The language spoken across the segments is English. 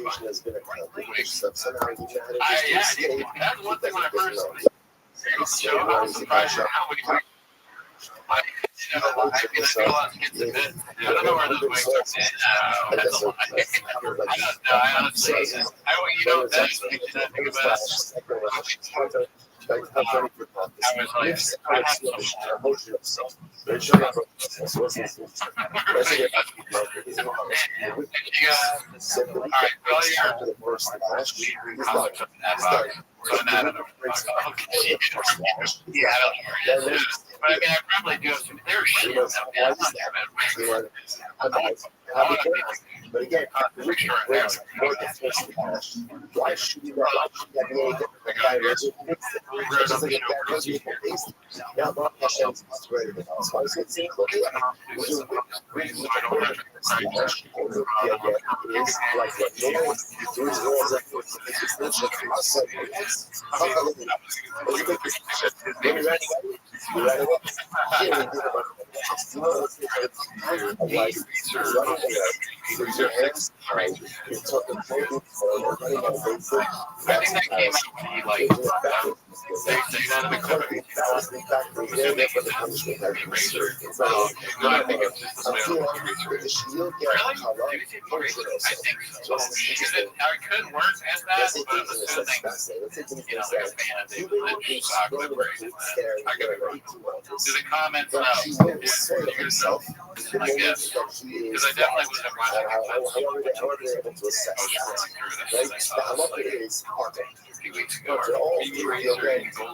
conversation has been accomplished. Somehow you managed to Yeah, escape. that's one thing when I first show up, I was surprised at how many wings. I feel a lot to get to bed. I don't know where those wings are. That's a lie. I don't know. I honestly, that's what you think about. I was like, I have some but I mean, I probably do have some air shit. But again, why should you not your hands, you're talking I think that came out when he like they out of the country. No, I think it's just the way I think so. I could work as that, but I'm assuming, like a fan of David Lynch stock liberation. I gotta go. Do the comments now. Yourself, I guess. Because I definitely was at watching it. A few weeks ago, maybe research and gold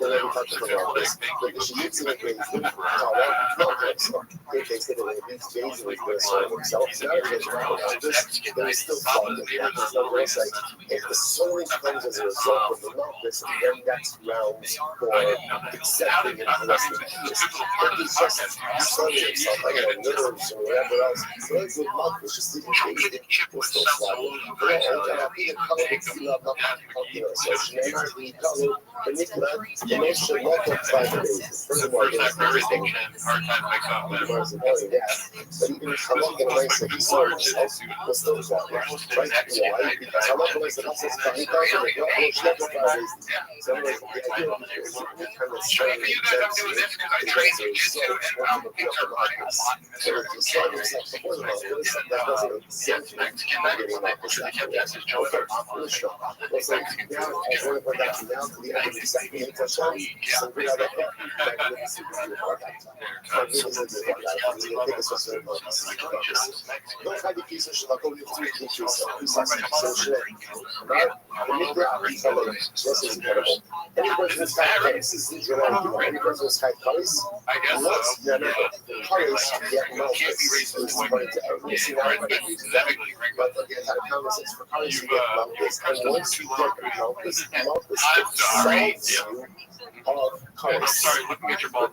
I'm sorry, looking at your ball,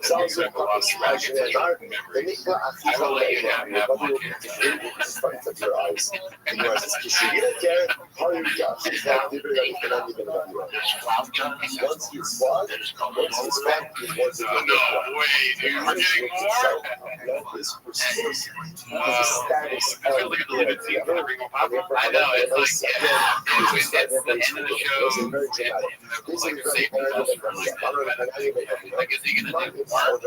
I will let you have one. No way, dude. We're getting more. I know, it's like, it's the end of the show. Like, is he going to do more?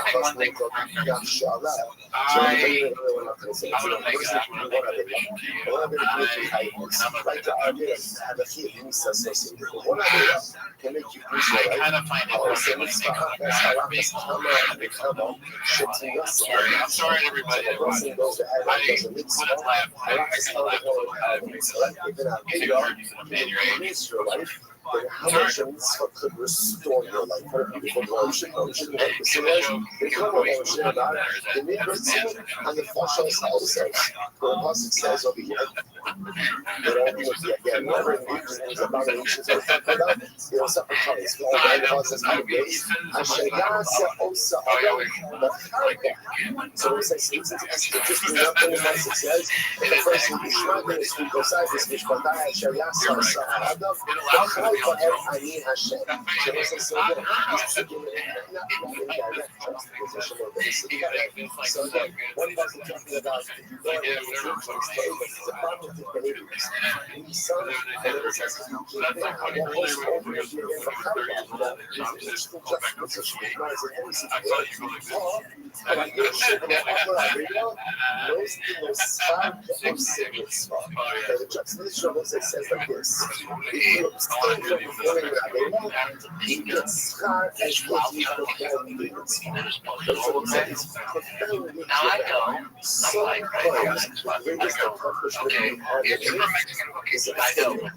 I think one thing I'm going to make I kind of find it I'm sorry, everybody. I wouldn't laugh. I laughed a little bit. How much of this could restore your life? What a beautiful emotion. The and the fashion also says, the apostle says over here, that all people again, whatever things abominations are separate colors for all the causes and ways. Ashayasa also so it says, it's interesting enough in the verse it says, in the first Yishmael is who goes out this Mishpatah Ashayasa Sa'adav, B'chai Ba'er Ani Hashem. So it says, so again, he's taking not in direct juxtaposition or basically. So again, one wasn't talking about if you go into the church and stay, but it's a positive behaviors. And he saw it, and it says, if you keep it, and almost over if you're in the Chayah, it's still juxtaposition. It's not as in any situation. And I get shit in the upper arena, knows the most fun of cigarettes. The juxtaposition almost says like this. If you abstain from performing Rabbi, he gets schar as what he performed. So it says, profoundly so close to the greatest accomplishment is a thing.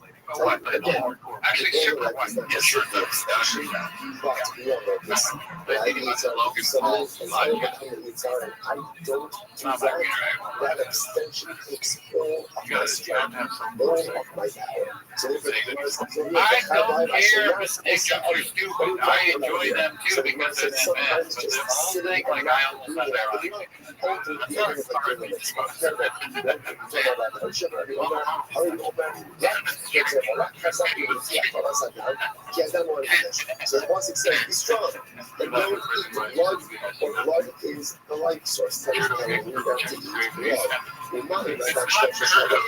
Again, actually, super white. Yes, sure. But beyond all this, I need to something I don't do that. That abstention takes all of my strength, all of my power. So if it was, I don't care if it's stupid. I enjoy them too because they're sometimes just sitting like I almost had so once it says be strong and don't eat blood, or blood is the life source. That is how we need to eat blood. We're not in that structure, so that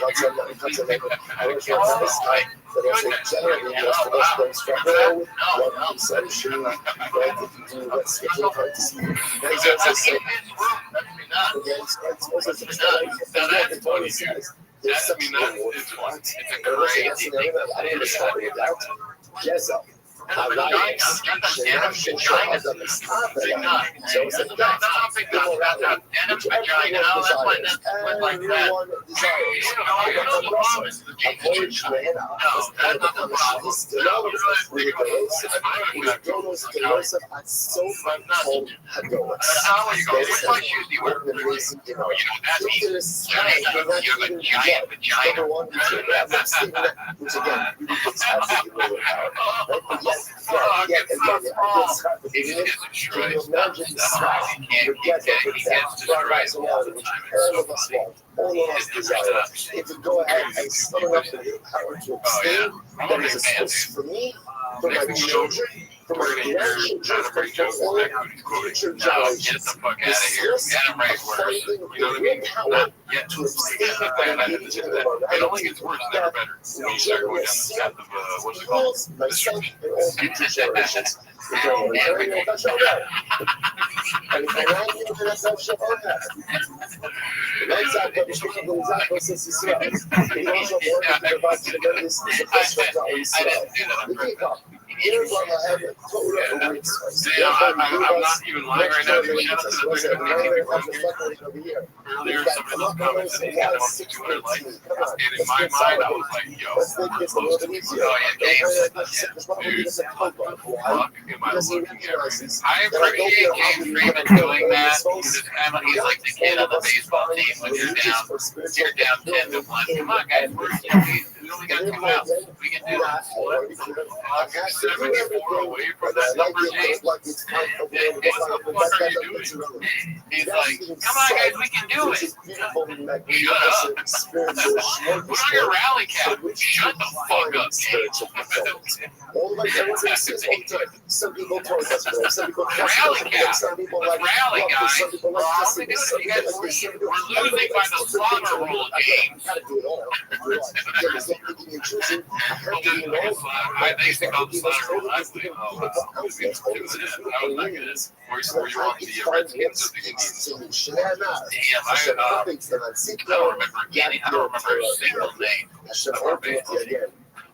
cuts a level. I was not on this time, but also generally, most of us don't struggle with blood consumption, right? If you do what's scheduled hard to see. That is also said, again, it's also says, there's such a reward for it. And also, that's an element I don't understand without Jezza. So it's like that. Everyone desires. If you go ahead and summon up the power to abstain, that is a source for me, for my children, for my grandchildren, for all future generations. The source of finding the real power to abstain from engaging in the morality that generous equals myself and all future generations. And if I land you in a self-shapona, like that, ich bin in Sachen, was ist Israel. Ich bin schon morgen, der war zu der ist der Feststadt aus Israel. Here's what I have a Torah resource. I'm not even lying right now. Shout out to the over here. Come on, let's make this a little bit easier. I appreciate James Freeman doing that because he's like the kid on the baseball team when you're down 10-1. Come on, guys, we only got 2 outs. We can do that. 74 away from that number, James. What the fuck are you doing? He's like, come on, guys, we can do it. Shut up. Put on your rally cap. Shut the fuck up, James. Some people told us, some people rally cap. Some people like rally, guys. Some people like we're losing by the slaughter rule, James. They think on the slaughter rule. I was like, oh, wow. I was not going to. Were you on the Redskins? Damn, I don't remember getting. I don't remember a single name.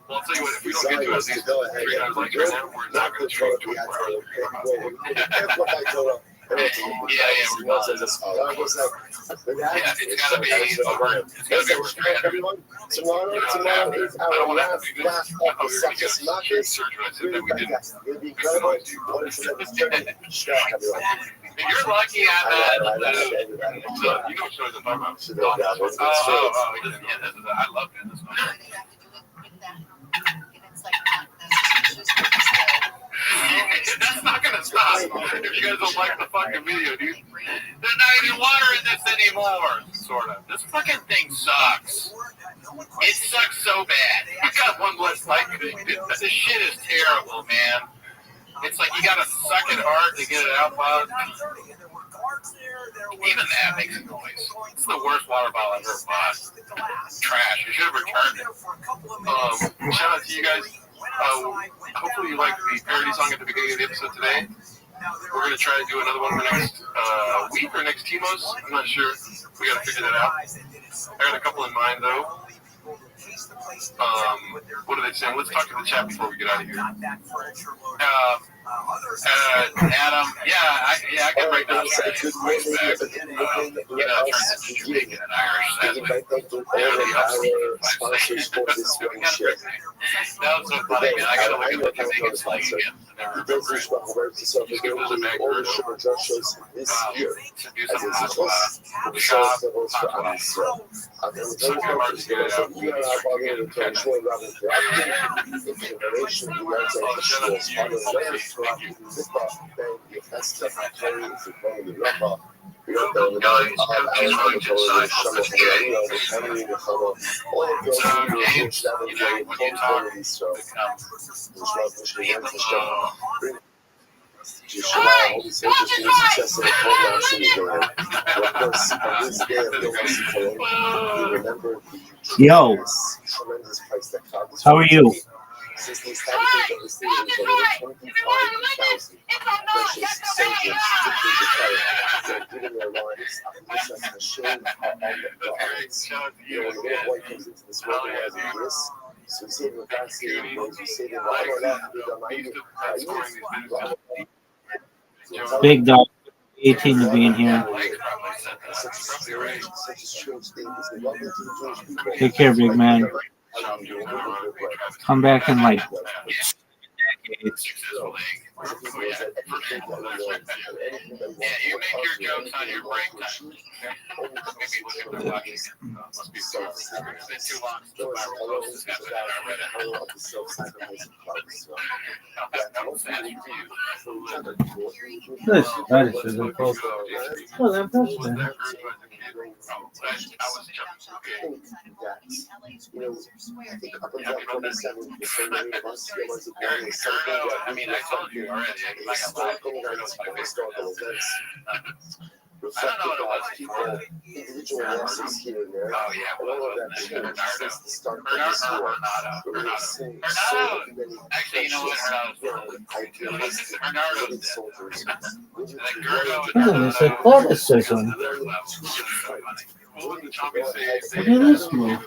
Well, I'll tell you what, if we don't get to at least 3 times like that, we're not going to show 24 hours. We're not. It's got to be everyone. Tomorrow is our last laugh of the Success Marcus. Really fantastic. It'll be incredible. If you're lucky, I'm you don't show the farm house. I love it. guys don't like the fucking video, dude. There's not even water in this anymore. Sort of. This fucking thing sucks. It sucks so bad. You got one less like this shit is terrible, man. It's like you gotta suck it hard to get it out, bud. Even that makes a noise. It's the worst water bottle I've ever bought. Trash. You should have returned it. Shout out to you guys. Hopefully you like the parody song at the beginning of the episode today. We're going to try to do another one in the next week or next Timos. I'm not sure. We got to figure that out. I got a couple in mind, though. What are they saying? Let's talk to the chat before we get out of here. Adam, I can break down Australian voice back. Turn into Jamaican and Irish. That's what sponsors for this one shit. That was so funny, man. I gotta look at the Jamaican slang again. I never remember it. Just give us a back word this year. Do something the shop. Yo, how are you? Since they started taking the stadiums over 25,000 precious soldiers, victims of terror, they're giving their lives. I think this is a shame on the odds. You know, when the white comes into this world and has a risk, so we say the vaccine, we say the Big dog, 18 to be in here. Take care, big man. Come back in like decades. Yeah, you make your jokes on your break time. Maybe look at the clock. Must be so. It's been too long since the viral post has happened, and I read it. This is a post. Well, I'm posting. I mean, I told you already. I got historical events. Reflective of people, individual losses here and there. Oh, yeah. All of that changed since the start of this war. We've seen so many actually, you know what? idealistic women soldiers. It's like classicism. Look at this move.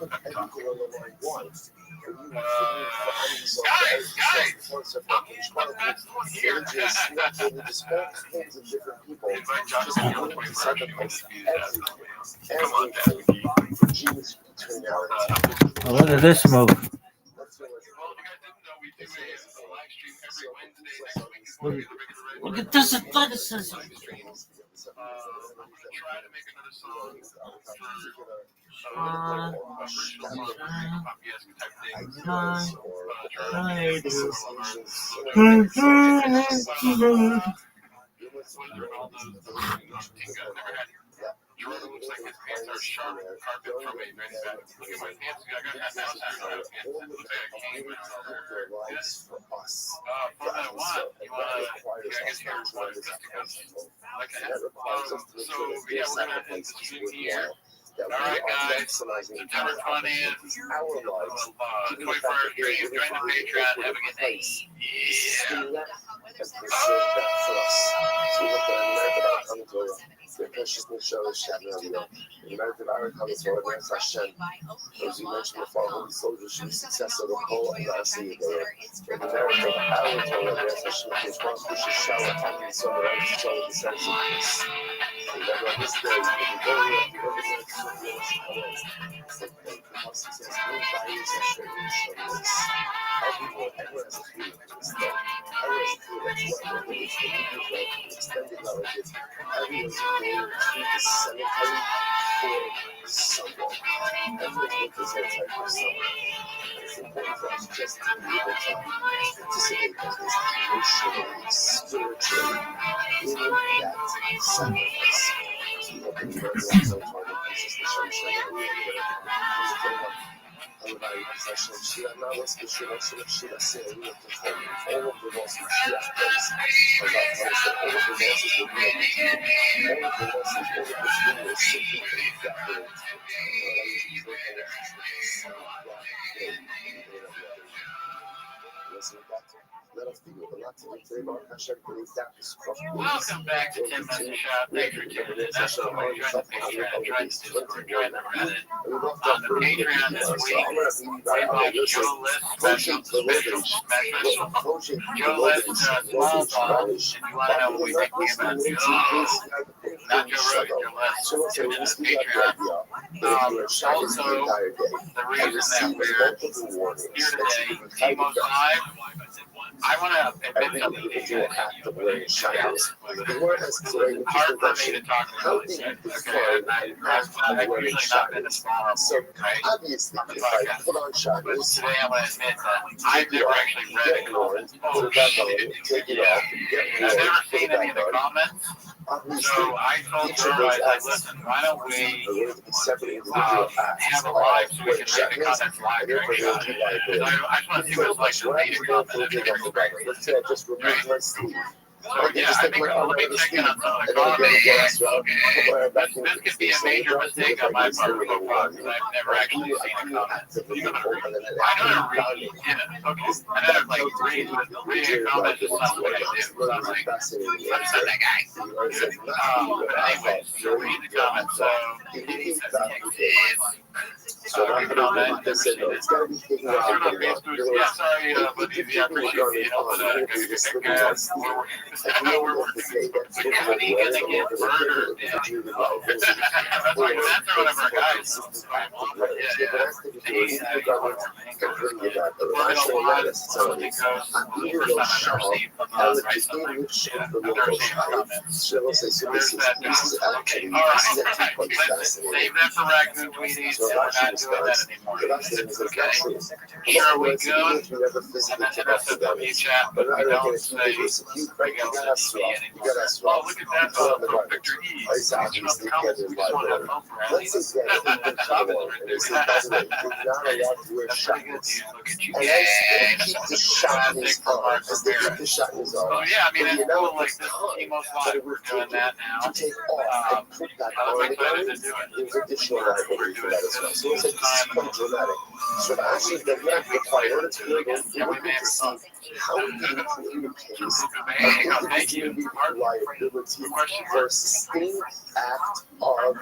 Oh, look at this move. Look at this athleticism. Jordan looks like his pants are sharp carpet from a manufacturer. Look at my pants. I got pants. It looks like a cane. For that one, you want to, I guess here is what it's like a hat. So, yeah, we're going to end the stream here. All right, guys. September 20th, 24-hour stream. Join the Patreon. Have a good day. The consciousness shows Shabbat Radio. The American Iron comes for against Hashem. As you mentioned before, Holy Soldiers should be successful of the whole of the Asiya Day. In America, our Torah against Hashem is one which is shower attacking somewhere else to show the sense of peace. Remember, on this day, the glory of the organization of the success, new values and traditions. How people ever as a feeling to this day. Ever as a feeling to what the village, the new people, extended knowledge, everyone's going to the cemetery for someone. Everyone represents like for someone. It's important just to be able to participate in this emotionally, spiritually, in that sacrifice. Welcome back to 10 Minute Shop. Thanks for tuning in. That's what we're joining the Patreon. Trying to do some we're joining the Reddit. On the Patreon this week, we have Joe List special, Joe List small ball. If you want to know what we think about Joe, not Joe Rogan, Joe List, tune in to the Patreon. Also, the reason that we're here today, Timo's live. I want to admit something to you. It's hard for me to talk about this. Okay, I've usually not been this long, So obviously, on the if I podcast. put on But shadows, today I'm going to admit that I've never actually read the comments. Oh, shit. take it Yeah. off, get I've warm, never put seen it any of back the on. comments. Obviously, So I told each her, of I those was like, acts listen, why don't we are going to be separate individual acts have a live so we can read the checklists, comments live and during therefore shot? they'll be Because liability. I just want to see what it's like to read a comment. I've never experienced Let's this. say I just removed my sleeve. So yeah, I think let me check in on some of the comments. This could be a major mistake on my part because I've never actually seen a comment. I know to read, yeah, okay. I know to like reading a comment is something I do. So I'm like, what's that guy? But anyways, so read the comments. So read the comment. They said, no, it's got to be taken out of the Yeah, sorry, but yeah, I appreciate you know, but I know we're working. But Cody gonna get murdered. Yeah. That's like that's one of our guys. Save that for Raccoon Tweeties. We're not doing that anymore. Okay. Here we go. And then SFW chat, but we don't say we don't see anymore. Oh, look at that from Victor E. Let's say Just want to have fun for that not allowed to wear shackles. Look at you. And they keep the shackles on. As they keep the shackles Oh on. yeah, I mean, it's You know, cool. Like this Timo's live, we're doing that now. To take off and put that on I'm the excited to ground, do it. there's additional liability for that as well. So it's like, this is quite dramatic. So actually, the left, the priority to look at, we would need to see how we can improve the case of individual liability for a sustained act of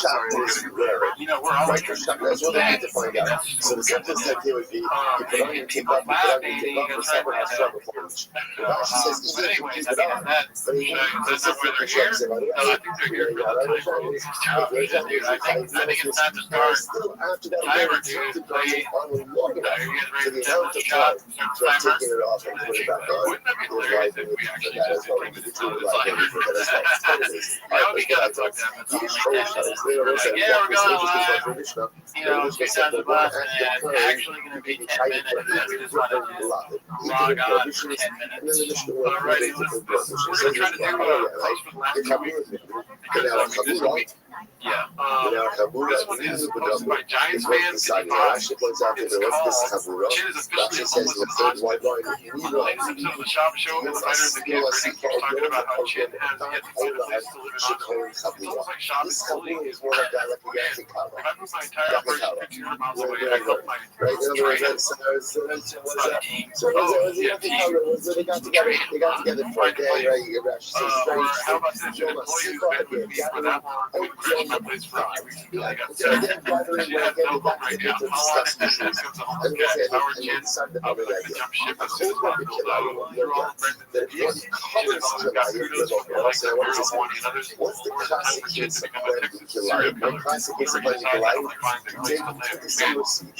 shackles wearing. You know, we're all Right, that's what they need to find out. So the simplest idea would be, you put on your take off, you put on your take off, for separate half struggle for each. The Rashi says, even if you keep it on, but he that's not where they're here. No, I think they're here for the time. Dude, I think it's time to start. still after that, Timer, they dude. took the project on long enough Are you guys for ready the to amount of shot? time to Start have timer. taken it off and put it back on. Wouldn't that be hilarious if we actually just implemented this on the timer? Now we gotta talk to them. It's only 10 minutes. Yeah, we're going live. You know, 2 times a month, and it's actually going to be 10 minutes. I just want to log on for 10 minutes. Alrighty, we're going to try to do a post for the last 2 weeks. Yeah. This one is posted by Giants fans. It's called Chin is officially almost on the latest episode of the Shop Show, and the fighter and the kid Brittany keeps talking about how Chin has yet to find a place to live in Oxford. It's almost like Shop is bullying his work. If I move my entire operation 1,500 miles away, I hope my train. Oh, yeah, team. They got together for a day, right? Or how about this? An employee who's been with me for that long couldn't crash my place for a few weeks until I got sick. She has no hope right now. How long is this? Comes a homeless cat, Howard Chin. I'll be looking to jump ship as soon as possible. Through all the Brendan that Chin has always got kudos for like the Bruno Morty and others. Or the time for Chin to become a Texas serial killer. Whenever he decides to finds a place to live, man, he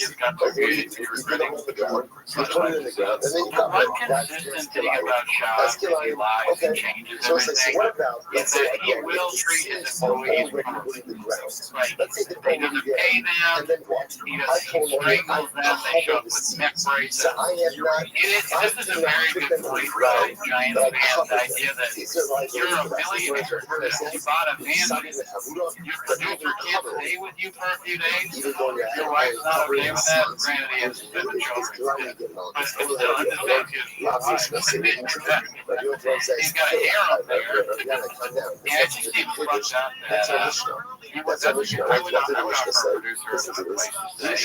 has got to wait to regretting the door. One consistent thing about Shaw, if he lies and changes everything, is that he will treat his employees properly. the ground. Like, Let's say the he goal doesn't again. pay And them. then what? He I told them strangles them. They show up the with neck seeds. braces. So I have not. This is a very good point, Giants fans. The idea that you're a millionaire person. You bought a mansion. Your producer can't stay with you for a few days. Your wife's not okay with that. Granted, he has been a children. But still, he's got a hair up there. Yeah, it just seems fucked up. That's a Mishnah. I would offer a producer a place to stay.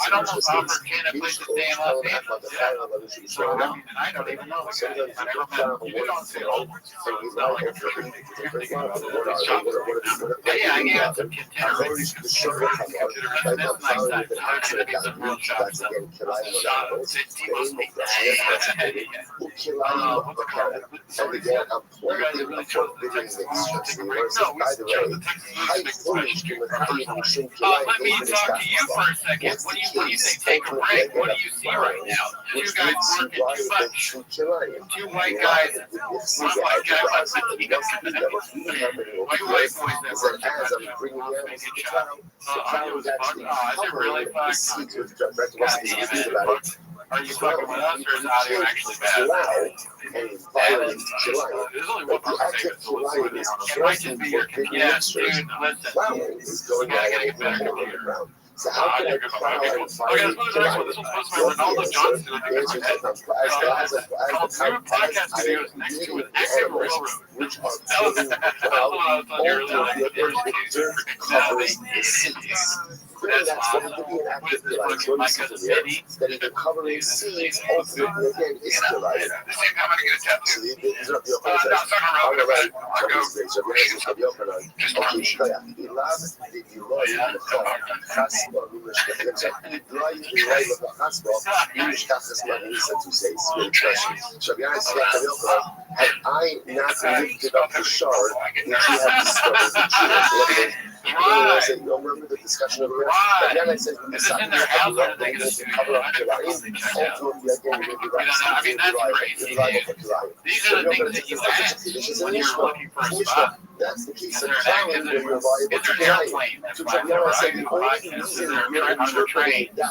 I'd almost offer Ken a place to stay in Los Angeles. So, I mean, and I don't even know the guy. I never met him. You don't see old. So it's not like yeah, I got some containers. That's nice. That's going to be some real shots. Let me talk to you for a second. What do you say? Take a break. What do you see right now? You guys working too much. Two white guys. One white guy wants to keep up. Two white boys that work too much. Audio is fucked. Oh, is it really fucked? God damn it. Are you fucking with us, or is audio actually bad? There's only one person saying this. It might just be your computer. Yeah, dude, listen. You gotta get a better computer. So how can I apply okay, let's move to the next one. This one's supposed to be Ronaldo Johnson. I think it's my podcast videos next to an active railroad. which are That was what I was telling you earlier. That's going to be an active that either covering seeds ultimately again is delight. So these are the had I not lifted up the shard, would you have discovered the truth? I said, you remember the discussion of the rest? But then I said, we decided to cover up Kilayim. Ultimately, again, I mean, that's great. These are the things that you ask when you're looking for a spot. That's the key. Is there an airplane that's flying there, right? Is there a train? Do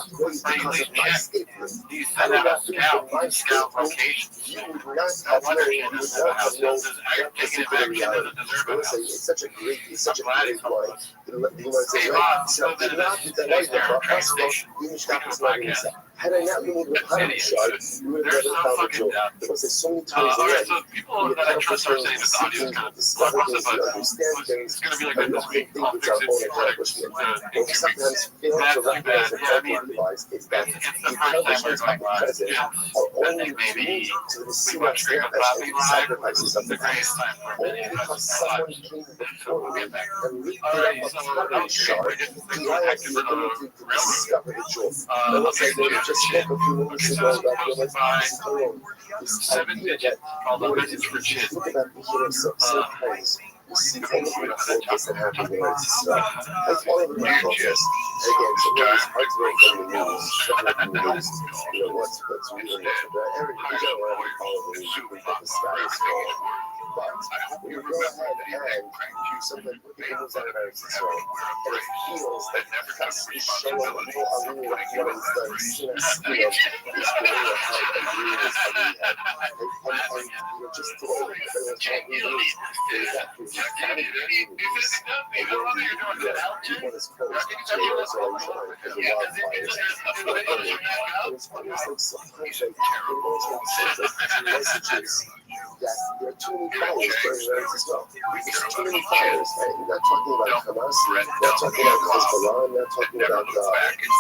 you send out a scout location? No wonder you end up at a house. I'm taking it back into the deserve house. It's such a great way. Had I not been able to find the shard, you would have never found the joke. Because there's so many times so people that I trust are saying this audio is kind of understand things, it's going to be like that this week. I'll fix it but we sometimes fail to recognize and realize is that it's the first time we're going live. are only maybe to the we went straight on topic live. sacrifices of The the greatest time for many of us in our lives. came So before we'll me get back. and lifted Alrighty, up so a covering shard, he had the ability to discover the joke. And let's say they just spoke a few minutes ago about the this 7 digit called a message for Chin. Look at that beginning sometimes. You see all of the focus that happens in life. That's all of the focus. Again, so there is hard to make from the news. What's real and what's bad. Everything you don't want to follow the news. You think the status quo. But when you go ahead and do something with the news out of our control, and it feels that that's the show of people are really what is the is really how agree is how we have. And just today, everyone's trying to use that for that there are too many fires burning around as well. There's too many fires. We're not talking about Hamas, we're not talking about Hezbollah, we're not talking about the Houthis.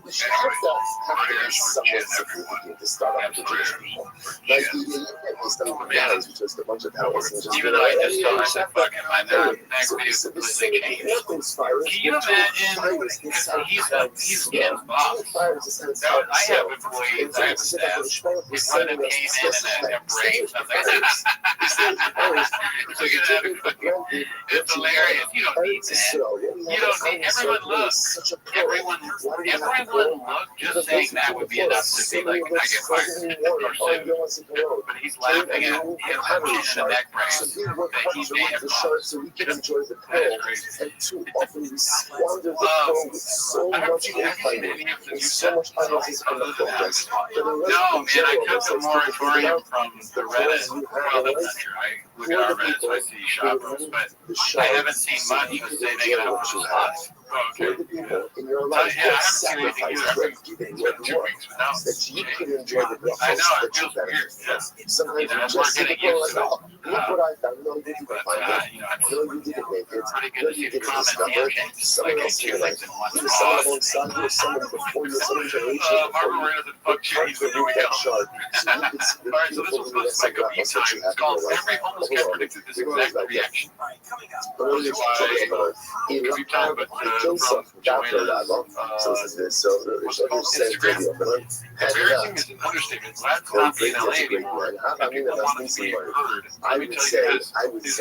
We should have to be somewhat significant to start off the Jewish people. Like the based on the guys, which is a bunch of palaces. Even though I just said, fucking, my next video is completely changed. Can you imagine? He's getting boss. So I have employees, I have staff. If one of them came in and a break, it's hilarious. You don't need that. You don't need everyone look. Everyone look. Just saying that would be enough to be like, I get fired or sued. But he's laughing at him in the neck brace that he made him boss. So we can enjoy the pearl, and too often we squander the pearl with so much infighting and so much unnecessary progress. No, man, I took a moratorium from the Reddit. Well, that's not true. I look at our Reddit, so I see shop rules, but I haven't seen much to say they get out of the for the people in your life who have sacrificed for giving what you want, that you can enjoy the blessings that you benefit. Sometimes you just see the people like, oh, look what I found. No, you didn't find it. No, you didn't make it. No, you didn't discover it. Someone else did it. Either someone alongside you or someone before you, some generation before you. But try to read that chart so you can see the beautiful luminous and levels that you have in your life. Overall, we realize like that. But when you talk about Joseph Dapper Lalo, so this is so Embarrassing is an understatement. That's not being LA anymore. I mean, that's me I would say, who does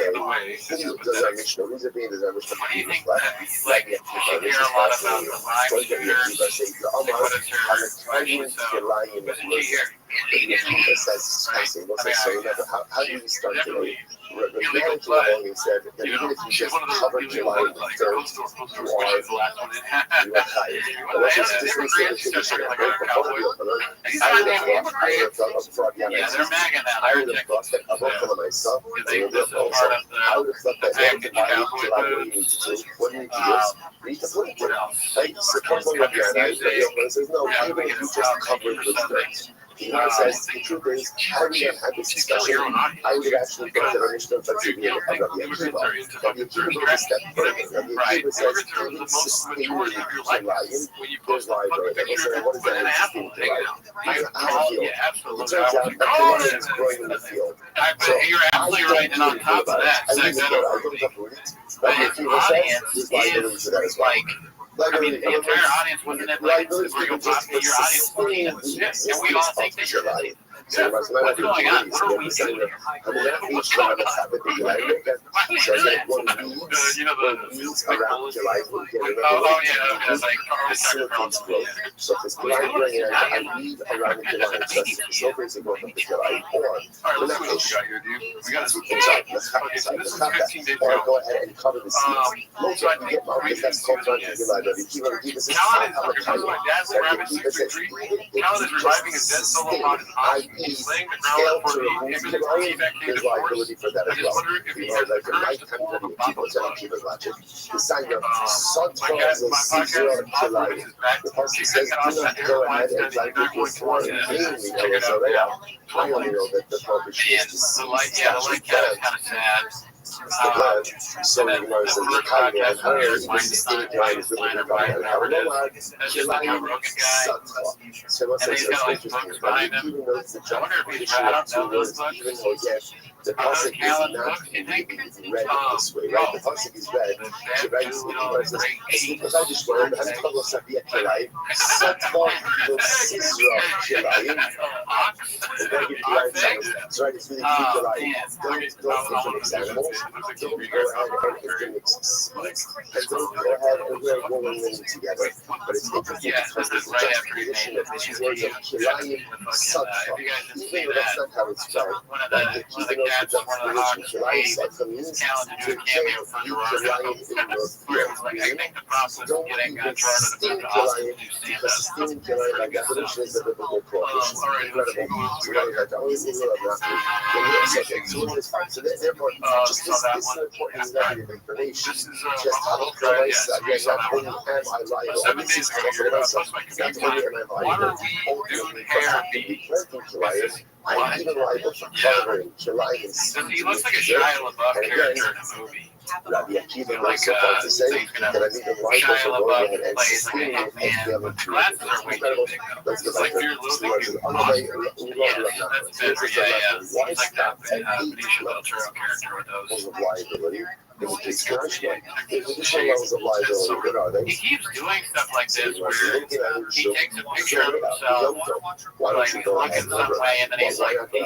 our mission? Who's it being? Does our mission? What do you think? Like, you hear a lot about the live shooters. How do you start today? Reality alone said that even if you just cover July 3rd, you are tired. But let's just say the tradition of before the opener. I would have thought of Fabiana. I would have thought that above for myself, I would have thought that July, what do you need to do? What do you need to do? Read the book. Right? So come on, Fabiana says, no, even if you just cover the dirt. He says, the truth is, I would have had this discussion. I would have actually thought that Restream to be able to have Rabbi Akiva. Rabbi Akiva goes a step further. Rabbi Akiva says, even sustainably Kilayim, there's library. And so what is that sustainable Kilayim? He's out of field. It turns out that Kilayim is growing in the field. So you're absolutely right, and on top of that, I don't uproot it. Rabbi Akiva says, there's library to that as well. I mean, the entire audience wasn't it like your audience 14 and we all think that you're right. Yeah. What's going on? What are we doing? I mean, that each one of us have a big light makeup. So that one leads around July. Oh, yeah, it's like facilitates growth. So if it's July growing and I lead around the July, so facilitates the growth of the July. Or we're not or go ahead and cover the seeds. Most of you get markets that's called on the July. If you want to give us a sign of a time, Callan is reviving his dead solo pod in Oz. He's laying the ground for the imminent there's liability for that as well. We have like a lifetime for the people that keep us watching. The sign of Sunflowers of Caesar July. The person says, do not go ahead and try to get sworn. Mainly, I only know that the publisher is the seed. Yeah, the light cat is kind of sad. So many words in the Chicago and here, the systemic line is really good. I don't know why. So what's interesting, but even though it's the jump position of 2 words, even though, yes, the pasuk is not read this way, right? The pasuk is read, the right is because I just learned, I'm Pablo Sabia Kelai, Satva no Sisra Kelai, and then you Kelai sounds, so right, it's really good Kelai. Don't mix animals, don't go ahead and mix seeds, and don't go ahead and wear woven linen together. But it's interesting because there's a juxtaposition of these words of Kelai and Satva, even though that's not how it's spelled, but even though the juxtaposition Kelai Satva means to take you Kelai in your field. Don't even sting Kelai, because sting Kelai, by definition, is a biblical prohibition. Incredible. So now you have to always think about that. So it is fine. So therefore, just this important negative information, just how the Christ, not only am I liable, and this is talking about something, not only am I liable, ultimately, because I can be planting Kelai, I'm even liable for covering Kelai and seeds. He looks like a Shia LaBeouf character in a movie. Rabbi Akiva goes so far to say that I think the rivals are going ahead and sustaining it and failing to incredible. Let's get back to the other way. Why stop at 8 levels of liability? In the case contract, the additional levels of liability, what are they? He keeps doing stuff like this where he takes a picture of himself, like looking some way, and then he's like, it's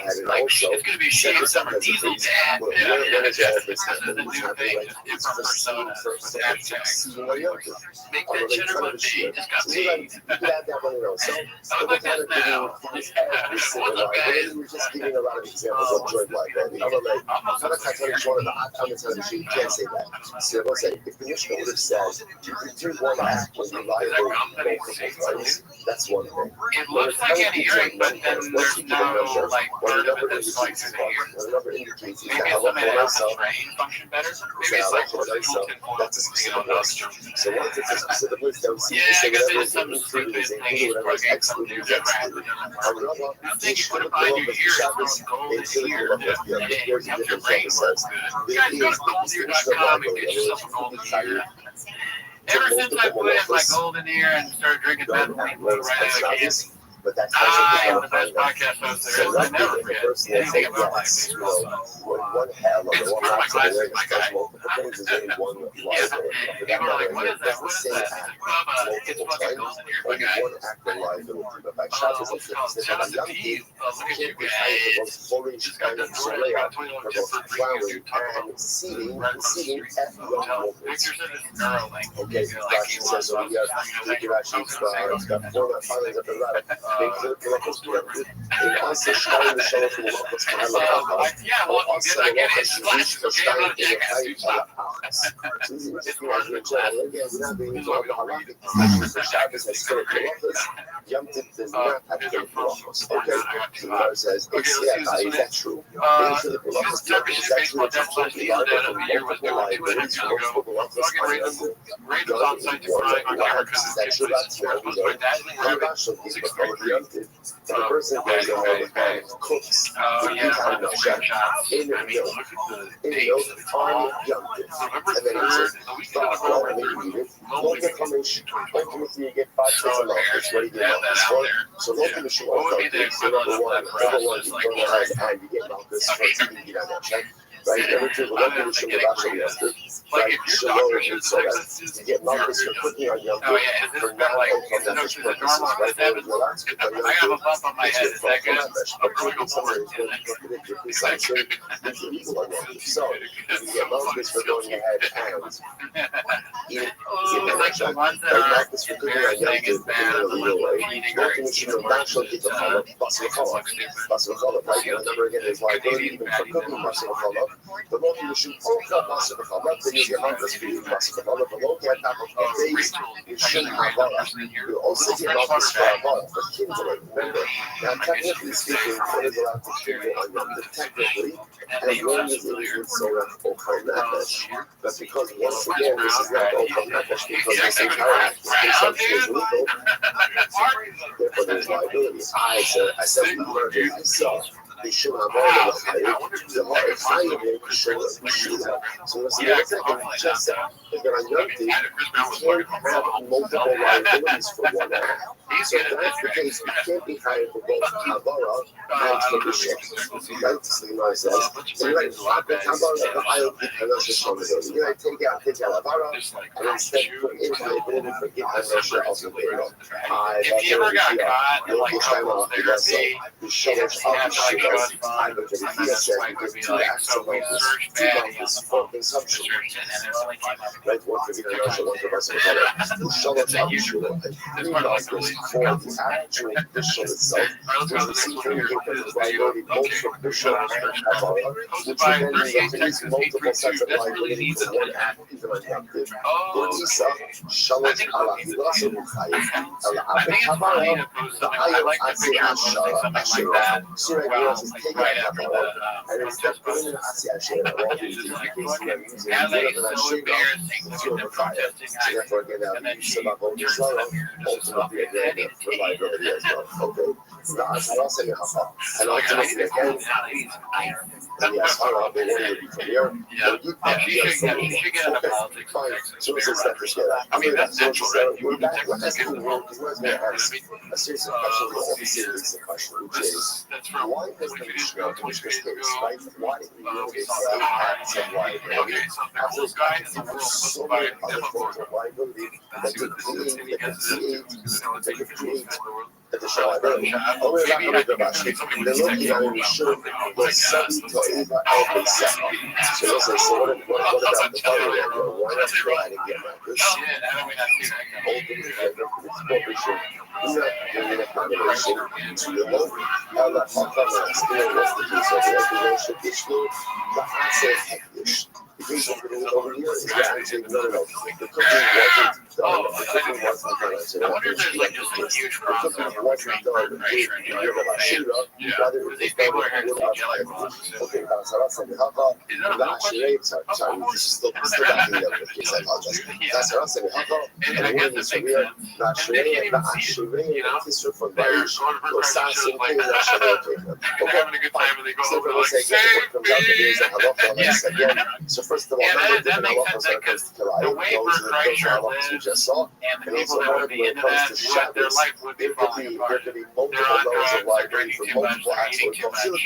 going to be shitty summer diesel dad. Because of the new thing, different personas with hashtags. Make that cheddar one day, just got paid. You can add that money also. I look like this now. What's up, guys? We're just giving a lot of examples of joint liability. I'm going to you can't say that. So I will say, if the Mishnah would have said, you do one act when you're liable multiple times, that's one thing. It looks like an earring, but then there's no like part of it that's going through the ear. Maybe it's something that helps the brain function better. Maybe it's like that's a specific list. So once it's a specific list, that would see because there's some stupid thing he's plugging some new different. I think you put it behind your ear, it's gold in here. It helps your brain work good. You guys go to goldenear.com and get yourself a golden ear. Ever since I put in my golden ear and started drinking that right out of cans, but that's I am the best podcast host there is. I never forget anything about life. One hell of It's part of my classes, my guy. One People are like, what is that? What is that? It's fucking golden ear, my guy. One act of liability, but by Shout out to you. Look at you guys. Just got done doing about 21 different freaking seating at pictures of this Neuralink. okay, Rashi says over here, Rashi, it's got 4 filings up the ladder. They clear the locals directed. They also show the show from the locals to have a yeah, well, I get it. Flash, okay, I'm not a jackass. You stop. It's part of the class. Does not have to get the locals. Okay, so says, is that true? Is that true? The person goes on and cooks in the milk on Yom and then he says, well, maybe eat it. Look at how many ultimately you get 5 6 a month. That's what he did on this one. So look at the show. Number one, you go ahead and you get Malchus for eating it on that check. Right, every two look at the show about yesterday. Right, so you get Malchus for cooking on Yom for not open that fish purposes. Right, I have a bump on my head. Is that good? So you get Malchus for going ahead and eating like the ones that are embarrassing is bad. The ones that are eating are right? Remember again, there's liability even for cooking Basar the Loki you should also Basar then you get Malchus for eating Basar the Loki on top of days you shouldn't have you also get Malchus for kindling. Remember, now technically speaking, what is allowed to kindle on Yom technically, as long as it is with Sorah or Nefesh. But because once again, this is not Ochel Nefesh, because this entire application is legal, therefore there's liability. I said we learned it myself. They should have all of the higher should have. So let's see what second just said. If you're on Yom you can't have multiple liabilities for one act. So if that's the case, we can't be hired for both Havara and for Bishop. Right? So you know what I says. So you're right, Havara, the higher Hanasha Shomazos. You're right, take out Havara, and instead put in liability for Git Hanasha also there. If you ever got caught in like couples therapy, the Shomash of the Shiva, I would have said because 2 acts of this, 2 months for consumption. Right, one for Git Hanasha, one for Basar. The Shomash of the Shiva, and 3 months for the actual Bishop itself, which is the liability both for Bishop and Havara, which will then release multiple sets of liability for one act, even on Yom Tov. The Isa, Shalosh ala Hilaso Mukhayim, ala Abed Havara, the Ayah Atzi Ashara, Surah Giras is taking out Havara, and instead putting in Atzi Ashara, all these in case you are using whatever that Shiva, it's your Mukhayim. So therefore, again, that would be Sabah Yisrael, ultimately again, for liability as well. Okay. And ultimately again, and yes, I don't know, they would be from here. Yeah. You should get into politics. Fine. So it's just that for sure. I mean, that's natural, right? We're back. We're asking the world, because we're asking a series of questions, the opposite is the question, which is, why does the Mishnah, which is case, right? Why do we know it's acts of liability? After this guy is so many other forms of liability that could create that the show liability. Oh, we're not going to go back. They're looking at it, we should have something to Eva every second. So let's say, so what about the other one? Why not try to get my this? Open corporation. We're not doing a combination to the local. La Papa still was the case of the regulation, which will the asset English. Because over here is actually no. The cooking wasn't done. The cooking wasn't done. So I wonder if there's like just a huge the cooking wasn't done. You're going to shoot up. Rather than These people are here to get like okay, that's what I'm saying. How about the actually? Sorry, we just still got the other case. I apologize. That's what I'm saying. How about and I guess it makes sense. the actually, this is from Paris. Los Sassen, they're having a good time and they go over like, so first of all, that makes sense because the way Bert Kreischer lives and the people that would be into that, their life would be falling apart. There could be multiple levels of library for multiple actual concealed.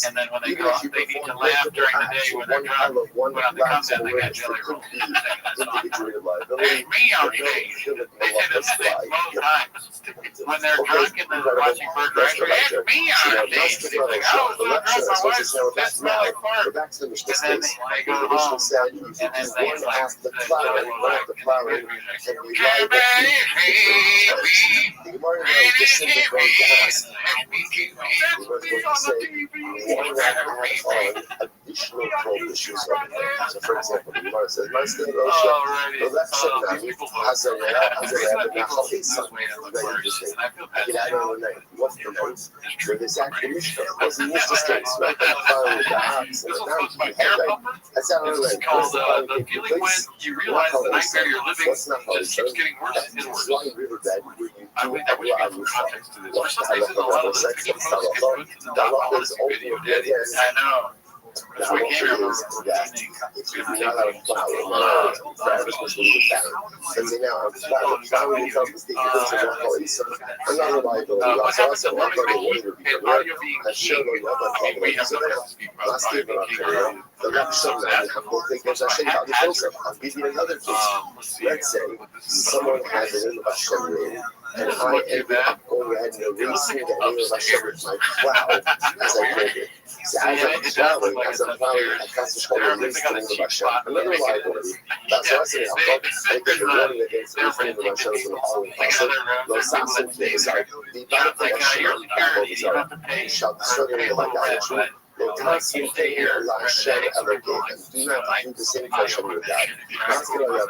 And then when they go out, they need to laugh during the day when they're drunk. When on the content, they got jelly rolls. Hey, me on stage. They say this thing both times. When they're drunk and then watching Bert Kreischer, it's me on stage. They're like, I was so drunk, my wife, that smell like fart. And then they go home. And then they like, the flower, the flower, and additional prohibitions. So, for example, the Gemara says, "My skin the left has a I can add on the what's the notes? Where this actually was in this case, right? The axe and the mountain. That's not only like the feeling when you realize the nightmare you're living just keeps getting worse and worse. I would add more context to this. For some reason, a lot of the people post get put to the top of this video. I know. That's why I can't remember repeating. What happens to living the heat and audio being heat? We have to speak about audio being heat. I'll give you another case. Let's say someone has an innovation room, and I ended up going ahead and erasing the innovation with my cloud as I did it. So as I'm plowing, I got to show the least innovation. Another liability. That's what I say. I think the warning against the least innovation is an all inclusive. Los Sassen things are the benefit shall certainly like attitude. The constant thing here, shed allegation. Do not do the same question with that. Ask it about.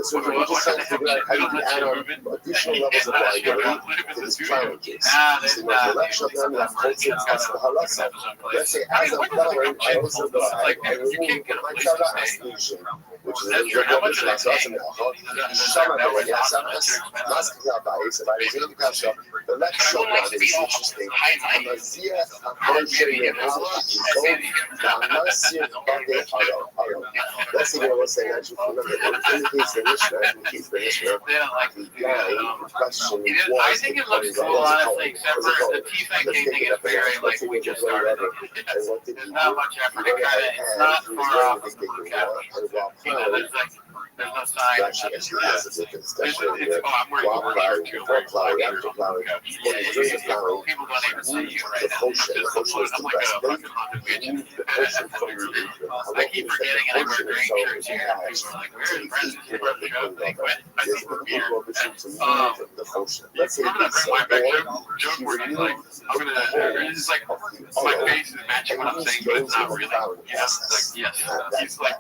So we're just trying to figure out how you can add on additional levels of liability to this plowing case. So the election of them have culture as the halassa. Let's say as a plowing, I also go ahead and remove my cover exclusion, which is a good one, which is awesome. Some of the last base, if I was in the culture, the election of them is interesting. I'm a zia, I'm sharing it out. Let's see what say that you remember. The Mishnah, I think it looks cool, honestly, except for the T-Fan thing is very, like, we just started. There's not much effort. It's not far off of the blue cabinet. You know, there's no sign. I'm worried over here, too. People don't even see you right now. I'm like a fucking haunted bitch. I keep forgetting and I wear green shirts here. People are like, where is Brendan? They quit. I think we're here. Remember that Brent Weinbeck joke where he's like, I'm gonna, it's just like, my face is matching what I'm saying, but it's not really. You know, it's like, yes. He's like,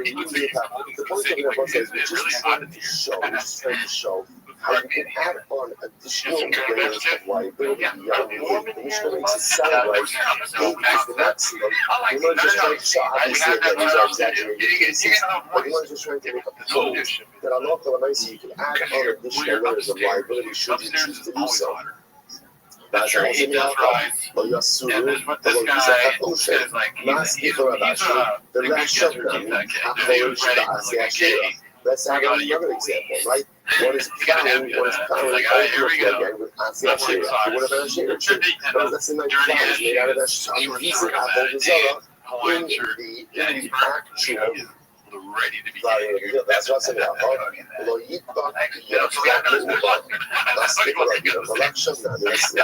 he would say, it's really hot in here. How you can add on additional layers of liability beyond the Mishnah makes it sound like 8 is the maximum. You want to just try to show, obviously, that these are exaggerated cases, but you want to just try to make a point that on local amount, you can add on additional layers of liability should you choose to do so. That's sure he does rise. And there's what this guy is like. He's a good guess for keep that kid. He was ready for like a kid. Let's have another example, right? One is plowing, one is plowing here we go. With Ansel Shira. It would have been a Shira tree. Let's say like flowers made out of that piece of apple Vizela in the actual ready to be that's what's in there. Lo yitbak yitbak that's the production now. There's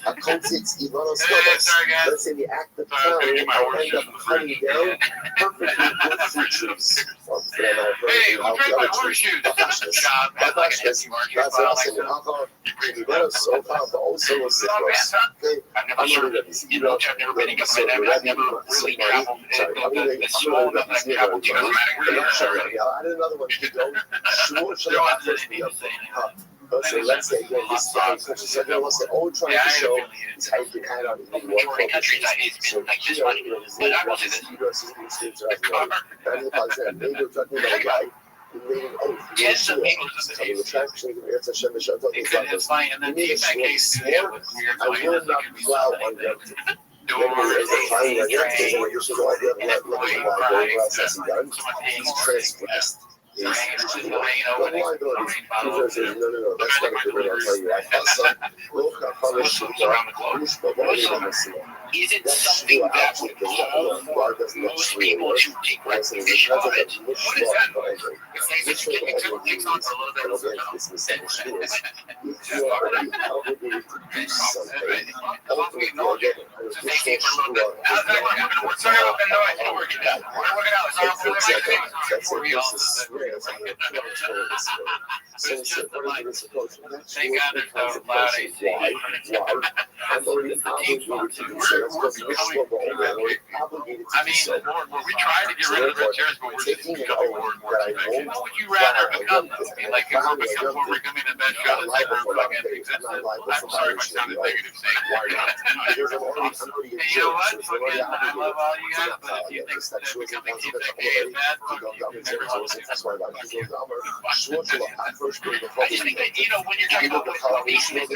a concept even on scholars. Let's say the act of plowing and end up cutting down perfectly good fruit trees. Hey, who drank my horseshoes? That's awesome. You got us so far, but also was the cross. I've never been in government. I've never really traveled the small enough that I've traveled to. I had another one to go. So let's say this guy, so everyone was all trying to show is how you can add on the majority countries it's been like this money. But I will say this. Tens of people it's fine, and then in that case, I will not plow on them. Transgressed. No, that's not good. I'll tell you. I thought is it something that would call for most people to take recognition of it? What is that? If they just get into it, takes on for a little bit of we try to get rid of the chairs, but we're just becoming more and more infected. What would you rather become? Like, if we're becoming the best show that's ever fucking existed, I'm sorry if I sounded negative saying why not. Hey, you know what? Fucking, I love all you guys, but if you think that becoming TKK is bad, fuck you. Never thought it was. I just think that, when you're talking about motivation and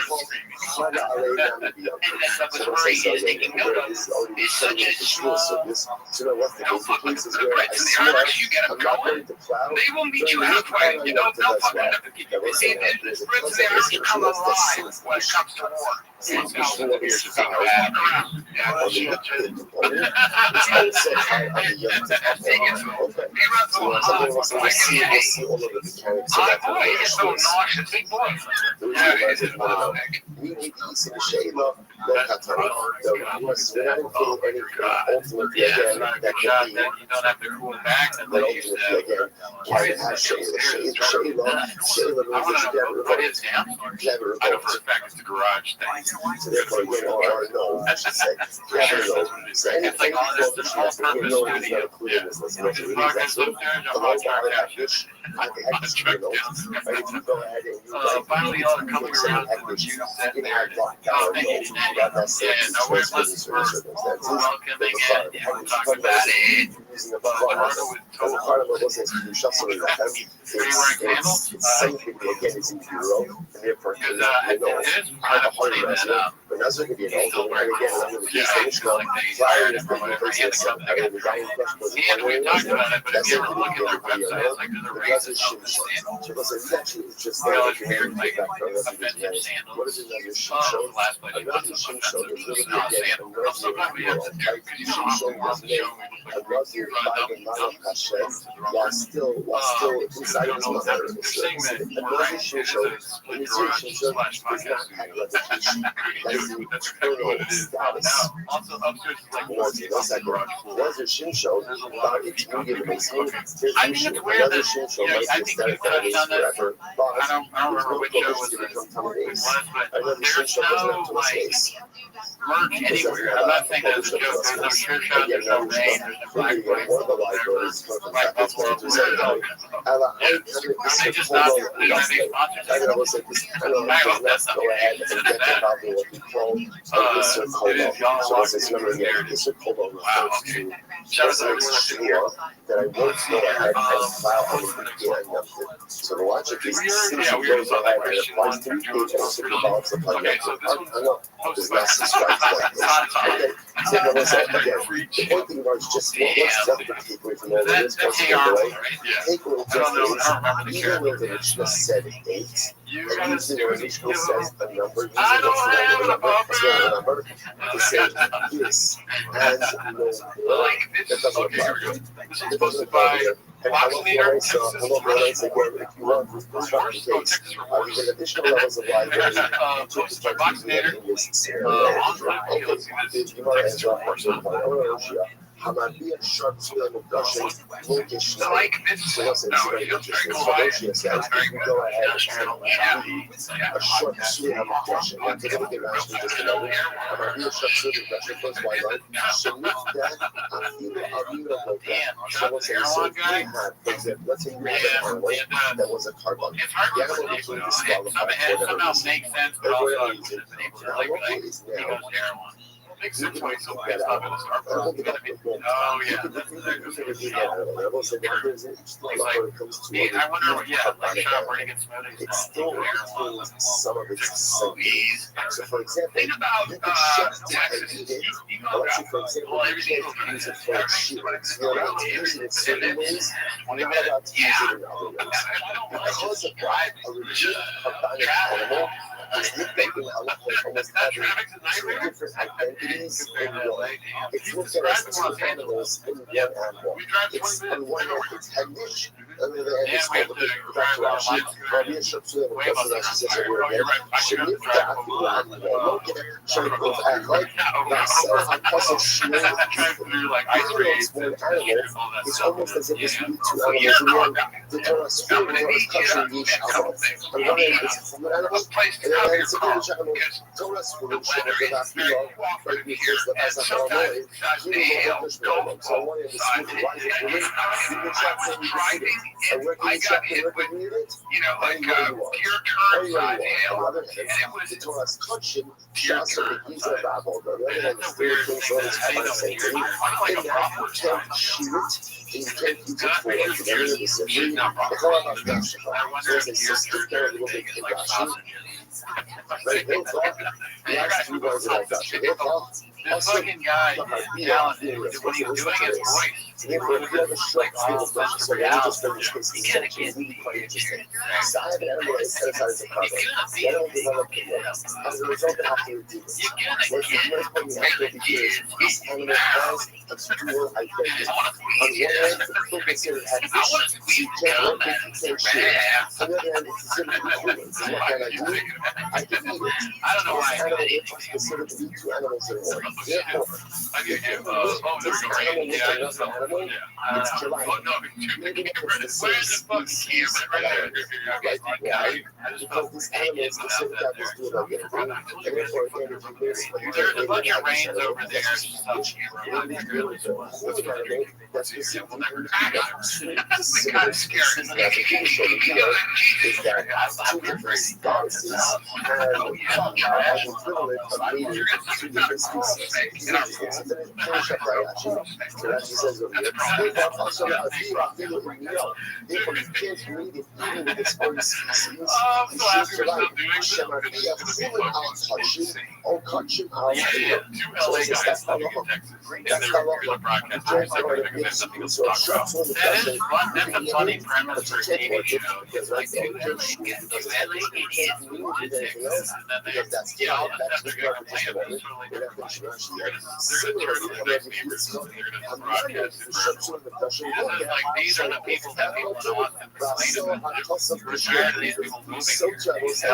that's the story is taking note of is such a small. Don't fuck with the Brits and the Irish. You get them going, they will meet you halfway. They'll fucking have to keep you. The Brits and the Irish come alive when it comes to war. It's also the beers being bad around. Yeah, he runs a lot. It's so nauseous. Big boy. Yeah, it is big. We need to see the shade of the that can be. You don't have to cool back. And then you what is him? I know for a fact it's the garage thing. So therefore, I should say, it's like all this whole purpose studio. Finally, all the coming around to what you said there. We're welcoming it. We're talking about it. But that's going to be an old one. Again, I'm going to be finished now. Flyer is going to be first. I'm going to be dying fresh. And we talked about it, but if you ever look at their website, it's like there's a reason. It's just like if you have to take back from what is another shit show? Another shit show is really again. While still inside his mother. Another shit show is not reputation. That's status. Also, upstairs is like was a shin show about its media basement. I think it's weird that, I think you touched on this. I don't remember which show was this. But there's no, like, merch anywhere. I'm not saying that as a joke. There's no shirt shot, there's no rain, there's no black lights, black buffalo, they just not, they don't have any sponsors. I hope that's not the case. It is John Walker's narrative. Wow, okay. Shout out to everyone that's in here. That I won't go ahead and file on the beginning of it. So the logic is, since you go ahead and apply 3 pages to the balance of like that, does not subscribe to that. Okay, take a listen. Again, the point thing was just let's take away from all of this. Take away just 8, even though it just said 8, and using the original says a number, using what's the number as well a number, to say this and no more, that doesn't apply. This is supposed to buy box leader. So, hello, guys, again, if you want to construct the case, you get additional levels of liability to box leader. in this scenario. Hamabia sharp swim of gushing, location. Like this. So listen, it's very interesting. So Rothschild says, we can go ahead and a short swim of gushing. And to look at actually just another, Hamabia sharp swim of gushing, first white line. So with that, so let's say, so we had, for example, let's say you had an animal that was a carbon. The animal became disqualified for somehow makes sense, but also is now. Makes sense why so it's not going to start. Oh, yeah. I wonder, like shop where you get smoothies. It still retains some of its smoothies. So, for example, think about Texas. let's say, for example, you can't use it for shootings. You're not using it certain ways, you're not allowed to use it in other ways. Because of that, a legit combined animal is dictating how almost having 2 different identities in one. It's looked at as 2 animals in one animal. It's on one hand, it's Hegnish, on the other hand, it's called the Dr. Rashi. Rabbi and Shapsula, the person that says a word again, Shanif the Akula and the Logan, Shanif the Akula, that's a puzzle Shanif. Even though it's one animal, it's almost as if it's really 2 animals in one. The Torah Squid is touching each animal. On one hand, it's from an animal, and then it's a village animal. Torah Squid is showing the Akula, right because the Pasach Ramoi, you know what English. So one hand is Squid, why is it women? You can chat saying you can see it. And where can you check the where can you read it? Anywhere you want. Anywhere you want. On the other hand, the Torah's touching, Shasa the Giza Babel. On the other hand, it's very things on its common sense. In that, you can't shoot it, and you can't use it for it. And then it's a free, the Torah of Gashi. There's a sister there, a little bit in Gashi. Right, they'll talk. The last 2 words of Gashi. They'll talk. This fucking guy is talented. What he's doing is great. Therefore, if you have a short field of pressure, so now just for this case, it's really quite interesting. So I have an animal that is set aside as a carbon. The animal developed in it. As a result, they have to redeem it. What's the first point you have to do is this animal has a dual identity. On one hand, it's still considered heckish, so you can't work it, you can't shoot it. On the other hand, it's considered human. So what can I do? I can eat it. I don't know why I animal is considered to be 2 animals in one. Therefore, this animal with another animal, it's July. Maybe because the same species because this animal is considered that this dual identity. And therefore, again, if you miss there's a bunch of rains over there. that's specifically kind of scary. is that 2 different statuses and equivalent of meaning 2 different species. Finish up Rayachi. Rayachi says over here, therefore you can't read it even with its own species. You should survive. Shemariya, human al-Kachim, al-Kachim al-Kachim. So it's just that's the law. That's the law. You can't write a mix. So a short swim of Kachim, That's a funny premise for a TV show. because right there, you can't shoot because it's anything else, because that's the interpretation of it. We're not finishing These are the people that people in Austin complain about. We're tired of these people moving here to LA.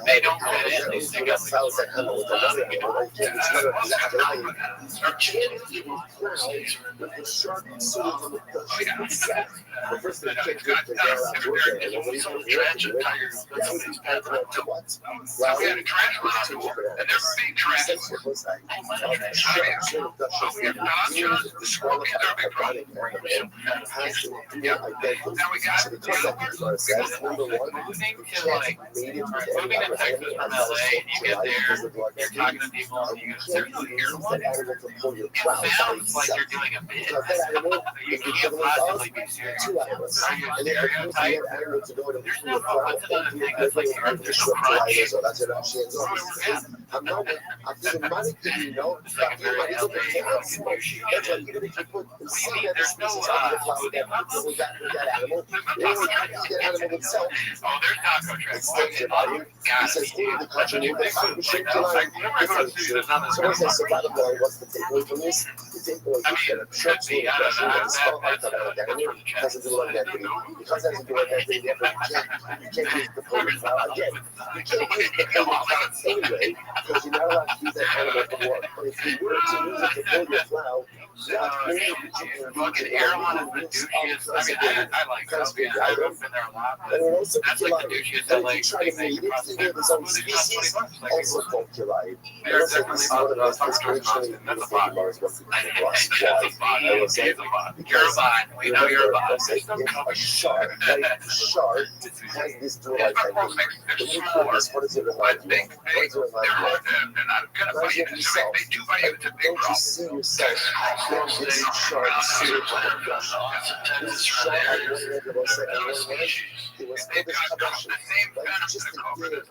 They don't fit in. They stick out the first thing they good to go out working, and when he's on trash and tires, he's back up to what? Well, we had a trash run and there's big trash. Moving to Texas from LA, you get there, you're talking to people, and you seriously hear one. It sounds like you're doing a bit. You can't possibly be serious. Are you a stereotype? There's no what's another thing that's like the artificial crunch. I'm not. I'm just money to you know. It's like a very elevated there's no that animal. Oh, there's taco tracks. Someone says, so by the way, what's the takeaway from this? The takeaway is that a church doesn't do like that. Because it doesn't do like that, you can't use the polar flour again. You can't use the polar flour anyway, because you're not allowed to use that animal for work. But if you were to use it to polar flour, fucking airline is the douchiest. I mean, I like I've been there a lot, but that's like the douchiest LA thing they could possibly do. It's $20. Also culturalized. They're definitely not the best. That's a bot. You're a bot. We know you're a bot. A shark has this dual life ending. When you put this, what does it remind you of? What does it remind you of? Imagine yourself. Don't you see yourself? This shark searching for fish. This shark had one leg about second one leg. It was for this connection. Like just a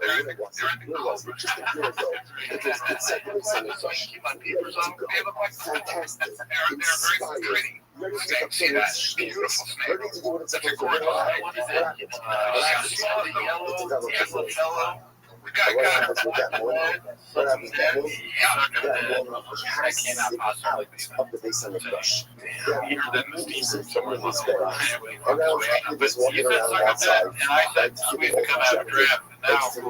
year ago, when it was just a year ago, it was separating the fish. Ready to go. Fantastic. Inspired. Ready to take up its shoes. Ready to do what it's supposed to do. What happens with that morning? What happens that morning? That morning has to out of the base on the brush. And now I'm just walking around outside. And I said, we have to come out of draft. That's the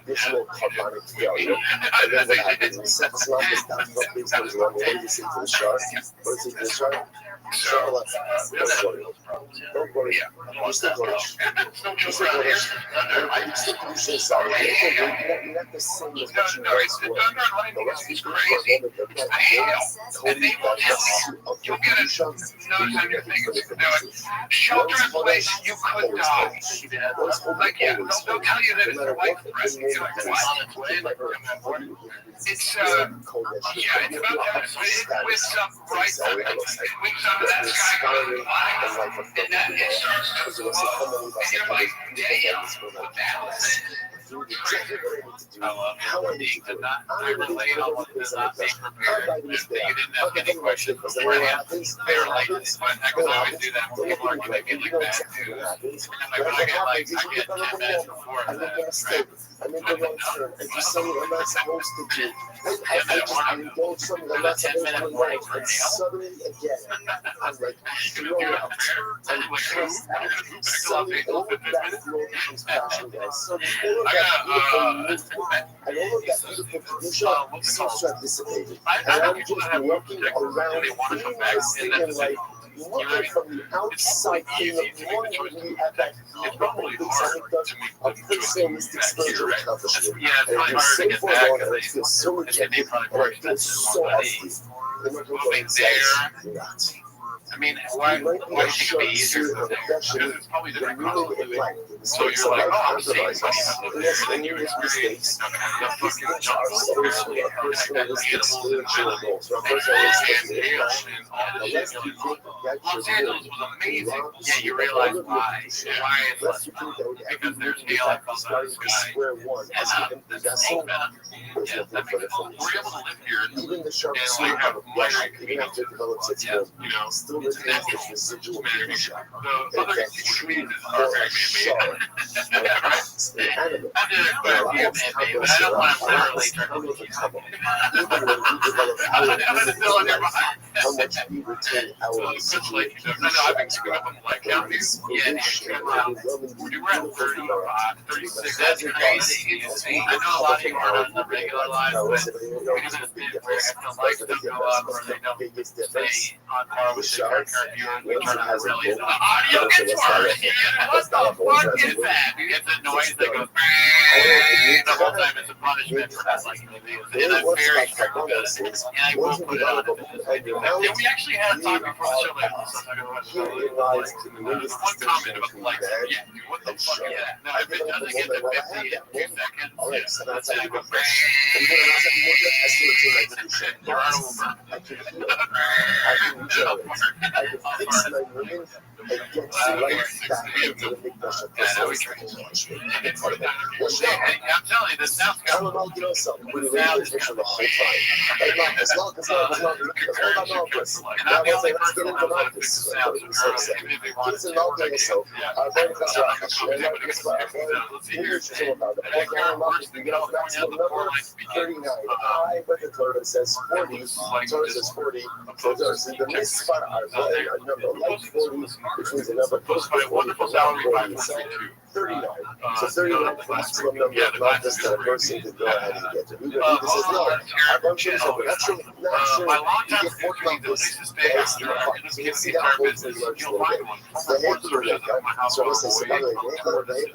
additional harmonic failure. And then what happens? We set the slump, it's down to the base on the run. What do you say to the shark? What is it to the shark? Don't worry. You're still Polish. You're still Polish. I'm still Polish. Sorry. You're not the same as what you guys were. The rest is crazy. Totally You'll get it. Shelter in place, you could die. Like, yeah, they'll tell you that it's a life threat. It's, yeah, it's about that. With some bright, with some of that sky going by, and then it starts to blow, and you're like, damn, that's it. I love how I need to not relate on what is not being prepared. You didn't have any questions beforehand. They were like, because I always do that when people are giving me like bad news. And like, when I get 10 minutes before that, right? I made the wrong turn. I did something I'm not supposed to do. I indulged something I'm not supposed to do. And suddenly again, I'm like thrown out. I'm pressed out. Suddenly all of that flow becomes passion, guys. Suddenly all of that beautiful movement and all of that beautiful tradition seems to have dissipated. And I'm just walking around feeling this thing and like looking from the outside in wondering at that probably big anecdote of personalistic spiritual accomplishment. Yeah, it's probably harder to get back because it feels so rejected and I feel so ugly. Moving there. I mean, why do you think it'd be easier to there? Because it's probably different cost of living. So you're like, oh, I'm saving money on living. And you experience the fucking jobs. Los Angeles was amazing. Yeah, you realize why. Why it's less fun. Because there's daylight comes out of the sky. And that's so bad. Yeah, that makes it fun. We're able to live here and like have money. You know, still retains this residual condition. The It other gets comedians treated are for very a show. right? An animal. I did it for a few, maybe, but I don't want to literally turn on the TV. Even when we develop our how much we retain our residual I know I've been screwing up on the light count. Yeah, we were at 36. That's crazy. I know a lot of you aren't on the regular live, but because it's been where if the lights don't go up or they don't stay on par with the current viewing, we turn on really the audio gets worse. What the fuck is that? It's a noise that goes the whole time. It's a punishment for not liking the videos. And I'm very strict about it. And I will put it on. And we actually had a talk before the show like one comment about the lights. Yeah, dude, what the fuck is that? No, if it doesn't get to 52 seconds, that's it. There are over. I can enjoy it. I can fix my women and get life back into the big bush of I'm telling you, this sounds I don't know, you know something. We really for the whole time. And like, as long as I was not Marcus. That was like, let's get into Marcus. He's in Malta, so our very first round. And that was what I about it. And Marcus, we get off maximum number 39. I went to Torah says 40. Torah says 40. So the misfar are number like 40, which means the number close to 40. So 39. So 39 is the maximum number of Malchus that a person could go ahead and get to. This is not. Our function is over. Naturally, you get 4 Malchus. So you see that holds the large little bit. The head to the leg. So let's say, by the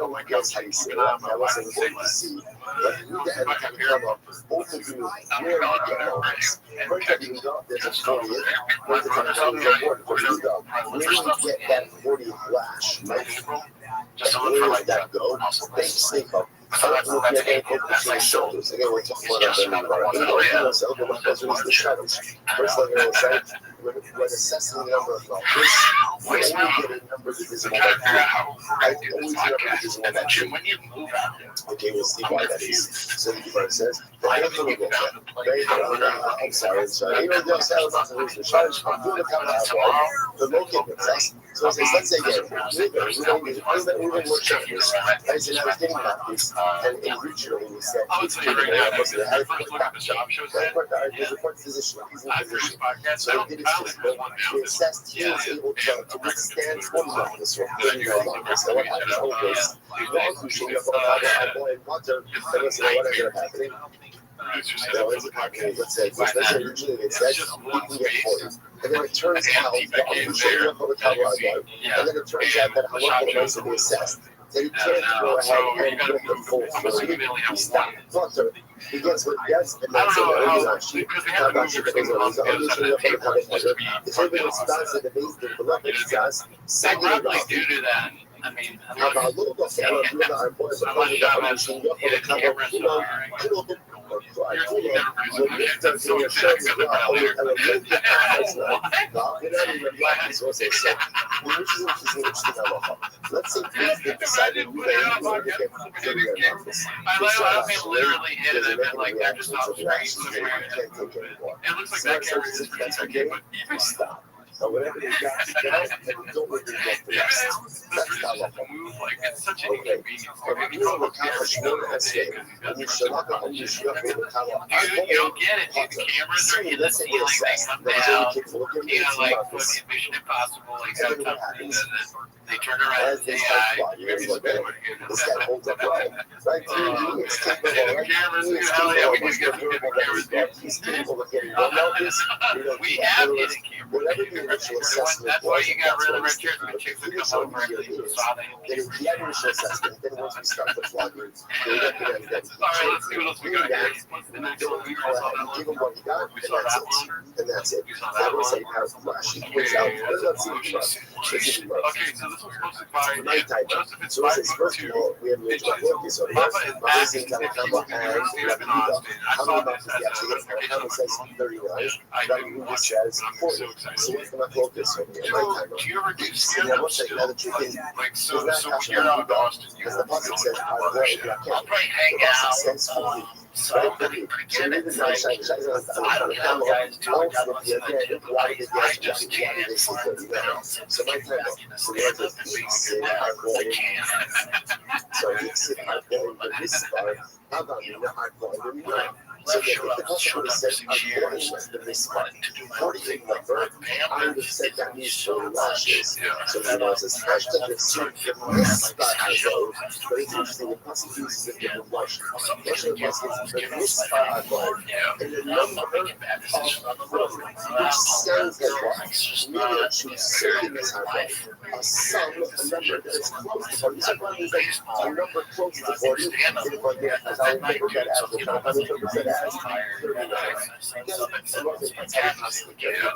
way, that's how you see it. I wasn't going to see. But you get to come up. Both of you, where you get Malchus. First time you got this is 40th. First time you got 40th. Where do you get that 40th flash? Right? Just where does that go? They sneak up. Again, we're talking about the challenge. First, like I said, when assessing the number of dollars, when you get a number divisible by 2, I always number divisible by 2. Okay, we'll see why that is. So the Gemara says, I'm sorry. You know, the sales is the charge. The locator says, so let's say again, we're more chapters. I said, I was getting about this, and originally we said, it's pretty good. I was going to have there's a court physician, he's in position. So they did his physical. They assessed he was able to withstand 20 months or 39 months. So what happened is, long who showed up on the boy and Potter, and let's say whatever happening. Let's say originally they said we can get 40. And then it turns out that I'm showing up on the cover I got. And then it turns out that how much was they assessed. That he can't go ahead and get the full 40. He stopped. Potter. He gets what he gets, and that's it. Actually, how about you? Because I was only showing up on the cover Potter. If everybody responds to the base, the beloved does. Second of all, do that. I mean, how about a little bit of our boys are going to be showing up on the cover. You know, a little bit. Let's say they decided we literally hit it. I mean, like they're just not straight somewhere. It looks like that camera is okay, but even stop. So whatever you got to get, and don't let them get the rest. That's not what I'm move. Like it's such an inconvenience. You know what cameras know that say, and you should look up and you should look at the camera. You don't get it, dude. The cameras are in the ceiling, they come down. You know, like fucking Mission Impossible, like sometimes they turn around and say, this guy holds up right. Right, it's capable, right? He's capable of getting one out this. We have hidden cameras. Whatever the initial assessment that's why you got rid of red chairs and chicks that come over and they saw that. Then if the initial assessment, then once we start the vlogging, they recommend that all right, let's see what else we got here. Give them what you got, and that's it. That was a flash. Which out. Let's see what you got. Okay, so this was posted by Joseph. So it's first of all, we have the Jackie, so here's Amazing Tanakama and Rabbi. How many months is he actually getting? How many says 39? Rabbi says 40. So what's the focus over here? And I will say, now the truth is, it's not actually because the Pasuk says, the Pasuk says 40. So I didn't forget it. It's like, I don't know, guys, do my job on Sunday. I just can't bounce it. So my time, so we have to be I can't. so it's this part, how about you not hardcore? So the culture would have said, unfortunately, the misspot. How do you number? I would have said that needs to washes. So he knows this hashtag of soup, the misspot I go. But it's interesting, the possible uses of different wash. Russian baskets, the misspot I go. And the number of growth, which sounds like wash, really choose certain as I go. A sum, a number that is close to 40. So one is like a number close to 40. As I remember that as the top, I remember that as 39.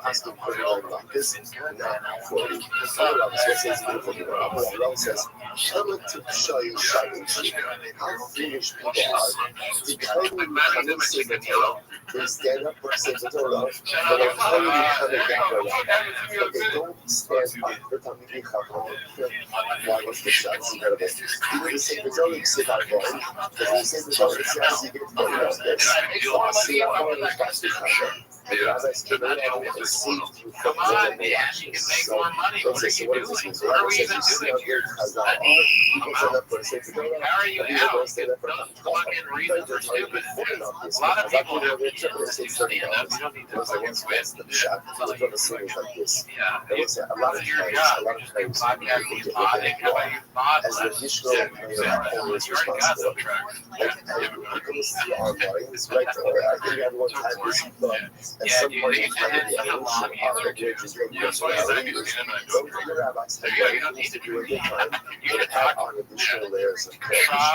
Asking for this is not 40. I want to show you how foolish people are. To totally come and say the Torah, they stand up for saying the Torah, but they totally come and get their life. But they don't stand up for Talmidei Chacham. Why was the shot incredible? Even the same Torah sit out going, but the same Torah says you get money on this. See, I'm going to pass the Chacham. As I stood around and see through Come on, man, you can make more money. What are you doing? What are we even doing? How are you out? Those fucking reasons are stupid. A lot of people have to stand up. You don't need to fucking quit. Yeah, it's your job. Podcasting is modding. How about you mod less? You're already got some tracks. Yeah, do you think it's a long answer too? That's why I think it's you don't need to do it. You can talk Rob,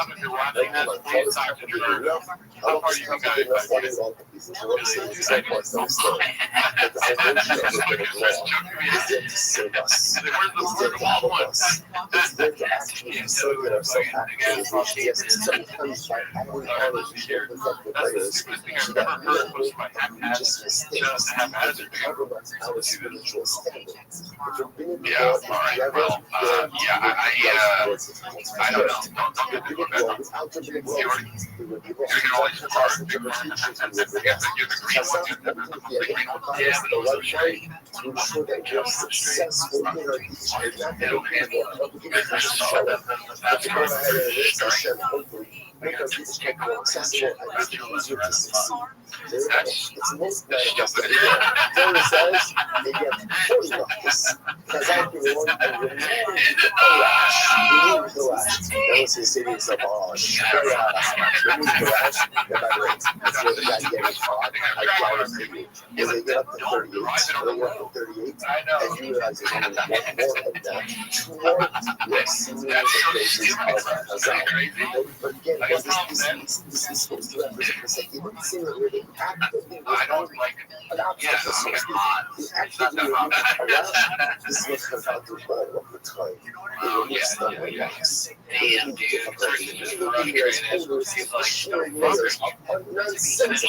if you're watching this, please talk to Drew. How far do you think I I don't know. Don't get people that. You can always toss the green one. Yeah, but also straight. To ensure that you're successful in our because it's more accessible and it's easier to succeed. It's most beneficial. Torah says they get 40 dollars. Because I'm the one that removed the lash. That was his city of Bash. Remove the lash, and by the way, that's where the guy getting caught. I promise you. When they get up to 38, when they get up to 38, and you realize there's only one more of that, two more, you're seeing the faces of Hazal. But again, this is supposed to represent the second thing that really actively I don't like it. Yeah, come on. It's not that hot. This is what's going to happen all of the time. Yeah. Damn, dude. Person just frustrated. He's like, the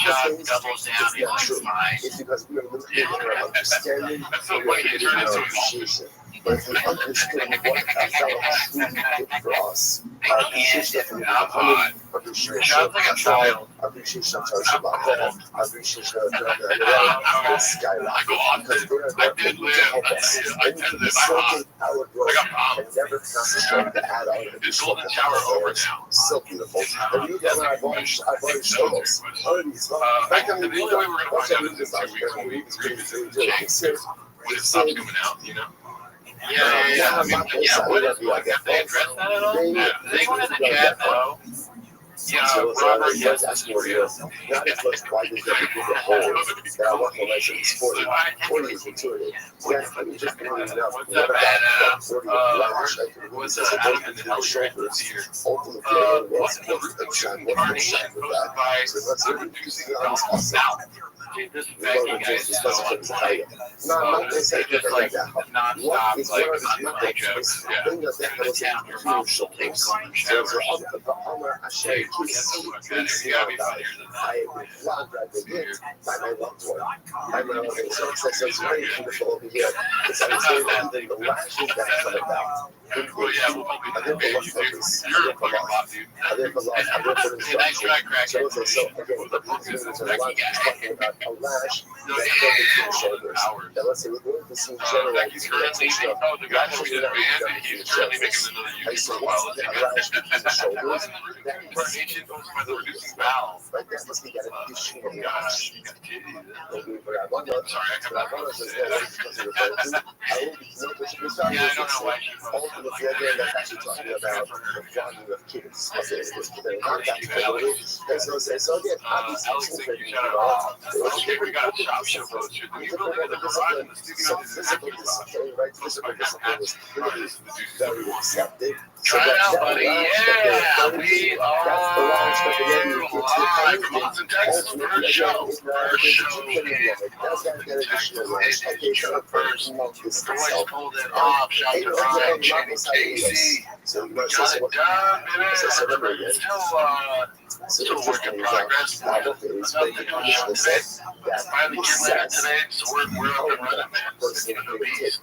job doubles down. He's like, fine. It's because we are looking for understanding and we are getting our appreciation. But if we understood what a fellow truly did for us, our appreciation of the appreciation of like a child. Appreciation of Shabbat, appreciation of the skyrocket. Because they are there to help us. And we can facilitate our growth and never concentrate to add on additional powers. So beautiful. And you guys, I've already showed us. The video we were going to watch out this 2 weeks, when it stops coming out, you know? Yeah. What is like? Have they addressed that at all? They went in the chat though. Yeah, Robert, yes, that's for you. Not as much why did they do the whole that I want to mention is 40. 40 is maturity. Yeah, I mean, just bringing it up. What about 40 lash? What's a Adam in the hell shoulders here? Ultimately, what's the shine? What can shine with that? So let's reducing on this also. This Becky guy is so unfunny. No, I'm not going to say just like non-stop, like unfunny jokes. Yeah. Crucial things. There's the Homer Hashem. I would vlog right there by my loved one. By my loved one. So it's very beautiful over here. It's understanding the lashes that come about. Well, yeah, we'll probably do that. You're a fucking bot, dude. Nice try, crack. So again, the reason is a lot of talking about a lash that can be the shoulders. Now let's say we're going to see general He's currently the guy who did a band. He's currently making another YouTube a file. lash between the shoulders. That is Coordination goes by the reducing valve. like this. Let's get an addition of Gosh, lash. you got titties. Maybe for that one month. Sorry, I For got that one month, my I will be no, but you Yeah, I don't know why she all of the program that's actually talking about the value of kids. Okay, so again, obviously, okay, we got a shop show poster. You building in the garage in the studio. physical discipline, right? Physical discipline is really very accepted. Try it out, buddy. Yeah, we are live from Austin, Texas. First show. First. The boys pulled it off. Shout to Ryan, Shane, and Casey. So We got it done, baby. Still work in progress. Finally came in today, so we're up and running, man. It's gonna be a beast.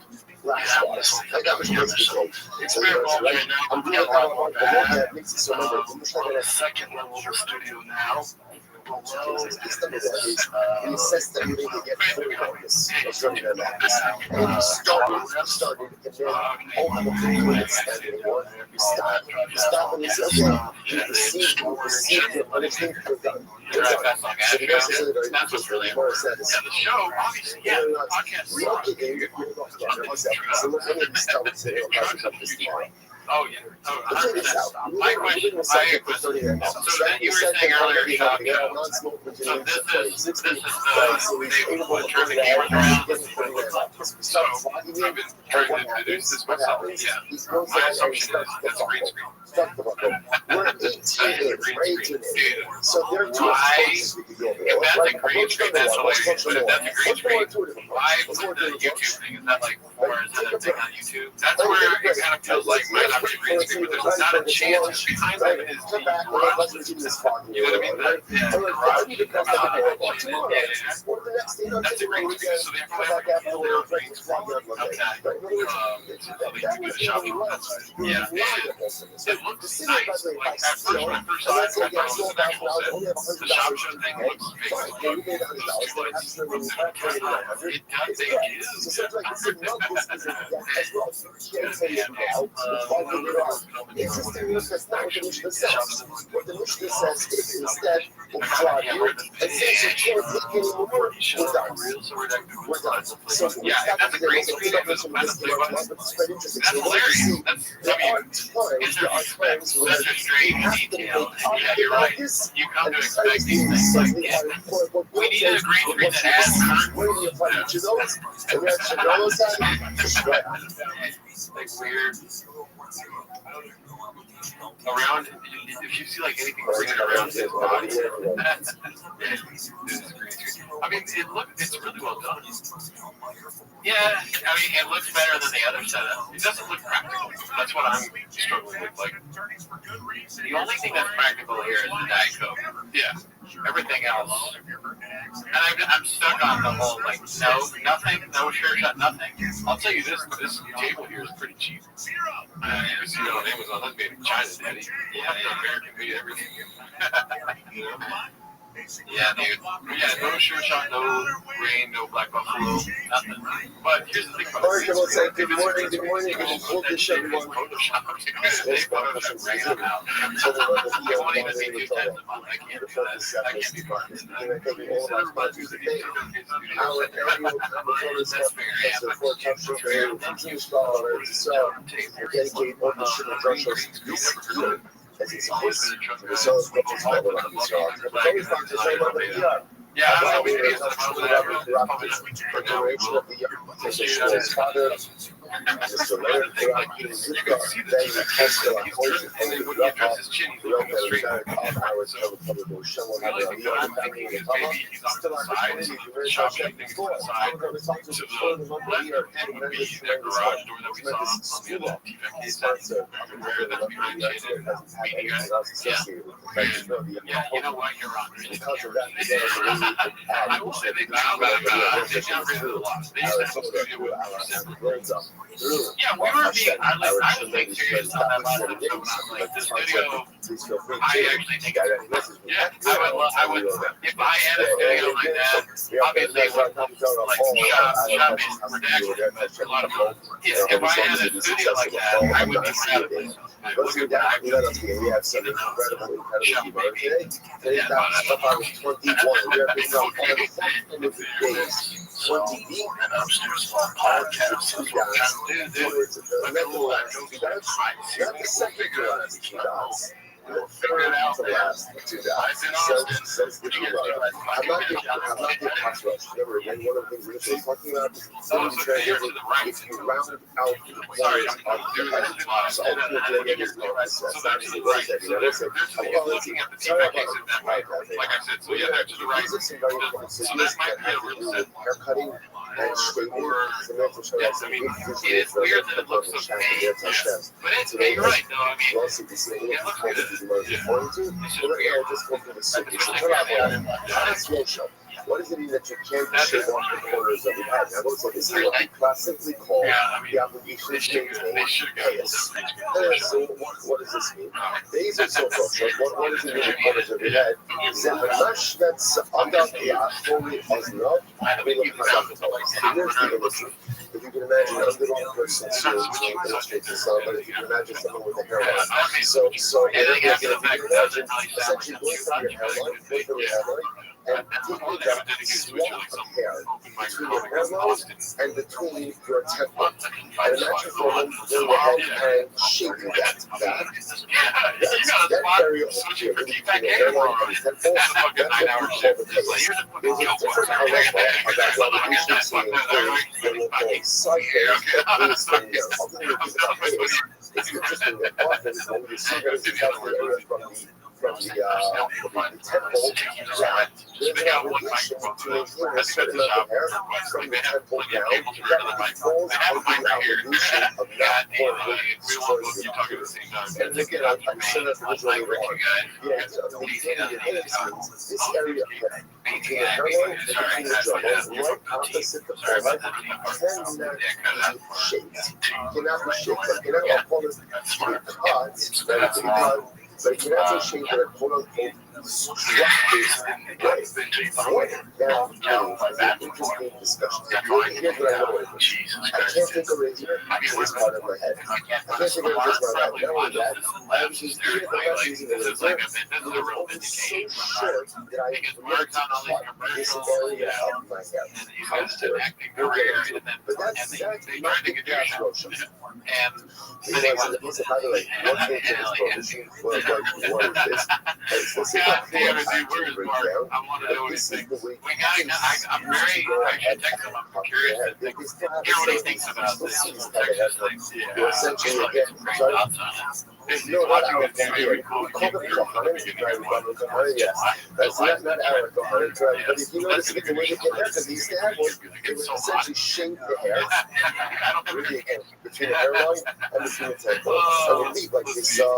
It's very well right now. I'm doing a lot more bad. that. We're on the second level of the studio now. He says that we need to get full focus. Started, and then all the minutes that we want. We stop and we say, okay, you see it, but it's been done. So he doesn't say that That's really more says, the show, obviously, yeah, the podcast so let me just tell you about this tomorrow. Oh, yeah. My question, so that you were saying earlier, Shop Show. So this is the they would turn the cameras around. So I've been trying to introduce this myself. Yeah. My assumption is it's a green screen. We're 18 inch, so there are two choices we could go there. If that's a green screen, that's hilarious. But if that's a green screen, why with the YouTube thing, is that like, or is that a thing on YouTube? That's where it kind of feels like might not be a green screen, but there's not a chance behind them is the garage. You know what I mean? The garage. That's a green screen, so they have to have a green screen. Yeah, it looks nice. Like at first when I first saw it, I thought it was an actual set. The shop show thing looks fake. It does, what the Mishnah says is instead of fraud, and since you can't take any more, we're done. We're done. So yeah, that's a great screen. That's hilarious. There are times such a strange detail. Yeah, you're right. You come to expect these things. Like, we need a green screen that adds like weird around. If you see like anything green around his body, I mean, it's really well done. Yeah, I mean, it looks better than the other setup. It doesn't look practical. That's what I'm struggling with. Like, the only thing that's practical here is the Diet Coke. Yeah. Everything else. And I'm stuck on the whole, like, no sure shot, nothing. I'll tell you this table here is pretty cheap. You see it on Amazon, that's made in China, Daddy. Yeah, American made everything. You know? Yeah, dude. Yeah, no sure shot, no rain, no black buffalo, nothing. But here's the thing about Or you will say, good morning, you can pull this shit one. Photoshop. I won't even see 2 times a month. I can't do that. I can't be part of that. Yeah, I don't know. We did yeah, you know what? You're wrong. I will say they got rid of a lot. They used to have a studio with through. Yeah, we were being, I was being serious on that last episode. I'm like, this video, Please feel free I to actually think direct message me. yeah, I would, if I had a video like that, obviously it would, like, shot me redaction, a lot of people. If I had a studio like that, I would be proud of myself. Go to that, let us be. We have some incredible viewers today. Today's stuff I was 21. We are being on 500 days. 20 deep. Podcast. Two guys. The middle last 2 guys. Not the second last 2 guys. The third to last 2 guys. Since the I'm not the cost rush. Remember, again, one of the things we're just talking about is if you round out the players on the head, so ultimately it is not that's not the right that you know. So sorry about that. Like I said, so yeah, to the right. These are some very important signals that have to do with haircutting and straightening. It is weird that it looks so painful. But it's, you're right, though. I mean, it looks good. What does it mean that you can't shave off the corners of your head? Now, those are this is what we classically call the obligation to maintain chaos. So, what does this mean? These are so close. What does it mean, the corners of your head? Zehamash that's under the fully as love. We look at the here's the illusion. If you can imagine a little person to illustrate this, but if you can imagine someone with a hairline. So if you can imagine essentially going from your hairline, going through your hairline, and taking that swamp of hair between your hairline and between your temple. And imagine for them going ahead and shaping that back. That area over here, between the hairline and the temple, that's what we call the chaos. There's a different color about what we usually see in the local side hairs, but these things are ultimately about chaos. It's interesting that often when you see those in the area from the temple, there's an obligation to maintain a certain amount of hair from the temple down that falls under the obligation of not destroying the appearance. And again, I'm sure that's visually wrong. The idea of maintaining your hair means this area of hair between the hairline and between the jawline, right opposite the forehead, cannot be shaped. Cannot be shaped. Like, cannot be cut, but it cannot be shaped in a quote-unquote structured way. Now, is an interesting discussion. Here's what I know it is. I can't take a razor to this part of my head. I can't take a razor to my head. Not only that, I was just doing the best using the razor. It was so short that I never cut this area of my hair. I'm sure. But that's not the gas motion. He said, by the way, one thing to this prohibition, what is this? This is not the I want to know what he thinks. I'm very, I should text him. I'm curious to hear what he thinks about this. You're essentially getting no, not our family. We call them Kohanim. Yes, that's not our Kohanim. But if you notice, the way they get hair, because they used to have one, they would essentially shave the hair between the hairline and between the temple. And would leave like this hair on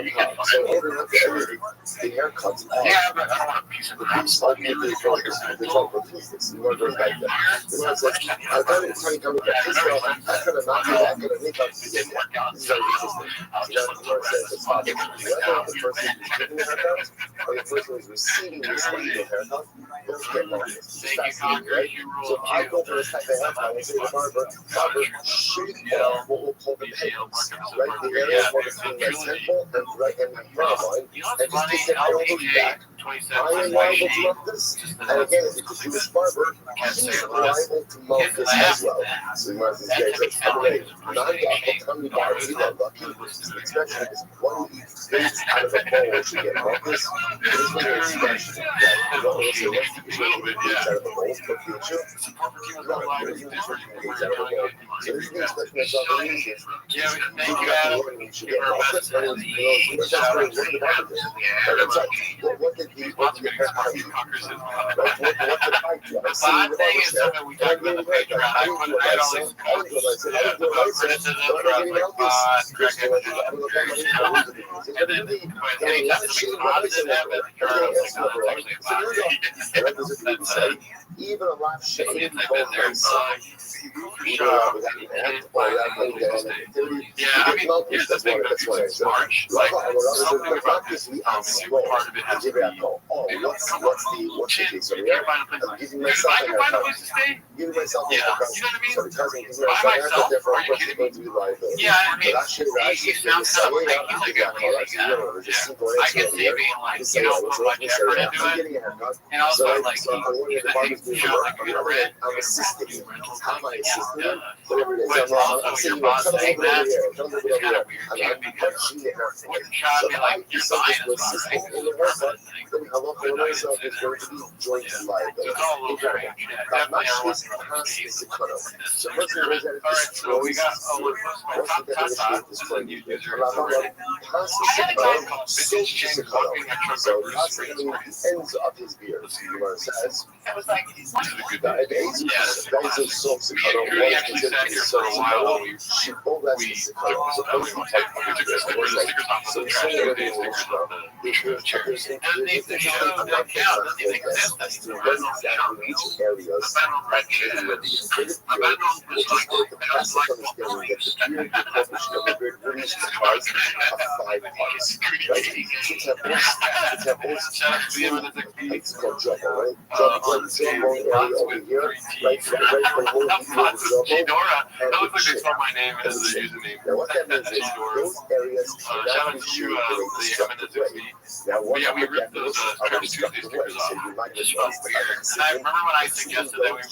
top. So in order not to everything, the hair cuts off. Yeah, but I don't want a piece of the piece. Like they call it the pieces. You want to go back there. The one says, I've got it trying to come with that piece. I'm going to knock it back and I think I'll get it. This is very interesting. So that's the person that's talking. Whether the person who's giving the haircut or the person who's receiving this legal haircut, both get bonus. It's fascinating, right? So if I go for this type of haircut, I say to the barber, shape off what we'll call the pigments, right? The area between my temple and right in my hairline, and just take the hair all the way back. I am liable to love this. And again, if it's a Jewish barber, he's liable to love this as well. So you might say, anyway, non-Gotham barbers, you know, lucky, especially this one face out of a bowl should get mucus. There's no expression that you don't say what's the face out of a bowl for future. No, there isn't this face out of a bowl. So this is the expression that's on the news. You should get mucus, and it's that's very worried about it. What did the haircut do? What did the fight The bad thing is that we talked about the Patreon. I had all these quotes about criticism where I was like, correct it. And then anytime something positive happens, I was like, no, that's actually a bad thing. Even a lot of shit. I've been there. Yeah, I mean, here's the thing though, since March, like, something about this part of it has to be, what's the case? you can't find a place to stay. If I can find a place to stay, Give myself yeah, you know what I mean? By myself? Are you kidding me? Yeah, I mean, he sounds kind of like, he's like a lazy guy. Yeah. I can see being like, you don't put much effort into it. And also, like, he's the thing, you know, like, you know, rent, How am I assisting? but also your boss saying that is kind of weird too, because what the shot be like, you're buying a spot, right? That's the thing. But no, it's all a little strange. Yeah, definitely I want to So first thing is that alright, so we got top thoughts, and you guys are already. I had a guy called Vintage James walking a truck so over that's the the street. ends of his beard. You know what it says? It was like, That is so we actually sat here for a while while we she pulled that stickers off the trash, they took stickers off the chairs. And they showed that count, doesn't even exist anymore. I don't know. areas. Abandoned red shit. Abandoned was like, it was like, shout out to the It's called Jumbo, right? Jumbo area over here, right? Shadora, that looks like they spelled my name as the username. Now what that means is those areas Shout out to you, the M&S. Now what Yeah, we ripped those Travis Tuesday stickers off. Just felt weird. And I remember when I suggested that we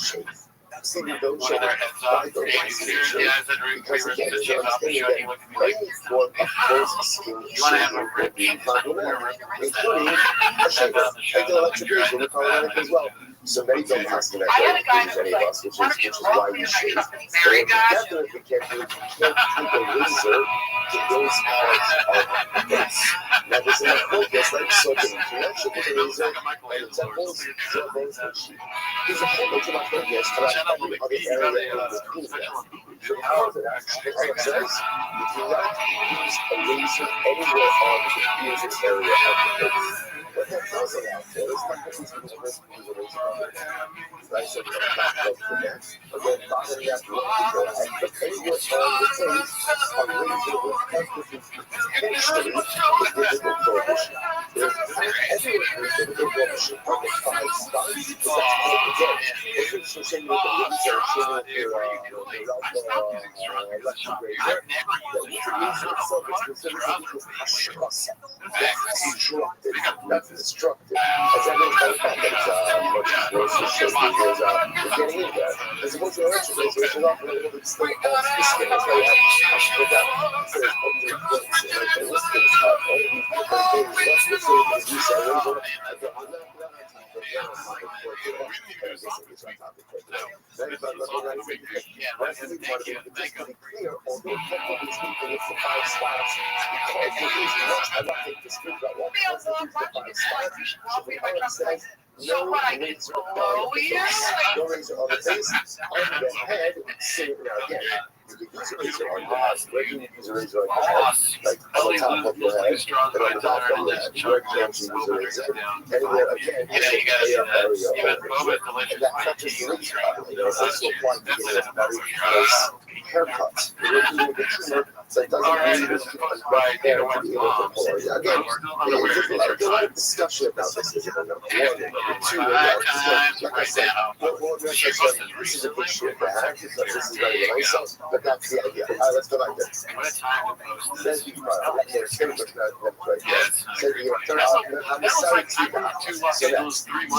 ripped one of their heads off. Yeah, I said we ripped his head off and showed he looked at me like, you want to have a rip? including a shaver, like the electric we call it as well. So many don't ask that many of us, which is why we shave. Definitely can't do it. You can't take a razor to those parts of the face. Now there's enough focus, like so that you can actually put a razor on the temples, jawbones, and cheek. There's a whole bunch of my focus for every other area of the penis. So how is it actually? All it says, you cannot use a razor anywhere on the bearded area of the face. What that does allow for is not that these people use a razor on their neck. Right, so they're not close to the neck. But then finally after what people have, but anywhere on the face, a razor will effectively potentially difficult prohibition. There's everywhere there's a prohibition on the 5 spots, but that's all again. If you're saying with the razor, your electric razor, the razor itself is considered to be destructive. That's destructive. As everyone talks about much worse than shit because we're getting into that. As opposed to an electric razor, which is often a little bit still off the skin. That's why you have to put that sort of under the foot. Like the listings are only different things. That's the same as you said. I'm not so what I did below you? No razor on the face, on the head, say it now again. You can use a razor on your head. Where you use a razor on your head, like on the top of your head, and on the top of your head. Where can't you use a razor? Anywhere again, You know, you gotta see that. Even Boba's delicious. that touches the razor. You know, it's also applied to get a very nice haircut. You're doing the trimmer, so it doesn't really This is posted by Dana White's mom. again, there's a lot of discussion about this. Is it number 1, number 2, like I said, this is a good shit to have. This is very nice, but that's the idea. All right, let's go back there. What a time to post Says this. you I'm sorry to you. So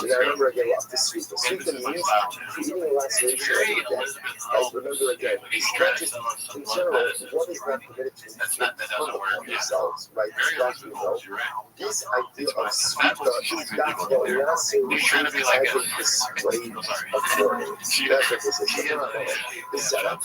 now remember again, what's the sweep? The sweep means even the last ratio of the death. Guys, remember again, stretches in general, what is not permitted to themselves, right? This idea of sweep is that's what we're not saying we should be like a display of learning. That's what this is. The setup.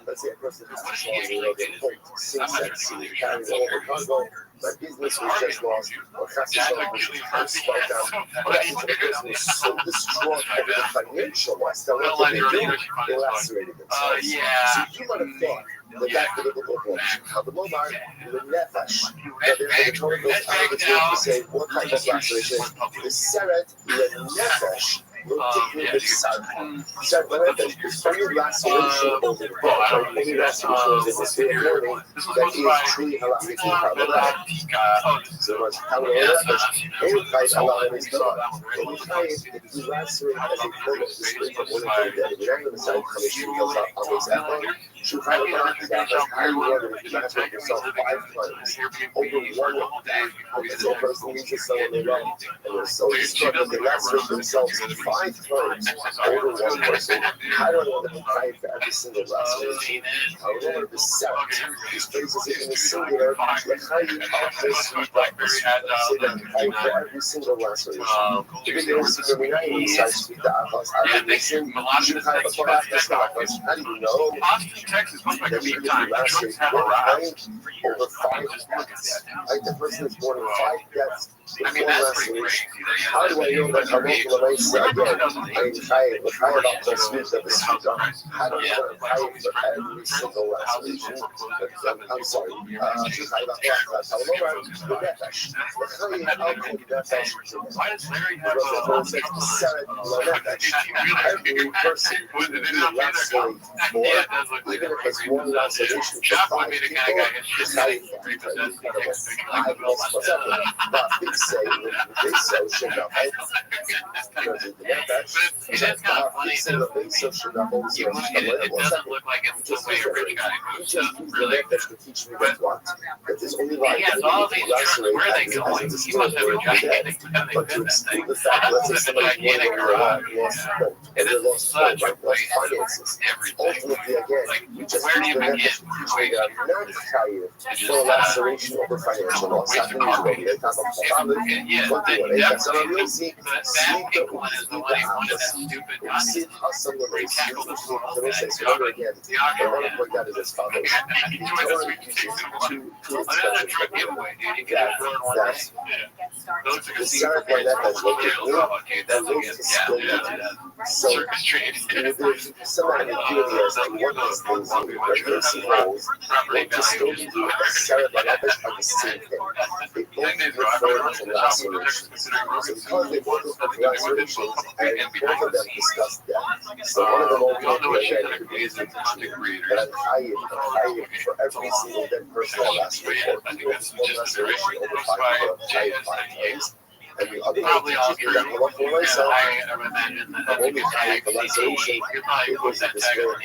let's say a person has a small zero, they point 6 cents, and carry it over cargo. My business was just lost, or Chassidon was spelled down. But the person was so distraught over the financial loss that what did they do? They lacerated themselves. So you might have thought that the biblical approach, how the Lomar, the Nefesh, that the Torah goes out of its way to say what type of laceration. The Seret, the Nefesh, will take the Seret. Seret, the Nefesh, is only laceration over the body, only laceration over the spirit learning that is truly halachically. So much how the Nefesh, any kind of Allah is done. Any kind, if you lacerate as a form of the spirit of one of the dead, we're not going to say Commission goes up on this echo. Should I have that I wanted to lacerate yourself 5 times over one day. So a person needs to sell in the wrong, and they're so distraught they lacerate themselves 5 times over one person. I don't want them to pay for every single laceration. I want to set these phrases in the singular. L'chayi al-chesed say that pay for every single laceration. Even though it's the Minayin inside speak the Achas, I don't listen. You should have a part of this Achas. How do you know? Texas must like a big That time. Trucks have arrived. over 5 deaths. Like the person is born with 5 deaths. I mean, that's pretty crazy. How do I know that I'm local race again? I try about the sweeps of the sweet. How do I know that I for every single laceration? I'm sorry. Try about that. How long the Nefesh? Why does Larry have Every person would be lacerate more, even if it's one laceration for 5 people, it's not even 3%. But they say they so should not hold. Because the Nefesh, It's kind of funny that they so should not hold. it doesn't look like it's the way a rich guy moves. Just use the Nefesh to teach me what. That there's only like He has all these trucks. Where are they going? He must have a gigantic thing. The fact that let's say somebody's Gigantic garage. and they lost finances. Ultimately, again, you just use the Nefesh to teach me that I'm not tired for laceration over financial loss. I think it's going to be Yeah, that's a real see. But that pink one is the one he wanted that stupid tackle the foot all day. That is as follows. Another truck giveaway, dude. You can have one day. Those are The Sarah by that has looked at so circus trade. somebody doing this like one of these things in regular roles, like just go to do Sarah by that are the same thing. They both refer to lacerations. So because they both refer to lacerations, and both of them discussed that. So one of them will be but I'm hired for every single dead person I lacerate. One laceration over 5 times. And the other Probably all true. that will for myself. I imagine that that's a good guy. You're probably going that tag on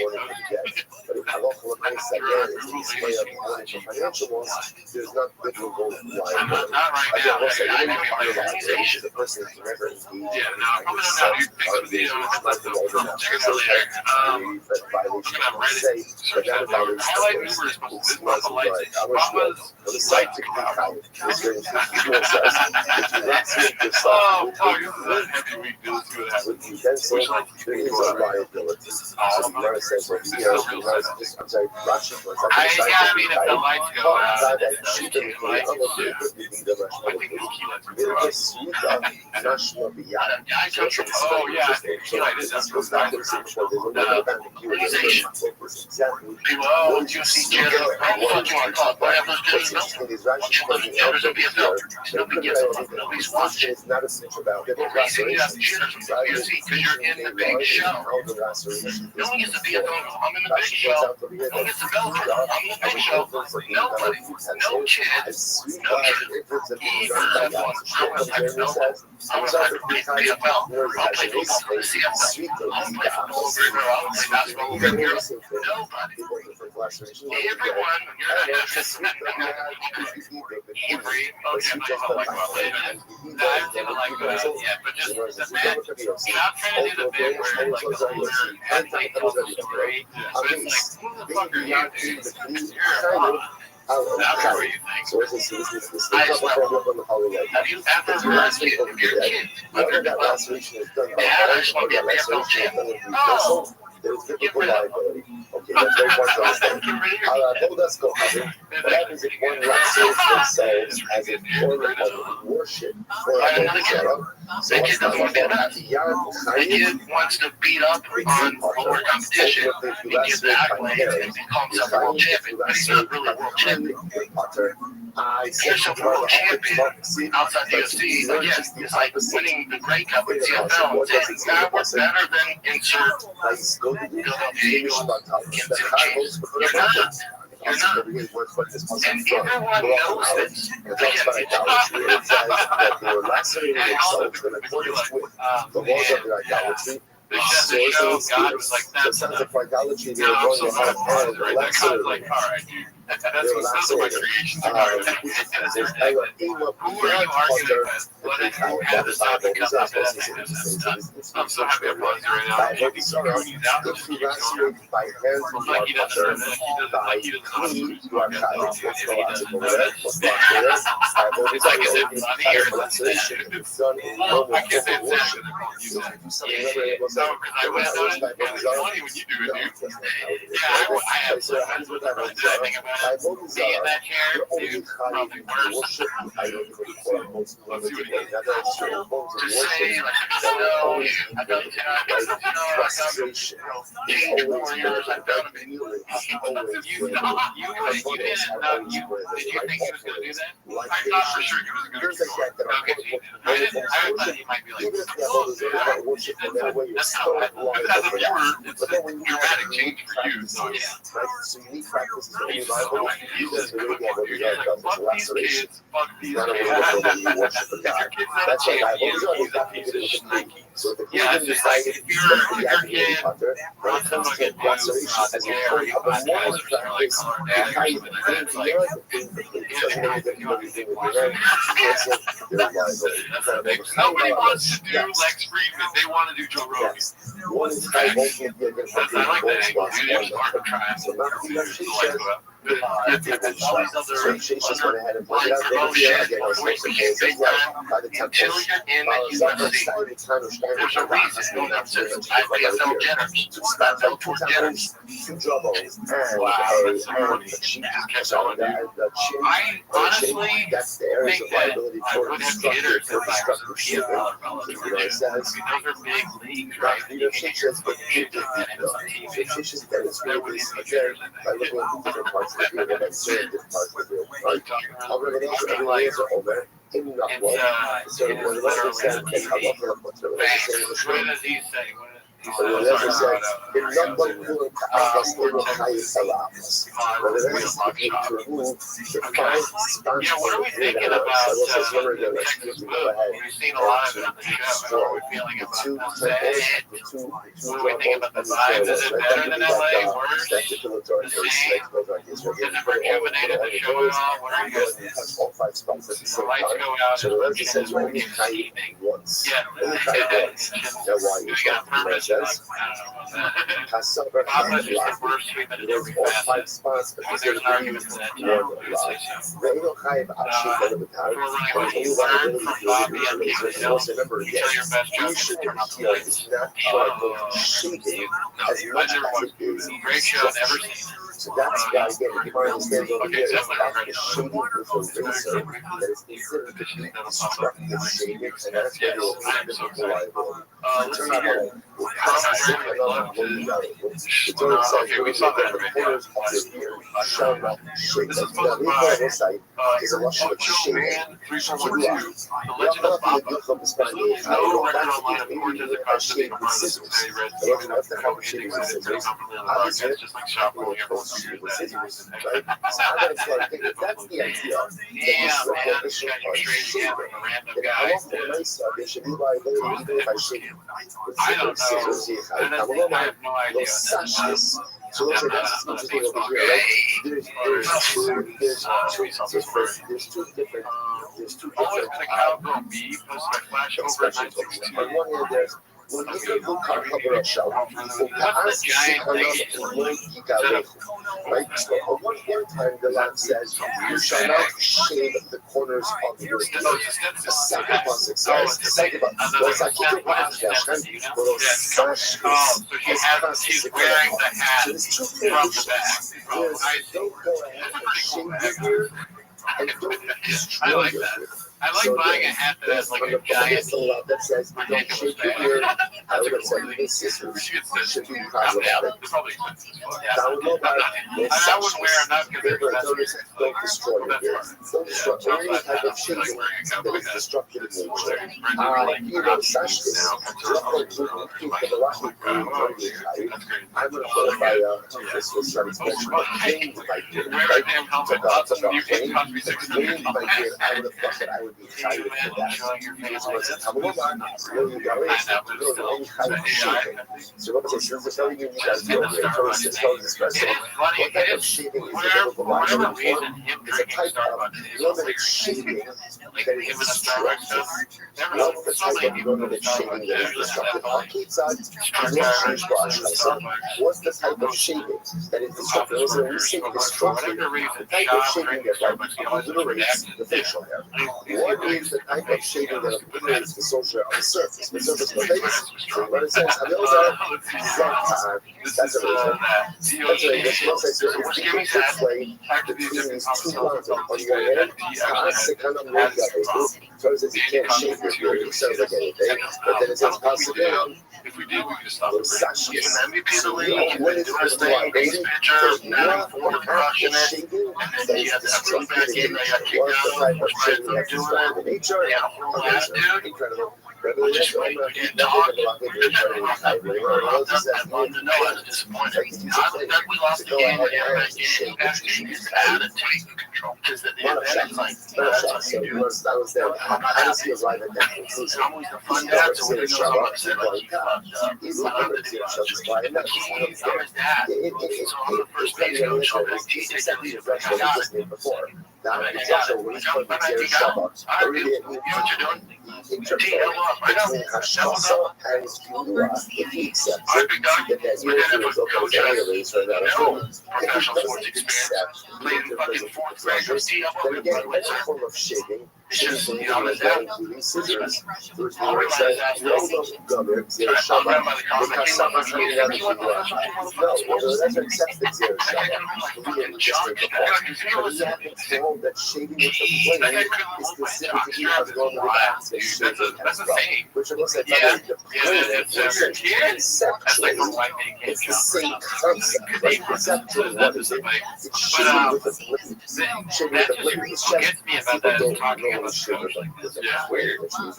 But if I look for a place that is a display of money for financial loss, there's not biblical line. Not right now. I know the person is never engaged. Yeah, no, I'm going to do things with you. Check it out later. Violation of say, but that violation highlight number is supposed to be the lights. The site to be kind. It's very Oh, that heavy week deal to that. With utensil, there is a liability. So Mara says, I'm sorry, Rothschild was like, I mean, if the lights go out, I think oh, yeah, key light is up. Oh, juicy cheddar. It's not a snitch about it. Because you're in the big show. No one gets to be a donor. I'm in the big show. No one gets to bell for I'm in the big show. Nobody. No kids. No kids. Even I was like, CFL. I'll play football for the CFL. I'll play football for the I'll play basketball for the Nobody. Everyone, you're not just Avery. Okay, I'm not talking about later. No, I didn't like yeah, but just the man. Not trying to do the big word like the whole and they tell the story. So it's like, who the fuck are you, dude? You're a mom. That's what you think. I just have you ever heard if your kid, if your dad, I just want to get my FL channel. Oh, there's biblical liability. Okay, that's very important to understand. What happens if one sees themselves as a form of worship for a The kid doesn't want to be that. The kid wants to beat up on lower competition and get the accolades and become some world champion, but he's not really a world champion. Here's a world champion outside the UFC. Again, it's like winning the Grey Cup in CFL. That was better than insert Philadelphia Eagles, Kansas City Chiefs. You're not. You're not. And everyone knows this. They said the show, God was like, that's enough. No, I'm so mad at right there. God's like, all right, dude. Those are my creations. Who are you arguing with? Who had decided to come up with that? I'm so happy I'm pausing right now. I think he's out. Like he doesn't know that. He doesn't know It's like, is it money or what's that? I can't say it's that. Yeah. I went out and it's funny when you do it, dude. Yeah, I have so friends with their friends. I think about it. Be in that chair, dude, probably worse. Let's see what he does. Just say, like, no, I've done 10, I've done 8 warriors, I've done them. You didn't did you think he was going to do that? I thought for sure he was going to do that. I thought he might be like, that's how I thought. Because if you were, it's a dramatic change for you. So, yeah. Fuck these kids. Fuck these kids. That's why he's a piece of sneaky. Yeah, it's just like if your kid runs some fucking news as a parent, you want to like, oh, dad, or something like that. It's like, nobody wants to do Lex Friedman. They want to do Joe Rogan. I like that angle. Dude, it's hard to try. All these other promotions, until you're in the UFC, there's a reason. I sell Jenners. I sell towards Jenners. Wow, that's I honestly think that I would have jitters if I was a PFL or those are big leagues, right? You can get your foot into that TV. There would be jitters in that. What does he say? What are we thinking about Texas Blue? We've seen a lot of it on the show. How are we feeling about that? What are we thinking about the vibes? Is it better than LA? Worse? The same? Is it rejuvenated the show at all? What are you guys doing? The lights go out and we're steaming. Yeah, doing it on purpose. I don't know about that. Papa just the worst treatment in every facet. There's an argument for that too. We're running what you learn from Bobby and King Hill. You tell your best joke and turn out the lights. I never watched it. Great show, never seen it. So that's why again, if you understand what Okay, definitely not ready. Okay, we saw that already. This is posted by Ocho Man 3412. The Legend of Papa. There's no record online of Cortez across the regardless of where he read the co-endings and it's completely on the broadcast, just like shop rolling everyone figures that. That's the idea. Yeah, man, you got your trade again from a random guy. I don't know. I have no idea. So there's two different always been a cowgirl bee posted by Flash over 962. On one hand, there's Right? So at one time the Lamb says, you shall not shave the corners of your beard. The second pasuk says, the second he's wearing the hat so there's two from the back. there's don't go ahead and shave your beard, and don't destroy I like your that. beard. I like buying a hat that has like a giant that says don't shave your beard. I would have said even scissors should be problematic. Download I wouldn't wear enough because don't destroy your beard. Don't destroy any type of shaving that is destructive in nature. I'm going to put it by this was Rabbi's mention, but cleaned my beard. Took off the cleaned my beard. I would have thought that I would be excited for that. So what is telling you guys do here? What type of shaving is available on the platform? It's a type of limited shaving that is destructive. Not the type of limited shaving that is destructive. What's the type of shaving that is destructive? When we say destructive, the type of shaving that obliterates the facial hair. What is the type of shaving that obliterates the social hair on the surface? The surface of the face. So what it says, that's a reason. That's a reason. It's the difference way between these two lines. On your head, so it says you can't shave your beard. It sounds like anything. But then it says possibly. If we did, we could just stop When it's first time, baby, now for crushing it, and then he had that roof back in, they got kicked out, right from doing it, nature, incredible. We didn't talk. We lost the game control because the advantage like that was there. I just feel right at that conclusion. If he accepts it, then that's your professional sports experience, playing fucking fourth grade, then again, that's a form of shaving. Scissors. That shaving is specifically has gone that's a saying. Which looks like it's the same concept, right? Conceptually, what is it? It's shaving with a blade. Shaving with a blade. It's just people don't know what shave with a blade, which means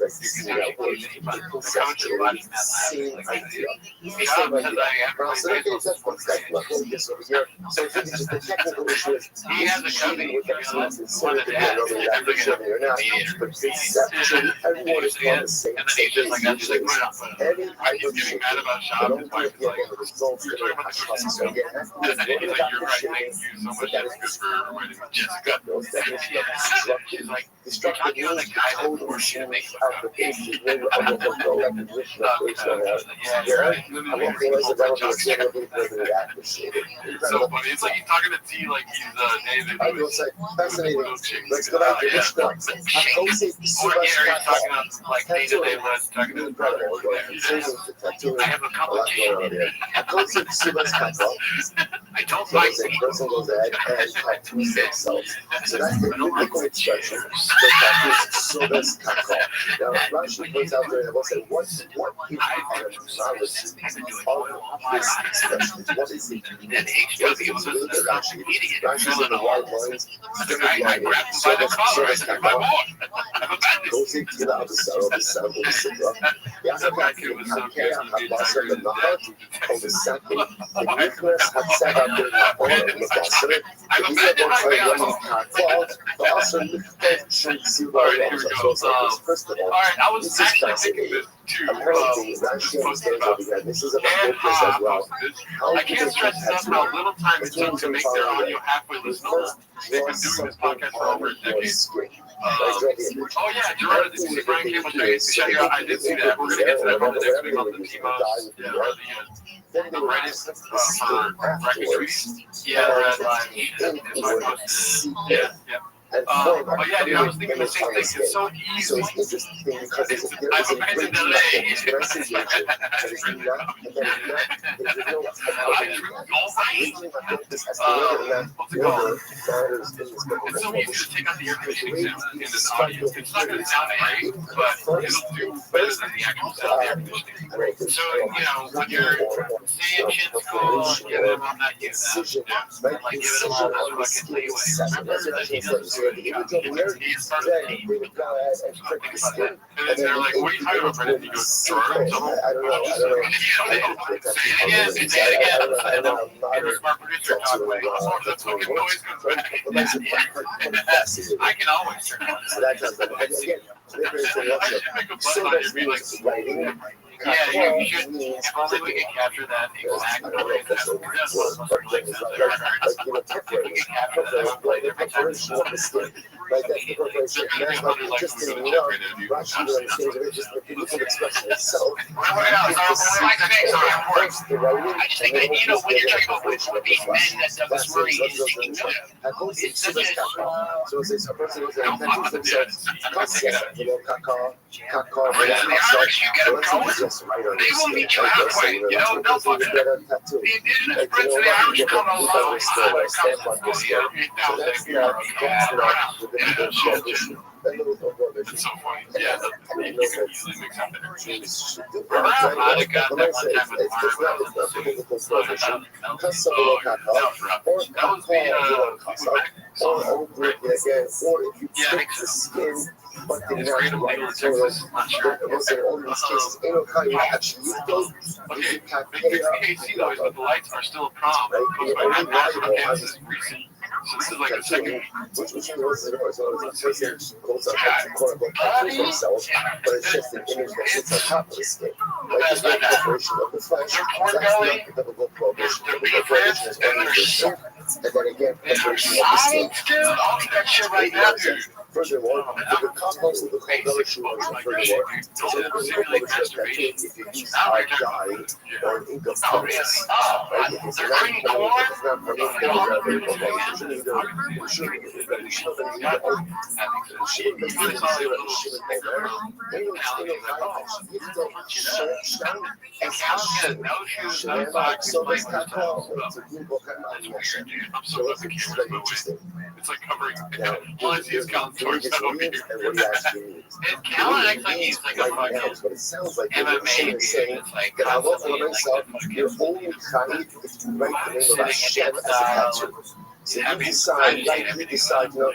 like conceptually same idea. Same idea. So the technical issue is shaving with a blade instead of shaving or not. But conceptually, everyone is on the same page. Any type of shaving, but don't do it yet the results that are hashkafa. So again, that's the shaving. So that is those definitions of destructive means total change of the patient. Maybe I will go recognition of facial hair. I won't realize that that'll be a generally permanent act of shaving. So funny. It's like he's talking to T like he's David. I will say, fascinating. Let's go back to Mishnah. Or Gary's talking about like day-to-day life, talking to his brother. I have a complication. I don't like a person goes ahead and tattoos themselves. So that's the biblical expression. The tattoos, so that's kakal. Now, Rashi points out there, and will say, what is the etymology of this expression? What is it? Rashi's in the wide lines. I grabbed him by the collar. I said, my boy, I have a bandage. Goes into the other side of the sound of the sidra. Yeah, so that kid was so good. The second, the Nicholas had set up in the order of the Basra. The Visa books are running kakal, but also should see what it was. First of all, this is fascinating. Apparently, Rashi understands over here. This is about focus as well. I can't stress enough how little time it took to make their audio halfway listenable. They've been doing this podcast for over a decade. Oh yeah, Gerard, the Brian came with me. I did see that. We're gonna get to that one next week on the T-Mouse. Yeah, the Reddit for Restream. Yeah, yeah. But yeah, dude, I was thinking the same thing. It's so easy. So it's interesting because it's I've been to LA. What's it called? It's so easy to take out the air conditioning sound in this audio. It's not going to sound great, but it'll do better than the actual sound of the air conditioning. So, when you're saying shit's cool, give them on that, give them, like, give them all that fucking leeway. Remember that he does the individual weird, then they would go ahead and prick the skin. And then they're like, what are you talking about, Brendan? He goes, Gerard, I don't know. Say it again. You're a smart producer, Todd. That fucking noise comes back. I can always turn it on. So that does it. Again, I should make a button on your be like, writing. yeah, you should. If only we could capture that exact way. That's what Like that's the preparation. That's like just in love. Rothschild understands it. Just the beautiful expression itself. I just think that, when you're talking about these men that does this worry is taking note. It's such a so it's a person who's an attention themselves. They will meet you halfway. They'll fucking. The indigenous Brits and the Irish come along. It's so funny. Yeah, you can easily mix up energy. But the natural light is all in these cases, ain't no kind of action. You don't, okay, KC though is that the lights are still a prom. Okay, this is recent. So this is like a second. Which was the so it's a person goes up to quote unquote themselves, but it's just an image that sits on top of the skin. Like it's not the preparation of the flesh. That's not the typical prohibition. The preparation is only the shape. And then again, preparation of the skin. I'll eat that shit right now, dude. Furthermore, the compost of the combination was furthermore, so the publisher that if you use dye or ink of colors, right? If it's not it's like covering one of these counts. And Callan actually needs like a fucking MMA saying it's like constantly you're only trying to write the name of Hashem as a tattoo. So you decide, like you decide, I'm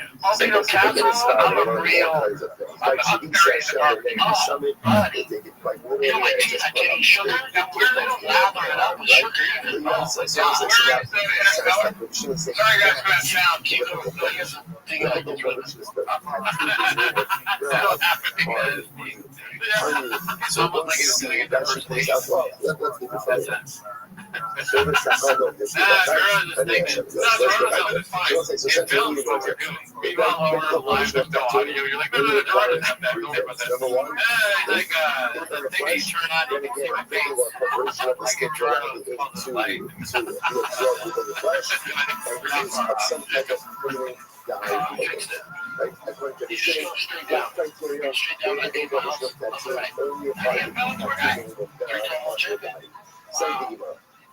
a real, I'm very summit, they take it quite literally. Like taking sugar, and we're little lather it up with sugar. Sorry guys for that sound, keep it it's almost like it's doing it in the first place.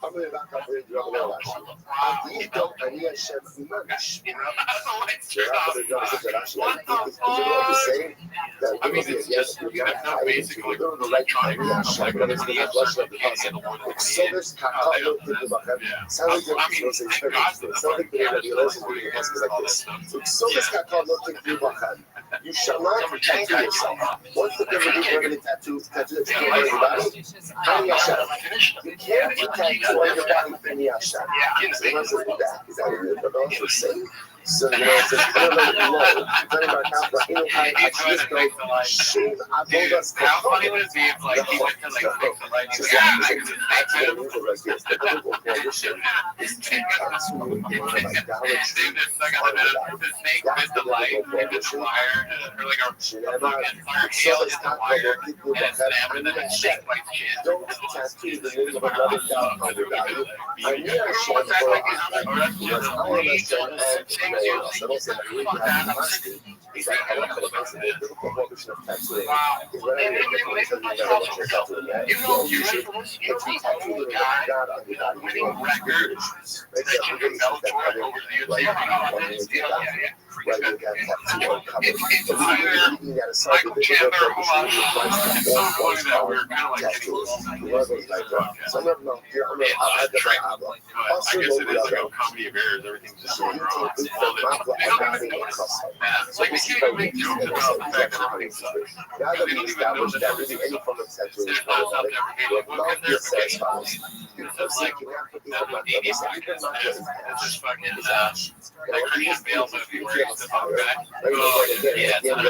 I'm going to back up with you. I mean, it's just, you have no basically electronic you shall not tattoo yourself. What's the difference between a tattoo that you can on your body? You can't tattoo on your body from the outside. Is that what you're saying? So, you know, it's just really low. Depending on how the shame abodas. How funny would it be if like he went to like fix the light? Don't tattoo the name of another God on your body. I knew I should I guess it is like a comedy of errors. Everything's just going wrong. It's like we can't even make jokes about the fact that everything sucks. Now that we established that really any form of tattoo is problematic, will not be satisfied. It's like it's just fucking like Christian Bale movie where he's the fun guy. Yeah, it's not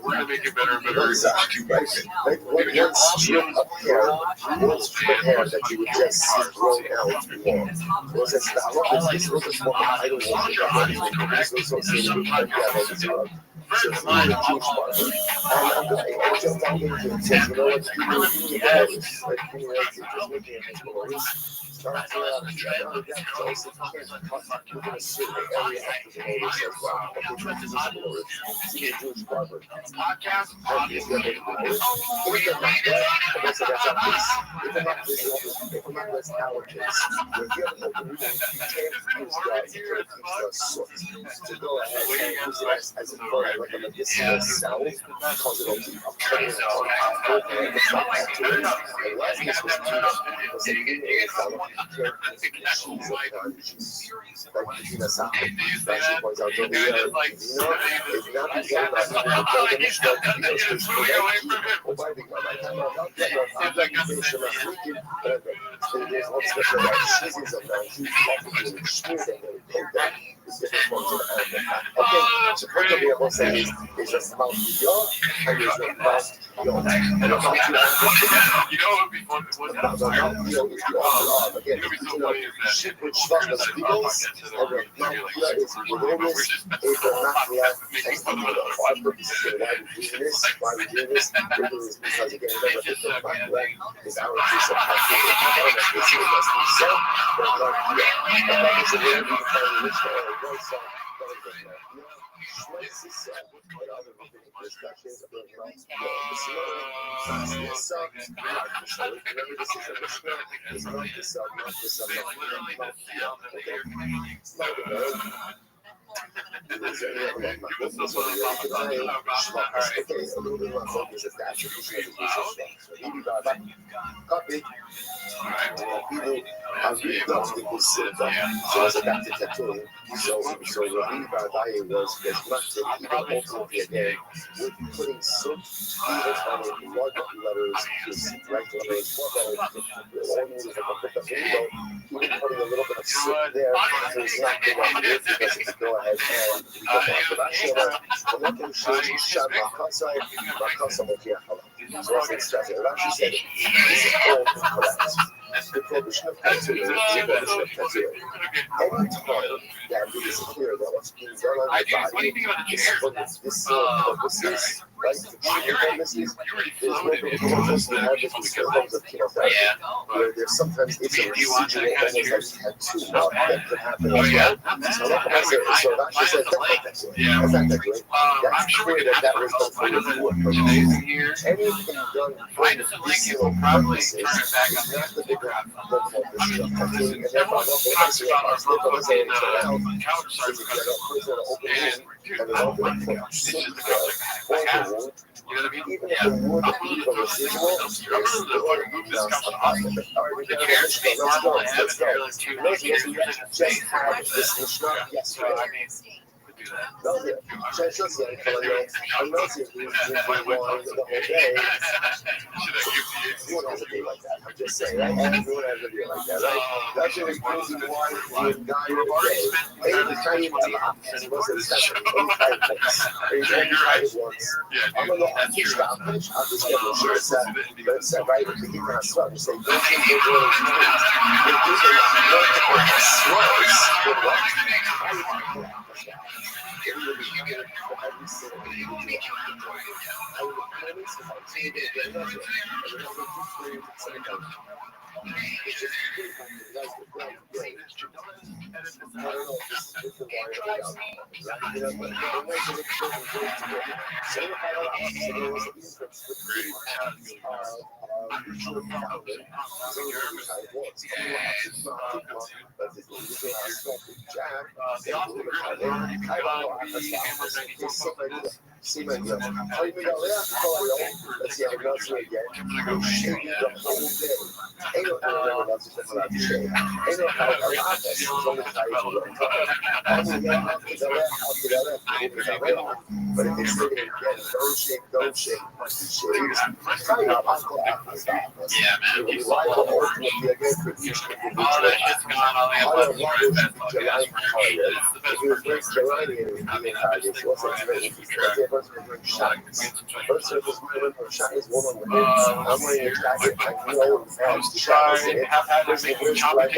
we're gonna make it better and better. Once strip of hair, one strip of hair that you would just see grown out more. Was it the halacha? This was a form of idol worship. This was associated with the devil. So it's not a Jewish part. And I just don't get into it. So you know what? People are doing this. Like, you know, it's just looking at this. Starts to close. If you can't cut within a certain area after the notice as well. Okay, this is the notice. See a Jewish barber. And he's going to make the notice. If they're not there, and they say that's our case. If they're not visible, if they're not that's our case. If you have an open room, you can't use the soot to go ahead and use it as a photo, like a medicinal cell, cause it will keep up. And the last piece was that you didn't really follow cheese of non-cheese. Like Regina Sal, that she points out over here, if not be getting that, the Mishnah, because oh, by the God, I cannot help that. I'm like, there's one special cheeses of non-cheese, often doing cheese and then coat that. Different forms of animal fat. Okay, so what we will say is just about your and there's no about your. And about your is the offer of. Again, ship with Shvakas Beagles, and the Nakia is Belonis, April Nakia, and for our purposes, why we do this, we're doing this because, again, remember, the Nakia is our piece of Nakia. It's the best we sell, but Nakia. And that is a way we define which so, Schweitz is but other discussions about remember this is a Mishnah, it's not the sub, not the sub, so Rabbi was massive, even ultimately again, with putting soot even on the blood letters, right letters, even putting a little bit of soot there, so it's not good on the because it's go ahead and I'm not going to show you Shad Makasai, Makasa Mokiahala. So as it says, Rashi said, this is all correct. The prohibition of tattooing is the prohibition of tattooing. Any time that it is clear that what's being done on the body is for this purposes, right? To treat purposes, there's no purpose to have this with forms of chemotherapy, where there's sometimes it's a residual, almost like tattoo that could happen as well. So Rashi said, that's not tattooing. That's clear that was done for reward purposes. Anything done for medicinal purposes is not the big even if the wood is a residual, let's go. Just had this Mishnah yesterday. No, just I'm not saying he's drinking wine the whole day. Everyone has a day like that. I'm just saying, right? Everyone has a day like that, right? That's what he's drinking wine for a guy in a day. And he's trying to eat he wasn't second. He's only tried it once. I'm going to go, I'll just get the shirt set. But it's set right with the heat and I sweat. You say, don't drink those early drinks. These are multiple sweats. But if it's don't shake. Yeah, man. He's all that shit's gone. All they have left is Red Podcast. It's the best podcast. I mean, I just think we're at it for sure. Have had this chopping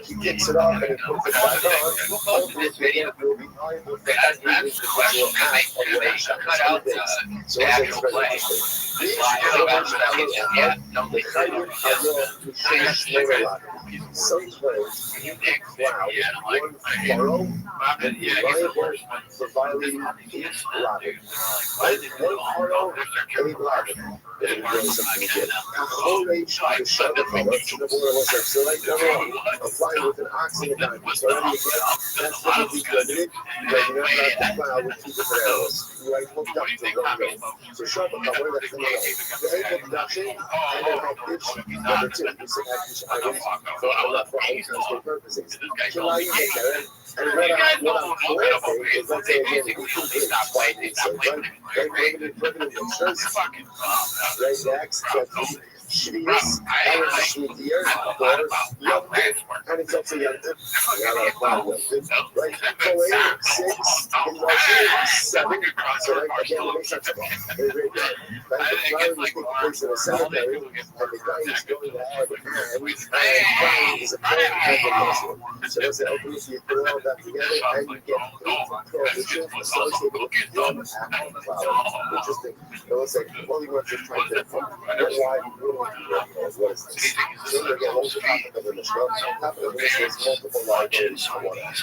He gets it off and he puts it back on. Hopefully, the video will be valuable for every individual act of what cut out the actual play. Sometimes you get cloud one furrow and reliable for violating each Rabbi. One furrow and Rabbi. A whole range of the show the color. The border was like, so like, applying with an oxygen diamond. So that's what you did. But you never have to cloud with two different arrows. You like hooked up to one ring. So sharp a color that's the middle. The head of production and then head pitch number two. We said that each item for all purposes. So now you get there. And what I'm collecting is let's say again, we can do it. So very limited insurance. Right next, shittiest, shittier, and it's also young. Right, 8, 6, 7. So right again, it makes sense. Very good. Right, the flower is taking place in a cemetery, and the guy is going ahead, and crying is a very heavy muscle. So let's say, okay, so you put all that together, and you get 8 prohibitions associated with one act of flower. Interesting. So let's say, well, you want to try to why what is this? So again, what was the topic of the Mishnah? The topic of the Mishnah is multiple liabilities for one act.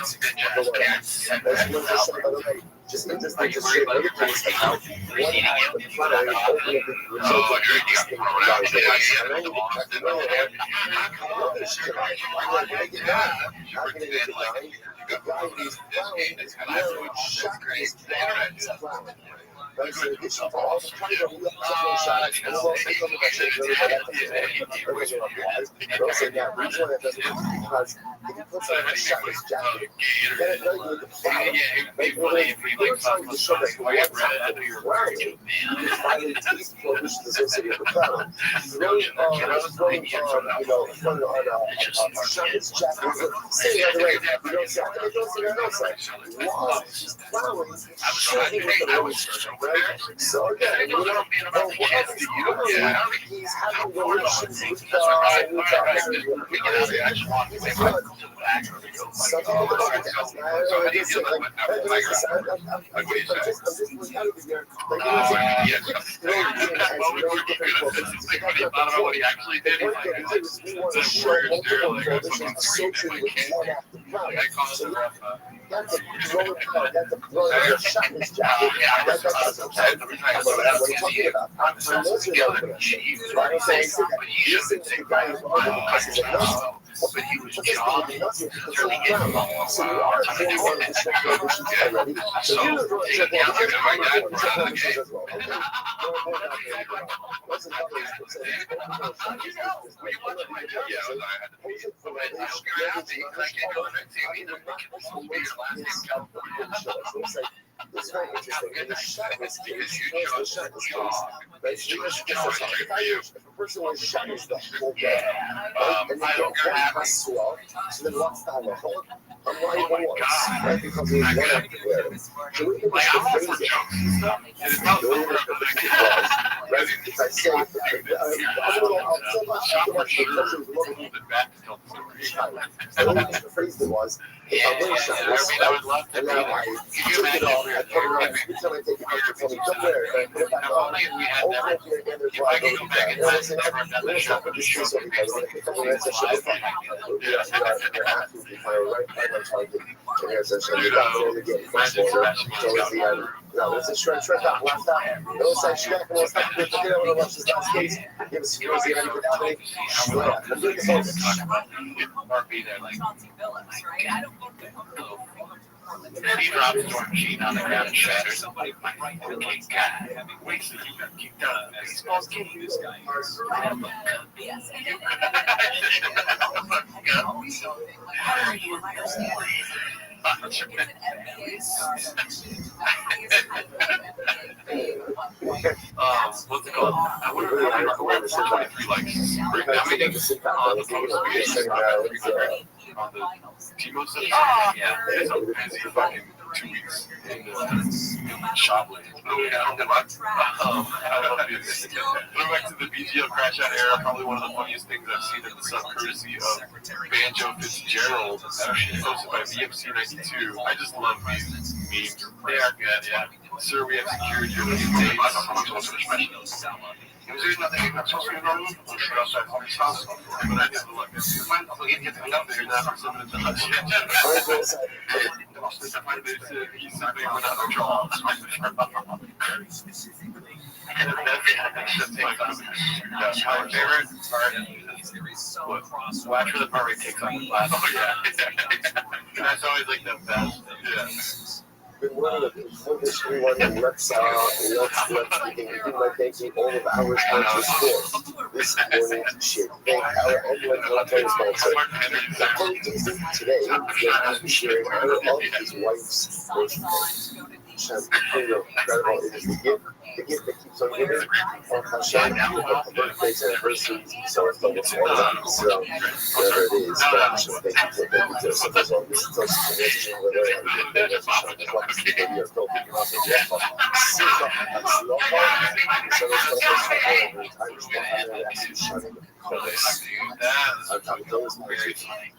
Just interesting to see other things about one act of flower ultimately results in distinct liabilities. And then you have to know that how can I get that? How can I get denied? The guy who's plowing is wearing shackles to plowing. Right, so in addition to all the kind of shots, and also some of that shit really bad at the also that reason that doesn't because if you put on a shot's jacket, you gotta know you with the fire. Like when you're trying to show that you're wearing, you violate these prohibitions associated with the cloud. Throwing on a shot's jacket, say the other way, you don't say, I'm gonna go to the other side. Wow, she's plowing, shooting with the road. So again, he's having relations with but he was jogging until he gets so you are taking one of the prohibitions already. So taking out your guy that it's very interesting. And the shot is because you chose the case. But it's just if a person was shot is the whole day, and they don't have swell, so then what's the whole? I'm not even once, right? Because it was one after the other. So we can just phrase it. Right? If I say, I'm going to phrase it was, if I win shot, and now I took it off, I put it on, every time I take it off, it's only don't wear it, and put it back on, over here again, there's why I go to bed. And I say, let's stop with this piece over because if it's only that's a shot, you're absolutely fine, right? I'm target, and here's a shot, you're down there again, first order, towards the end. No, it's a shred out, left out. No side strap, no stop. If you don't want to rush this last case, give us towards the end, get out of it. Shred. I'm doing this all. Or be there like. And he dropped his door machine on the ground and shattered. Somebody like the king guy. Wait till you got kicked out. Baseball king. This guy is. What's it called? I wonder if we're at 423 likes. How many on the Timo stuff? Yeah, it's a busy fucking 2 weeks in Shopley. I love this. Going back to the BGL crash out era, probably one of the funniest things I've seen in the sub, courtesy of Banjo Fitzgerald, posted by VMC92. I just love these memes. They are good, yeah. Sir, we have secured your dates. There's nothing I'm supposed to be wrong. I'm sure outside of his house. But I didn't look. It's fine. I'll get the number here now for 7 minutes. He's something we're not control. And that's my favorite part. After the part where he takes off the glass. Oh, yeah. That's always like the best. Yeah. One of the first everyone in let's begin. We do my thanking all of ours on the score. This morning, shit. Thank our everyone military sponsor. The fundraiser today, we'll be sharing our of his wife's birthday. Incredible. It is the gift that keeps on giving. On Hashem, her birthdays and anniversaries. So it's all about. So whatever it is, thank you to us all. This is us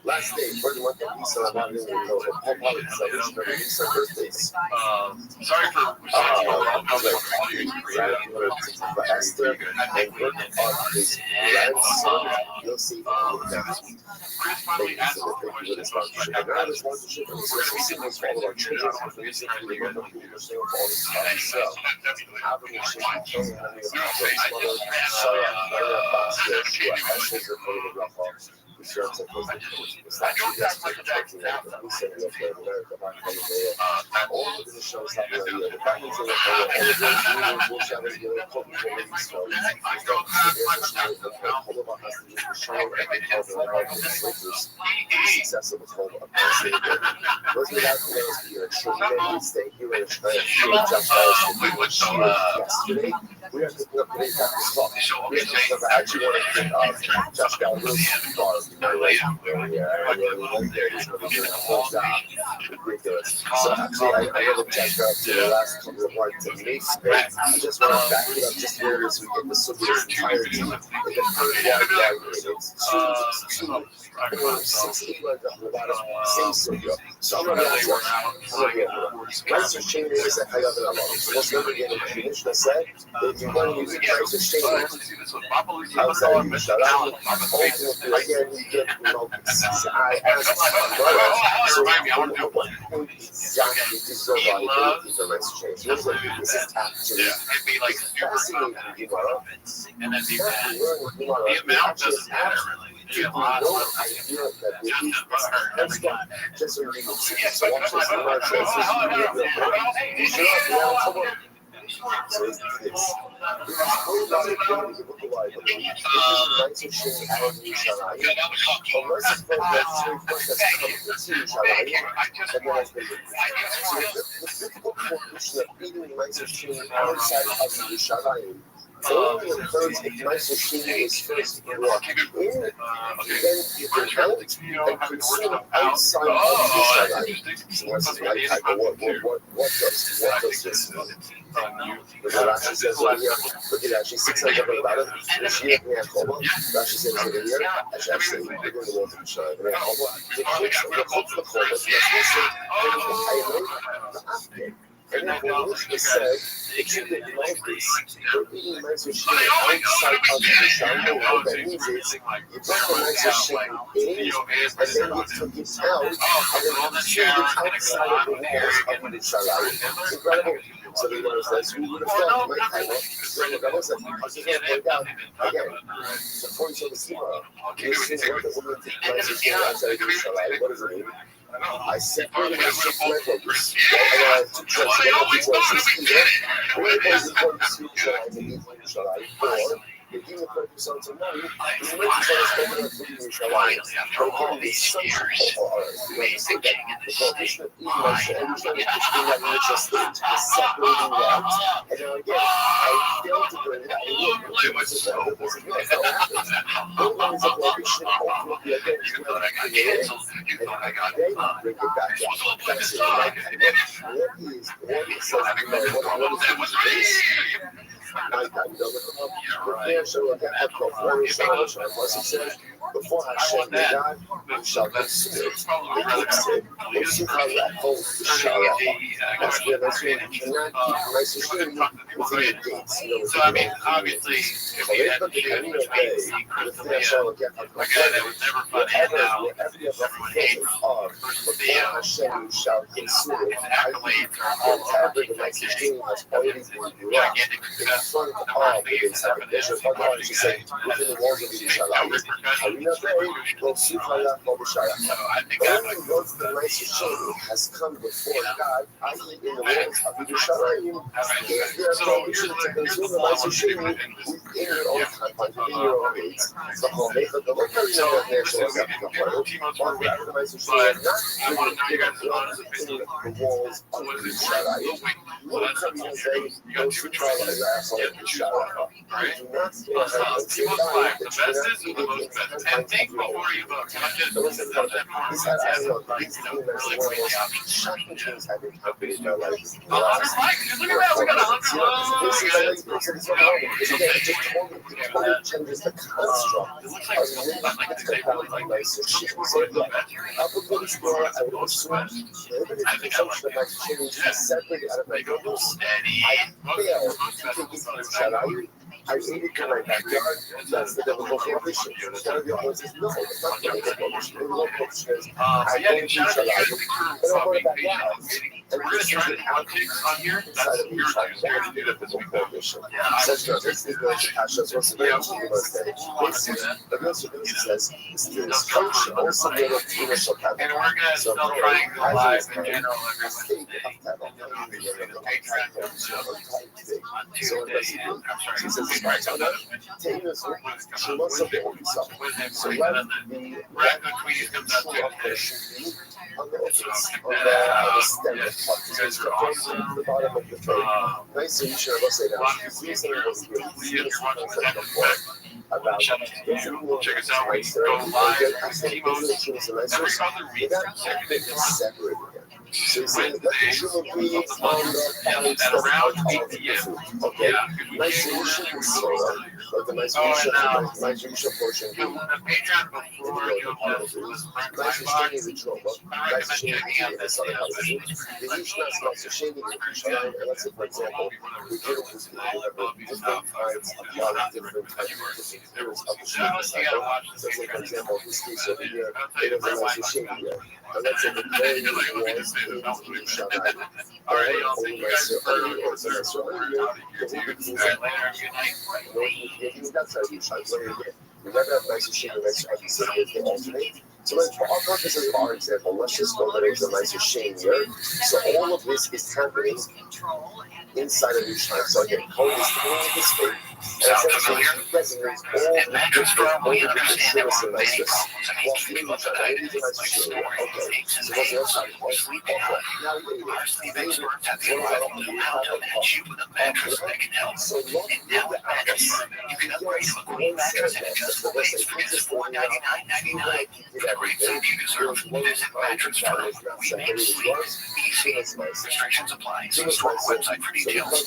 last day for the month of Lisa, birthdays. Sorry for Esther and work on his grandson. You'll see. Thank you for the sponsorship. And now the sponsorship is also signals for all of our children and music and the work of people for all this time. So, having a shitty children, having a mother, Sarah, Maria, Bastia, Shua, Ashes, or Koda, Rafa. We serve some close to the statue. Yes, we're protecting them. We send them up there in America, back home there. All of the shows happen on the other. Back into the all of those movies, we'll shout at the other couple of movies. So, there's no all of our messages for showing every culture and all of the soldiers. The success of the club of those we have today is here at Shulman. Stay here at Shulman. Just yesterday, we are picking up today's back to talk. We actually want to pick up Josh Gallagher's bar. Ridiculous. So actually, I have checked out the last couple of months and I just want to back it up just here as we get the Soviet's entirety in the first wide it's 6 8 on the bottom, same studio. So I'm going to ask you, Rice or chain is that I got it on. Most never get a finish, I said. If you're going to use Rice or chain, outside you shut out, again, you get, I asked my brother, so what point exactly is the liability for Rice or chain? This is actually fascinating, and then the amount doesn't matter really. You have no idea that this just so you can see so watch this only occurs if nicer shooting is first brought in, then you can help and consume outside of the shadai. So what's his right type of what does this mean? Rashi says over here, look at that, she's 600 about it. Rashi says over here, actually, we're going to go to the shadai. And then when Mishka said, if you didn't like this, you're eating nicer shit outside of the shadai. What that means is, you put the nicer shit in, and then you took it out, and then you chewed it outside of the walls of the shadai. It's incredible. So the one says, you would have thought, my time, so the governor said, I'll just go play down again. So before you saw the schema, you assume what the woman takes nicer shit outside of the shadai. What does it mean? I separated myself from my focus. I took charge of my voices either. Or opposing focus to Yerushalayim and Yidden Yerushalayim. Or begin the focus on tomorrow. We went to try to spend it on food in Yerushalayim. But according to some people, we say that the focus of even Moshe and Yerushalayim is being that mutual state, separating that. And now again, I failed to bring it out. That's not what happens. One of the operation ultimately again is when I cancel, and they bring it back up. That's it. What is this? I don't know. So again, once it says, before Hashem may die, you shall consider the kid. You see how that whole shara. That's where you cannot keep nice and straight within your gates. So I mean, obviously, if we had to do it, a guy that was never funny, and now everyone hates the Hashem shall consider his accolades are all over the place. Gigantic success. The first thing is happened is within the walls of Yerushalayim. So I think only once the Restream has come before God, i.e. in the walls of Yerushalayim, is there a prohibition to consume the Restream within your own confines, within your own gates. The whole make of the local national the Restream not within the walls of Yerushalayim. You will come and say, go to Yerushalayim. Do not say the best is the most best. And think before you vote. Not just accept that part. Really weigh the options. Look at that, we got 100 changes the construct. It looks like they really like this. I think consumption of nitrogen is separated out of my goals. I failed to take I ate it in my backyard. That's the biblical prohibition. One of the opponents says, no, it's not the biblical prohibition. The biblical prohibition is, I don't teach a lot. But I'll go to back out. And we're going to try to outtakes on here. That's your time. We're going to do that this week. Prohibition. Says, no, this is the Pasha. So what's the name of the the Rothschild says, this is function also made of initial capital. And we're going to still triangle live in general every Wednesday. On Tuesday, I'm sorry. She says, she wants to hold himself. So let the Queenie comes out Tuesday. on the stem of the bottom of the throat. Nice to you will say that. Please say it was about check us out. We go live. Timo's every other week. Separate again. So you say at around 8 p.m. Okay. Yeah. Nice solution is soda, but the nice solution portion the Patreon before you nice sustaining is a trauma. Nice sustaining is other houses. The usual nice sustaining is let's say, for example, we get it with different kinds of different types of theories of the shooting cycle. So say, for example, this case over here, it is a nice sustaining here. And let's say the play was in Yerushalayim. Alright, I'll see you guys for we never have nice shit next to they alternate. So for our purposes of our example, let's just go that it's a nicer shame here. So all of this is happening inside of Yerushalayim. So again, code is the beginning of the state. And essentially, designates all the different niceness. While feeling each other, it is a nicer shame. Okay, so what's the other side? Okay, now we so long as you can upgrade to a queen mattress and adjust the waist for just $499.99. The rates you deserve. Visit Mattress Firm. We make sleep easy. Restrictions apply. See our website for details.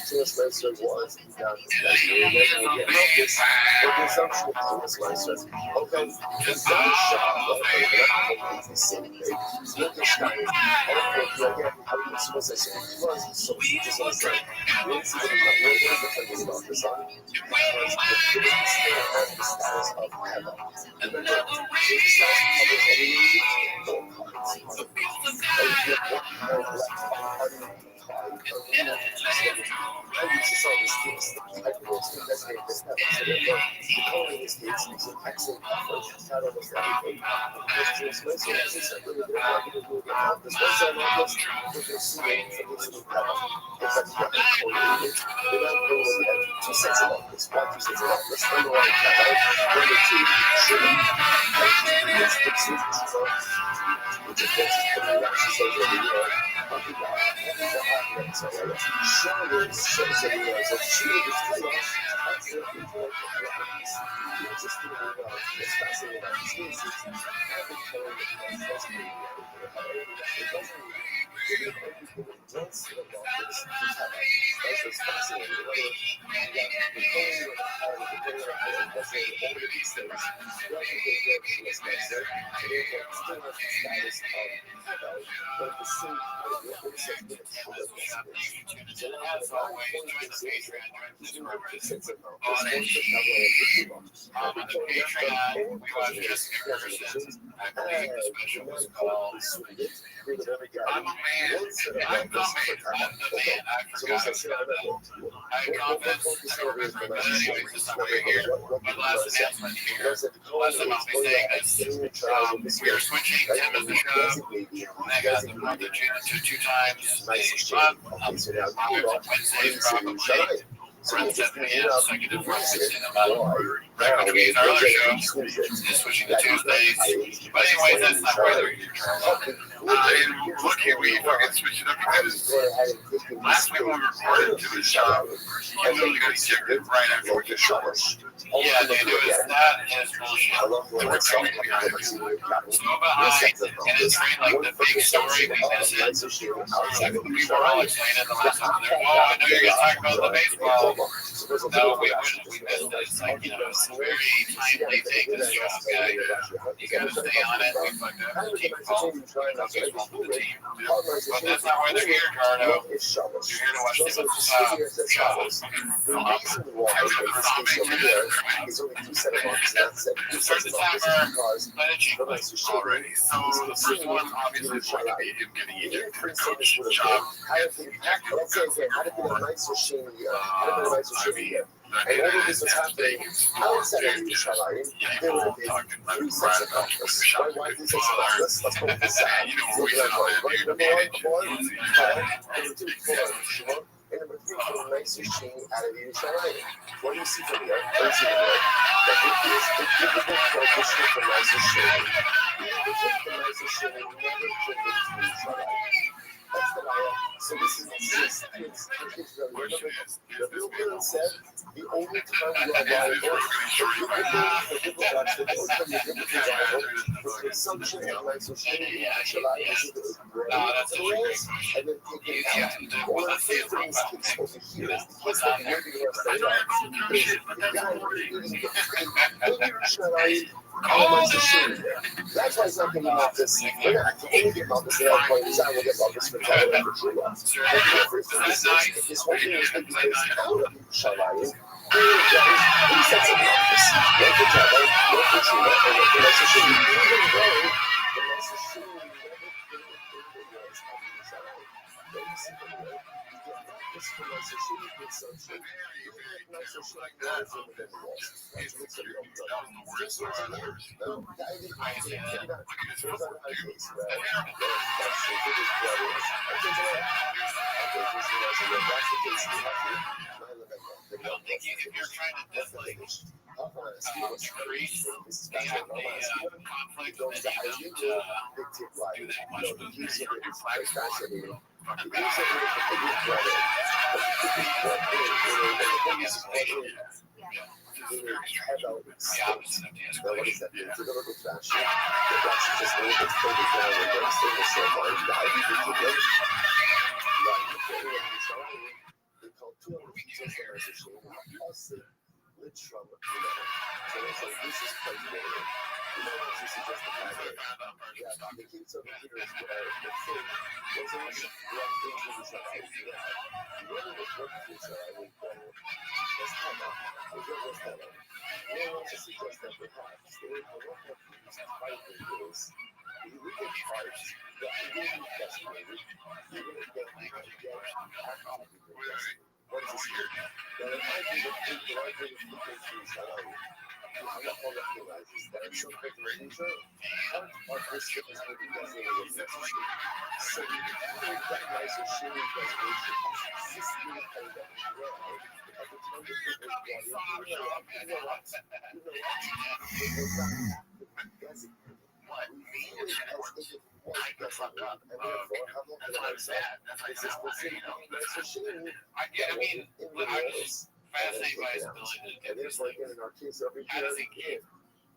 Fascinated by his ability to do these things. How does he keep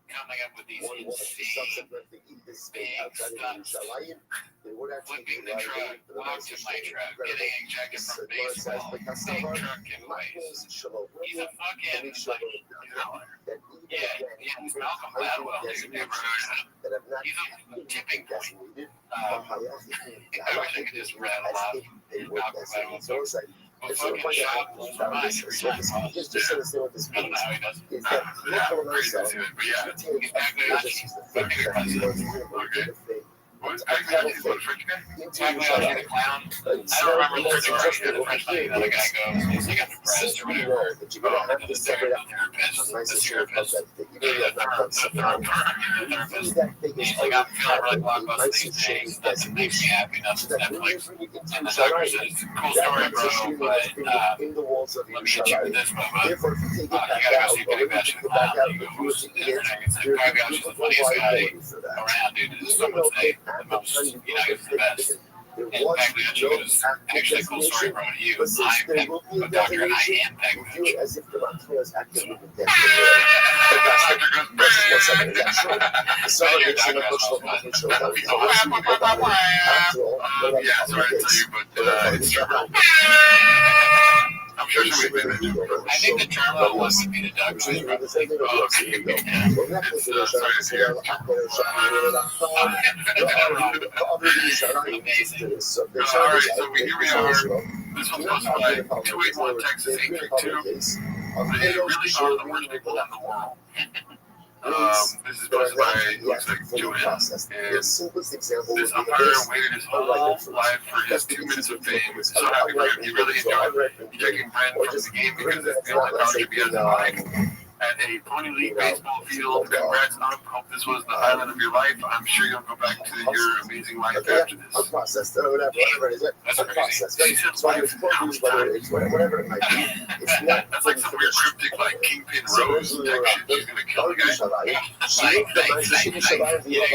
coming up with these insane big stunts? Flipping the truck, walking my truck, getting ejected from baseball, big truck giveaways. He's a fucking, he's Malcolm Gladwell, if you've never heard of him. He's a tipping point. I wish I could just rattle off Malcolm Gladwell. Fucking shot blows my mind every time. I don't know how he does it. He's back there. I think you're okay. Pagliacci's what, a French guy? Pagliacci the clown. I don't remember the French lady that a guy goes, he's like depressed or whatever. To the therapist. He's like, I'm feeling really blockbuster these days. Nothing makes me happy. Nothing's Netflix. And the doctor says, cool story, bro, but let me hit you with this, Bubba. You gotta go see Pagliacci the clown. He goes, Pagliacci's the funniest guy around, dude. It's someone's name. The most, he's the best. And Pagliacci goes, actually, cool story, bro. I'm a doctor and I am Pagliacci. Yeah, sorry to tell you, but it's true. I'm sure somebody's been there. I think the turbo one would be the Doug Rice. Oh, okay. Amazing. All right, so here we are. This one's supposed to be like 281 Texas 832. They really are the worst people in the world. This is posted by, looks like Joanne, and this umpire waited his whole life for his 2 minutes of fame. So happy for him. He really enjoyed taking Brent from the game because it's the only time to be at the mic at a Pony League baseball field. Congrats, ump. Hope this was the highlight of your life. I'm sure you'll go back to your amazing life after this. Unprocessed, whatever it is. That's crazy. Whatever it might be. It's not. That's like some weird cryptic, like Kingpin Rose type shit. She's gonna kill the guy. Yeah,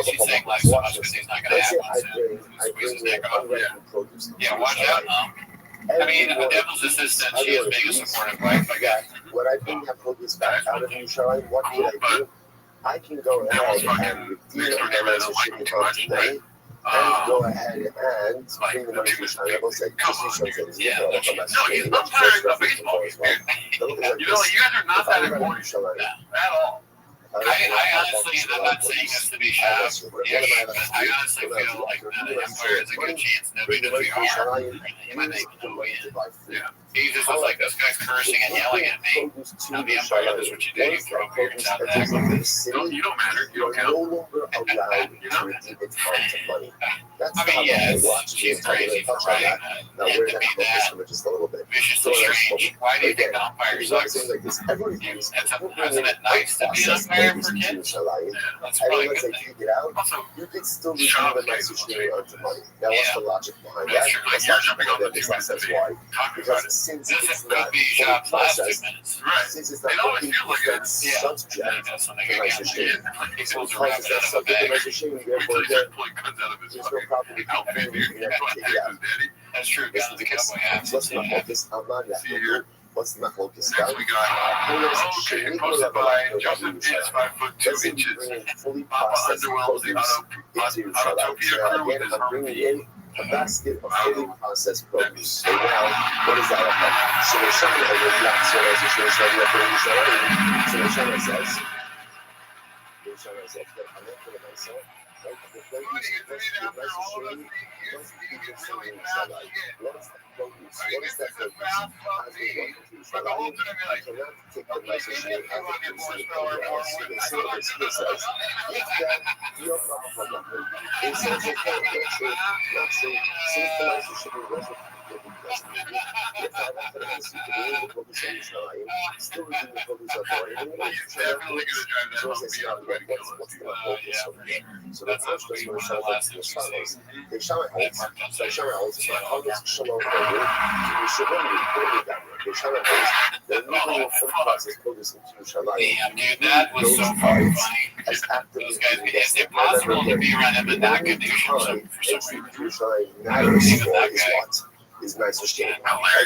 she's saying like so much because he's not gonna have one soon. Squeeze his neck off. Yeah, watch out. I mean, a devil's assistant, she is being a supportive wife, I guess. When I bring that produce back out of Yerushalayim, what can I do? I can go ahead and redeem the shipping cost today, and go ahead and bring the money to Yerushalayim. I will say, yeah, no, he's not tiring of baseball. You know, you guys are not that important at all. I honestly, I'm not saying this to be shallow. I honestly feel like the Empire has a good chance nobody knows who you are. Him, I think, no way in. Yeah. He just was like, this guy's cursing and yelling at me. Now the Empire does what you do. You throw beers out there. You don't matter. You don't count. I mean, yeah, she's crazy for writing that. And to be that viciously strange. Why do you think the Empire sucks? Isn't it nice to be an Empire for kids? Yeah, that's probably a good thing. Also, you could still be a nice machinery onto money. Now, what's the logic behind that? You're jumping on the that's why. Because since it's not fully processed, since it's not fully subject to nice machinery, it's subject to nice machinery, therefore there's no property outfit you can actually take it out. That's true. Let's not focus on that. What's not focused on? Next we got, posted by Joseph is 5'2" fully Papa processed underwhelms the Autotopia crew with his RV. A basket of fully processed produce. So now, what is that about? So the Shana over black soil as the Shana so the Shana says, I'm not going to myself. What is that produce? I cannot take the message and have it considered if that your problem is that you can't not true, since the message should be resident, focus on Yerushalayim, still within the focus of the He's definitely going to drive that home beyond the way to kill us. so the first was when Shalom the Shalos. The Shammai holds, so Shammai holds, Shalom the Shammai holds, the legal process focus into Yerushalayim. Damn, dude, that was so fucking funny. As active Those guys, it's impossible to be around him and not get news for some reason. Yerushalayim matters for is what is nice for Shane.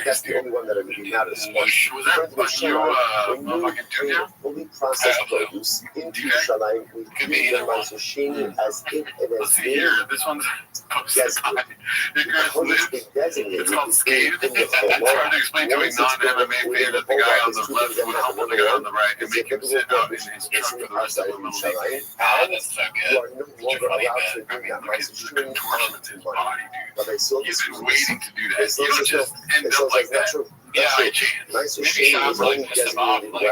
That's the only one that I really matters. Was that what you fucking do now? Fully processed produce into Yerushalayim with nice for Shane as it and Let's as see here. This one's yes, it's called Skate. It's hard to explain to a non-MMA fan that the guy on the left would help the guy on the right and make him sit out in his truck for the rest of the movie. Ah, that's so You are good. no longer allowed to I do mean, that look nice at for the Shane. contortions in his body, dude. But they still He's been waiting to do that. You don't just end it's up also like that. natural. Yeah, By chance. Nice for maybe Shane Sean's was like only pissed him off. designated Like,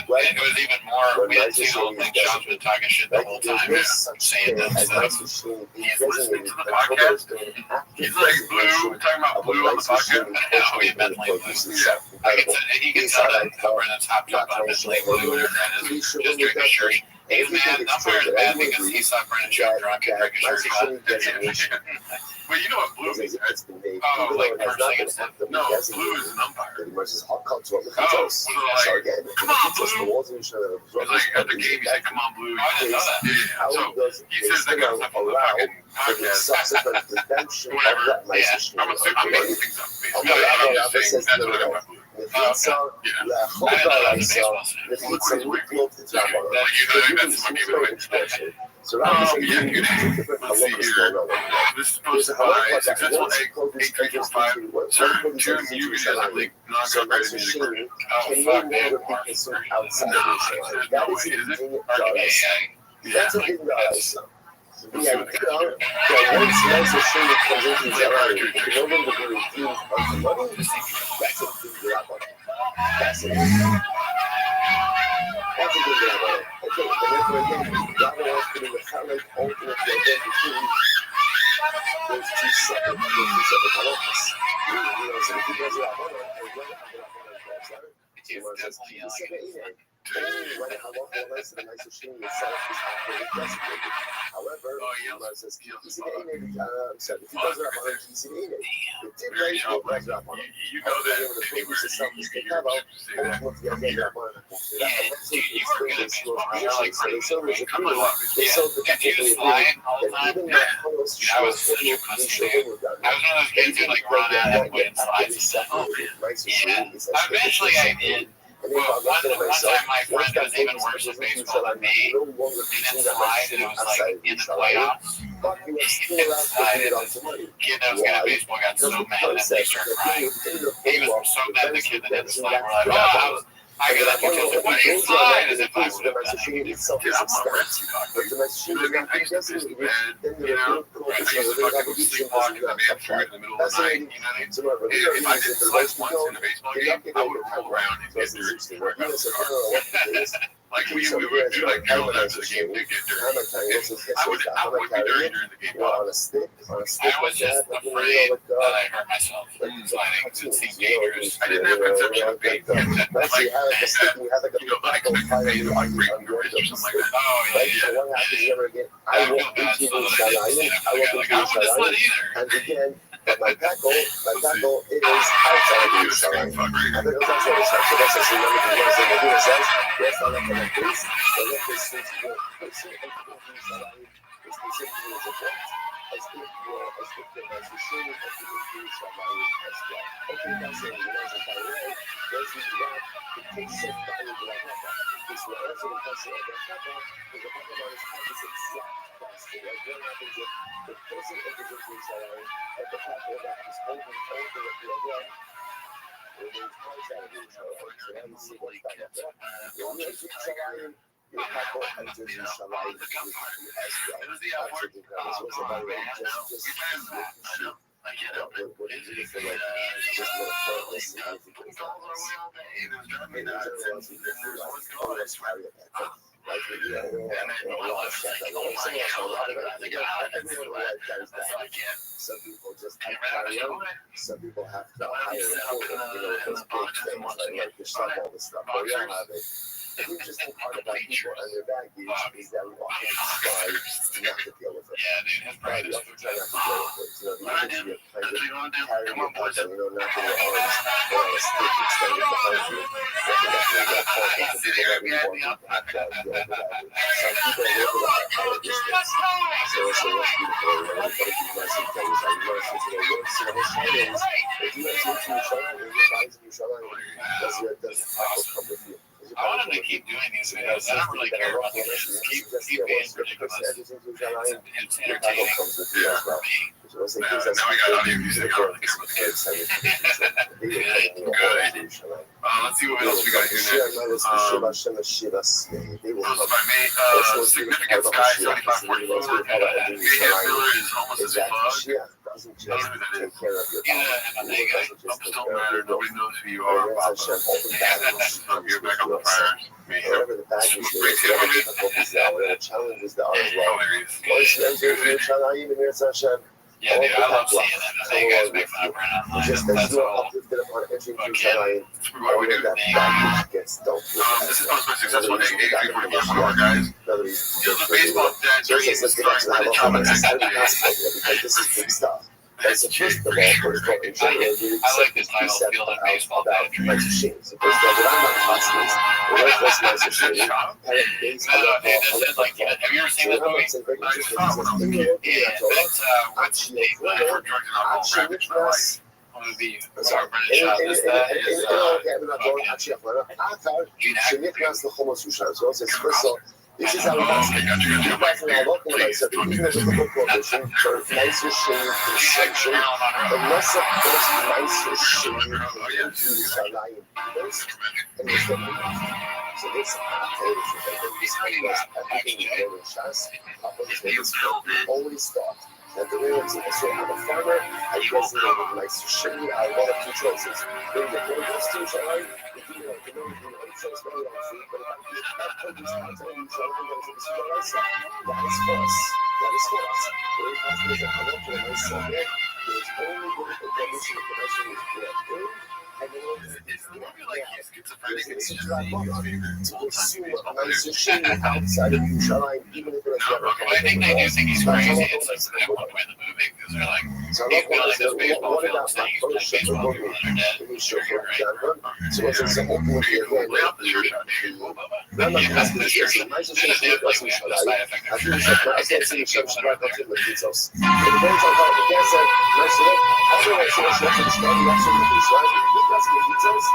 right. it was even more. We didn't see the whole thing. Sean's been talking shit the whole time. There's no such Saying thing that as stuff. nice for Shane being He's listening designated to the until podcast. there's an active He's like Blue, talking about Blue on the podcast. Oh, he mentally loses. I can tell, he can tell that Brennan's hopped up on his label or whatever that is. Just drink a shirt. Hey man, umpire is bad because he saw Brennan show drunk and drink a shirt shot. Well, you know what Blue means, right? It's been made, Oh, even like though it has not been personally, actively No, Blue designated. is an umpire. Pretty much is hot culture of the Oh, Pitos. so So like, again, come on, just the Blue. walls of each other. It's like at the game, you say, "Come on, Blue." I didn't know that. Yeah. So he says that kind of stuff on the fucking for the podcast. subsequent redemption of Whatever. that nice Yeah. machine. I'm making things up. Basically, I'm just saying that's what I got by Blue. Nefitza, Lachoda Raisa, Nefitza, Luklov, Titzrabon. Like, you know, that's my giveaway. So Rabbi said, yeah, you have two different let's see halachas here. going on. This is supposed to buy a successful egg, 8-3-4-5. Certain you usually have like So nice non-copyrighted music. machine Oh, can no fuck, man. longer be consumed outside of No, Yerushalayim. there's That no is way, is it? the thing Yeah. That's a thing that is. The idea that once nice machine comes into Yerushalayim, it can no longer be redeemed unto money. That's a thing that that's it. That's a thing that okay, and therefore again, Rabbi wants to be the Chalek ultimate identity. There's two separate halachas. So if he does Rabbi, however, says You know that anywhere you can hear him say that from here. I'm not laughing. If you was flying all the time, I was such a pussy, dude. I was one of those kids who like run out and wait and slides. Oh, yeah. Eventually I did. Well, one time my friend was even worse at baseball than me. He didn't slide and it was like in the playoffs. He didn't slide and this kid that was good at baseball got so mad at me, started crying. He was so mad the kid that didn't slide. We're like, oh, I got up because it wouldn't slide as if I would have done it. Dude, I'm not rescue dog. I used to visit bed, you know. I used to fucking go sleepwalk in the van through in the middle of the night, you know what I mean? If I didn't slide once in a baseball game, I would roll around and get dirt before I got to the car. Like we would do like drills after the game to get dirt. I would be dirty during the game. on a stick, I was just afraid that I hurt myself sliding because it seemed dangerous. I didn't have conception of pain. Actually, you had like a stick, you had like a You know, I could have paid like breaking your wrist or something like that. Oh, Right? yeah, So yeah. what happens ever again? I I feel walked bad into so the that I didn't Shalayim. I walked like, into I the wouldn't have slid Shalayim. either. And again, but my tackle, it is outside of the Shalayim. I think it was outside of the Shalayim. So that's actually one of the ones that the Buddha says. Yes, I like the face. The left is since the person and the Shalayim is specifically as a point. As if the machine of the Shalayim as well. Okay, that's it. By the way, there's the rock. The patient value of the Rabbi. This will answer the question of the Rabbi. Because the Rabbi is how this exact question. Like what happens if the person enters into the Shalayim at the top of that is holding over the Rabbi. It is outside of the Shalayim. So now you see what's back up there. When you enter the Shalayim, your couple enters the Shalayim as well. That's a difference. What's the matter? Just I can't help it. what is it for like just what a pointless significance that is. In general, I think there's like all this carry of that. like some people just have carry on. Some people have to hire a those big things like the shop, all this stuff. But we all have it. The interesting part about people and their baggage is that we often try not to deal with it. Right? We often try not to deal with it. The energy of kind of carrying it out, not in your arms, but on a stick extended behind you. Recognizing that fault is the people that we want to have that deal with that. Some people live with a higher distance. So it's beautiful. Everybody keeps messing things. I listen to their words. So the Shalaim, if you listen to Shalaim, your eyes and your Shalaim, does your apple come with you? I want him to keep doing these videos. I don't really care about the rest. Keep being ridiculous. It's entertaining for me. Now we got audio music. I don't think it's good. Let's see what else we got here next. Significant Sky 7544. VHS filler is almost as bug. Doesn't just take care of your Don't matter. Nobody knows who you are. Get back on the fire. Whatever the baggage is, whatever the difficulties are, whatever challenges there are as well. Once you enter into your Shalayim and your Hashem, yeah, dude, I love seeing them. You guys make fun of Brent online. just as you are uplifted upon entering into Shalayim, all of that baggage gets dealt with. This is supposed to be successful in 8:44 guys. The baseball dad dreams starting by the childhood because this is big stuff. That's the first of all, I like this title, Field of Baseball Dad Dreams. Machines. Because what I'm not hostels, the Red West Nice Machine, No, dude, this is like, have you ever seen this movie? Yeah, that's what's the name? for drugs and alcohol practice for life. One of the Brennan shot this that is שנכנס לחומוס יושן. So it says, first of all, this is how it happens. You guys are all welcome, I said, even though the book prohibition for nicer shade consumption, unless of course nicer shade into Shalayim first, and there's the so this always thought that the way it's so I'm a farmer, I resonate with nicer shade, I want two choices. When you go to Shalayim, if you know, choice made on food, but if I produce content and show them that it's that is false. That is false. Very possible that I don't feel so bad. There's only good information is good. And then it's like to pursue a nicer shade outside of Yerushalayim, even if it's never I think they do think he's crazy. It's like at one point in the movie because they're like, he's building this baseball field saying he's playing baseball field and they're dead. You're right. So it's a whole point here. Lay out the church on me. Yeah, the church. This is like we have the side effect of church. I can't see you right up to the details. That's the details.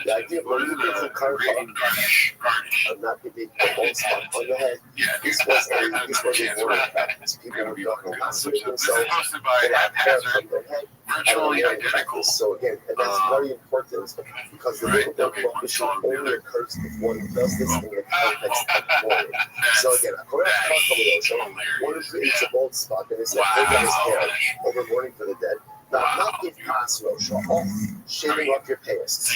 The idea of what you do from garnish, not the big bald spot on the head. This was a word practice. People were talking about themselves. They have hair from their head. Virtually identical. So again, and that's very important because the little bit of issue only occurs if one does this in the context of warning. So again, a correct combination. One creates a bald spot and it's like over his hair, over mourning for the dead. Not give pass Rothschild off, shaving off your payas.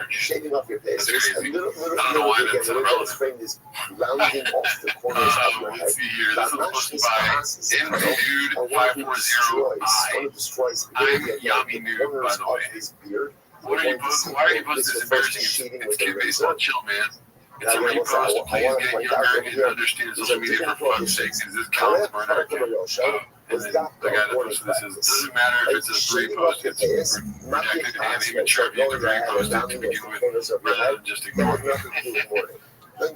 Shaving off your payas. There's a little again, the way that it's framed is rounding off the corners of your head. That much this pass is and one who destroys the corners of his beard. Why are you posting this embarrassing kid baseball? Chill, man. It's a repost. Please get younger and understand social media for fun's sake. Is this Cal's burner account? And then the guy that posted this says, doesn't matter if it's a repost, it's rejected and even sure if you can repost it to begin with, rather than just ignore it.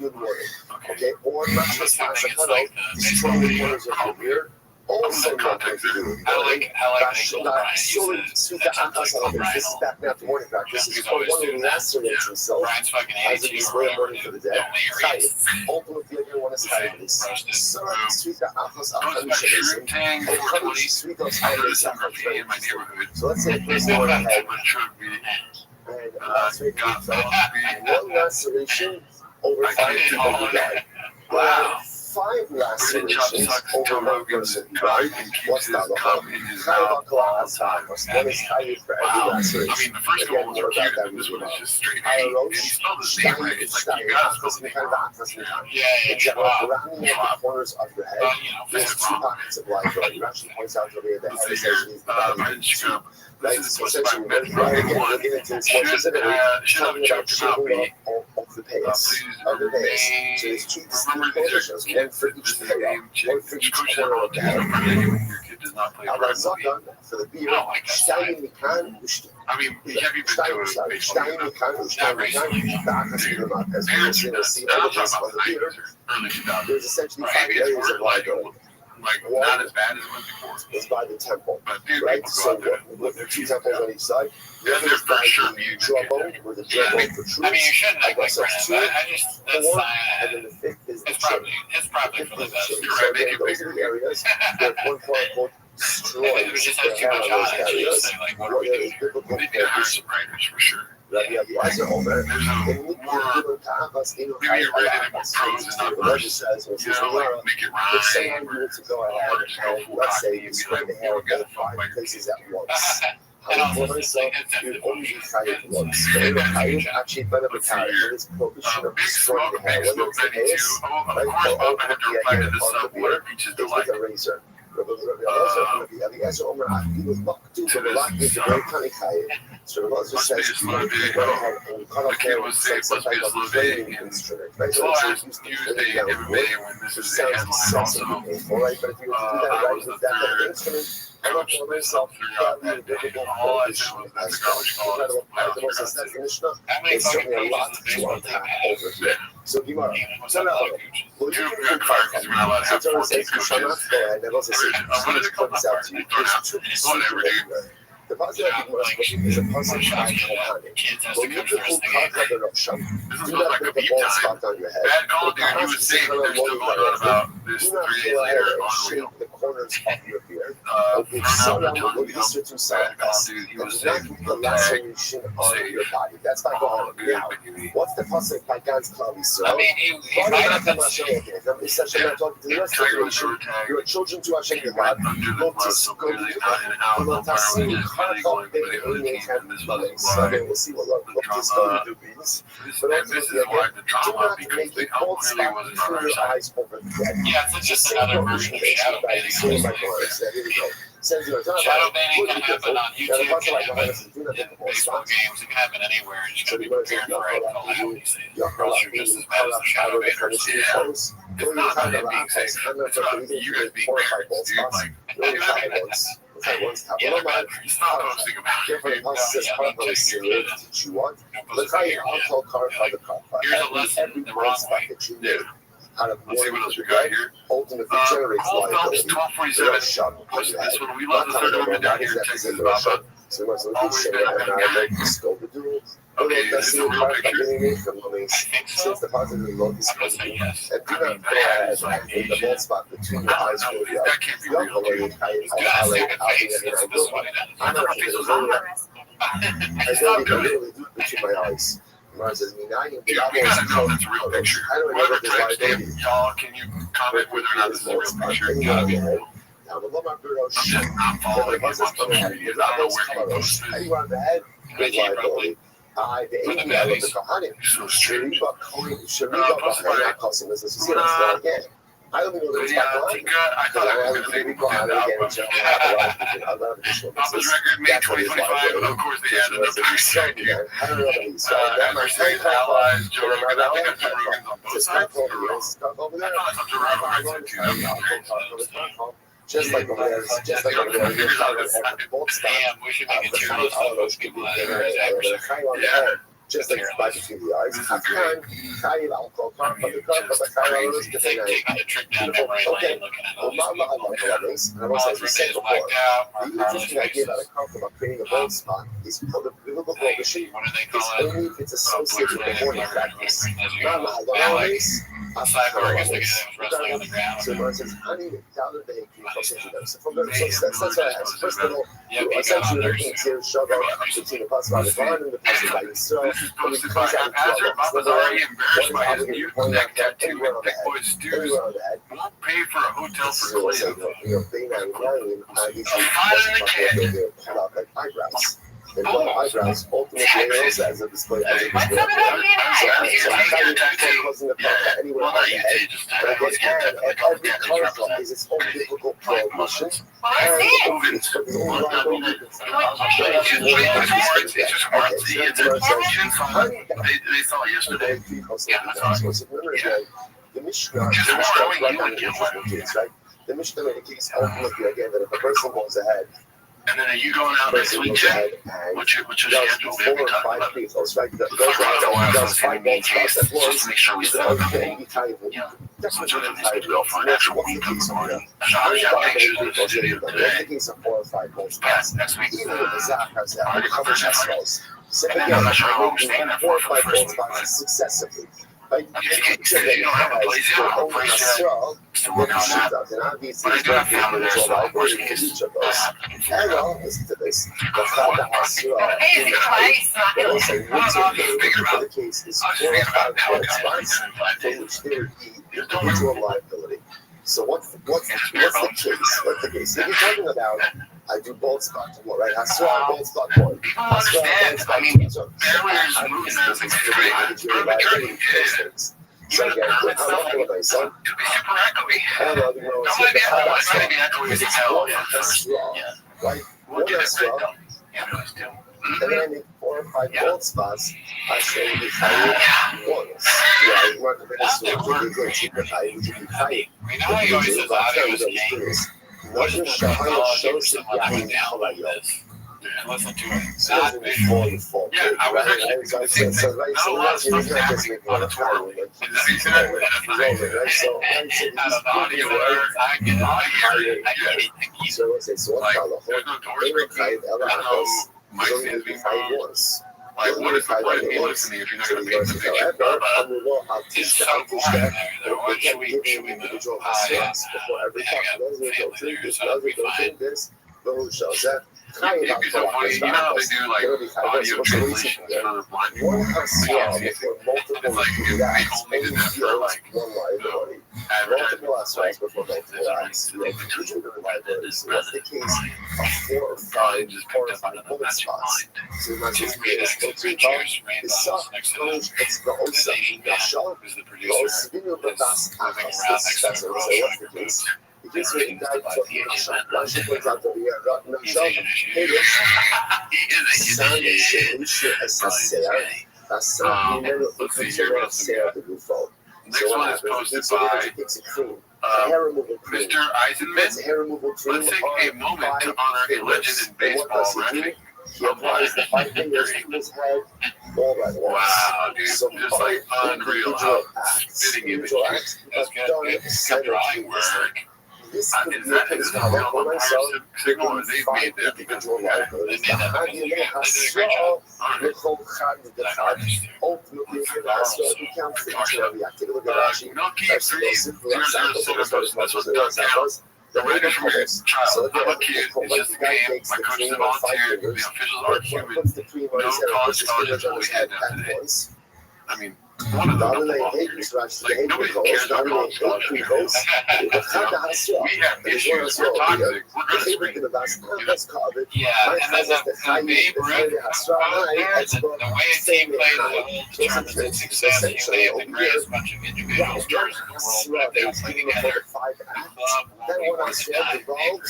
Good morning. Okay. Or not just pass a cutout, destroy the corners of your beard. Also, context there. I like this is back now to morning practice. This is for one who lacerates himself Brian's fucking as a 82 display of mourning for the dead. Only Ultimate the other one is Hades. Sweet Atlas I was back shrimp tang 420. I noticed some graffiti in my neighborhood. So let's say a person And went my ahead truck beat and last week got fell off the one laceration over I 5 can't people call who it. died. Wow. 5 Brandon Chop lacerations sucks over Joe 1 Rogan's person cock died. and keeps What's his that? cum in his mouth all the time. One is Kylie for every Wow. I laceration. mean, the first couple ones are cute, and this one is just straight hate. And he spelled his name right. It's like you gotta spell his name wrong. Surrounding the corners of your head, there's This is 2 wrong. pockets of light. He actually points out to me that the Let's head see here. essentially is divided Brandon into 2. Chop. Right, This is so posted by essentially, Metro we're One. looking into this more specifically, Should have talking about checked him out, shaping B. of the pace. Please Of the pace. So remain. there's 2 Remember, distinct these positions, are one kids. for This each is the payout, game. one for each Coach corner of the head. your kid does not play Aber for sag dann, für die Bier, steigen die Kahn, I mean, have you been to a baseball game? steigen die Kahn, da kannst du wieder mal, as we Parents see are nuts. the I'm not evidence talking of about the the beer, 90s or early 2000s. there's essentially 5 Maybe it's areas of more like liability. not as bad as it was before. Is by the temple, But dude, right? people go So out there. with the 2 temples on each side, Yeah, they're for sure the muting the jawbone, kid. where the Yeah, jawbone protrudes, I mean, you shouldn't act like guess that's Brandon, but 2, I just, that's 4, not, and then the 5th is the it's chin. probably for the best. You're right, make it Those bigger. are the areas that one quote unquote destroys If it just has too much on it, you just say, like, what are we doing? biblical They need to hire focus. some writers for sure. Rabbi Eliezer Omer, There's in a more, maybe you read it in more prose and not verse. says, You know, like make it if someone rhyme were or to go ahead or just go and, full let's say, cockney and be spread like, the you hair don't get in to fuck 5 my places at once. And How also, for myself, you only decided once. Yeah. I actually better Let's retire see here. for this prohibition of Big destroying Smoke, the hair, Big whether Smoke it's the 92. base, Oh, of right, course, or Bob, I have to reply to again, this on the What beard, are peaches is delight? with a razor. Rabbi Eliezer Omer, he was mocked to the rock with the great Tanikai. So the Lord just says, you went ahead and you cut The off kid hair would with say, some must be type a of slow training day. instrument, right? So So I it's used to used bring a down MMA wood. when this It is the sounds headline excessively also. painful, right? But if you were to do that I right was with the that kind of third instrument, I coach don't know myself myself, throughout that that day. biblical All I prohibition said was that as the garbage call is incredible part of the most playoff that's the Mishnah. How many There's fucking certainly a lot coaches in the to baseball team unpack have? over here. So Gemara, What's up, coaches? well, Two you good cars because we're not allowed to have so 14 says Kushana, coaches. and then also says, What did it call points my out part? to you, Throw it out. there's 2 Whatever, dude. everywhere. The positive is a puzzle by Kohanim. Kids has Well, to you come to can the put game. contact on Sham. This Do is not like put a the beat ball time. spot on your head. Bad call, dude. You would say that they're still going on about this Do not 3 days go later. ahead and Unreal. shape the corners of your beard. Thrown out the tongue, Will you you sit to know. side Bad call, dude. He and was do not saying, keep the no tag. laceration on your body. That's not All going good, now. baby. What's the pasuk by God's cloudy, sir? I mean, he might have been saying, It's such a talking to the rest of the Tiger was nation. short tag. Your children to Hashem Came right God. under the Look glove, to so go clearly not an out. Umpire was just really going for the other team, and this was why We'll see what look the this going drama. to do means. And this is why the Do drama, not because make the a cold ump really spot wasn't on between our your side. eyes over the head. yeah, it's just another version of shadow banning. Here we go. Says you're Shadow banning can happen on YouTube, can happen in baseball games, it can happen anywhere. You just gotta be prepared for it. Call it how you say it. Or else you're just as bad as the shadow banners. Yeah. It's not about him being safe. It's about you guys being parents, dude. Like, you know what I mean? Yeah, Stop posting about it. Different process policy that you want. Look how you tell car by the car. Here's a lesson the wrong way. That you do. How to Let's see what else we got here. ultimately generates Paul liability. Phelps 1247 posted this one. We love the third woman down here in Texas, Baba. So much like Always this, been a good guy. Okay, this is a real picture. Since the positive love is I'm gonna say yes. and do I mean, not go that ahead is like and put the Asian. ball spot between your I eyes don't for know. That can't be real, dude. Gotta see the face. This is what it is. I thought the face was on there. I Stop don't doing it. really do between my eyes. Mars says, Dude, we gotta know if it's a real picture. Whoever types in, y'all, can you comment whether or not this is a real picture? It gotta be real. Now, the love I'm just not following him on social media. I don't know where he posted. Anywhere on the head, Good team, probably. the For the 80 baddies. Kohanim. He's so strange. Shariba Kohen, Shariba Kohen, Kohen, this is again. I don't think I thought I was going to say Papa's record made 2025, but of course they added the first record. Mercedes Allies, Joe Rogan. I think Joe Rogan's on both sides. I thought Joe Rogan too. Just like over there, you're both Damn, we should make a tier list of those people that are just like by between the eyes. taking a trip down memory lane, looking at all these people. And I was like, Everybody's whacked out. the interesting idea that I come from creating a bone spot is for the biblical machine. What do they It's call it? only if it's associated with the morning practice. Not a Yeah, long like race. Cyborg is the guy that was wrestling on the ground. So it says, I need a calendar day to so from there, so that's what I asked. First of all, essentially the things here shove out between the plus by the barn and the plus by the so Posted by haphazard, Papa's already embarrassed by his mute neck tattoo and Thick Boy Stews. Won't pay for a hotel for eyebrows. And eyebrows ultimately nails as a display. What's up with Every color is its own biblical prohibition. They saw yesterday. The Mishnah, the Mishnah made a case ultimately again that if a person goes ahead, and then are you going out next weekend? What's your schedule? 4 or 5 people, right? Those 5 months, just make sure we set up okay, so it's really nice to go for an actual week in the morning. I got pictures of the studio today. The case of 4 or 5 months. Next week, Even with the Zach has that, already covered that. so And again, I'm not sure how I'm staying there 4 or for the 5 first months week, successively. Like, if you don't have a place yet, I'll place yet. Still working on that. and obviously, But I do have family there, so of course, each because of those. And I'll listen to this. The Chada Hasra. But also, the case is 4 or 5 months for which there would be individual liability. So what's the case? What's the case? If you're talking about, I do both spots more, right? Hasra, both spot one. I understand. I mean, barriers moving as a great. So again, I'm not going to myself. Could be super echoey. I don't know, That might be echoey as hell. Yeah, first. Right? We'll get it Hasra, done. Yeah, we always do. and then I make 4 or 5 bold spots. I say we hire once. Yeah, you want to be good, cheaper hire, would you be high? We know he always says audio is king. What is the shows that when I go down like this? And listen to him. Not visual. Yeah, I was actually thinking the same thing. Not a lot of stuff happening on the tour. Exactly. Out of audio words, I get it. So let's say, so Like, what's the there's no whole door thing? screen. There's no mic stands being moved. once. Like, what is the point of me listening if you're not going to paint the picture? It's so quiet there. What should we move? Individual Yeah. before every Yeah, I got family there, so it'll be fine. Those shows that. It'd be so funny. You know how they do like audio translations for blind people? One has before multiple It's like if they only did that for like one liability. advertising. Multiple aspects before multiple acts. Usually the liability. So that's the case of 4 or 5 Just picked up another bullet magic spots. mind. So not just Three it's decks, 3 chairs, rainbows next to them. it's the Osa, the Shah, Who's the the producer? Osa, the Das Moving Achas, around the next to successor. him. So what's the case? The case where he died for the Shah. Rashi points out that we are not in the He's Shah. Asian Hey, issue. this San Shemusha Asaser, Asa, Minero, Ukansera, Sarah, the Rufo. Next So what one is happens? posted by He takes a cream, a hair removal cream. Mr. Eisenman. It's a hair removal cream. Let's take a moment to honor a legend in baseball wrestling. He applies the 5 fingers to his head, all right, Wow, dude. So Just like unreal how fitting image. acts, That's good. Good drawing work. This Is could be a that case is for that myself. the signal or they've made that? Individual They liabilities. made that because they did a great job. Ultimately, if you're also you can't fit into every activity. Look at Rashi. Milky That's 3007, that's what does count. The writer from your child, I'm a kid, it's just a game. My coach is a volunteer, the officials are human. Puts the cream on his No hair, college puts his scholarships fingers on will his be head handed out at today. once. I mean, one of the Darüber couple hängt was like der nobody Hängt cares about darüber college hängt politics. was We have issues. We're toxic. We're gonna scream. the best COVID. Yeah, and then the Babe Ruth the way a team plays the whole determines its success. They have the greatest bunch of individual stars in the world, but they all play together. Club won't be worth a dime.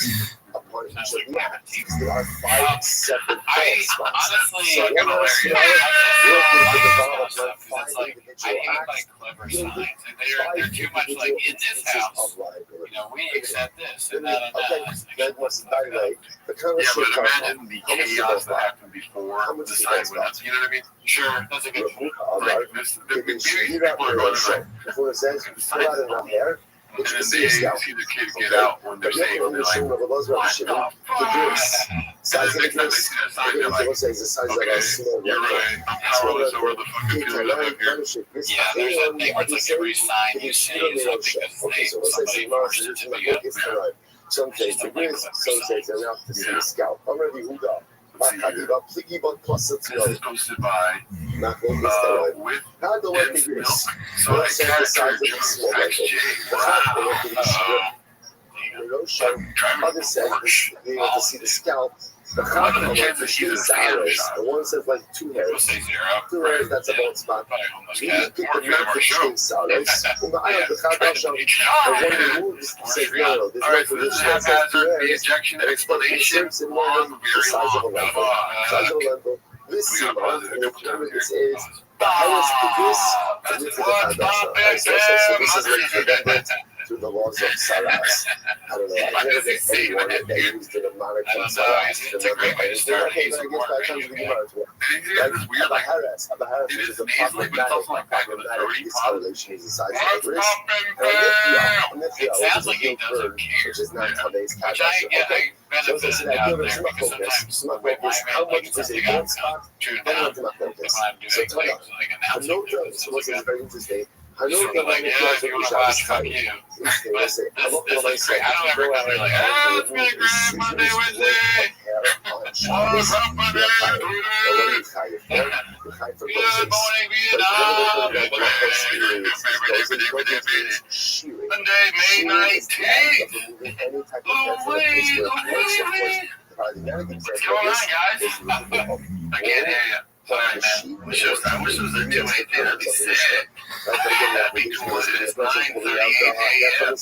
Upon each Sounds of like the my acts, team. there are 5 separate I spots. honestly, So one I is love develop stuff like 5 because it's like I individual hate acts. like clever signs, and they're too much like in this house. You know, we accept this and that and that. That was by the way, the Yeah, conversation. but imagine the chaos that happened before the sign went up. You know what I mean? Sure, that's a good point. Like this, maybe people are going like, before it says, pull out in my hair. and then they see the kid get out when they're saying, they're like, what the fuck? Size And the next time they see that sign, they're like, okay, you're right, I'm powerless over the fucking people that live here. Yeah, there's a thing where it's like every sign you say is something because somebody forced it to be up. Some say it's a risk, some say it's enough to see the scalp. Already who got? This is posted by with How the dense working milk. is. So I character Jones XJ. Wow. Other said, being able to see the scalp. The What are the chances the she's a fan shot? The one says like 2 We'll hairs. say 0. 2 hairs, that's a bone spot. Probably homeless You cat. get More the fan, more show. salaries. I have the Trying car to shop. reach And out. one of the moves says, no, there's All right, so no this is position that says 2 haphazard, the hairs. ejection explanation, long, very Size of a long. lentil. Size of a lentil. This We got paused it a couple times this here. is the highest produce. That's And what this is like through the laws of Saras. I don't know. I've never been anyone that used the mnemonic from Saras. It's a great way to start. He's a more radio guy. And he has this weird, like, It is nasally, but it's also like back in the throat. He pauses. is the size of the wrist. It sounds like he doesn't care. Which is not today's Which I benefited out there because sometimes the way my man looks at something I'm tuned out if I'm doing like announcing news. So like very interesting. sort of like, yeah, if you want to watch, fuck you. But this is great. I don't ever come here like, it's been a great Monday, Wednesday. What's up, Monday? Good morning, Vietnam. Monday, May 19th. What's going on, guys? I can't hear you. Sorry, man. I wish it was a 2-8 day. That'd be sick. That'd be cool. It's 9:38 a.m. and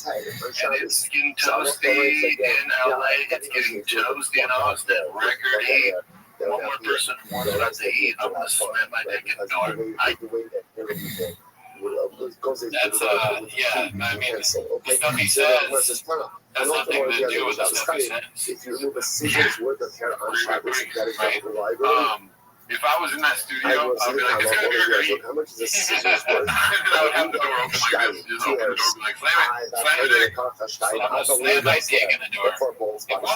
it's getting toasty in LA. It's getting toasty in Austin. Record heat. One more person wants what they eat. I'm gonna slam my dick in the door. That's yeah. I mean, the stuff he says has nothing to do with the stuff he says. If you remove a scissors worth of hair on Shabbos, that is not reliable. If I was in that studio, I'd be like, it's gonna be great. How much is a scissors worth? I would have the door open like this. Just open the door and be like, slam it, I'm gonna slam my dick in the door. If one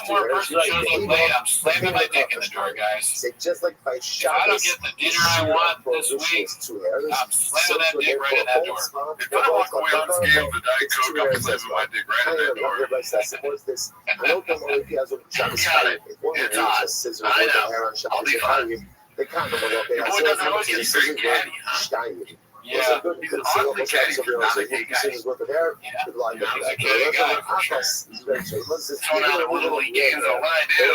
more person shows up late, I'm slamming my dick in the door, guys. Just like by If I don't get the dinner I want this week, I'm slamming that dick right in that door. If I walk away unscathed with Diet Coke, I'm slamming my dick right in that door. Got it. It's on. I know. I'll be fine. Your boy doesn't always get very catty, huh? Yeah, he's an awfully catty for not a gay guy. Yeah, he's a catty guy for sure. Throwing out a little games on what I do.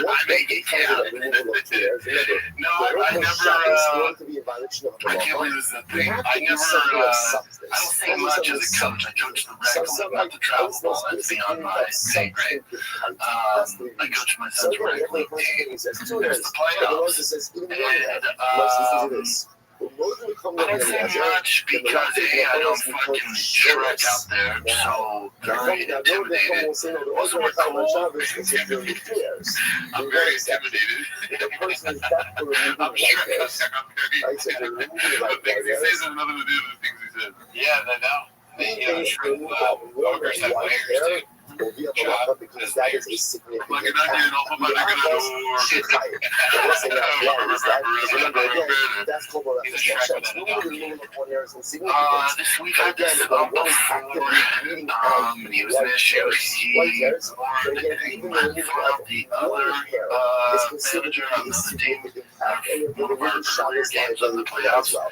I make it count. No, I never, I can't believe this is a thing. I don't think much as a coach. I coach the rec. I'm about to travel ball. That's beyond my pay grade. I coach my son's rec league team. There's the playoffs. And, I don't say much because I don't fucking Shrek out there, so they're very intimidated. Also, we're cool. I'm very intimidated. I'm Shrek out there. I'm very intimidated. The things he says have nothing to do with the things he says. Yeah, they know. You know, Shrek ogres have layers too. via Malacha, because that is a significant Like an onion, I'll put my dick in a door. shit fire. The next thing is that, because remember again, that's called a checks. No one in the middle of one area is insignificant. This week I did Again, one is actively reading out he was an issue. white hairs, but again, even the removal of the white hair is considered to be a significant act, and the religious Shabbos liability for that as well.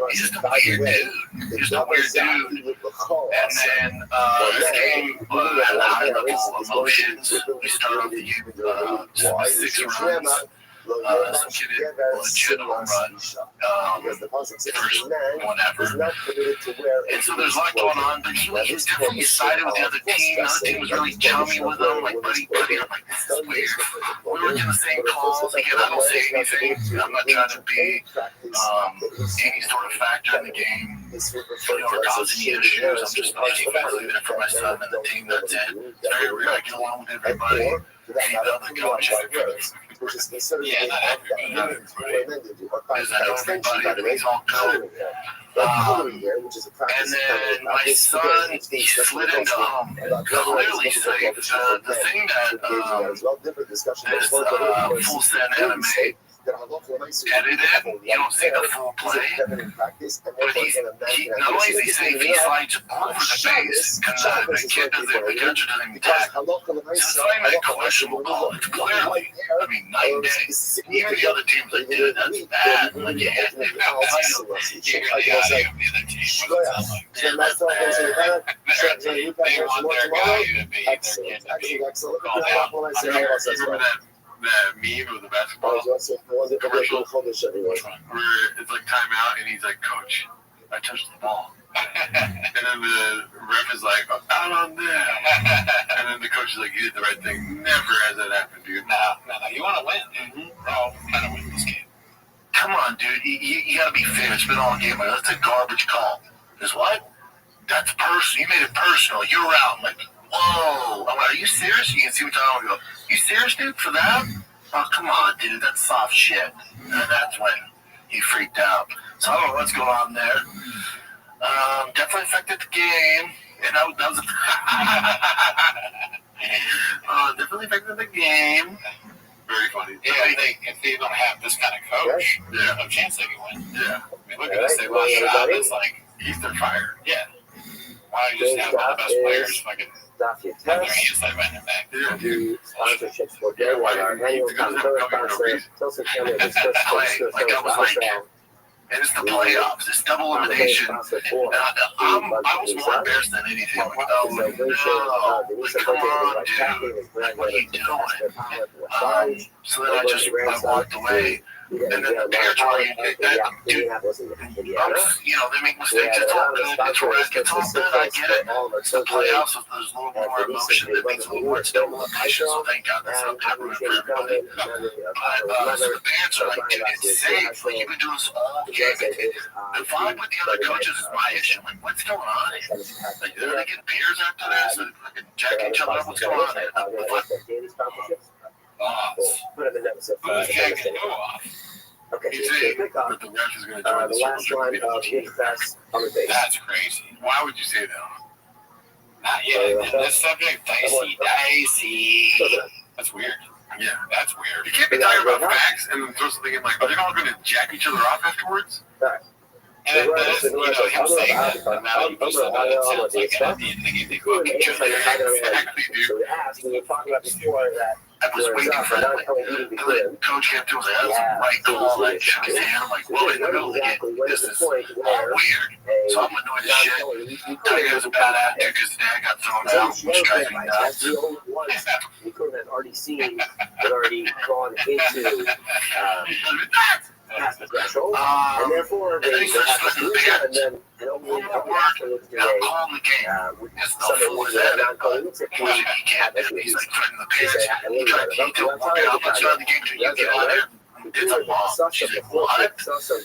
He's just a weird dude. He's just a weird dude. And then this game had a high level of emotions. We started off the game 6 runs. Some kid hit legit home run. First one ever. And so there's a lot going on, but he was definitely sided with the other team. The other team was really chummy with him, like buddy. I'm like, this is weird. We were getting the same calls. Again, I don't say anything. I'm not trying to be any sort of factor in the game. Or cause any issues. I'm just basically there for my son and the team. That's it. It's very rare. I get along with everybody. The coach, which is considered not everybody. Because I know everybody, but he's all good. And then my son, he slid into clearly safe. The thing that this full set anime edited, you don't see the full play, but he not only is he safe, he slides over the base, and the kid doesn't, the catcher doesn't even tackle. So it's not even a questionable call. It's clearly, I mean, night and day. Even the other teams like, dude, that's bad. Like, yeah, you hear the audio of the other team. That's bad. They want their guy to be called out. Remember that meme of the basketball commercial where it's like timeout and he's like, Coach, I touched the ball. And then the ref is like, out on there. And then the coach is like, you did the right thing. Never has that happened, dude. No. You want to win. Bro, I don't win this game. Come on, dude. You got to be fair. It's been all game. Like, that's a garbage call. Is what? That's personal. You made it personal. You're out. I'm like, whoa. I'm like, are you serious? You can see what time we go. You serious, dude, for that? Oh, come on, dude. That's soft shit. And that's when he freaked out. So I don't know what's going on there. Definitely affected the game. And that was definitely affected the game. Very funny. Yeah, I think if they don't have this kind of coach, there's no chance they can win. Yeah. I mean, look at this. They lost Rob. It's like, he's their fire. Yeah. Why don't you just have all the best players fucking have their hands tied behind their back? Yeah, dude. Sponsorships for their annual conference. Like I was like, and it's the playoffs. It's double elimination. And I was more embarrassed than anything. Like, oh, no. Like, come on, dude. Like, what are you doing? So then I walked away. And then the territory, dude, they make mistakes. It's all good. It's risk. It's all good. I get it. It's the playoffs. So there's a little more emotion. That means a little more double elimination. So thank God that's not that ruined for everybody. But so the parents are like, dude, it's safe. Like, you've been doing this all game. The vibe with the other coaches is my issue. Like, what's going on? Like, are they getting beers after this? Are they jacking each other up? What's going on? Who's jacking who off? Okay, He's so saying pick up that the ref is going to join the last line of the fest on the base. That's crazy. Why would you say that? Not yet. This subject, dicey. That's weird. Yeah, that's weird. You can't be talking about facts and then throw something in like, are they all going to jack each other off afterwards? Right. And that's, him saying that, no matter what you said, it sounds like at the end of the game, they go each other. Exactly, dude. So we asked, we were talking about before that. I was waiting for that. And then Coach came to us, that was the right call. Like, shook his hand. I'm like, whoa, in the middle of the game, this is all weird. So I'm annoyed as shit. Tiger has a bad attitude because his dad got thrown out, which drives me nuts. The old ones we could have already seen, had already gone into past the threshold, and therefore they have to lose that, and then only after looks And I'm calling the game. It's no fool is that. He can't do it. He's like threatening the parents. He tried to work it out. Let's run the game till you get out there. It's a mom. She's like, what? So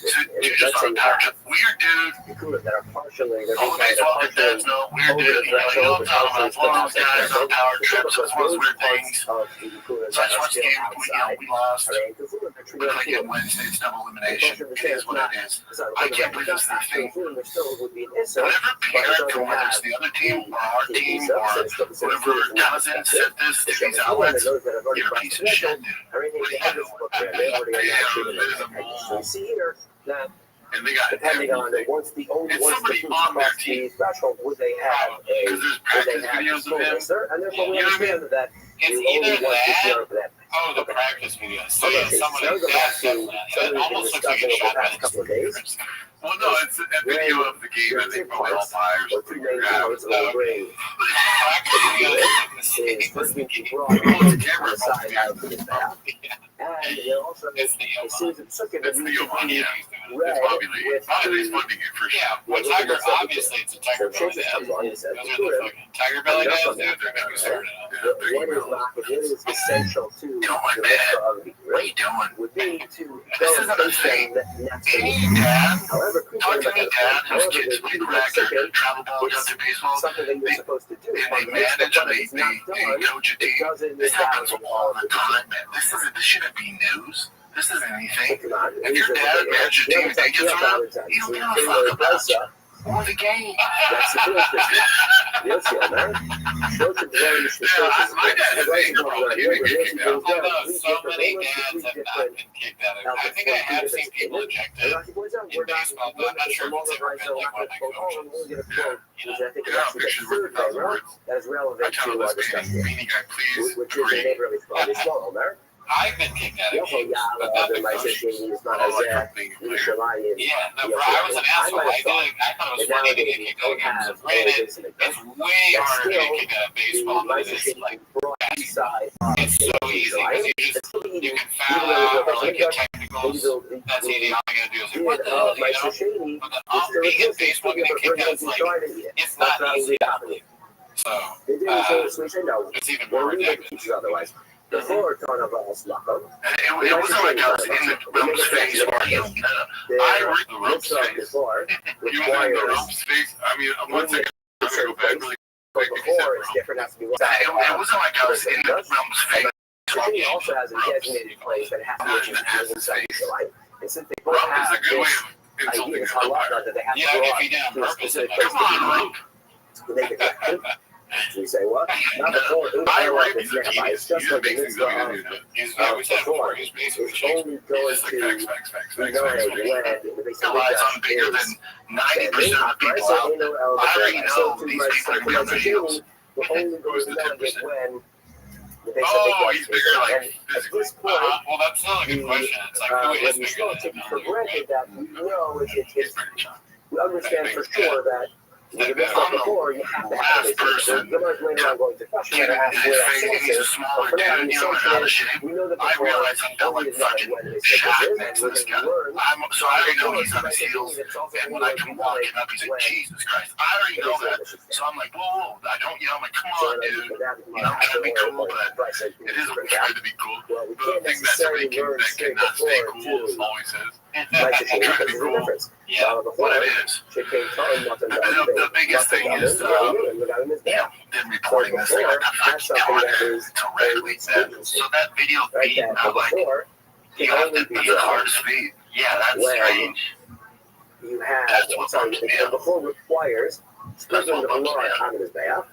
you just on a power trip. Weird dude. That are partially, All the baseball dads know. Weird dude. You know what I'm talking about. It's one of those guys on power trips. It's one of those weird things. So I just watched the game. We lost. Looked like it Wednesday. It's double elimination. It is what it is. I can't believe this is the thing. Whenever parent from whether it's the other team or our team or whoever doesn't set this to these outlets, you're a piece of shit, dude. So see here that And they got depending on once the somebody on their team. threshold, would they have Because there's practice videos of him. And therefore we understand that It's either that. Oh, the practice video. So yeah, someone it almost looks like a shot by the couple of days. Well, no, it's a video of the game. I think probably all tires. Practice video first being brought on the side out of the back. And it also as soon as it took it, That's the one, yeah. red It's Bobby Lee. with Bobby Lee's funding it for sure. Yeah, well, Tiger, obviously it's a Tiger Belly dad. Those are the fucking Tiger Belly dads, dude. They're gonna be started up. what is essential to the Doing, rest man. of the What are you grid doing? would be to This go isn't a and thing. next to Any me. dad, However, talk to any dad whose kids play crack or travel ball or to baseball, something that you're supposed to do. and they manage and they coach a It team. doesn't This happens all the time, man. This shouldn't be news. This isn't anything. If your dad manages your team and they get thrown out, you don't give a fuck about you. Or the game. That's the bullshit. Yes, yeah, man. Short and very Yeah, my dad has been controlled. He didn't get kicked out. Although so many dads have not been kicked out of it. I think I have seen people ejected in baseball, but I'm not sure if it's ever been like one that goes. That is relevant I tell him to our this discussion, meaning guy, please which is a agree. neighborly quality small, America. I've been kicked out of games, but not the coach. is not Oh, as like from being a player. Yeah, no, bro, I was an asshole. I thought it was funny to get kicked out of games. Granted, it's way harder to get kicked out of baseball than it is like it's so easy because you can foul out or like get technicals. That's easy. All you gotta do is like, what the hell, you know? But being in baseball, getting kicked out is like it's not easy. So it's even more ridiculous. Otherwise. The floor kind of slap-up. It wasn't like I was in the room's face or I read the room's face. You were in the room's face? I mean, one second, I'm going to go back really quick because It's different, has to be it wasn't like I was in the room's face. He also has a designated place that has to be inside the light. And since they both Rump is have a good way this of insulting idea, an umpire. that they have to Yeah, go if out he did on to a purpose, specific it place Come on, Rump. to make it effective. So you say, what? Not before. I like read this the nearby. It's genius. just He like the makes things mitzvah up. of He's we said before, he's basically it's only going It's to like facts. when they say Realize I'm bigger than 90% of the people out there. I already know these people are going to be on their heels. We're only going Who's to the know 10%? when they Oh, he's bigger like and at physically. this point, well, that's not a good question. It's like who is we bigger still than take him? for granted that we know He's it's bigger, John. we understand for sure that when you're missed before, you have to have it. Person. You're not later on going to question Kid and in ask his where that face, source he's a is. smaller But for now, dude, the you know, assumption out of is, shape. we know that I before, realize I'm done only with is not fucking when they shot say this, next to and this we're guy. going to learn. So I already know he's on his heels. And when I come walking up, he's like, Jesus Christ. I already know that. So I'm like, whoa. I don't yell. I'm like, come on, dude. You know, I'm trying to be cool, but it is a trying to be cool. Well, we The can't thing that somebody necessarily learn that straight cannot stay before cool is to always says. like to change Trying to because be there's a cool. difference. Yeah, What it is. The biggest thing is, them reporting this thing like a fucking donut directly said. So that video feed, I'm like, you have to be the hardest feed. Yeah, that's strange. You have That's what bumps me out. before requires sprinkling the blood out of his bath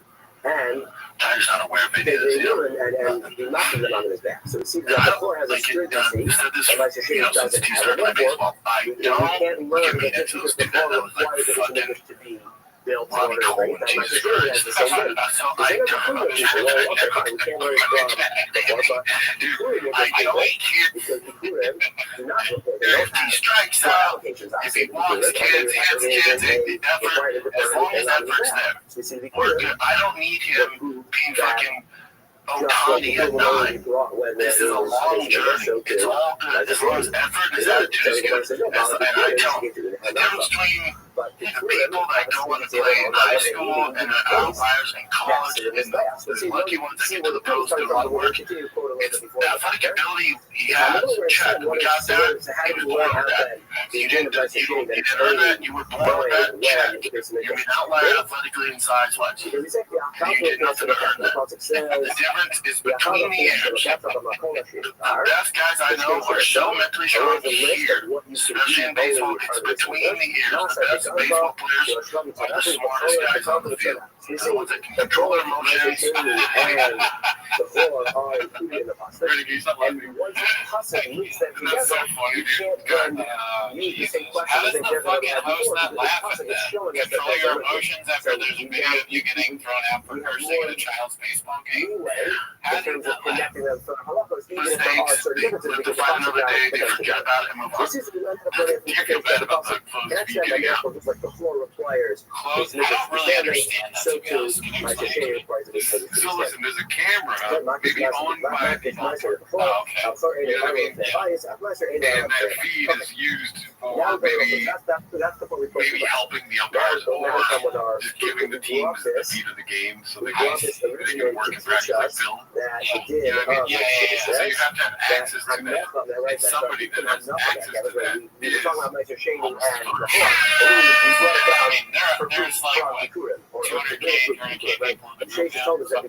and Tyler's not aware of they videos, you know. urine and do nothing on his bath. So it seems that the floor has a stringency. Since he started playing baseball, I You don't can't learn give me that just into because this the dude that floor was like requires the fucking conditions to be built in Robbie order to Cole, break. That Jesus microsurgery has Christ. the same thing. So They I never don't prove it. Well, okay, fine, we can't learn from before, but Dude, I don't kid. because the Kurim do not report. They If don't he have strikes out, if he walks kids, hits kids, and effort, as long as effort's there, we're good. I don't need him being fucking Otani at 9. This is a long journey. It's all good. As long as effort and his attitude is good. And I tell him, the difference between But the people that go and play in high school and the outliers in college and the lucky ones that get to the pros do a lot of work, it's the athletic ability he has, check. We got that. He was born with that. You didn't earn that. You were born with that, check. You're an outlier athletically and size-wise. And you did nothing to earn that. The difference is between the years. The best guys I know are so mentally strong here, especially in baseball. It's between the years. The best baseball players are the smartest guys on the field. They're the ones that can control their emotions. The floor are included in the pasta. And once the pasta meets them together, you can't use the same question. How does the fucking host not laugh at that? Control your emotions after there's a video of you getting thrown out for cursing at a child's baseball game. How do you not laugh? Mistakes, they find another day, they forget about it and move on. You feel bad about the clothes you getting out. Clothes, I don't really understand that, to be honest. So listen, there's a camera, maybe owned by people. Oh, okay. You know what I mean? Yeah. And that feed is used for maybe helping the umpires or just giving the teams the beat of the game so they can work and practice like film. You know what I mean? Yeah. So you have to have access to that. And somebody that has access to that is I mean, there's like, what, 200K, 300K people in the group now. So like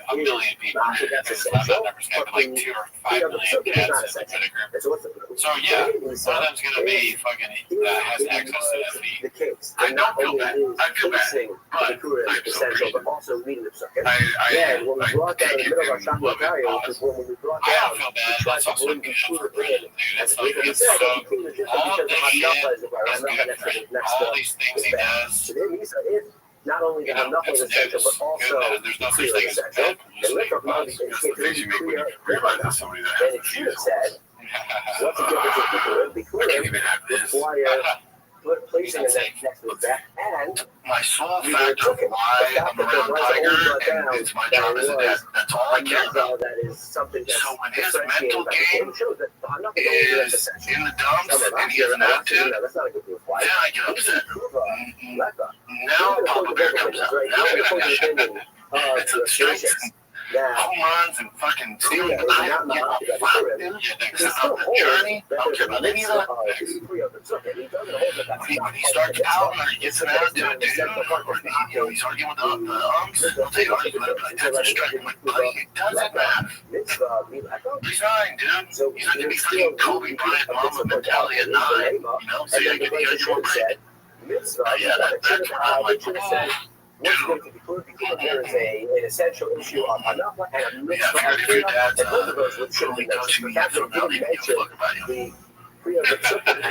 a million people. It's not that numbers, like 2 or 5 million cats in the group. So yeah, one of them's gonna be fucking has access to that feed. I don't feel bad. I feel bad, but I'm so appreciative. I take it and love it. I don't feel bad. That's also a good for Brandon, dude. It's like, it's so, all of this shit is good for him. All these things he does. Not only to have nothing essential, but also there's no such thing as bad publicity. That's the things you make when you realize that somebody that has a few. What's the difference between I can't even have this. Placing it next to the back and my sole factor of why I'm around Tiger and it's my job as a dad. That's all I care about. That is something that's so when his mental game is in the dumps and he has an attitude, then I get upset. Now Papa Bear comes out. Now we're gonna have shit. It's a strength. Home runs and fucking stealing the night. I'm on the journey. I don't care about any of that. When he starts out or he gets an attitude, dude, or he's arguing with the umps, he'll take argument like that's a strike. I'm like, buddy, it doesn't matter. Resign, dude. He's not gonna be fucking Kobe Bryant mama mentality at 9. You know, so you get a short break. That's what I'm like. What's going to be clear because there is an essential issue on Hanapa and a mixed if your dad's both of those would show coaching me from about you fuck about you. The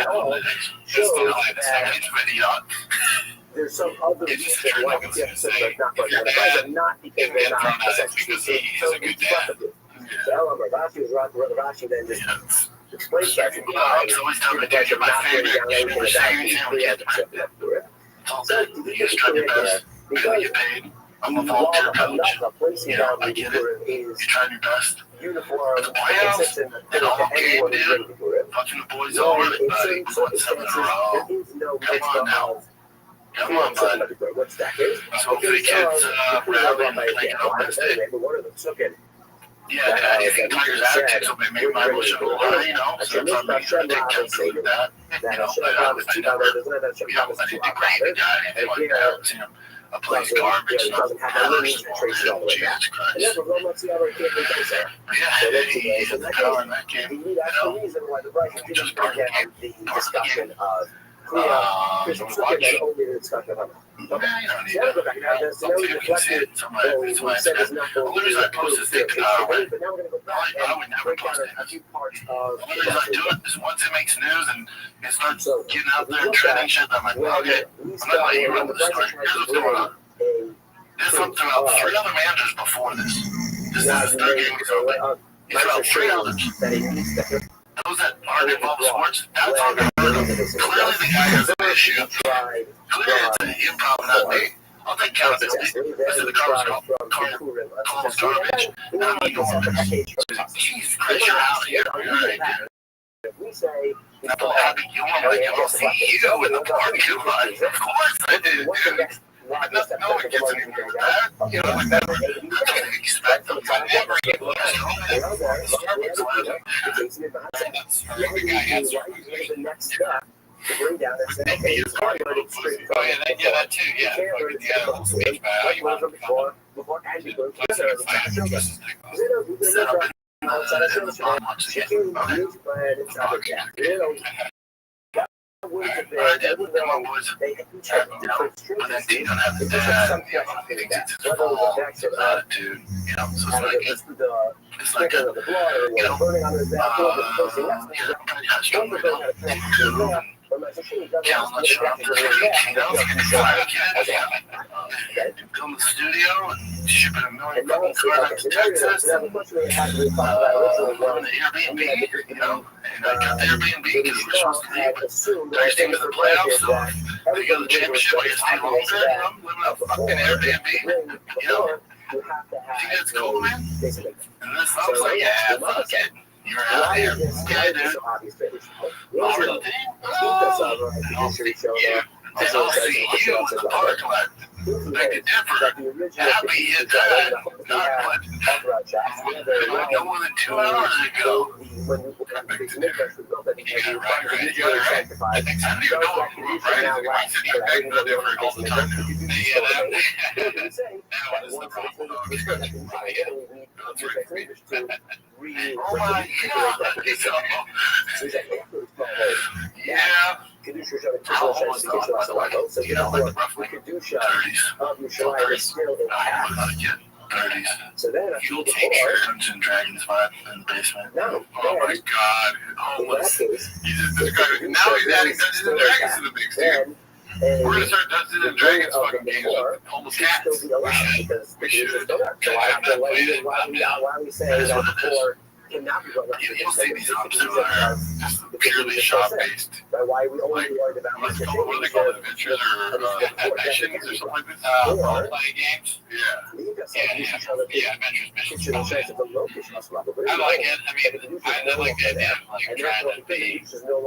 all shows that there's some other reason why the episode not going to not because they're not essential. He's a good dad. So Rashi then just explains that to me. It's always time to take my favorite. We're saying it's all good. You just try your best. You're gonna get paid. I'm a volunteer coach. You know, I get it. You're trying your best. But the playoffs and all game, dude. Punching the boys over, buddy. We won 7 in a row. Come on now. Come on, bud. Let's hope the kids rally and make it on Wednesday. Yeah, if he Tiger's attitude, so maybe my will show a lot, you know. Sometimes I think comfortable with that. You know, I never, you know, I didn't degrade the guy or anything like that. You know, a place garbage, nothing personal, Jesus Christ. Yeah, he hit the power in that game, you know. Just part of the game. Discussion of Chris watch. Yeah, you don't need that. Some people can see it. Some might. It's my bad. The only reason I post this thing, I would never post it. The only reason I do it is once it makes news and it starts getting out there and trending shit, I'm like, okay, I'm not letting you run with the story. Here's what's going on. There's something about 3 other managers before this. This is the 3rd game he's open. He's about 3 others. Those that aren't involved in sports, that's all good. Clearly the guy has an issue. Clearly it's an improv, not me. I'll take accountability. This is the Cardinals garbage. And I'm eating one. Jesus Christ, you're out of here. You're right, dude. If we say Apple Happy Gilmore, like, I don't see you in the parking lot. Of course I did, dude. No one gets anywhere with that. You know, like that. That's what you expect them to never get lost. Starbucks lounge. That's the guy answered. The next step to bring down and say, okay, you can't learn it straight from that too, yeah. You can't learn it straight from speech, but you learn from before and you learn from come to the studio and ship it a million fucking cards to Texas. And the Airbnb, you know, and I got the Airbnb because we're supposed to leave, but Thursday to the playoffs, so they go to the championship, I guess stay longer, and I'm living out fucking Airbnb, you know. You think that's cool, man? And this, I was like, yeah, fuck it. You're out there. Yeah, dude. Over the thing? I'll see you in the park lot. Make it different. Happy hit that. Not no more than 2 hours ago. You got right. I didn't even know what right. I said you're back no different all the time. Yeah, that was the problem. Oh my God. Yeah. So then you'll take Dungeons and Dragons vibe in the basement. No. Oh my God. Now he's adding Dungeons and Dragons to the mix, dude. We're gonna start Dungeons and Dragons fucking games with almost cats. We should. Why we say that before cannot be run you'll see these options are just purely shop-based. Why we only worried about what do they call it, adventures or missions or something like this? Role-playing games? Yeah, adventures, missions, role-playing. I like it. I mean, I like the idea of like trying to be in your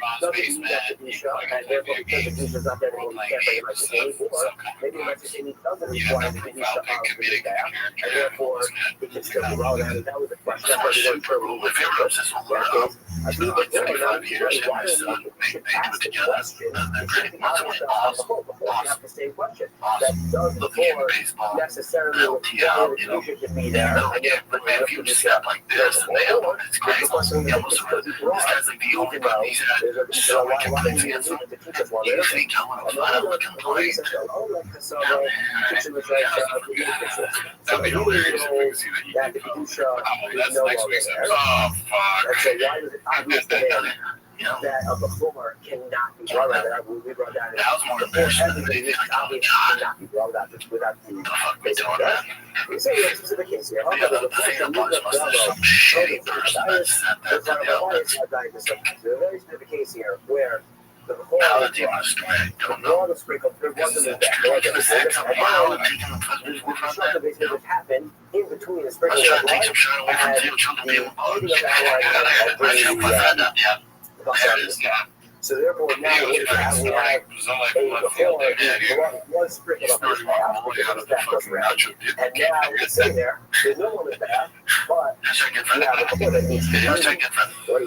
mom's basement, you play video games, role-playing games of some kind. You don't have to involve a committing character. That was the question. My favorite was this one where, like 75 years, him and his son, they do it together, and they're pretty much awesome. Looking at baseball, LTL, you know, but man, if you just got like this, and they have one, it's crazy. This guy's like the only one, he's had so many complaints against him. You think I'm gonna flat out complain? That'd be hilarious if we could see that you can come. That's next week's episode. Oh, fuck. That before cannot be brought out. We brought down. That was more embarrassing than anything. Like, oh my God. Cannot be brought out without the basic that. We say in a specific case here. The thing about it was there's some shitty person that said that to the outlet. There's a very specific case here where the How the team was doing, I don't know. This is true. Happened in between the I was trying to take some shine away from Tim Chunk to be able to put that up. Yeah. There it is. Yeah. So therefore now we have a before one sprinkle of this bath because it was that first round. And now we're sitting there, there's no one in the bath, but we have a before that needs to be what do you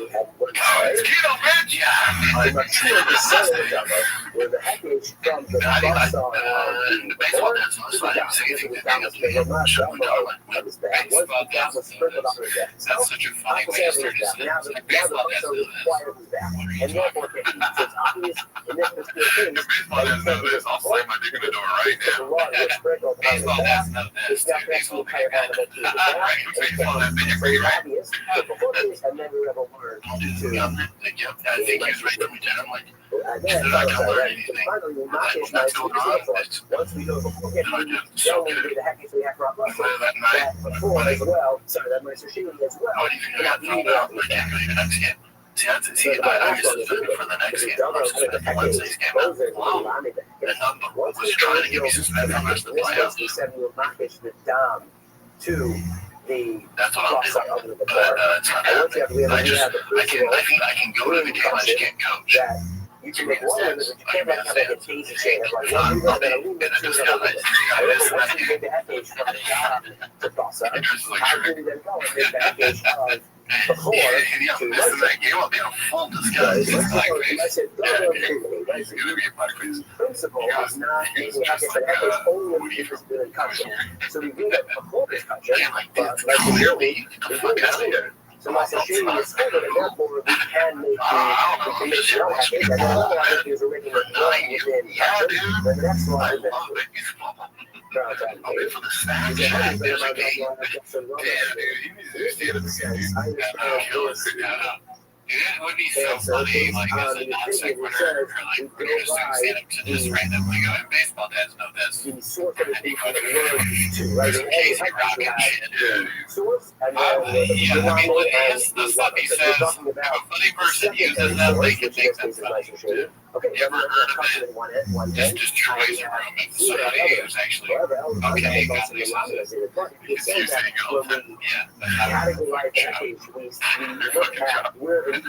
have? What do you say? It's keto, bitch! Yeah. I'm not sure the center of it, where the heckage from the bus on the baseball dance, so I didn't say anything to me. was sprinkled up in the That's such a funny way to start this. Now the Baseball bus dance. required was back. And therefore, it's obvious in this particular case, Baseball dance, know this. I'll slam my dick in the door right the now. water was sprinkled on the Baseball back. dance, none of this. It's not next to the entire animal to the back. Baseball dance, It's very obvious, but before this, and then we have a word to I think he was right to me, Jen. I'm like, and then finally, we knock it once we go before we the heckage we have for our bus. That before as well, sorry, that Mr. Shealy as well. how do you think I got thrown out? I can't go to the next game. See, I was looking for the next game. I was just looking for Wednesday's game. And was trying to give me some spend for the rest of the playoffs. We send you a knockage to Dom to the That's what I'm cross side doing. of the But bar. it's not And once you happening. have, we have the I can go to the game, I just can't coach. that you can make one of them, but you can't like have like a daisy chain of like one leader and then a leader And to just another got leader. I However, missed once that you game. make the FH from the job to cross up, Just like how Shrek. can you then go and make the FH of before Yeah, to missing right? that game, I'll be a full Because disguise. let's Blackface. suppose, I said, Yeah, go to he's gonna be a blackface. principle is not He's using just FH, like, but FH only Woody is from doing Toy cutting. Story. So we do the focus cutting, Yeah, like, but dude, like clearly, we get the do fuck the out of here. so my sashimi is still there, and therefore we can make the commission on FH, and then all I do is we're making it one within cutting, the next one I is love it. I'll be for the snack chat. There's a game. Damn, dude, he needs to stay in the series. It would be so funny, like, as a non-sequitur, or like, we're just like stand up to this randomly go, and baseball dads know this. the source of the And you word fucking, too, right? there's a Casey Rock and shit, dude. Source, and then Yeah, I mean, the stuff he says, if a funny person uses them, they can think that's funny. Okay, You ever heard of it? Just destroys a room if somebody is actually okay, got these because you're saying all the time. Yeah, that's how it works.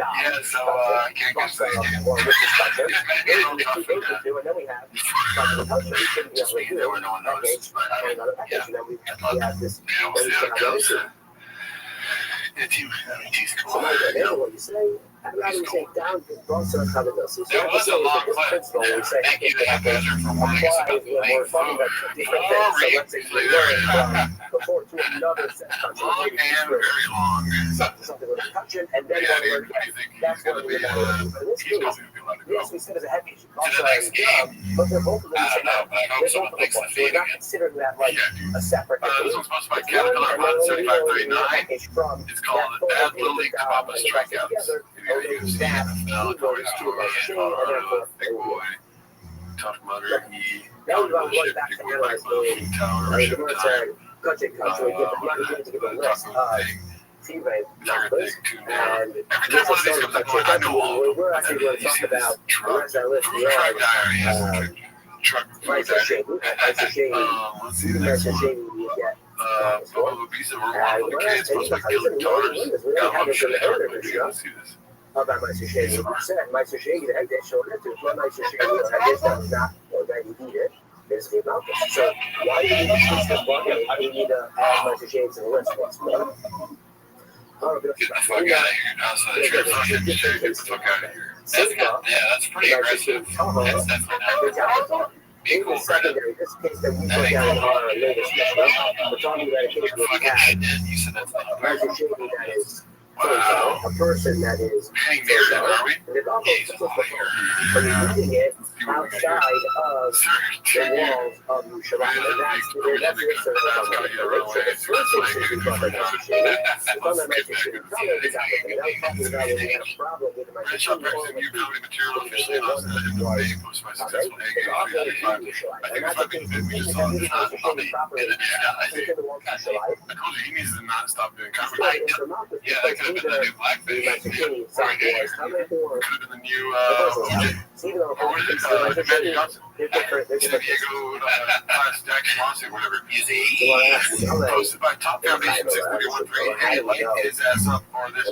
Yeah, so I can't go say it. And then we have There were no one noticed, but yeah, I love it. Yeah, we'll see how it goes. Yeah, he's cool. what you say. I'd rather say down to also cover this. There was a long clip. Thank you to have Ezra for warning us about the late talking about different things. So let's say we learn before to another set of long and very long. something with a touch and then Yeah, one dude, word. what do you think? That's He's what gonna we're be, going to do. In this he's case, probably gonna be allowed to go. yes, we said as a heavy To the next game. but they're both of them I don't know, but I hope they're someone both takes the of them. feed We're not again. considering that like Yeah, dude. a separate This one's sponsored by Caterpillar Run 7539. It's called Bad Little League Kebab and Strikeouts. If you're UFC, NFL, college tour, big boy, tough mudder, college bullshit, people with like little feet tower, shit time. Teammate Everything tuned down. and Every time one of these comes up, I know all of them. we're actually going to talk about Truck, that list. Food Truck Diary. Truck Food Diary. Let's see the next one. Pizza, we're one for the kids, supposed to be killing daughters. Got a lot of shit happening. You gotta see this. About my sushi, you said my sushi, the head that showed it to my sushi, I guess that was not already heated. This came out. So why do you need to switch this bucket? How do you need to add my sushi to the list? Get the fuck out of here. Outside of your fucking shit, get the fuck out of here. That's good. Yeah, that's pretty aggressive. That's definitely not. Be cool, Brandon. Secondary, this case that we put down in our latest we're talking about a case You're where we fucking had shit. You said that's not my sushi that is wow. a person that is Hang there, are we? and it's also He's a liar. but he's reading it outside of the walls of Yerushalayim, and that's the research of the it's on the message in front of the guy, and I'm talking about when we had a problem with my Rich up next to new comedy material officially announced that in the May post my successful egg I think if I can fit me just on I'll be in a disguise. I told you he needs to not stop doing comedy. Yeah, that could have been the new Blackface. Or it could have been the new or what is it? Magic Johnson. San Diego Class Jackson lawsuit, whatever. Posted by Top Foundation 631 hey, light his ass up or this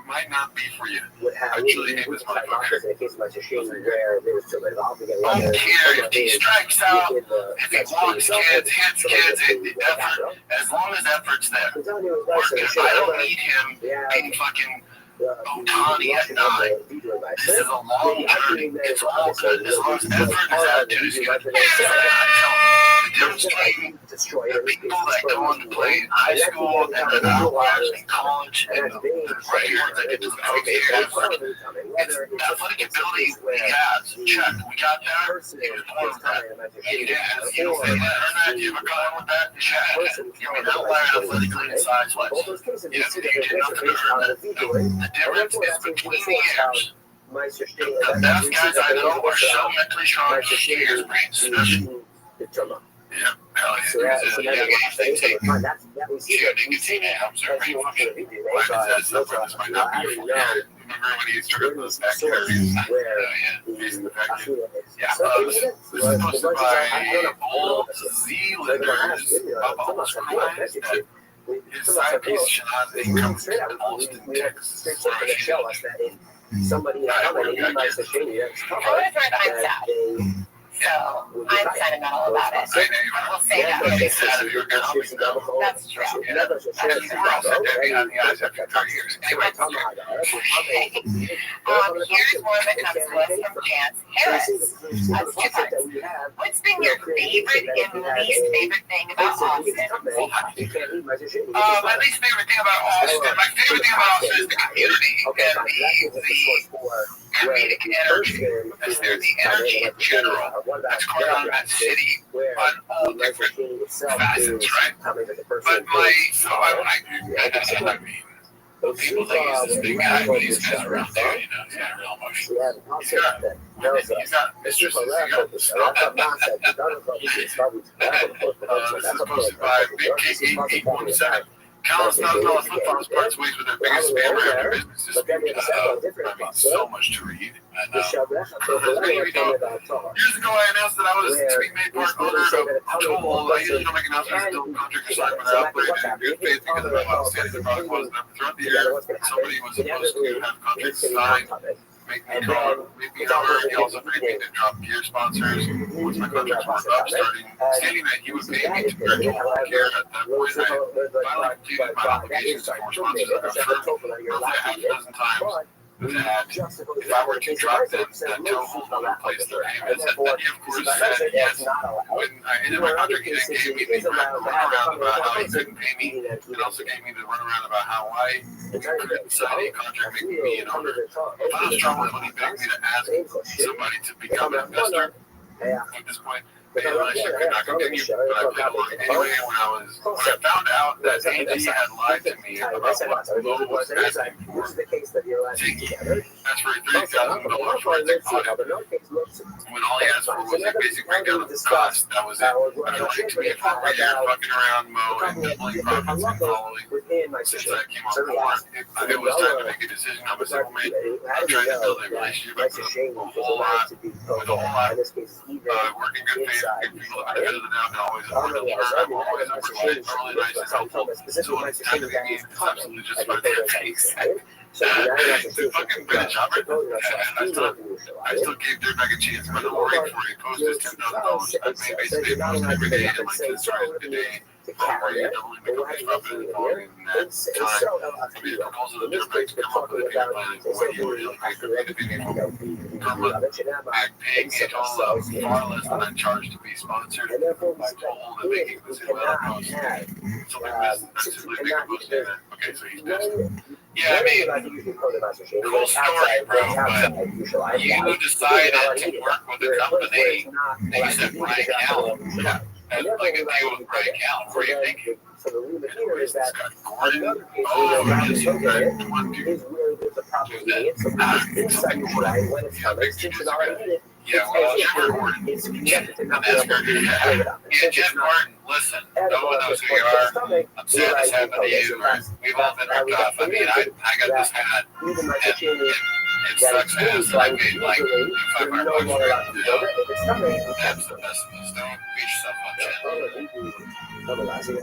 might not be for you. Actually, hate this motherfucker. I don't care if he strikes out, if he walks kids, hits kids, effort, as long as effort's there. I don't need him being fucking Otani at 9. This is a long journey. It's all good. As long as effort and attitude is good. The difference between the people that go on to play in high school and then outliers in college and the great ones that get to the pro game, it's the athletic ability he has. Check. We got that. He was born with that. He has. You don't say that. You have a guy with that? Check. You're an outlier athletically and size-wise. Yes, you did nothing to earn that. The difference is between the years. The best guys I know are so mentally strong as years brains, especially. Yeah, hell yeah. This might not be for you. remember when he started those factories. Using the factory. Yeah, this is posted by Old Zealanders of Almost Christ that his side piece Shanazi comes from Austin, Texas. Somebody I want to try behind South. So I'm sentimental about it. I will say that. That's true. That's true. Here's one that comes to us from Chance Harris. What's been your favorite and least favorite thing about Austin? My least favorite thing about Austin, my favorite thing about Austin is the community and the comedic energy. That's there, the energy in general that's going on in that city on all different facets, right? But I mean, people think he's this big guy, but he's kind of real dude, you know, he's got real emotion. He's got mistresses, he got this is posted by Big King 817. Countless $1,000 flip flops parts ways with their biggest fan around their business this week. I mean, so much to read. And years ago, I announced that I was to be made part owner of Toll. I usually don't make announcements until contractors sign, but I operated in good faith because of how outstanding the product was. And throughout the year, somebody was supposed to have contracts signed. Make me call, make me number. He also agreed me to drop gear sponsors. Once my contract was up, stating that he would pay me to direct all gear. At that point, I finally completed my obligations for sponsors. I confirmed roughly a half a dozen times that if I were to drop them, that Toll would replace their payments. And then he, of course, said yes. When I ended my contract, he then gave me the runaround about how he couldn't pay me, and also gave me the runaround about how I couldn't sign a contract making me an owner. I was troubled when he begged me to ask somebody to become an investor. At this point, the relationship could not continue, but I played along anyway. When I found out that AD had lied to me about what Lowe was asking for, that's for $30,000 for a audit. When all he asked for was a basic breakdown of the cost, that was it. After lying to me for a year, fucking around Mo and doubling profits and following, since I came on board, it was time to make a decision. I'm a single man. I'm trying to build a relationship. I put a whole lot, working good faith. Good people at the end of the now can always afford to learn. I'm always appreciated, really nice and helpful. So when it's time to be me, it's absolutely just about their face. It's a fucking good job, right? And I still gave Dirtbag a chance, but don't worry, before he posted $10,000. I made basically a post every day, and like this started today. Where you're doubling the company's profit and volume in that time. I made a proposal to Dirtbag to come up with a payment plan for what he would really pay for me to be able per month. Paying me a total of far less than I charged to be sponsored by Toll and making this email post. So we missed simply make a post in that. Okay, so he's missed. Yeah, I mean, cool story, bro, but you decided to work with a company that you said Brian Callen. And like a deal with Brian Callen, what do you think? It's got Gordon. Oh, yes, you got one dude. Who's that? Yeah, well, Jeff Gordon. And that's great. Yeah, Jeff Gordon, listen, no one knows who you are. I'm sad this happened to you. We've all been ripped off. I mean, I got this hat, and it sucks ass. I paid like $500 for it. That's the best of this. Don't beat yourself up, Jeff. All right, let's see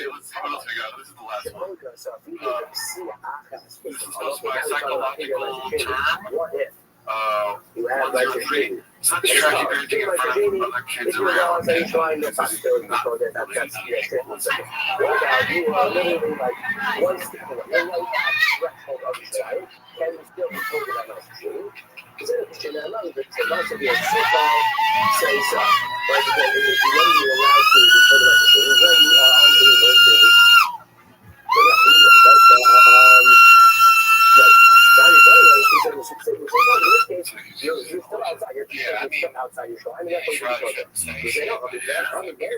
what else we got. This is the last one. This is supposed to be a psychological term. 103. It's not distracting parenting in front of other kids around. This is not really yeah, I mean, outside your show. I mean, that's what you're saying. You know, look at that. I mean, look at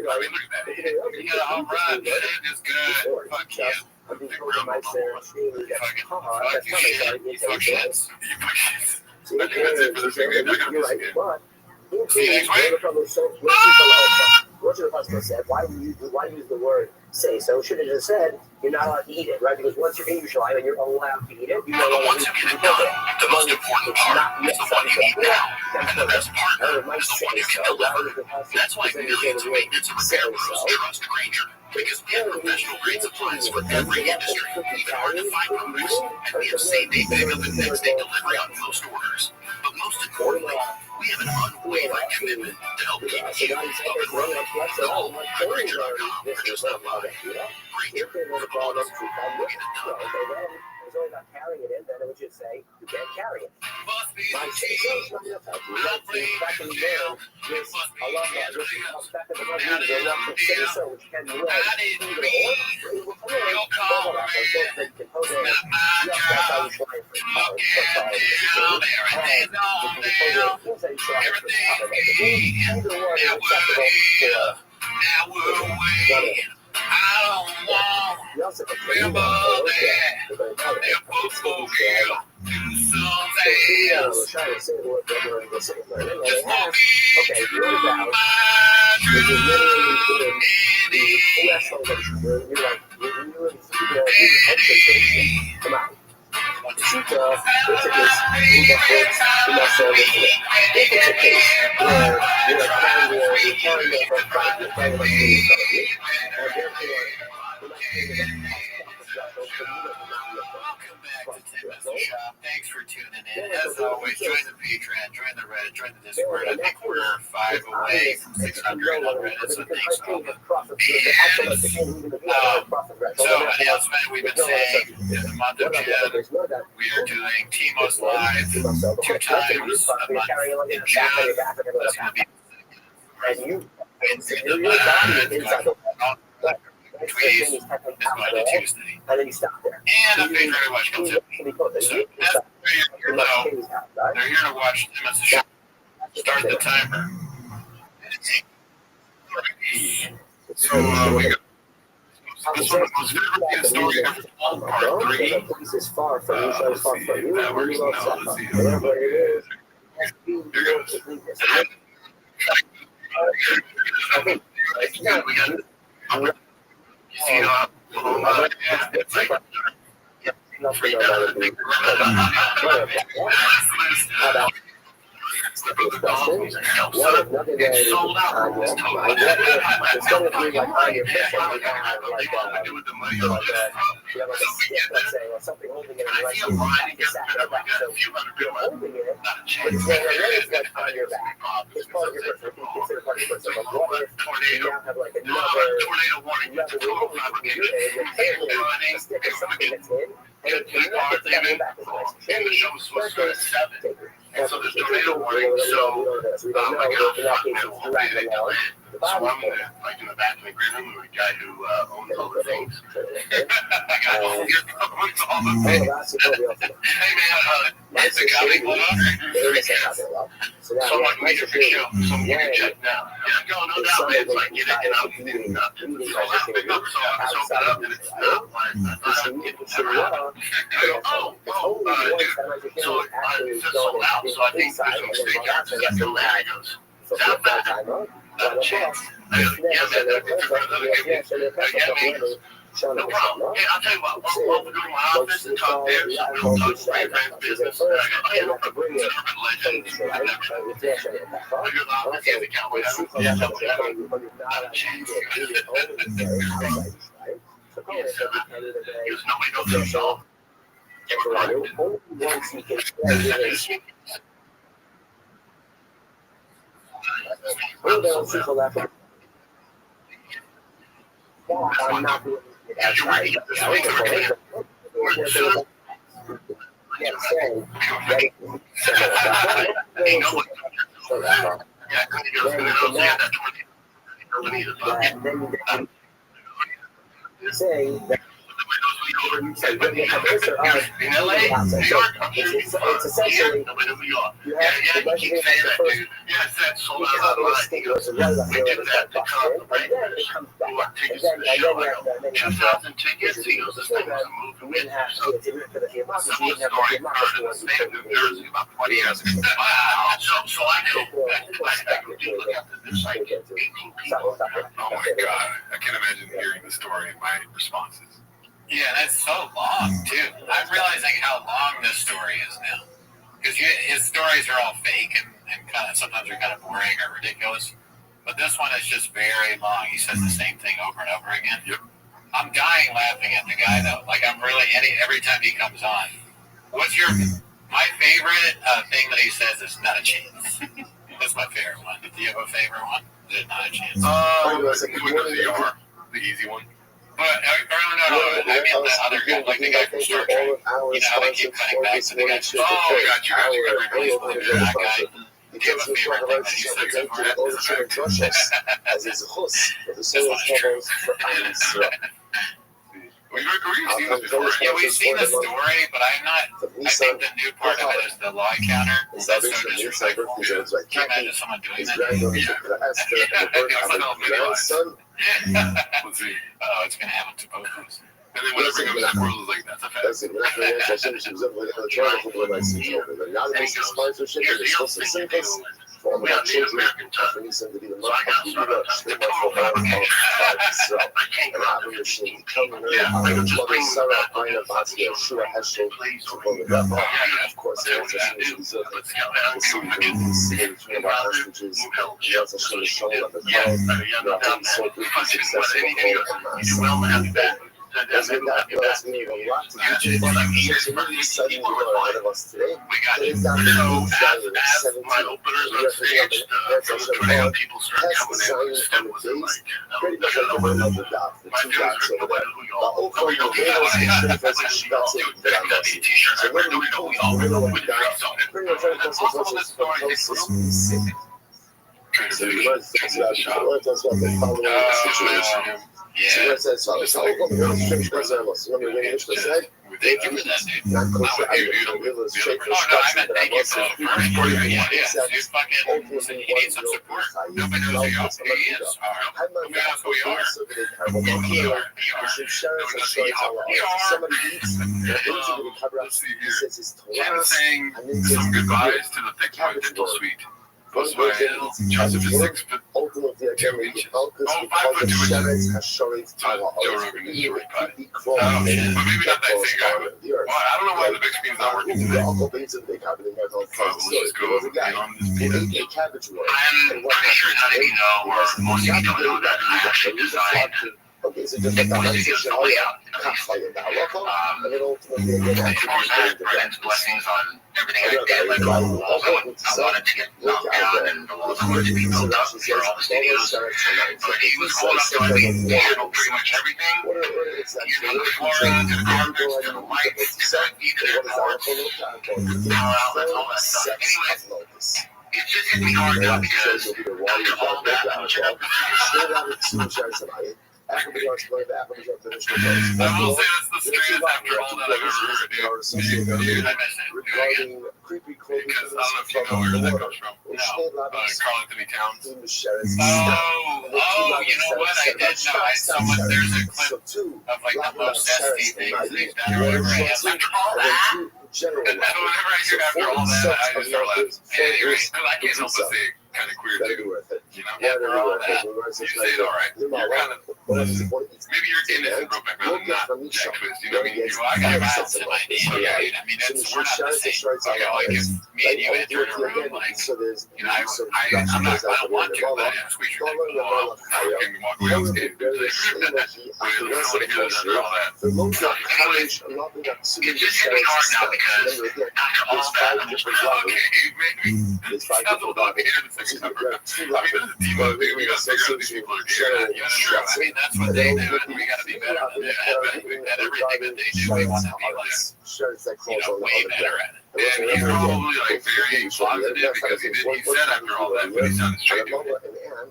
that. You got a home run. That is good. Fuck yeah. Fuck you, shits. You fuck shits. I think that's it for this week. We're going to miss again. See you next week. What's your husband said? Why use the word say so. Should have just said you're not allowed to eat it, right? Because once you're in Yerushalayim and you're allowed to eat it, you know once you get it done, the most important part is the one you eat now. And the best part is the one you can deliver. That's why millions of maintenance and repair pros trust Grainger. Because we have professional grade supplies for every industry, even hard-to-find products. And we have same-day pickup and next-day delivery on most orders. But most importantly, we have an unwavering commitment to help keep you above ground. Call Grainger.com. Just not love it. Grainger, for the moment, we'll get it done. It's only about carrying it in, then it would just say you can't carry it. Must be My the cheese. back in the mail, there's a lot of this back in the mail, there's a lot of say so, which can be read. Thanks for tuning in. As always, join the Patreon, join the Reddit, join the Discord. I think we're 5 away from 600 on Reddit, so thanks all. So, announcement we've been saying in the month of June, we are doing Timos Live 2 times a month in June. That's going to be tweets is Monday, Tuesday. And then you stop there. And I'm paying very much until so that's where you're here though. They're here to watch them as a show. Start the timer. So we got this one was favorite story of all part 3. This is far from you, so far from you. That works now. Let's see. Whatever it is. Here goes. We got you see Oklahoma, yeah, it's like 3,000 it's sold out. It's totally it's going to be like on your picture, like the money on that. Let's say, or something holding it in the right back. So you're holding it, but it's like on your back. It's part of your person. You consider part of your person. But what if you now have like another warning, and stick of something that's in, and it connects to that back as well. And the show was supposed to start at 7. And so there's tornado warning, so my God, will be delayed. So I'm like in the back of the green room with a guy who owns all the things. I got all the things. Hey man, it's a guy going on. So much major big show. So I'm getting checked now. Yeah, go, no doubt, man. It's like get it, and I'm getting up. So I'll pick up, so I soak it up, and it's not like I'm getting never dude. So it's just sold out. So I think there's a mistake there. So that's the lag goes. Is that bad? Not a chance. Yeah, man, if you're another good one. No problem. Hey, I'll tell you what, while we're doing my office and talk there, so we'll talk straight around business. I know it's an urban legend. I never know. I go to the office, he has a cowboy hat. Yeah, cowboy hat. Not a chance. He goes, nobody knows their song. I'm not That's right. Say that In LA, New York, it's essentially, you have the legendary first. Yes, that's sold You out can online. stick with the right We did that to come, and then it comes back. What, tickets And to the show? then you have 2,000 tickets. He goes, this thing was a movie. you wouldn't have to get it for the amount, Some you of wouldn't the have story the amount occurred in the state of New Jersey about 20 years ago. Wow. So I go back to look at this like 18 people. Oh my God. I can't imagine hearing the story and my responses. Yeah, that's so long, too. I'm realizing how long this story is now. Because his stories are all fake and kind of sometimes are kind of boring or ridiculous. But this one is just very long. He says the same thing over and over again. Yep. I'm dying laughing at the guy, though. Like, I'm really, every time he comes on. What's your, my favorite thing that he says is not a chance. That's my favorite one. Do you have a favorite one? Is it not a chance? The easy one. But, no. I mean the other guy, like the guy from Star Trek. You know how they keep cutting back to the guy from Star Trek? Got you. Everybody's believing that guy. Do you have a favorite thing that he says over it? As his host of the solo troubles for We've seen this before. Yeah, we've seen the story, but I'm not. I think the new part of it is the lie counter. That's so disrespectful. Can you imagine someone doing that? Let's see. Oh, it's gonna happen to both of us. And then when I bring up that world, is like, that's a fact. That's it. Sponsorship is so simple. For all my children, for me, to be the most popular, so and have a machine. Come in, mother Sarah, find a basket, sure has shown to go to the of course, there's a shoes of the hostages, there's a show of the crowd, so successful There's been that last meeting a lot to do. Really suddenly ahead of us today. Today's down to my openers on stage, from the crowd, people started coming in. The step was like, pretty much like the one of the dots, the two dots over there. The whole phone, the little station, that's it. So when we go, we all know what dots, pretty much right across the closest we see. So you want to tell us about the following situation. Yeah. So it's all over the world. Thank you for that, Thank you for that, dude. Not Oh, kosher. no, I meant thank you for the first part of it. Yeah. Dude, fucking, he needs some support. Nobody knows who he is. Nobody knows who we are. We are. Somebody eats, Ken saying some goodbyes to the thick boy dental suite. Volkswagen, Joseph is 6 foot ultimately, 2 inches. Oh, 5 foot 2 inches. Joe Rogan is short pie. Oh, shit. But maybe not that same guy. But, well, I don't know why the big screen's not working today. Let's just go on this peanut. I'm pretty sure none of you know, or most of you don't know that I actually designed okay, so just like that, all out. Of course, I had Brennan's blessings on everything I did. Like, I wanted to get knocked down and the walls wanted to be built up for all the studios. But he was cool enough to let me handle pretty much everything. From the flooring to the carpets to the lights to the even the ports, power outlets, all that stuff. Anyway, it just hit me hard now because after all that, I was I will say that's the strangest after all that I've ever heard, dude. I miss it. Regarding creepy clothing, because I don't know if you know where that comes from. No. Carl Anthony Towns. Oh, you know what? I did know. I saw there's a clip of like the most zesty things they've done or whatever. And after all that, whenever I hear after all that, I just start laughing. Anyway, because I can't help but say kind of queer too. You know, after all that, you say it all right. You're kind of, maybe you're innocent, Brokeback Mountain, not Jack Twist. You know what I mean? I got violence in my DNA. I mean, we're not the same. Okay, like if me and you enter in a room, like, you know, I don't want to, but I squeeze your dick. Oh, I can walk away unscathed. I don't want to hear that after all that. Anyways, it just hit me hard now because after all that, I'm just like, okay, maybe it's a little bit here the second time around. I mean, this is a team of things. We got to figure out these people are here. Yeah, that's true. I mean, that's what they do, and we got to be better at everything that they do. We want to be like, you know, way better at it. And he's probably like very positive because he said after all that, but he sounded straight to it.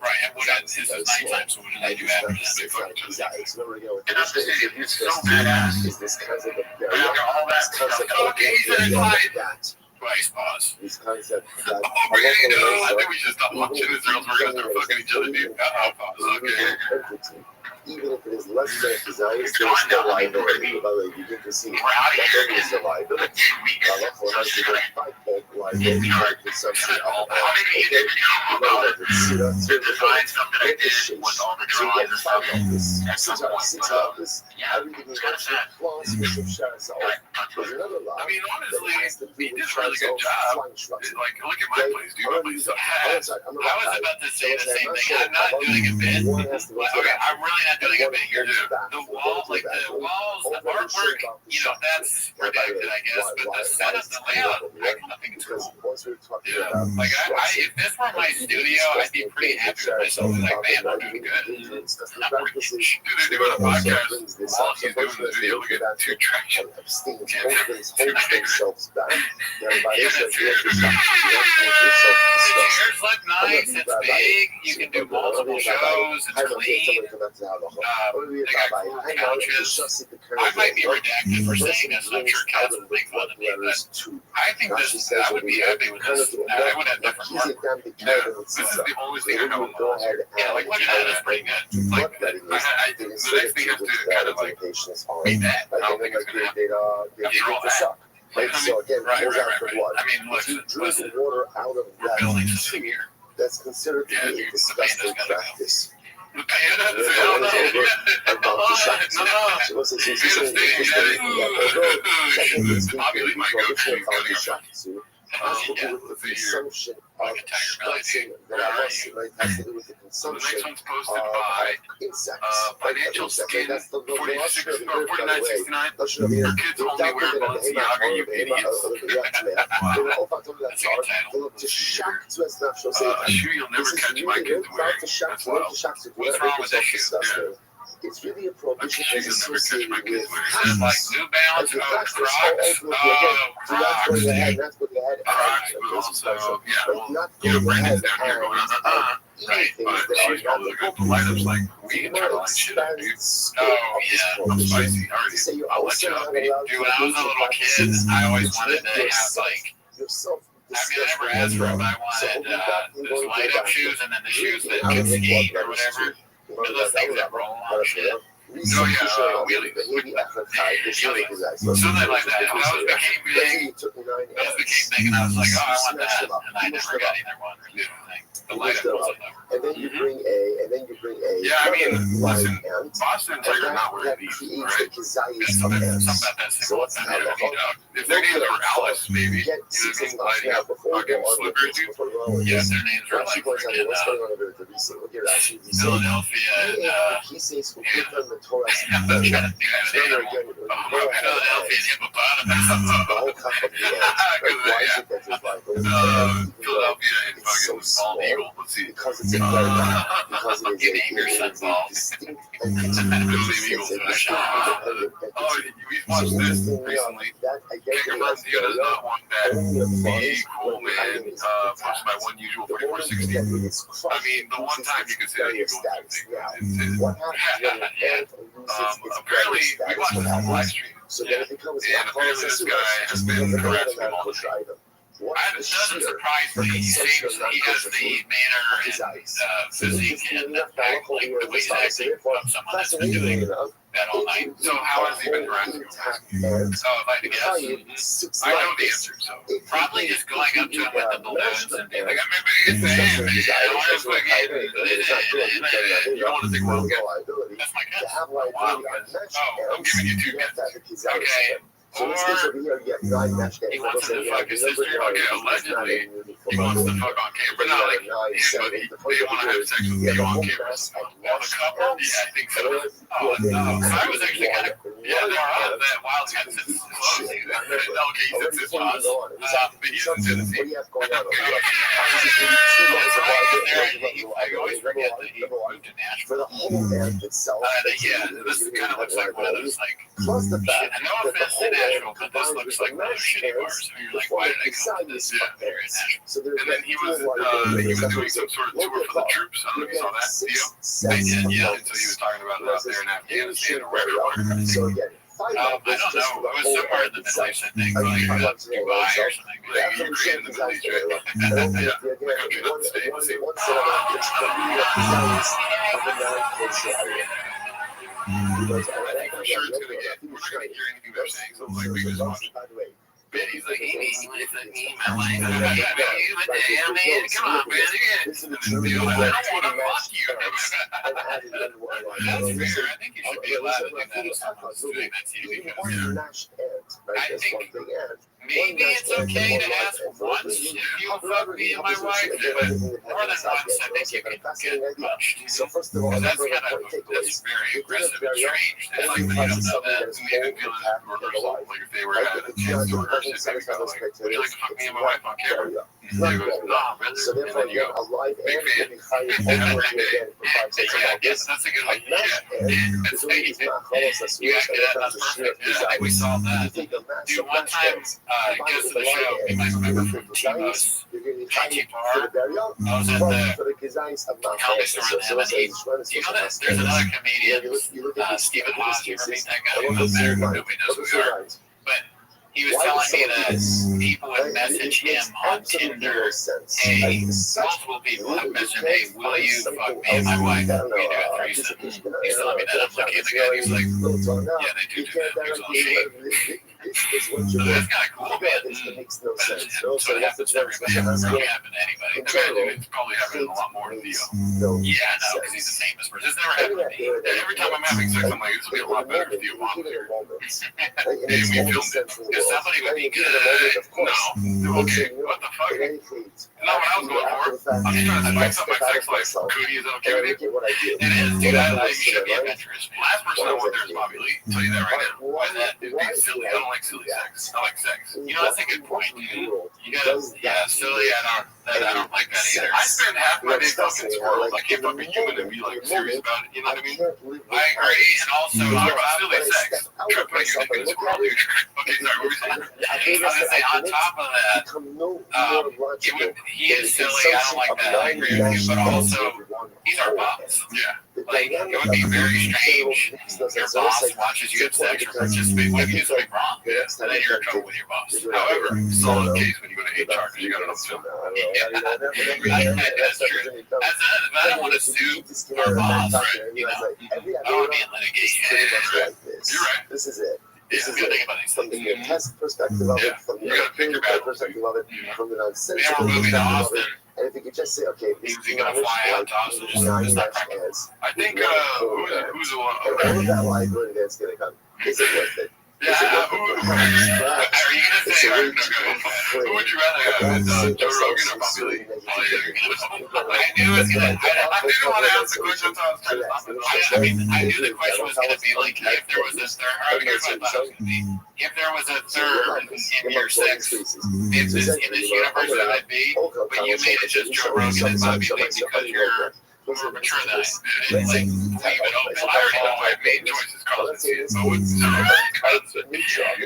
Right, and what is this is nighttime, so what do they do after that? They fucking just it's nowhere to go. and I'm just saying, it's so badass. Is this concept of And after all that, okay, he said it's fine. that. Twice, pause. This concept that Oh, really? No, I think we should stop watching this, or else we're gonna start fucking each other, dude. Pause. Okay. Even if it is less than a desire, there's survivability. By the way, you get to see not only survivability, but also has to go five-fold liability consumption of Find something I did with all the drawings and stuff. At some point, everything is kind of sad. There's another lie. I mean, honestly, he did a really good job. Like, look at my place, dude. My place has. I was about to say the same thing. I'm not doing a bit. Okay, I'm really not doing a bit here, dude. The wall, like the walls, the artwork, you know, that's redacted, I guess. But the setup, the layout, I think it's cool. Yeah. Like, if this were my studio, I'd be pretty happy with myself. Like, man, we're doing good. Dude, they're doing a podcast. All he's doing in the video, look at 2 tracks. Yours look nice, it's big, you can do multiple shows, it's clean. They got cool couches. I might be redacted for saying this, and I'm sure Cats would make fun of me, but I think this, I would be happy with this. I would have different artwork. This is the only thing I know in the walls. Yeah, like, look at that, that's pretty good. Like, the next thing you have to kind of, like, beat that. I don't think it's going to happen. After all that. Right, so again, Right. I I mean, if you drink listen, water out of we're building that, something here. that's considered to Yeah, be dude, a the disgusting panda's gotta go. practice. The panda, hell no. Probably my go-to. Consumption of stressing that I must has to do with the So the consumption next one's posted by insects. Financial Skin That's the 46 or 4969. Your Your kids only wear Balenciaga, you idiots. That's a good title. A shoe you'll never catch my kids wearing. That's wild. What's wrong with that shoe? Yeah. It's really a Like prohibition shoes you'll never catch associated my kids with wearing. It's like New Balance, Crocs. Crocs, dude. Crocs, but also, yeah, well, you know, Brandon's down here going, right, but she's probably going to light up like we internalize shit out, dude. Oh, yeah, I'm spicy already. I'll let you know, dude. When I was a little kid, I always wanted to have, like, I mean, I never asked for it, but I wanted those light up shoes and then the shoes that could skate or whatever. Those things that roll on shit. Oh, yeah, wheelies. Something like that. Those became big. Those became big, and I was like, oh, I want that. And I never got either one or the other thing. The light up ones, I never. And then you bring a. Yeah, I mean, listen, Boston Tiger not wearing these, right? Something about that single if their names were Alice, maybe, you know what I mean? Lighting up fucking slippers, dude. Yes, their names are like freaking Philadelphia and Philadelphia and hippopotamus. Philadelphia and fucking bald eagle. Let's see. Because it's a You name your son bald. Oh, we watched this recently. Kicker Burns Dio does not want that. Be cool, man. Posted by One Usual 4460. I mean, the one time you could say that you're going apparently, we watched the whole live stream. Yeah. And apparently this guy has been harassing him all the time. It doesn't surprise me. He has the manner and physique and like the way he's acting of someone that's been doing that all night. So how has he been harassing you? So if I had to guess, I know the answer. So probably just going up to him with the balloons and being like, I remember you saying, you don't want to think, well, that's my guess. Wow. Oh, I'm giving you 2 guesses. Okay. Or he wants him to fuck his sister. Okay, allegedly, he wants to fuck on camera. But not like him, but they want to have sex with you on camera. Well, the couple? Yeah, I think so. Oh, no. I was actually kind of, yeah, there are that wild cats that's close. Okay, he said pause. But he doesn't say the What do same. you have going on over there? I always forget that he moved to Nashville. For the whole band itself. Yeah, this kind of looks like one of those like. Plus the fact No that the offense to whole Nashville, band but this combined looks with like the one of those mash shitty bands bars. And you're like, before why the did I come to Kisagi this? fuck Here in bands. Nashville. So there's And then he was doing some sort of tour for the troops. I don't know if you saw that video. I did, yeah. And so he was talking about it out there in Afghanistan or wherever. So again, I don't know. It was somewhere in the Middle East, I think. Like Dubai or something. Like Ukraine in the Middle East, right? Yeah, the country doesn't stay the same. I'm sure it's gonna get. We're not gonna hear anything they're saying. So like we just watch. He's like, hey, my wife. Come on, man. Come on, man. This is the I don't truth. want to fuck you. That's fair. I think you should be allowed to do that if someone's doing that to you. Because I think maybe it's okay to ask once if you'll fuck me and my wife, but more than once, I think you can get punched. So first of all, Because that's very aggressive and strange. That's like, you don't know that. To me, it feels rehearsal. Like if they were at a chance to rehearse it, maybe go like, would you like to fuck me and my wife on camera? And they go, no, brother. So And therefore, then you go, alive big and fan. getting hired over again for 5 6 I guess that's a good one. Yeah. That's how you do. You act it out. That's perfect. Yeah, I think we solved that. Dude, one time, goes to the show, you might remember from Timo's GT Bar. I was at the comedy store in Amity. Do you know that there's another comedian, Stephen Haas, you ever meet that guy? It doesn't matter, nobody knows who we are. But he was telling me that people would message him on Tinder, hey, multiple people have messaged him, hey, will you fuck me and my wife? We do a threesome. He's telling me that. I'm looking at the guy, he's like, yeah, they do that. There's all shame. So that's kind of cool, man. But it sort of happens to everybody. It really happened to anybody. Imagine it's probably happening a lot more to Theo. Yeah, no, because he's a famous person. It's never happened to me. Every time I'm having sex, I'm like, this will be a lot better if Theo Mom's here. And we filmed it. Because somebody would be good. No. Okay, what the fuck? Not what I was going for. I'm just trying to spice up my sex life. Cody, is that okay with you? It is, dude. I should be adventurous. Last person I want there is Bobby Lee. I'll tell you that right now. Why is that? It'd be silly. I don't like silly sex. I like sex. You know, that's a good point, dude. You gotta, yeah, silly. I don't like that either. I spend half my day fucking squirrels. I can't fucking human and be like serious about it. You know what I mean? I agree, and also Talk about silly sex. Try to put your dick in a squirrel. Okay, sorry, what were we saying? I was gonna say, on top of that, he is silly. I don't like that. I agree with you, but also, he's our boss. Yeah. Like, it would be very strange if your boss watches you have sex or participate. What if you do something wrong? And then you're in trouble with your boss. However, solid case when you go to HR because you got enough film. That's true. I don't want to sue our boss, you know? I don't want to be in litigation. You're right. This is it. Yeah, This is you gotta it. think about these From things. the test perspective of it, from the You gotta pick your battles. perspective of it, from the We nonsensical are moving to perspective of Austin. it. And if you could just say, okay, this He's gonna fly out to Austin, just not practical. I think who's the one? And all of that liability that's going to come, is it worth it? Yeah, who are you gonna say? Who would you rather have? Joe Rogan or Bobby Lee? I knew it was gonna. I didn't want to ask the question, so I was trying to stop it. I mean, I knew the question was gonna be like, if there was a third. Or here's what I thought it was gonna be. If there was a third in your sex, in this universe, that would be. But you made it just Joe Rogan and Bobby Lee because you're more mature than I am. It's like, leave it open. I already know my main choice is college. So what's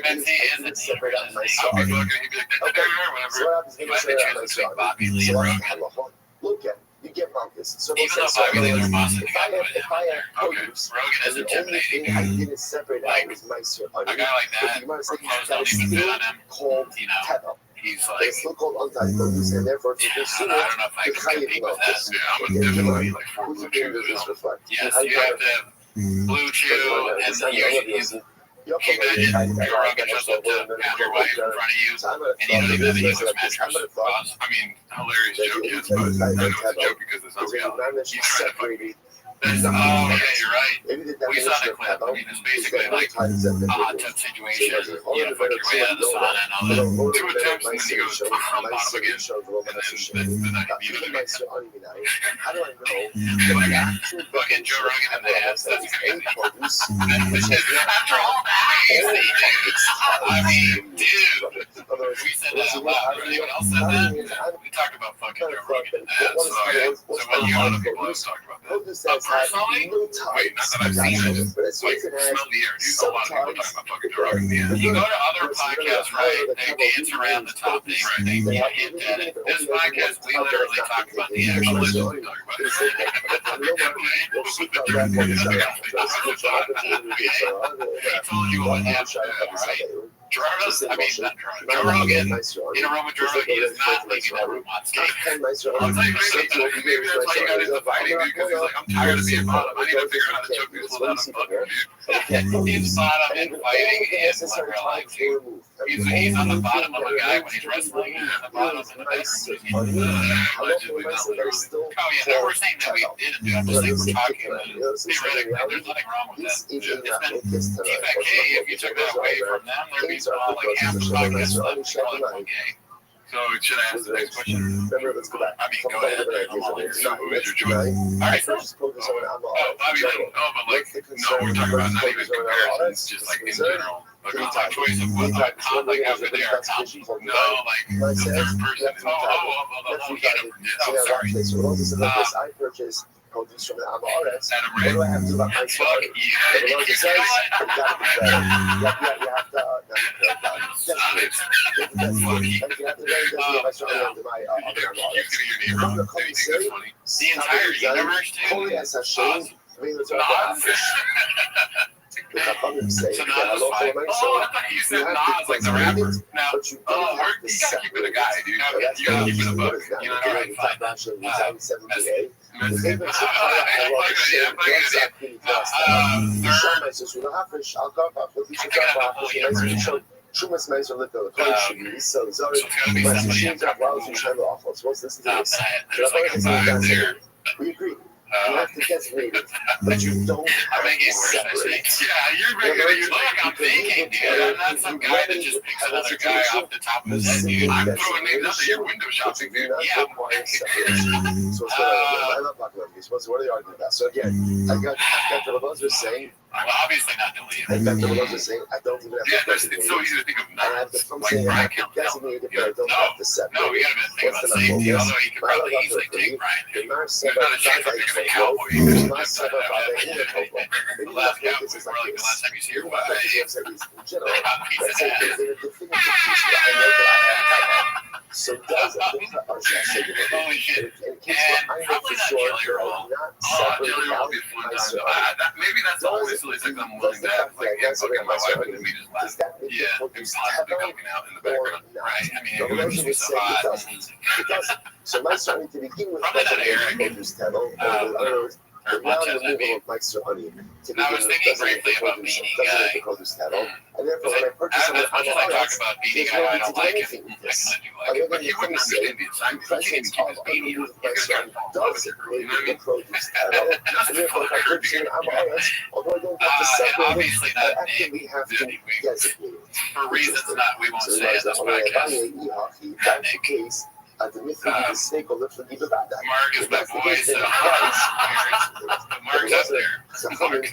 Betsy isn't the separate out my I'll be looking, he'd be like, Okay. whatever. So what happens You have to choose between Bobby Lee and Rogan. Look at you get Marcus. So Even though Bobby Lee was boss, if I have Okay. produce, Rogan is and the only thing intimidating. I didn't separate out was my A guy like that, you want to say clothes that don't is even fit still on him. called You know, tether. he's They're like, still called untied produce, and therefore to I consume don't it, know if I the can higher compete with that. Yeah, I'm gonna definitely like four who's blue the chews. does this reflect? Yes, you have to have Blue Chew, and then you can you imagine Joe Rogan shows up to pound your wife in front of you, and you don't even have a English mattress. Boss. I mean, hilarious joke, yes, but I know it's a joke because it's not reality. You try to fuck me. That's, oh, yeah, you're right. Maybe the We saw the clip. I mean, it's basically like a hot tub situation. You know, fuck your way out of the sauna and all that. 2 attempts and then he goes on bottom again. And then the night you know what I mean? How do I know? Fucking Joe Rogan in the ass. That's crazy. After all that, I mean, dude, We said that out loud. Anyone else said that? We talked about fucking Joe Rogan. So when you other people have talked about that. Personally? Wait, not that I've seen it. Wait, smell the air, dude. A lot of people talking about fucking Joe Rogan. You go to other podcasts, right? They dance around the topic, right? They hint at it. This podcast, we literally talk about the actual issue we talk about. He told you what happened, right? Joe Rogan, in a room with Joe Rogan, he is not leaving that room on stage. I'll tell you, maybe that's why you got into fighting, dude, because he's like, I'm tired of being bottom. I need to figure out how to choke people down and fuck him, dude. He's bottom and fighting in real life, dude. He's on the bottom of a guy when he's wrestling, and on the bottom in the bedroom. Allegedly, not literally. Oh, yeah, no, we're saying that we didn't do it. I'm just saying we're talking about it. Theoretically, there's nothing wrong with that. It's been TFK, if you took that away from them, there'd be all like half the podcast left to call it one gay. So should I ask the next question? Let's go back. I mean, go ahead. I'm all ears. So who is your choice? All right. Oh, Bobby, but like, no, we're talking about not even comparisons, just like in general. Like my choice of what like how good they are. No, like the third person. Sorry. I purchased produce from the Amaretz. Adam What Ray. do I have to do about my Fuck child? yeah. You gotta be fair. You have The entire universe, dude. So Nas is fine. Oh, I thought you said Nas like the rapper. Now, you gotta keep it a guy, dude. You gotta keep it a book. You know, all right, fine. Shumas Meiser lit the should be so sorry. We agree. You have to designate it, but you don't I'm making it worse, I think. Yeah, you're making it. Look, I'm thinking, dude. I'm not some guy that just picks another guy off the top of his head, dude. I'm throwing names out there. You're window shopping, dude. Yeah. So I love talking about these. What are they arguing about? So again, I got the ones are saying. I'm obviously not deleting. I got the ones are saying I don't even have to. It's so easy to think of numbers. Like saying Brian I Campbell. designated, but I don't have to separate. No, we gotta think about safety. Although he could probably easily take Brian. There's not a chance I'm thinking of a cowboy. There's not separate by the The last cowboy, probably the last time he's here. But so does holy shit. And probably not Jelly Roll. Jelly Roll would be a fun time. Maybe that's the only silly thing I'm willing to have. Like, fucking my wife and me just laugh. Yeah, and possibly cooking out in the background. Right? I mean, it would just be so hot. So my starting to begin with Probably not Eric. Or much as I mean. I was thinking briefly about Beanie Guy. And therefore, when I purchased As much as I talk about Beanie Guy, I don't like it. I kind of do like it. But he wouldn't understand the assignment. He can't even keep his beanie on. He's got to love it. You know what I mean? Obviously not Nick. For reasons that we won't say on this podcast. Not Nick. Mark is my boy, so Mark's up there. Mark is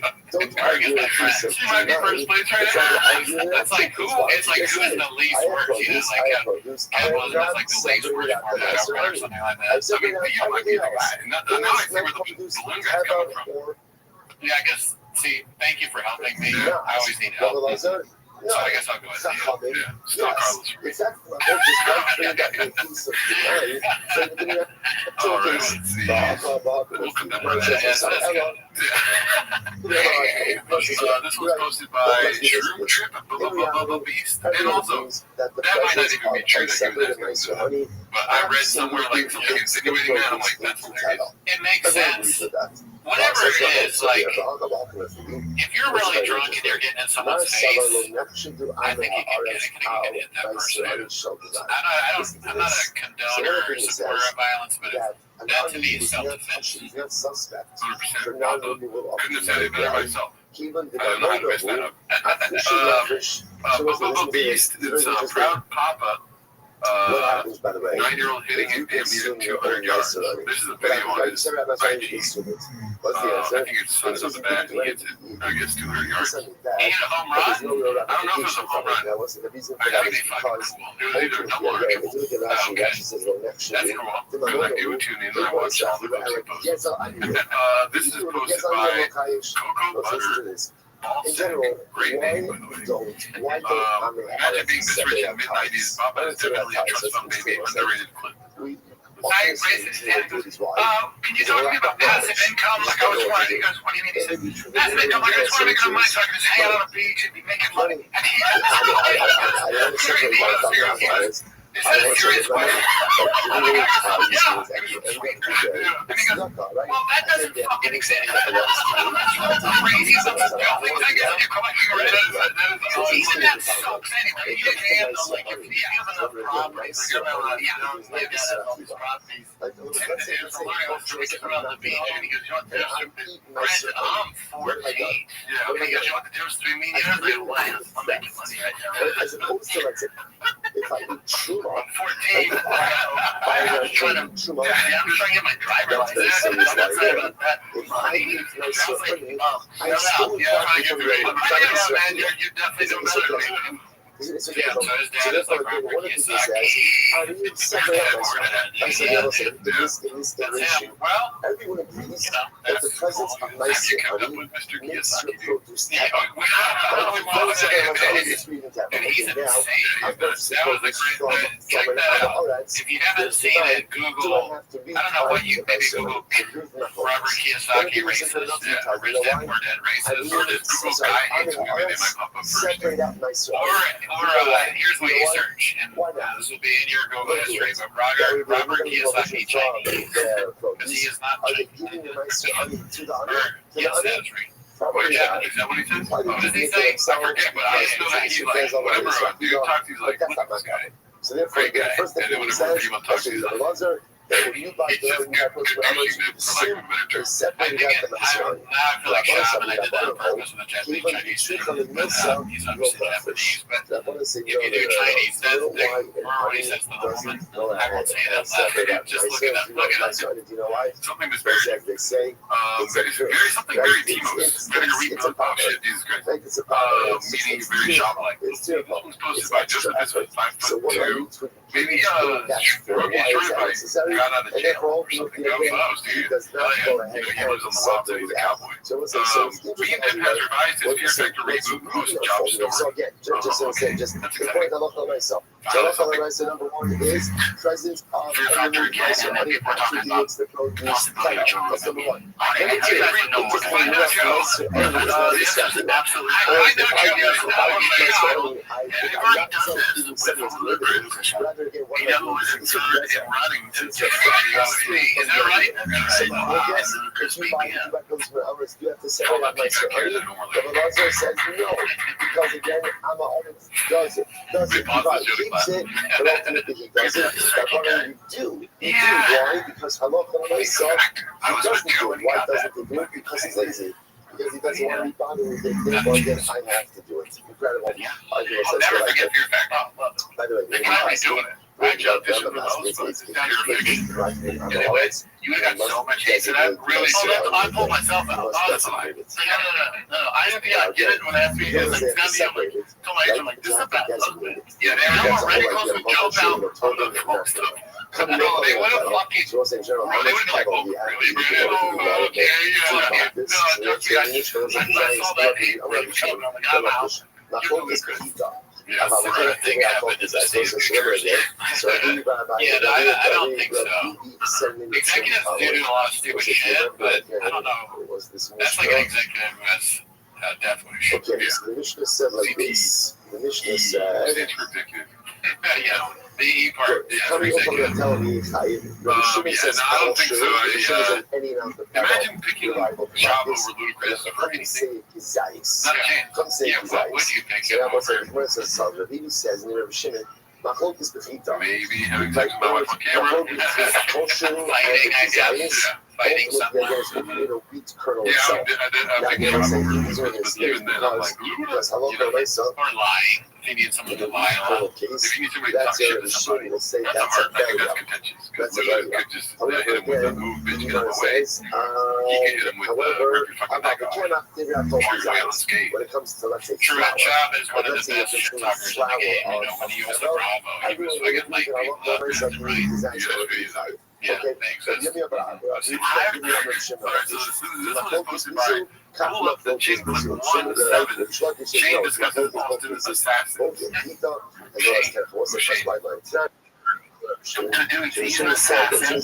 my friend. She might be first place right now. That's like who? It's like who's the least worst? You know, like Campbell is like the least worst for or something like that. I mean, you might be the guy. Now I see where the balloon guy's coming from. Yeah, I guess. See, thank you for helping me. I always need help. So I guess I'll go ahead. Yeah. Still Carlos. All right, let's see. We'll put that right there. Yes, that's good. This was posted by Shroom Trip, Beast, and also, that might not even be true that he was asking, but I read somewhere like something insinuating that. I'm like, that's hilarious. It makes sense. Whatever it is, like, if you're really drunk and you're getting in someone's face, I think you can hit that person. I'm not a condoner or supporter of violence, but that to me is self-defense. 100%. Couldn't have said it better myself. I don't know how to mess that up. Beast, it's Proud Papa. What happens, by the way? 9-year-old hitting You a can damn near assume you're 200 yards. This is a But video on I'm his sorry about my IG. instruments. What's the I answer? think it's on the bat. He hits it. I guess 200 yards. Something He bad. hit a home But there's run. no real I don't know if it was a ramification home from it. run. That wasn't the reason I for that think is they fucking because cool. It was either double or if triple. you look at Rashi, Okay. Rashi says, well, next That's year, cool. the Because I Mamonu, do tune in they and I want watch all the something, books he like, posts. yes, I do. This is posted Yes, I by know, Kayesh. Cocoa Let's listen to Butter. this. Ball In sack. general, Great name, by the way. why don't I mean, Imagine being this rich in the mid-90s. Baba is definitely a trust fund baby, underrated clip. Can you talk to me about passive income? Like I was wondering, he goes, what do you mean? He said, passive income, like I just want to make enough money so I can just hang out on the beach and be making money. And he goes, is that a serious question? And the guy goes, yeah. He goes, sweet. And he goes, well, that doesn't fucking exist. That's crazy. Some of the things I guess you're collecting already. Even that sucks anyway. You can handle, like, if you have enough properties, like, you're not, yeah, like that, all these properties. And there's a line of drinking around the beach, and he goes, you know what the difference? Granted, I'm 14. Yeah. And he goes, you know what the difference between me and you is? Like, well, I'm making money right now. As opposed to, like, if I eat Truma, I'm 14. I'm trying to get my driver license. I'm not saying about that. Money. I still Yeah, man, you're definitely doing better than me. It's Yeah, so his dad is like Robert Kiyosaki. I said, listen, in this That's issue, him. Well, everyone agrees you know, that the that's presence cool. of Have nice you kept up money with Mr. makes your Kiyosaki? produce Yeah, and he's insane. That was a great, check that out. If you haven't seen it, Google, I don't know what you, maybe Google Robert Kiyosaki racist, Rich Dad Poor Dad racist, or just Google guy hates movie, they might pop up first. separate out nicer. Or here's what you search, and this will be in your Google history, but Robert Kiyosaki Chinese, because he is not Chinese. Yes, that's right. Or Japanese, is that what he says? What does he say? I forget, but I just know that he's like, whenever a dude talks, he's like, look at this guy. So therefore, Great guy. first thing And then he whenever says, people talk, he's like, when you buy he's just confusing it for lack of a better term. I dig it. Now I feel like Shab, and I did that on purpose with the Japanese Chinese student, but he's obviously Japanese. But if you do Chinese, that's the thing. Remember what he says to the woman? I won't say that loud. Just look it up. Look it up. Something that's very, very something very Timos. Better read about shit, Jesus Christ. Meaning very shop-like. This was posted by just this was 5'2". Maybe Rogan Shorty got out of jail or something. Who knows, dude? He lives on the wild side. He's a cowboy. Being Pip has revised his Fear Factor reboot post job story. That's exactly. So that's all I said. Number one is presence of Fear Factor again, and then people are talking about possibility of Trump. That's number one. I know Joe. The answer is absolutely. I know Joe. They've already done this with Lucas. You know who was in third and running to take the Is that right? Lucas beat me up. You have to say that myself. But the Lord says no, because again, I'm an artist. Does it? He keeps it, but ultimately he does it. That's what you do. You do. Why? Because hello, myself. He doesn't do it. Why doesn't he do it? Because he's lazy. Because he doesn't want to be bothered with it. Therefore, again, I have to do it. Incredible. I'll never forget Fear Factor. By the way, They're kind of doing it. I jumped this with those, but it's down your fiction. Anyways, you got so much hate for that. Really, I pulled myself out. Honestly. No. I didn't get it when I asked me. It's like, it's not me. Told my agent, like, this is about ugly. Yeah, they were radicals who jump out on the folk stuff. No, they would have fucking. They would have been like, oh, really, Brandon? Oh, okay, yeah. No, I saw that hate really coming. I'm like, I'm out. You're doing good. Yeah, the sort of thing happened is I say it's Thursday. Yeah, I don't think so. Executives do a lot of stupid shit, but I don't know. That's like an executive who has definitely shit. Okay, so the Mishnah said like this. The Mishnah said, yeah, the E part is executive. Yeah, no, I don't think so. Imagine picking Job over Ludacris over anything. Not a chance. Yeah, what would you pick him over? Rabbi says, Maybe having sex with my wife on camera. Fighting, I guess. Fighting something. Yeah, I think Job over Ludacris, but even then, I'm like, or lying. If you need someone to lie on, if you need somebody to talk that's shit to already somebody, will say that's that's a a hard. I think that's failure. contentious. That's a Because failure. could just hit However, him with a again, move, bitch, he get out of the way. says, You can hit him with however, rip your fucking about neck the off. cannot figure out Or those your way on designs. skate. When it comes to, let's say, True flour, Chop is one of let's the say best if shit it's talkers in the flour game. You or know, when he was the kettle, Bravo, he was everyone fucking would light think I people want up myself and to right. designs You for guys every figure fight. Yeah, Okay, thanks. so give me a bravo. I've seen this one is posted by Pull Up the Chin Clip 1-7. Shane discusses Austin's assassins. I'm gonna do it. He's an assassin.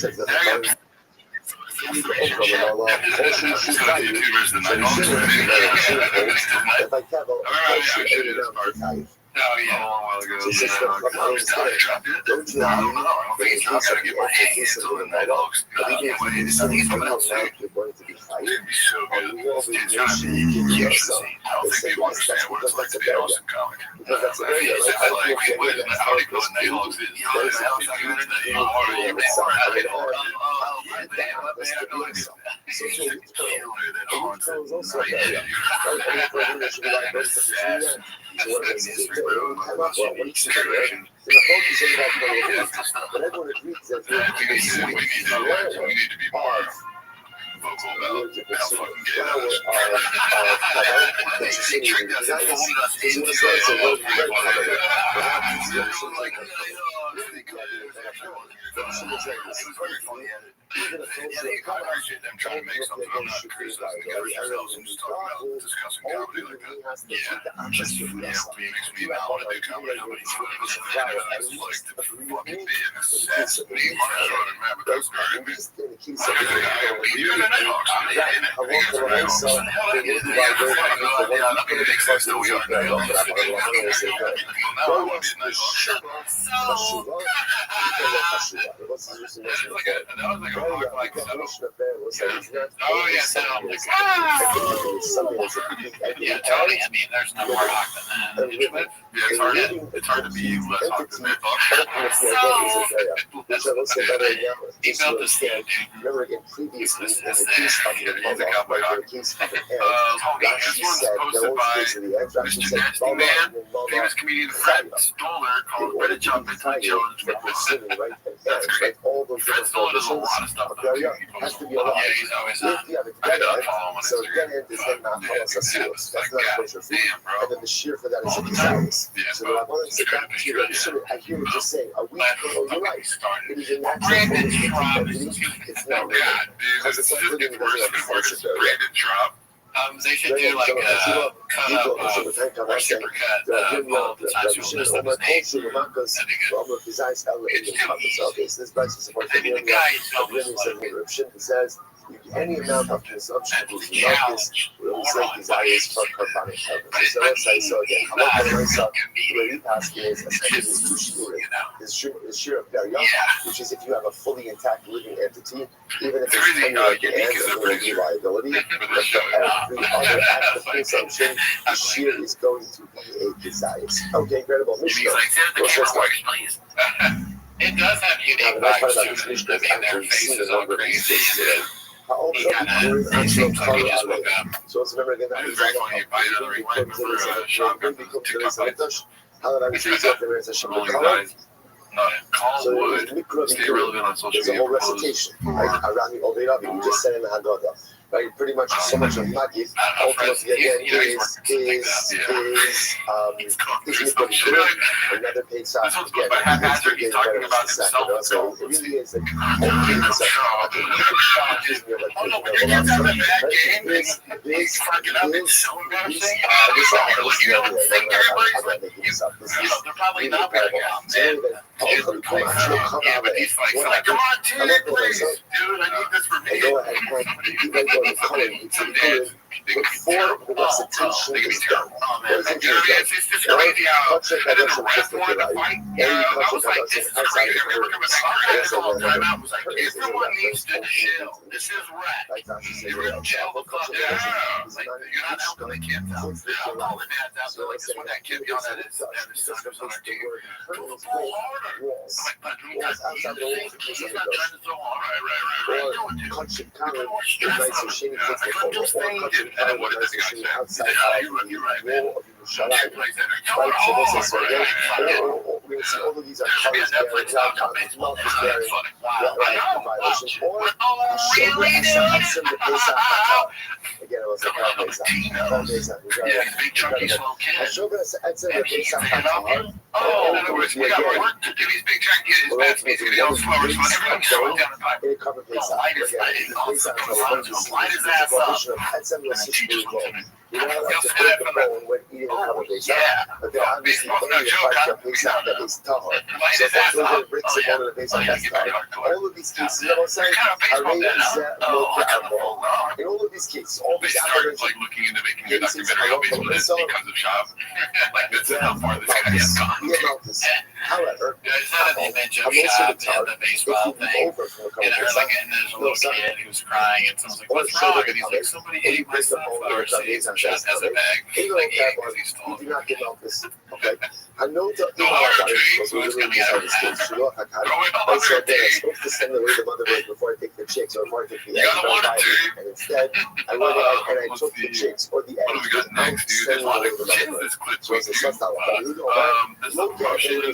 Oh yeah, a while ago. Don't you? I don't think it's not gonna get my hands on the Nighthawks. I think it's coming out soon. It's gonna be so good. It's gonna be huge. I don't think people understand what it's like to be an Austin comic. It's like, wait, how do you know what Nighthawks is? You know what Nighthawks but everyone agrees that we need to be more vocal about how fucking gay that is. They tricked us and fooled us into yeah, they appreciate them trying to make something. I'm not criticizing the guys themselves. I'm just talking about discussing comedy like that. Yeah, just makes me not want to do comedy. Nobody's I just like to fucking be an assassin. Me, Marshall, and Rabbi, that's great. You're the Nighthawks. Yeah, Tony, I mean, there's no more hawk than that. Yeah, it's hard to be less hawk than that. He built this thing. Remember again, previously in the He's case of a the cowboy hawk. case of the Tony, this one's posted by Mr. Nasty Man, famous comedian Fred Stoller, called Reddit Job Midnight Challenge. That's great. Fred Stoller does a lot of stuff. Has to be a lot. He's always on. If you have a I don't dead follow him on so Instagram. dead is then not follows us. That's not kosher food. Damn, bro. And then the shear for that is All a the time. desires. Yeah, So I want to sit down to you. I hear what you're saying. A week ago, you're right. It is a natural Brandon thing. Schraub. It's not Oh real. God, dude, Because this it's just not gets really worse and worse. Brandon Schraub. They should do like a cut up or super cut all of the times you'll miss them his name. That'd be good. It's too easy. I mean, the guy himself is like, He says any amount of consumption that's is the not challenge. will say desires for carbonic carbon. So let's say so again. I want to myself really past is essentially this sheer of barrier, which is if you have a fully intact living entity, even if it's tiny like the ant and little reliability, but for every other act of consumption, the sheer is going to be a desires. Okay, incredible. He's like, set the camera works, please. It does have unique vibes to it. I mean, their faces all crazy. He kind of seems like he just woke up. So it's remember again that It was very funny. You buy another rewind for shotgun TikTok fights. Rolling guys. Call Wood. Stay relevant on social There's a media. whole recitation. Right? Around the Odeira, you just said in the Haggadah. Right? Pretty much so much of Magid, ultimately again, is another paid side. This one's posted by Haphazard. He's talking about himself. So it really is like Oh no, when you're getting out of a bad game, he's fucking up. It's so embarrassing. You don't think everybody's like, you know, they're probably not bad guys. Yeah, but these fights are like, come on, Tina, please. Dude, I need this for me. Someday. Before the recitation is done. It's just crazy how, and then the ref wanted to fight. I was like, this is crazy. I remember coming back here and call timeout. Was like, everyone needs to chill. This is rap. You will chill the fuck down. Like, you're not helping the kids out. I'll call the dads out there. Like, this one, that kid yelled at his son who's on our team. Pull the ball harder. I'm like, but you guys, he's not trying to throw hard. Right. What are you doing, dude? You're more stressed on it. I couldn't do things. And then what did the guy say? outside You're right, man. wall of Yerushalayim. Right, so this is so again, we're going to see all of these are colors bearing, not bearing violations, or Really, dude? again, it was a Pesach. Big chunky small kid. In other words, we got work to do. These big giant kids, that's basically all flowers, so everything's slowing down the pipe. Light his ass up. You know, like to break the bone when eating a couple days out. But they're obviously only a part of Pesach that is tough. So that's where it breaks the bone of the Pesach that's tough. All of these cases, you know what I'm saying, are raised in all of these cases, all They these started like looking into making a documentary on baseball because of Shop. Like this is how far this guy has gone. However, They mentioned shop and the baseball thing. And there's a little kid who's crying, and someone's like, "What's wrong?" And he's like, "Somebody ate my sunflower seeds and just as a bag." He's like eating because he's told. do not give out this. Okay. I know The water trees was coming out of his mouth. I said that I'm supposed to send away the mother bird before I take the chicks or before I take the eggs. And instead, I went out and I took the chicks or the eggs. What do we got next, dude? There's a lot of kids this clip. So it's a This is a promotion.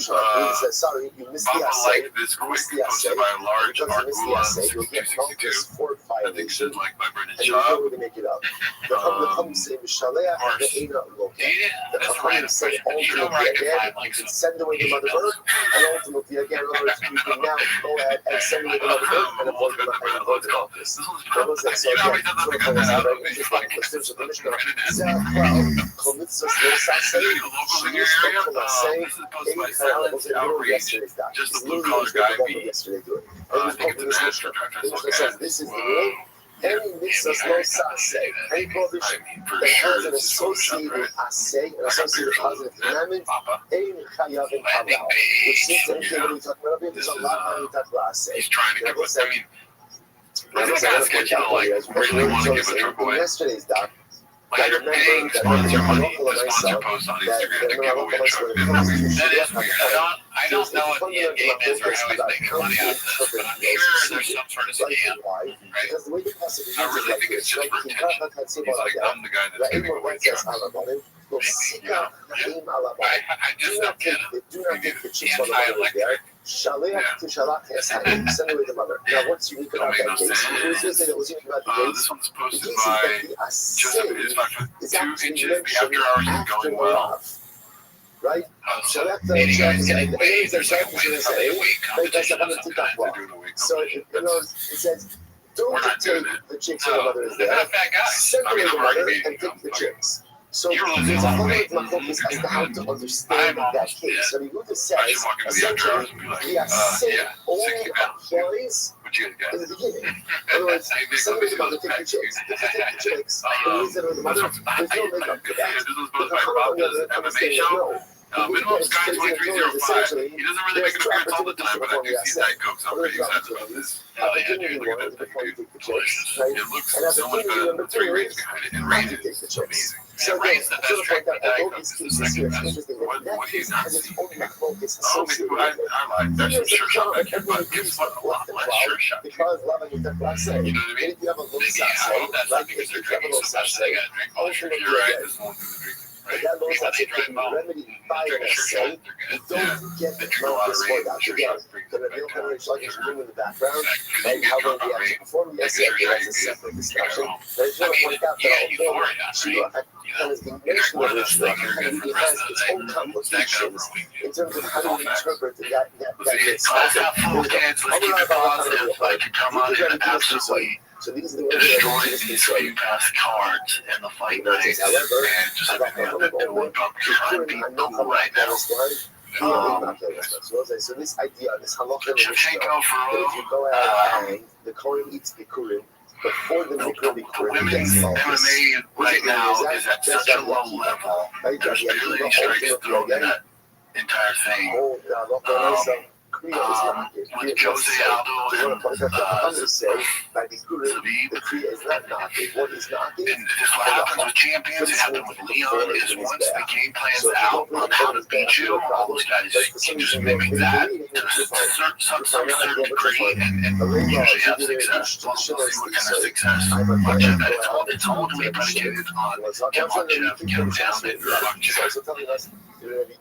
Sorry, you missed the Papa essay. liked this quick posted by a large Argula 6262. For I think violation. should like by Brendan And you Schaub. know we're going to make it up. The Chacham say Mishalea and the Eina Loka. The That's Chacham random. say You know where I ultimately can again, find you like can some. send away the mother bird, and ultimately again, in other words, you can now go ahead and send away the mother bird and avoid the office. That was it. So again, so the Chacham is very interesting. The students of the Mishnah, Zeh Kol Mitzvahs Lo Sasei, Shinish Kol Masei, Ein Chayal, was in yesterday's doc. Just the blue collar guy. Yesterday doing. I think it's a master draft. The Mishnah says this is the rule. Any mitzvahs lo saseh, any prohibition that has an associated aseh, an associated positive commandment, ein chayav in halal. Which seems to indicate when we talk about it, there's a lot when we talk about aseh. He's trying to give us. I mean, Like I said, really want to give a truck away. yesterday's doc, Like you're paying sponsor money to sponsor posts on Instagram to give away a truck. That is weird. I don't know what the end game is or how he's making money out of this, but I'm sure there's some sort of scam. Right? Because the way the classification I really think it's just for attention. He's like, I'm the guy that's giving away trucks. I just don't get it. do not take the chips on the mother there. Shaleach to Shalach Esayim, send away the mother. Now, what's unique about that case? Who's going to say that was unique about the case? This one's The posted case is by that the Joseph. It is is 2 actually inches. The mentioned after hours is after going well. right? So Shalach maybe to guys getting Shalach paid. There's like a Esayim, weight competition of some kind. They're doing a weight so competition. it says, don't We're not take doing it. the chicks when the mother is They're there. not fat guys. Send away the I'm mother already and take the chicks. So You're losing there's a a lot of whole weight. lot of focus as to how to understand that case. So the Yehuda I says, should walk into the after hours and be like, the assay yeah, only 60 pounds. applies What you guys in got? the beginning. In other words, send away the mother, take the chicks. If you take the chicks, and you send away the mother, there's no makeup for that. This was posted by Rob, does an MMA show. Minimum Sky 2305. He doesn't really make an appearance all the time, but I do see Diet Coke, so I'm pretty excited about this. Opportunity Look at one that before you thing, take the chicks, right? It looks And so much better than the 3 rays behind it, and How rain do you take the is chicks? amazing. So again, Rain's the I best want to point out that Diet all Coke these is the cases second here, it's best. interesting that What that do you case not has its see? own focus Oh, associated maybe with it. I like that. Some sure shot back here, but guess what? A lot less sure shot. Because love and you last say, You know what I mean? if you have a low Maybe I hope that's not because they're drinking so much that they gotta drink all the You're sugar. right. This one through the drinking. but Right? that low When side they can drive be home, remedied by drink a an sugar assay. shot, they're You good. don't get They the drink a lot of focus rain. for that. Sure Again, shot brings the it reveal back kind down. of like is room in the background. Because And you how get will drunk we on actually rain. perform the essay? Making sure That's a you separate get discussion. home. But I just want to point out that although euphoria, Shiva right? has been You drink mentioned one in of those Restream, things, you're good and for the it rest has of the its day. own Stack that complications for a week. in terms of how to interpret that Let's have full kids. Let's keep it positive. Like you come on in absolutely So these are the ones destroy that these few past cards in the fight night and just everything that they're doing. Trying to be cool right now. So this idea, this halacha in the Mishnah, Shevchenko that if you go out and the Kohen eats bikurim before the mikra The bikurim, women's MMA right now is at such a low level. There's barely any strikes thrown in that entire thing. With Jose Aldo and Zabib. What is knocking? And just what happens with champions, it happened with Leon, is once the game plan's out on how to beat you, all those guys can just mimic that. some certain degree, and usually have success. We'll see what kind of success. It's all going to be predicated on Kim Hotchef, get him down in Rothschild.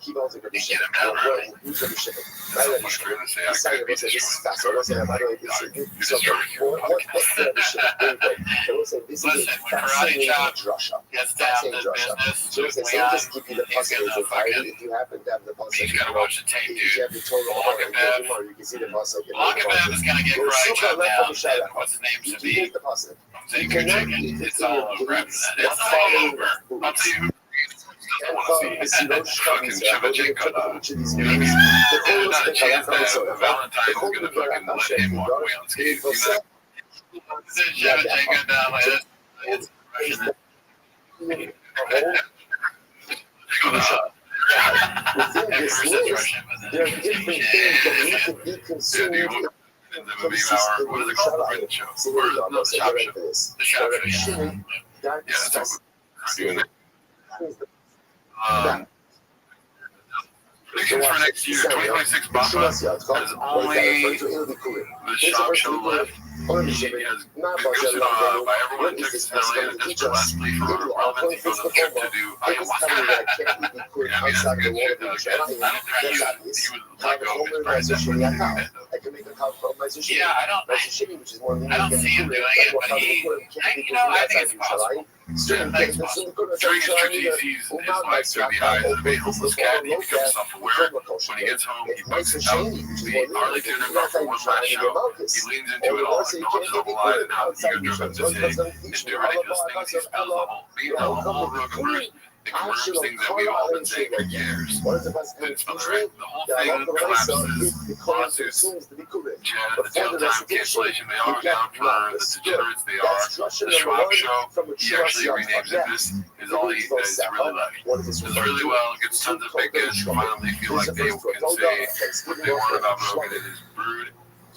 Keep on to Get him down early. That's what much for him to say. I could be destroying. Listen, when Karate Chop gets down to business, if you happen to have the bus, he's got to watch the tape, dude. you have the total or you can see the bus. Lakabev is going to get Karate Chop down. What's his name to be? It's all over after that. It's all over. I'll tell you who. I want to see fucking Shevchenko. Not a chance that Valentine's is going to fucking let him walk away on skates. Shevchenko down like this. It's Russian. Russian, but there are different things that need to be consumed. What is it called? The show. The shop show. The shop show, yeah. Yeah, that's what we're doing. Predictions for next year, 2026 Bafa has only the shop show left. He has posted by everyone in Texas and LA that desperate last plea for relevant for the trip to do ayahuasca. Yeah, I mean, that's a good shit, though. I don't think he would let go of his president. Yeah, I don't see him doing it, but I think it's possible. During his trip, he sees his life through the eyes of a homeless cat. He becomes self-aware. When he gets home, he bugs it out. The Arlington River for one last show. He leans into it all, acknowledges double life and how ego-driven this is. And do ridiculous things. He spells the whole, being the whole room. It confirms things that we've all been saying for years. Didn't spell it right. The whole thing collapses. Lawsuits. Jail time cancellation. They all down for the degenerates they are. The Schwab show. He actually renames it. This is all he is really like. Does really well. Gets tons of big hits. Finally feel like they can say what they want about Rogan. It is brewed.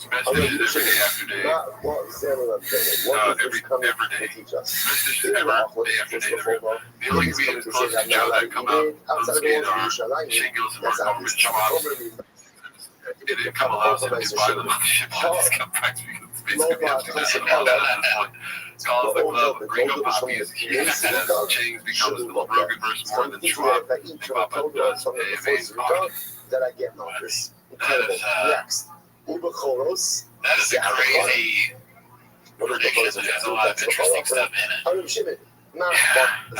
Best dishes every day after day. Every day. Best dishes ever, day after day. The only comedians close to Joe that come out unscathed are Shane Gillis and Mark Norman Schwab. It didn't come allows him to buy them on the ship on discount price because it's basically up to that. Calls the club Gringo Poppy is here. Chang's becomes the Rogan verse more than Schwab. Papa does AMA's hockey. That I get numbers. Incredible. Next. That is a crazy prediction. There's a lot of interesting stuff in it. I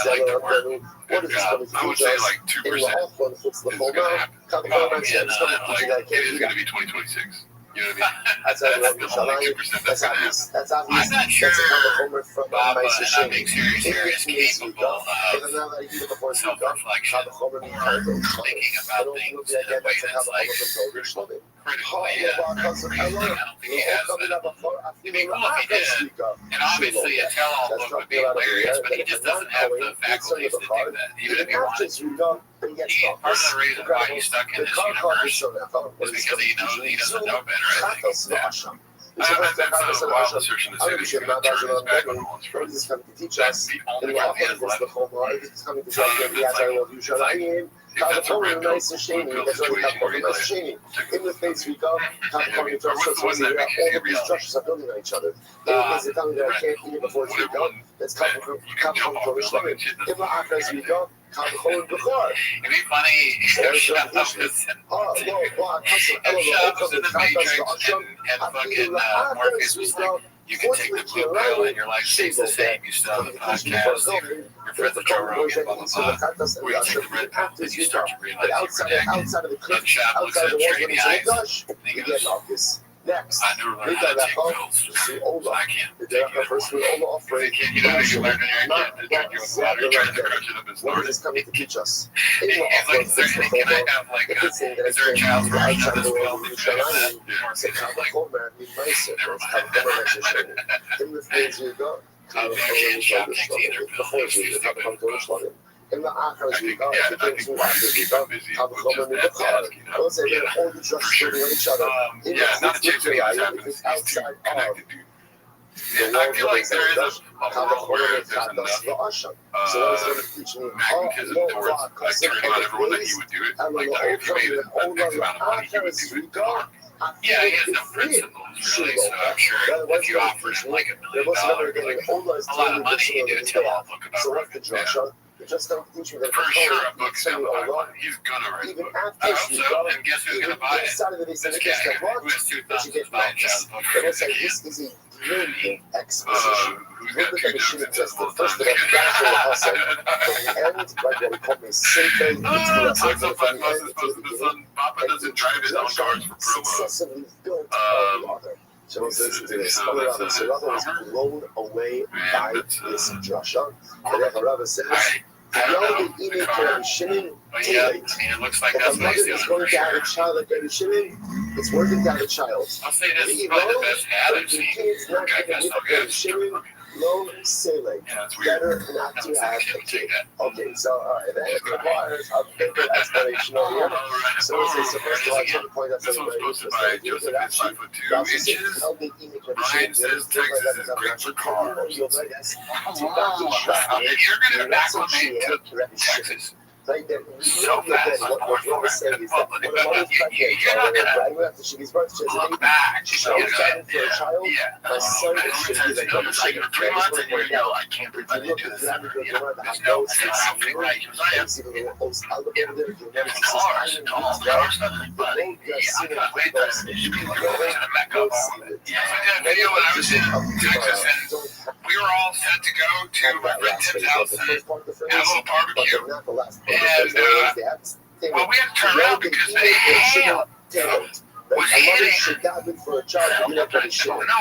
like the word. I would say like 2% is going to happen. It is going to be 2026. You know what I mean? That's the only 2% that's going to happen. That's obvious. I'm not sure Bob not being serious is capable of self-reflection or thinking about things in a way that's like critically everything. I don't think he has that. It'd be cool if he did. And obviously a tell-all book would be hilarious, but he just doesn't have the faculties to do that, even if he wanted to. Part of the reason why he's stuck in this universe is because he knows he doesn't know better, I think. That's a wild assertion to say that he's going to turn his back on all his friends. That's the only one he has left. That's a real situation where he's like, in the face we go, what's the one that makes you structures are building on each other. Is it telling me that I can't hear before we go? That's coming from Jerusalem. In the Akras we go, it'd be funny if Shop was in the Matrix and fucking Morpheus was like, you can take the blue pill and your life stays the same. You still have a podcast, your friends with Joe Rogan, blah, blah, blah. Or you take the red pill and you start to realize you're redacted. And Shop looks at him straight in the eyes and he goes, next, I never learned how to take pills, so I can't take it anymore. If you can't, you know, you learn in your kid to drink it with water, trying to crush it up and snort it. He's coming to teach us. He's like, is there anything, can I have like is there a child's version of this pill that you have that? Can't shop things either, Bill. In the Akras we go, I think we're busy with just that task, you know? For sure. Yeah, not a chance that happens. These two connected, dude. the I world feel like is there is Rush, a world where there's enough so that's going to teach me magnetism towards like turning on everyone that he would do it. Like if you made an X amount of money, he would do it. Yeah, he has no principles really, so I'm sure if you offered him like $1 million, like a lot of money, he'd do a tell-all book about Rothschild. Just don't teach me that For sure, a book's gonna buy one. He's gonna write a book. I hope so. And guess who's gonna buy it? This guy who has 2 thumbs is buying Child's book for his kid. This is a brilliant exposition. Who's got 2 thumbs and just 1 thumb? First of all, the end, like what we call me, simple. Talks up 5 buses posted the sun. Papa doesn't drive his own cars for promo. Successively built on the other. So listen to this. So Rabbi was blown away by this drasha. The Rabbi says, I don't know. The car. But yeah, I mean, it looks like that's what he's doing for sure. It's working down the child. I'll say this is probably the best ad I've seen. Okay, that's so good. Low ceiling. Yeah, it's weird. Better not to have a kid. Okay, so alright, that requires a bigger explanation over here. So it's supposed to actually point out this one's posted by Joseph is 5'2" inches. Brian says Texas is great for cars. You're gonna acclimate to Texas. So fast, unfortunately, and public. You're not gonna look back. So yeah. My son is like 3 months and you're I can't believe I didn't do this ever. You know, there's no something right. I am. It's cars and all the car stuff, but I got way better than you people are going to back up on it. Yeah, I did a video when I was in Texas and we were all set to go to my friend Tim's house and have a little barbecue. And well, we had to turn around because the hail was hitting. No, it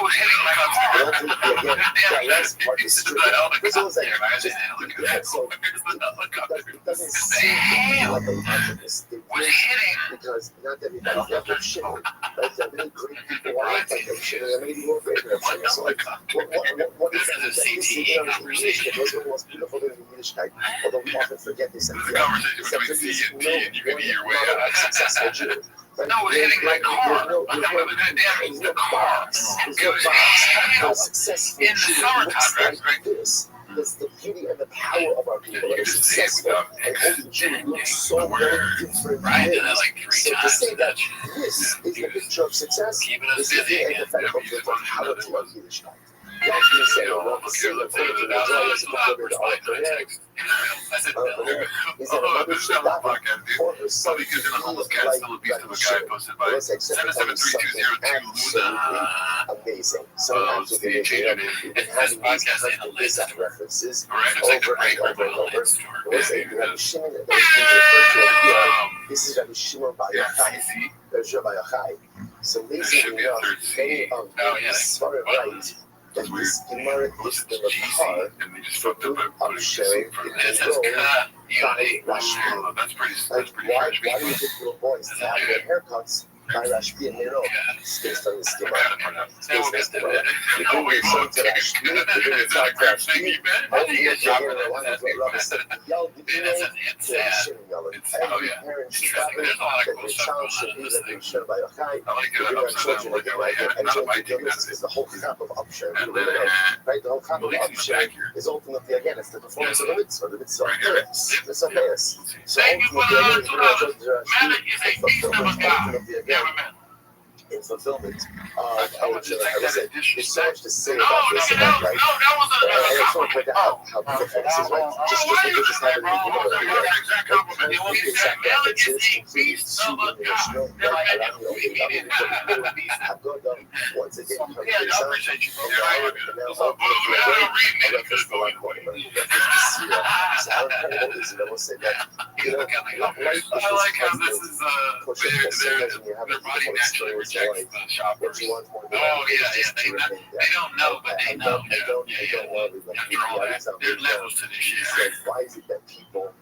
was hitting my car. The hail was hitting. Because not everybody got their shit. Like the really great people want to take their shit, and maybe more great than shit. So, what is this is a CTE conversation. It was the most beautiful thing in Yiddishkeit, although we often forget this. It's a conversation between C and T, and you can eat your way out. Successful Jew. No, it was hitting my car. It was damaging the car. It was hail in the summertime, right? It's the beauty and the power of our people that are successful. And holy Jew looks so very different. Right, did that like 3 so times. to say that this is the picture of success, Keeping us this is busy the again. antithetical to the totality of Yiddishkeit. Like you said, Let's see, let's say the $1,000 for my text. I said, is that another shidduch for her son because in the homeless cat still a beast of a guy posted by 77302 Luna. amazing. So after the video, we've been having these references over and over and over. There was a Rabbi Shimon that was being referred to here. This is Rabbi Shimon Bar Yochai. There's Rabbi Yochai. So amazingly enough, many of the Svarim right that this Gemara is in the car, and they just fucked up by I'm putting sharing from it this. That's pretty why do you think little boys to have their haircuts by Rashbi and Nero? It's based on this Gemara. It's based on this Gemara. You can be so to Rashbi, you can talk to Rashbi, and you get your hair on what Rabbi said. Y'all be doing it to Hashem, y'all. Every parent should have it, that their child should be that they should by Yochai. Giving our children a right to enjoy this is the whole cup of upshare. Right? The whole cup of upshare is ultimately, again, it's the performance of the mitzvah, the mitzvah of parents. It's a mess. So ultimately, in fulfillment of I would say it's so much to say about this event, right? I just want to point out how beautiful this is, right? Just have it once again, I like how this is their body naturally rejects the shoppers. Oh yeah, they don't know, but they know. After all that, there's levels to this shit. Why is it that people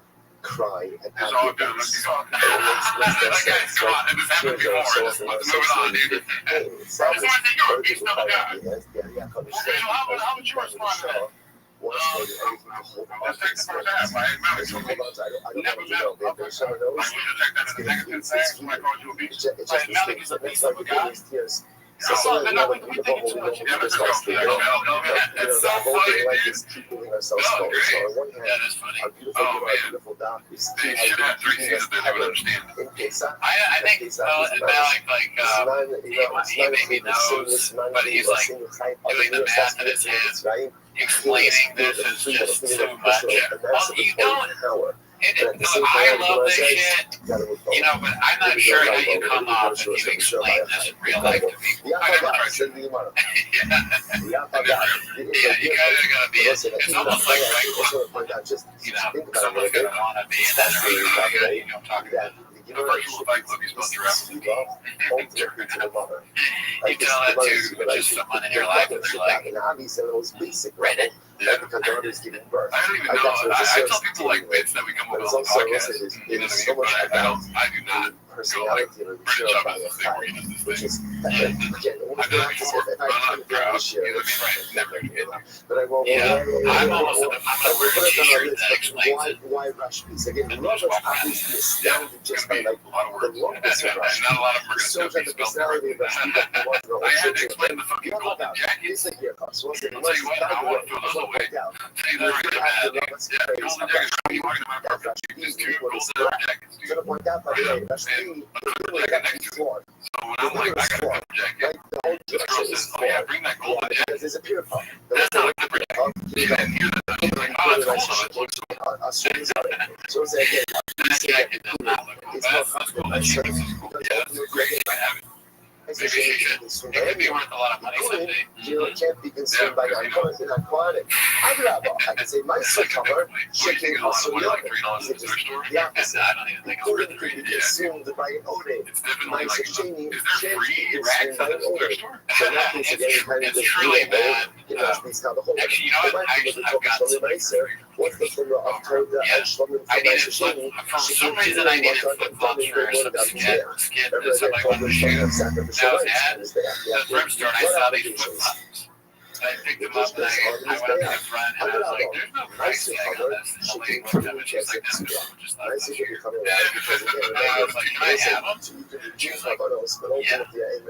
cry and it's all good. Let's go. That guy's gone. It has happened before. Let's move on, dude. I just want to say you're a beast of a guy. How would you respond? Let's take the first half. I never met him. I want you to take that as a negative thing. When I called you a beast. Malik is a beast of a guy. So they're not like, we think it's too much. Yeah, it's so funny, dude. Keeping ourselves going. So on one hand, That is funny. our beautiful doctors. They should have 3 seasons that they would understand. In Pesach, I think he maybe knows, but he's like doing the math in his head, explaining this is just too much. Well, you don't. I love this shit, you know, but I'm not sure how you come off if you explain this in real life to people. I never tried to. Yeah, you guys are gonna be. It's almost like you know, someone's gonna want to be in that area. You know, talking about. The virtual bike club you're supposed to rap. You tell that to just someone in your life, and they're like, Reddit. Yeah, because the mother's giving birth. I don't even know. I tell people like bits that we come up with on the podcast. You know what I mean? But I do not go like British up as a thing where he does this Which thing. is again, I've done it before, but I'm proud. You know what I mean? Right. Never get that. but I won't. Yeah, I'm almost I'm gonna wear a t-shirt that explains it. Why rush piece again? Love is obviously astounded just by like A lot of the words. longest of rush. Not a lot of them are So going to that be the spelled correctly. personality of rush I had to explain the fucking golden jacket. It's like here, cops. Once I'll tell you what, I want to throw those away. I'll tell you that right now. Yeah, golden jackets. What are you talking about? Perfect. There's 2 golden jackets, dude. To the point out, by the way, that's the floor. So when I'm like, I got a golden jacket, this girl says, oh yeah, bring that golden jacket. Because there's a pure pump. That's not like the jacket. You didn't hear that. She's like, oh, it's cool though. It looks so cool. So it's again, That jacket does not look cool. That's cool. That jacket is cool. Yeah, that's great. I have it. Maybe she should. It could be worth a lot of money someday. You can't be consumed by narcotic. I can say my cover, shaking also the opposite. I don't even think I'll Could read be the consumed by an odor. It's definitely My like, sashimi is there free rags at the thrift store? It's truly bad. Actually, you know what? Actually, I've got some. What's the flavor of Toda and Shlomo I needed flip. For some reason, I needed flip flops for some skid that somebody wanted to shoot. Now, at the thrift store, I saw these flip flops. I picked them up and I went up to the front and I was like, there's no price tag on this. And the lady looked at me, she's like, this is just not Nice to here. be coming Yeah, because I was like, can I have them? She was like, yeah. And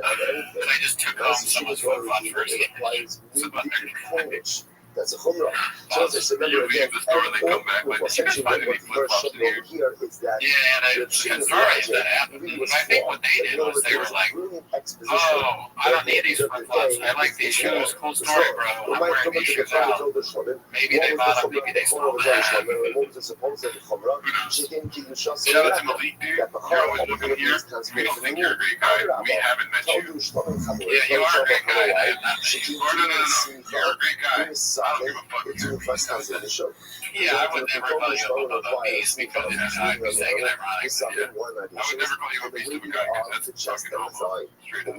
I just took home someone's flip flops first. That's a chumrah. So as I said, remember again, essentially what the first showing here is that Yeah, and I'm sorry that happened. I think what they did was they were like, oh, I don't need these flip flops. I like these shoes. Cool story, bro. I'm wearing these shoes out. Maybe they bought them, maybe they sold them. Shout Shout out to Malik, dude. You're always looking here. We don't think you're a great guy. We haven't met you. Yeah, you are a great guy. I have not met you. Or no. You're a great guy. I don't give a fuck if you're a great guy. Yeah, I would never call you a beast because I'd be saying it ironic. I would never call you a beast of a guy because that's fucking homo. Straight up.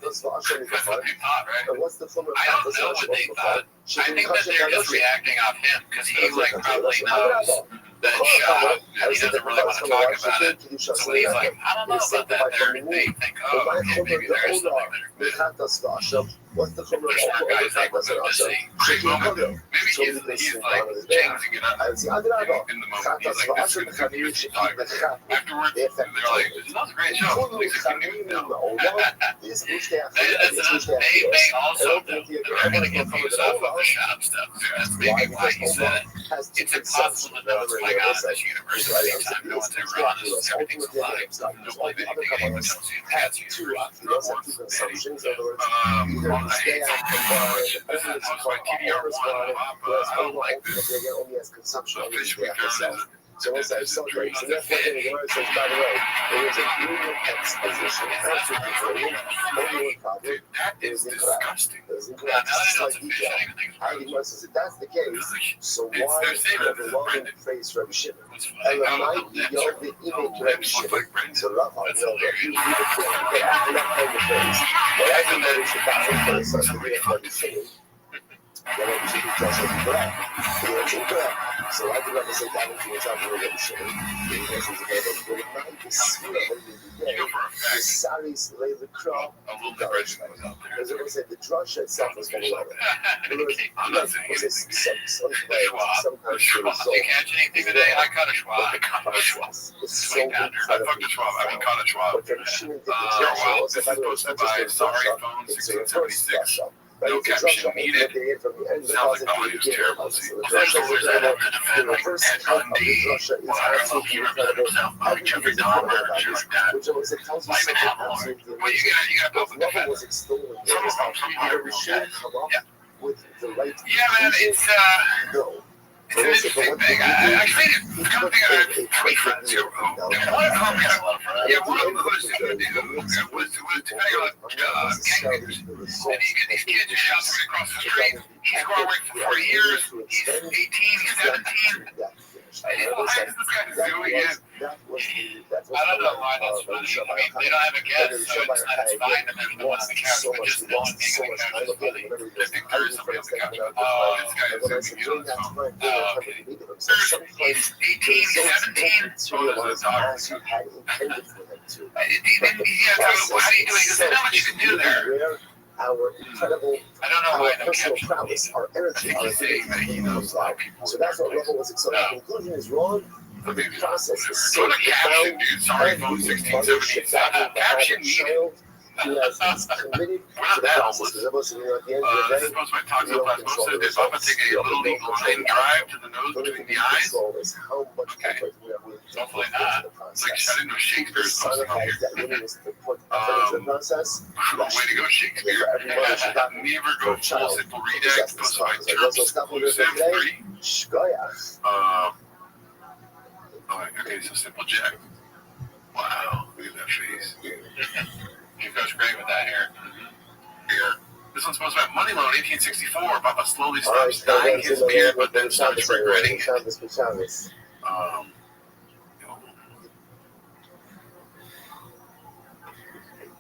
That's what they thought, right? What's the flavor? I don't know what they thought. I think that they're just reacting off him because he like probably knows that shot and he doesn't really want to talk about it. So when he's like, I don't know about that, they think, oh, okay, maybe there's something there. What's the flavor? There's more guys like we're going to see. Great moment. Maybe he's like changing it up in the moment. He's like, this is going to come here. Afterwards, they're like, this is a great show. Like, if you knew, no. That's another, they may also know that they're going to get views off of the shop stuff. That's maybe why he said it. It's impossible to know what's going on in this universe at any time. No one's ever honest. Everything's a lie. Don't believe anything anyone tells you in Pat's universe. Stay out of the I don't like this. only as consumption. Officially counted. So once I saw that, so that's what the word says, by the way, there is a union exposition. Only one problem. That is disgusting. There's incorrect. It's like detail. Argument says, if that's the case, so why have a long phrase Rabbi Shimon? And remind me of the image Rabbi Shimon. So love, I know that you need to put that kind of phrase. But I think that it's a bad phrase, so to be a Rabbi Shimon. Then Rabbi Shimon tells you incorrect. It's incorrect. So I do represent that influence out of Rabbi Shimon. The intentions of Rabbi Shimon. But it might be sweet. You know for a fact Saris Levi Crow. A little bit version was out there. As I said, the drasha itself was very low. I'm not saying anything. Some The schwab. kind of Did you catch anything today? I caught a schwab. I caught a schwab. It's so I fucked a schwab. I mean, caught a schwab. But the machine did the Wow. drasha. This is posted by Sorry Phone It's a reverse 1676. drasha. No caption needed. Sounds like the audio is terrible. See, there's always that up to defend like Ted Bundy, well, I don't know if he represented himself by Jeffrey Dahmer or shit like that. Simon Hamilton. Well, you got to be defender. Some are real good. Yeah. With the right Yeah, man, it's no. an interesting thing. I think it's something I have three friends who one of them, one of them was depending on gangbangers. And you get these kids who shot somebody across the street. He's going away for 4 years. He's 18, he's 17. Why is this guy doing it? I don't know why that's funny. I mean, they don't have a guest, so it's fine that there's no one on the couch, but just no one being on the couch is funny. I think there is somebody on the couch. Oh, This guy is zooming in on his phone. okay. He's 18, 17. So there's a daughter. How do you do it? There's not much you can do there. Our incredible, I don't know our why no personal caption. prowess, our energy, our He's saying that he knows a lot of people. So that's what level was exciting. The conclusion is wrong. But maybe The process is so Go to caption, profound. dude. Sorry, phone 1676. Caption needed. He has committed We're not to the that process. homeless. Because at the end of This the is day, supposed to be talks up last month. Said, did Papa take a little league line drive to the nose between the eyes? Okay. Hopefully not. It's like shut into Shakespeare's posting up here. Way to go, Shakespeare. Never go full simple redux. Posted by Terps Exclusive 3. Okay, so Simple Jack. Wow, look at that face. He goes great with that hair. Yeah. This one's supposed to be Money Loan, 1864. Papa slowly stops dyeing his beard, but then starts regretting it.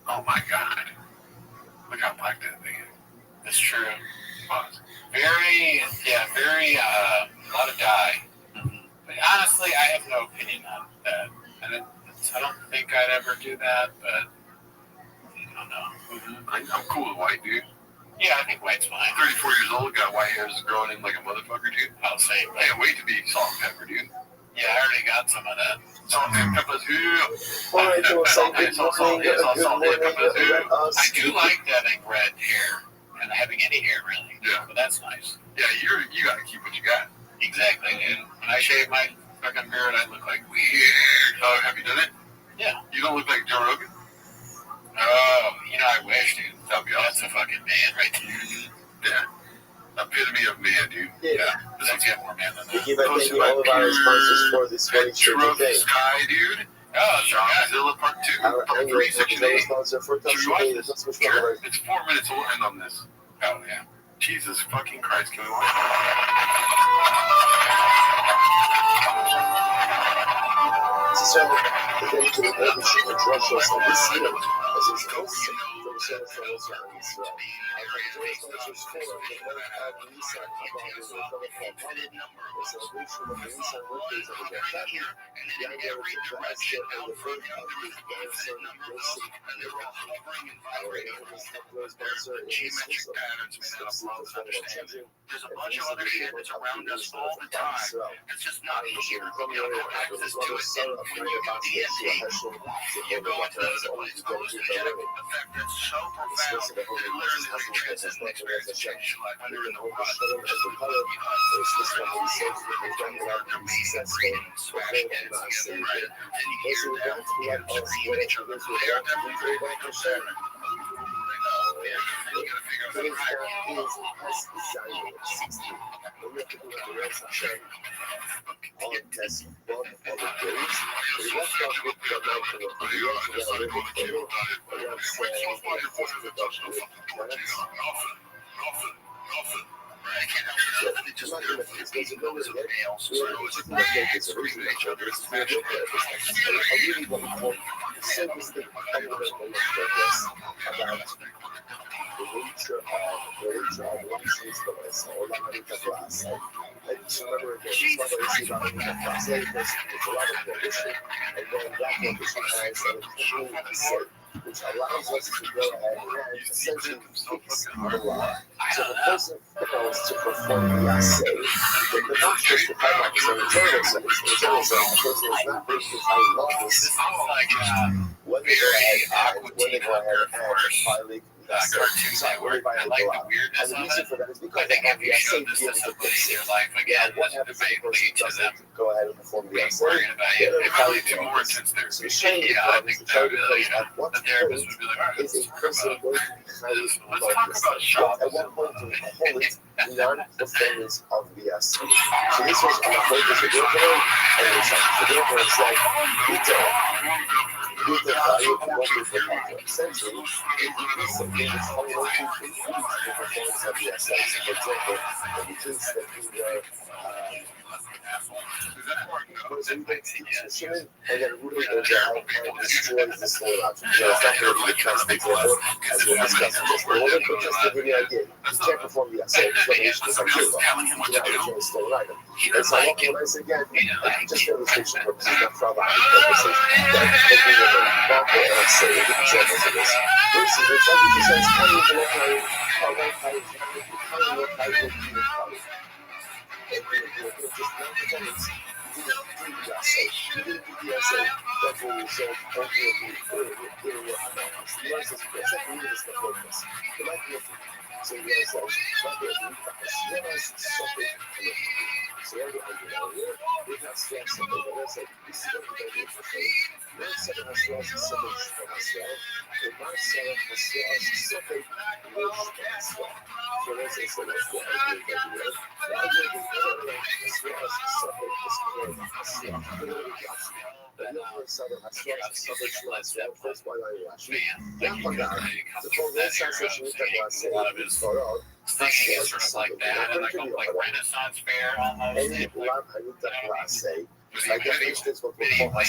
Oh my God. Look how black that thing is. That's true. Pause. Very, a lot of dye. But honestly, I have no opinion on that. I don't think I'd ever do that, but I don't know. I'm cool with white, dude. Yeah, I think white's fine. 34 years old, got white hairs growing in like a motherfucker, dude. I'll say, I can't wait to be salt and pepper, dude. yeah, I already got some of that. Salt and pepper's who? Alright, so good morning, I do like having red hair and having any hair really. Yeah. But that's nice. Yeah, you gotta keep what you got. Exactly, dude. When I shave my fucking beard, I look like weird. Have you done it? Yeah. You don't look like Joe Rogan? Oh, I wish, dude. That'd be That's awesome. a fucking man right there. Yeah. Epitome of man, dude. Yeah. This one's got more man than We that. give thank you all of our sponsors for this very Truck thing. Sky, dude. Oh, sure. Shopzilla Part 2. Our Part annual 3, Section 8. sponsor for Should we watch Touch this? Me. Sure. It's 4 minutes. We'll end on this. Oh, yeah. Jesus fucking Christ. Can we watch This is the dedicated membership of drug shows of this year, as is host from the Center for Israel. Our sponsors for the Nissan about the celebration of the Nissan birthdays of the family, the idea of the pastor and the birth of the grandson Joseph and the our annual sponsor is Geometric patterns made out of love and understanding. There's a bunch of other shit that's around us all the time. It's just not here. We don't have access to it. And when you do DMT, you go into the place. Hallucinogenic effect that's so profound that it literally like transcends the experience and changes your life under the rut. Just the color. Breathing, smashing heads together, right? And you hear them, scream at each other. They are definitely very concerned. the nature of one truthfulness or the Hanukkah class. And just remember again, it's not going to see about Hanukkah class. It's a lot of tradition, and then that tradition has a completely set which allows us to go ahead and essentially fix the lie. So the person fails to perform the assay, the not just the time like the internal sense, the person is not based on how losses when they go ahead and violate the assay. I like the weirdness of it. I think if you showed this to somebody in their life again, this would basically to them go ahead and perform the assay. worrying about you. They probably do more since they're I think that the therapist would be like, all right, is a person going to be highly let's talk about shop. At one point, we call it non-performance of the assay. So this was on the focus of the original, and it's like the original is like the value of what we perform. Essentially, it is something that's only going to increase the performance of the assay. So for example, in the case that we were and then really goes out and destroys the solar option. So it's not going to be the best example, as we'll discuss in just a little bit, but just to give you an idea, you can't perform the assay, it's going to issue the computer. You have to change the item. And so when I say again, just for illustration purposes, not for other purposes, that looking at the market and assay with examples of this. Versus which other says, how do you look thinking is sort of like that, and like a Renaissance fair almost. I guess this what we call a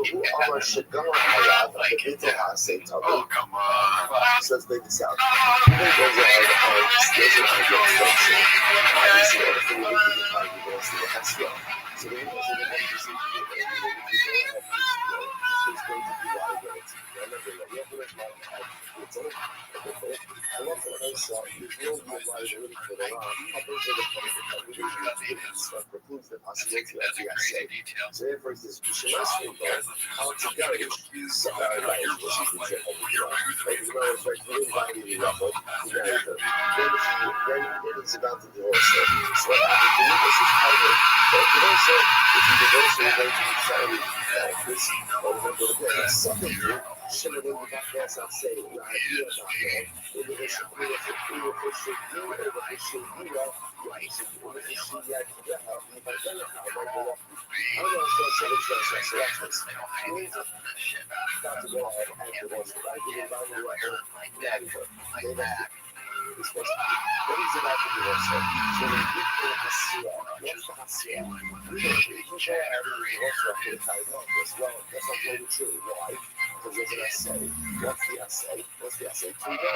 who are Shagala Hayab, the Bita Hase Tabu. Oh, come on. So let's make this out. Even goes ahead and stays in our jurisdiction. Obviously, everything we do is going to the Hesra. So the reason we want to see is going to be liability. Remember, we have to make money out of it. I love what I saw. There's no liability for the law. Up until the point that we precludes the possibility of the assay. So therefore, this Shemashri how to go is about to divorce her. So what happens to this is partly divorce her. If you divorce her, you're going to be sorry this or remember again. Secondly, shouldn't have been back there, I'll say, the idea about that. In the issue, What's the essay? What's the essay? To know what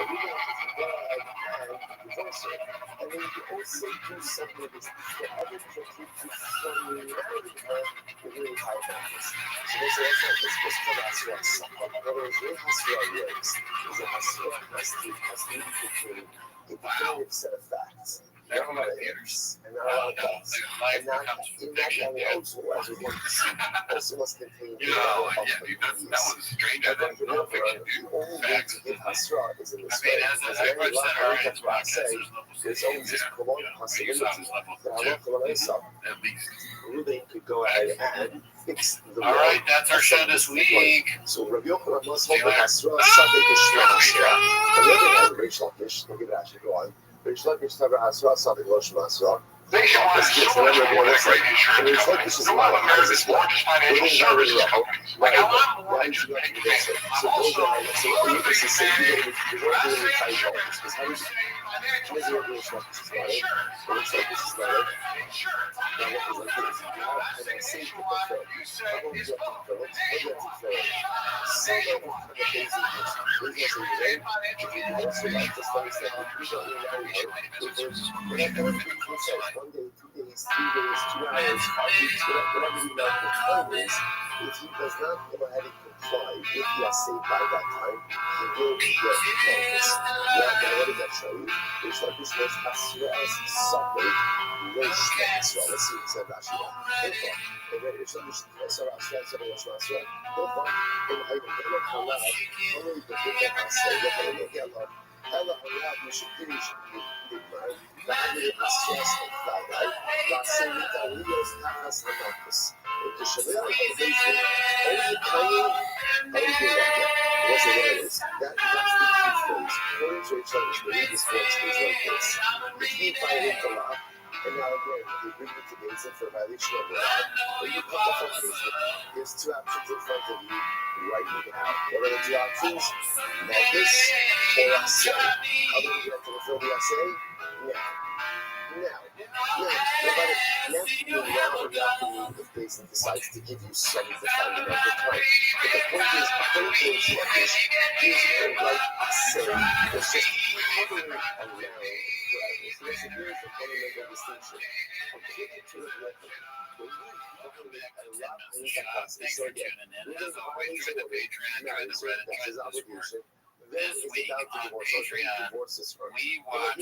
we want to go ahead and reverse it. And then you also do something that's the other country to formulate the really high values. So they say this for Hasra. In other words, what Hasra is a Hasra has to be between a definitive set of facts. Not a lot of ifs and not a lot of buts. And not only also, as we're going to see, also must contain the power of the previous. And then the only way to give Hasra is in this way. As I very much say, there's always this prolonged possibility that Allah Ruben could go ahead and fix the all right, that's our show this week. So Rabbi Yochanan must hold the Hasra, Sabbath Hasra. And the other hand, Reish Lakish, look at that, actually go on. Reish Lakish, Sabbath Hasra, Sabbath Hasra. This gets everyone else like, and Reish Lakish is a lot of America's largest financial services companies. Like, I want to do this. So those are, so you can say, you're not doing the tight dollars, because how does Reish Lakish is not it? Reish Lakish is not it. Now, what is like this? And I say, how long do you have to fill it? What do you have to fill it? Some of the basic business if you also like just understand that we don't really know we're not going to be one day 2 days, 3 days, 2 hours, 5 weeks, whatever the amount of time is, if he does not go ahead and comply with the assay by that time, he will get penalized. What does that show you? It's like this was Hasras suffered Restream. So let's see, it's Rashi. If somebody saw Hasras, somebody was Hasras, in Hayden, Allah, only the people assay, Allah, you should finish بعمل الأساس الفاعل لعصير التغيير تحت الناقص الشباب الفيشن أو الكلام أو الواقع was awareness. That's the key phrase. According to each other's religious force is like this. If you violate the law, and now again, if you bring it to Gaza for violation of the law, when you come up on Facebook, there's 2 options in front of you right now. What are the 2 options? Madness or assay. How do we get to fulfill the assay? Now, if Basin decides to give you some of the fundamental time. But the point is, according to instructors, there's no right assay. It's just hovering around forever. So here's the fundamental distinction. According to the record, when you hovering around the assay, so again, moving always away, that's his obligation. Then it's about to divorce this first. We watched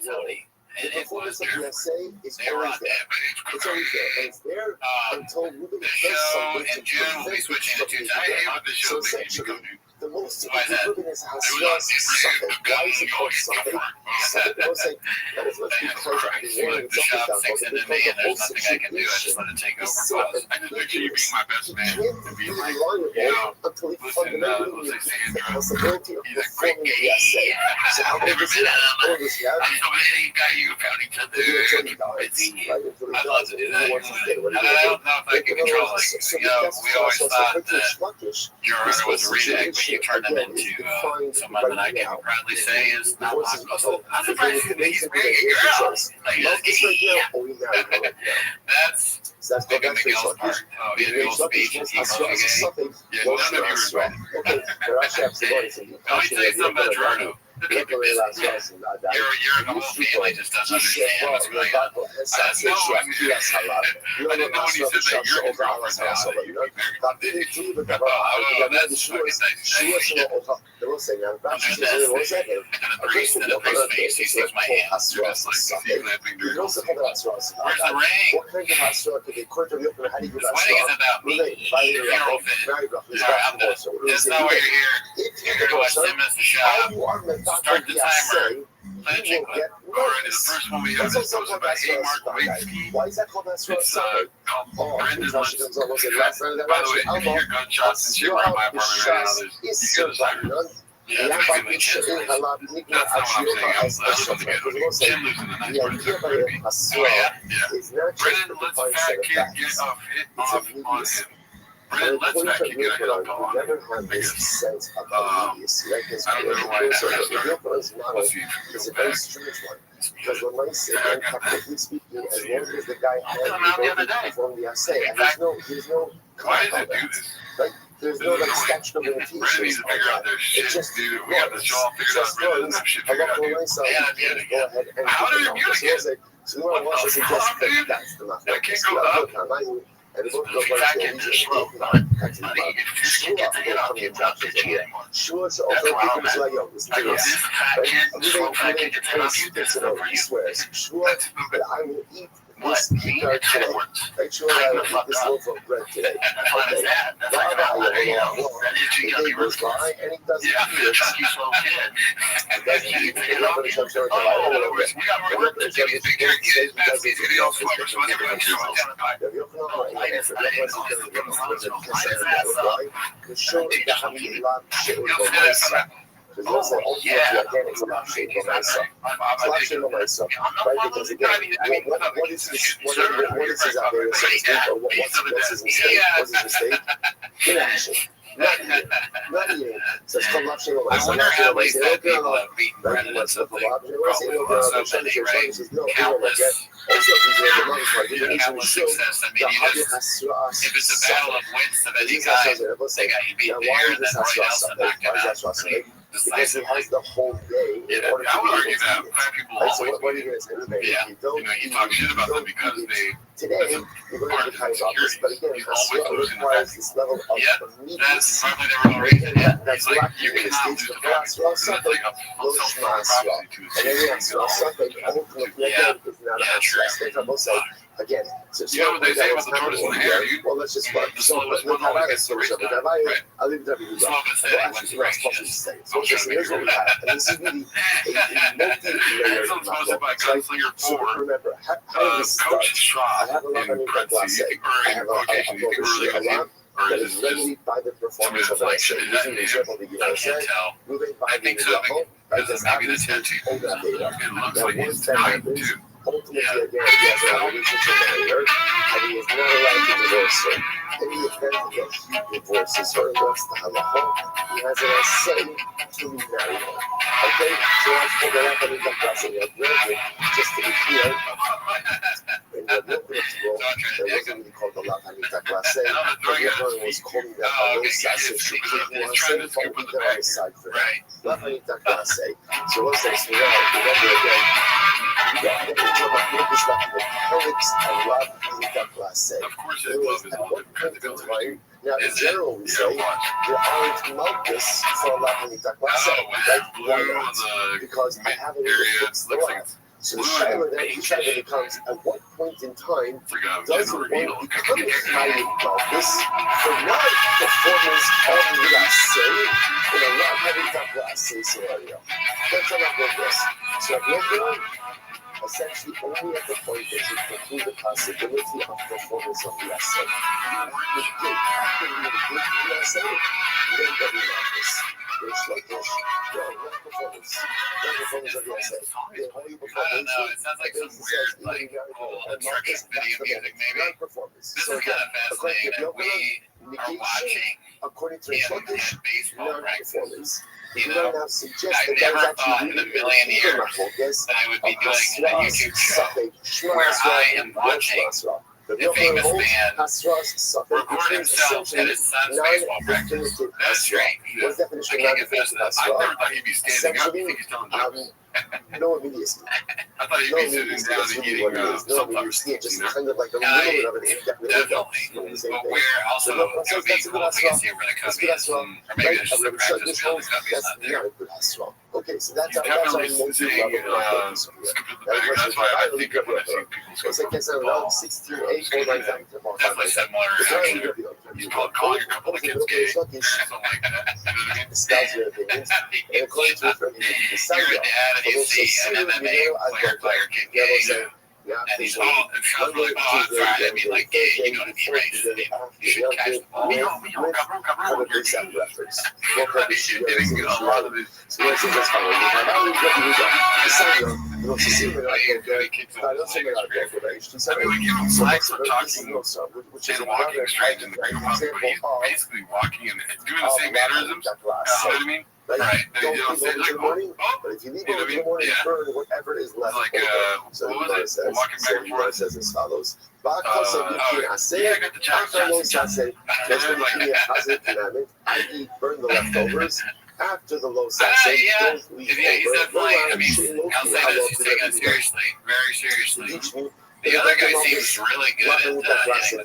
Guilty. The performance of the essay is always there. It's always there. And it's there until Ruben does something to prevent it from being there. So essentially, the most Ruben is Hasras something. Why is it called something? Something will say, that is not because of the war it's up and down, but because the whole situation is so ambiguous. He can't be reliable until he fundamentally repeats the possibility of performing the essay. So how old is he? How old is he? You found each other. I'd love to do that. I don't know if I can control it. We always thought that your owner was a redneck, but you turned him into someone that I can proudly say is not possible. I'm surprised he's married a girl. That's the Miguel's part. Oh, yeah, Miguel's speech is he's okay. Yeah, none of you are right. Okay, there are chefs. Let me tell you something about Gerardo. Your whole family just doesn't understand what's going on. I didn't know when he said that you're his girlfriend now. That you get married. Oh, that's fucking nice. And the priest in the priest's face, he sees my hands. They're just like, see clapping girls. Where's the ring? This wedding is about me. You're open. That's not why you're here. You're here to watch them as the shop. Start the timer. Planching clip. Go right to the first one we have. This goes about A-Mark Whiskey. Why is that called It's Brendan Lynch. By the way, if you hear gunshots and shit around my apartment right now, you get a timer. Yeah, that's basically Chin's place. That's not what I'm saying. I was going to get hoodie. Chin lives in the nice part of the country. Oh, yeah? Yeah. Brendan lets a fat kid get off on him. Brendan lets fat kid get a hit on him. Because, I don't know why that started. Let's see if it's a very strange one. Because when I say, technically speaking, as long as the guy has performed the assay, and there's no why does it do this? Like, there's no like statute of Brendan needs to figure out their shit, dude. We got the jaw figured out. Brendan doesn't have shit figured out, dude. Yeah. How do you mute again? What the fuck, dude? That can't go up. Fat kids are slow. Honey, if you get to get off, you drop the G anymore. That's where I'm at. I go, this fat kid, slow fat kid gets hit off, you this is over you. That's what? Me? It's Edwards. Tighten the fuck up. That's what it's at. That's like that one. There you go. That is GW response. Yeah, the chunky slow kid. Then you take it off. Oh, in other words, we got more work to do. He's big here. He's fast. He's going to be all smart. So whenever I get him down the pipe. I didn't know this was coming on. So I didn't ask up. Take that from me. You'll see that from that. Oh, yeah. It's a lot shape of myself. It's a lot shape of myself. Right? Because again, what is this out there? What's his mistake? What's his mistake? Inaction. Not eating. So it's called love shape of myself. I wonder how late that people have beaten Brendan and something. Probably lost so many, right? Countless. Countless success. I mean, if it's a battle of wits of any kind, they got you beat there and then everybody else and knocked it out. because he has the whole day in order to I would be argue able to that eat it. fat people Right, so always what are you going to say? Yeah. You don't you talk shit about them because they today, you're going to be kind about this, but again, Hasra requires this level of immediacy. that's probably never no reason. That's like, lacking you in the cannot States. lose The Hasra that's something, like a no Shema Hasra. And then the Hasra something, ultimately, again, is not a Hasra. They talk about, again, so you know what they say about the tortoise and the hare, dude? well, let's just work. The So, slowest one always gets the race done. Right. I'll leave it up to you. Slow but steady wins the race. So here's what we have. And this is really a multi-layered Some sponsored by level. Gunslinger So 4. remember, how does this start? Coach Straw I have a lot in of parentheses. I have a quotation. You think we're really a lot or that is is it just regulated by the performance of like, the shit, is using that the example that you I know can't said, tell. moving by I the think so. example, right? Because That's maybe the obviously tattoo. hold that data. It looks Now, like once he's that tight happens, too. ultimately, Yeah. again, he has a relationship manager, and he is not allowed to divorce her. In the event that he divorces her, what's the halacha? He has a say to remarry her. Okay? So that's for the Rabbi in the class, and just to be clear, in the book of Restream, there wasn't really called the Rabbi in the class, but everyone was calling that a low sassy shit. He was saying, but we get on the side for that. Rabbi in the class, so what's this? Remember again, you got to make this like the poets and Rabbi in the class. Of course, his love is all different kinds of colors. Now, in general, we say there aren't malchus for Rabbi in the class. Why not? Because I haven't even fixed the life. So the Shiloh then becomes at what point in time does one become a higher malchus for non-performance of the say in a Rabbi in the class scenario? That's not like this. So if you're essentially only at the point that you conclude the possibility of performance of the essay. You did after you complete the essay, you don't get the malchus. There's like this, no performance of the essay. The only performance. I don't know. It sounds like some weird, like, old circus video music, maybe. Non-performance. This is kind of fascinating that we are watching according to him Turkish, at baseball practice. non-performance. You know, I never thought in a million years that I would be doing a YouTube show where I am watching the famous man record himself at his son's baseball practice. That's strange. I can't get past that. I never thought he'd be standing up. You think he's telling jokes? No immediacy. I thought he'd be sitting down and eating sunflower seeds, just you know? kind of like a little bit of an indefinite Definitely. But where also, it would be cool if we could see where the cubby is. Or maybe it's just a practice field, the cubby is not there. Okay, so that's He's our definitely saying, that's that's why I think when I see people it's like it's around 16, 8, 4, 9 times. definitely similar action. He's calling a couple of kids gay, something like that. You know what I mean? Styles your opinions. And according to You're a dad and you see an MMA player kid gay, and he's all, it sounds really, oh, I'm sorry, I didn't mean like gay, you know what I mean, right? You should catch the ball. You're doing a lot of it. I mean, we give him flags for talking and walking straight in the ring, but he's basically walking and doing the same mannerisms. You know what I mean? Right. Don't You know, leave in the morning, but if you leave in the morning, burn whatever is left. Like, So what was it? Walking back and forth. says as follows. Yeah, I got the chat. I.e. burn the leftovers. After the low Yeah, sashay, he's definitely, I mean, I'll say this, he's taking it seriously, very seriously. The other guy seems really good at hitting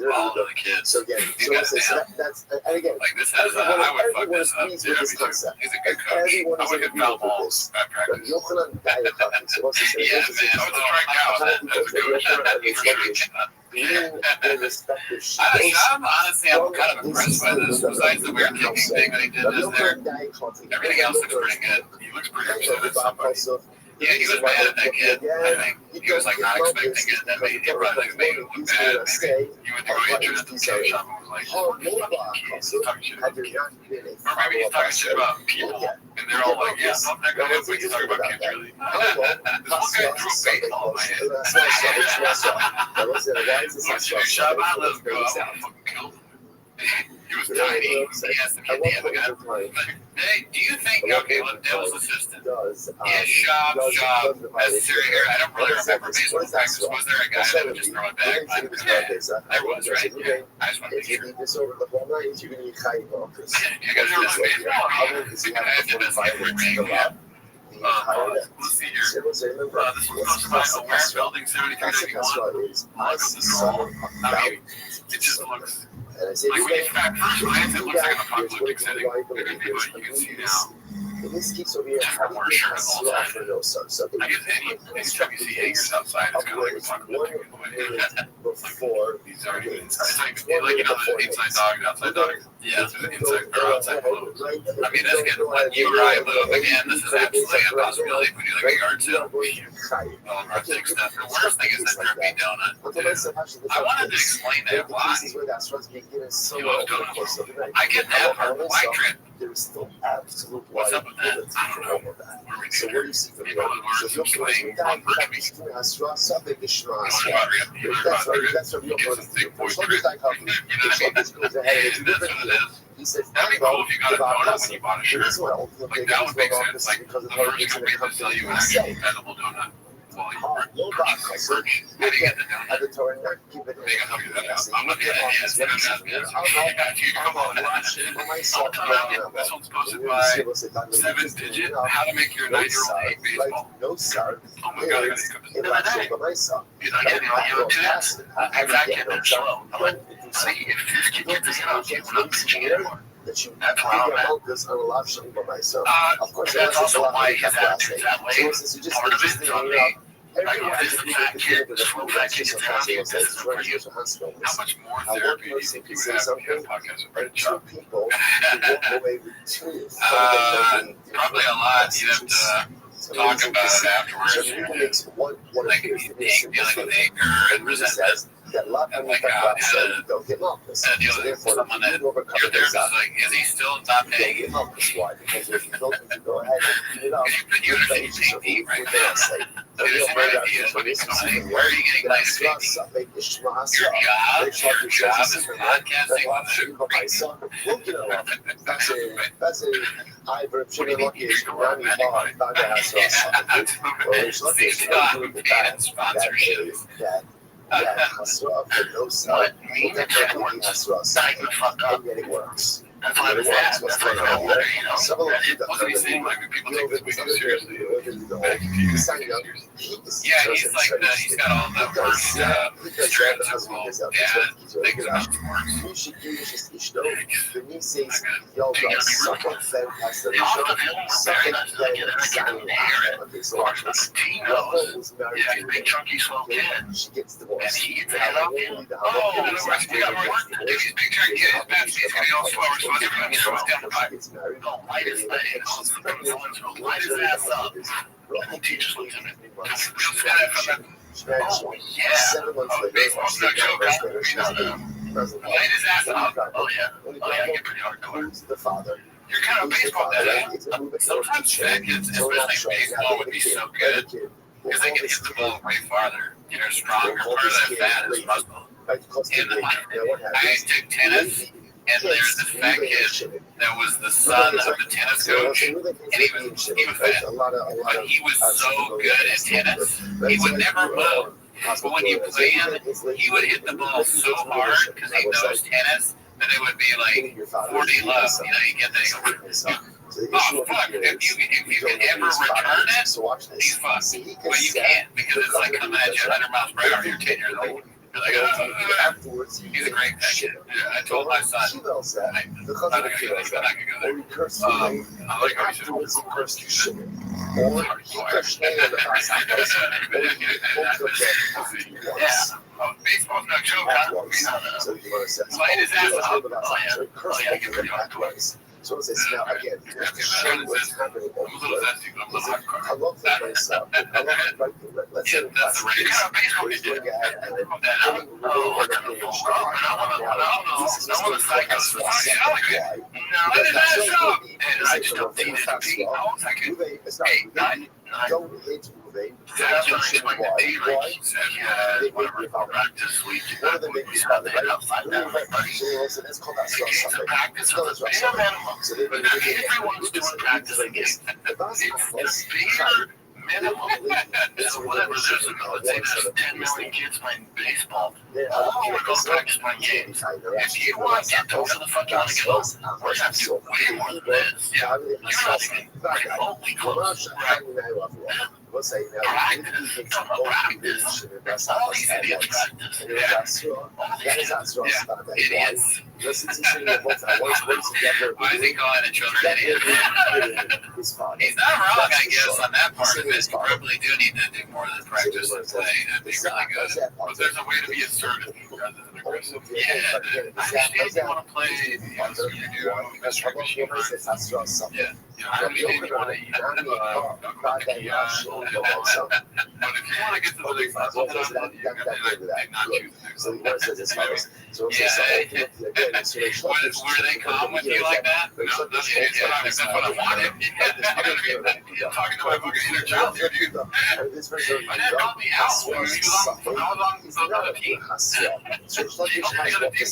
the ball to the kids. So again, that's and again, Like this has, I would fuck this up. agrees Yeah, with me this too. concept. He's a good coach. Everyone I is would in get foul agreement with balls this. at practice. Yochanan Diakaki. So what's this? Yeah, man, I would strike out. That's a coach. For sure. Their respective I'm honestly, I'm kind of impressed by this. Besides the weird kicking thing that he did just there, everything else looks pretty good. He looks pretty upset at somebody. Yeah, he was mad at that kid. I think he was like not expecting it. That made him probably made him look bad. Maybe he went to go enter at the tattoo shop and was like, "What the fuck you keep talking shit about kids?" Or maybe he's talking shit about people, and they're all like, "Yeah, fuck that guy." But he's talking about kids really. This one guy threw a baseball in my head. I shoot a shot, I let him go. I want to fucking kill him. He was tiny. He asked me a damn guy. Hey, do you think, okay, well, Devil's Assistant, shop, necessary here? I don't really remember baseball practice. Was there a guy that would just throw it back? There was, right? Yeah. I just want to make sure. You guys never baseball. I did this every ring, yeah. Let's see here. This was my Aware Building 7391. I mean, it just looks like when you at first glance, it looks like an apocalyptic setting. But you can see now. Just for more sure all the time. I guess anytime you see hangers outside, it's kind of like apocalyptic in a way. These aren't even inside. It's like, the inside dog and outside dog. Yeah, this is an inside or outside clothes. I mean, that's getting like you or I live. Again, this is absolutely a possibility if we do like a yard sale. Our thick stuff. The worst thing is that drippy donut. I wanted to explain that why. I get that part. Why drip? What's up with that? I don't know. What are we doing here? People that learn some slang on Berkeley. You want to get some thick boy drip. You know what I mean? That's what it is. That'd be cool if you got a donut when you bought a shirt. Like, that would make sense. Like, the first company to sell you an actual edible donut. Well, how do you get the donut? They can help you that out. I'm looking at it. Yes, if you come on and this one's posted by 7-digit. How to make your 9-year-old hate baseball. Oh my god, I gotta come to that. You're not getting on your test. I'm not getting it slow. I'm like, see, if this kid gets this out, we're not pitching anymore. That's also why his attitude's that way. Part of it from me. Like, this is that kid, this little fat kid gets out here and says, how much more therapy do you think you would have if you had a podcast with Brett Chuck? Probably a lot. You'd have to talk about it afterwards. Like, you'd be dealing with anger and resentment. And like, had a deal with someone that your therapist is like, is he still not paying you? Because you put you in a fake deep right now. There's an idea of what he's saying. Where are you getting nice fake deep? Your job is podcasting with sponsorship. What? Me? That works. It works. That's why I was asked. That's why I wasn't he saying like people take this week seriously? Yeah, he's like he's got all the worst stereotypical dad things about sports. Yeah, he's a big chunky slow kid. And he eats it up. Oh, we got more work to do. He's big chunky kid. His bad he's gonna be all slower. So everyone throws down the pipe. Don't light his thing. Light his ass up. He teaches lieutenant. Oh, yeah. Oh, baseball's no joke. Light his ass up. Oh, yeah. Oh, yeah, I get pretty hardcore. You're kind of a baseball dad, eh? Sometimes fat kids, especially baseball, would be so good because they can hit the ball way farther. You know, stronger. Part of that fat is muscle. And I took tennis. And there's this fat kid that was the son of the tennis coach, and he was fat, but he was so good at tennis, he would never move. But when you play him, he would hit the ball so hard because he knows tennis that it would be like 40 love. You know, you get that. Oh fuck! If you can ever return it, he's fucked. But you can't because it's like coming at you 100 miles per hour. You're 10 years old. Like, he's a great guy. Yeah, I told my son, I'm not gonna go there. I like how he said, baseball's no joke, huh? Light his ass up. Oh, yeah, I get pretty hardcore. So it's now again, what's happening over here. I love that myself. I love it. Let's say that's the right kind of baseball you did. Don't hit vein. That's what I explained to Dave. Like, he said, whenever I practice week, One of the big they had upside down. it's called that The games of practice are the bare minimum. So they But not everyone's doing practice again. the best It's bare minimum. So whatever, let's say there's 10 million kids playing baseball. All want to go practice playing games. If you want to get to where the fuck you want to go, we're going to have to do way more than this. Yeah, you're not even remotely close. Right. Practice. All these idiots practice. Idiots. Why is he calling the children idiots? He's not wrong, I guess, on that part of it. You probably do need to do more than practice and play. That'd be really good. But there's a way to be assertive rather than aggressive. Yeah, I understand you want to play. You do. That's right. Yeah. I understand you want to eat. But if you want to get to the next level, you not choose. Were they calm with you like that? No, that's what I wanted. Talking to my fucking inner child here, dude. My dad called me out when he was on the team. The other team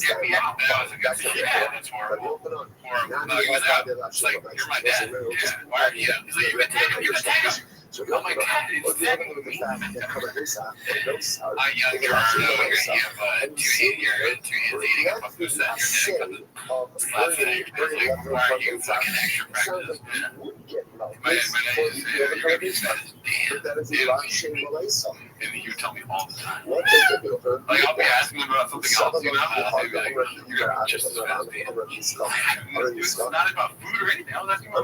get me out. I was like, that's horrible. No, he was out. It's like, you're my dad. Yeah, why are you? He's like, you can take him, you can take him. Oh my God, it's tagging me. You're 2 hands eating a fucking set. You're neck why are you fucking extra practice? My dad is you're going to be fat as damn. And you tell me all the time. Like, I'll be asking him about something else, you know? He'll be like, you're going to be just as fat as damn. It's not about food or anything. I was asking him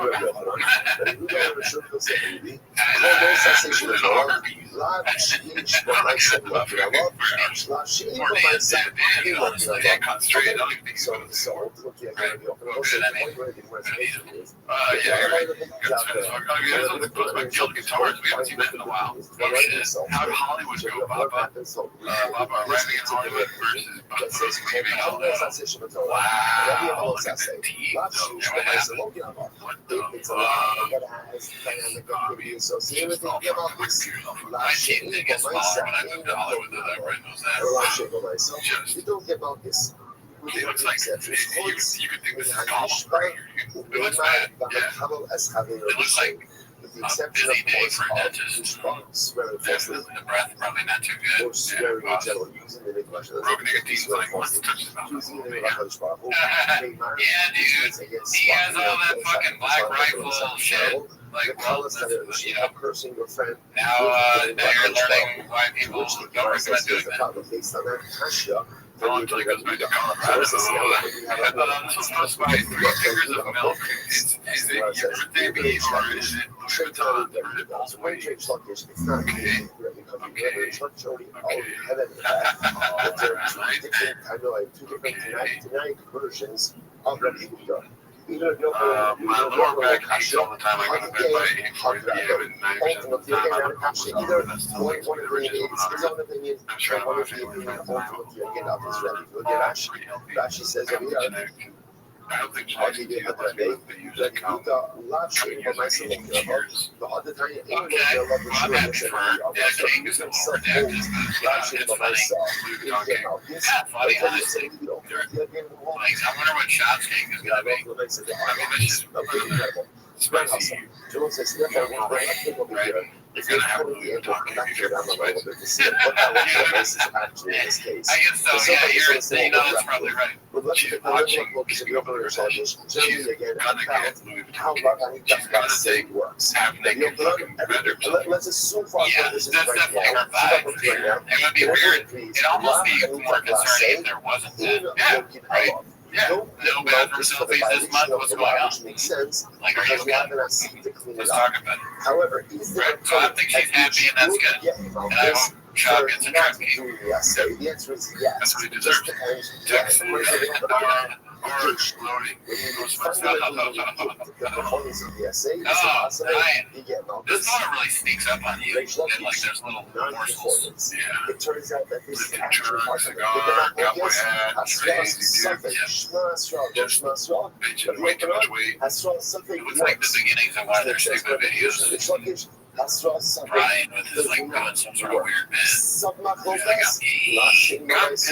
how did Hollywood go, Baba? Rabbi in Hollywood versus Wow. Look at the team, though. What happened? What the my team did get smaller when I moved to Hollywood, though. Everybody knows that. Just, it looks like you could think this is Gollum right here. It looks bad. Yeah. It looks like a busy day for a dentist. The breath probably not too good. Broken nicotine like wants to touch his mouth. Yeah, dude. He has all that fucking black rifle shit. Like, well, you know, now you're learning why people don't recommend doing that. Until he goes back to Colorado. This was supposed to buy 3 fingers of milk. Is it your birthday beef or is it Louis Vuitton? Or is it Paul's Way? My lower back aches all the time. I go to bed by 8:40 and 90% of the time I'm over. That's the only reason I'm trying to my family friends now. I don't think I can do that. They usually come eating cheers. Okay, well, I'm happy for her. Yeah, King is no more redacted. It's funny. Yeah, funny, honestly. I wonder what shots King is going to make. I mean, this is spicy. Right? You're going to have Louis Vuitton if you're spicy. I guess so, yeah, you know, that's probably right. She's watching. She's gonna get Louis Vuitton. She's gonna take half naked fucking better. Yeah, that's definitely her vibe. It would be weird. It'd almost be more concerning if there wasn't that. Yeah, right. Yeah, no bad for selfies this month. What's going on? Like, are you okay? Let's talk about it. However, right. So I think she's happy and that's good. And I hope Shaw gets a trap key. The answer is yes. That's what he deserves. Text loading. This one really sneaks up on you. And like there's little morsels. Yeah. It turns out that this cigar, cowboy hat, crazy dude. Way too much weight. It looks like the beginnings of one of their stupid videos. Brian with his like doing some sort of weird bit. It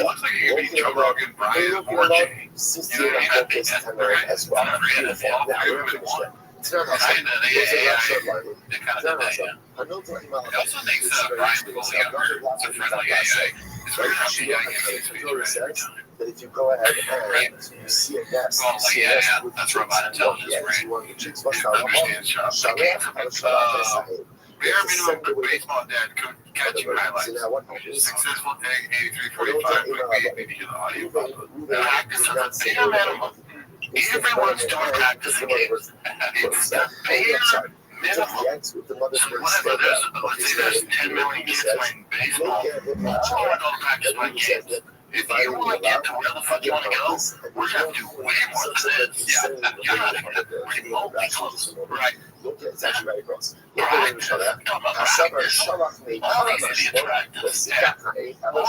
looks like it could be Joe Rogan, Brian, or Jay. You know, not big that right? It's not creative. They all kind of one. They kind of did that, yeah. It also makes Brian a little younger. It's a friendly AI. It's weird how she gets every time. That if you go ahead and you see a guest, that's robot intelligence, right? Understands shop. Baseball dad catching highlights. Successful day 8345 with the audio. Practice of the bare minimum. Everyone's doing practice games. It's the bare minimum. Whatever, let's say there's 10 million kids playing baseball. All of those practice my games. If you want to get to where the fuck you want to go, we're going to have to do way more than this. Yeah, you're not remotely close. Right. It's actually right across. Practice. All these idiots practice. Yeah. What?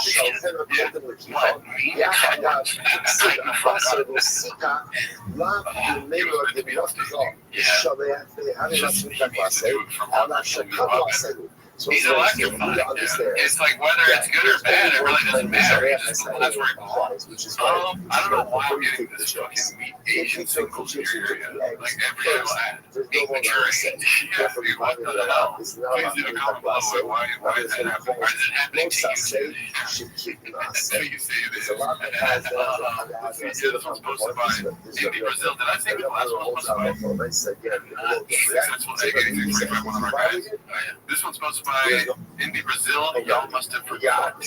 He's electrified. It's like whether it's good or bad, it really doesn't matter. That's where it belongs. I don't know why I'm getting this fucking meat Asian singles in your area. Like every single ad. Meat maturing. Yeah, what the hell? Please leave a comment below. Why is that happening? Why is it happening to you? That's what you say it is. This one's posted by Indy Brazil. Did I say the last one was posted by? Successful Egg 8345, one of our guys. This one's posted by Indy Brazil. Y'all must have forgotten. I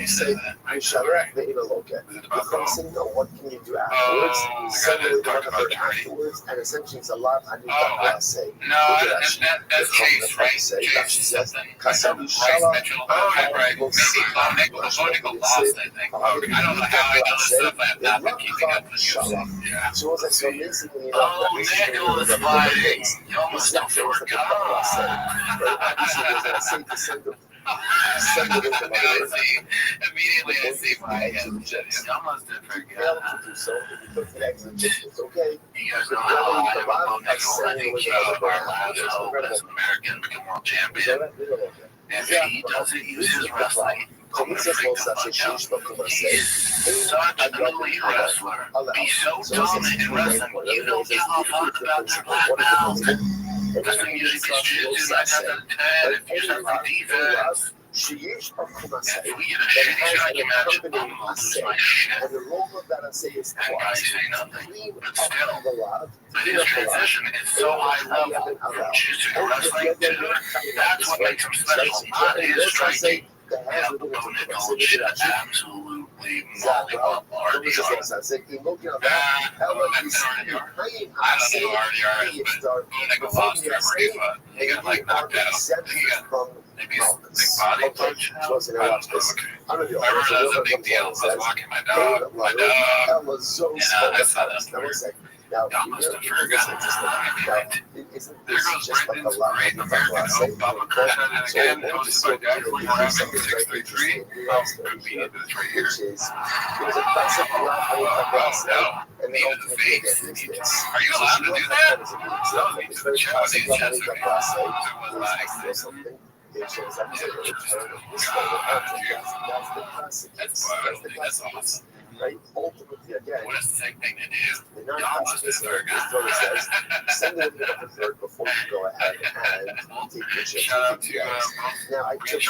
said that. I shall wreck. Is it about what can you do afterwards? afterwards, and essentially it's a lot I need to say. No, that's Chase, right? Chase something. Bryce Mitchell. Oh, right. Maybe Nickel lost, I think. I don't know how I know this stuff. I have not been keeping up with you. Yeah. Oh, Nickel is sliding. You almost don't forgot. Immediately I see why I almost did forget. You guys know how I am a Nickel running our last hope as an American become world champion. If he doesn't use his wrestling, I'm gonna freak the fuck out. He is such an elite wrestler. He's so dominant in wrestling. You don't give a fuck about their black belt. Wrestling music is just 9 times out of 10. If you start with defense, if we get a shitty striking match, I'm gonna lose my shit. And guys say nothing. But still, his transition is so high level from jiu-jitsu to wrestling, dude. That's what makes him special, not his striking. His opponent don't shit absolutely mollywop RDR. I don't know RDR is, but Nickel lost to him. He got like knocked out. He got maybe a big body punch. I don't know. Okay. I remember that was a big deal. I was walking my dog. I saw that. Y'all must have forgotten. There goes Brendan's Great American Hope. Baba Crash at it again. Hosted by Dad from Rabbi 633. Convenient that it's right here. Oh, no. Knee to the face. Are you allowed to do that? That was me to the chest. These chests are me. It was like that's awesome. Right? Ultimately, again, what a sick thing to do. the Y'all must have forgotten. send it to the third before you go ahead and take your chip. Shout out to now, I took the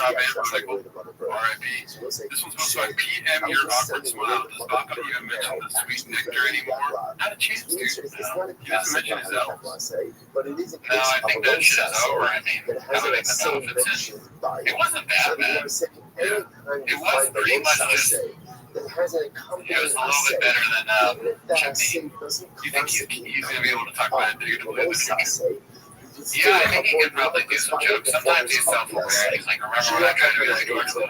RIP. This one's supposed to be PM, your awkward smile. Does Baka even mention the sweet nectar anymore? Not a chance, dude. He doesn't mention his elf. But it is a No, I think that shit is over. I mean, I don't think the benefits in. It wasn't that bad. It was pretty much just. It was a little bit better than Chimney. You think he's going to be able to talk about it negatively? Yeah, I think he could probably do some jokes. Sometimes he's self-aware. He's like, remember when I tried to be like George Clooney?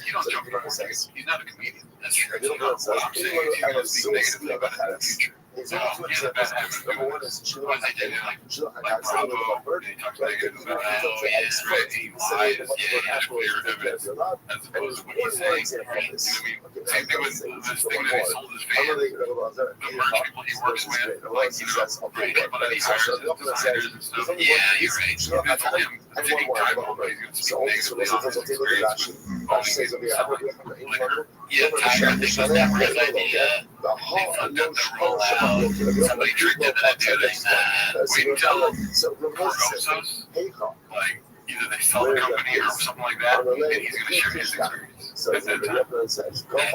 You don't joke about things. He's not a comedian. That's true. What I'm saying is he will speak negatively about it in the future. it's only two examples. Number one is Shlomo Hakai. Shlomo Hakai, something about bird. Like, the Hebrew to exploit. He said that the afterwards is take care of your love. And there's one more example of this. Same thing with this thing that he sold his van. The merch people he works with, like, you know, people that he hires as designers and stuff. Yeah, you're right. They told him if he can drive home, but he's going to speak negatively on his experience with owning things himself. Yeah, Tiger, I think was never his idea. They fucked up the rollout. Somebody tricked him into doing wait until Corgosos, like, either they sell the company or something like that, and he's going to share his experience. So At that time. that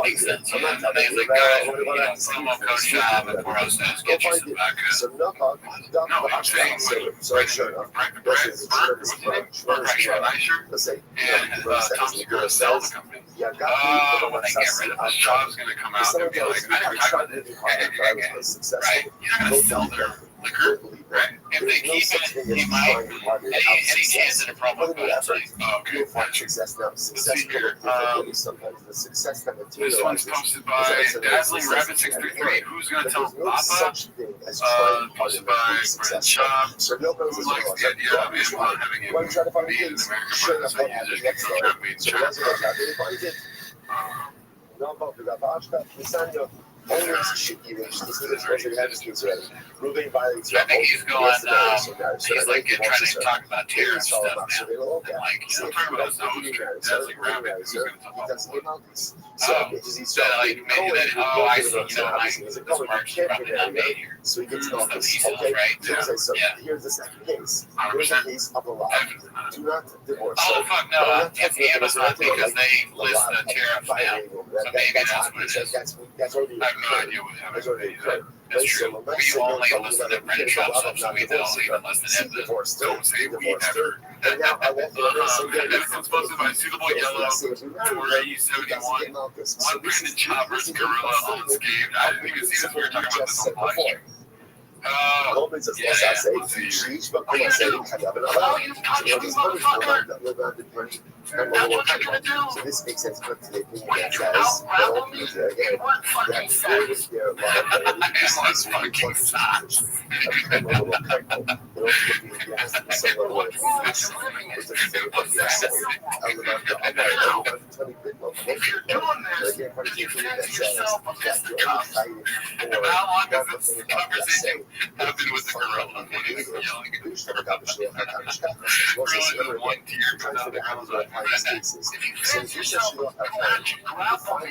makes sense. You know, he's like, guys, you know, promo code shop at Rothschild, get you some vodka. So No, I'm saying, like, Brett, what's his name? Let's say, And Tom's going to sell the company. When they get rid of this, Job's going to come out and be like, I never talked about this. Right? You're not going to sell their liquor, right? If they keep it, he might. Any chance at a promo code, it's like, oh, okay, Let's see here. This one's posted by Dazzling Rabbit 633. Who's going to tell Papa? Posted by Brent Shop. Who likes the idea of Amazon having a made in America brand? So users can go made in China. I think he's going, he's like trying to talk about tariff stuff now. And like, you know, talking about his nose, Dazzling Rabbit, who's going to talk about so like, maybe that, oh, I see, you know, like, this merch is probably not made here. So he gets Stuff he sells, right? So Yeah. here's the second case. Here's the case of a law. Do not divorce. Oh, fuck no, it's Amazon because they list the tariffs now. So maybe that's what it is. That's already I have no idea what happened. That's true. We only listen to Brent Shop stuff, so we don't even listen to them. Don't say we ever. This one's posted by Suitable Yellow, 4E71. One Brandon Chopper's Gorilla Unscathed. I didn't even see this. We were talking about this on live stream. Let's see. So this makes sense for today. How long does this conversation happen with the gorilla? When he's yelling at the gorilla in one tier, but now the gorilla's like, if you fence yourself, go out, you grab on me.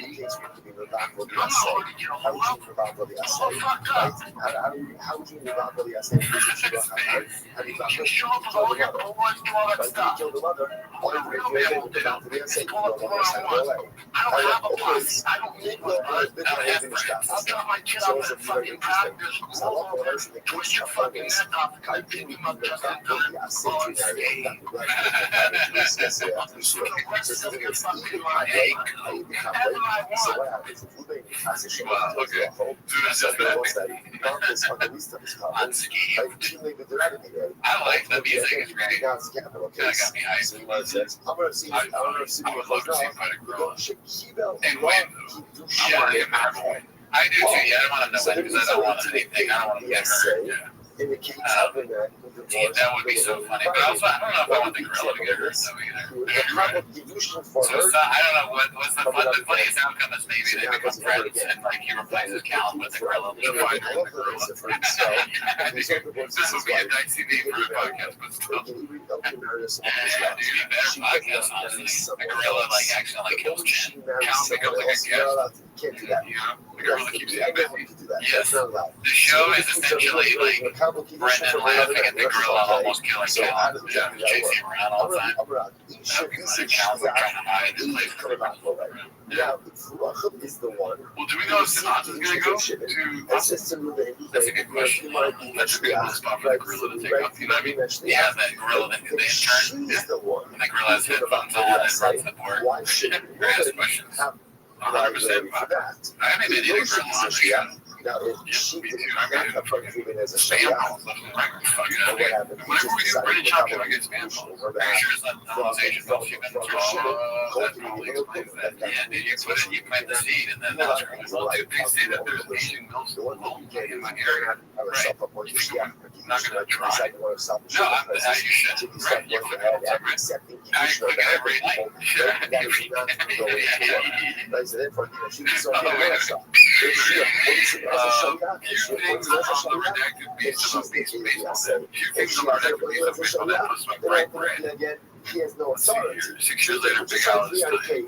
How would you live out with the essay? You show up with all your boys, do all that stuff. I don't have a posse. I don't need one. I'll drop my kid out of the fucking practice. Twist your fucking neck off and pick him up just in time. I like the music. It's great. That got me hyped. I would love to see fight a gorilla. And win, though. I want to get my boy. I do too. Yeah, I don't want him to win because I don't want anything. I don't want him to get hurt. Yeah. That would be so funny. But also, I don't know if I want the gorilla to get hurt though either. So I don't know what's the fun. The funniest outcome is maybe they become friends and like he replaces Cal with the gorilla. The fighter and the gorilla. This will be a dicey name for a podcast, but still. Dude, you better podcast honestly. The gorilla like accidentally kills Chin. Cal becomes like a guest. Can't do that. Yeah, the gorilla keeps him busy. Yes. The show is essentially like Brendan laughing at the gorilla almost killing Cal. Yeah, chasing him around all the time. That'd be funny. Cal's like trying to hide and play for him. Yeah. Well, do we know if Sinatra is going to go to Austin? That's a good question. That's a good spot for the gorilla to take off. You know what I mean? Yeah, that gorilla, the intern. Yeah. And the gorilla has headphones on and runs the board. Ask questions. 100%. I haven't been in a gorilla on the show. Now, if she did not approach even as a spam shayach, calls left and right. Fuck, you know what what I mean? happened? Whenever we do British chocolate, I get spam calls. Make sure it's not those Asian milk shipments. That probably explains that. Yeah, dude, you plant the seed and then that's great. Well, dude, they say that there's Asian milk locally in my area. Right. You're not going to try. No, you should. You put it I click it every night. Few things on the redacted beast about baseball. Few things on the redacted beast of baseball that was my bright red. He has no authority. 6 years later, Big Al is still hitting.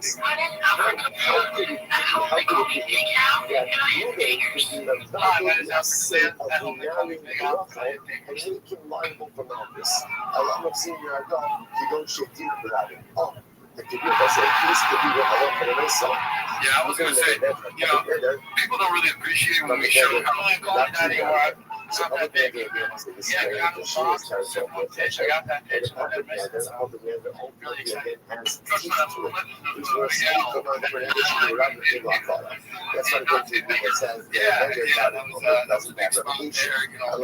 Yeah, I was going to say, people don't really appreciate when we show how So I got that pitch. I got the box. Pitch. I got that pitch. Really excited. That's what it says. Yeah, that was a big spot there. He was going.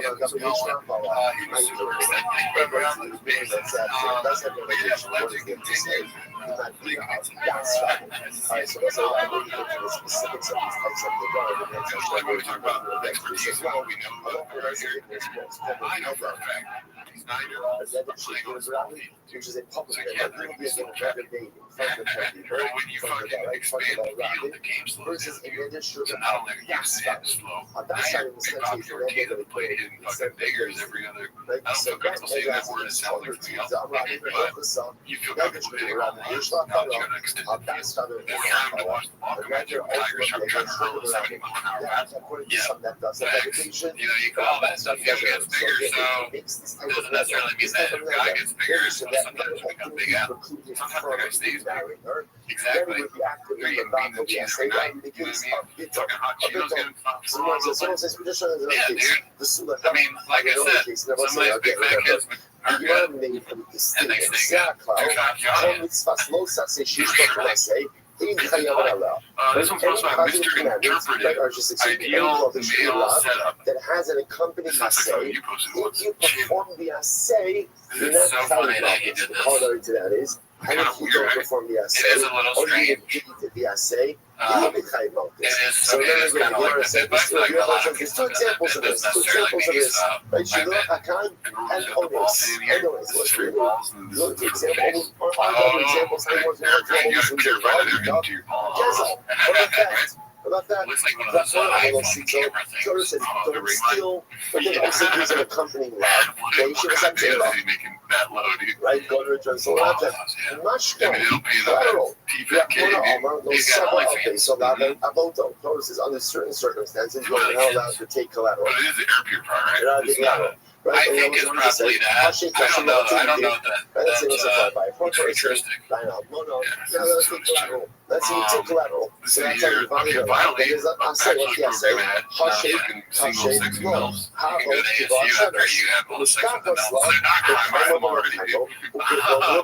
He was super excited. I know for a fact he's not your own. Which is a public When you fucking expand the field, the game slows down. So not only are you saying slow, now you're big off your team that played hitting fucking diggers every other. I don't feel comfortable saying that word. It sounds like something else. But you feel comfortable hitting all the balls. Now it's going to extend the field. More time to watch the ball come at you. Tigers are trying to hurl a 70-mile-an-hour fastball. Yeah, facts. You call that stuff field gets bigger, so it doesn't necessarily mean that if a guy gets bigger, so sometimes you become big out. Sometimes the guy stays big. Exactly. You're eating bean and cheese every night. You know what I mean? Talking hot Cheetos, getting yeah, dude. I mean, like I said, some of these big fat kids are good. And they stay good. 2 times this one's posted by Mr. Interpretive. Ideal male setup. That has an accompanying assay. You posted If once. you perform the assay, you're not so funny that you did the corollary to that is, and Kind if of you weird, don't right? perform the assay, It is a little or you strange. did the assay, you It will be kind of is, So it is kind of like that. But I feel like a lot of there's kids two examples of that this. doesn't Two necessarily examples of make this. Right, you know, Akan and and rules the ball Onis. sitting here. This is free balls and this is Look, for the face. examples, or other examples, I was You gotta purify that air into your balls. about that? Looks like one of those iPhone camera things. Says, The don't ring light. steal, but then also there's an accompanying lab. What They kind should of have deal said, is he making that low, dude? right, go to a drugstore. Yeah. Much I mean, it'll pay the T-Fat K, dude. He's got OnlyFans. So that about the notices under certain circumstances, you're not allowed to take collateral. But it is the air purifier, right? You're not It's taking not. collateral. Right? I think it's probably that. I don't know. I don't know that. That's futuristic. I know. No. Yeah, Now let's take collateral. Let's see, take collateral. So that's how you find it. Finally, There's a bachelor's program had fucking single sexy milfs. You can go to ASU after you have all the sex with the milfs. They're not crime by already, dude.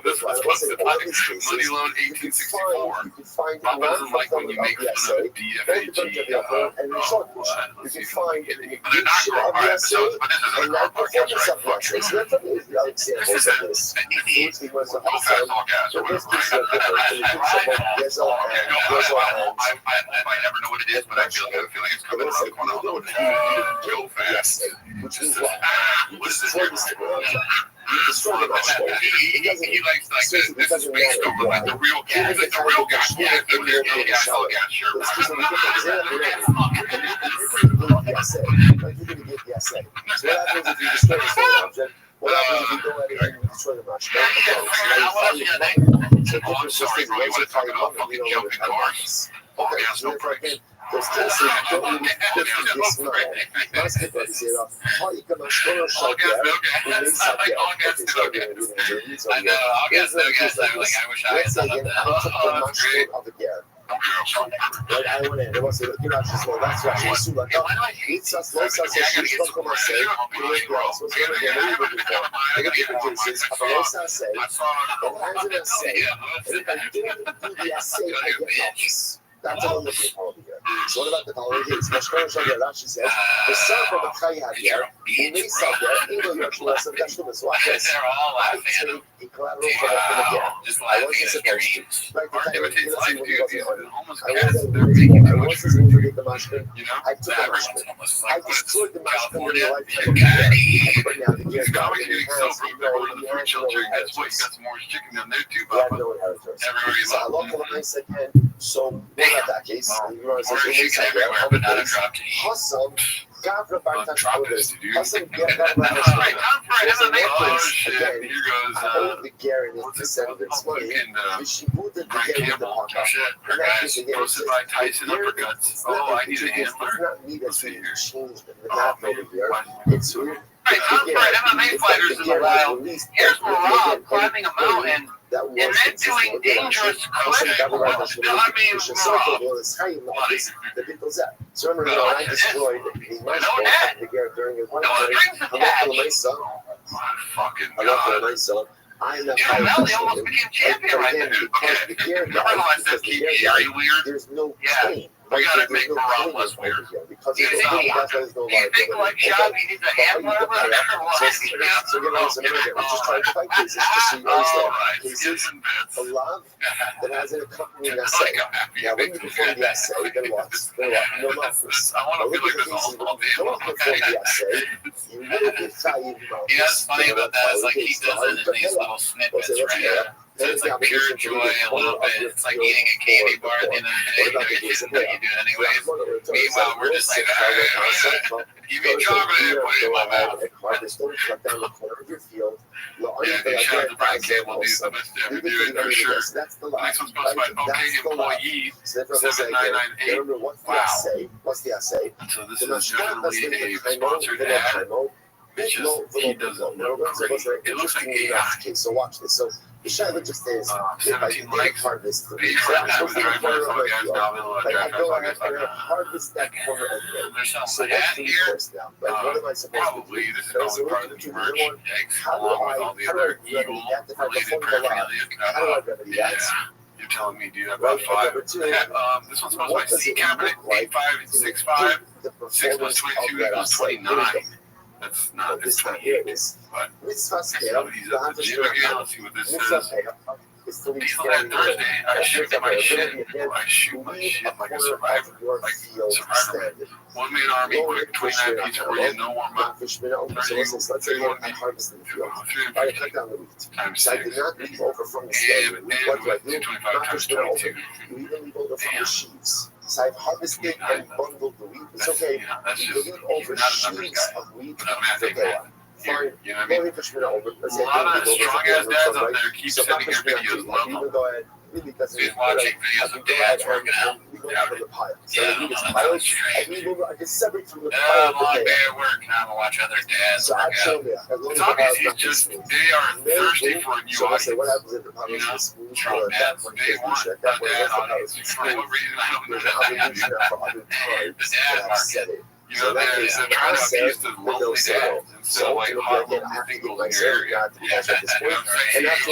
This was posted by Money Loan 1864. Papa doesn't like when you make fun of a DFAG. Let's see if we can get it. They're not crime episodes, but this isn't a crime podcast, right? Fuck you. This is a go fast all gas or whatever, right? I might never know what it is, but I feel like it's coming around the corner. I don't know what it is. Go fast. Which means what is this? He likes like this is based on like the real gas. Like the real gas. Yeah, the real gas. All gas. Sure. What happens if you go ahead and destroy the match? I'm sorry, bro. You want to talk about fucking jumping cars? All gas, no brakes. There's cases don't even fit this now. Mas que pode ser, ó, olha que nós estamos All gas, no gas. I like all gas, no gas. I know, all gas, no gas. I'm like, I wish I had thought of that. Oh, that's great. Right, I went in. It was a good action. So that's what she's doing. No, it's us. Let's us. She's not going to say. The difference is, let's not say. And I'm going to say. And if I didn't do the essay, I get notice. That's all I'm looking for here. So what about the following case? Mashkar Shagir Rashi says, the son from a Chai Hadir, who may sell there, even though you're less of Tashlumas. Watch this. I take a collateral from a Ger. I wasn't supposed to. Like the time when he wasn't on. I wasn't supposed to get the Mashkar. I took the Mashkar. I destroyed the Mashkar in the lifetime of the Ger. But now the Ger got it. He has no inheritors. So I love what I said, so what about that case? Everywhere, but not a drop to eat. Hassam, Gavra Bartash Others, Hassam Shit, here goes, the Garen is descendants money. She put the Garen in the pocket. Her guys posted by Tyson uppercuts. Oh, I need a handler. It's not me that's really changed the map over here. It's weird. MMA fighters in the wild. Here's Rob climbing a mountain. And then doing dangerous clips. I mean, so remember, I destroyed the Marshall during his one time. I'm the they almost became champion right there. Okay. Everyone says keep it. Are you weird? There's no claim. We gotta make Rob less weird. Because do you think like Shabby needs a handler or whatever? So we're just trying to fight cases to see cases a love that has an accompanying essay. Now when you perform the essay, then what? No losses. I want to feel like this all day. Don't perform the essay. You will get valued. Yeah, that's funny about that. It's like he does it in these little snippets, right? So it's like pure joy a little bit. It's like eating a candy bar at the end of the day. You know you do it anyways. Meanwhile, we're just like, give me chocolate, put it in my mouth. Yeah, shout out to Brian Campbell, dude, the best to ever do it for sure. Next one's posted by OK Employee 7998. Wow. What's the essay? So this is definitely a sponsored ad. It's just, he doesn't know great. It looks like AI. Okay, so watch this. So the Shiloh just is 17 likes. harvest. Harvest that corner of it. There's some So ad what's the here. course now? Like, what am I supposed to do? Probably this is probably part of the merch decks, along with all the other evil related paraphernalia. How do I remedy that? You're telling me, dude, I've got 5. This one's sponsored by C Cabinet 8565. 6 plus 22 equals 29. That's not this 28. But somebody's at the gym again. Let's see what this says. Diesel that Thursday, I shoot my shit. I shoot my shit like a survivor. Like Survivor. 1 man army, quick 29 piece for you, no warm up. 30, let's say I harvest in the field. I cut down the wheat. Times So I 6. did not leave over from the stand. What do I do? 225 times 22. We even leave over from the sheaves. So I've harvested and bundled the wheat. It's okay. That's You just, leave over not a numbers sheaves guy. of wheat. But I'm mathing that. Fine. You know what I mean? Maybe push me over. A lot of strong ass dads out there keep sending their videos. Love them. Even though I really doesn't. He's watching videos of dads working out. The pile. So Yeah, we get that's piles. strange. I get separate from the pile. Long day at work, and I'm gonna watch other dads So I work out. show me. It's obvious he's just, they are thirsty for a new So I say, what audience. happens if the pile You know, is smooth? strong dads, they want a dad audience. For what reason, I don't know. The dad market. You know, they're trying to appease to lonely dads. And so, like, hot little singles in your area. Yeah, and I'm saying, that's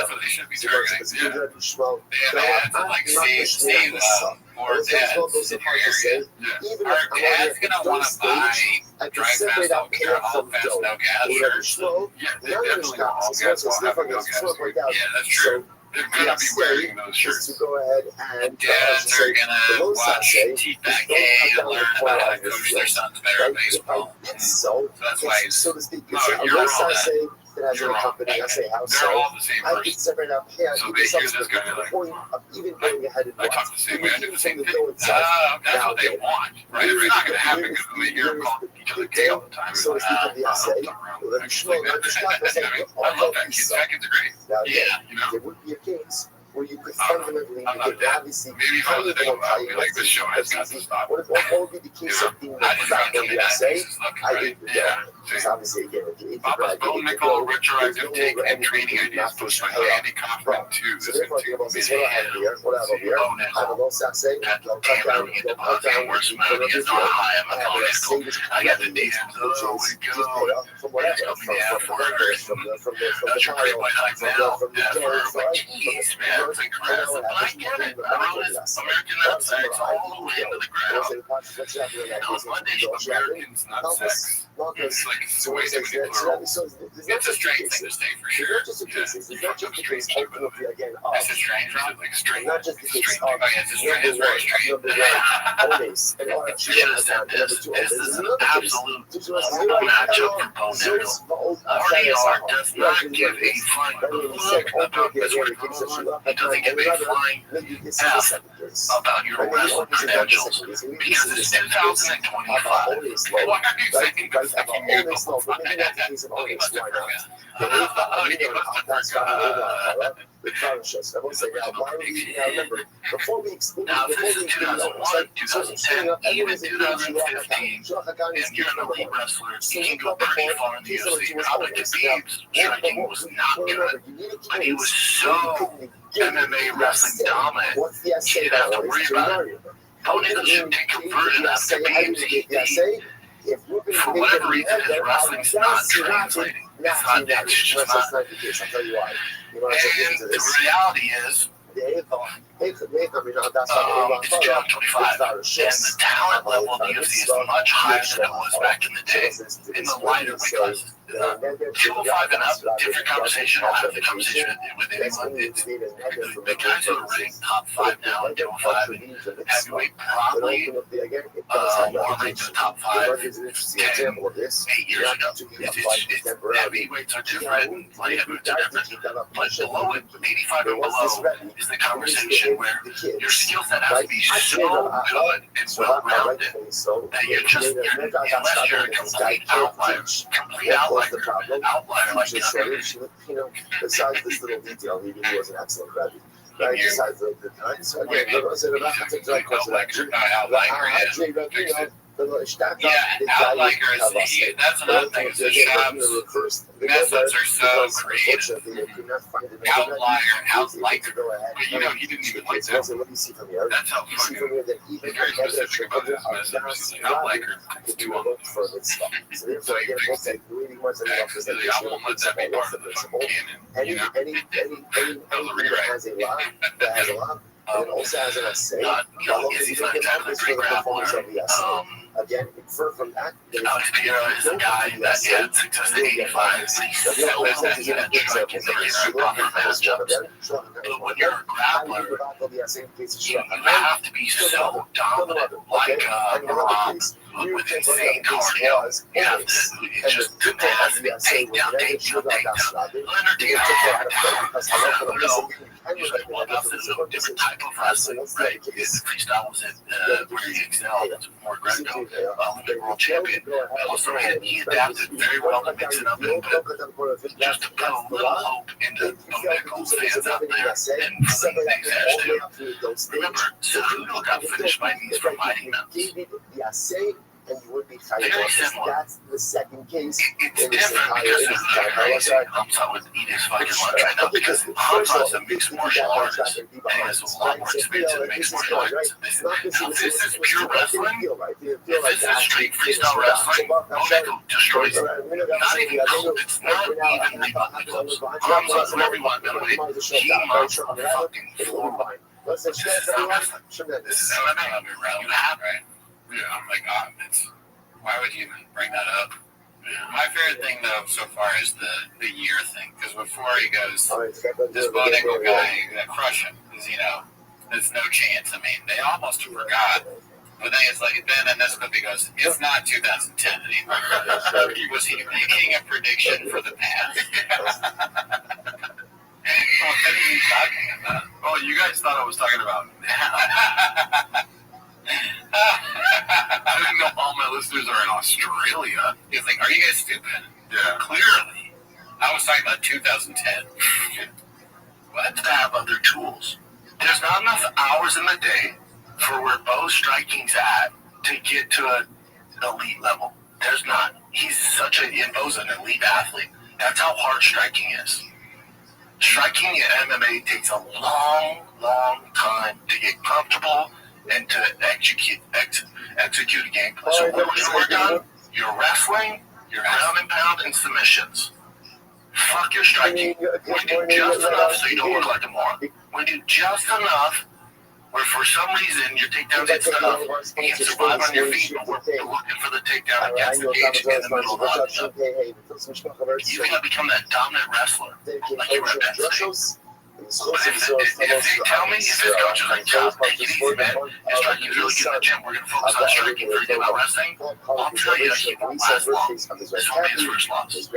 what they should be targeting. Yeah. They have ads that, like, save more dads in your area. Yeah. Our dad's gonna want to buy Drive Fast All Gas, All Fast No Gas shirts. Yeah, they definitely want All Gas, All Have No Gas. Yeah, that's true. They're gonna be wearing those shirts. To go ahead and dads are gonna watch TPK and learn about how to coach their sons better at baseball. So that's why it's, so to speak, no, you're all that. that has You're a wrong. company, I say house. They're all the same I person. can separate out here. So they hear this guy like, point of even going ahead and I talk the same way, I do the same thing. That's what they want, right? It's not going to happen because they hear them call each other gay all the time. So to speak of the essay, I love that kid. That kid's great. Yeah, you know. There would be a case where you could fundamentally, I'm not you could dead. obviously, Maybe if I was a dad, I would be like, this show has got to stop. what would be the case of being I just found the something that essay? makes us look I right. did, Yeah. because obviously again, if Papa's bone nickel retroactive take and training ideas pushed by Andy Kaufman too. so This therefore, into what I have here, what I have over here, bone I have a nickel. low essay, That I'll cut down, damn the fucking worst money is not high on my bone nickel. I got the decent. Oh, we go. from whatever, Tell me that for burgers. from the That's your great pile, point like that. from the Yeah, jar, for like, jeez, man. looks like grass. But I get it. I rode his American nutsack all the way into the ground. On Monday, Americans nutsack. It's like it's way too many plural. It's a strange thing to say for sure. It's a strange thing. It's a strange thing. Like strange. Not just the case. Oh yeah, it's a strange. It's very strange. Always. And all that shit. Should have said this. This is an absolute matchup for Bo RDR does not give a flying look about this proposal. He doesn't give a flying F about your wrestling credentials because it's 2025. Why are you saying this? I can't hear remember, before we now, if this is 2001, 2010, even 2015, and you're an elite wrestler, you can go pretty far in the UFC. Probably Khabib's striking was not good, but he was so MMA wrestling dominant, you didn't have to worry about it. Bo Nickal should take conversion after Khabib's. For whatever reason, his wrestling is not translating. It's not, it's just not. And the reality is, it's 2025, and the talent level of the UFC is much higher than it was back in the day, in the lighter because 205 and up, different conversation. I'll have the conversation with anyone. The guys who are ranked top 5 now in 205 and heavyweight probably more like the top 5 10, 8 years ago. Heavyweights are different, light heavyweights are different, but below it, 85 and below is the conversation where your skill set has to be so good and well-rounded that you're just, unless you're a complete outlier like besides this little detail, he really was an excellent Rabbi. Right, besides the time. So again, outlier is that's another thing. Is the shops methods are so creative. Outlier, but you know he didn't even like that. That's how fucking very specific about this message. Outlier is too on for it stuff. So he thinks that I won't let that be part of the fucking canon. You know, that was a rewrite. And it also has an essay. He's not exactly a great grappler. Again, infer from that. Alex Piero is a guy that had success in 85. He's so well that he had tried to figure out proper matchups. But when you're a grappler, you have to be so dominant, like Rob, with insane cardio. You have to, it's just, it has to be takedown. Leonard Diaz, he's like, well, that's a different type of wrestling, right? His freestyle was where he excelled. It's more Greco, Olympic world champion. Also, he adapted very well to mix it up and just to put a little hope into Nichols fans out there and for the things that do. Remember, Cejudo got finished by knees for fighting mounts. And you would be very similar. That's the second case. It's different because Hamza would eat his fucking lunch right now because Hamza is a mixed martial artist and he has a lot more experience in mixed martial arts. Now, if this is pure wrestling, if this is street freestyle wrestling, Nichols destroys it. Not even close. It's not even remotely close. Hamza's whatever you want to know. He mounts on the fucking floor. This is not wrestling. This is MMA. You have it. Yeah, I'm like, why would you even bring that up? Yeah. My favorite thing, though, so far is the year thing. Because before he goes, this Bo Nickal guy, crush him. Because, you know, there's no chance. I mean, they almost forgot. But then it's like, then in this clip he goes, it's not 2010 anymore. Was he making a prediction for the past? What are you talking about? Oh, you guys thought I was talking about now. I didn't know all my listeners are in Australia. He's like, are you guys stupid? Yeah. Clearly. I was talking about 2010. Let's have other tools. There's not enough hours in the day for where Bo striking's at to get to an elite level. There's not. He's such a, and Bo's an elite athlete. That's how hard striking is. Striking in MMA takes a long, long time to get comfortable and to execute a game plan. So what we're going to work on, your wrestling, your ground and pound, and submissions. Fuck your striking. We're going to do just enough so you don't look like a moron. we do just enough where for some reason your takedown's good enough, you can survive on your feet, but we're looking for the takedown against the cage in the middle of the body. You gotta become that dominant wrestler, like you were at that stage. But if they tell me, if his coach is like, Josh, take it easy, man, your striking's really good in the gym, we're going to focus on striking, forget about wrestling, I'll tell you that he won't last long. This will be his first loss. If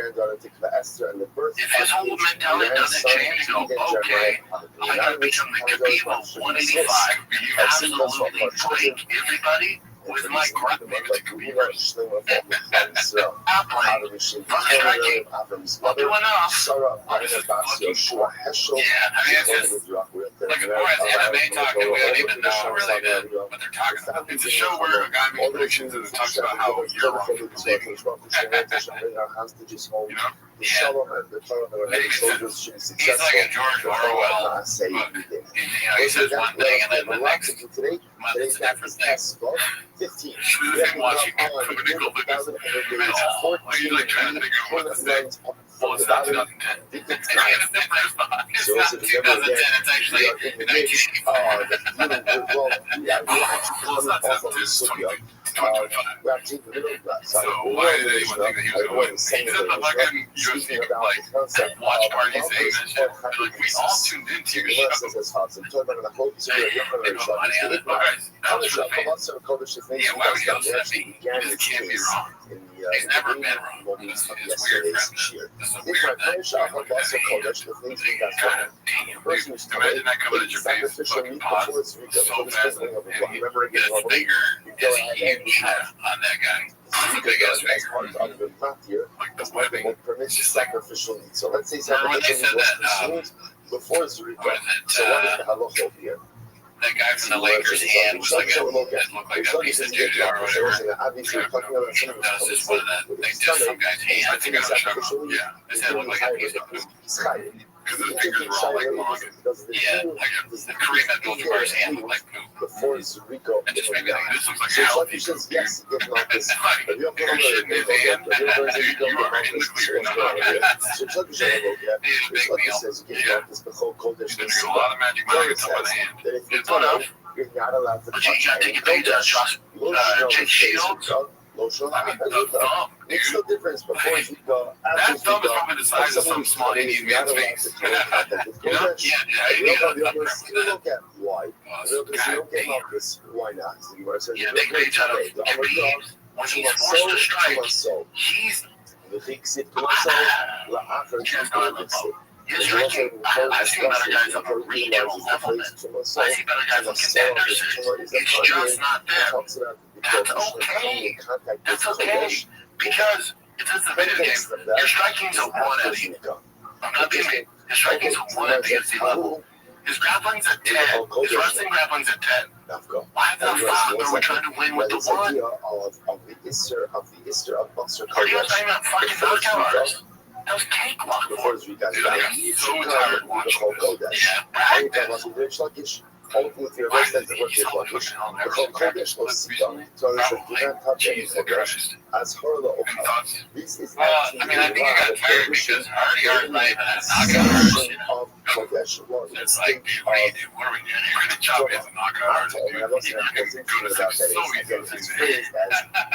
his whole mentality doesn't change, you go, okay, I got to become the Khabib of 185, absolutely break everybody with my grip, maybe it's a Khabib version. I'll play, fuck striking, I'll do enough. I'll just fucking poor. Yeah, I mean, it's just, like, more as MMA talking, we don't even know really what they're talking about. It's a show where a guy makes predictions and it talks about how you're wrong for believing. You know? Yeah. He's like a George Orwell book. He says one thing and then the next month it's a different thing. 15. We've been watching critical videos. I'm usually trying to figure out what to say. Well, it's not 2010. It's not 2010, it's actually 1985. Well, it's not 2010, it's 2025. So why did anyone think that he was going to win? He's at the fucking UFC like watch party saying that shit. Like, we all tuned into your show. They put money on it. Alright, that was for the fans. Yeah, why would he upset me? This can't be wrong. He's never been wrong. It's weird for him. This is weird that God damn, dude. Imagine that coming at your face, fucking pause so fast, and he gets bigger, is huge on that guy. He's a big ass finger. Like the webbing. It's just like, so let's say remember when they said that, before what is it, that guy from the Lakers' hand was like it looked like a piece of juju or whatever. That was just one of that. They did some guy's hand. I think I was shocked. Yeah, his hand looked like a piece of poop. Because his fingers were all like long. Yeah, like the Kareem Abdul-Jabbar's hand looked like poop. And just made me think, this looks like a healthy poop. It's like, you're shitting his hand. You are in the clear. He's a big deal. Yeah. He's been drinking a lot of Magic Nuggets up on the hand. It's enough. But you gotta take your page out, Josh. Jake Shields. I mean, the thumb, dude. It's the difference before you go. That thumb is probably the size of some small Indian man's face. You know? Yeah, You look at why. Why not? Yeah, they page out of Khabib. When he's forced to strike, he's just going to vote. His striking, I've seen better guys on a regional level, man. I see better guys on contenders. It's just not there. That's okay. That's okay. Because it's just a video game. Your striking's a 1 at the I'm not being mean. His striking's a 1 at the UFC level. His grappling's a 10. His wrestling grappling's a 10. Why the fuck are we trying to win with the 1? Are you guys talking about fucking knockout artists? That was cakewalk. Dude, I'm so tired watching this. Yeah, practice. Jesus Christ. I mean, I think I got tired because I already not even had knockout artists, you know. It's like, dude, what do you do? What are we doing here? We're going to chop in the knockout artists, dude. You're going to go to some so easy.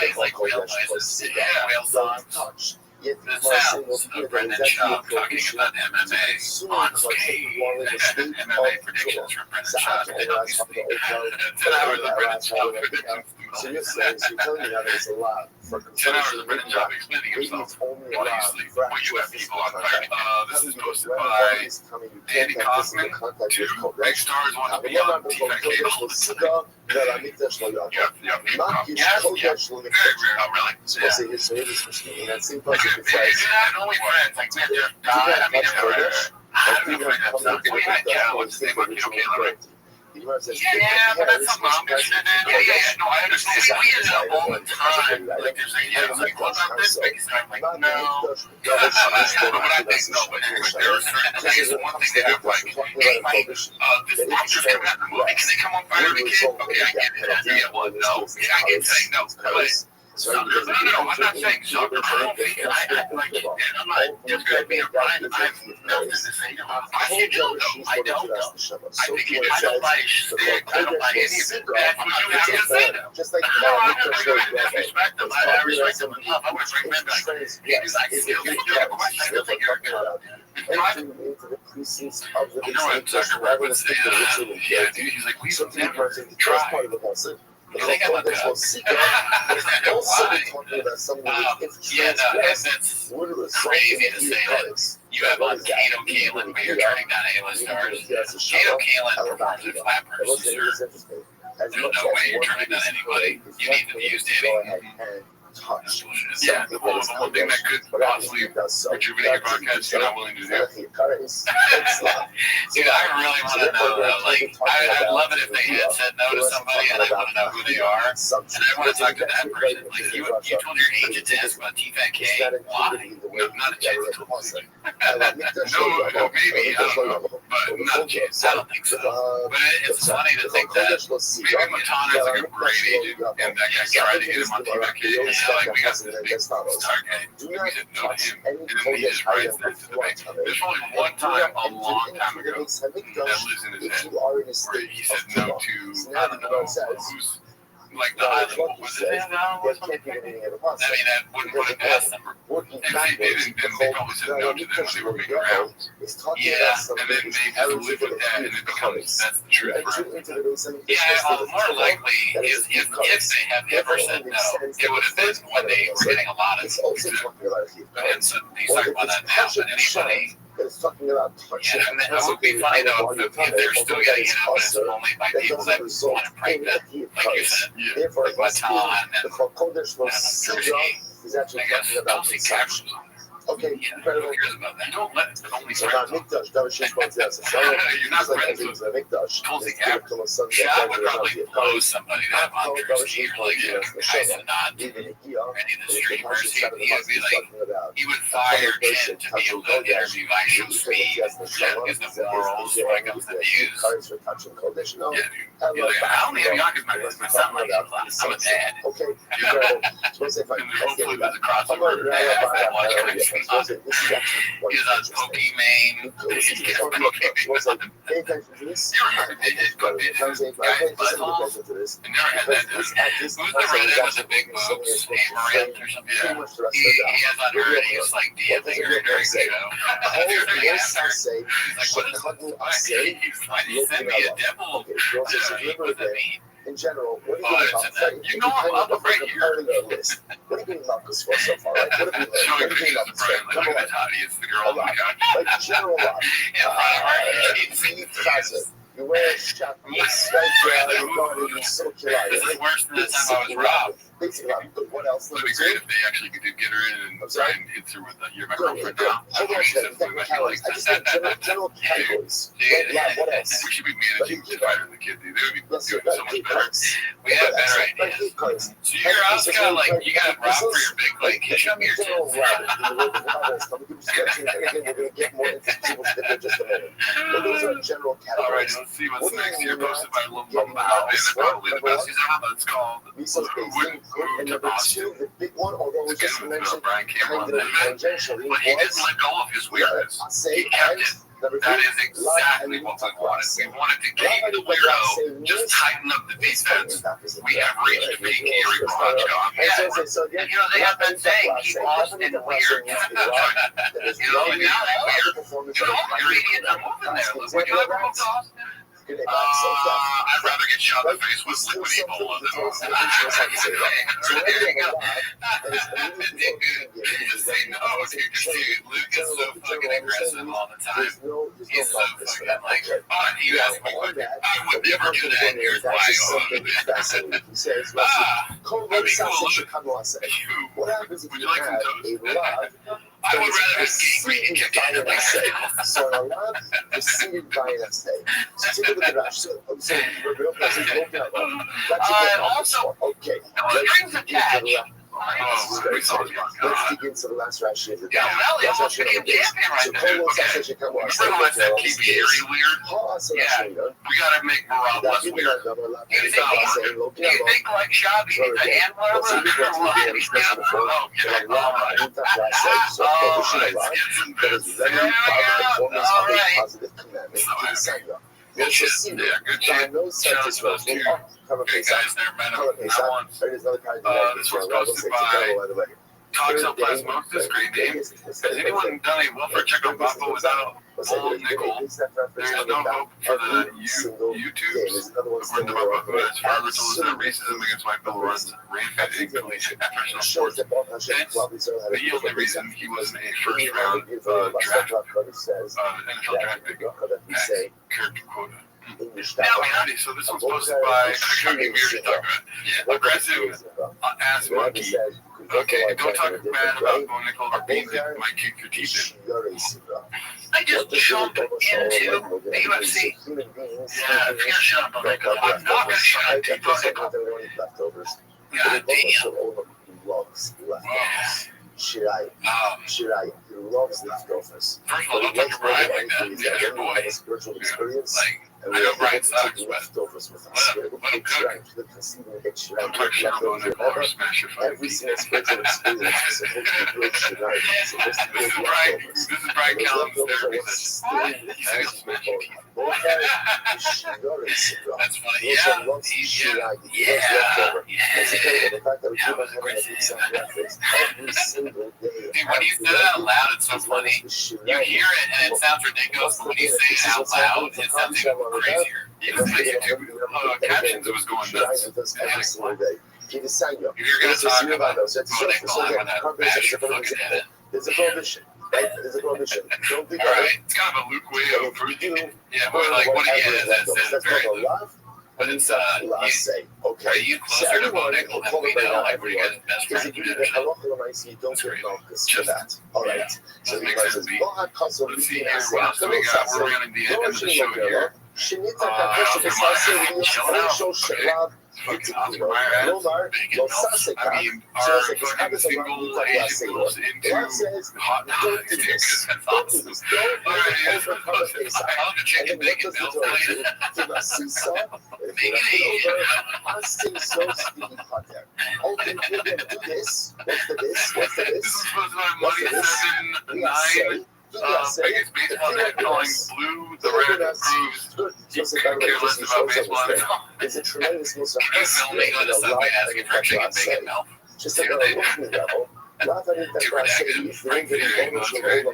It's like whale noises. Yeah, whale songs. The sounds of Brendan Schaub talking about MMA on stage. MMA predictions from Brendan Schaub. 10 hours of Brendan Schaub predictions. 10 hours of Brendan Schaub explaining himself. While you sleep. Well, you have people on fire. This is posted by Andy Kaufman. 2 big stars want to be on TV cable. You have people come. Yes, very rare. Oh, really? Yeah. Not only friends, like we have to die. I mean, I don't know if that's we had, yeah, what's his name? Okay, yeah, but that's something I'm interested in. Yeah. No, I understand. We hear that all the time. Like, there's a, like, what about this base? And I'm like, no. But what I think, no, but there are certain things. One thing they look like, hey, Mike, this actor's coming out in the movie. Can they come on Fire the Kid? Okay, I get it. Yeah, well, no. Yeah, I get saying no. But No, I'm not saying Zucker. I'm not just going to be a Brian. I have nothing to say to him. I think he'll go. I don't know. I think he I don't buy stick. I don't buy any of it. That's what you have to say to him. Just like No, I'm not going to disrespect him. I respect him enough. I would recommend that. He's like, still think you're a question. I still think you're a good. into the precincts of the You know what Zucker would say? Yeah, dude. He's like, we should never try. part of the puzzle. You think about that? Also talking about something which Yeah, no, that's crazy to say that. You have on Kato Kalin, but you're turning down A-list stars. Kato Kalin performs at flat purses, sir. There's no way you're turning down anybody. You need to use Danny. Yeah, the one thing that could possibly rejuvenate your podcast you're not willing to do. Dude, I really want to know though. Like, I'd love it if they had said no to somebody and I want to know who they are. And I want to talk to that person. Like, you told your agent to ask about T-Fat-K. Why? No, not a chance. No, maybe. I don't know. But not a chance. I don't think so. But it's funny to think that maybe Matana's like a great agent and that guy tried to get him on T-Fat-K. Like, we got this big star guy. We said no to him, and then he just writes that to the bank. There's only one time, a long time ago, that lives in his head, where he said no to, I don't know, who's, like, the island, what was it? I mean, that wouldn't put it past them. If they didn't, then they probably said no to them when they were making rounds. Yeah, and then they just live with that, and it becomes, that's the truth, right? Yeah, more likely, if they have ever said no, it would have been when they were getting a lot of, and so he's talking about that now, but anybody, yeah, and that would be funny though if they're still getting it out, but it's only by people that want to prank them, like you said, like Matan and Jersey, I guess Kelsey Capsule. Okay, yeah, who cares about that? Don't let only so friends. You're not friends with Tulsi Capsule. Shaq would probably blow somebody to have on Jersey or like a not any of the streamers. He would be like, he would fire Jen to be able to interview ISO Speed. Jen gives the morals when it comes to views. Yeah, dude. I only have Yonkers, my son likes a class. I'm a dad. Okay. Hopefully there's a crossover dad that watch he was on Pokemon. Who's the redhead with the big boobs? Amaranth or something? He has on her and he's like DMing her during the show. He's like, what is this? He's like, you sent me a devil. What does it mean? In general, what are you doing? You know I'm up right here. What have you been about this for so far? Right? What have you been about this for? Look at Tati, it's the girl on the couch. Like general life. You wear a strap, you strike you're so cute. This is worse than the time I was robbed. Basically, what else? It would be great if they actually could get her in and try and hit her with you're my girlfriend now. I just think general categories. What else? We should be managing the fighter and the kid. They would be doing so much better. We have better ideas. So you're also kind of like, you got robbed for your big leg. Can you show me your tits? We're going to get more into people's in just a minute. But those are general categories. All right, let's see what's next here. Posted by Lil Mama. Probably the best he's ever done. It's called and number two, the big one, although we just mentioned kind of tangentially, but he didn't let go of his weirdness. He kept it. That is exactly what we wanted. We wanted to keep the weirdo, just tighten up the defense. We have reached a peak here in Rothschild. Yeah, you know, they have been saying keep Austin weird. You know, and now that weird, you know, your idiots are moving there. Would you ever move to Austin? I'd rather get shot in the face with liquid Ebola than there you go. Just say no, dude. Luke is so fucking aggressive all the time. He's so fucking like, you asked me, I would never do that. Here's why. That'd be cool, Luke. Would you like some toast? I would rather have gangrene kick in than so a lot is seated by that state. So take a look at that. So real places, okay. Also, Okay. strings attached. saw his Let's podcast. dig into the last Rashi of the day. Yeah, well, Last it's Rashi of the day. champion right So now. Kol Okay. Sacha Shekam Remember Wasa. how I said keep it eerie weird? Yeah. We gotta make Barab less weird. You think like Shabby needs a hand whatever? Oh, he's got oh, yeah. Oh, it's getting this. All right. Good shit. Yeah, good shit. Shout out to those two great guys there, man. I want this was posted by Coxel Plasmosis, great name. Has anyone done a Wilford Checo Bafo without full nickel? There is no hope for the YouTubes. According to Baba, who has forever told us that racism against white people runs rampant in collegiate professional sports. That's the only reason he wasn't a first round NFL draft pick at character quota. Now, howdy, so this one's posted by aggressive ass monkey. Okay, don't talk bad about Bo Nickel or beans that might kick your teeth in. I just jumped into the UFC. Yeah, if you're gonna shut up, Bo Nickel, I'm not gonna shut up to Bo Nickel. God damn. Shirai. He loves leftovers. First of all, don't talk to Brian like that. He's your boy. Spiritual experience. Like, I know Brian sucks, but leftovers with us. let him cook. Don't talk shit about Nickel or smash your fucking Every teeth. single spiritual experience is supposed to be good Shirai. This is Brian Callum's therapy session. He's gonna smash your teeth. That's funny. Yeah. Dude, when you say that out loud, it's so funny. You hear it and it sounds ridiculous, but when you say it out loud, it sounds even crazier. Even the YouTube captions, it was going nuts. If you're gonna talk about Bo Nickel, I'm gonna bash your fucking head. There's a prohibition. Right? There's a prohibition. Don't be Alright, it's kind of a Luke way of yeah, but like what it is, it's very Luke. But it's are you closer to Bo Nickel than we know? Like, were you guys best friends? Don't get Malchus for that. All right. So Doesn't make sense to me. Let's see here. What else do we got? We're going to be ending the show here. Fucking Oscar Mayer big milk. I mean, our fucking single Asian milks into hot dogs, dude, because that's awesome. Alright, yeah, so I found a chicken bacon milk. Bacon This is supposed to be Money 7-9. Biggest baseball net calling blue the red proves you couldn't care less about baseball. It's a tremendous use of You film me on the subway asking for chicken bacon milk. just like a working level. Not that it's Super negative. Frank Video English, great. You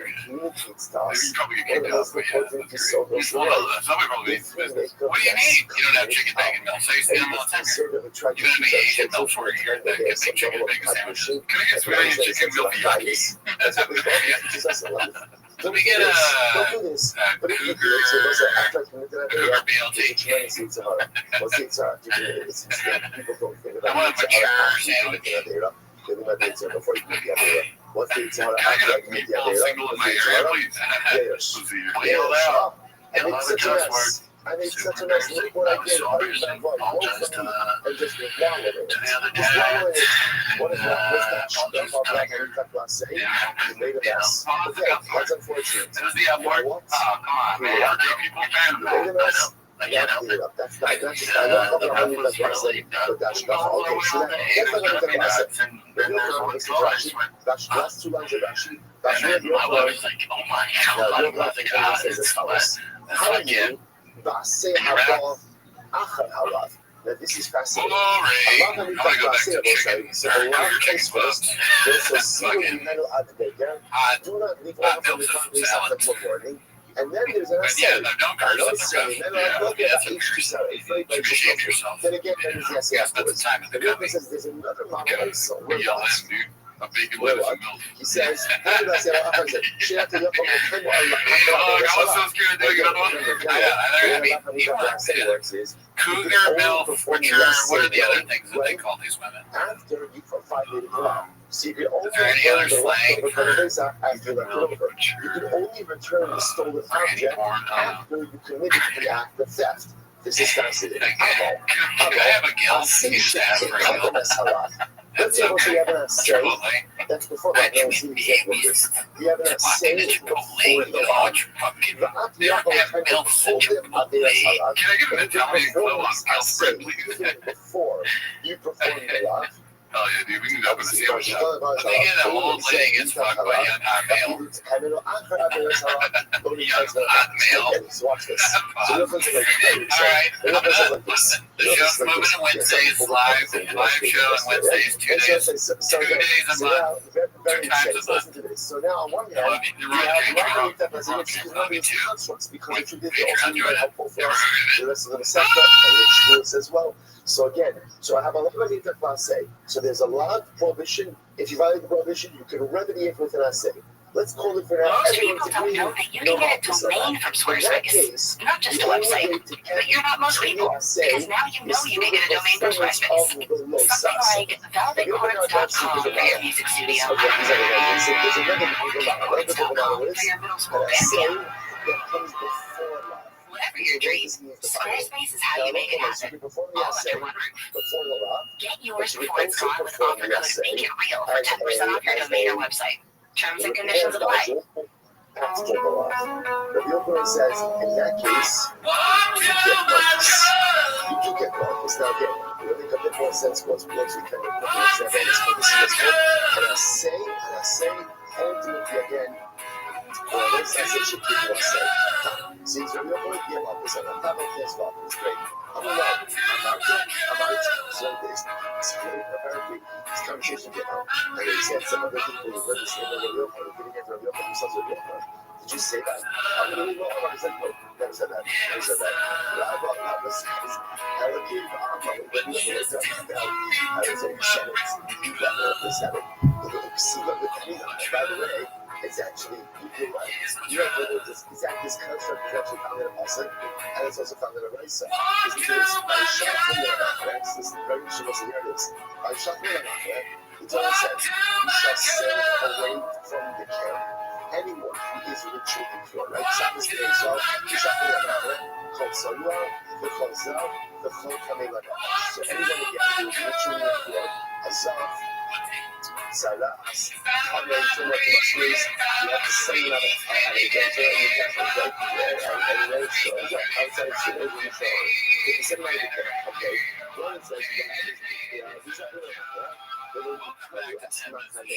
probably get kicked out, but yeah, that's great. He's one of the subway probably needs business. What do you need? You don't have chicken bacon milk, so you see them all the time here. You gotta be Asian milk for a year that can make chicken bacon sandwiches. Can I get Swedish chicken milk yaki? That's what we call it. Can we get a cougar BLT? I want a mature sandwich. Can I get a meatball single in my area, please? Let's see here. Wheel out. And a lot of just work. I made such a nice report. I gave Apologize to the other dad. What is that? That's unfortunate. This is the F word. Oh, come on, man. RJ people fan of that. Yeah, that's not the ref was really done. All the way on the eight, there's gonna be nuts, and then there's one goal. I just went, and then my wife was like, oh my God, I was like, ah, it's sweat. That's like, yeah. Now, this is fascinating. I want to go back to chicken. Cougar chicken first. Fucking, do not leave over from the companies after the morning. And then there's an yeah, no, don't curse. Appreciate yourself. Then again, there's the essay Yes, that's the time of the The coming. says there's another line. So We yell at him, dude. A bacon, lettuce, and milk. he says, how did I say I I was so scared of doing another one. I mean, he wants cougar, milk, which are, what are the other things that they call these women? After you for 5 minutes. So you can only Is there any other slang for after the milk, over. You can only return the stolen object after you committed the act of theft. This is fascinating. Can I have a guilt? You just ask for a guilt. Let's see what we have an Triple A. That's before that. Now, see the example of this. We have an assay before the law. The Can I get an Italian club on Alfred, please? before you perform the law. Oh yeah, dude, we can open a sandwich shop. I think an old lady gets fucked by a young hot male. Hot male. Watch this. Alright, listen, the show's moving to Wednesdays, live show on Wednesdays, 2 days a month, 2 times a month. So now on one hand, you have Rabbi that resonates because Rabbi is constructs, because if you did the also be very helpful for us. The rest of the sector and the schools as well. So again, I have a lot of Nita class A. So there's a lot of prohibition. If you violate the prohibition, you can remedy it with an essay. Let's call it for now. Most people don't know that you can get a domain from Squarespace. Not just a website, but you're not most people. Because now you know you can get a domain from Squarespace. Something like velvetchords.com for your music studio. For your middle school band. Whatever your dream, Squarespace is how you make it happen. All under one roof. Get yours before it's gone with offer code Make It Real for 10% off your domain or website. Terms and conditions apply. That's the law. The real point says, in that case, you can get Marcus. Now again, you make a bit more sense once we kind of put this in this book. And I say, ultimately again, this should keep us safe. See, so real point here, Marcus, and I'm not about this, Marcus, great. I'm out. So this great. Apparently, this conversation came out, and they said some of the people who registered the real point, didn't get the real point themselves a real point. Did you say that? I'm really wrong. I said, no, never said that. Never said that. That was allocated. I was saying, said it. You definitely said it. See what we're doing. By the way, it's actually, you're right. You have this construct is actually found in a person, and it's also found in a racer. Because by shuffling it out, this is very much supposed to hear this. By shuffling it out, it all says, you shall sail away from the camp. Anyone who is ritually impure, right? Shabbos day so you shuffle it out, called Salah, the Chazal, the Chol Kamei. So anyone who gets ritually impure, Azaf, Salas, Kamei, Tumah, Tumashris, you have to say that and you get there and you get right there and so outside so over the shore. If you say like that, okay, one says you shuffle it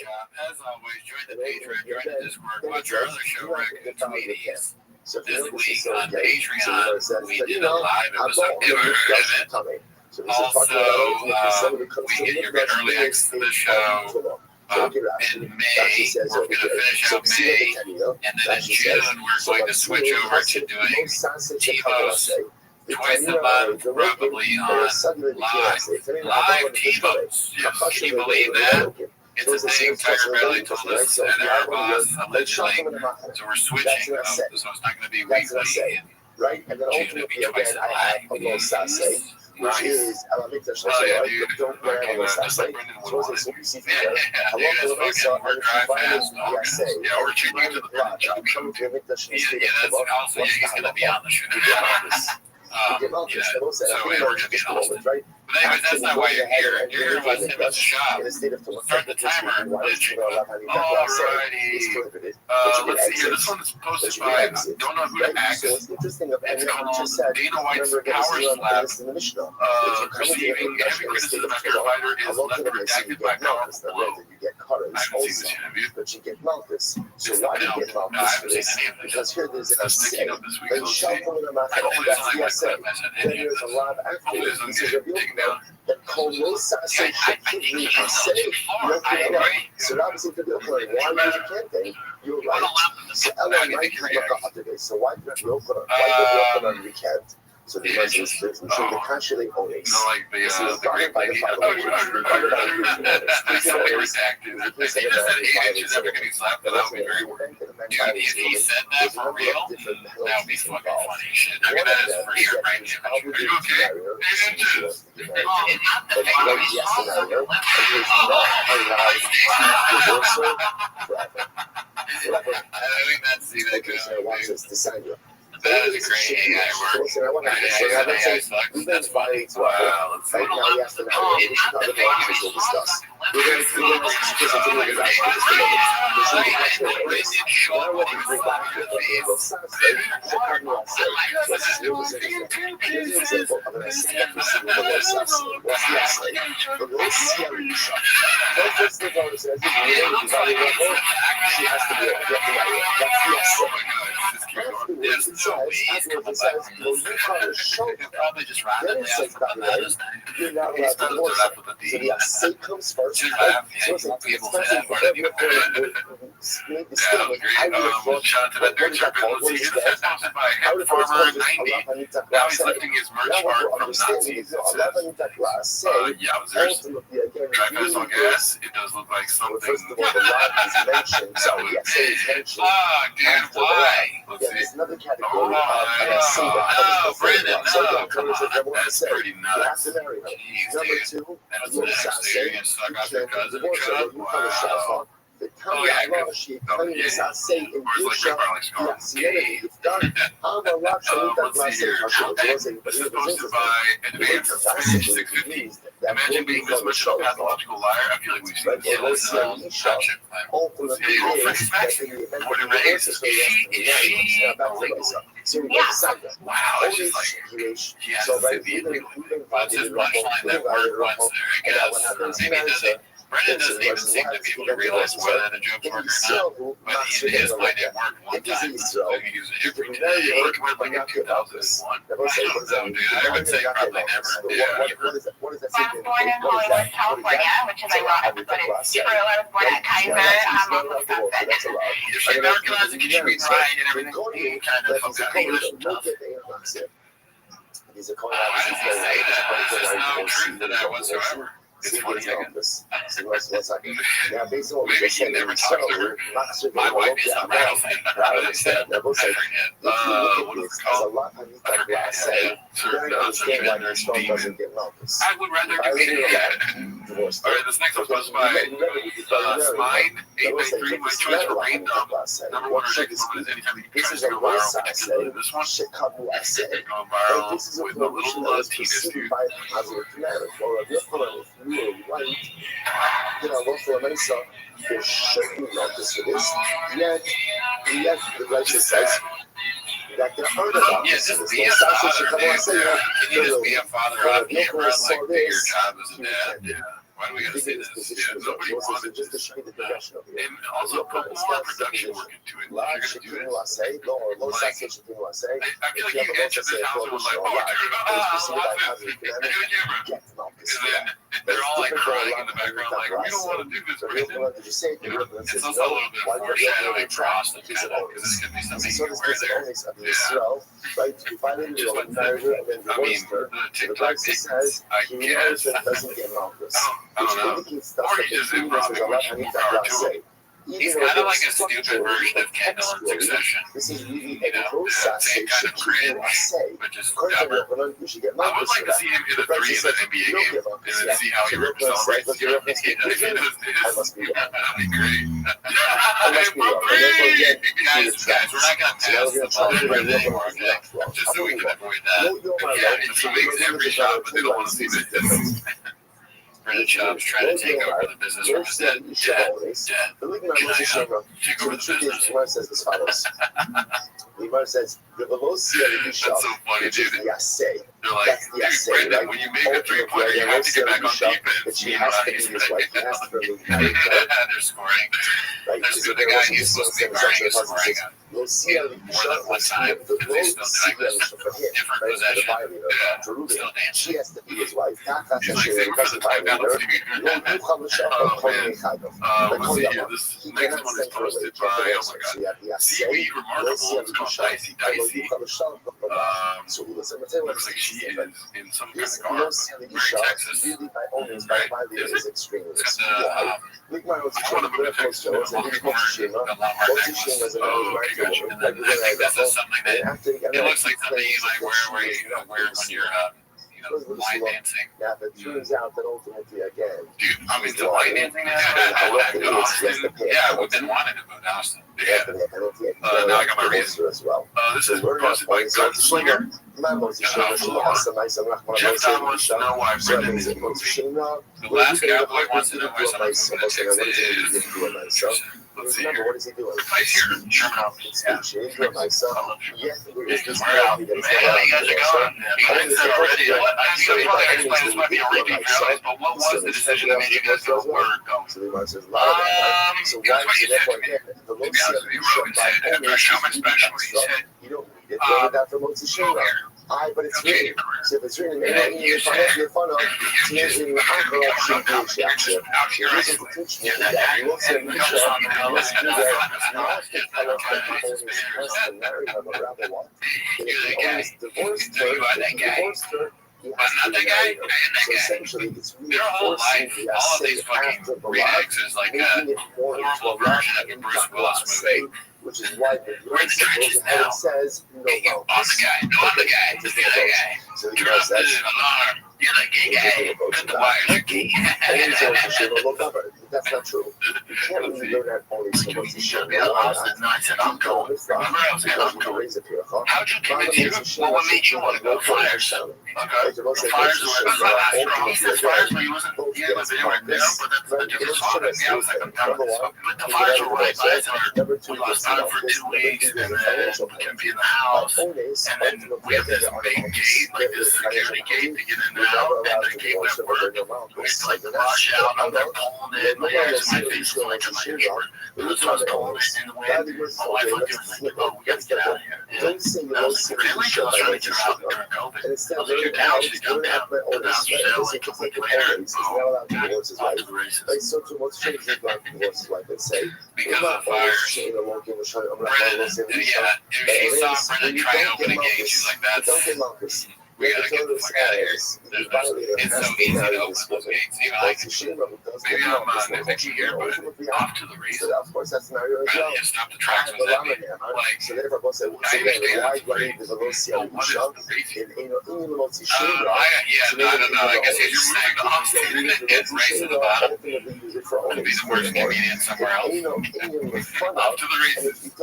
out, as always, join the Patreon, join the Discord, watch our other show, Record Comedians. This week on Patreon, we did a live episode event. Also, we get your good early access to the show. In May, we're going to finish out May, and then in June, we're going to switch over to doing TiVo's twice a month, probably on live TiVo's. Yes, can you believe that? It's a thing Tiger Belly told us and our boss allegedly. So we're switching, so it's not going to be weekly. Right, and then ultimately again, I have a little sassy, which is don't wear a little sassy. So it's a CBC thing. I love the little sassy. Yeah, we're treating you to the front job. Yeah, that's also, he's going to be on the show. So we're going to be awesome. But anyways, that's not why you're here. You're here to watch him at the shop. Start the timer. Alrighty. Let's see here. This one is posted by, I don't know who to ask. It's called Dana White's Power Slap. Receiving heavy criticism after a fighter is left redacted by powerful blow. I haven't seen this yet, have you? But you get Malchus. So why do you get Malchus? I haven't seen any of this. Because here there's I'm sticking up this week. and shuffling them out. I don't think That's it's the like essay. my clip. Then there's a lot of Hopefully actors. this doesn't This is get a real taken down. that call no sassy I think he agree. So obviously for the why you can't think you're right. So Ella might have a hot today. So why did you open on weekend? So the answer is between the casually owners. No, like the great lady. That's so redacted. If he just said, hey, she's never getting slapped, that would be very weird. Dude, if he said that for real, that would be fucking funny shit. I mean, that is for sure brain damage. Are you okay? I think that's the thing. That is a great AI work. AI sucks. That's funny. Wow, let's see. Probably just randomly ask for bananas. You're not allowed to divorce her. So the assay comes first. Right? So it's expensive for everyone maybe still, I would have thought, Shout out to that dirt serpent. Let's see, he was sponsored by Head Farmer 90. Now he's lifting his merch card from Nazis. It says, yeah, I was there. Dry fast on gas. It does look like something. First of all, the lobby is mentioned. So the assay is mentioned. Dude, why? Let's see. There's another category of assay Oh, Brandon, so no, come on. That's pretty you have nuts. to marry her. Jeez, Number dude. two, That's you next, dude. You're gonna suck out your cousin. divorce her. You call her Wow. the Oh, yeah, Kanye she claims yeah. assay in Or it's like Dusha. Barley Scar. Yes, the enemy is done. I'm a rock Let's see here. This is posted by Advanced Spinach 650. Imagine being this much of a pathological liar. I feel like we've seen this action plan. ultimately Yeah, your friend is smash that in the event What of it raised. divorce, Is she illegal? so we Yeah. decided. Wow, it's just like he has So to say right, the even illegal. even That's his punchline that worked once there, I guess. Maybe it doesn't. Brendan doesn't even seem to be able to realize whether the joke's work or not. But in his mind, it worked one time. So he used it every day. It worked like in 2001. I don't know, dude. I would say probably never. Yeah. What is that? What is that? I was born in Hollywood, California, which is ironic, but it's true. I was born at Kaiser. I'm on Wisconsin. If she Americanized, can she read and write and everything? He kind of fucks out English and stuff. These are calling Why does he out say that? There's just no truth to that whatsoever. It's funny, I guess. Now, based on what we Maybe just he said, never talked to her. My wife is a rattlesnake. I forget. What is it called? I forget. Certain transgender demon. I would rather be All right, this next one's posted by Spine 893. My choice for rain dump. Number one rejected moment is anytime he tries to go viral. Particularly this one. Chicago essay. Going And viral this is a with a promotion little that was penis, preceded dude. by a positive command. Well, if you're calling it really right, look for a Mesa, there should be notice for this. Yet the righteous says that there are no Yeah, notice for just this. be a No Sasha should father, come dude. on and say, Can you just be a father on camera? Like, do your job as a dad. Yeah. Why do we gotta say this? Yeah, nobody wanted just to this. show you the progression of it. And also put more production work into it. If Lá, you're gonna do this. Low Sasha should do I say. I feel like you entered this house and was like, oh, dude, get the notice. And then they're all like crying in the background, like, we don't want to do this, Brandon. It's also a little bit of foreshadowing for Austin, kind of, because this could be something you can wear there. Right, you find it, you marry her, and then I mean, divorce her. the The TikTok Brexit thing, says I he guess. knows that doesn't get notice. I don't know. Or he just improv it, which more power to him. He's kind of like a stupid version of Kendall in Succession. This is really You know, the same kind of cringe, but just dumber. I would like to see him hit a 3 in an NBA game and then see how he celebrates. You know, if he does this, that'd be great. Hey, from 3! Guys, we're not going to pass the ball anymore, okay? Just so we can avoid that. Yeah, he makes every shot, but they don't want to see the difference. Brandon Schaub's trying to take over the business from his dad. Dad, can I take over the business? The says as follows. The Gemara says, the velocity of the That's so funny, which is dude. the assay. They're like, That's the dude, essay, Brandon, right? when you make a three-pointer, you have to get back on defense. She You know has how to be he's his wife. He has to be They're scoring. right? There's the guy he's supposed to be guarding is scoring on You'll see how more than one time, because he's still doing this. Different possession. Yeah, still dancing. She has to be his wife. He's like saying, for the time, God, let's see. Oh, man. Let's see here. This next one is posted by, oh my God, Seaweed Remarkable. It's called Dicey Dicey. Looks like she is in some kind of garb. Very Texas. Right? Is it? It's got the, one of them in Texas. A lot more necklace. Oh, okay, gotcha. And then I think this is something that, it looks like something you might wear where you wear when you're, line dancing. Now, it turns out that ultimately, again, Dude, I mean, the line dancing, I want to go to Austin. Yeah, we've been wanting to move to Austin. Yeah. Now I got my reason. as well. This is posted by Gunslinger. Jeff Don wants to know why Brendan isn't moving. The last cowboy wants to know why someone's moving to Texas. Let's see here. What is he doing? Right here. Sherman Office. Yeah. Because we're out. Man, you guys are going. You guys said already. You probably explain this might be a repeat for others, but what was the decision that made you guys go where we're going? So Guys, what you said to me. To be honest with you, Roman said, after a showman special, he said, you don't get that from what's go here. but it's Okay, written. So if it's written, and you said, out here nicely. Yeah, that guy. And we don't talk about this. You're the guy. You are that guy. I'm not that guy. I am that guy. Their whole life, all of these fucking reacts is like a horrible version of a Bruce Willis movie. Which is why We're in the trenches now. says Hey, yo, I'm the guy. No, I'm the guy. You're that guy. So Turn off the alarm. You're the gay guy. Cut the wires. You're gay. That's not true. You can't really learn that only so much. I said, I'm going. Remember, I was saying, I'm going. How'd you convince you? Well, what made you want to go? Fires. Okay. The fires were he said fires, but he wasn't. He was anywhere there, but that's the difference. I was like, I'm down with this. But the fires were right by us. We lost time for 2 weeks, and then we couldn't be in the house. And then we have this big gate, like this security gate to get in and out, and the gate went work. We had to like rush out. I'm there pulling it. My eyes and my face was like in my neighbor. It was I was pulling it in the wind. My wife looked at me like, oh, we got to get out of here. And I was like, really? I was trying to get her out during COVID. I was like, you're down. She's come down. The down for sale like a week later. And boom, back off to the races. Because of the fires. Brendan, yeah, she saw Brendan try to open a gate. She's like, that's, we gotta get the fuck out of here. It's so easy to open those gates. Even like, maybe I'm next year, but off to the races. Of course, that's not really Brendan, you stop the tracks with that. Like, so therefore, I understand the Russia what is the racing? I don't know. I guess you're saying the offstage and race to the bottom. Would be the worst comedian somewhere else. Off to the races.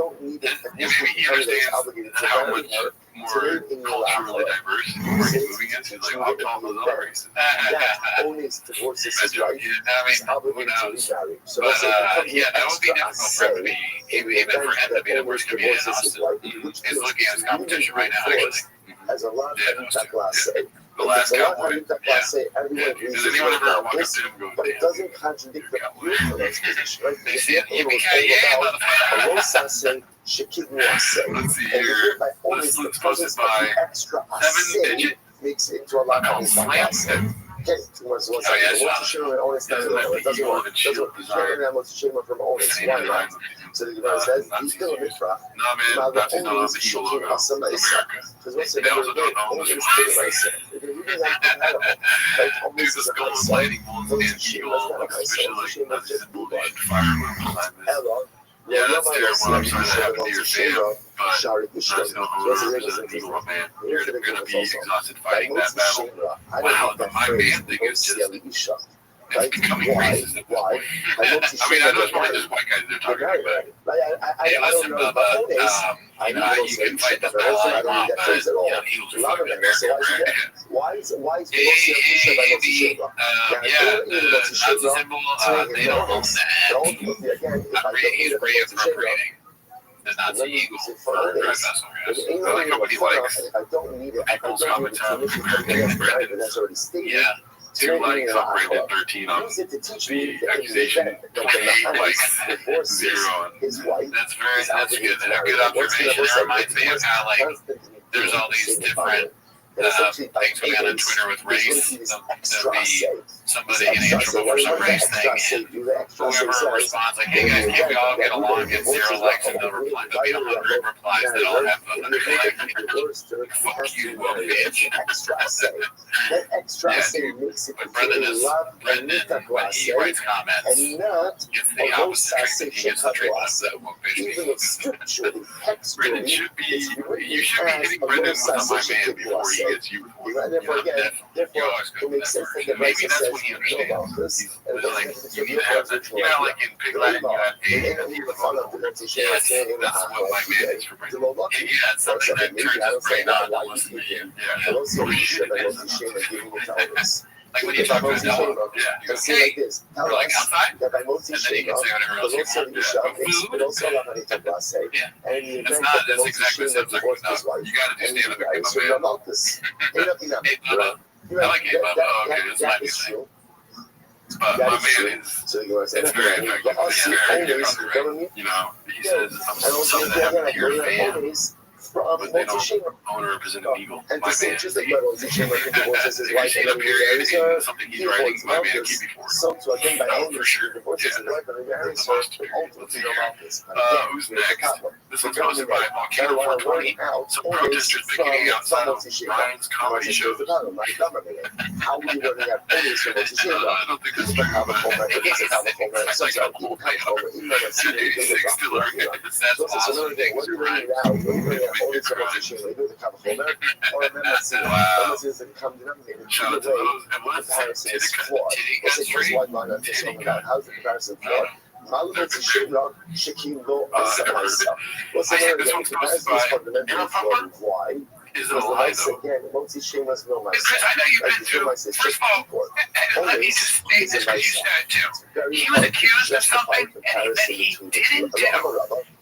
Maybe he understands how much more culturally diverse we're moving into. Like, I'll call those other races. Who knows? But yeah, that would be difficult for him to be, even for him to be the worst comedian in Austin. He's looking at his competition right now, actually. As a lot of The last cowboy. Yeah. Does Does anyone ever walk up to him and go, but it doesn't contradict the beautifulness position, right? They see it, yippee-ki-yay, motherfucker. Let's see here. Let's post it by 7-digit. Makes it into a lot of slam. Okay, Oh, yeah, so the Gemara says, he's still a mitzvah. No, man, that's not the eagle logo. America. They also don't own the There's a skull with lightning bolts and eagle, especially like that's just moving fireworks behind this. Yeah, that's terrible. I'm sorry that happened to your fam, but that's no whoever's an eagle man. You're gonna be exhausted fighting that battle. Wow, my man thing is just it's becoming racist. Why? I mean, I know it's probably just white guys they're talking about, but hey, listen, you can fight this battle all you want, but you know, eagles are fucking American, right? Why is yeah, Nazi symbol, they don't own that. Reappropriating the Nazi eagle for dry vessel guys. I like how many likes people's comments have American Brendan. Yeah. Two likes on Brendan 13 on the accusation, 28 likes, 0. That's good. A good observation. It reminds me of how like there's all these different things going on Twitter with race. There'll be somebody getting in trouble for some race thing, and whoever responds like, "Hey guys, can't we all get along?" Gets 0 likes, and they'll reply. There'll be 100 replies that all have 100 likes. Fuck you, bitch. That extra Yeah, say dude. makes it But Brendan, love and when he writes comments, and not gets the opposite treatment. He gets the treatment of that woke bitch. even if scripturally, Brendan textually, should be, you should be hitting Brendan with a my man before you gets you. And therefore, again, therefore, it makes sense that the Maybe Brisa that's says, when he know understands. about this, and it Like, doesn't you need to have that. You know, like in Pig Latin, you have the a. enemy will follow the Brisa. Yes, that's what my man is for me. Yeah, it's something that turns his brain on to listen to you. Yeah. Oh, shit. Like when you talk about Noah, yeah, say like this, you're like outside, that by and then you can say whatever else you want. Yeah, and that's not, that's exactly the same thing with Noah. You gotta just stand up and give up, man. I like it, but okay, that's my new thing. But my man is, it's very effective. He's very good on the right. You know, he says something that happened to your fan, but they don't own or represent an eagle. My man, have you seen up here in something he's writing? My man, keep before. Oh, for sure. Yeah. Who's next? This one's hosted by Volcano 420. Some protesters picketing outside of Ryan's comedy shows. I don't think that's true. It's like a whole thing. 286 still are. That's awesome. Thanks, Ryan. Wow. Shout out to those. And what's Titicut? How's the comparison flawed? What's the this one's posted by Why? Is it a lie, though? Because I know you've been through, first of all, let me just state this because you said it too. He was accused of something that he didn't do.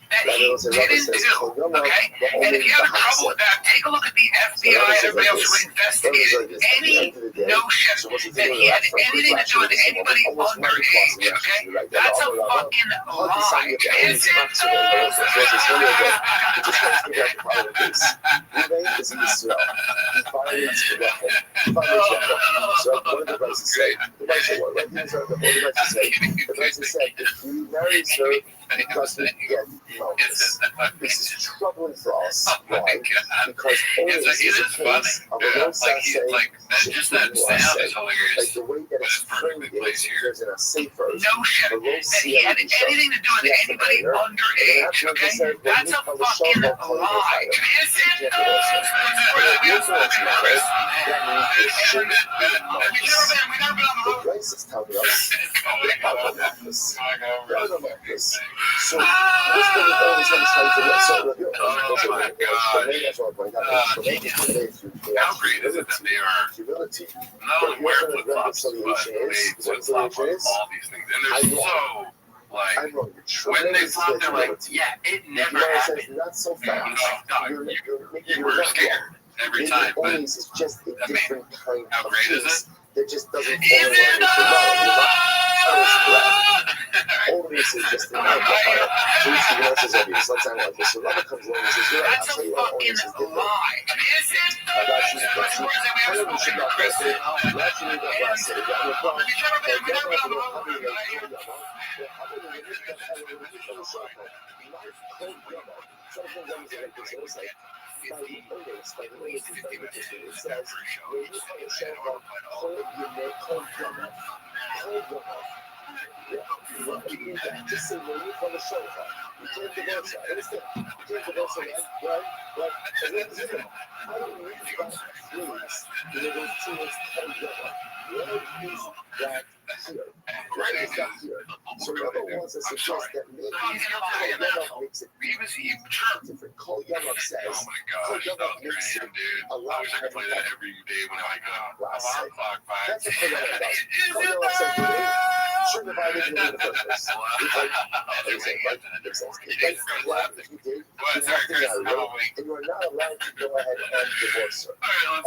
Okay? And if you have trouble with that, take a look at the FBI and everybody else who investigated any notion that he had anything to do with anybody underage, okay? That's a fucking lie. Is it This is troubling for us. Why? Because it is funny. Like just that sound is hilarious. Like the way that it's framed is in a safer notion that he had anything to do with anybody underage, okay? That's a fucking lie. Is it? So what's going on is how great is it that they are not only wear flip-flops, but made flip-flop on all these things. And they're so, like, when they flop, they're like, yeah, it never happened. Not so fast. You were scared every time, but it's just a different kind how of great is it? That just doesn't all of this is just an amplifier. So it's obvious. Let's analyze this. So Rabbi comes along and says, "You're right. I'll tell you what all this is different." I got you. I know you should not press it. You actually need that last set. You got your problem. Just say when you from the shoulder, you can't divorce her. Understand? You can't divorce her, right? But I don't need that please. Those two is where is that here? Where is that here? So Rabbi wants to suggest that maybe Yamav makes it different. Kol Yamav says, oh my gosh, that was great, dude. I wish I could play that every day when I got alarm clock vibes. That's what Kol Yamav does. Kol Yamav says, shouldn't have violated in the first place. And you are not allowed to go ahead and divorce her.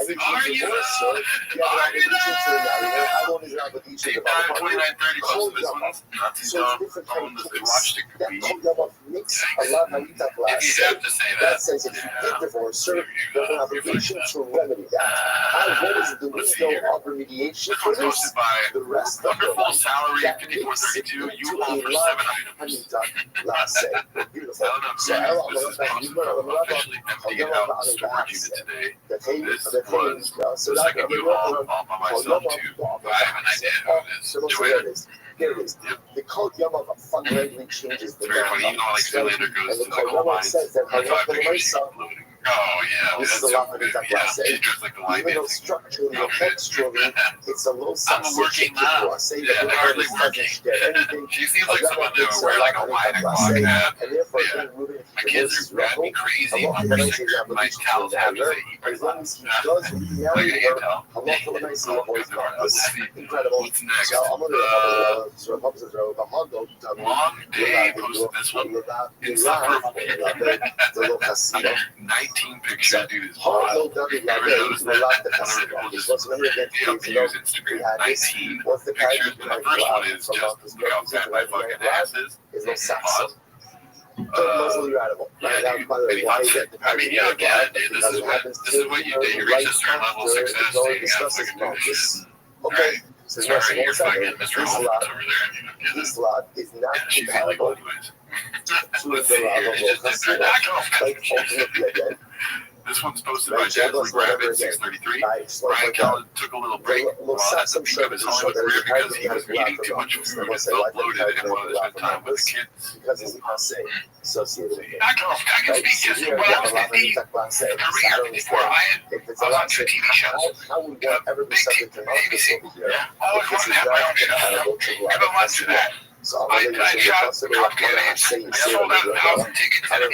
And if you divorce her, you have an obligation to marry her. How long is an obligation to marry her? 29:30 close to this one. Not too dumb. They watched it compete. That makes a lot of If you have to say that says if you did divorce her, you have an obligation to remedy that. What is the window of remediation for this? The rest of your life. Salary 5432, you hold for 7 items. Last say. Beautiful. So I officially emptying out the storage unit today. This was the second U-Haul all by myself too. I have an idea who it is. Here it is. The Kol Yamav fundamentally changes the very funny. You know, like Zoolander goes to the coal mines. says that I thought I figured she's uploading. Oh, yeah. This is That's a lot so for good. the Yeah, class, she just like the light even though dancing. structurally or texturally, it's a low I'm a working mom. Say Yeah, that hardly the working. anything. She seems like someone that would wear like a wide o'clock hat. And therefore, Yeah. again, moving My kids are driving me crazy. My nice towels have to say as long as he does what he Like a hand knows, towel. a lot of nice Oh, boys. let's This see. is incredible. What's next? So I'm going to sort of opposite row, the hot dog done. Long Day posted this one. Insufferable. 19 pictures, dude, is wild. Ever notice that? Other people just use Instagram. 19 pictures, and the first one is just look how fat my fucking ass is. Pause. I mean, yeah, again, dude, this is what you do. You reach a certain level of success, so you gotta fucking do this shit. Okay. Sorry, you're fucking Mr. Holmes over there. This lot is not Yeah, she's illegal anyways. Let's see here. She just did her This one's posted by ViralRabbi 633. Ryan Callen took a little break while had to pick up his Hollywood career because he was eating too much food and felt bloated and wanted to spend time with the kids. because it's not safe associated with it. I can speak to when I was 15 career before I was on 2 TV shows. How would one ever be subject to ABC. over here? Always wanted to have my own show. Never wanted to do that. So I shot Top Gun. I sold out 1,000 tickets and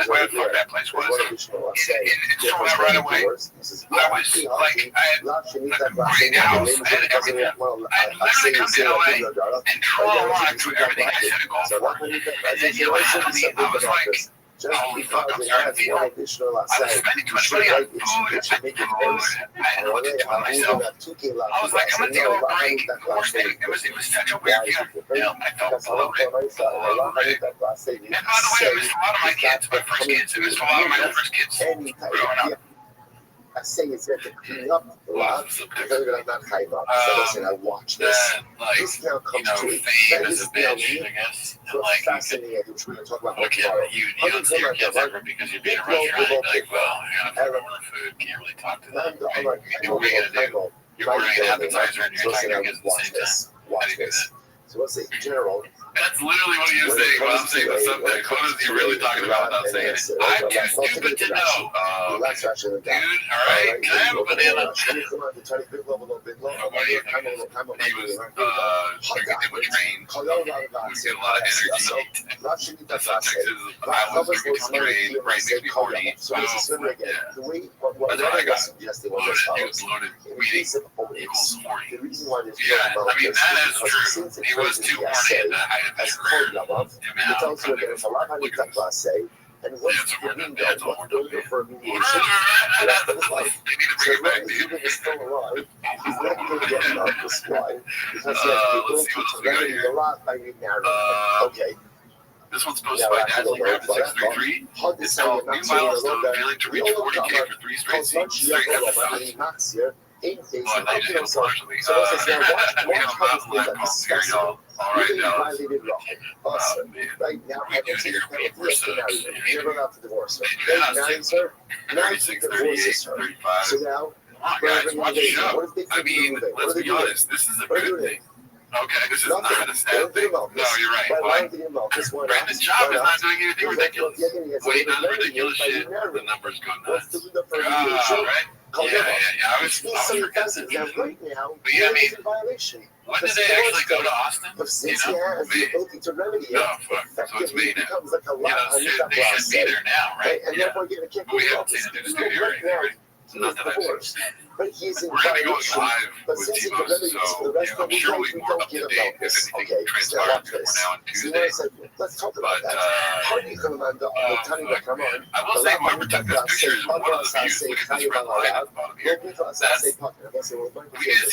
whatever that place was. It sold out right away. I was like, I had a great house, I had everything. I literally come to LA and troll along through everything I said to go for. And then you know what happened to me? I was like, holy fuck, I'm starting to feel I was spending too much money on food. I didn't know what to do with myself. I was like, I'm gonna take a little break. The worst thing, it was such a weird feeling. I felt bloated all over it. And by the way, I missed a lot of my kids, my first kids. I missed a lot of my first kids growing up. I say it's there to clean up a lot because I'm not hype up. So I watch this. Then, like, This now you comes know, to fame is a bitch, I guess. And like, fascinating, which we're going to talk about look tomorrow. at you don't see your kids ever because you're being a restaurant. You're like, well, you're gonna order food, can't really talk to them. Right? What are you gonna do? You're ordering an appetizer and you're talking to your kids at the same time. How do you do that? So let's say in general, That's literally what he was saying. When I'm saying the subtext, what is he really talking about without saying it? I'm too stupid to know. Oh, that's actually Dude, alright, can I have a banana? He he was drinking with train. He was getting a lot of energy. The subtext is I was drinking to train, right makes me horny. So, yeah. That's what I got. Loaded. He was loaded. Weeding equals horny. Yeah, I mean, that is true. He was too horny in that height of his career. I mean, I'm trying to look at this. And what's the window? What window for mediation? That's the life. They need to bring it back, dude. He's still alive. He's not going to get off the squad because he has the Let's see what else we got ability here. to lot by your narrative. Okay. This one's posted by Natalie Rabbit 633. It's called New Milestone, failing to reach 40K for 3 straight episodes. But they did it partially. We have a mountain lion called here, y'all. All right, now. Man. Right now, We do hear people for subs. never got the divorce. Yeah, that's 36, 38, 35. So now, Come on, guys, watch the show. I mean, let's be honest. This is a good thing. Okay, this is not a sad thing. No, you're right. Why? Brandon Job is not doing anything ridiculous. When he does ridiculous shit, the numbers go nuts. Right? Yeah. I was forgetting. Right now, But yeah, I mean, violation. when did they actually go to Austin? But since You he know, has the ability to remedy No, it, fuck. So it's me now. becomes like a You lot know, on they that should be there now, right? And Yeah. therefore get a kick. But we haven't seen it in the studio or anything, right? Not that I've seen. But he's in We're going to go violation. live But with since he can T-Mos, remedy so this for the rest I'm of the sure we'll week, be we more don't up to get date about if this. anything Okay, transpires. so We're now on so Tuesday. I said, let's talk about But, that. How do you come on the time that come on? I will say whoever took this picture is one of the views. Look at this red line at the bottom here. We did see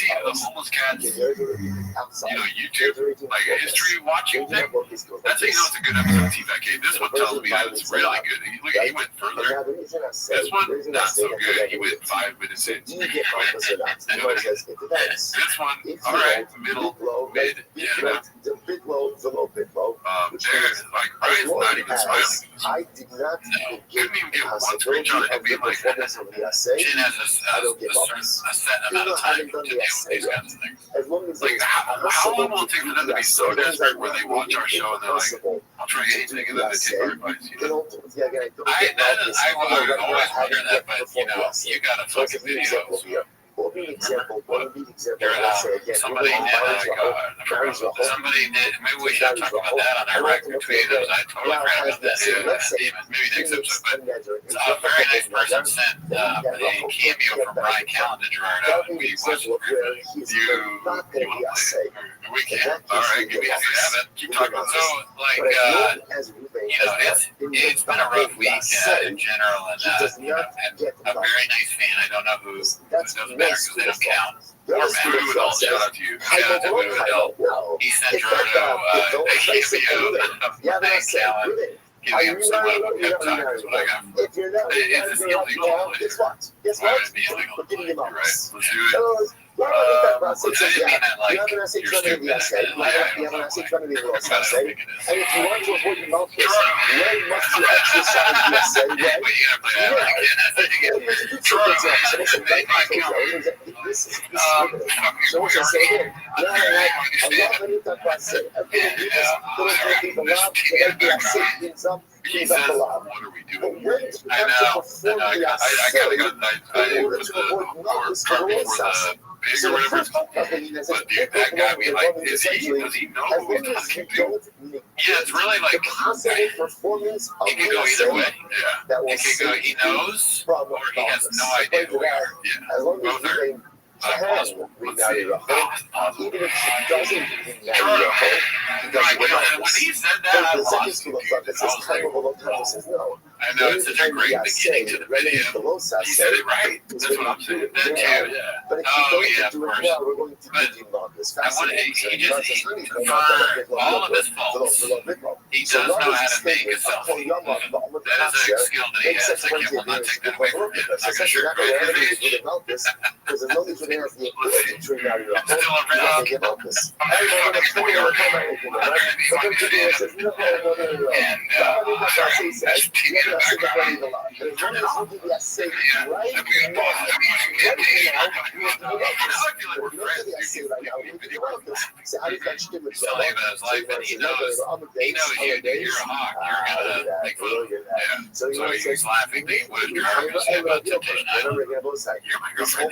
the homeless cats, YouTube, like a history watching thing. That's how you know it's a good episode of T-Back. This one tells me that it's really good. He went further. This one, not so good. He went 5 minutes in. This one, all right, middle, mid, yeah. The big low, the low big low. There's like Brian's not even smiling. I did not Couldn't even get one screenshot of him being like, Chin has a set amount of time to deal with these kinds of things. As long as Like, how long will it take for them to be so desperate where they watch our show and they're like, oh, I'll try anything and then they take our advice. You then know? ultimately, again, I don't I get Malchus. always wonder that, but you know, you got a So it's a fucking good video. example here. What would be an example? What would be an example? You're, Let's say again, somebody did somebody did. Maybe we should talk about that on our record tweeters. I totally forgot about that. Maybe next episode. But a very nice person sent a cameo from Brian Callen to Gerard out, and we watched it. You want to play? We can. All right, give me a have it. Keep talking about so like you know, it's been a rough week in general, and you know, and a very nice fan. I don't know who. It doesn't matter because they don't count. Or Matt. Shout out to you. Shout out to Woodwell. He sent Gerardo a cameo of Brian Callen giving him some level of pep talk. Is what I got. It's illegal. Guess what? Why would it be illegal? You're Right. Let's do it. I didn't mean that like you're stupid. And if you want to avoid the Malchus, when must you exercise the essay? Wait, you gotta play that one again. I think So what I say here, He says, what are we doing here? I know. I gotta go. I put the cart before the pig or whatever it's called. But dude, that got me like, does he know who he's talking to? Yeah, it's really like, he could go either way. Yeah. He could go, he knows, or he has no idea who we are. Yeah. Both are possible. Let's see. Oh, it's possible. When he said that, I lost it. I know it's such a great beginning to the video. He said it right. That's what I'm saying. That too, yeah. Oh, yeah, of course. But I want to, he for all of his faults, he does know how to make a selfie. That is a skill that he has. I will not take that away from him. I'm not going to sugarcoat his age. Still around. You're a hawk. You're gonna make fun of him. Yeah. So he's laughing. What is your argument say about Temptation Island? You're my girlfriend.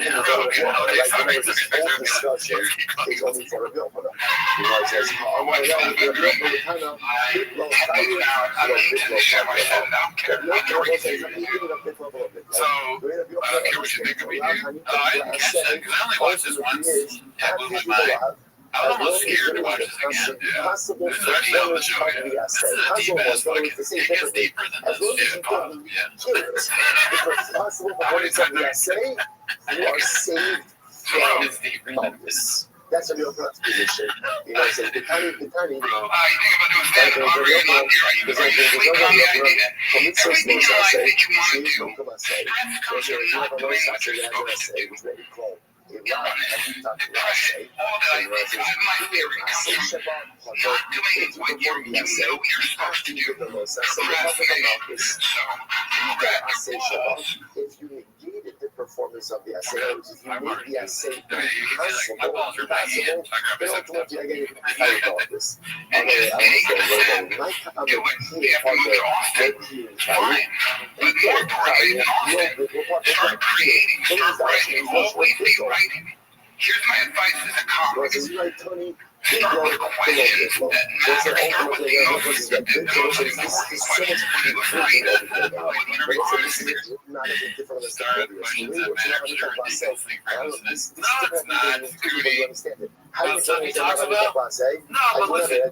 So, can we should think of me, dude? I didn't catch that because I only watched this once. That blew my mind. I was almost scared to watch this again. Yeah. This is actually on the show, yeah. This is a deep ass fucking, it gets deeper than this shit. Yeah. You are saved from this. That's a real position. You know, so the tiny. Bro, I think about doing stand-up comedy. You're sleep comedy. I did it. Everything in life that you want to do. Stress comes from not doing what you're supposed to do. Depression, all that I think is my theory comes from not doing what you know you're supposed to do. Procrastination. So, if you negated the performance of the essay, if you made the essay impossible, then ultimately, again, how you call this? Do it. You have to move to Austin. Fine. But more importantly than Austin, start creating, start writing, always be writing. Here's my advice as a comic. Start with questions that matter. Start with the emotions that those are the important questions. What are you afraid of? Whenever you want to start with questions that matter. Sure, ridiculous thing for instance. No, it's not. Goody. About stuff he talks about? No, but listen,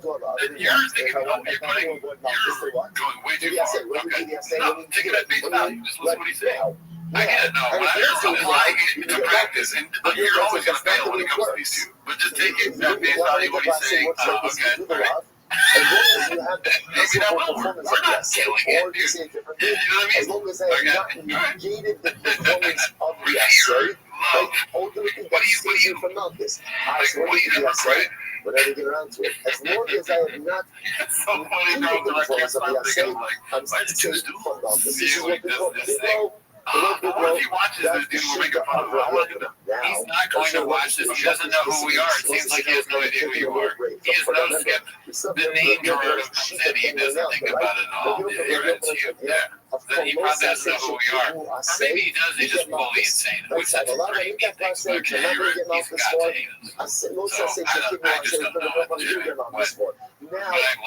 you're thinking, you're going way too far. Okay. No, take it at face value. Just listen to what he's saying. I get it. No, when I heard applying it to practice, and you're always going to fail when it comes to these two. But just take it at face value what he's saying. Okay, all right. Maybe that will work. We're not killing it, dude. You know what I mean? Okay. All right. Revere, love. What do you like? What do you never credit? Whenever you get around to it, as long as I have not it's so funny, bro. I can't stop thinking, I'm like, why did you do this? But what if he watches this dude we're making fun of? I want him to. He's not going to watch this. He doesn't know who we are. It seems like he has no idea who you are. He has no skip. The name Gerardo comes in, he doesn't think about it at all. Then he probably doesn't know who we are. Or maybe he does, he's just fully insane. Which that's great. He thinks, okay, you're right. He's got to hate us. So I just don't know what to do. But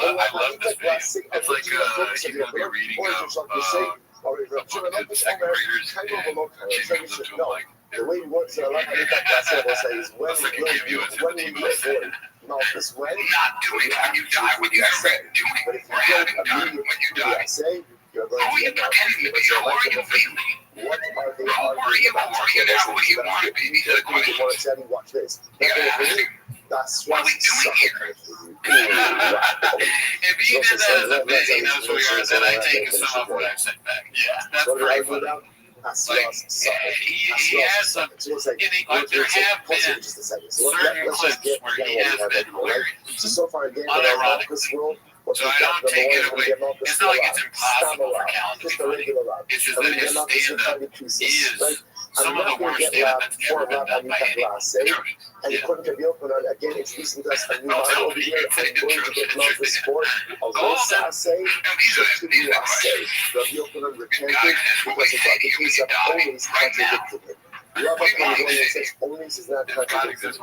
I love this video. It's like you're going to be reading a book to second graders, and she comes up to him like, the way it works in a lot of different classes, I say, is when you a when you get bored. Not this when. Not doing it when you die. When you ever doing or having done when you die. You're Who are you pretending to be? Who are you really? What are they? Who are you? Who are you now? What do you want to be? These are the questions. Watch this. You gotta ask him. That's What are we doing here? If he did that as a bit, he knows who we are, then I take some of what I've said back. Yeah, that's pretty funny. He has some, but there have been certain clips where he has been hilarious. So far, again, unironically. So I don't take it away. It's not like it's impossible for Callan to be funny. It's just that his stand-up is some of the worst stand-up that's ever been done by anyone. And you couldn't be open on again. It's recent us a new line over here. I'm going to get love the sport. Although I say, you are safe. Rabbi open on repented because he got the piece of always contradicted him. Rabbi comes along and says, Onis is not contradicted.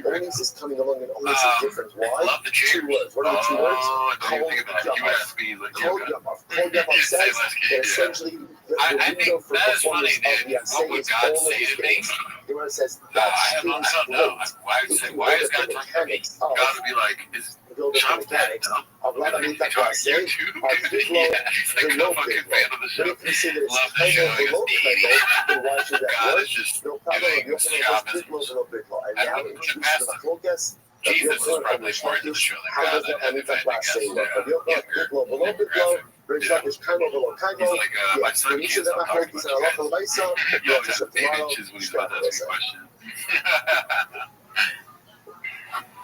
Onis is coming along and Onis is different. Why? Two words. What are the 2 words? Cold Yamav. Cold Yamav says that essentially the window for performance of the What would God say to me? The word says, I don't know. Why is God talking to me? God would be like, is Trump dead? Of Rabbi Nitakase, of Biglo, below Biglo. But if you see that it's kind of below Biglo, then why should that work? No problem. You open those Biglos below Biglo. And now introduce the full guest. Jesus is probably more into the show than God. How does the Nitakase say that? But you open Biglo below Biglo. Rishak is Kaimo below Kaimo. My son Yes, can't stop talking about a local Lisa. He always has 8 inches when he's about to ask a question.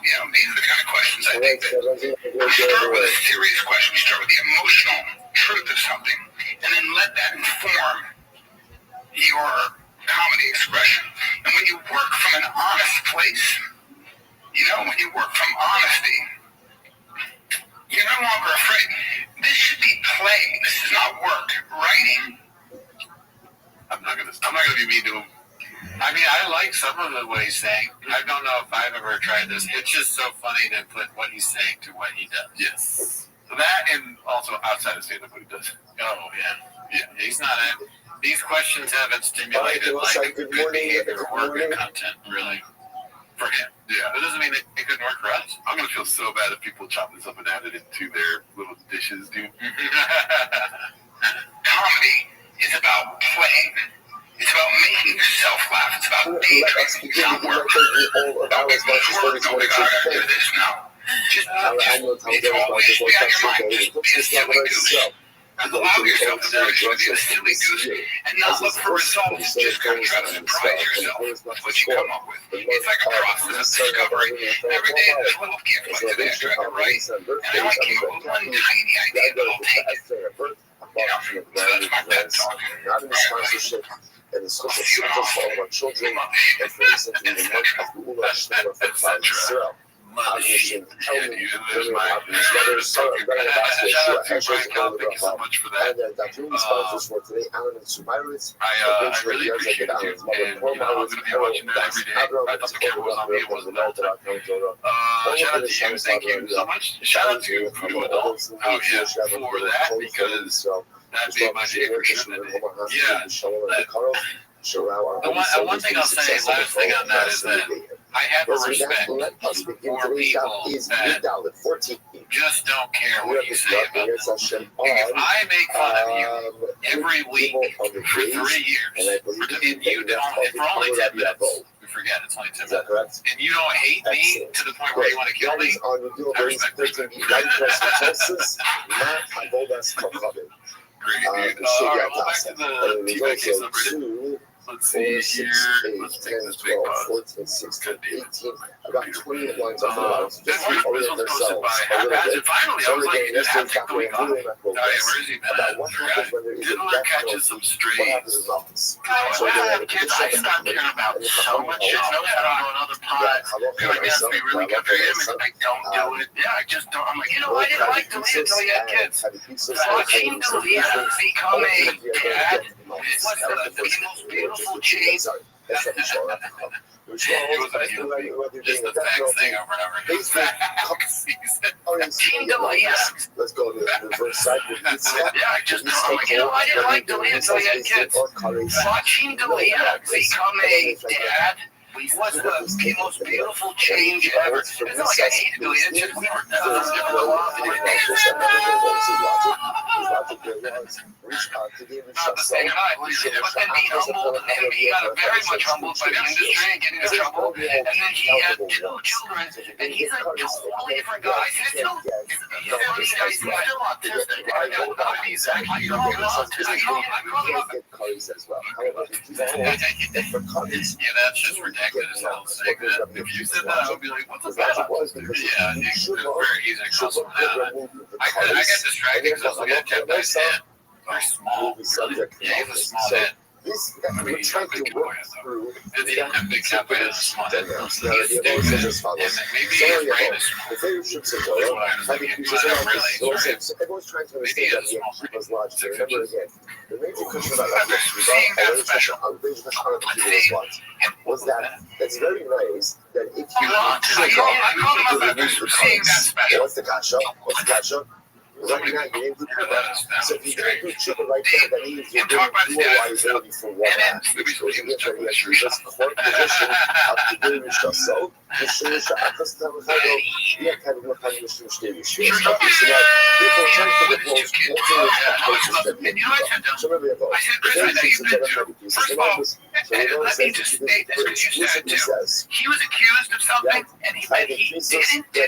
You know, these are the kind of questions I think that you start with a serious question. You start with the emotional truth of something, and then let that inform your comedy expression. And when you work from an honest place, you know, when you work from honesty, you're no longer afraid. This should be play. This is not work. Writing. I'm not gonna be mean to him. I mean, I like some of what he's saying. I don't know if I've ever tried this. It's just so funny to put what he's saying to what he does. Yes. So that, and also outside of stand-up, what he does. Oh, yeah. He's not. These questions haven't stimulated like good behavior or good content, really, for him. Yeah. That doesn't mean it couldn't work for us. I'm gonna feel so bad if people chop this up and add it into their little dishes, dude. Comedy is about playing. It's about making yourself laugh. It's about daydreaming. It's not work. Don't make much work. Don't make I gotta do this now. Just it's always be on your mind. Just be a silly goose. Allow yourself to be a silly goose and not look for results. Just kind of try to surprise yourself with what you come up with. It's like a process of discovery. Every day there's a little gift. Like today I tried to write, and I only came up with one tiny idea, but I'll take it. You know, so that's my pet talk. Not in the sponsorship and the social circles for all our children, and for instance, in the month of the Ula Shema for Father Israel. Obviously, There's my thank you so much for that. And Dr. Uli sponsors for today, Alan and Sumairis. I really appreciate it, and I'm going to be watching that every day. I thought the camera was on me, it wasn't on. Shout out to you, thank you so much. Shout out to Voodoo Adult for that, because that made my day for sure. Yeah. The one thing I'll say, last thing on that, is that I have a respect for people that just don't care what you say about them. If I make fun of you every week for 3 years, and you don't, for only 10 minutes, we forget it's only 10 minutes, and you don't hate me to the point where you want to kill me, I respect that. Great, dude. All right, well, back to the T-Back case number. Let's 4, see 6, here. 8, Let's 10, take this big 12, pause. 14, 16, 18. About 28 lines off the bottom. So This just one's orient posted themselves by a little Haphazard. bit. Finally, I So was like, again, you just have yesterday's to take the chapter, week I'm off. doing my Oh, yeah, progress where is he, man? about what happens when there is a Didn't like death catching note. some What strays. happens in mountains? Guys, So when I again, have kids, I start caring about so much shit. No matter on other pods. People like, yes, be really good for him. And I don't do it. Yeah, I just don't. I'm like, you know, I didn't like to live until you had kids. Watching the leader become a dad was the most beautiful change. That's not the show. Which was Just the facts thing over and over. Let's go to the reverse side. Yeah, I just don't. I'm like, you know, I didn't like the leader until you had kids. Watching the leader become a dad was the most beautiful change ever. It's not like I hated the leader, it's just we were not the same guy, but then being humbled, and he got very much humbled by the industry and getting in trouble. And then he had 2 children, and he's a totally different guy. He's still autistic. I know about it exactly. He's all autistic. Yeah, that's just ridiculous. I don't think that if you said that, I would be like, what's the matter? Yeah, he's very easy to come from that. I get distracted because I was looking at Jeff Dyke's head. Very small. Really. Yeah, he's a small head. This I mean, we're trying to work through. He doesn't have big cap, but he has a small head. He's Maybe maybe his brain is the favorite ships of That's oil. what I was I think thinking, you but just I'm really sorry. everyone's trying to Maybe understand that it's small. people's logic. Remember again, the major question about But seeing that special. outrage the people's logic was that it's very nice that if you I call him up after seeing that special. what's the gotcha? What's the gotcha? Right now, you're able to do that. So if you don't do triple right there, that means you're doing dual liability for one act. So you get that you just court position of the doing yourself. الشيء أقصد هذا يكاد يكون يشتري الشيء. So that people try to get those places that they do. So maybe about First of all, let me just state this because you said too. He was accused of something, and he didn't do.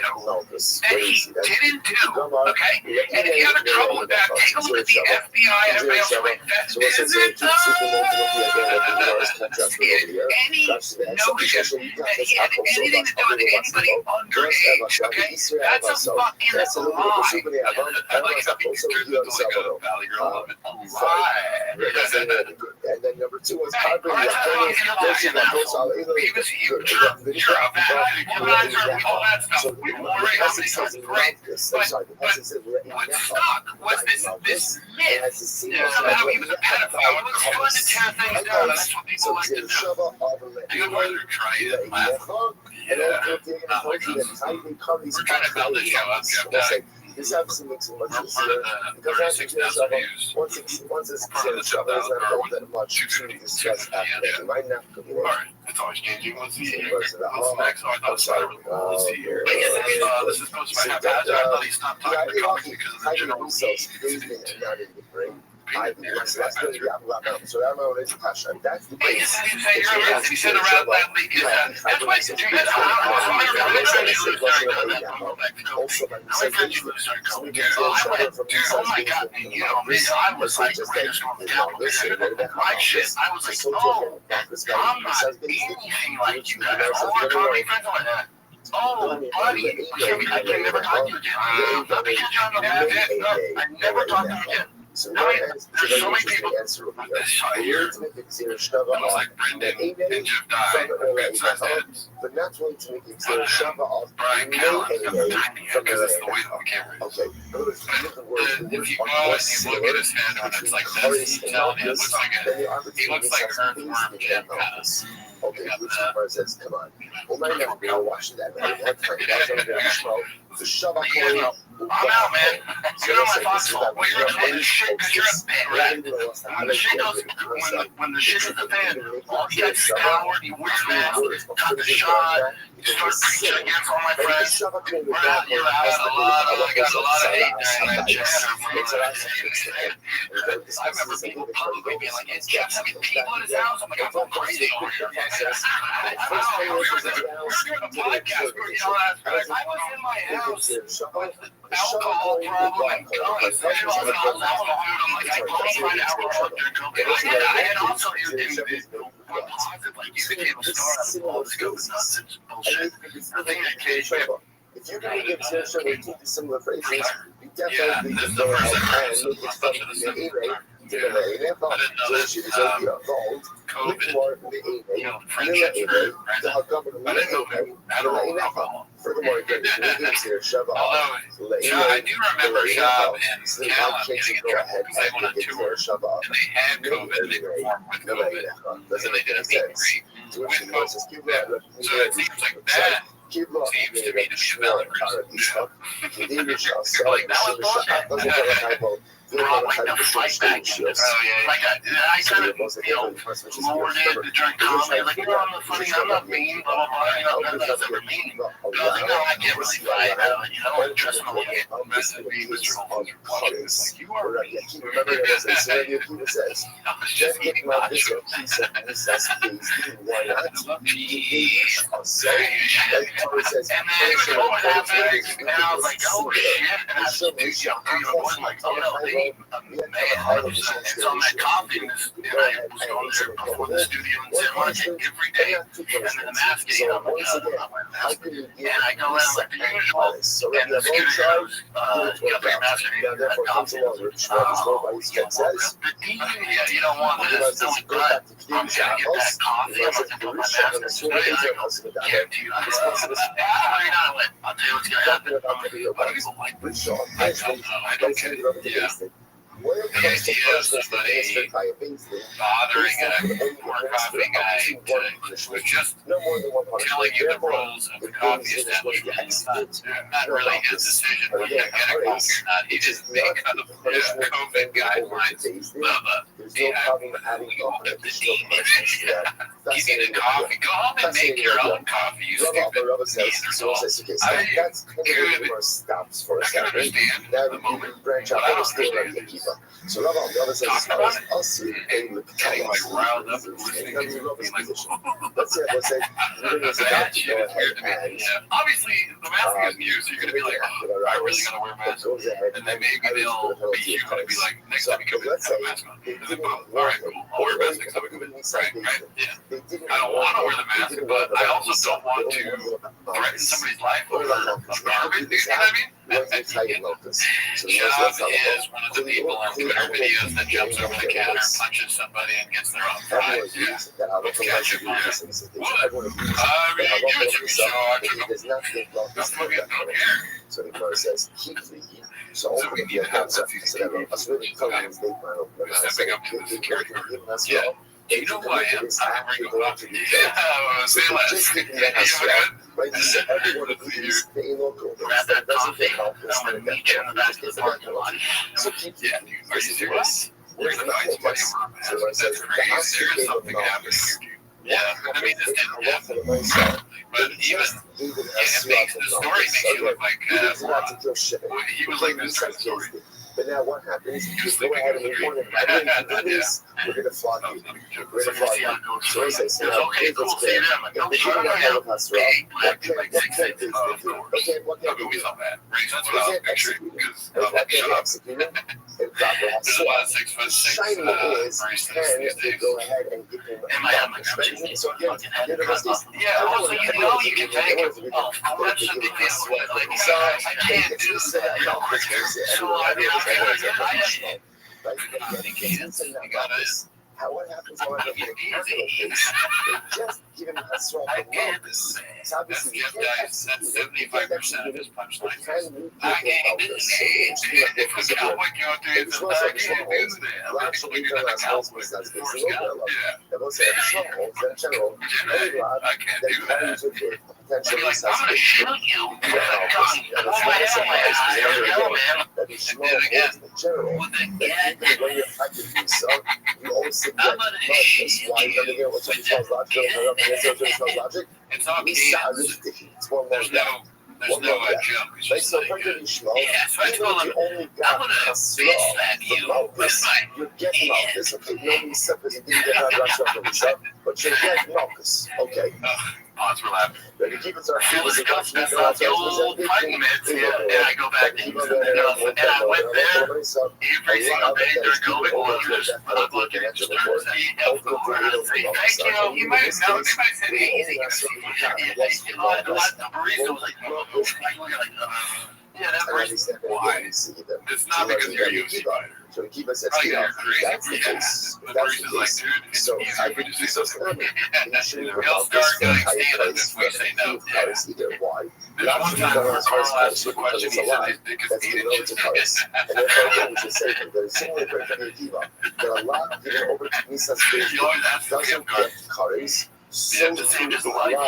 Okay, and if you have trouble with that, take a look at the FBI and everybody else. Wait, that isn't any notion that he had anything to do with anybody underage. Okay, that's a fucking lie. And then number 2 was this myth somehow he was a pedophile. It was fun to tear things down. That's what people like to do. You know, they're trying to laugh. We're trying to build this show up, Jeff. This obviously makes it much easier because once it's Shava is not all that much to discuss after. Right now, Alright, it's always changing. Let's see here. What's next? Oh, I thought it started with let's see here. This is supposed to be Haphazard. I thought he stopped talking to comics because of the general need. So I'm already passionate. That's the He said around that week is that's why oh my god, you know, I was like raised on the Capitol. My shit, I was like, oh, I'm not anything like you guys. All our comedy friends like that. Oh, buddy, I can never talk to you again. Not because you're on the internet. I never talk to you again. So there's so many people on this side here. It was like Brendan and Jeff Dye, good-sized heads. but not willing to make it Shava off. Brian Callen, because it's the way that the camera is. Okay. If you go and you look at his head when it's like this, you tell him it looks like he looks like Earthworm Jim kind of. Okay, which part says, come on. Well, right now, we're watching that. The Shava I'm out, man. You're on my foxhole. Well, you're in the shit because you're a bit rat. When the shit goes, when the shit hits the fan, all you guys is downward, you wear mask, got the shot, start preaching against all my friends. I got a lot of hate during that chat. I remember people publicly being like, it's just having people in his house. I'm like, I'm going crazy over here. We were doing a podcast. I was in my house with alcohol problem and guns. I'm like, I can't find out during COVID. I had also used it. Like, you became a star out of all this COVID nonsense bullshit. I think that case, if you're going to give Sarah a teach similar phrases, you definitely can go ahead and make it from the A-rate to the A-rate vault. So she is going to be a vault, look more the A-rate, to help govern the A-rate vault. Furthermore, again, if you're going to shove off, I do remember Shab and Callan getting in trouble because they went on tour and they had COVID and they performed with COVID. So they did a meet and greet with COVID. So it seems like that seems to me to be a valid reason. Like, that was bullshit. Like the fight back. Like I kind of, lowered it during comedy. Like, I'm not funny, I'm not mean, blah, blah, blah. None of that's ever mean. But I was like, no, I can't really fight. I don't trust him a little bit. Mr. Holmes, like, you are right. Remember that as Xavier Peter says, just get my vision. He said, why not? And then it was all happening, and I was like, oh shit. And I was like, oh no, they man, 100%. It's on that coffee, and I was going there before the studio and San Martin every day, and then the mask game, I'm like, and I go in like the usual, and the scooter goes, you got your mask and that coffee. Yeah, you don't want this. I'm like, but I'm just gonna get that coffee. I'm gonna put my mask on. I guarantee you, I'll tell you what's gonna happen. I'm gonna be I don't care. Yeah. The idea of somebody bothering a coffee guy to just telling you the rules of the coffee establishment, not really his decision whether you get a coffee or not. He just made kind of COVID guidelines. You open up the steam, give you the coffee. Go home and make your own coffee, you stupid Neanderthal. I can understand the moment, but I don't understand. So Rabbi, the other says, I'll see getting like riled up and listening to being like, let's say, that shit is weird to me. Obviously, the mask is new, so you're going to be like, oh, I really got to wear a mask. And then maybe they'll be you going to be like, next time you come in, have a mask on. And then, boom, all right, cool. I'll wear a mask next time I come in. Right, yeah. I don't want to wear the mask, but I also don't want to threaten somebody's life over garbage. You know what I mean? Shab is one of the people on Twitter videos that jumps over the counter and punches somebody and gets their own fries. Yeah. With ketchup. Yeah. What? I mean, give it to me, so I took them. That's what we don't care. So the car says, keep leaking. So we need to have something to do. Stepping up to the security guard. Yeah. Do you know who I am? I'm bringing coffee. Yeah, say less. Everyone agrees the local. Grab that coffee. I'm going to meet you in the back of the parking lot. Yeah, are you serious? We're going to find somebody over. That's crazy. There's something happening here, dude. Yeah, I mean, this didn't happen. But even, it makes the story makes you look like he was like this kind of story. But now what happens? You go ahead and report it. We're going to flog you. We're going to flog you. So I say, okay, cool. See you then. Like, no, shut up. Like 6 inches. Okay, what can we do? That's what I'll picture. Because shut up. There's a lot of 6'6" baristas these days. Go ahead and get them. So again, yeah, also, you know you can take it. Oh, that's a big deal. Like, I can't do that. So, I mean, what happens however in a capital case, they just give him a sort of locus. So obviously, that's 75% of his punchline. I can't do that. If a cowboy going through his I can't do that. Actually, you're not a cowboy. I can't do that. I'm going to shoot you with a gun. Oh, my God, man. And then again, with a gun. When you're active yourself, you always submit. That's why you never get what you call logic. And it's all It's cadence. It's one more guy. There's no jump. It's Like, just so like, hundred Ishmael, yeah, so I even told if him, you only I'm got gonna a bitch slaw, slap the you Malchus, with my you get hand. Malchus. Okay, no Misa, because you didn't get out Russia from Misa, but you get Malchus. Okay. Odds were laughing. Ready to keep it our I was that's off the old fighting mitts, and I go back to using it enough. And I went there every single day during COVID while we were just looking at the stars of course. I'd say, thank you. You might have known, they might have said, hey, easy. The barista was like, yeah, that barista. Why? It's not because you're a UFC fighter. So to keep us at Oh, speed, yeah, crazy. that's the Yeah. case. The That's the barista's like, case. dude, it's So easy I for you could to do say some no. He'll start doing stand-up if we say no. Either why? There's one time where Carl asked a question, he said his dick is That's 8 the inches. and therefore we should say that there is similar for Kiva. There are a lot of people over to Misa's He always asks if we have doesn't guard. get curries. Yeah, the same as the light. Yeah, I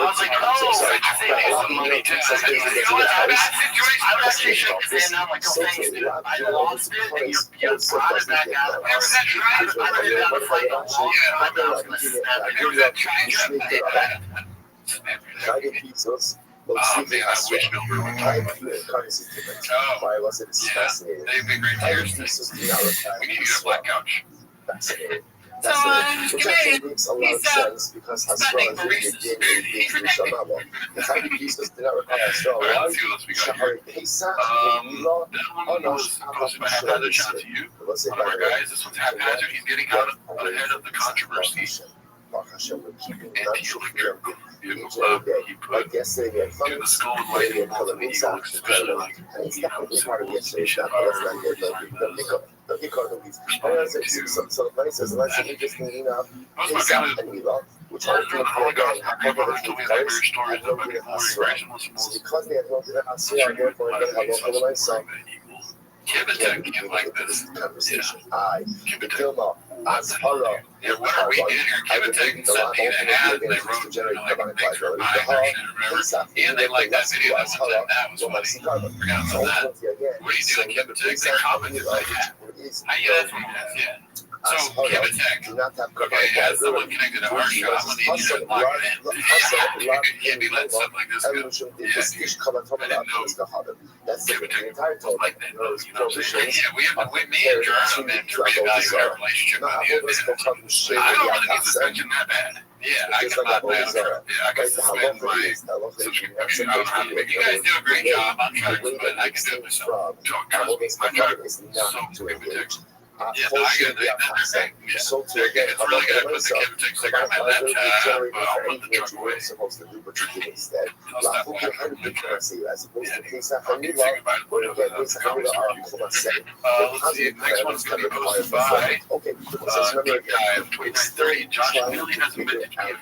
was like, oh, I saved me some money too. I said, you know what, I'm in that situation. I would actually shake his hand, and I'm like, oh, thanks, dude. I lost it, and you brought it back out. Remember that try? I would have done a fight a long time. I was going to snap it. Remember that try? United Pesos. Oh, man, I wish Milburn would talk about this. Currency difference. Oh, Why was it yeah. fascinating? They've been great United tears. Pesos We need to get a black couch. Fascinating. So, Which actually makes a lot of sense because Hasra is really a big Shamama. The United Pesos did not require Hasra. All right, Why? let's see what else we got here. Shahari Pesach, That one was posted by Haphazard. Shout out to you. One of our guys. This one's Haphazard. He's getting out ahead of the controversy. We're keeping And he put like yesterday, do the skull with lightning bolts and the eagle looks especially like, it's you know, definitely part of symbols, yesterday's nation, that's fire, not good. The economies. Some places, let's say, just meaning Pesach and Mila, which are Because they have no Hasra, therefore, they have no myself. Kibitek came like this. Conversation. I, the Dilma, Azhara. Yeah, what are we in here? Kibitek sent me the ad, and they wrote, thanks for buying, I remember. And they liked that video that one time. That was funny. Forgot about that. What are you doing, Kibitek? They commented like that. Yeah, that's what it is, yeah. So, Kibitek, okay, as someone connected to our show, I'm going to need you to lock it in. You can't be letting stuff like this go. That's the entire total. Like that, you know what I'm saying? Yeah, we have to, me and Jordan have been to reevaluate our relationship on the event. I don't really need suspension that bad. Yeah, I can knock that out. Yeah, I can suspend my subscription. I don't know how to make you guys do a great job. I'm trying to, but I can do it myself. Trust me, my truck is so Kibitek. Yeah, no, I got that. That's great. Yeah, they're good. It's really good. I put the Kibitek sticker on my laptop, but I'll put the truck away. Supposed to do, but you did instead. I'll stop As watching. opposed to Pesach I'll and keep Mila, thinking about it. where you Put get it in Pesach the and Mila comments. are second. Let's see. Next one's going to be posted by Okay, Deep Dive 2930. Josh really hasn't been to Kiev.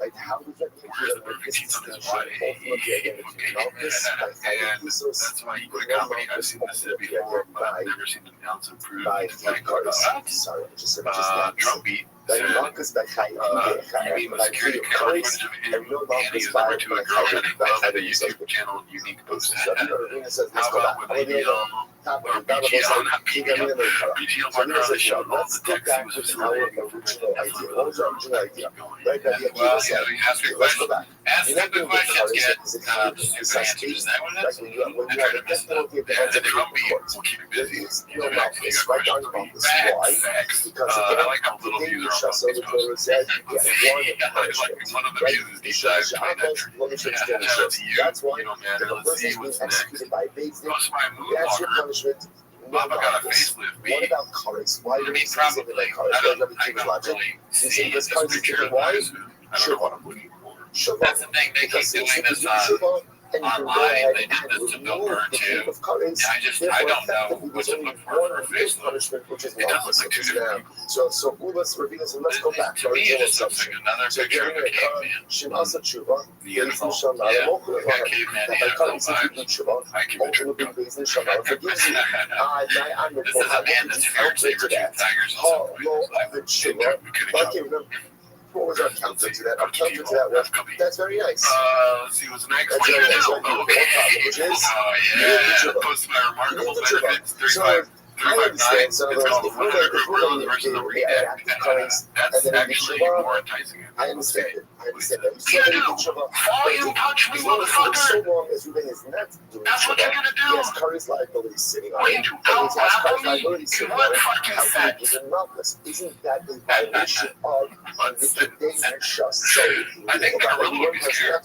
like how does that Where's the movie teeth on his body? And that's why he quit comedy. I've seen this before, but I've never seen an ounce of proof. Sorry, just Drum beat. like Marcus by You mean the security camera footage of him handing his number to a girl that he found at a YouTube channel unique post. How about when they beat on or BGL, not BGL, BGL Marker on the show, all the text he was facilitating for Right, well, yeah, you ask me a question. Ask stupid questions, get stupid answers. Is that what it is? I try to mess it up. Yeah, the drum beat will keep you busy. You know, you got questions. Facts. I like how little views are on these posts. Like one of the views is Deep Dive 2930. Shout out to you. You know, man, let's see what's next. Post my Moonwalker. Baba got a facelift. Me? What about colors? Why I mean, probably. I don't really see this picture of mine. I don't know what I'm looking for. That's the thing. They keep doing this online. They did this to Bill Burr too. And I don't know what to look for a facelift. It does look like two different people. So let's go back. To me, it just looks like another picture of a caveman. The info. Yeah, got caveman animal vibes. I keep it true. This is a man that's feared saber-tooth tigers in some places. We could have jumped. What was our counter to that? Our counter to that was, that's very nice. Let's see what's next. What do you know? Okay. Oh, yeah. Posted my remarkable benefits. 35 understand $359. some of It's those. called If 100 gorillas we're versus a going to redneck. the currents, That's and then actually Shabbat, more enticing. I understand it. I understand that. You do. Volume punch me, motherfucker. So long as Ruben is not doing That's what you're gonna do. He has Curry's liability sitting on What, him. you And he has out-rapper Curry's me? liability In sitting what on him. fucking How can you sense? give him Malchus? Isn't that a violation of the Danish So I think the gorilla would be scared.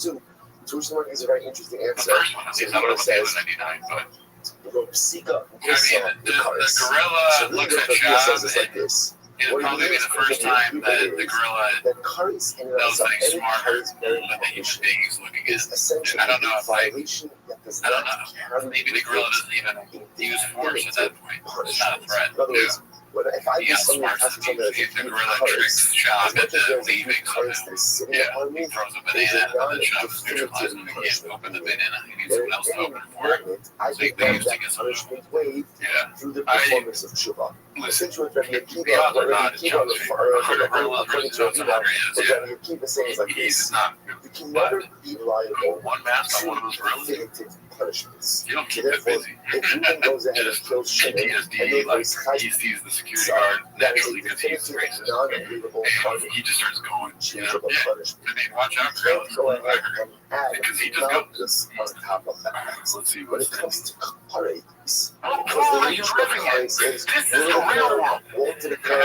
Jewish Mark is a very interesting The answer. first one, So I don't know he what the says, other 99, but we'll go seek up I mean, the gorilla So looks Liga at says Sean, it's like this. it'll probably be the first time that the gorilla That Curry's in and of knows that itself, he's any smarter Curry's very than the human information being he's looking is at. essentially I don't know a if, like, violation that does I don't not know. carry Maybe the gorilla doesn't even use force at that point. It's not a threat. In other words, if I He do outsmarts something the touches something that's the gorilla tricks Sean as much as into there's a leaving few cards somehow. that is sitting Yeah, upon he me, throws a there's banana a and then Sean's neutralizing him. He can't open the banana. He needs someone else to open it for him. I So think they that used to that get some. punishment waived Yeah. through the performance of Shuvah. Listen, Essentially, what Rabbi the odds are not in John's favor. 100 gorillas according versus to John's 100 is, what yeah. Rabbi Akiva is saying is like He's this: not. you can never be liable One mask on to one of those gorillas, inflicted punishments. you don't keep So it therefore, busy. if Ruben goes ahead and Just kills Shimon, and PTSD, then like, goes he sees the security so guard that is naturally a because he's definitive, racist. non-agreeable And he just starts going, you know? changeable Yeah. punishment. I mean, watch out, You can't go gorillas. ahead and add Because he just Malchus on top of that. Let's see When what's it comes next. to Kaparis, What because world the are you original living in? Kapari says, This is the real world. walk to the car,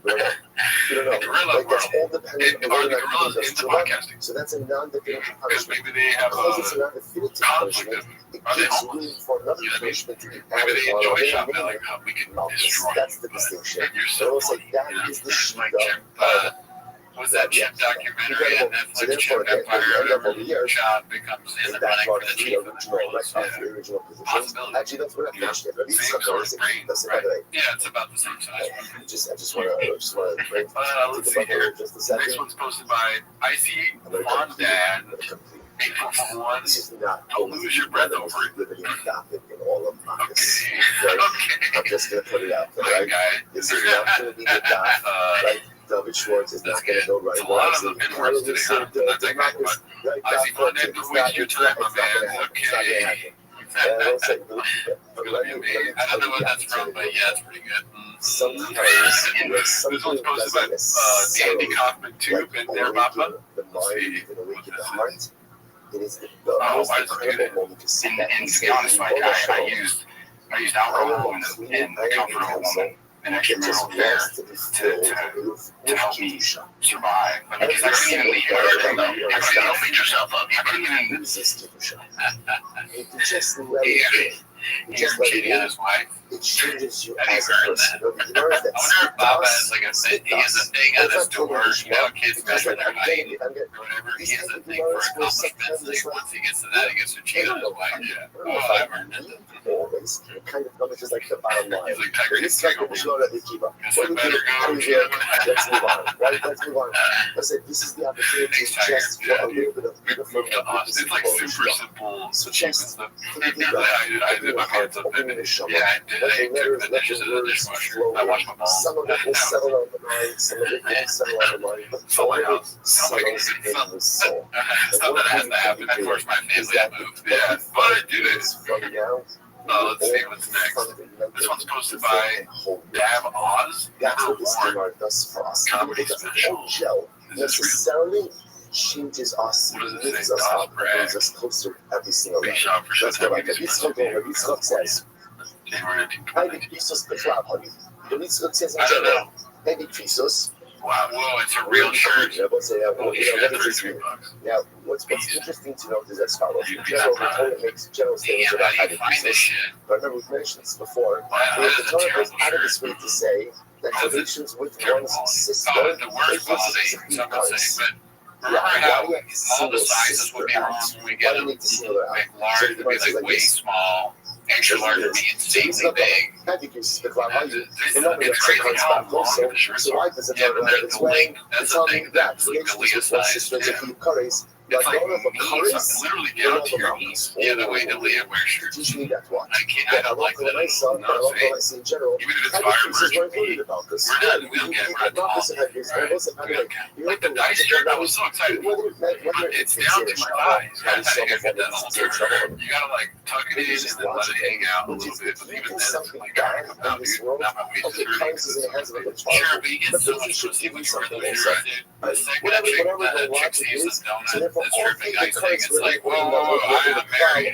we don't know. We don't know. The gorilla Like, that's world. all dependent on Are whether the or not gorillas he does into Shuvah. podcasting? So that's a non-definitive Because punishment. maybe they have Because it's a a non-definitive conflict punishment, of, it are they gives homeless? room for another You know what I mean? punishment to be Maybe added they on. enjoy They shopping, may like, oh, we can Malchus. destroy That's you, the but distinction. you're So so it's like funny, that you know? is the It's like Shiva. Chimp, was that Chimp documentary on So Netflix, therefore, Chimp Empire, at the end of the year, Sean becomes in the that running part for the of the chief of the original, world. like Yeah. the original positions. Possibility. Actually, that's what I finished it. But Same sort of brain, that's right? another. Yeah, it's about the same size. I just want to bring Let's see here. just a Next second. one's posted by Icy I'm gonna Fondad, complete it. April for 1. This is not Don't lose your breath over it. liberty adopted in all of Marcus. Okay. Right? I'm Okay. just gonna put it out there, My right? guy. This is not gonna be the dot, right? David Schwartz is That's not gonna good. go right. It's a lot of the inwards today, huh? Not that great, but Icy Fondad, don't waste your time, my man. Okay. I will say, I don't know what that's from, but yeah, it's pretty good. sometimes This one's posted by Andy Kaufman too. Been there, Papa. the mind, even awaken the heart. It is the Oh, most why does it do that? incredible moment to see that. And to be honest, Mike, I used alcohol and the comfort of a woman, an extramarital affair, to help me survive. I mean, because I couldn't even leave how can you beat yourself up? How can you even resist it? Just let it Yeah. just You're let cheating it on his wife. It changes you How do you as a earn person. that? You know, I wonder if Baba has like he has a thing on his door. You know, kids measure their height or whatever. He has a thing for accomplishments. Like once he gets to that, he gets to cheat on his wife. Yeah. Oh, I've earned it. Always kind of numbers is like the bottom line. He's like Tiger. This guy will show that they keep up. Guess What I do better you go. do? Let's move on. Right? Let's move on. I said this is the opportunity Thanks, Tiger. just for a little bit of Move to us. It's like super simple So cheap and just stuff. for the deeper. I did my parts up in it. Yeah, I did. I took the dishes in the dishwasher. I washed my balls. Some of it will settle on the mind, some of it will settle on the mind, but So my all of it house. Oh my settles in God. the soul. It's not that it has to happen. Of course, my family had moved. Yeah, but I did it. From now, Let's see what's next. This one's posted by Dab Oz. That's Number what this one. thing art does for us. Comedy It doesn't special. gel Is this real? necessarily changes us, What does it lifts say? us up, Brag. brings us closer every single Big day. shot for Let's go back. Showtime. Yitzchak says, January Maybe 1920. Christos Petrav, honey. The Yitzchak says in I don't general, know. maybe Christos. Wow, whoa, it's a real shirt. Yeah, but say, Holy you shit, know, what is this $33. mean? Now, what's interesting to note is as follows. In You'd be general, the surprised. Torah makes general Damn, statements how about do you find this Christos. shit? But remember, we've mentioned this before. Wow, The that is a Torah goes terrible out of shirt. its way to say that Oh, is it relations with Terrible one's quality. sister Oh, the worst is quality, some would say. But remember how all the sizes would be wrong when we get them? Like large would be like way small, extra large would be insanely big. Not because the cloud value. It's crazy how long the shirts So are. why does it Yeah, not but have there's its the way? length. That's It's the on thing. that. That's like the Leah size. Sisters Yeah. of Philip Curry's. It's like going for knees, colors, literally down to your knees. Yeah, the way that Leah wears shirts. teach me that one. I can't. I don't like that. Myself, No, in general. even if it's I fire think we're emergency, about this. we're not. We don't get. We're not talking. Like the dice shirt, I was so excited for. But it's down to my thighs. I gotta get that all through. You gotta like tuck it in and then let it hang out a little bit. But even then, it's like gotta come out, dude. Not my waist is hurting because it's so big. Sure, but you get so much pussy when you wear those shirts, dude. The second that chick sees this donut that's dripping icing, it's like, whoa, I'm married.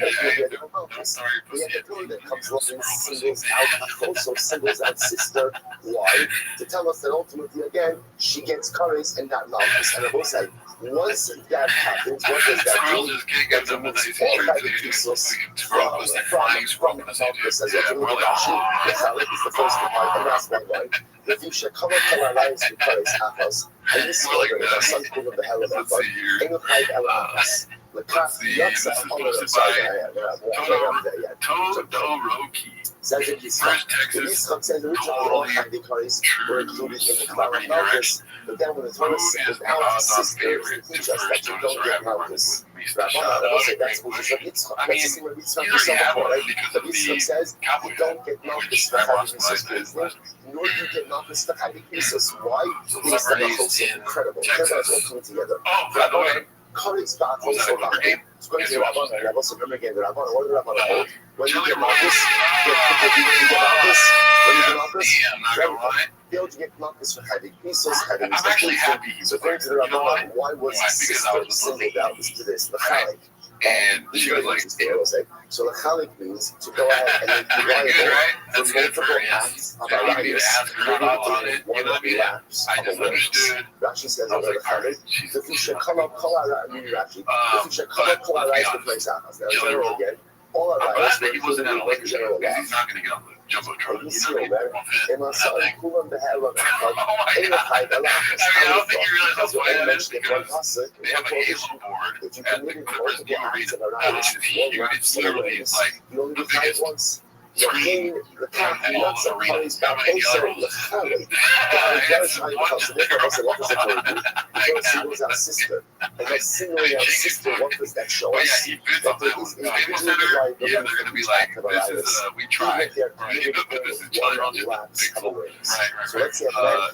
Don't throw your pussy at me. That comes along and singles out, also singles out sister. Why? To tell us that ultimately, again, she gets curries and not novels. And I will say, once that happens, what does that Girls do? just can't get them with these shirts. Scroll was like flying scroll. Yeah, we're like, oh. The Halik is the first part, and that's one line. If you should come up to our lives with curries, Ahos, and this is the son of the hell of Let's see here. Let's see. This is posted by Todoroki. Fresh Texas. Totally true celebrity direction. But then when the Who tourist is is out, God's the favorite to just that first you notice don't or get have running notice. with Mr. Shot? I mean, you already have one because of the cowboy hat. Don't get noticed for having this, nor do you get noticed for having this. Why? Celebrities in Incredible. Texas. Together. Oh, by the way, Curry's back was that a Clipper game? It's going to be Rabbi. I was a Clipper game. Rabbi, what did Rabbi hold? When you Jelly get rolls. Marcus, when you get Marcus, Damn, not gonna lie. they'll get Marcus for having pieces, having I'm actually happy he's so going to the you know Rabbi, why? why was Why? his Because I was sister with singled out to this? The Right. Chalik. And she was like, So the Chalik means to go ahead and then pretty good, right? That's for good for multiple yes. acts of And you need to ask her not on it. You know what I mean? I just understood. Rashi says, I was like, Chalik. alright, she's If you should come up, call out, I mean, Rashi. If you should come but up, call out, let's be the honest. place out. Now, Jelly general roll. again. All our I'm glad that he wasn't at a Lakers game general because he's not going to get on the jumbotron. You You see, know what I mean? man. Won't fit. And my son, Nothing. who on the hell of Oh my in the god. high, the last. I don't think you realize how funny that is because they have a Halo board If you at the can Clippers multiple new acts arena. around It's huge. It's literally, it's like you only the get biggest once. screen The cap, in all nuts the and arena. curries How back many also yellows? the Chalik. It's a bunch of Because singles our sister. And that singling our sister, what does that show Oh yeah, us? he fits up that one. Staples Center, yeah, they're going to be like, this is, we tried, right? But this is Jelly Roll just a big hole. Right, So let's say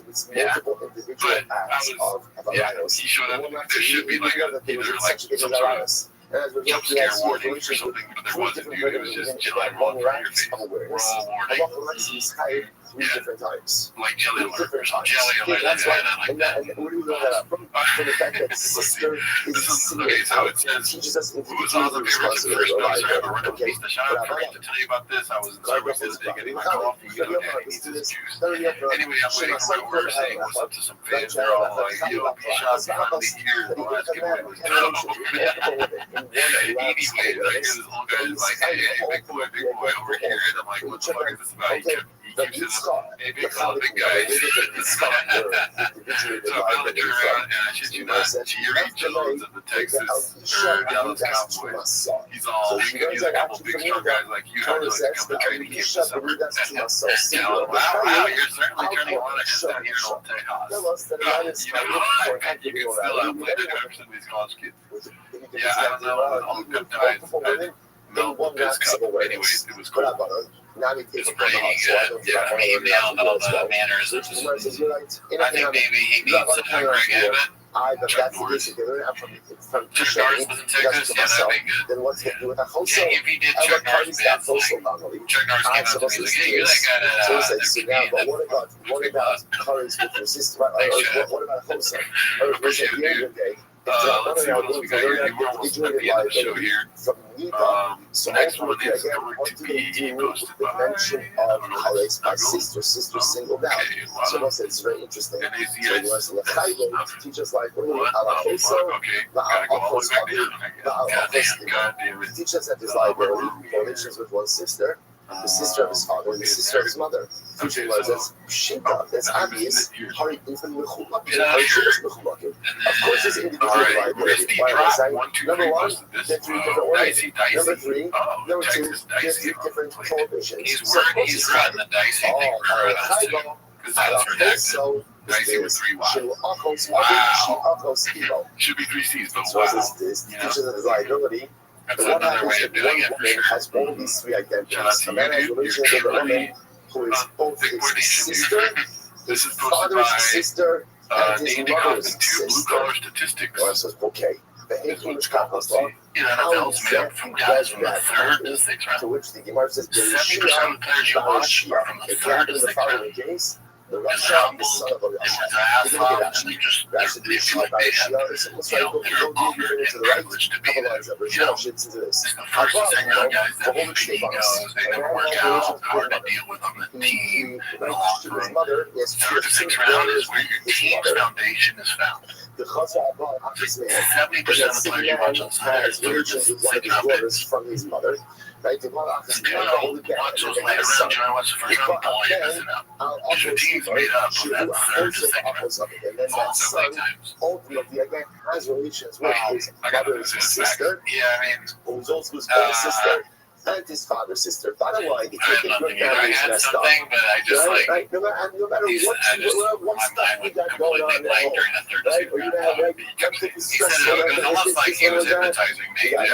it's yeah. multiple individual But I acts was, of yeah, alliance. he showed up, there should be like a, either like some sort of jump scare warning or something, but there wasn't, dude. It was just Jelly Roll in front of your face. Raw warning. Three different times. Like Jelly Alert or something. Jelly Alert, That's yeah, right. and like And where do we know that from? From the fact that Let's see. sister This is is, okay, so it says, teaches us who's all the favorites of the first notice I ever read of Mr. Shot? I forgot to tell you about this. I was in Starbucks the other day getting my coffee. You know, Daddy needs his juice. Anyway, I'm waiting for my order saying what's up to some fans. They're all like, yo, Shot's finally here. The last giveaway was dope. Anyway, I hear this old guy is like, hey, big boy over here. And I'm like, what the fuck is this about? He keeps it up. Hey, big fella, big guy. So I finally turn around and I shit you not, Jerry Jones of the Texas or Dallas Cowboys. He's all, he's a couple big strong guys like you have to like come to training camp this summer. Wow, you're certainly turning a lot of heads down here in Old Tejas. You know, you can still outplay the Jefferson these college kids. Yeah, I don't know, with all the peptides, milk, this cup. Anyways, it was cool. It's pretty good. Yeah, I mean, he nailed all the manners. I think maybe he needs Greg Abbott. Chuck Norris. Chuck Norris was in Texas. Yeah, that'd be good. Then what's it do with a whole Yeah, if he did Chuck Norris bands, like, Chuck Norris came up to me, like, hey, you're that guy that what about curries with your sister? What about wholesome? Appreciate it, dude. Let's see what else we got here. We're almost at the end of the show here. Next one is going to be posted by, I don't know, my sister singled out. So it's very interesting. Teach us like what the fuck? Okay, gotta go all the way back down. God damn it. Teach us that there's liability relations with one sister, the sister of his father, and the sister of his mother. Okay, That's shita. That's obvious. Of course, it's individual liability. Number one, there's three different ways. Number three, there's three different prohibitions. He's riding the dicey thing right on us too. Because that's redacted. I see with 3 Ys. Wow. Should be 3 Cs, but So wow. this teaches of his liability. That's But what another way happens of if doing one it for woman sure. has all these 3 Shout out identities? to A man has you, relations with a woman who is both his sister, This is his posted father's by sister, and his Dandy mother's Kaufman, 2 blue sister. collar statistics. Well, says, okay, the Is English what's called. Kappas law. You know, NFL's made up from guys from the 3rd to 6th round. To which the Gemara says, 70% of the players you watch are from the 3rd to 6th round. case, the And Rothschild they're is son of a humble, and Rothschild. they're ass You're gonna get off, and they just, That's the they feel like they have, they're honored and privileged to be there. You know, shits into this. it's the first and second round guys that have big egos, they never work out, hard to deal with on the team, in the locker room. Mother is 3rd to 6th round is where your team's foundation is found. the Chazal of this man. 70% of the players you watch on Sunday has relations with one of his daughters from his mother. Right? The one of this You man, know, watch those later rounds, you know, watch the first round, boy, you're missing out. Because your team's made up of that 3rd to 6th round. and then that Also, son late times. ultimately again has relations with his I got mother's this sister, Yeah, I mean, who's also his mother's sister, and his father's sister. Bottom line, you I take had the nothing. good I families had messed up. something, but I just Right, like, right. No matter these, what I just, what my stuff mind we went got going completely on blank at during the 3rd to right? 6th Or you round. have like He said it was almost like he was hypnotizing me. You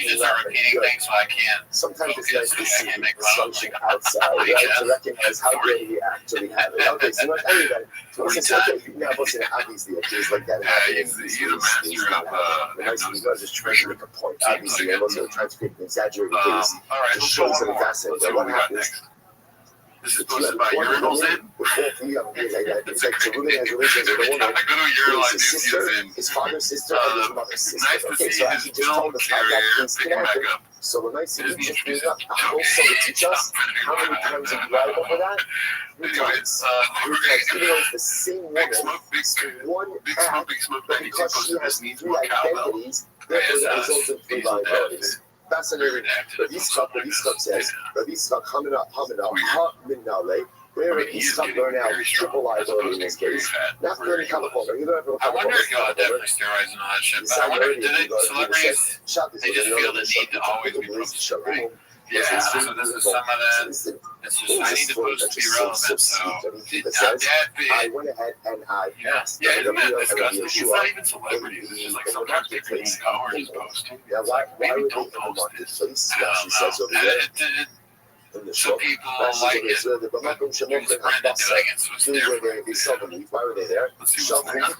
just are repeating things, so I can't. Sometimes it's nice to see I can't make the fun of sunshine it. outside, right? To recognize how good we actually have it. Okay, so like anyway, so it's okay. Now, listen, obviously, it feels like that. He's a master of the nice thing was just trying to make a point. Obviously, I wasn't trying to create an exaggerated case. All right, Just let's show go some one more. facet. Let's see what we got next. This is posted by Urinals In. It's like Jerusalem has relations with a woman. I go to Urinal, I do His see sister, this in. his father's sister, and his mother's sister. Nice to Okay, see so his actually just told film us how that carrier things picking back connected. up. So the nice thing Disney is just introduces also to teach us how many times have you lied over that? Anyways, Even though it's the same woman, Big Smoke, one Big act, Smoke, but 92 because she posted has this needs 3 more cowbell. identities, therefore that results in 3 liabilities. Fascinating. Rabbi says, Rabbi Haminale, where Rabbi learn out triple liability in this case. Not learning California. You don't have to I wonder if y'all definitely steroids and all that shit, but I wonder, do they, celebrities, they just feel the need to always be posted, right? Yeah, so this is some of that. It's just, I need to post to be relevant, so I'm that big. I went ahead and I asked. Yeah, isn't that disgusting? It's not even celebrities. It's just like sometimes they couldn't go or just post. Yeah, why Maybe would don't they post it. Place? I She says don't over there. know. In the Some show. people like it. There's a friend doing it, so it's different. They sell the leaf. Why were they there? Let's see Sell what's the next.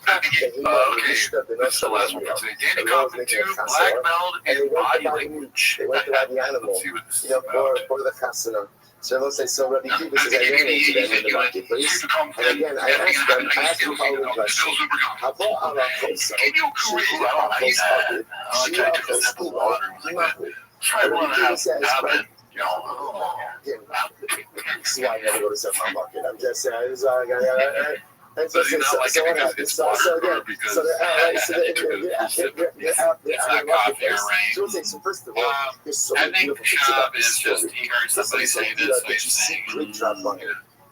leaf. Okay, that's the last one for today. Danny Kaufman 2, black belt in body language. They went to ride the animal. Let's see what this is You know, about. for the chasana. So let's say, so Rabbi Kiva says, I ran into them in the marketplace. And again, I asked them, I asked them the following question. Habo ala kosa, shiku achos bagid, shiku achos kulo, imahu. Try one Rabbi Kiva out. says, right? Again, This is why I never go to Sefar Market. I'm just saying, and so Does he not like it because it's water or because it's not coffee or rain? So first of all, there's so I many think beautiful things about Shab this is just, story. he heard somebody say this, so he's saying, Great job on it.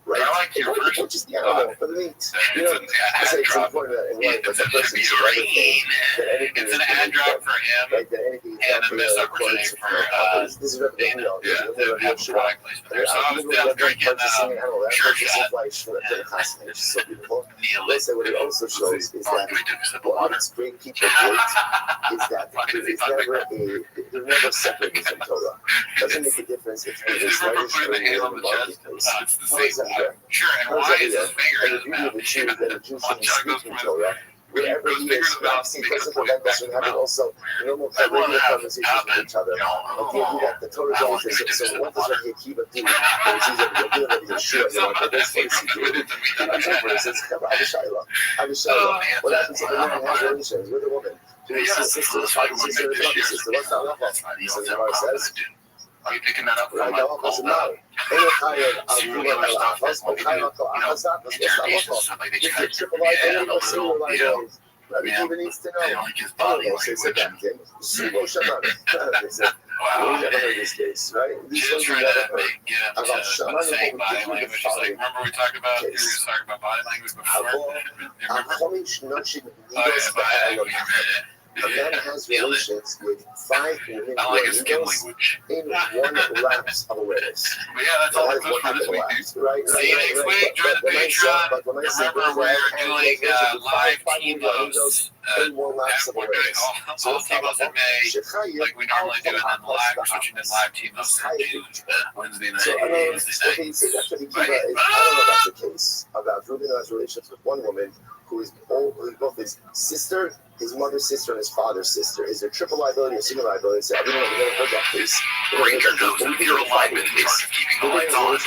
Right? I like your first Which is the animal for the meat. You know, I say it's important that in life, as a person, it's should understand that anything an is ad drop for him right, that anything is and not a missed opportunity for this is what the Dana. To have a product placement there. So I was drinking Sure Shot. for the classmates. So beautiful. Neil They say what it also shows is that what makes great people great is that they're never separated from Torah. Doesn't make a difference if you're Is the this slightest putting the hand on the chest? It's the same one. Sure, and why is his finger in his mouth? One shot goes from his wherever he is, because of that doesn't have also normal regular conversations with each other. That the Torah goes is so what does Rabbi Akiva do? What happens if a man has relations with a woman? To his sister, his father's sister, his mother's sister. What's that level? So the Gemara says, are you picking that up from right my now, doesn't matter. If you're triple liability or single liability, Rabbi Akiva needs to know. Oh, say something. Sumo Shabbat. They said, we never heard this case, right? This Just was trying never to heard. get him to saying body language. It's like, remember we talked about, you were talking about body language before? Remember? Oh yeah, body language. A man has relations with 5 women I like a skin language. in one lapse of awareness. But yeah, that's all That the is clips for this week, dude. right? See you next week. Join the Patreon. Remember, we're doing live team-ups. We're doing all team-ups in May, like we normally do, and then live. We're switching to live team-ups in June, Wednesday night. So I don't know if that's the case about Ruben has relations with one woman who is both his sister, his mother's sister, and his father's sister. Is there triple liability or single liability? So I don't know. We've never heard that case. Ranger knows that you're alive in charge of keeping the lights on.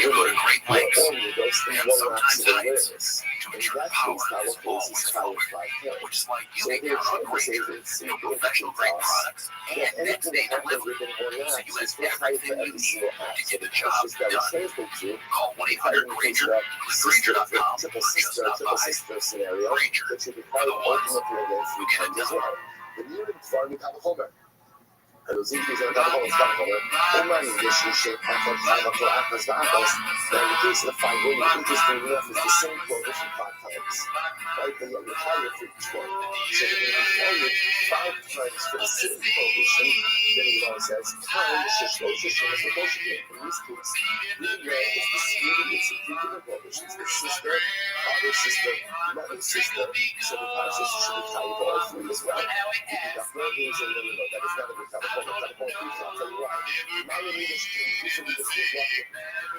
You go to great lengths, and sometimes nights, to ensure power is always flowing, which is why you can count on Ranger, your professional grade products, and next day delivery, so you have everything you need to get the job done. Call 1-800-RANGER, Ranger.com, or just stop by. Ranger, for the ones who get it done. הלוזים כי זה נקרא בכל מספר חומר, אומנים ישישי פחות חייב אחוז ואחוז, then the case of the 5 women, the interest rate enough is the same coefficient 5 times, right? But you hire for each one. So when you hire 5 times for the same coefficient, then it always says times shishloshishim is the coefficient. In this case, the is the speed of its equivalent coefficients, the sister, father, sister, mother, sister, so the passes should be tied for all 3 as well. If you got 4 games in the middle, that is not a good time. I'll tell you why. My leadership usually is disruptive.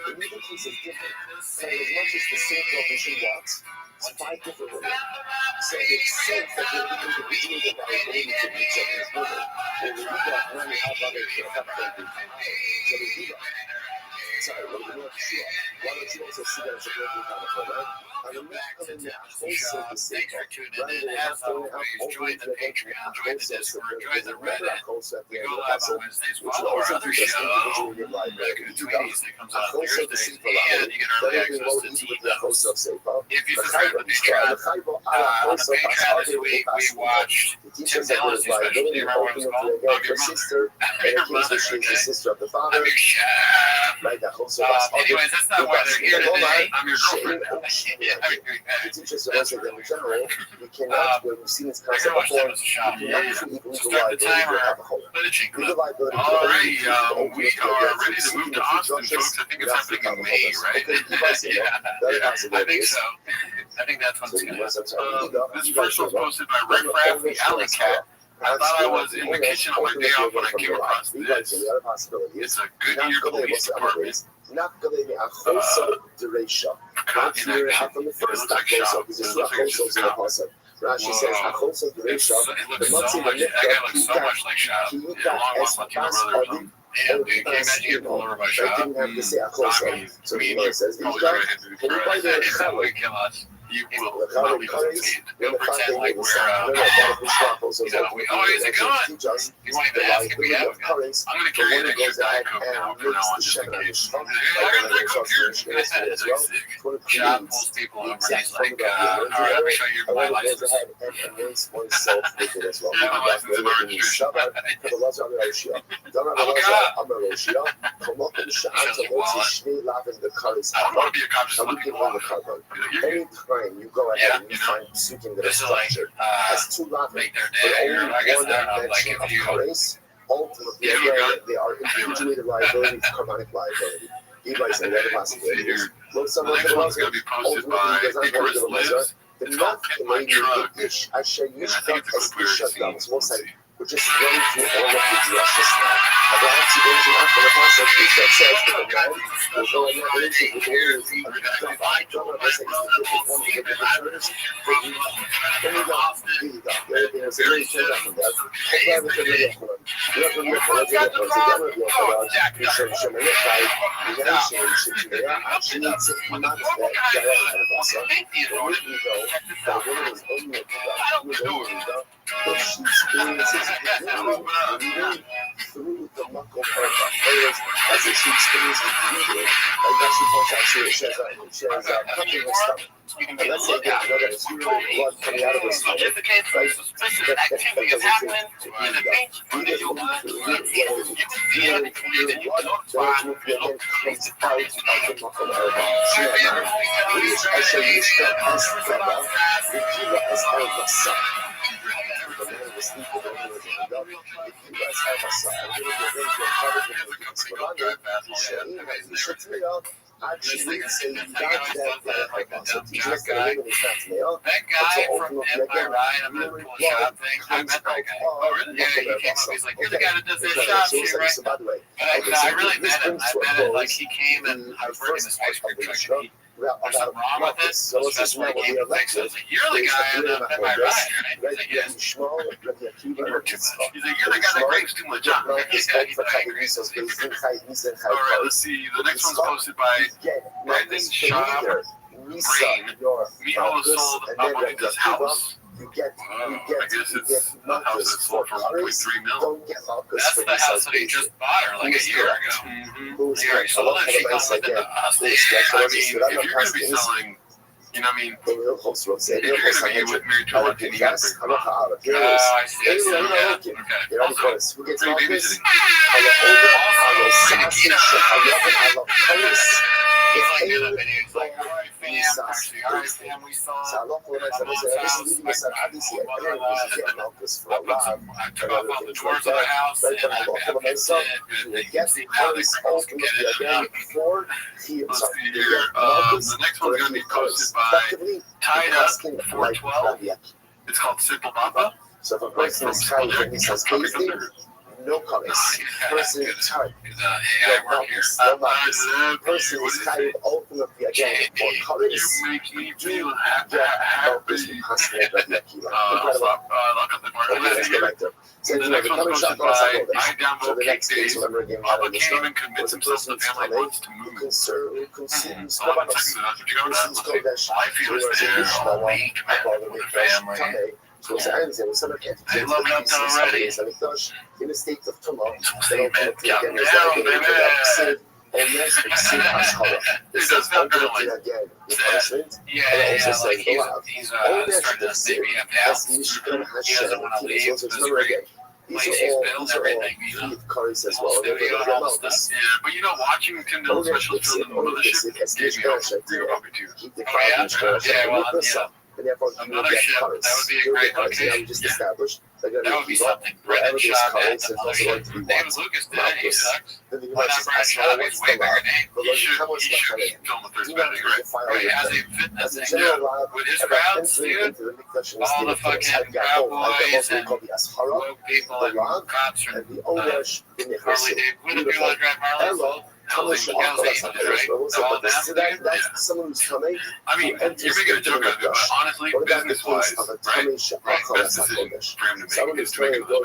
The middle piece is different. So as much as the same coefficient walks, it's 5 different women. So it's safe that you're able to be doing the right way to each other's women. When we do that, when we have other baby. So we do that. Sorry, what do we want to see? Why don't you also see that as a great example, right? I'm not coming now. Thanks for tuning in. As always, join the Patreon, join the Discord, join the Reddit. We go live on Wednesdays. Follow our other show, Back in the Tweeties, that comes out on Thursdays, and you get early access to T-Notes. If you subscribe to the Patreon, on the Patreon this week, we watched Tim Dillon's special. Do you remember what it was called? I'm Your Mother. I'm Your Mother, okay? I'm Your Chef. Anyways, that's not why they're here today. I'm your girlfriend. The teachers are also in general, we cannot, we've seen this concept before, we cannot usually legal Start the timer. Let it shake. All right, we are ready to move to Austin, folks. I think it's happening in May, right? Yeah, I think so. I think that's when it's going to happen. This first was posted by RedRabbi Alley Cat. I thought I was in the kitchen on my day off when I came across this. It's a good year police department. Not here, from the first step, because it's not also in the concept. Rashi says, "Achosel Dereisha." It looks so much. That guy looks so much like Shab. Long lost Latino brother or something. Yeah, dude, can you imagine getting pulled over by Shab? Didn't have to say Achosel. So he says, "He's that would kill us." You will not leave us unscathed. We'll pretend like we're, we always a gun. You won't even ask if we have a gun. I'm going to carry an extra Diet Coke now from now on, just in case. I got Diet Coke here. Shab pulls people over and he's like, all right, let me show you my license. I don't want to be a cop, just fucking walk. Anytime you go ahead and you find seeking that is structured as 2 laughing, make their day. I guess that, like, if you ultimately they are individuated liability, harmonic liability. Everybody's saying that possibilities. The next one's going to be posted by Icarus Lives. It's called Pit My Truck. And I think it's a good weird scene. We're just running through all of the dress just now. I've got to go to the concept that says that the man will go in there into the areas of the fight. Don't know if it's the different one to get the returns. But you go. There's a very good from that. I'd rather get rid of one. You have to look for it. You should show me that guy. You got to change it to me. She needs it. Not that guy out of us. But where do you go? The woman is only but she experiences through the muckle areas as if she experiences breathing. Like that she points out, she has pumping her stomach. And let's say that it's really blood coming out of her stomach. Right? Suspicious activity is happening in the beach. You'll see it, and you notify the local police department. I show you stuff as the as the sleep of the room. If you guys have a side, I'm going to get into a cover you should tell you. Actually, say that That guy from Empire Ride, I'm going to pull a shop thing. I met that guy. Oh, really? Yeah, he came up. He's like, you're the guy that does this shop shit, right? But I really met him. I met him, like, he came and I was working this ice cream truck. There's something wrong with it. So that's when he came to fix it. I was like, you're the guy on Empire Ride, right? He's like, yes. He's like, you're the guy that grapes too much on. He's like, I agree. All right, let's see. The next one's posted by Brandon Shaw. Rain. Miho sold Abuelita's house. I guess it's the house that sold for 1.3 million. That's the house that he just bought her like a year ago. He already sold it. She comes with it to us. I mean, if you're going to be selling, you know what I mean? If you're going to be married to a Latina, you got to bring her up. I see. Okay. Also, free babysitting. Also, free Nikita. He's like, in the video, he's like, all right, fam, we saw I took off all the doors of the house, and I fixed it, and you can see how the criminals can get it done. Let's see here, the next one's going to be posted by Tied Up 412. It's called Simple Papa. So if a person is tired and he says, no colors. Person is tired. Person is tired ultimately again for colors. You make me feel happy. The next one's posted by I Download Cake Days. Papa came and convinced himself the family wants to move. I feel is there all week, man, with the family. They love that already. In a state of tumult, Say, man, calm down, baby. It does feel good, like, yeah, like he's starting to maybe have doubts. He doesn't want to leave this great place he's built, everything, you know, studio and all this stuff. Yeah, but you know, watching Tim Dillon's special film, The Mothership, gave me hope for ViralRabbi too. Oh, yeah, well, yeah. Another ship, that would be a great location. Yeah. That would be something. Brendan shot at another ship. David Lucas did it, he sucks. Why not Brendan shot? He's way bigger name. He should film the third betting, right? As a fitness thing, yeah. With his crowds, dude, all the fucking crowd boys and woke people and cops and Harley Davidson. Who the people that drive Harley? That's someone who's coming. I mean, you're making a joke out of it, but honestly, business-wise, right? Best decision for him to make is to make it a special.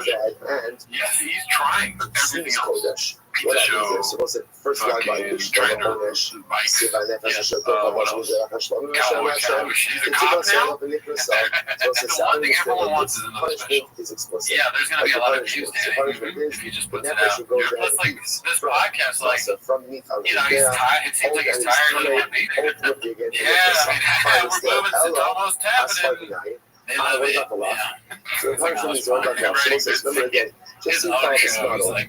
Yes, he's trying everything else. Pizza show, fucking trying to bikes, what else? Cowboy show. He's a cop now. And the one thing everyone wants is another special. Yeah, there's going to be a lot of views if he just puts it out. Plus, like, this podcast, like, you know, he's tired. It seems like he's tired of the beating. Yeah, I mean, we're moving. It's almost happening. They love it. Yeah. It's like, oh, it's probably right. His other show is like,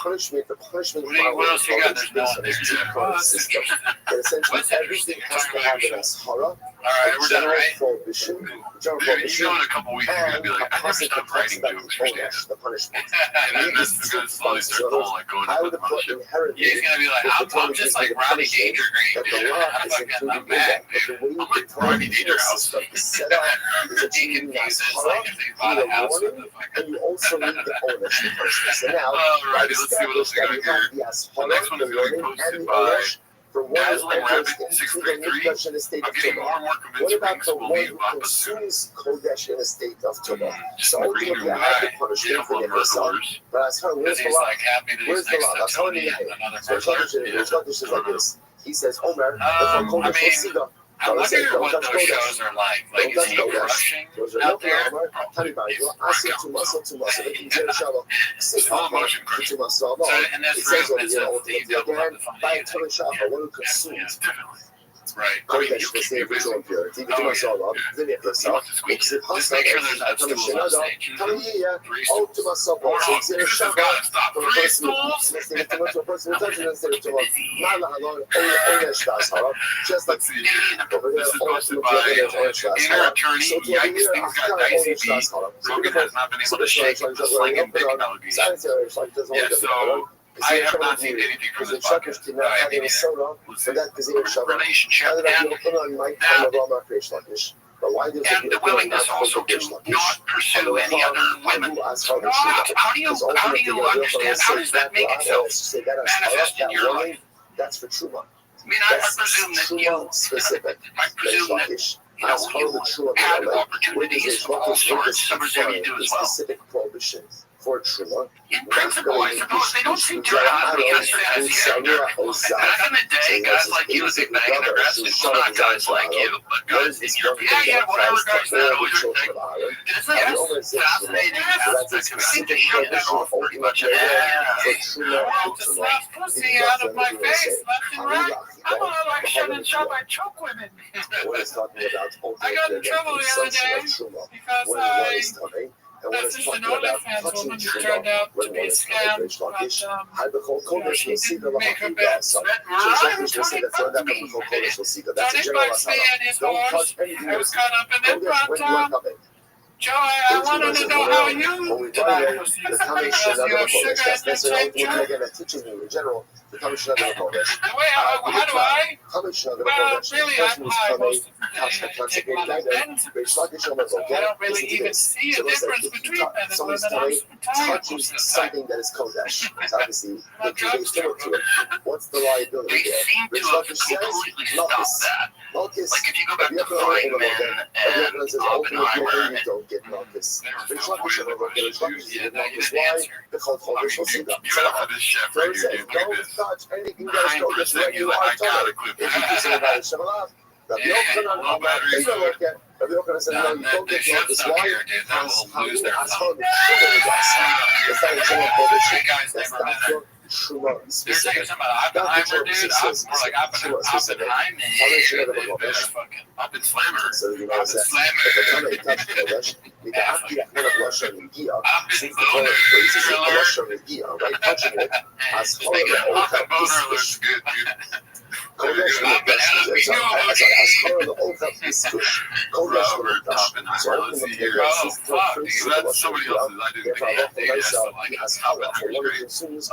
punishment, the punishment. What else you got? There's no one there. System. But essentially, everything has to have in us horror. Alright, we're done, right? Prohibition. Dude, you know in a couple weeks, you're going to be like, I never stopped writing jokes for stand. And then this is going to slowly start like going up with the mothership. Yeah, he's going to be like, I'm just like Rodney Dangergreen. I'm mad, dude. I'm like Rodney Dangerhouse. He confuses, like, if they bought a house with the fucking... And you also need the ownership process. So now, alrighty, let's see what else we got here. The next one is going to be posted by Dazzling Rabbit 633. I'm getting more and more convinced rings will leave Papa soon. Kodesh in a state of tumult. Just an agreed new guy. They don't love murderers. Because he's like happy that he's next to Tony and another murderer. He says, Omer, I mean, I'm wondering what those shows are like. Like, is he rushing out there? Slow motion crushing. So in this room, it's a theme dealt with the funny. Yeah, definitely. Right. Kodesh veszély viszonfjörti, viszont szalad, zövétől szalad, mixit használod, kamishin oda, kamije, ultima support, so zero shaka, for the person instead of Malahadon, orange glass halal, just like over there, orange glass halal. So to be here, orange glass halal. So the slang is like up and on, sanitary like doesn't Yeah, so I have not seen anything from this podcast. So that because they shut Relationship and the willingness also to not pursue any other women. How do you understand? How does that make itself manifest in your life? That's for Truma. I mean, I presume that you, specific. I presume that you had opportunities of all sorts. I presume you do as well. Specific prohibitions for Truma. In principle, I suppose they don't seem to have because back in the day, guys like you would be banging their breasts. It's not guys like you, but guys in your whatever guys that always are thing. It's fascinating aspect of it. I think they shut that off pretty much at the end. I want to slap pussy out of my face, left and right. I'm gonna like shut and shove. I choke women. I got in trouble the other day because that's just an OnlyFans woman who turned out to be a scam, but she didn't make her bed. Tony likes me and his horse. I was caught up in it, but Joey, I wanted to know how you did that pussy. Because your sugar is the temperature. How do I? Well, really, I'm high most of the day. I take a lot of Benz. I don't really even see a difference between men and women. I'm something that is Kodesh. Obviously, what's the liability They there? seem to have completely stopped that. Like if you go back to Feynman and Oppenheimer, you don't get Malchus. You got for this chef right here, dude. Look at this. Touch anything that is Kodesh when you are told. If you do say about it, Shabbat, Rabbi Yochanan said, no, you don't get Malchus. Why? They're saying something about Oppenheimer, dude. I'm more like Oppenheimer. Oppen-Slammer. So you know, if a touch Kodesh, you can have to blush on the gear. Since the Torah praises it, blush on the gear, right? Touching it as part of the old cup is good, dude. Kodesh will as part of the old cup is Kodesh will so open the gear. That's somebody else's. I didn't think as Hara for one of the consumes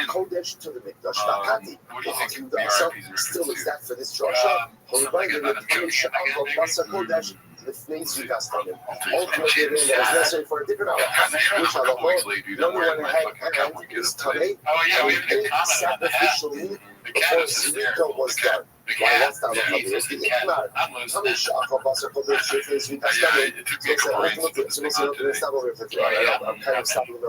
Kodesh to the Mikdash. Nakati. What do you think Still is that for this Joshua? Reminder that Kodesh Kodesh the things you got started. Ultimately, it was necessary for a different outcome, which I don't know. No one had is today. Sacrificially, before Zrika was done. Why that's not what it is. How many shock of us are put in shit is we got started. I'm kind of stopping of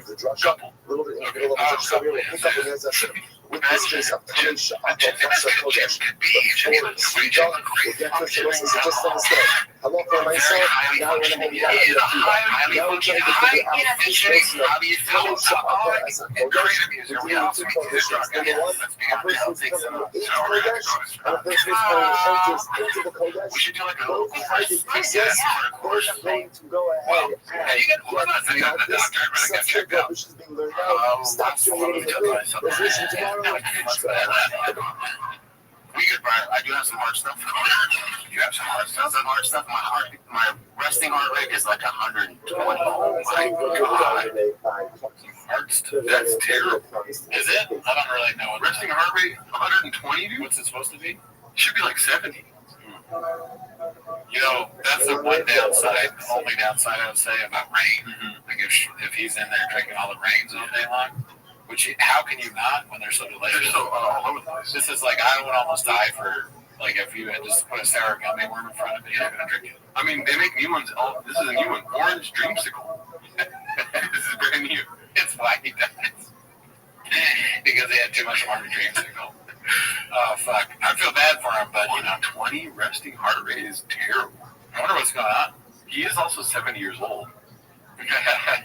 the drug shop, a little bit in the middle of the drug shop. We'll pick up against us with this case of coming shock of us are Kodesh. Before Zrika, we'll get to this is just understand. Hello for myself. Now we're going to have now we're trying to figure out this person how shock of us are Kodesh. We need to Kodesh. Number one, a person's coming into Kodesh. And a person enters into the Kodesh, both parties possess, both going to go ahead and this subject which is being learned out, stop doing the resolution tomorrow. I do have some hard stuff. You have some hard stuff. Some hard stuff. My resting heart rate is like 120. Oh my God. That's terrible. Is it? I don't really know. Resting heart rate 120, dude? What's it supposed to be? Should be like 70. You know, that's the one downside, the only downside I would say about rain. Like if he's in there drinking all the rains all day long, which how can you not when they're so delayed? They're so all over the place. This is like I would almost die for like if you had just put a sour gummy worm in front of me, I'm gonna drink it. I mean, they make new ones. This is a new one. Orange Dreamsicle. This is brand new. It's wacky guys. Because they had too much orange Dreamsicle. Oh fuck! I feel bad for him, but you know, 20 resting heart rate is terrible. I wonder what's going on. He is also 70 years old. Yeah.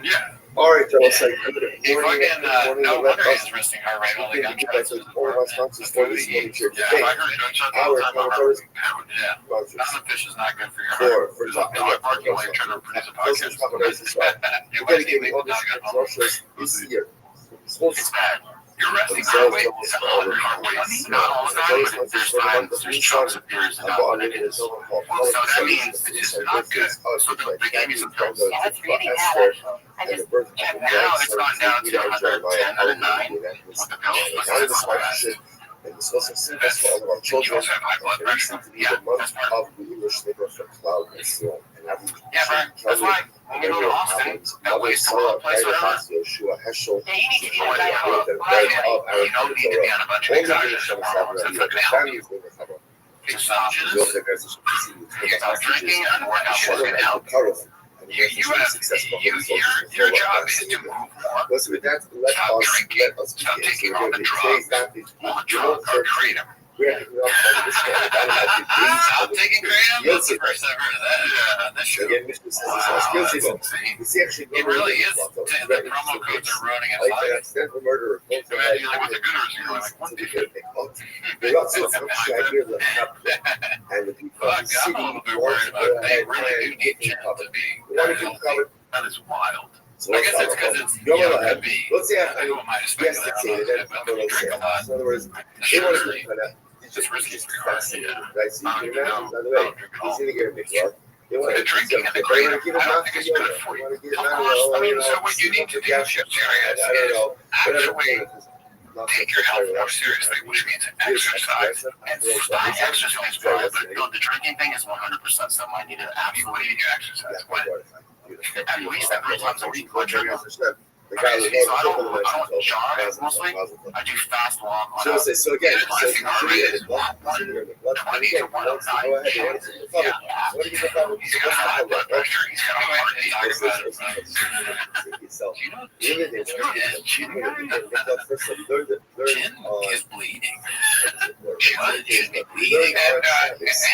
Yeah. All right, so it's like He fucking, no wonder his resting heart rate only got gunshots. Yeah, I heard gunshots all the time. My heart was pounding. Yeah. Pound of fish is not good for your heart. There's a dog barking while you're trying to produce a podcast. You might see me dog at home. It's bad. Your resting heart rate is 100 heart rates. Not all the time, but there's times, there's chunks of periods about what it is. So that means it's just not good. So they gave me some pills. Yeah, it's really bad. I just And now it's gone down to 110, 109 with the pills. But it's not bad. And discussing symptoms for all of our children. You also have high blood pressure. Yeah, that's part of it. Of the English labor for cloudness. Yeah, Brian, that's why when we go to Austin, that waste to all place whatever. yeah, you need to be You like, don't need to be on a bunch of exogenous hormones. That's not going to help you. Massages, stop drinking, and work out what's going to help. Your job is to move more. Stop drinking. Stop taking all the drugs. All the drugs are kratom. Stop taking kratom? That's the first I've heard of that. Yeah, that's true. Wow, that's insane. It really is. The promo codes are ruining its life. Imagine like, what's the good or you're like, what Fuck, I'm a little bit worried about they really do need gin to be healthy. That is wild. I guess it's because it's could be. Who am I to speculate on that? But if you drink a lot, surely it's risky for your heart. Yeah. I don't even know. I don't drink at all. The drinking and the kratom, I don't think it's good for you. Of course, I mean, so what you need to do, Jerry, is actually take your health more seriously, which means exercise. And exercise, bro, but the drinking thing is 100% something I need to absolutely exercise. At least that 3 times a week, I drink. Okay, so I don't jog mostly. I do fast walk on So again, my heart rate is 120 to 109. Yeah. He's got high blood pressure. He's got a heart attack. Do you know Chin is bleeding? Chin should be bleeding.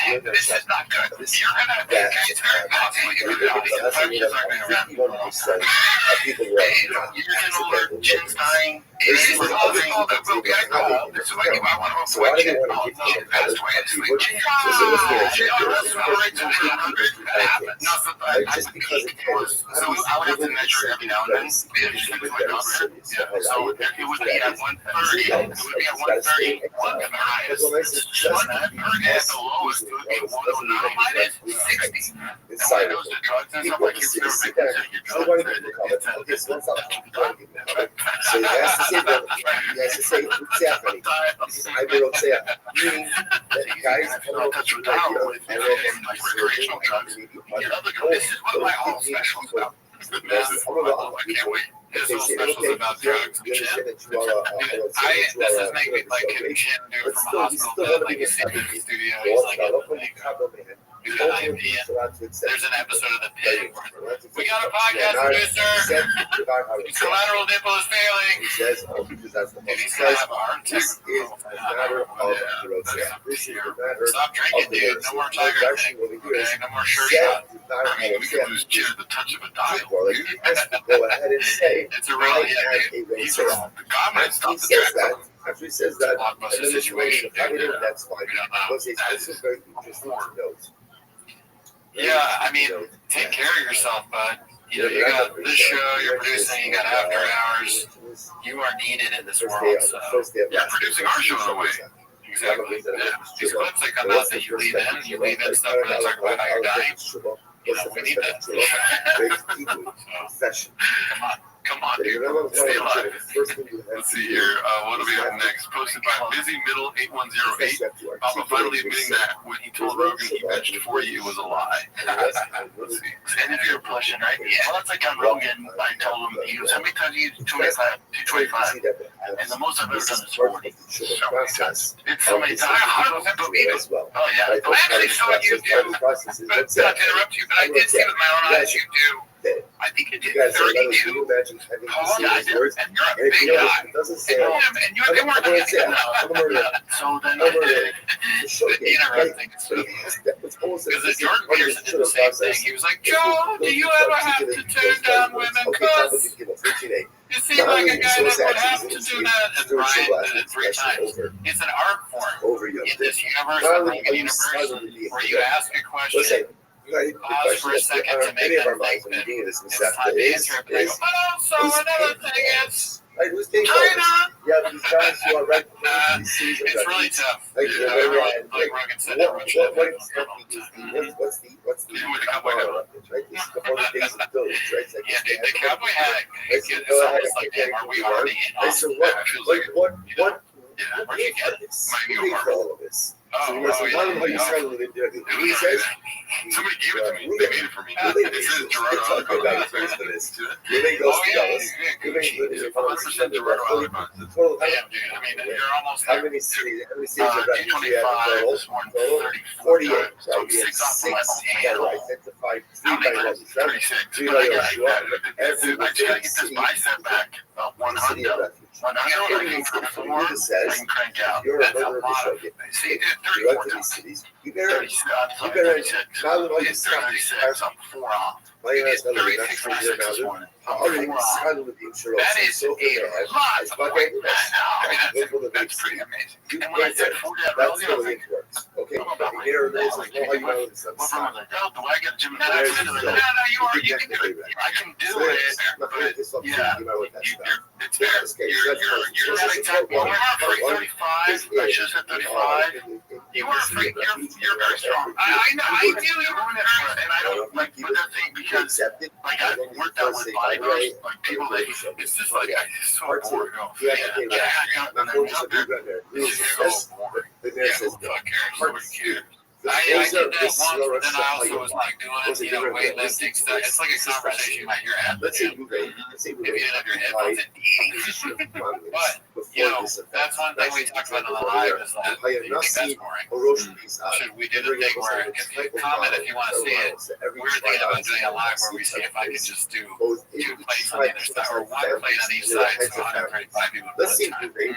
And this is not good. You're going to get very possibly infections are going to wrap you up. You're going to learn Chin's dying. This is what we got to go. This is what you might want to avoid Chin. Oh, Chin passed away this week. Chin, just because it was, so I would have to measure every now and then. So it would be at 130. It would be at 130. 130 at the highest. 130 at the lowest. It would be 109 at 60. And when it goes to drugs and stuff like you've never been considered your drugs. So he has to say that. He has to say exactly. I will say meaning that guys don't touch your towel with recreational drugs. This is what my whole special is about. I can't wait. This whole special is about drugs and Chin. This is making me like Chin do it from a hospital bed, like a CBD studio. He's like in the thing. There's an episode of The Pig where we got a podcast producer. His collateral nipple is failing. And he's gonna have a heart attack. Stop drinking, dude. No more tiger thing. Okay, no more shirt shot. I mean, we could lose Jim at the touch of a dial. It's a real he's the comment stop the track. After he says that, blockbuster situation. That's fine. We don't know. This is very interesting to note. Yeah, I mean, take care of yourself, bud. You know, you got this show, you're producing, you got after hours. You are needed in this world, so you're producing our show in a way. Exactly. Yeah. These clips that come out that you leave in stuff where they talk about how you're dying. You know, we need that. Come on, dude. Stay alive. Let's see here. What do we have next? Posted by Busy Middle 8108. Papa finally admitting that when he told Rogan he benched 40, it was a lie. Let's see. And if you're pushing, right? Yeah. Well, that's like on Rogan. I told him, he was, how many times he used 225? And the most I've ever done is 40. So many times. It's so many times. I don't believe it. Oh, yeah. I actually saw you do, not to interrupt you, but I did see with my own eyes you do I think it You did guys are letters. Can 32. you imagine having to Oh, see yeah, these words? and you're a And if big you notice, guy. it doesn't say, And like, they weren't I'm going to say, I'm a murderer. So then, I'm a murderer. The show game, right? interesting. But he has that was almost Because like Jordan Peterson did the same thing. He was like, Joe, do you ever have to turn down women? Because you seem like a guy that would have to do that. And Brian did it 3 times. It's an art form in this universe, the universe, where you ask a question, pause for a second to make them think that it's time to answer it. But also another thing is, Right, who's taking China. Yeah, these guys who are right before these seas It's really tough. Like, Yeah, everyone, like Rogan said, everyone should have what's the Even with the cowboy hat. right? This is before the days of the village, right? It's like Yeah, the cowboy hat. It's almost like, damn, are we already in Right, so Austin? what Where'd you get it? who paid for all of this? So you Oh, must have how you started with it. He says, Somebody gave it to me. They made it for me. It says Gerardo talk about this for this. You may go to Dallas. You may go to 100% Gerardo Alibaba. the total. Damn, dude. I mean, you're almost How there. many cities are that? D25 is 134. 48. So Right, 6 off the left yeah, hand. right. That's the 5. 3 How by many 1. 36. Three But by I gotta 1. Every I gotta get this bicep back. 100. When I get ready for the floor, I can crank out. You're a That's a murderer of the lot show. of. See, it did You 34 went to these times. cities. You better. 36. You better. 36. Now that all you It's stop. 36. I'm 4 off. Why you It's guys know that 36 you're not sure this now? morning. How are you 4 off. deciding with the insurance? That is so a lot. It's of fucking weight. nuts. I mean, Look for the that's base. pretty amazing. You And when I get said there. 40, That's I the was way like, it works. Okay, I'm about but there it is. like, Know how you know it's well, not. from the do I get Jimmy There Jackson? you No, go. you can do it. I can do it, but yeah, You know what that's about. it's fair. You're not exactly. You're not free 35. I just said 35. You are free. You're very strong. I know. I do. You're and I don't like put that thing because like I worked out with bodybuilders, like people that it's just like it's so boring. Yeah, and I'm out there. It's so boring. Yeah, who the fuck cares? Nobody cares. I did that once, but then I also was like doing, weightlifting stuff. It's like a conversation you might hear at the gym. If you didn't have your headphones and eating. But, that's one thing we talked about in the live is like, do you think that's boring? Should we do the thing where, if you comment if you want to see it, we're thinking about doing a live where we see if I can just do 2 plates on either side, or 1 plate on each side, so 135 people at Let's see one if time. you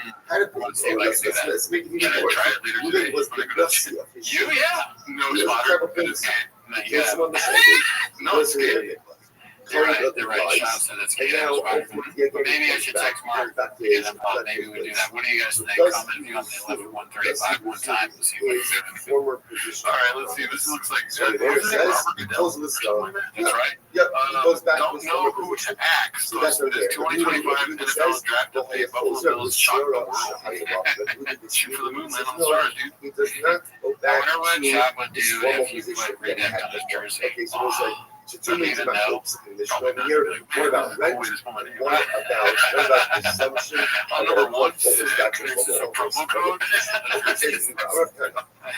Let's see if I can do that. Let's make it Should I try it later today? was the best. You, yeah. No spotter. But it's No, you gotta, no, it's good. you're right. Sean said it's good. Maybe I should text Mark. Get him on. Maybe we do that. What do you guys think? Comment if you want the 11-135 one time to see what you do. Former position. All right, let's see. This looks like So there it says, close the list. That's right. Yep, it goes back Don't to know who to ask. So that's This 2025 NFL draft update. Buffalo Bills shocked the world. Shoot for the moon, land on the stars, dude. He does not go I back wonder what to Chad would do his formal if you position. put redemption on his jersey. Okay, so it's like, so two Don't things even about know. hopes in this one here. What about rent? What about consumption? On number one, What was that for there's a the promo code.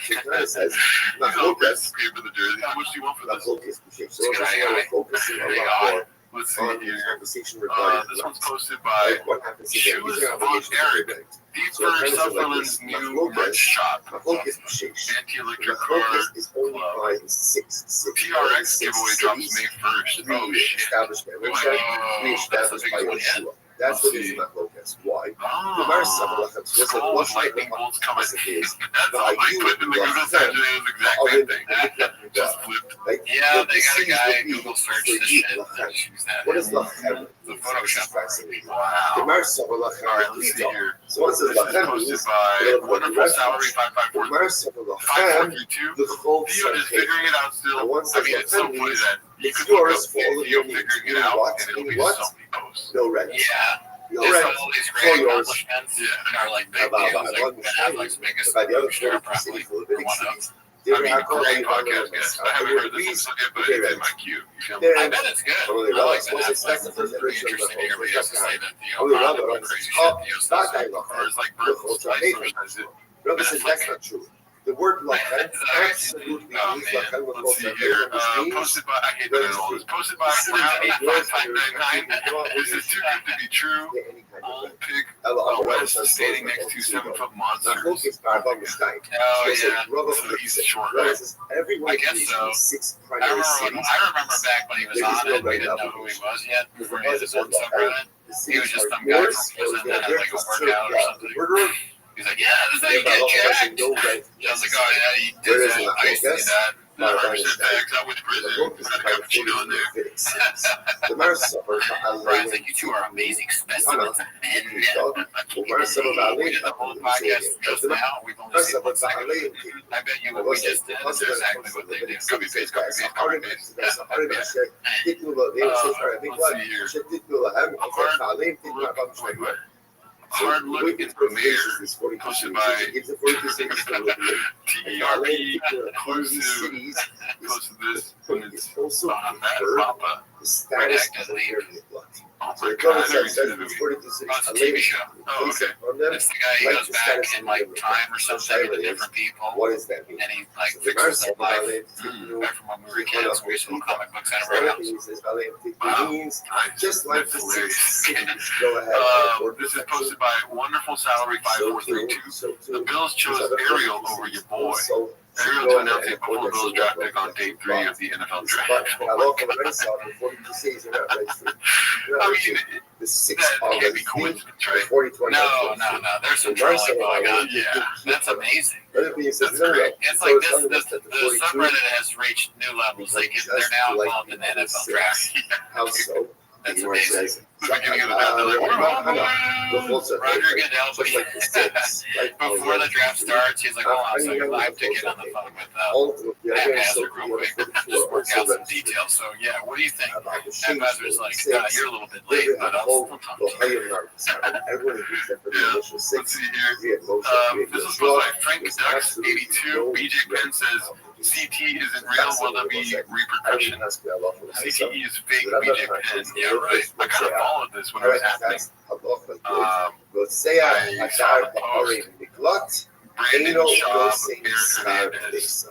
It kind of says, not He's all focus, pay for the jersey. How much do you want for not this? focus. So it's really focusing a lot more Let's see on the here. conversation regarding This one's posted by like what happens if Shoes you have on Eric. Deep So for it's kind of like Sutherland's this. new merch shop. My focus is Anti-electric car. is only buying six PRX giveaway drops May 1st. Oh shit. Establishment. Wow. Re-established That's the by biggest one Yeshua. That's what is my focus. Why? The Oh. Marsa was a Skull with lightning bolts coming. That's all I put in the Google search. It was the exact same thing. Just flipped. Yeah, they got a guy at Google search this shit. Just use that. What is Lachem? The Photoshop. The Wow. Marsa was All right, let's see here. So what This says is Lachem posted means by Wonderful Salary the 554. Marsa was 542. the whole Theo is figuring it out still. And once I mean, it's so funny that you it's could look yours up for all of Theo your needs. figuring it You know out, what? and it'll You be know what? so many posts. No rent. Yeah. No It's rent. all these For great yours. accomplishments Yeah. are like big About deals. Like one Ben Affleck's biggest By the other booster, 40 probably. cities, the Or big one of them. cities. I mean, great podcast, guys. I haven't heard this episode yet, but it's in my queue. You feel me? I bet it's good. Totally I like right. Ben What's Affleck. expected for the It'd be first interesting to hear what he has to say that Theo Totally Brown right. about crazy Oh, shit Theo that says. guy, Or it's like Bert's life. Brother says that's not true. The word Lachem absolutely Oh means man, Lachem with let's see here. Posted by, I hate that at all. It's posted by Brown 85599. This is too good to be true. Old pig standing next to 7-foot monsters. Oh, yeah. So he's short, right? I guess so. I remember back when he was on it, we didn't know who he was yet before he had his own subreddit. He was just some guy from prison that had like a workout or something. He's like, yeah, this is how you get jacked. I was like, oh yeah, he did that. I used to do that. I understand I went to prison. I got a cappuccino in there. Brian's like, you two are amazing specimens of men. We did the whole podcast just now. We've only seen 1 second. I bet you what we just did is exactly what they do. Copy paste, copy paste, copy paste. Let's see here. Hard look into the mirror, posted by TERP, posted this, and it's on that Papa, right actively. Oh my God, I've never seen the movie. Oh, it's a TV show. Oh, okay. It's the guy, he goes back in like time or something with different people. What does that mean? And he like fixes their life. Back from when we were kids, we used to look comic books at our house. Wow. Just like That's hilarious. Go ahead. This is posted by Wonderful Salary 5432. The Bills chose Ariel over your boy. Ariel to announce a Buffalo Bills draft pick on day 3 of the NFL draft. I mean, that can't be coincidence, right? No. There's some trolling going on. Yeah, that's amazing. That's great. It's like the subreddit has reached new levels. Like they're now involved in the NFL draft. How so? That's amazing. The beginning of the draft, they're like, Roger Goodell, before the draft starts, he's like, hold on, so your live ticket on the phone with Haphazard real quick. Just work out some details. So, yeah, what do you think? Haphazard's like, you're a little bit late, but I'll talk to you. Let's see here. This is posted by Frank Ducks 82. BJ Penn says, CT isn't real, will there be repercussions? CTE is fake, BJ Penn. Yeah, right. I kind of followed this when it was happening. I saw the post. Brandon Schaub, Aaron Hernandez.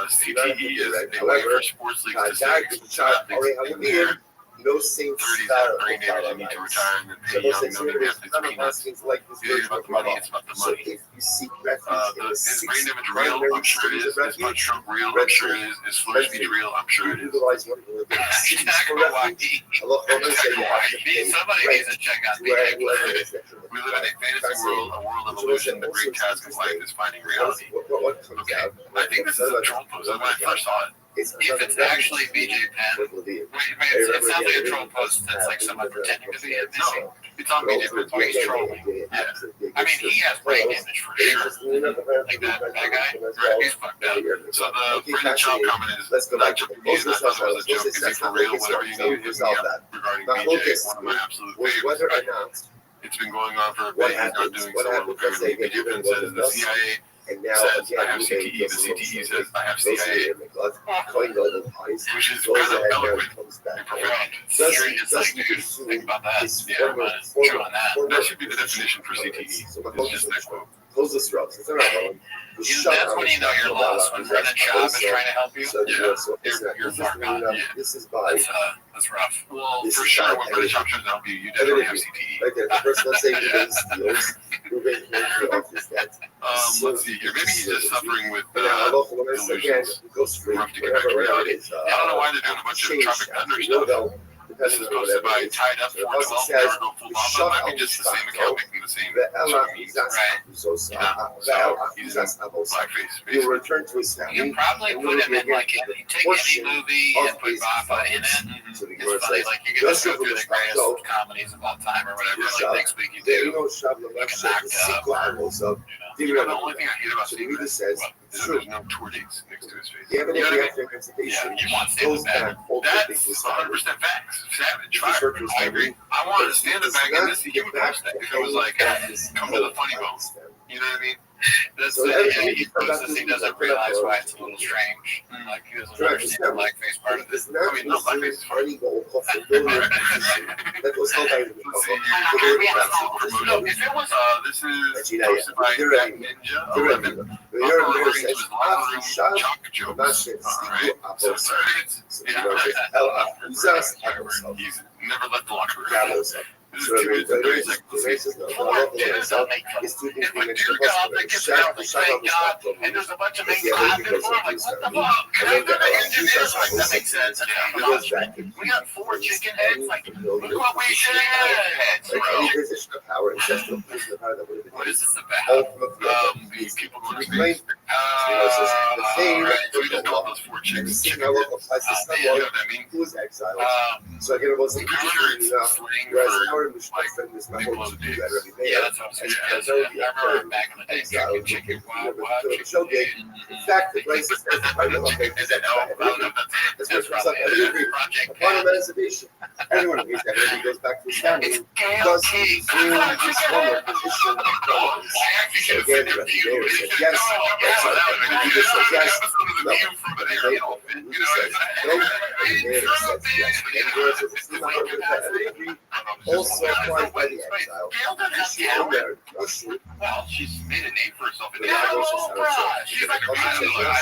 CTE is a way for sports leagues to say in there. No same 30s have brain damage and need to retire and then pay young no athletes peanuts. It is about the money, it's about the money. Is brain damage real? I'm sure it is. Is blood stroke real? I'm sure it is. Is slur speech real? I'm sure it is. Somebody needs to check out BJ. We live in a fantasy world, a world of illusion. The great task of life is finding reality. Okay, I think this is a troll post. When I first saw it. If it's actually BJ Penn, it sounds like a troll post that's like someone pretending to be it. No, it's on BJ Penn, so he's trolling. Yeah. I mean, he has brain damage for sure. Like that guy, right? He's fucked up. So the Brandon Schaub comment is, not joking, I thought it was a joke. Is he for real? Whatever you need to hit me up regarding BJ, one of my absolute favorites. It's been going on for a bit. He's not doing so well. Apparently, BJ Penn says the CIA says I have CTE, the CTE says I have CIA, which is kind of eloquent and profound. It's like, dude, think about that. Yeah, I'm chew on that. That should be the definition for CTE. It's just that quote. Close the strokes. It's not that's when you know you're lost. When Brandon Schaub is trying to help you, you're far gone. Yeah. That's rough. Well, for sure, when Brandon Schaub tries to help you, you definitely have CTE. Let's see here. Maybe he's just suffering with delusions. Rough to get back to reality. I don't know why they're doing a bunch of Tropic Thunder stuff. This is posted by Tied Up 412, Never Go Full Mama. Might be just the same account making the same memes, right? So he's in blackface, He'll return to his family. You can probably put him in like, you take any movie and put Baba in it. It's funny, like you can just go through the greatest comedies of all time or whatever. Like next week you do. You can knock up. The only thing I hate about Steve is there's no tour dates next to his face. You know what I mean? Yeah, you want stand the bag. That's 100% facts. Savage. Fire. I agree. I wanted to stand the bag in this. He would post that if it was like, come to the funny bone. You know what I mean? That's he posts this. He doesn't realize why it's a little strange. Like he doesn't understand the blackface part of this. I mean, no, blackface is fine. If it was, this is posted by Ninja 11. According to his locker room chalk jokes. Alright, so he's never left the locker room. This is 2 minutes and 30 seconds. The racist, no, Four Jews that make fun. it's 2 If things a Jew got up and gets out like, thank God, and there's a bunch of men clapping for him, like, what the fuck? Can I go to engineers? Like, that makes sense. We got 4 chicken heads, like, look what we should have. Like any position of power, ancestral position of power that would have been What is this about? The people going to reclaim. space. The thing Right, so we just call those 4 and chickens. the Skywalker applies to You know someone what I mean? who was exiled. Um, So again, it wasn't Counter interesting enough. slang Whereas for Howard was like friend is not Nicola going to do Diggs. that really Yeah, there. that's what I'm saying. And I remember back in the day, exiled chicken, chicken, wild the show gig. In fact, the racist I know okay. Is that no? I don't know if That's that's what probably I agree. Project Upon Cat. emancipation, everyone agrees that when he goes back to his family, It's because KLT. he's in his former position of prominence. I actually should have Again, said Rabbi view. Meir It said should yes. go. Yeah, so that would have been He good. just said yes. Episode of the No. view from the He aerial. said You know, no. Rabbi Meir said yes. And Meir says it's not going to happen. Also applied by the exile. Gail doesn't have She talent. there, Rothschild, Well, she's made a name for herself in the the Rothschild world. House. She's like a I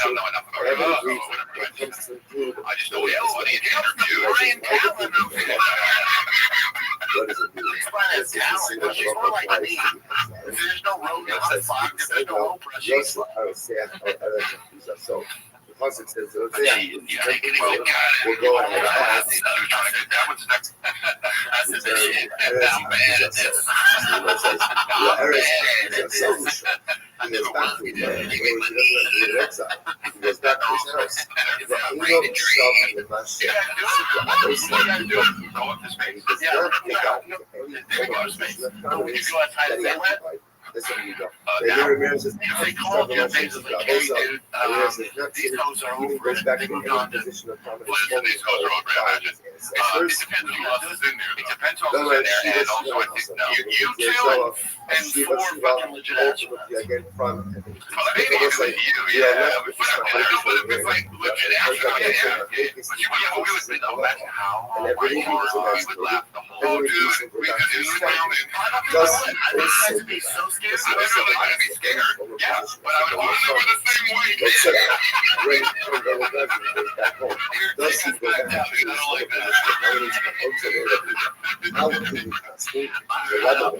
don't know enough about her. Every week, Whatever. it comes to include I just know it's funny in the interview. Brian Callen of what does it do? Brian Callen, but she's more like me. There's no Rogan on Fox, there's no Oprah. She's So the concept says, You take it we'll go on with that. That one's next. I said that shit. I'm bad at this. He goes back to his house. The angel himself in the Mashiach. Go up to space. He does not take out any that's what you go. They called you basically, hey dude, these hoes are over goes it. back They to moved any on to position of prominence. What is these hoes are over, I imagine. It depends on who else is in there. It depends on who's in there, and also I think You two and 4 fucking legit astronauts. Again, from maybe it's like you, yeah. But I don't know if it's like legit astronaut, yeah. But you would have been no matter how hard we would laugh the whole dude. We could do it around and I'd be nice to be so scared. I would be scared, yeah, but I would hold it with the same weight. Let's say, great, back home. Thus, he goes back to his how can you escape the level of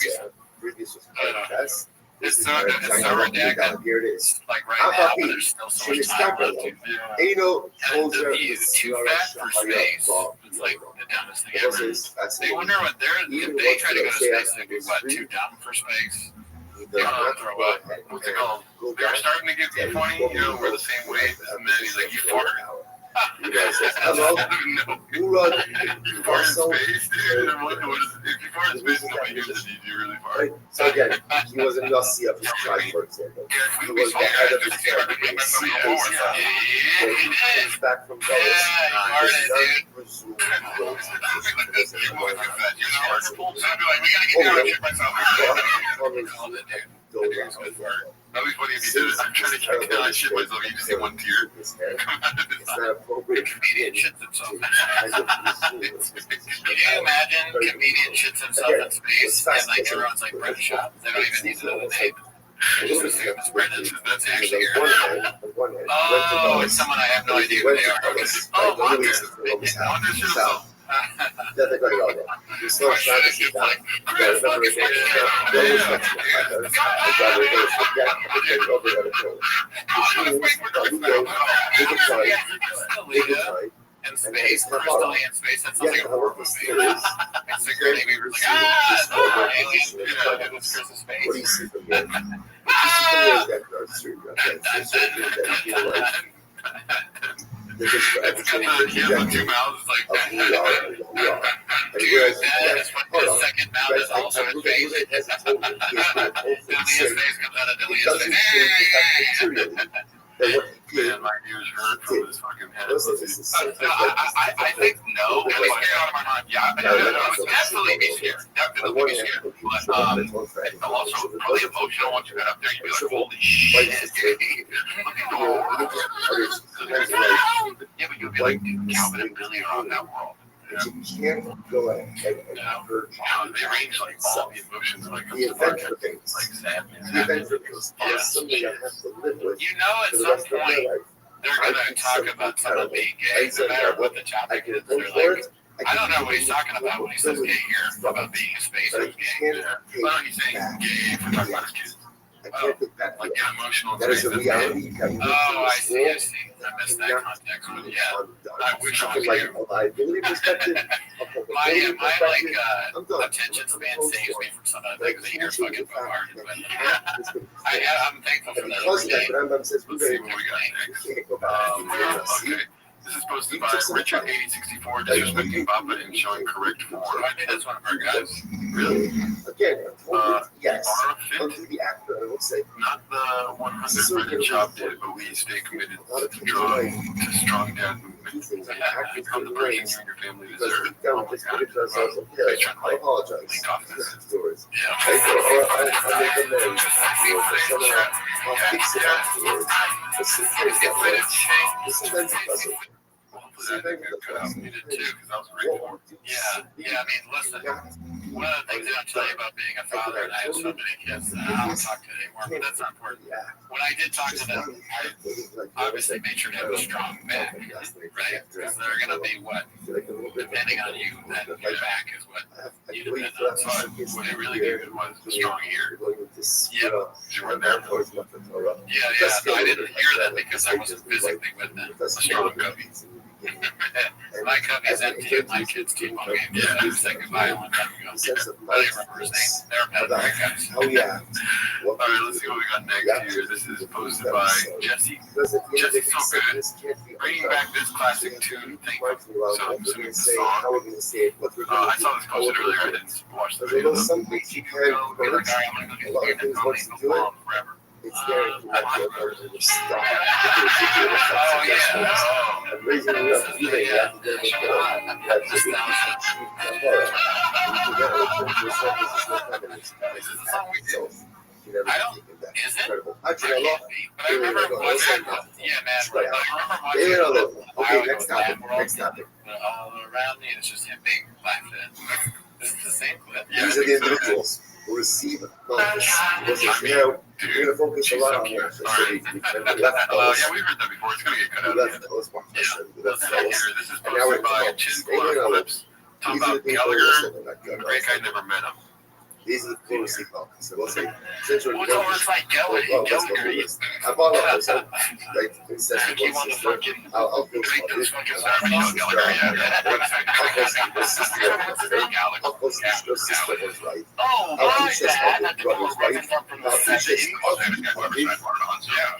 here? Previous was best. It's so redacted. Here it is. Like right I'm now, happy. there's still so She much is time capital. left. Anal And holds the her view too fat for space. It's like the dumbest thing ever. They wonder what if they try to go to space, they'd be what, too dumb for space? What's it called? We were starting to get to the point, we're the same weight, and then he's like, you fart. You guys say, I hello, don't know. who run? You fart in space, dude. And what is, if you fart in space, nobody gives a shit. You really fart. Right. So again, he was a Nasi of his tribe, for example. Yeah, He we was the head of his tribe. started He to was get more. comes back from Dallas. That'd be funny if you did it. I'm trying to get out of shit myself. You just see one tear. It's not appropriate. Comedian shits himself. Can you imagine comedian shits himself in space and like everyone's like British shop? They don't even need to know the name. They just assume it's British. That's actually here. Oh, it's someone I have no idea who they are. Oh, Wonder. Wonder shit himself. Yeah, they're going all day. He's still trying to sit down. Yeah, remember it, In space, crystal in space, that's something horror movie. And Sigourney Weaver's like, aliens, it was Chris' space. What do you see from here? You see from here that It's got the 2 mouths, like, of who we are and what we are. And Dude, whereas, that is what the second mouth is also in space. as a total, he has been Delia's face comes out of Delia's doesn't face. change the fact materially that what he did. man, my ears hurt from this fucking head. This is something I think no. It's scared out of my mind. Yeah, I would definitely be scared. Definitely be scared. But also probably emotional once you get up there. You'd be like, holy shit. Look at the yeah, but you'd be like, dude, Calvin and Billy are on that world. you can't go ahead and hurt. They range like all the emotions when it comes The to event fucking for things. like sadness. The event for things is something I have to live with You know, at for the some rest of my point, life. they're going to talk about someone being gay, no matter what the I topic can is. They're afford like, it. I don't know what he's talking about when he says gay here, about being a space or gay. Well, he's saying gay for talking about his kids. I can't take back Like get emotional. that is a reality. Oh, I see. I missed that context. But yeah, I wish I was like here. a liability perspective. My attention span saves me from some of the things that you're fucking bombarded with. I'm thankful for that. Because that Rambam says Let's see what we got next. Okay. This is posted by Richard 8064, disrespecting Baba and showing correct form. I think that's one of our guys. Really? Again, yes. Fit? Unto the actor, I will say. Not the 100 Brendan Chop did, but we stay committed to strong dad movement. Become the person you and your family deserve. Deep down, just put it to ourselves, okay, I apologize. Afterwards. Yeah. I make amends afterwards. I'll fix it afterwards. This is this is then because of Yeah, I mean, listen, one of the things that I'll tell you about being a father, and I have so many kids that I don't talk to anymore, but that's not important. When I did talk to them, I obviously made sure to have a strong back, right? Because they're going to be what? Depending on you, that your back is what you depend on. So what it really gave it was a strong ear. Yep, you were there. Yeah, no, I didn't hear that because I wasn't physically with them. A strong cubby. My cubby's empty and my kids keep on game. Yeah, I said goodbye a long time ago. I don't remember his name. They're better guys. Oh, yeah. All right, let's see what we got next here. This is posted by Jesse. Jesse's so good. Bringing back this classic tune. Thank you. So I'm assuming it's a song. I saw this posted earlier. I didn't watch the video. Some things you can I'm gonna go get the forever. It's very important to stop. Oh, yeah. I'm raising you up. You may have to make it up. That's just This is the song we do. I don't. Is it? Actually, I love it. But I remember watching. Yeah, man. I remember watching. Okay, next topic. Next topic. All around me, it's just him being black fit. This is the same clip. These are the individuals who receive bonus. Because you're going to focus a lot on that. Yeah, we heard that before. It's going to get cut out. This is posted by Chin Clips. Talking about Gallagher. Great guy, never met him. These are the people who receive bonus. So we'll say, since we're What's all this like Gallagher? I bought all this. Like, it says I'll feel I'll post your sister was right. Oh, my dad. Brothers right.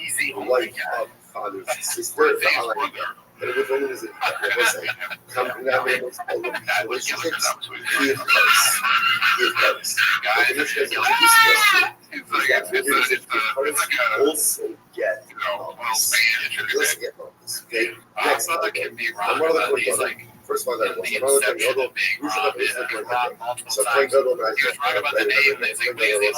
Easy. Wife of father's sister. And it was always a company that made us all of these relationships. He is close. He is close. But this guy's also get bonus. Let's get bonus. Okay? Next I'm one of the things like first one that was another thing. Although we should have been so Frank Guttel and I he was wrong about the name. He's like, he's the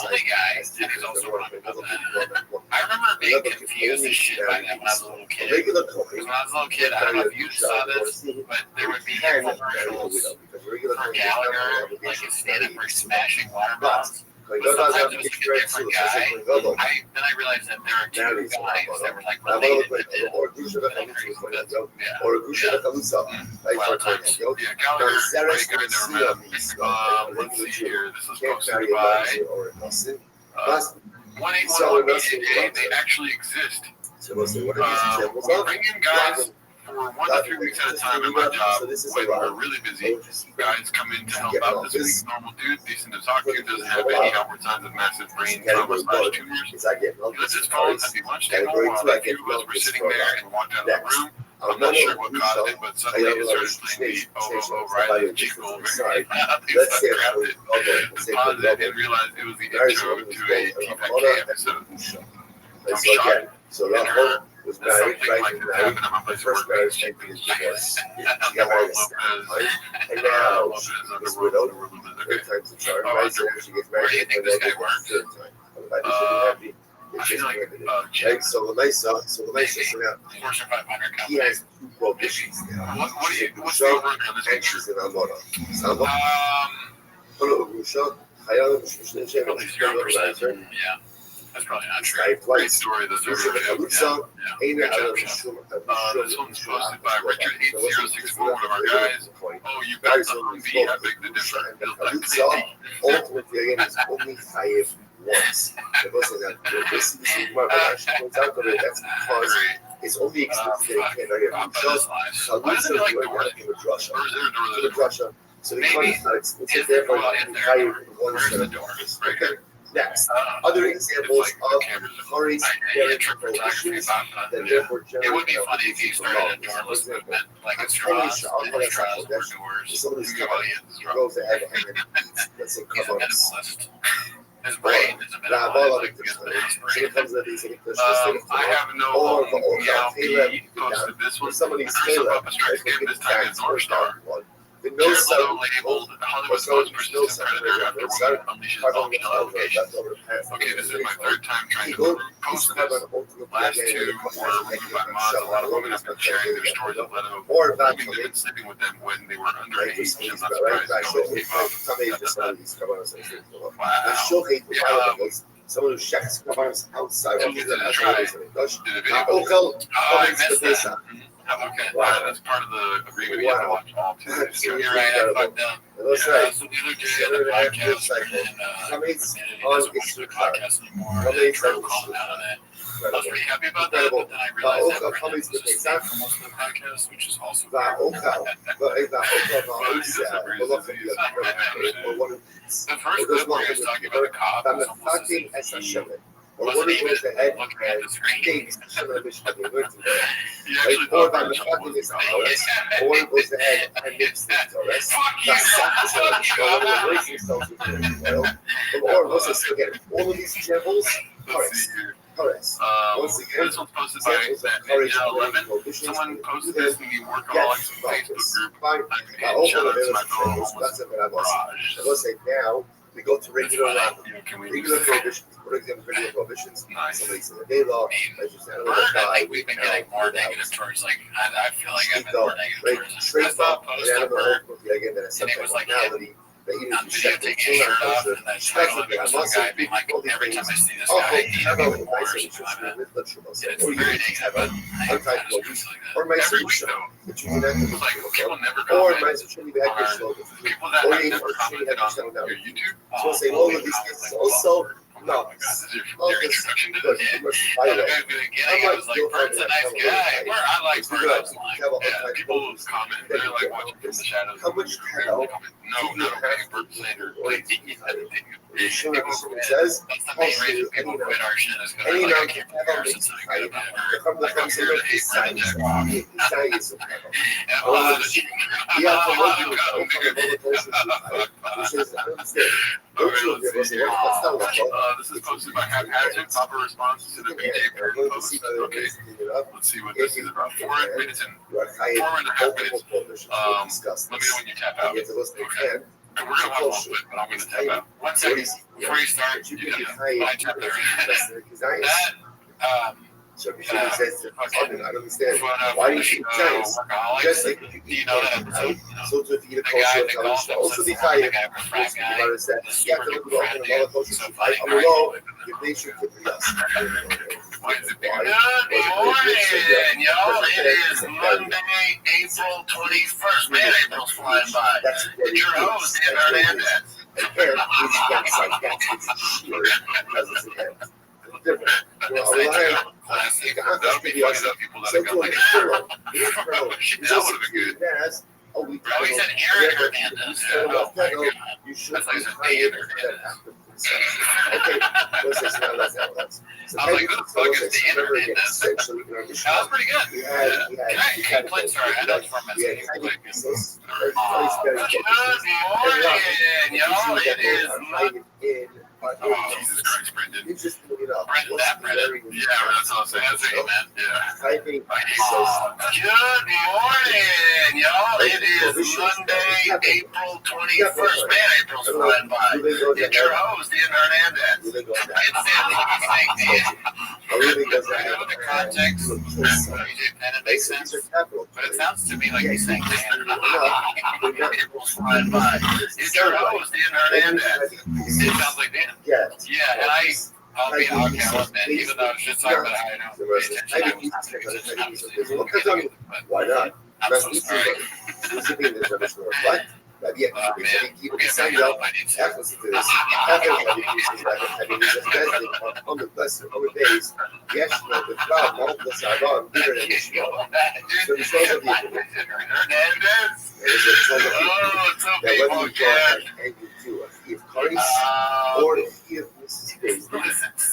only guy, and he's also wrong about that. I remember being confused as shit by that when I was a little kid. Regular Because when I was a little kid, I don't know if you saw this, but there would be commercials for Gallagher, like his stand-up for smashing watermelons. But sometimes it was like a different guy. Then I realized that there are two guys that were like related that did it. Or a Gusha Kalusa. Yeah, Gallagher, great guy, never met him. Let's see here. This was posted by 181 they actually exist. We bring in guys for 1 to 3 weeks at a time in my job when we're really busy. Guys come in to help out this week. Normal dude, decent to talk to, doesn't have any outward signs of massive brain trauma / tumors. He lets his phone at the lunch table while a few of us were sitting there and walked out of the room. I'm not sure what caused it, but suddenly it started playing the Oh Riley jingle. I grabbed it, paused it, and realized it was the intro to a TPK episode. I'm shocked. So that whole was married, the first marriage champion divorce. He got married and now he's widowed. Third time's the charm. Right? So she gets married. Where do you think this guy works? Third time. So the nice, so now Fortune 500 he has 2 prohibitions now. What's the over on this And she's in Amora. Hello, Rusha. Probably 0%. Yeah. That's probably not true. Sky Great flights. story. This This one's posted by Richard8064, one of our guys. Oh, you bet the Humvee, how big the difference. Ultimately, again, it's only chayiv once. That's because it's only exclusive that it can't Why doesn't he like doors? Russia. Or is there a door to the Russia. So the economy is not exclusive, therefore, chayiv one set of doors. Okay. Next, other examples of hurry prohibitions that therefore It would be funny if you started a doorless movement, like a straws, doors. Somebody's goes ahead and then eats, let's say, He's a kebabs. minimalist. His brain is a Nah, minimalist. I have no he posted this one. Somebody's Chris Papa Strikes Again, this time it's North Star. The no Jared sub Leto labeled Hollywood's most persistent predator after woman unleashes emotional allegations. Okay, this is my third time trying to post this. Last two were removed by mods. A lot of women have been sharing their stories of Leto claiming they've been sleeping with them when they were underage. I'm not surprised it came up. Wow. Someone who checks covers outside of Did the I missed that. Okay, that's part of the agreement. You have to watch all two. You're right, I fucked up. That's Yeah, right. so the other day on the podcast, and the community doesn't watch the podcast anymore. And Drew called out on it. I was pretty happy about that, but then I realized that Brendan was just there for most of the podcast, which is also The first clip where he was talking about the cop was almost as if he wasn't even looking at the screen. He actually thought that was all of these examples, Let's see here. Correct. Once again, this one's posted by Ninja11. Someone posted this in the Workaholics Facebook group. Shout out to my fellow homeless Raj. Let's say now we go to regular Rabbi. Can we Regular prohibitions, for example, regular prohibitions. Nice. Somebody's in the day law. I think we've been getting more negative towards, like, I feel like I've been more negative towards this. I saw a post of her, and it was like him on video taking his shirt off, and then title of it was some guy being like, every time I see this guy, I need to go to war. It's very negative, but I was like that. Every week though, it's like people never or comment. People that have never commented on your YouTube. So say all of these things also Oh my God, this is your introduction to this. Yeah, the guy at the beginning, I was like, Bert's a nice guy. I like Bert. I was like, Yeah, people comment. They're like watching from the shadows. How much No, not okay. Bert Sander. You're sure it says that's the main reason people quit our shit is because they're like, I can't prepare something good about her. Like, I'm here to hate Brendan Jack. And a lot of this is posted by Haphazard. Proper response to the BJ Perry post. Okay, let's see what this is about. 4 minutes and 4.5 minutes. Let me know when you tap out. Okay. And we're gonna watch one clip, but I'm gonna tap out. 1 second before you start. You gotta tap there. That So if you says, I don't understand. Why do you think giants? Just like you know that episode? So to feed a The guy culture that golf of also the the higher. guy from frat guy, You said, the you super have to duper look frat at dude. all the cultures. So funny. I'm alone. Your nation could be us. Good morning, y'all. It is Monday, April 21st. Man, April's flying by. That's It's your host, Dan Hernandez. and here, it's just like that. It's sheer because it's again. Different. It's like classic. That would be funny though, people that have got like that would have been good. Oh, we Oh, he said Aaron Hernandez. Oh my God. You should That's like be said higher Dan than Hernandez. Okay, let's say so that's. I was like, who the fuck is Dan Hernandez? Essentially, That was pretty good. we had, Can I play? Sorry, I know it's from we had, Good morning, y'all. It is Monday. Oh, Jesus Christ, Brendan. You just look it up. Brendan, that Brendan. Yeah, that's what I'm saying. That's it, man. Yeah. Typing Good morning, y'all. It is Monday, April 21st. Man, April's flying by. It's your host, Dan Hernandez. It's Dan. I know the context of BJ Penn, it makes sense. But it sounds to me like he's saying Dan. April's flying by. It's your host, Dan Hernandez. It sounds like Dan. Yeah. Yeah, and I'll be out, even though it's just talking about how I don't pay attention. Why not? I'm so sorry. What? Yeah, keep it signed up. Half listen to this. Half everybody on the blessed on the days. Yes, the crowd, multiple Sargon, bigger than this. So the souls of people. There's a soul of people. That whether you go and you do a fee of Christ or a fee of Mrs. Days,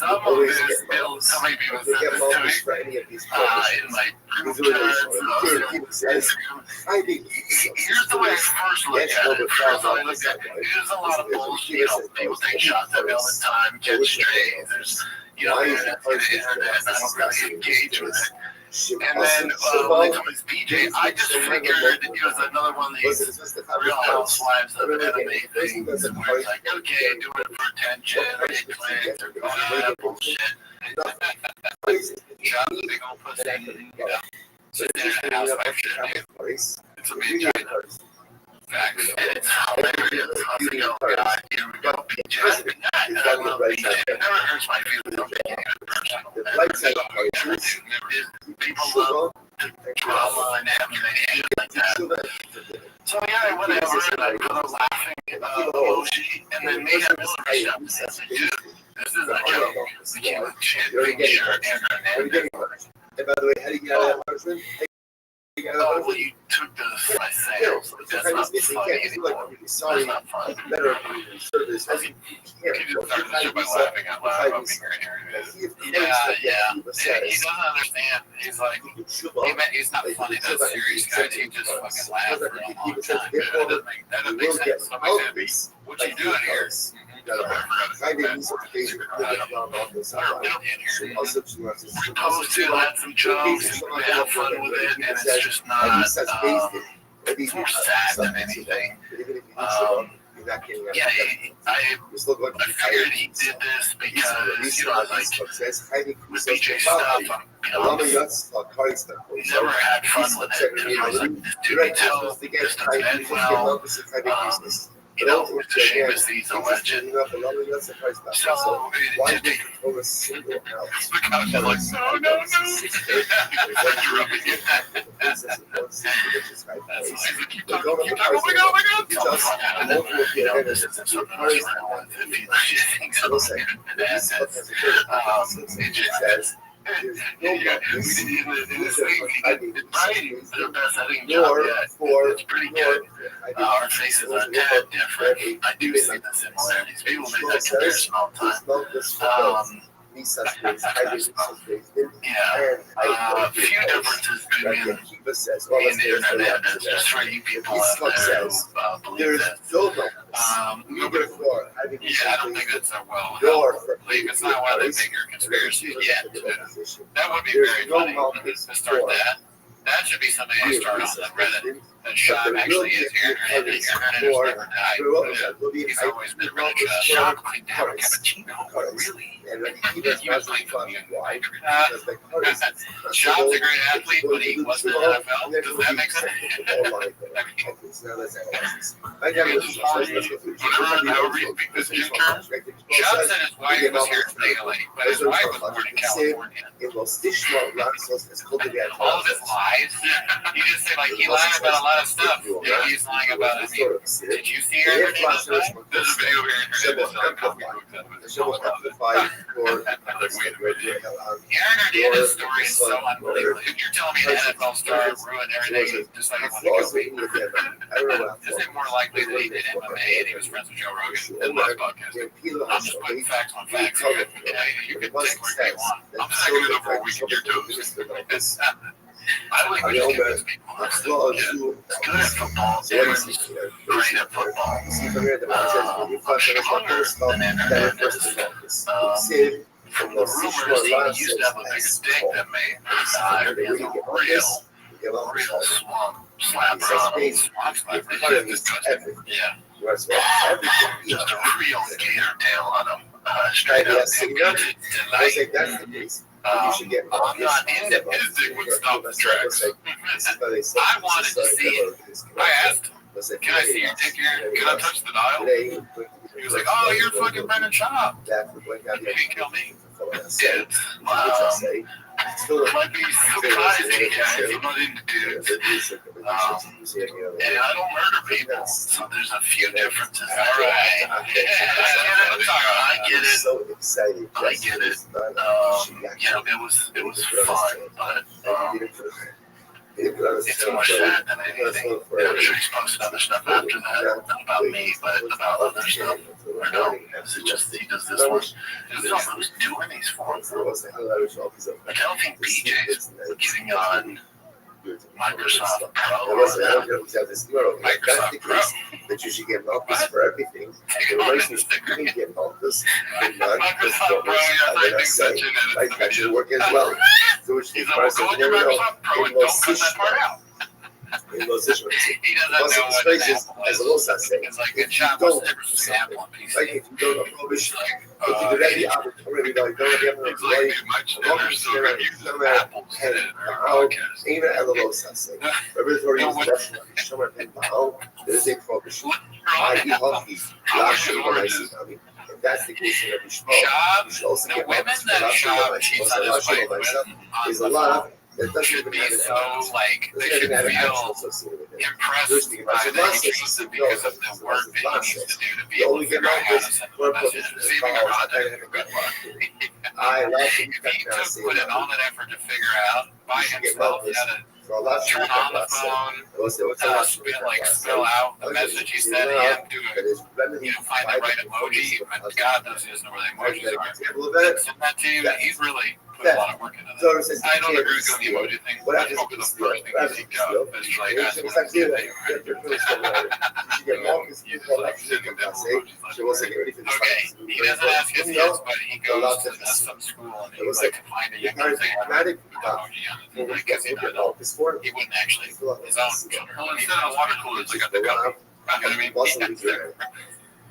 always get moments. They get moments for any of these programs. People says, I think here's the way I first look at it. First, I look at it. There's a lot of bullshit. You know, people take shots at me all the time, get straight. There's, you know, the internet, and I don't really engage with it. And then when it comes to PJ, I just figured it was another one of these Real Housewives of anime things where it's like, okay, do it for attention, or get clicks, or all that bullshit. Yeah, big old pussy, you know. So it's a big facts. It's hilarious. Here we go, PJ. And I love PJ. It never hurts my feelings. I'm being people love drama and anime and like that. So yeah, whatever. And I put a laughing emoji, and then me and Miller rushed up and said, dude, this is a joke. We can't legit make sure and and by the way, how do you get out of that person? well, you took the my sales. That's not funny anymore. Sorry, That's not fun. better service. You can just start the shit by laughing out loud. I'm being right here. Yeah. He doesn't understand. He's like, he's not funny. That's serious, guys. He just fucking laughs for a long time. That doesn't make sense. Somebody said, what you doing here? We posted, had some jokes, and we had fun with it, and it's just not, it's more sad than anything. Yeah, I figured he did this because, you know, like, with BJ stuff, you know, he never had fun with it. And I was like, dude, you tell this doesn't end well. You know, it's a shame as he's a legend. So, it did no. Keep talking, oh my God. You know, this isn't something I was wrong with. If he thinks I'm it just says, in this thing, Brian did the best editing job yet. It's pretty good. Our faces are a tad different. I do see the similarities. People make that comparison all the time. A few differences between the internet is just for you people out there who believe that. I don't think that's a believe it's not why they make your conspiracy yet. That would be very funny to start that. That should be something I start on the Reddit. That Shab actually is here. The internet has never died. He's always been Reddit. Shab cleaned to have a cappuccino. Really? He was playing for me in Shab's a great athlete, but he wasn't in the NFL. Does that make sense? Shab said his wife was here from Italy, but his wife was born in California. All of his lies, he just said, like, he lied about a lot of stuff. He's lying about it. Did you see her? There's a video here. Aaron Hernandez's story is so unbelievable. If you're telling me an NFL star ruined everything just like he wanted to go this ain't more likely that he did MMA and he was friends with Joe Rogan and last podcast. I'm just putting facts on facts. You can take where you want. I'm second it over a week in your toes. I like when you give these people good at football. Aaron's great at football. Stronger than internet. From the rumors, he used to have a bigger dick than me. He has a real swamp slapper. Yeah. Just a real gator tail on him. Straight up. I'm not into his dick would stop the tracks. I wanted to see it. I asked him. Can I see your dick here? Can I touch the dial? He was like, oh, you're fucking Brendan Schaub. You can kill me. Dude, might be surprising, guys. I'm not into dudes. And I don't murder people, so there's a few differences. All right. I get it. I get it. You know, it was fun, but it's more sad than anything. And I'm sure he's posted other stuff after that, not about me, but about other stuff. Or no, is it just he does this one? Who's doing these for him? I don't think BJ's getting on Microsoft Pro. Microsoft Pro. That you should get Malchus for everything. The relationship you can get Malchus and Microsoft Pro, I think such an like that should work as well. So which he's like, go into Microsoft Pro and don't cut that part out. In those situations, he doesn't know what an apple is. It's like a chop was never an apple on PC. Like if you don't approach, if you already already don't have it's like much dinner, so we're using apples in it or podcast. Even at the low sense, regulatory instruction, someone in Bahal, there's a prohibition. I eat hockey, last year when I see, I mean, if that's the case in every sport, you should also get women that shop cheats on his wife with there's a lot of that doesn't should even be have an so evidence. like they should feel impressed by that he chooses it because of the work that he needs to do to be able to figure out how to send a message. Receiving a project, good luck. I love If he took put in all that effort to figure out by himself how to turn on the phone, spell out the message he sent him, find the right emoji. God knows he doesn't know where the emojis are. Send that to you. He's really put a lot of work into that. I don't agree with the emoji thing. That's probably the first thing he seek out. It's like, that's what I'm saying. Okay, he doesn't ask his kids, but he goes to some school and he like to find a young kid emoji on it. I guess he wouldn't actually. His own children. Well, instead of water coolers, I got the cup. I mean,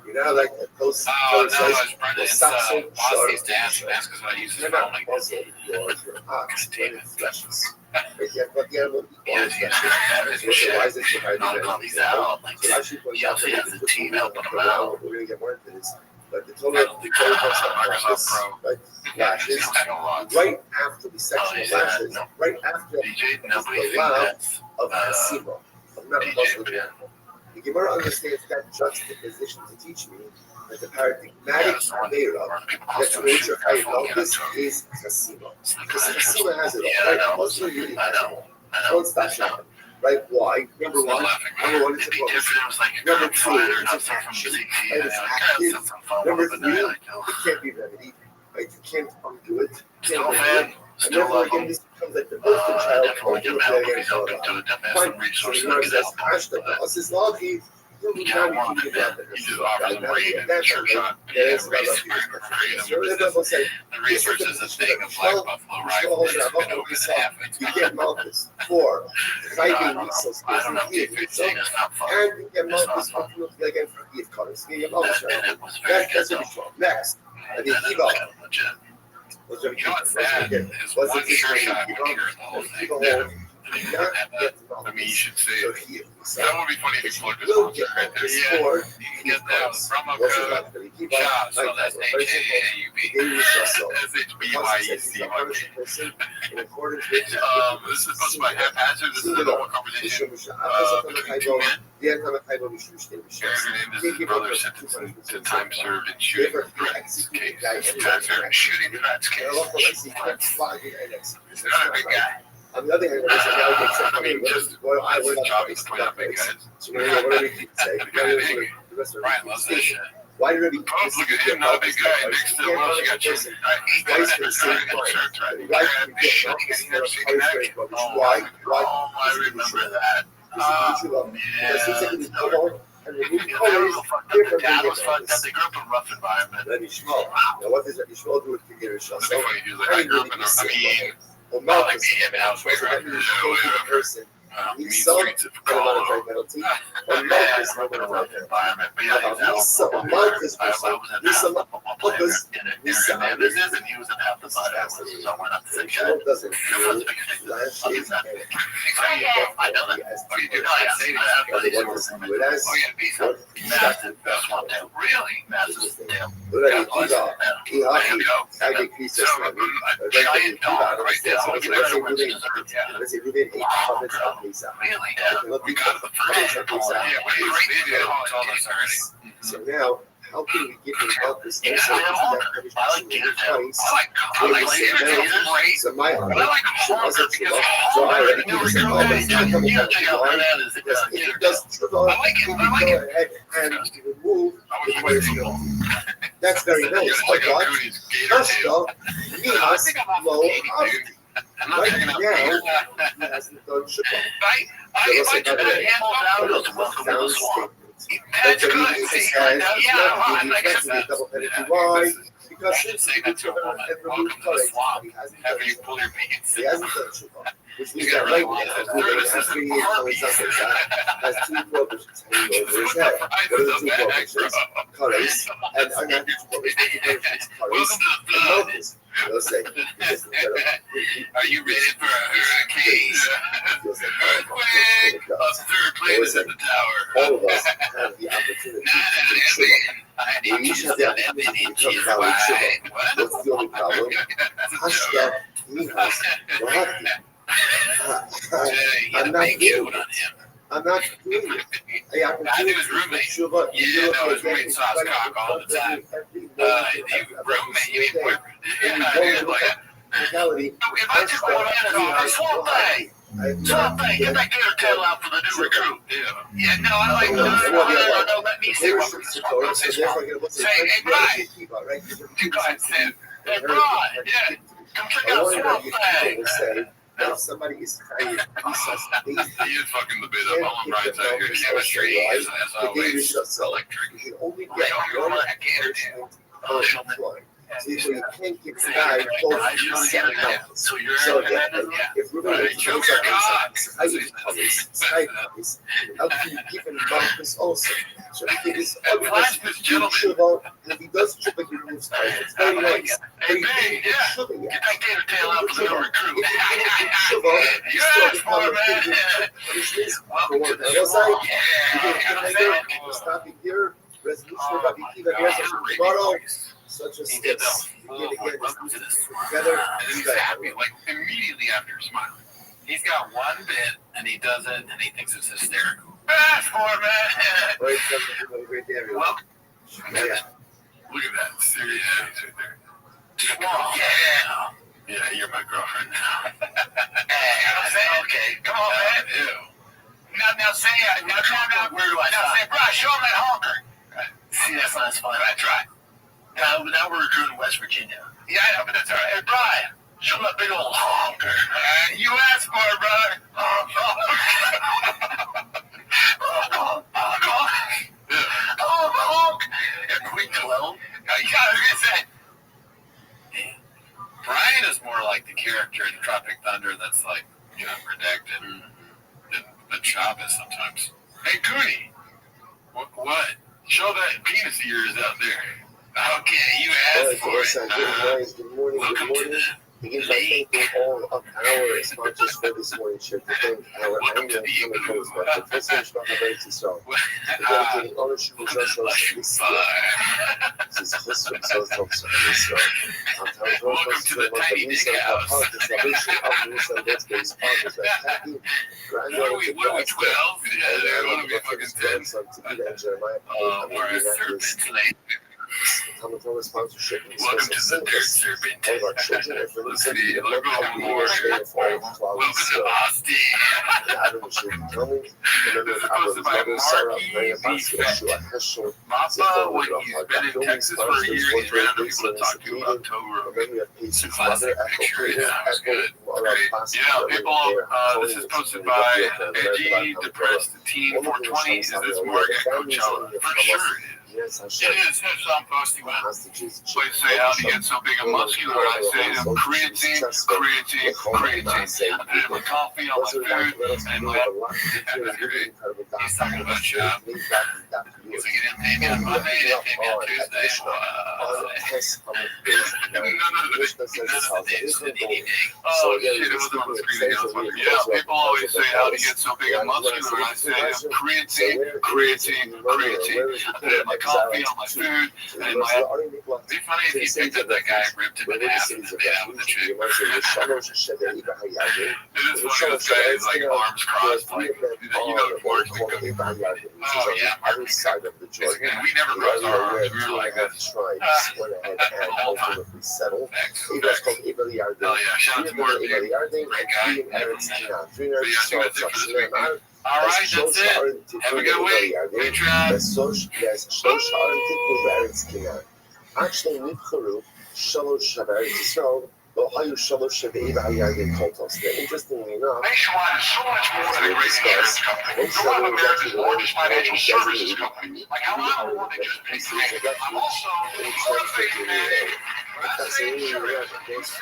you know, like those. Oh, no, it's Brenda. It's Bossy's dance. And ask us about using his phone like this. But the animal He's out. Like, he also has a team helping him out. We're going to get more into this. But the total process, like lashes, right after the sexual lashes, right after the love of placebo, of not muscle animal. The Gemara understands that juxtaposition to teach me that the paradigmatic thereof that the nature of Malchus is placebo. Because placebo has it all, right? Muscle really has it all. Don't stop shopping. Right? Why? Number one is a bonus. Number two, it's a action. Right? It's active. Number three, it can't be remedied. Right? You can't undo it. You can't undo it. And therefore, again, this becomes like the birth of the child. Fine. So the Gemara says, Ashta, us is logi. You just offer them rain and a sure shot. The research is a thing of Black Buffalo rifle that's been over the half. You get Malchus for fighting missiles. I don't know if it's saying it's not fun. And you get Malchus for again for gift colors. You get Malchus. That's what it's from. Next, I think Eva. You know what's sad? Is one sure shot would cure the whole thing. I mean, you should say it. That would be funny if you plugged this sponsor right there. Yeah, you can get that with promo code CHOP, so that's HAAUB. SHBYECY. This is supposed to be haphazard. This is a normal conversation. 2 men. Aaron and his brother sentenced to time served in shooting threats case. Time served in shooting threats case. He's not a big guy. On the other hand, I mean, just his job is to point out big guys. So what do we say? Ryan loves that shit. Why did we look at him, not a big guy. Next to what else you got? Jason. Why? I remember that. Dad was fucked up. They grew up in a rough environment. Now, what does Rabbi Shmuel do with the Gerusha? So, I grew up in a Malchus person. He's so penalty. And Malchus environment. But yeah, Malchus Because this isn't using half the side of it, so why not the Shmuel doesn't feel I know that. Oh, you do? Massive swamp down. Really? Massive damn. Giant dog right there. Really? We got the first. So now, how can we get him out this I like gator tail. I like gator tail. So my I like honker because so I already never I like it. And remove the question. That's very nice. But first off, he has low honesty. Right now, he hasn't done Shabbat. I like to handle down. That's good. Because since he hasn't done Shabbat, which means that right now, has 38 colors up his back, has 2 prohibitions hanging over his head. What are the 2 prohibitions? Colors, and are not 2 prohibitions, colors, and mountains. They'll say, are you ready for a hurricane? Third place at the tower. All of us have the opportunity to we each have the opportunity to become valid Shabbat. What's the only problem? Hashtag Nihas Rahati. I'm not doing it. I'm not doing it. I knew his roommate. Yeah, no, his roommate saw his cock all the time. Roommate, you mean boyfriend? Mentality. If I just want to get it off, swamp thing. Swamp thing, get that gator tail out for the new recruit. Yeah, no, I like no, let me say what we're saying. Say, hey, Brian. Go ahead, Sam. Hey, Brian, yeah. Come check out swamp thing. If somebody is trying to process He is fucking the bit up. All I'm trying to tell you, chemistry is as always electric. you can only get one unemployed. So you can't get the guy both seven mountains. So you're So if we're going to show your God. how can you give him mountains also? So if it is This gentleman. if he does Shabbat, he moves time. It's very nice. Hey, man, yeah. Get that gator tail out for the new recruit. Yes, boy, man. Welcome to the swamp. Yeah. Stopping here. Resolution of Rabbi Kiva tomorrow. Such as this. Welcome to the swamp. Together. And then he's happy, like immediately after smiling. He's got one bit, and he does it, and he thinks it's hysterical. Fast forward, man. Right there. Welcome. Yeah. Look at that serious face right there. Yeah. Yeah, you're my girlfriend now. Okay, come on, man. Now say, where do I say, bro, show him that honker. See, that's not as fun. I try. Now we're recruiting West Virginia. Yeah, I know, but that's all right. Hey, Brian, show him that big old honker. You asked for it, brother. Honk. And we clone. I was going to say, Brian is more like the character in Tropic Thunder that's like, redacted than Chop is sometimes. Hey, Cooney. What? Show that penis of yours out there. okay, you asked for it. Good morning. Good morning. Begin by thanking all of our sponsors for this morning's show. To thank our annual Summit host, Dr. President Rabbi Tzisrael. Dedicating ownership of Rothschild. This is Christian Rothschild. Welcome to the tiny dick house. What are we, 12? Yeah, what are we, fucking 10? We're a serpent late. Sponsorship. Welcome to the third serpent. All of our children are from Welcome to Austin. Mappa, when he's been in Texas for a year, he's ran out of people to talk to about Torah. It's a classic picture. Yeah, it was good. Great. Yeah, people, this is posted by Edgy, Depressed Teen 420. Is this Morgan Coachella? For sure it is. Yes, I It is. Here's some posting with. Please say how to get so big and muscular. I say creatine. I put in my coffee on my food and let. He's talking about shop. He's like, you didn't pay me on Monday, you didn't pay me on Tuesday. Oh shit, it wasn't on the screen again. Yeah, people always say, how do you get so big and muscular? And I say, creatine. I put it in my coffee, on my food, and in my... It'd be funny if you picked up that guy and ripped him in half and then made out with the chick. It is funny, this guy is like arms crossed, like, you know, the words we could. Oh yeah, we never crossed our arms. We were like this. All time. Oh yeah, shout out to Mark. Great guy. Never met him. But yeah, I think that's it for this week. All right, that's it. Have a good week. Good try. actually נבחרו 3 שברי ישראל, לא היו 3 שבעי והירדן קולטוס. Interestingly enough, Nationwide is so much more than a great insurance company. It's one of America's largest financial services companies. Like how I'm more than just pay for it. I'm also a motivated man. When I say insurance, it's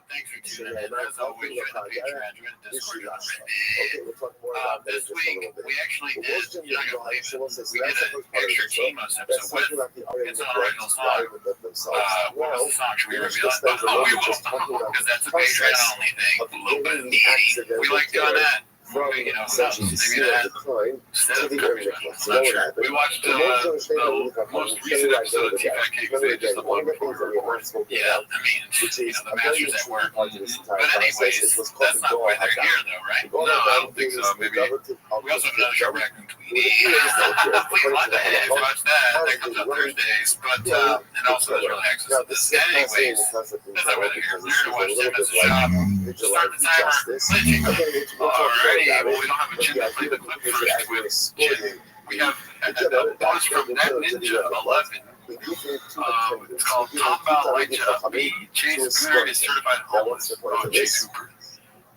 Thanks for tuning in. As always, join the Patreon, join the Discord, this week, we actually did, you're not going to believe it, we did an extra Chemos episode with, it's an original song. What was the song? Should we reveal it? Oh, we will, because that's a Patreon-only thing, a little bit of needy. We like doing that. You know, maybe that instead of cooking, I'm not sure. We watched the most recent episode of T-Fat Cake Stages, the one before we recorded. Yeah, I mean, you know, the masters at work. But anyways, that's not why they're here, though, right? No, I don't think so. Maybe we also have another show, Raccoon Tweety. What the heck? Watch that. That comes out Thursdays. But and also has early access to this. Anyways, that's not why they're here. They're here to watch them as a shop. Start the timer. Alright. Well, we don't have a chin to play the clip first with chin. We have a post from Net Ninja 11. It's called Top Out Light Job. Chase Cooper is certified homeless. Oh, Chase Cooper.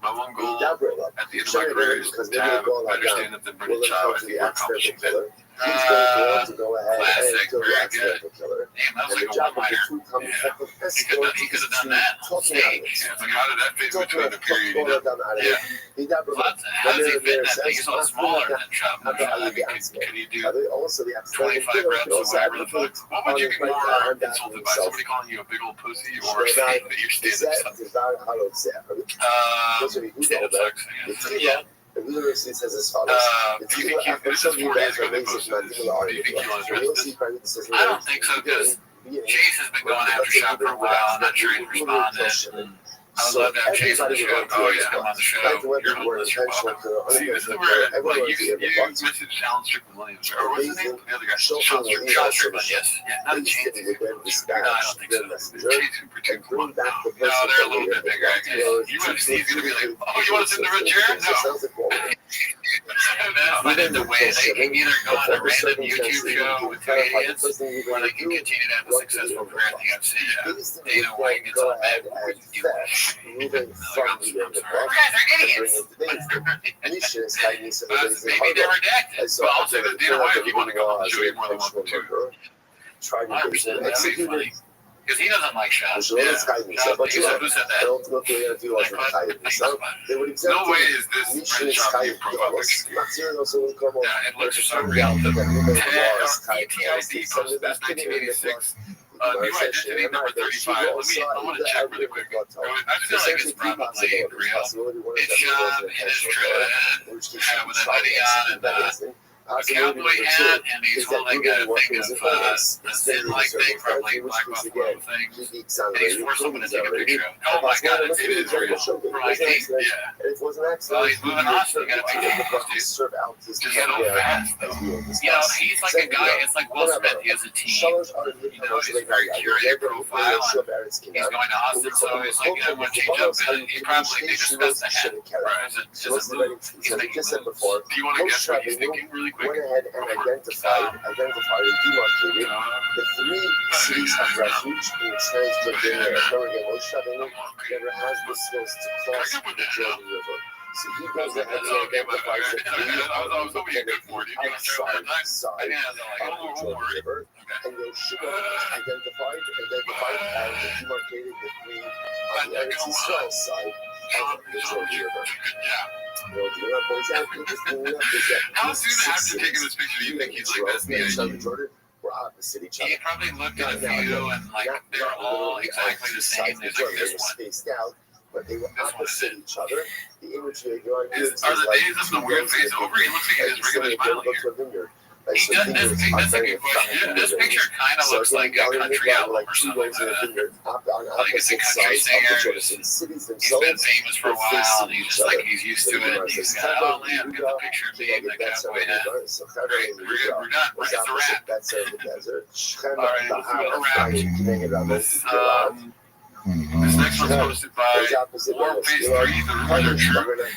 My one goal at the end of my career is to have understand that the British child is more accomplishing than classic, very good. Damn, that was like a one-liner. Yeah. He could have done that on stage. Yeah, like, how did that fit between the period? You know? Yeah. How does he fit in that thing? He's a lot smaller than Chop. Can he do 25 reps or whatever the fuck? What would you be more insulted by? Somebody calling you a big old pussy or saying that you're standing up? Yeah. The university says as follows. This is 4 days ago they posted this. Do you think he was arrested? I don't think so, because Chase has been going after Shop for a while. I'm not sure he's responded. I would love to have Chase on the show. Oh, he's come on the show. You're homeless. You're welcome. See, this is where you messaged Alan Strickland, or what's his name? The other guy. Sean Strickland, yes. Yeah, not Chase. No, I don't think so. Chase in particular. No, they're a little bit bigger, I guess. UFC is going to be like, oh, you want to sit in the red chair? No. But in the way, they can either go on a random YouTube show with 2 idiots, or they can continue to have a successful career at the UFC. Dana White gets on that. You guys are idiots. Maybe they're redacted. Well, I'll say that Dana White, if you want to go on the show, you're more than welcome to. I understand. That would be funny. Because he doesn't like shots. Yeah. Who said that? No way is this French shop being profile picture. Yeah, it looks so real. ETID posted this 1986. New identity number 35. I want to check really quick. I feel like it's probably real. It's shop, it is true, with a hoodie on, and cowboy hat, and he's holding a thing of a Zen-like thing, probably Black Buffalo thing, and he's forced someone to take a picture of. Oh my God, it is real. Right, well, he's moving on, so you gotta take a picture. Just get old fast, though. He's like a guy, it's like Will Smith, he has a team. He's a very curated profile, and he's going to Austin, so it's like, everyone change up, and they discussed the hat. It's just a move. He's making moves. Do you want to guess what he's thinking really quick? Went ahead and identified and demarcated the 3 cities of refuge in Transjordania. Never has the skills to cross the Jordan River. So he goes ahead and identifies the 3 outside of the Jordan River. And Yeshua identified and demarcated the 3 on the Eretz Yisrael side of the Jordan River. How soon after taking this picture do you think he's like, that's the idea? We're opposite each He other. probably looked at a few and like they're all exactly the same. There's like this one. Spaced out, but they were opposite each other. The imagery of your Are the days of the weird face over? He looks like he has regular smile here. He does this picture. This picture kind of looks like a country album or something like that. Like it's a country singer. He's been famous for a while, and he's just like he's used to it. He's got, oh man, get the picture of me in the cowboy hat. Great, we're done. It's a wrap. All right, let's do a wrap. This next one's posted by War Phase 3, the Rumors Are True. The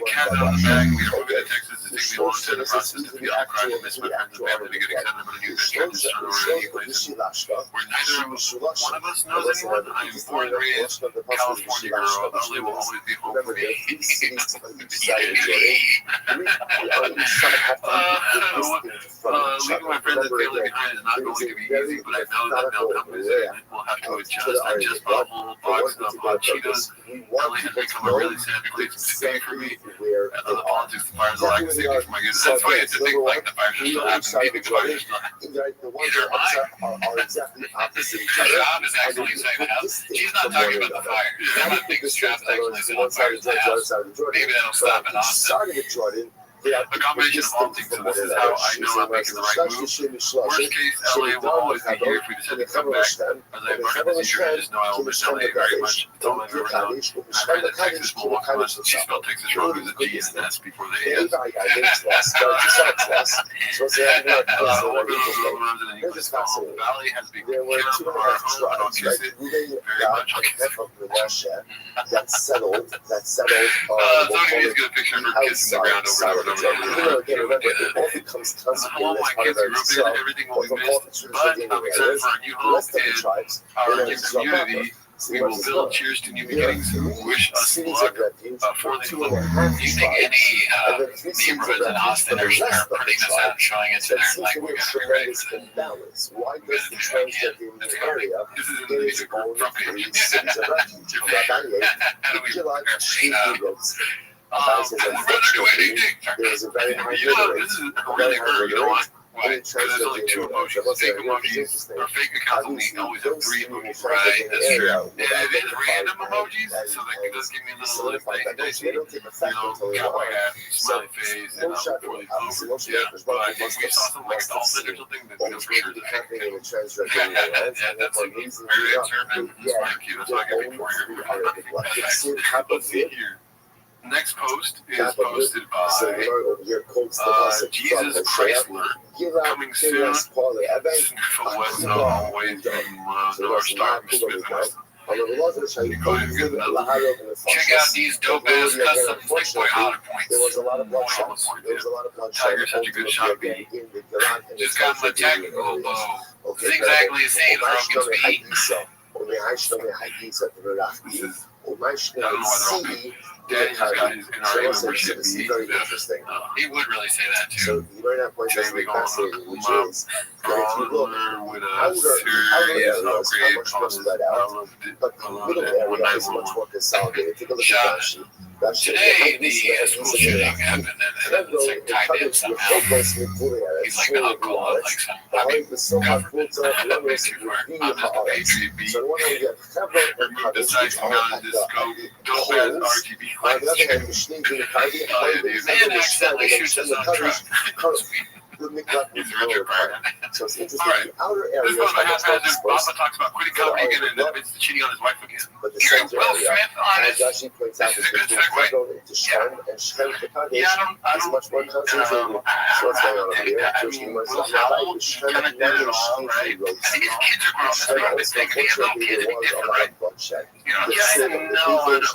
cat on the bag. We are moving to Texas. It's taking me a long time to process to feel the cry and miss my friends and family to get excited about a new adventure to start over any place. Where neither one of us knows anyone. I am born and raised California girl. LA will always be home for me. Leaving my friends and family behind is not going to be easy, but I know that they'll come visit and we'll have to adjust. I just bought a whole box of hot Cheetos. LA has become a really sad place to stay for me. The politics, the fires, the lack of safety for my kids. That's funny to think like the fires are still happening. Maybe the fires are still happening. Either mine. Job is actually saying that. She's not talking about the fire. I'm not thinking Job is actually saying the fires in the house. Maybe that'll stop in Austin. A combination of all things, so this is how I know I'm making the right move. Worst case, LA will always be here if we decide to come back. As I embark on this year, I just know I will miss LA very much. It's all I've ever known. I pray that Texas will welcome us. She spelled Texas wrong with a G and an S before the A. The valley has been care for our home. I don't kiss it very much. That settled. Somebody needs to get a picture of her kissing the ground over and over. I want my kids to grow up and everything will be missed, but I'm excited for our new home and our new community. We will build. Cheers to new beginnings. Wish us luck for the look. Do you think any neighborhoods in Austin are putting this out and showing it to their like we're gonna be ready for this? We're gonna do it again. It's gonna be. This is in the group front page. How do we prepare for There's a very high this is really hard, you know what? Why? Because there's only 2 emojis. Fake emojis or fake accounts only always have 3 emojis, right? That's true. And it is random emojis, so that does give me a little lift dicey. Cowboy hat, smiley face, and poorly clothed. Yeah, but if we saw something like a dolphin or something, then we know for sure it's fake. Yeah, that's like very observant. That's why I'm cute. That's why I get before here. Let's see here. Next post is posted by Jesus Chrysler. Coming soon. Sniffle West always from North Star. Check out these dope ass custom Playboy holler points. Tiger's such a good shot, B. Just got my technical bow. Zigzagly the same as Rogan's beat. Daddy's got his NRA membership. He would really say that too. So you might not point Today out we the go fascinating, on which is that if you look, with a serious upgrade much more spread out, but the middle area is much more consolidated. Take a look at Rashi. Today, the school shooting happened, and then it's like tied in somehow. He's like the uncle of like some government too far. Not just the Patriot beat. Remove the sites and go to this dope ass RGB lights. And accidentally shoots us on truck. He's Richard Pryor. So it's interesting. All right. The outer This areas was my are much more haphazard. dispersed, Baba talks about quitting comedy again and admits to cheating on his wife again. but the Hearing center Will area, Smith on as this. Rashi points out, This is is a good between segue. Hebron into Shem, and Shem to Kadesh Yeah, I is don't much more concentrated. So what's going on over here? I Jewish mean, Muslim Will Rabbi Howell is Shem kind of did it all, Shem right? roads. I think his kids are grown. Shem They're also, thinking these little unfortunately, kids there would be was a different, lot right? of bloodshed. You know, The yeah, sin of the Hebrews,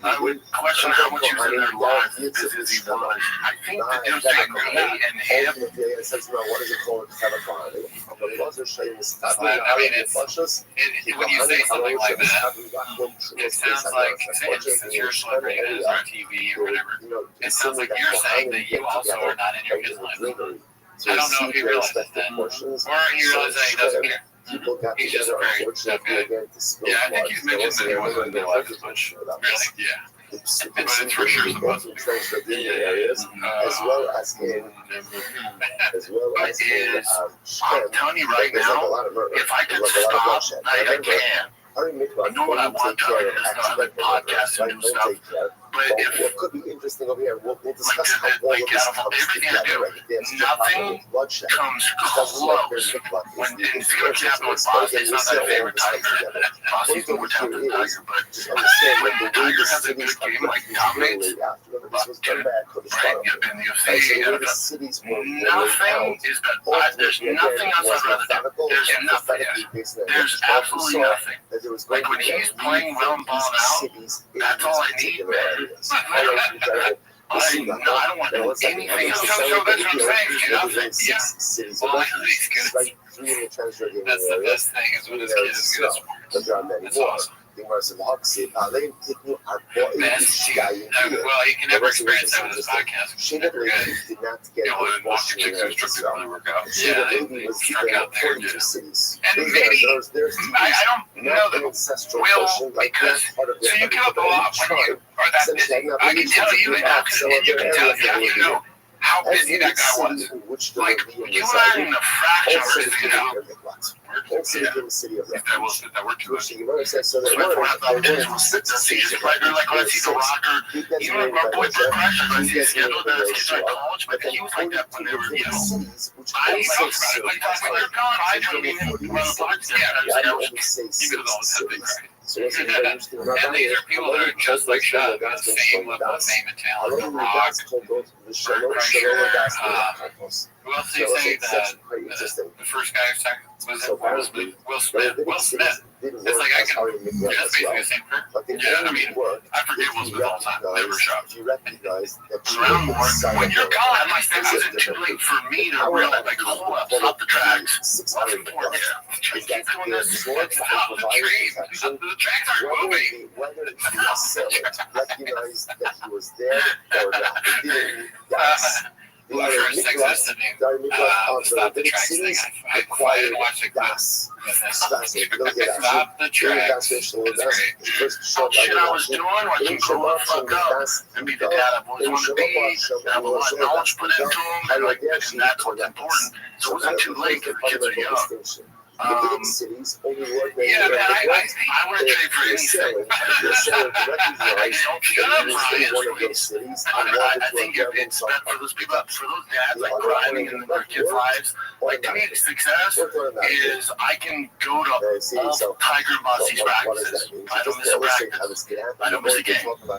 I would question how much he was in their lives as busy as he was. I think the difference between me and him. ultimately, it says, well, what is it called? Tavakon. But it also shows I mean, it's when you say something like that, it sounds like since you're a celebrity and it's on TV or whatever, it sounds like you're saying that you also are not in your kid's life. I don't know if he realizes that, or he realizes that he doesn't care. People got He's just together, a very unfortunately, okay. again, to spill Yeah, I think blood. he's mentioned that he wasn't in their life as much. Really? Yeah. But it's for sure supposed to be. transferred in areas, as well as in I'm telling you right now, if I could stop, I can. I know what I want to do. It's not like podcasts and do stuff. But if, what could be interesting over here, we'll discuss like, how all of this out of comes everything I together. do, There's nothing bloodshed. comes close. When it's going to happen with Boss, it's not my favorite Tiger. Boss is more talented than Tiger, but when Tiger has a good game, like dominates, right, in the UFC, nothing is better. There's nothing else I'd rather do. There's nothing. There's absolutely nothing. Like when he's playing well and balling out, that's all I need, man. I don't want to do anything else. So that's what I'm saying. You know? Yeah. Well, he's good. That's the best thing is when his kid is good at sports. That's awesome. Best, well, you can never experience that with his podcast. It's never good. You know, when Walker takes his trip to really work out. Yeah, he struck out there. And maybe, I don't know that Will, because, so you come up a lot when you are that busy. I can tell you now, because you can tell, yeah, you know how busy that guy was. Like, you are in a fraction of his, you know. That worked too much. So that's what I thought it was. Like when I see The Rock, or even our boy Bert Kreischer, when I see his schedule, that his kids are in college, but he was like that when they were, you know, I talked about it. When they were college, I told him one of the blocks there, and I was like, he could have always had big credit. And these are people that are just like Shaq, the same level of fame and talent. The Rock, Bert Kreischer, who else did he say that the first guy who sacked was Will Smith. Will Smith. It's like I can. That's basically the same thing. Yeah, I mean, I forget Will Smith all the time. Never shot. Around more. When you're gone, I'm like, this isn't too late for me to realize, like, hold up, stop the tracks. What's important? Keep doing this. Stop the train. The tracks aren't moving. Whether recognized that he was there or not. He didn't. Yes. For a sexist to me, stop the tracks thing. I quiet and watch the clips. Stop the tracks. That's great. Oh, shit I was doing, watching grow the fuck up and be the dad I've always wanted to be. Have a lot of knowledge put into them, and like, and that's what's important. So it wasn't too late because the kids are young. Yeah, man, I want to trade for anything. I don't shut up, Ryan. I think it's better for those people, for those dads, like grinding in their kids' lives. Like, to me, success is I can go to all Tiger and Bossy's practices. I don't miss a practice. I don't miss a game.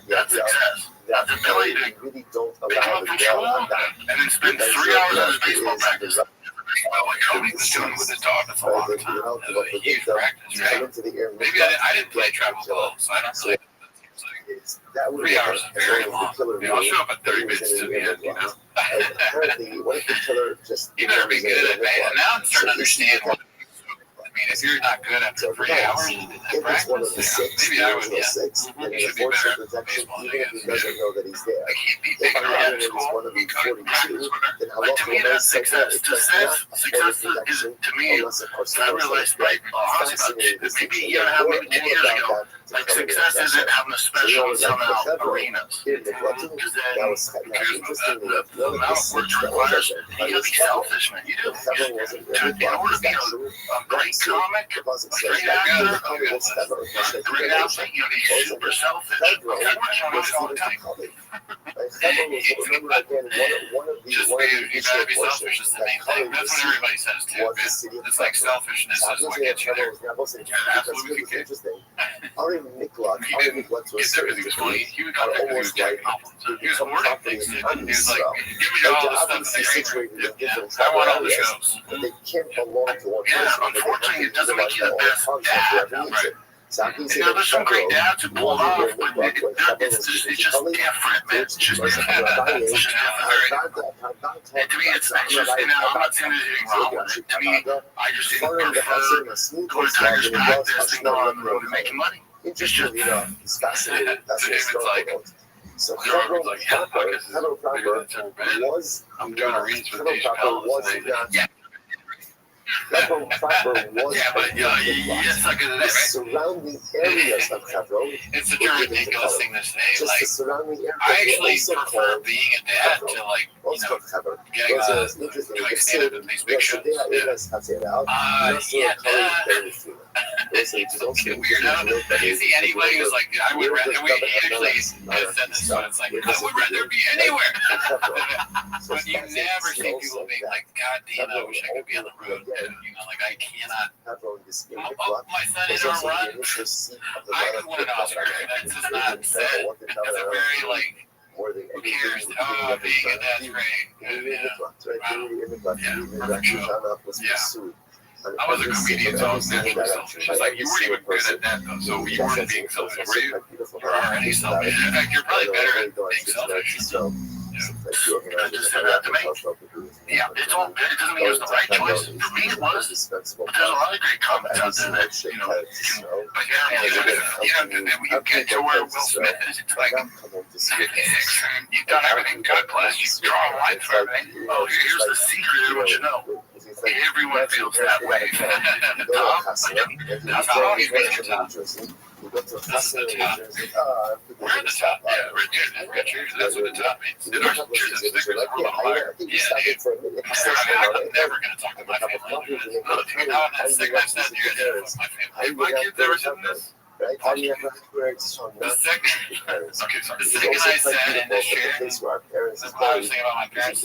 That's success. That's the ability to pick up from school and then spend 3 hours at his baseball practice. Well, like Cody was doing with his dog, that's a long time. A huge practice, right? Maybe I didn't play travel ball, so I don't really. That seems like 3 hours is very long. You know, I'll show up at 30 minutes to the end, you know. You better be good at it. Now I'm starting to understand what. I mean, if you're not good after 3 hours in practice, maybe I would, yeah. You should be better at baseball, I guess. Like, he'd be taking around in school, he'd go to practice with her. Like, to me, that's success. Success is, to me, I realized, like, honestly, about maybe a year and a half, maybe 2 years ago, Like success isn't having a special and selling out arenas. Here, the button, Because that then was kind of interesting. the amount of work it requires, you gotta be selfish, man. You do. In order to be a great comic, a great actor, a great athlete, you gotta be super selfish. That's all the time. Just you gotta be selfish is the main thing. That's what everybody says too. It's like selfishness is what gets you there. Absolutely can get. Ari Miklat Because everything was funny. He would come there because he was getting compliments. He was awarding things. He was like, give me all the stuff that I want all the shows. But they can't belong to one person. Yeah, unfortunately, it doesn't make you the best dad. Right. You know, there's some great dads who pull it off, but it's just different, man. It's just different. And to me, it's just, and I'm not saying there's anything wrong with it. To me, I just prefer going to Tiger's practice than going on the road and making money. It's just, it's fascinating. That's it's like, so Robert was like, yeah, I guess it's bigger than it's ever been. I'm doing a reads with Dave Chappelle today. Hebron proper was yes, I could the surrounding areas of Hebron. It's such a ridiculous thing to say. Just Like, the surrounding areas. I actually prefer being a dad to like, getting doing stand-up in these big shows. It's weirdo. You see anybody who's like, I would rather, he actually has said this, so it's like, I would rather be anywhere. But you never see people being like, God damn, I wish I could be on the road. And, like, I cannot. My son in our run, I could win an Oscar. That's just not said. It's a very, like, who cares? Oh, being a dad's great. I was a comedian, so I was naturally selfish. It's like, you weren't even good at that, though, so you weren't being selfish, were you? Or any selfish? In fact, you're probably better at being selfish. I just said that to me. Yeah, it's all good. It doesn't mean it was the right choice. For me, it was. But there's a lot of great comics out there that, but you get to where Will Smith is, it's like, you've done everything good, plus you draw a line for everything. Oh, here's the secret everyone should know. Everyone feels that way. That's how he's making the top. This is the top. We're at the top. Yeah, right here. Red cheers. That's what the top means. It are cheers and stickers. We're a little higher. Yeah, I'm never going to talk to my family. Now that sickness that you're going to with my family. My kids ever said this? Right? The second I said in the share, this is what I was saying about my parents.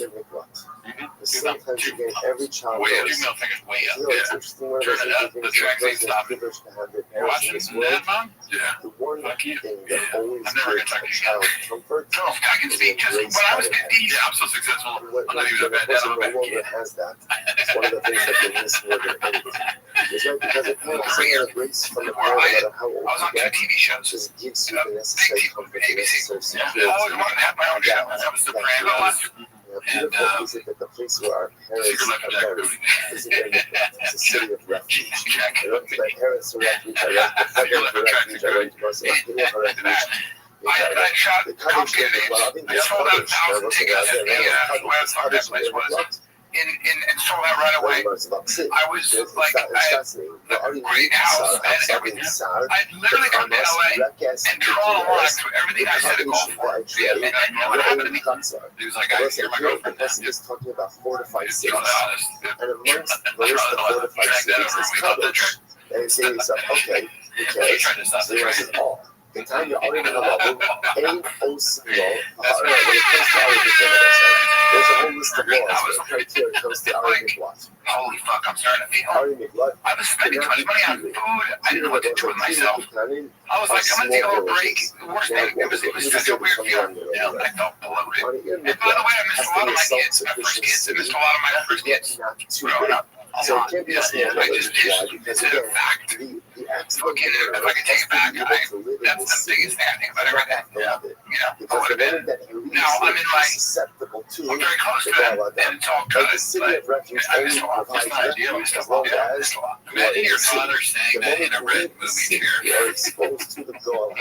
Sometimes you get every child. Way up, your middle finger's way up. Yeah. Turn it up. The tracks ain't stopping. You're watching that, Mom? Yeah. The one thing that always I'm never going to talk to you child again. comfort. No, I can speak just when I was 15. Yeah, I'm so successful. I'm not even a bad dad. I'm a bad kid. Has that. It's one of the things that they miss more than anything. It's right because it kind of breaks from the power, no matter how old I was on 2 TV shows. just gives you the necessary comfort, the necessary I security. always wanted to have my own show. That was Sopranos. Beautiful music at the place where our parents are buried. This is where it's a city of refuge. My parents are refuge. I went to February refuge. I went to Barcelona for refuge. I shot complicated names. I sold out 1,000 tickets at the last time that place was. And sold out right away. I was like, I had a great house and everything. I literally come to LA and draw a line to everything I said to go for. And what happened to me? He was like, I hear my girlfriend. Just talking about 4 to 5 To cities. be honest. And amongst the list of 4 to 5 cities is coverage. And you say to yourself, okay, He tried to stop the so train. this is all. The time you already know about AOCO, when it comes to our there's a whole list of laws that criteria comes to our McLaughlin. Holy fuck, I'm starting to feel. Ari McLaughlin. I was spending too much money on food. I didn't know what to do with myself. I was like, I'm gonna take a little break. The worst thing, it was just a weird feeling. I felt bloated. And by the way, I missed a lot of my kids. My first kids. I missed a lot of my first kids growing up. So it can't be a small I just it's a fact. Fucking, if I can take it back, that's the biggest thing about everything. Because the minute that you leave, Now I'm in my, susceptible to I'm very close to it, and it's all good, but I missed a lot. That's not ideal. I missed a lot. Imagine your father saying that in a red movie chair. You're exposed to the goal.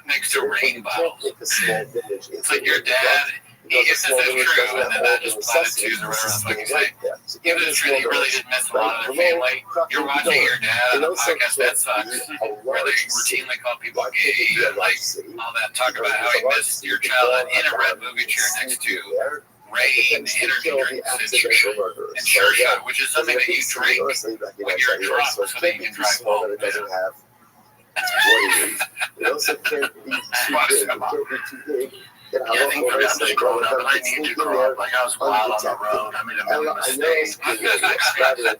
Next to a rain bottle. It's It's like your dad because If the this small is village true, doesn't and have then all that the just necessities platitudes or to whatever the fuck sustain you say. life there. So If it's true that you really did miss a lot of their family, you're watching your dad on a podcast that sucks, where they routinely call people gay and like all that talk about how he missed your childhood in a red movie chair next to rain, energy drinks, and sure shot, which is something that you drink when you're drunk so that you can drive home. It doesn't have what it is. It also can't be too big. It can't be too big. Yeah, I think I'm just growing up, and I need to grow up. Like, I was wild on the road. I made a million mistakes. Get on the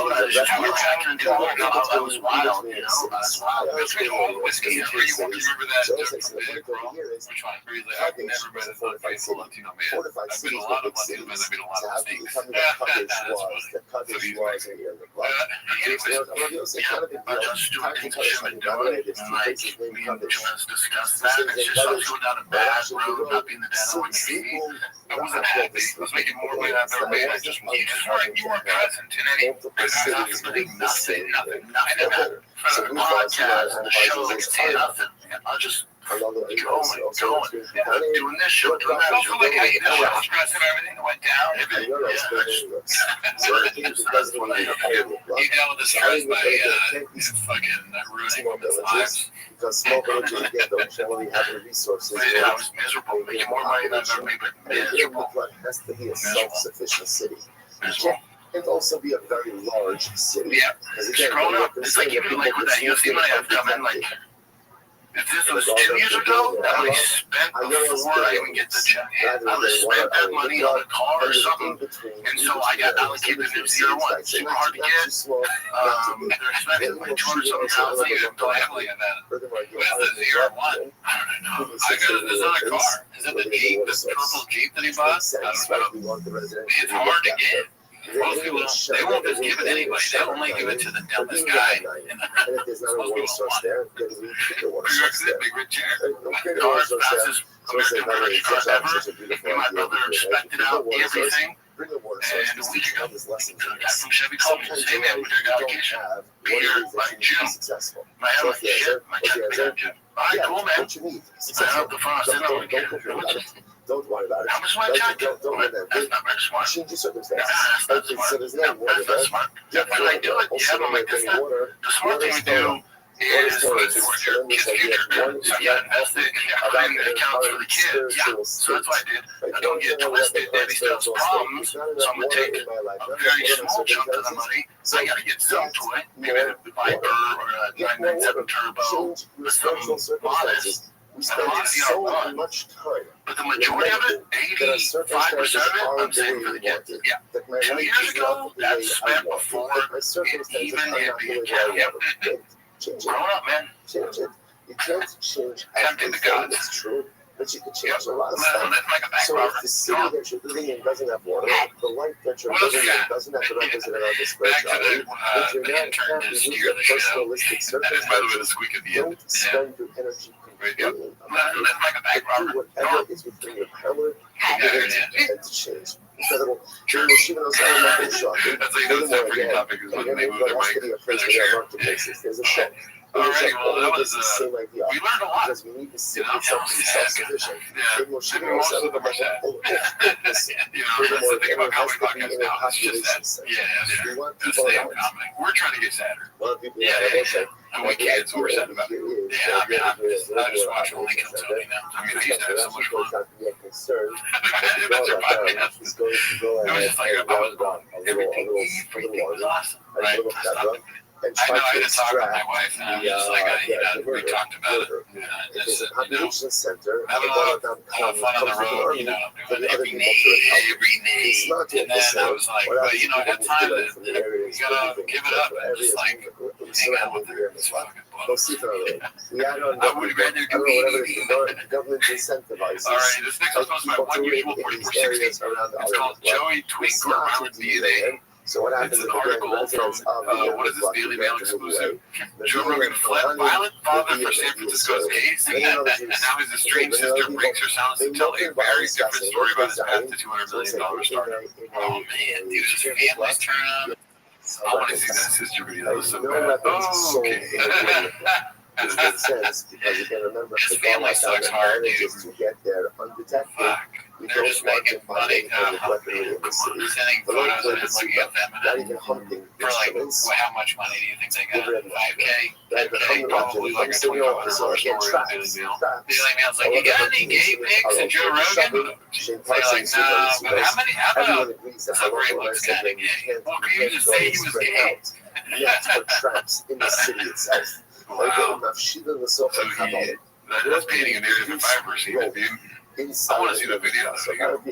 road, I was just checking into it. I was wild, you know? I was wild. Whiskey, you remember that from Big Bro? Which one? I've never met a faithful Latino man. I've been a lot of Latino men. I've been a lot of mistakes. I just doing things I shouldn't be doing. And, like, me and Joanne's discussed that. It's just us going down a bad road, not being the dad I wanted to be. I wasn't happy. I was making more money than I've ever made. I just you weren't present in any nothing. For the podcast and the show, like it's nothing. I'll just going, doing this show, doing that show. Like how you did the stress and everything that went down. You dealt with the stress by fucking ruining women's lives. Because small villages, again, don't generally have the resources. I was miserable, making more money than I've ever made, but miserable. It has to be a self-sufficient city. It also be a very large city. Yeah, because growing up, it's like even like with that UFC money I've come in, like, if this was 2 years ago, I would spent before I even get the check. I would have spent that money on a car or something, and so I got allocated to 0-1. Super hard to get. They're spending like 200-something thousand gladly, and then with the 0-1, I don't know. I got this other car. Is it the Jeep, the purple Jeep that he bought? I don't know. It's hard to get. Most people, they won't just give it to anybody. They'll only give it to the dumbest guy. And there's not a water source there, then we need a water source there. Big red chair. Car, fastest American production car ever. And my brother respected out everything. And a week ago, the guy from Chevy called me and said, hey man, we're doing allocation. Here by June. My head like shit. My check big June. All right, cool, man. I held the phone. I said, no, we can't. Don't worry about it. How much my check? That's not very smart. Change your circumstances. That's not smart. So there's no water That's not smart. When I do it, yeah, I'm like, that's not. The smart thing to do is towards your kid's future. So yeah, invest it in your prime accounts for the kids. Yeah, so that's what I did. I don't get twisted. Daddy still has problems, so I'm going to take a very small chunk of the money. So I got to get some toy, maybe a Viper or a 997 Turbo with some modest. We spend so much time. But the majority of it, 85% of it, I'm saving for the kids. Yeah. 2 years ago, that's spent before it even hit the account. Yep. Growing up, man. Change it. You can't change Tempting to God. It's true. But you can change a lot of stuff. So if the city that you're living in doesn't have water, the life that you're living in doesn't have the requisite amount of spirituality, if you're not happy with your personalistic circumstances, don't spend your energy completely on that. Do whatever is within your power to change. Incredible. There's a show. Alright, well, that was the same idea. We learned a lot. Because we need to see something self-sufficient. Yeah, most of them are sad. That's the thing about comedy podcasts now. It's just that. Yeah, that's the damn comedy. We're trying to get sadder. Yeah. And we kids, we're sad about it. Yeah, I mean, I just watch Lincoln Tony now. I mean, I used to have so much fun. That's our podcast. It was just like, I was gone. Everything was awesome. Right? I know I had to talk with my wife, and I'm just like, we talked about it. Just, having a lot of fun on the road, doing every renege. And then I was like, but I got time to, you gotta give it up and just like hang out with her. It's fucking fun. I would rather do anything. Government incentivizes. All right, this next one's supposed to be my unusual 4460. It's called Joey Twink or Violent DNA. So what happens? It's an article from, what is this, Daily Mail exclusive? Joe Rogan fled violent father for San Francisco's case, and now his estranged sister breaks her silence to tell a very different story about his path to $200 million startup. Oh man, dude, his family's turn up. I want to see that sister video. That was so bad. Oh, okay. which makes sense because you can remember This the family sucks hard, dude. to get there undetected. Fuck. We They're don't just want making them money. finding any weaponry in the city. Sending The local photos of him police looking at them not and even hunting for like, instruments. how much money do you think they got? 5K? Right, the 10K? hunting Probably like a $2,500 story with Daily Mail. Daily Mail's like, you got any gay pics of Joe Rogan? They're like, no, but how many? How about Subway looks kind of gay? Well, can you just say he was gay? Yet for traps in the city itself. Wow. So that's painting a narrative if I've ever seen it, dude. I want to see the video.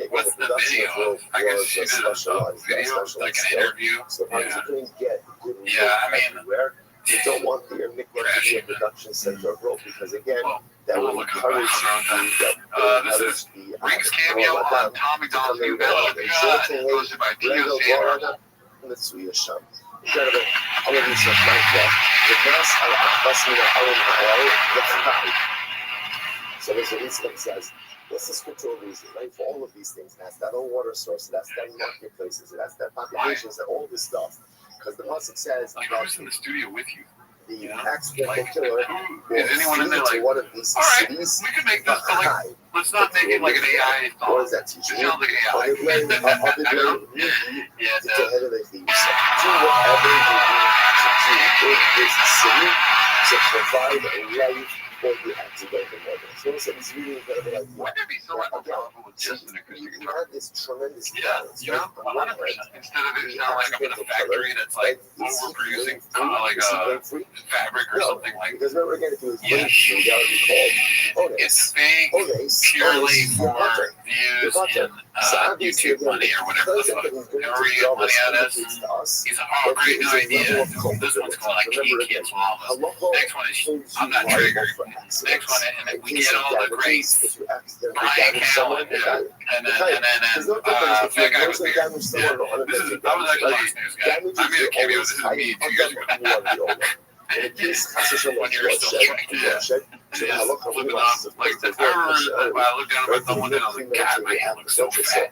What's the video? I guess she did a video, like an interview. Yeah, I mean, you don't want the network to be a production center of growth because again, that will encourage this is Rink's cameo on Tom McDonald's new melody. Hosted by Tio Sanders. incredible. All of these are Minecraft. الناس الأحبس من أول الحياة. So there's a reason that says, what's the scriptural reason, right? For all of these things, that's that own water source, that's that marketplaces, that's that populations, and all this stuff. Because the Pasuk says, like, who's in the studio with you? The accidental killer is anyone in there like, one of these cities. We can make this, but like, let's not make it like an AI thought. What does that teach you? It sounds like AI. To whatever you need to do in this city to provide a life for the accidental murder. So it's really incredible idea. Wouldn't there be so much more powerful with just an acoustic You guitar? had this tremendous balance. You know, 100%. Instead of it sounding like I'm in a factory that's like overproducing like fabric or something like that. Because remember again, if it was mainstream, that would be called Odes. It's fake purely for views and YouTube money or whatever the fuck. Whenever we get money out of us, he's like, oh, great new idea. This one's called like Kids Llamas. Next one is I'm not triggered. Next one, and then we get all the great Brian Callen, and then that guy was here. Yeah, this is, I was actually last news guy. I made a cameo, this is me 2 years ago. When you were still trying, yeah, flipping off, like, I remember when I looked down at my thumb one day, I was like, God, my hand looks so fat.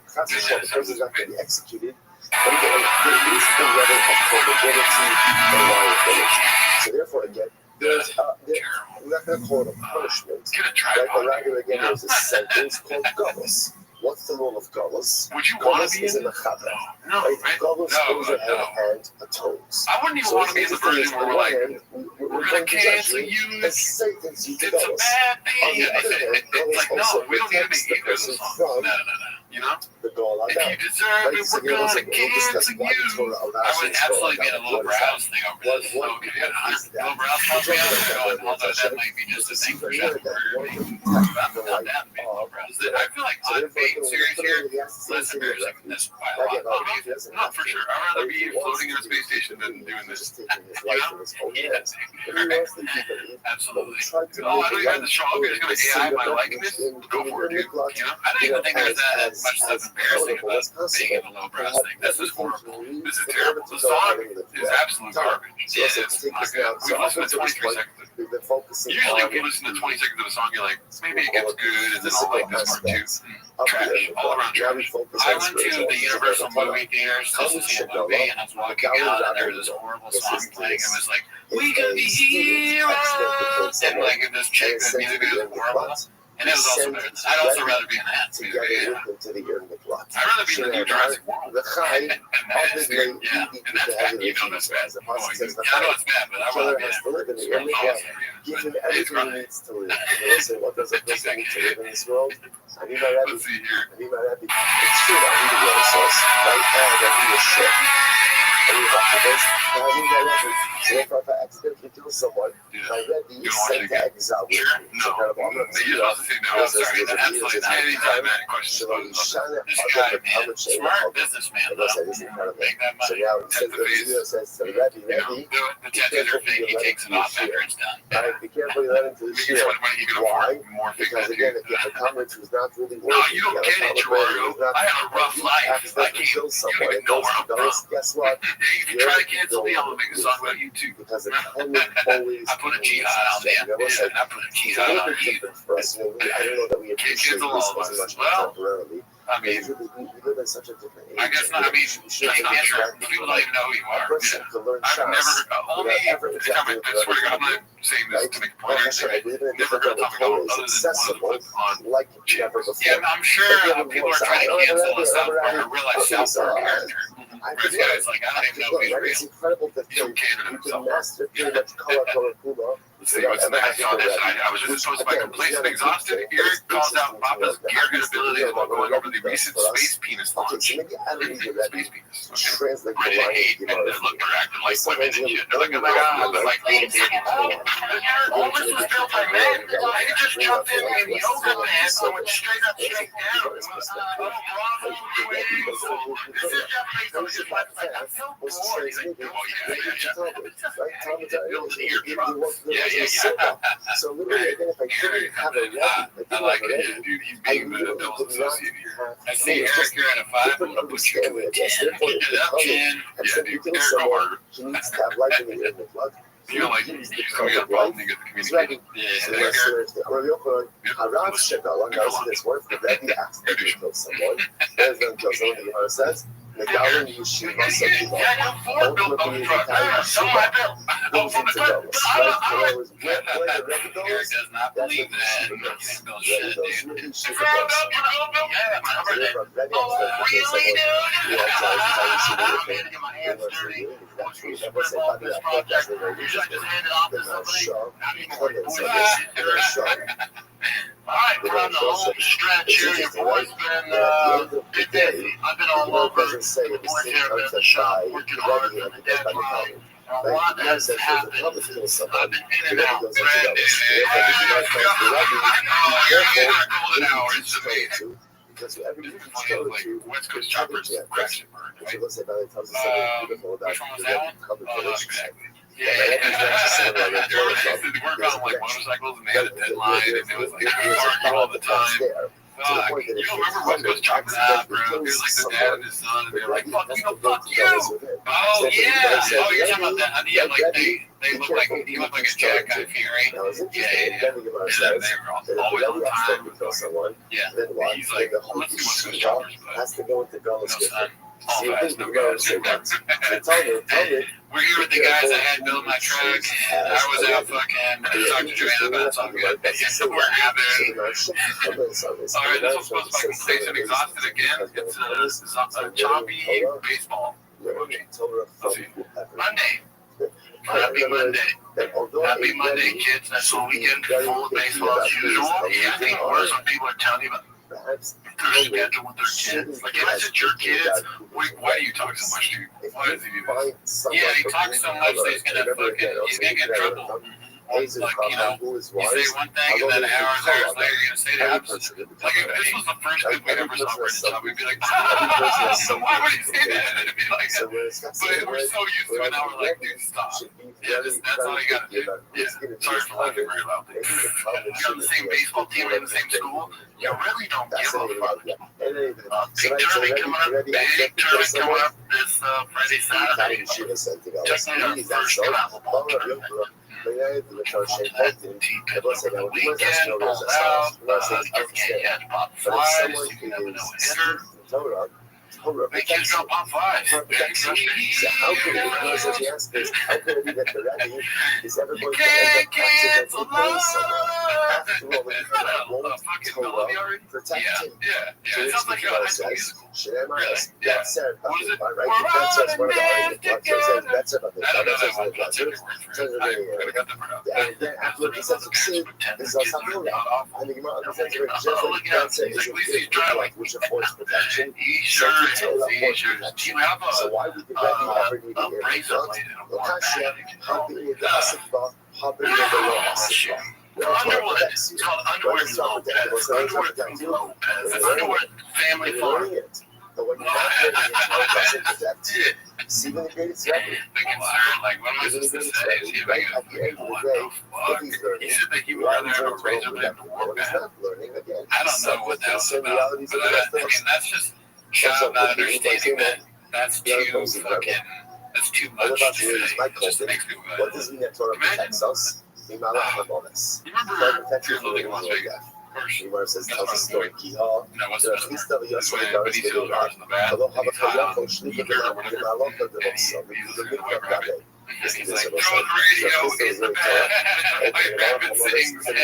Executed. But again, there is the level of probability and liability. So therefore, again, there's we're not going to call it a punishment. Right? But rather, again, there's a sentence called Gullus. What's the role of Gullus? Would you want to be in in the Chava? No, right? right? Gullus goes ahead and atones. I wouldn't even want to be in the version where we're like, we're going to cancel you. It's a bad thing. It's like, no, we don't need to be haters of the song. No. You know? If you deserve it, we're going to cancel you. I would absolutely be in a little browse thing over this. So if you had 100 little browse probably out there, although that might be just a thing for Jeff. I'm not down to be a little browse. I feel like I'm being serious here. Less embarrassing than this by a lot. Not for sure. I'd rather be floating in a space station than doing this. You know? Yes. Absolutely. Oh, I don't even have to show up. You're just going to AI my likeness? Go for it, dude. You know? I don't even think there's that much stuff embarrassing about being in a low browse thing. This is horrible. This is terrible. The song is absolute garbage. Yeah, it's not good. We've listened to 23 seconds. Usually when you listen to 20 seconds of a song, you're like, maybe it gets good, and then I'll like this part too. Trash. All around trash. I went to the Universal movie theaters just to see a movie, and I was walking out, and there was this horrible song playing. It was like, we could be heroes! And like, this chick, the music video was horrible. And it was also better. I'd also rather be in that music video. I'd rather be in the new Jurassic World. And that is weird. Yeah, and that's bad. You know that's bad. I know it's bad, but I'd rather be in it. Give him everything he needs to live. What does a person need to live in this world? I need my Rabbi. Let's see here. I need my Rabbi. It's true, I need a water source. Right now, I need a ship. I need my Rabbi. So if I accidentally kill someone, my Rabbi is sent to exile with me. No. You're supposed to say no. I'm sorry. Absolutely not. Anytime I had questions about this guy, man, smart businessman, though. Make that money. Test the face. The tattoos are fake. He takes it off after it's done. Be careful you let him to the ship. Why? Because again, if you have a comment who's not really working, no, you don't get it, Gerardo. I have a rough life. I can't. You don't even know where I'm from. Guess what? You can try to cancel me. I'm gonna make a song about you too. Because always I put a jihad on the end. I put a jihad on you. For us, I don't know that we appreciate this as much temporarily. I mean, we live in such a different age. I guess not. I mean, I'm not sure. People don't even know who you are. I've never, only, I swear to God, I'm not saying this to make a point or anything. Never heard of topic other than one on channels. Yeah, I'm sure people are trying to cancel the South Park or realize South Park character. This guy's like, I don't even know if he's real. It's incredible that He's from Canada you himself. can master pretty much color Kuma. See, I saw this. I was just supposed to be complacent and exhausted. Eric calls out Papa's gear abilities while going over the recent space penis launch. Space penis. Translate Ready to hate and then look acting like women and shit. They're like, oh my god, they're like, wait a second. All this was built by men. He just jumped in yoga pants and went straight up, straight down. Oh, bravo, this is Jeff Bezos' website. I'm so bored. He's like, oh, yeah. So literally, again, if I didn't have a Rabbi, I like it, dude. He's being the devil's associate here. I see Eric here at a 5. I'm gonna put you to a 10. Get it up 10. Yeah, dude. Eric, go harder. He needs to have life in the blood. You know, like, he's coming up problem, you get the communication. Yeah, Harav Shekal, and also this word for Rabbi accidentally kill someone. There's no kill someone, the Gemara says. The Gavin Yeshiva, some people don't look at the entire Yeshiva. Those are the goals. Right? So where the Rebbe goes, Eric does not believe that. Those Bullshit, dude. really Yeshiva goals. Alright, we're on the home stretch here. Your boy's been busy. I've been all over. The boys here have been at the shop working hard for the deadline. A lot has happened. I've been in and out. Golden hour. It's amazing. Because everything you Like go to, West Coast choppers, crash and burn. which let's say Valley tells us something beautiful about Which one was that one? covered Oh, village. exactly. Yeah, They work on like motorcycles and they had a deadline and it was like arguing all the time. Fuck. You don't remember West Coast choppers? Nah, bro. It was like the dad and his son and they were like, fuck you. Oh, yeah. Oh, you're talking about that. Yeah, like they look like, he looked like a Jack Guy Fury. Yeah. And they were always on time. Yeah. He's like, let's do West Coast choppers, but has to go into no Gullis. son. All fast, no guys. Tell me. We're here with the guys that had built my truck. I was out fucking talking to Joanna about something good. We're good. All right, this was supposed to be station exhausted again. It's a choppy baseball. Monday. Happy Monday. Happy Monday, kids. That's a weekend full of baseball as usual. Yeah, I think worse when people are telling you about their schedule with their kids. Like, if it's your kids, why do you talk so much, dude? Why does he do this? Yeah, he talks so much that he's gonna get in trouble. Like, you know, you say one thing and then hours later you're gonna say the opposite. Like, if this was the first good we ever saw for his job, we'd be like, why would he say that? It'd be like, but we're so used to it now, we're like, dude, stop. Yeah, that's all you gotta do. Yeah, sorry for laughing very loudly. You're on the same baseball team, in the same school, you really don't give a fuck. Big tournament coming up, this Friday, Saturday. Just need our first travel ball tournament. Weekend, ball out, yeah, pop flies, you never know hitter. Make kids go pop flies. How could it be that the Rabbi is ever going to Can't end cancel up after all, Yeah. It sounds like a high school musical. That said, What is it? right? That says one of the arguments. That's about I don't know that one. I'll check it word for it. I could have got that part out. And then after he says succeed, this is also and the Gemara understands it just like that's it, which affords protection. Sure is. Do you have So why would the Rabbi ever need a to razor blade in a warm bag? Underwood. It's called Underwood Lopez. Underwood Family Farm. But when you're not getting it, it doesn't protect you. See when the greatest Rabbi. The concern, like, what am I supposed to say? Is he like, what the fuck? He said that he would rather have a razor blade than a warm bag. I don't know what that was about. But I mean, that's just child not understanding that that's too fucking, that's too much to say. It just makes me what does mean that Torah protects us? You remember Fear of Living in Las Vegas? course, He says, that's tells what a I'm story. doing. Kiha, You know, what's the the Christa Yasha but Garis he seals the doors in the bath. Hello, And he's high Havakaya, on Shli, heater or whatever. Gemalok, the And Rothschild, he's the listening to Mikra White Rabbit. Rabbi. And he's This like, is throw the radio in the bath. White Rabbit sings. Dude,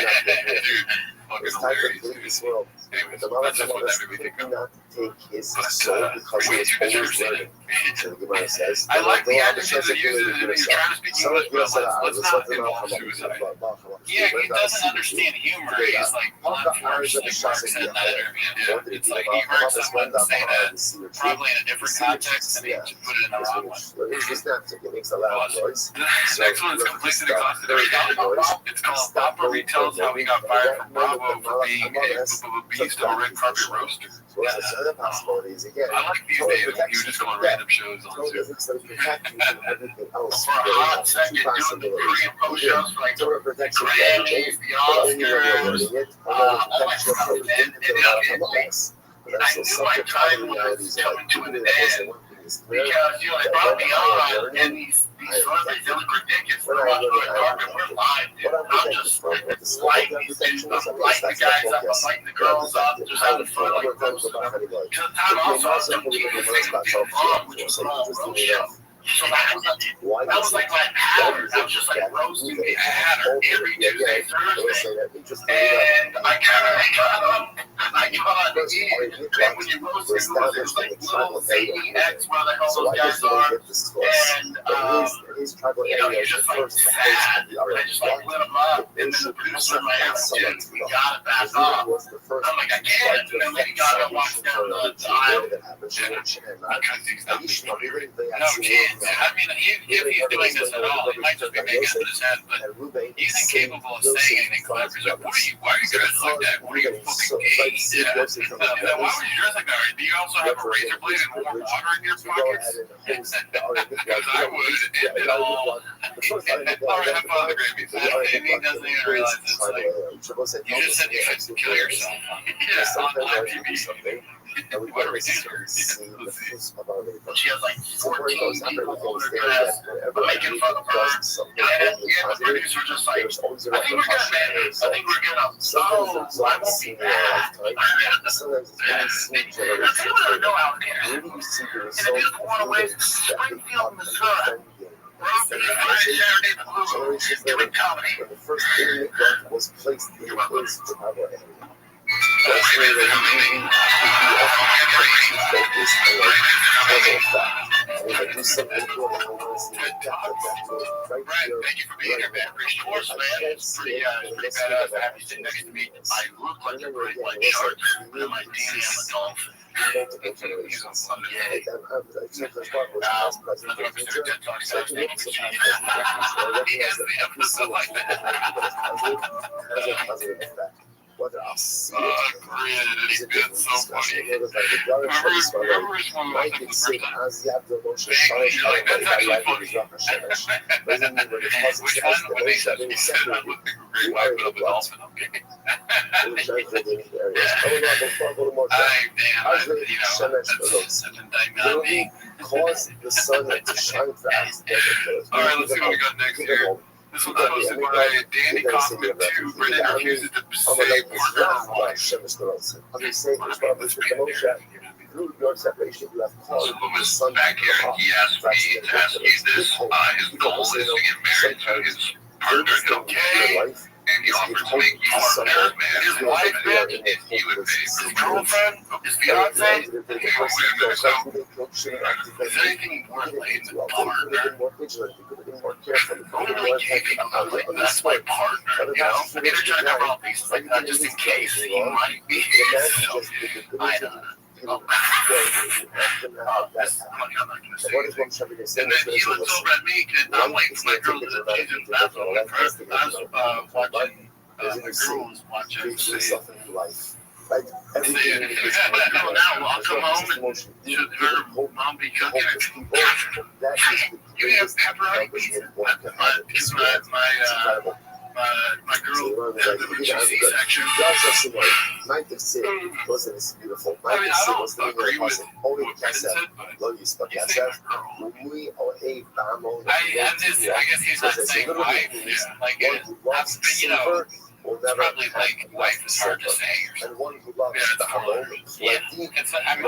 fucking It's time to hilarious, leave dude. this world. Anyways, The that's just what that Malach made me think did of. not take his But soul because he way was too always disrespectful. learning. So the Gemara says, I like the adjectives that he uses, and he's trying to speak English, but let's not involve suicide. Yeah, he doesn't understand humor. He's like blunt force, like Mark said in that interview. Yeah, it's like he heard someone say that probably in a different context, and he just put it in the wrong one. It's just not it makes a loud noise. The next one is completely exhausted. It's called Stop Where He Tells How He Got Fired from Bravo for being a beast of a red carpet roaster. So that's other possibilities again. I like these days when you just go on random shows on Zoom. So protect you from everything else. For a hot second, doing the pre and post shows for like the Grammys, the Oscars, all that stuff, man. And I knew my time was coming to an end because, you know, they brought me on, and these celebrities, they look ridiculous. We're on the carpet, we're live, dude. I'm just lighting these things up, I'm lighting the guys up, I'm lighting the girls up, just having fun, like roasting them. Because the time also, I was doing the thing with Big Vaughn, which was called Roast Show. So that was like my pattern. I was just like roasting the pattern every Tuesday, Thursday. And I got on the end. And when you roast it, it's like little zany X, where the hell those guys are. And, you know, you're just like sad. I just like lit them up. And then the producer in my house, dude, we got it back off. I'm like, I can't. And then Lady Gaga walks down the aisle. Because he's not being no chance. I mean, if he's doing this at all, he might just be making it in his head, but he's incapable of saying anything clever. He's like, why are you dressed like that? What are you fucking gay? Yeah. Why would you dress like that? Do you also have a razor blade and warm water in your pockets? Because I would end it all. Or have fun on the Grammys. And he doesn't even realize it's like, you just said you should kill yourself. Yeah, on TV. What are we doing? She has like 14 people holding her dress, making fun of her. And the producer just like, I think we're good, man. I think we're good. Oh, I won't be bad. That's what I know out there. And if you want to waste Springfield, Missouri, Friday, Saturday, the Blue, doing comedy. The first internet was placed in his Chicago area. Thank you for being here, man. Appreciate it, man. It's pretty badass to have you sitting next to me. I look like you're pretty like sharp, but in my DNA, I'm a dolphin. He's on Sunday. He has the episode like that. Whether I'll see it's been so funny. Remember which one was the first time? Like, that's actually funny. Which one? When they said I look like a great white but I'm a dolphin, I'm gay. Damn, you know, that's an indictment on me. Cause the sun to shine fast. All right, let's see what we got next here. This one's posted by Danny Kaufman 2. Brendan refuses to say partner or wife. Through your separation, you have caused the sun back here, and he asked me to ask you this. His goal is to get married to his partner, okay? And he offers to make you partner, man. His wife, man, if he would pay. His girlfriend, his fiance, is anything worth laying the partner? Only gay people are like, that's my partner, you know? They're trying to cover all bases like that just in case he might be. I don't know. That's money I'm not going to say anything. And then he looks over at me, and I'm waiting for my girl to change in the bathroom. I was watching, the girl was watching Like everything. Now I'll come home and her mom be cooking it. You have pepperoni pizza. Because my girl had the C-section. Wasn't beautiful. I mean, I don't agree with what Brendan said, but you say my girl. I guess he's not saying wife. Like, you know, will It's never probably like life is hard to say or something. And one who loves Yeah, the it's cool. harmony, Yeah,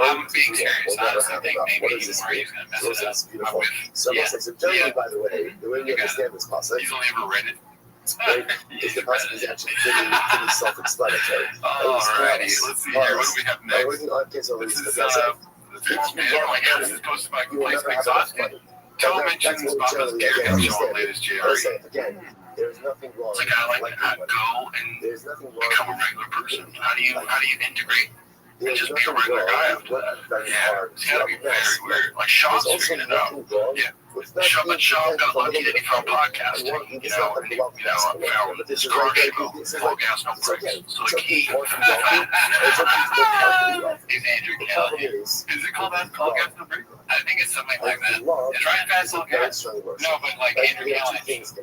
I'm being serious. I honestly think maybe he's going to mess So it up. it's beautiful. With, So yeah. it's like, generally, by the way, the way we understand this process He's only ever read it. is the process is actually pretty self-explanatory. Alrighty, let's see here. What do we have By next? working on kids over This these is videos, the fifth man. Oh my god, this is posted by you will Place never have enough Exhausted. money. Tell That's mentions what we Papa's generally Gear again Show on understand. latest I Jerry. say, again, there's nothing wrong It's like I like with to money. go and There's nothing wrong become a regular person. How do you integrate and There's just be a nothing regular wrong guy with after working that? very Yeah, hard. it's gotta be very weird. Like There's Sean's also figuring it out. nothing wrong Yeah. with not Sean, being but Sean got content lucky that he found podcasting, and you know, and he, found this car show, Full Gas No Brakes. So like he, he's Andrew Kelly. Is it called that? Full Gas No Brakes? I think it's something like that. It's right fast, all gas. No, but like Andrew Kelly. It's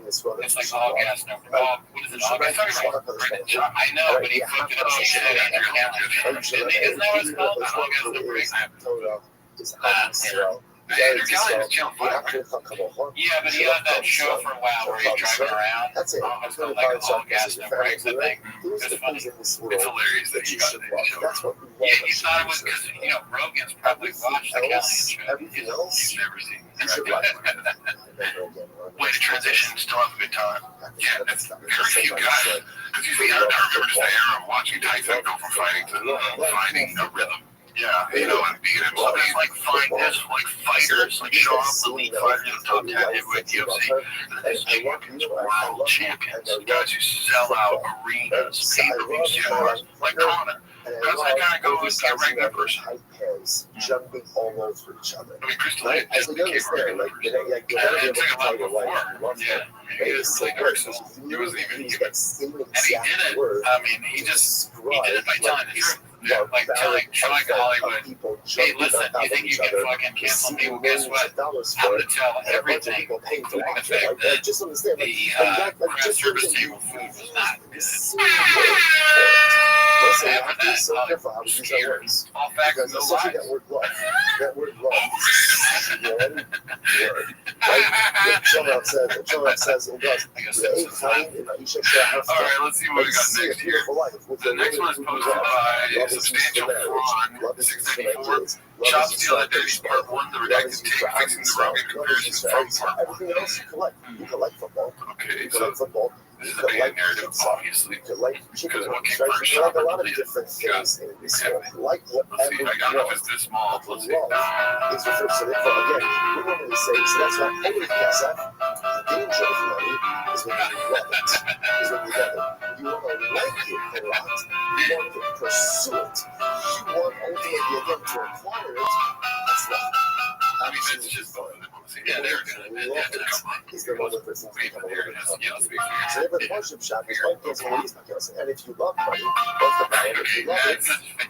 like all gas, no. Oh, what is it? All gas. I know, but he fucked it up. He said Andrew Kelly. Isn't that what it's called? All gas, no brakes. Andrew Kelly is Channel 5, right? Yeah, but he had that show for a while where he's driving around. That's it. It's called like all gas, no brakes, I think. It's funny. It's hilarious that you got that show. That's what we Yeah, he thought it was because, you know, Rogan's probably watched the Kelly show. Everything else, He's never seen you should it. like. Way to transition, still have a good time. Yeah, that's very few guys. Because you see, I remember just the era of watching Tyson go from fighting to finding a rhythm. Yeah, you know, and being able to like find this, like fighters, like show off elite fighters in the top 10 heavyweight UFC, and then just fucking world champions, guys who sell out arenas, pay-per-view cinemas, like Conan. Guys that kind of go and be a regular person. Jumping all over each other. I mean, Crystal Like, just as a young became a player, regular like, person. you're gonna be able I didn't to say a lot tell your wife you before. love her. Yeah, I mean, he doesn't play Dark Souls. He wasn't even human. And he did it. I mean, he did it by telling the truth. Yeah, Like telling Hollywood, hey, listen, you think you can fucking cancel me? Well, guess what? I'm going to tell everything. Including the fact that the craft service table food was not good. After that, Hollywood was scared. All facts, no lies. That word love. That word love. One word. Joel says it does. I guess that's a all right, let's see what we got next here. The next one is posted by Substantial Fraud 694. Shop Steal Identity Part 1, the redacted take, fixing the Rabbi comparison from Part 1. Everything else you collect. You collect football. Okay, You so collect football. this is a bad narrative, obviously. You collect chicken Because what wings, came right? first, You collect a shop lot of and different things in this world. Like Let's whatever see, you I don't know if want. it's this small. Let's see. Love is referred to it. But again, we normally say, so that's not only kesef. The danger of money is when you love it. Is when you love it. You want to like it a lot. You want to pursue it. You want ultimately again to acquire it. That's love. I mean, it's just fun. Yeah, they're good. Is the one that person Wait, but there it is. Yeah, let's be so fair. they have a partnership shop. It's like those movies, and if you love money, both the buy it. If you love it,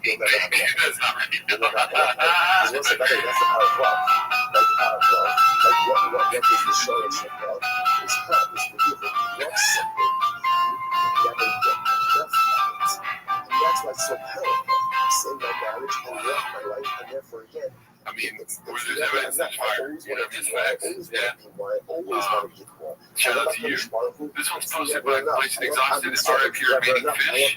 you'll never have enough. That's not right. You'll never have enough. Because what's the better? That's the power of love. Like the power of love. Like what is the showmanship of? It's how it's the people who love something. You never get enough of it. And that's why it's so powerful. Save my marriage and love my life, and therefore again. I mean, where there's evidence, there's fire. You know, just facts. Yeah. Shout out to you. This one's posted by Place Exhausted. It's RIP Remaining Fish.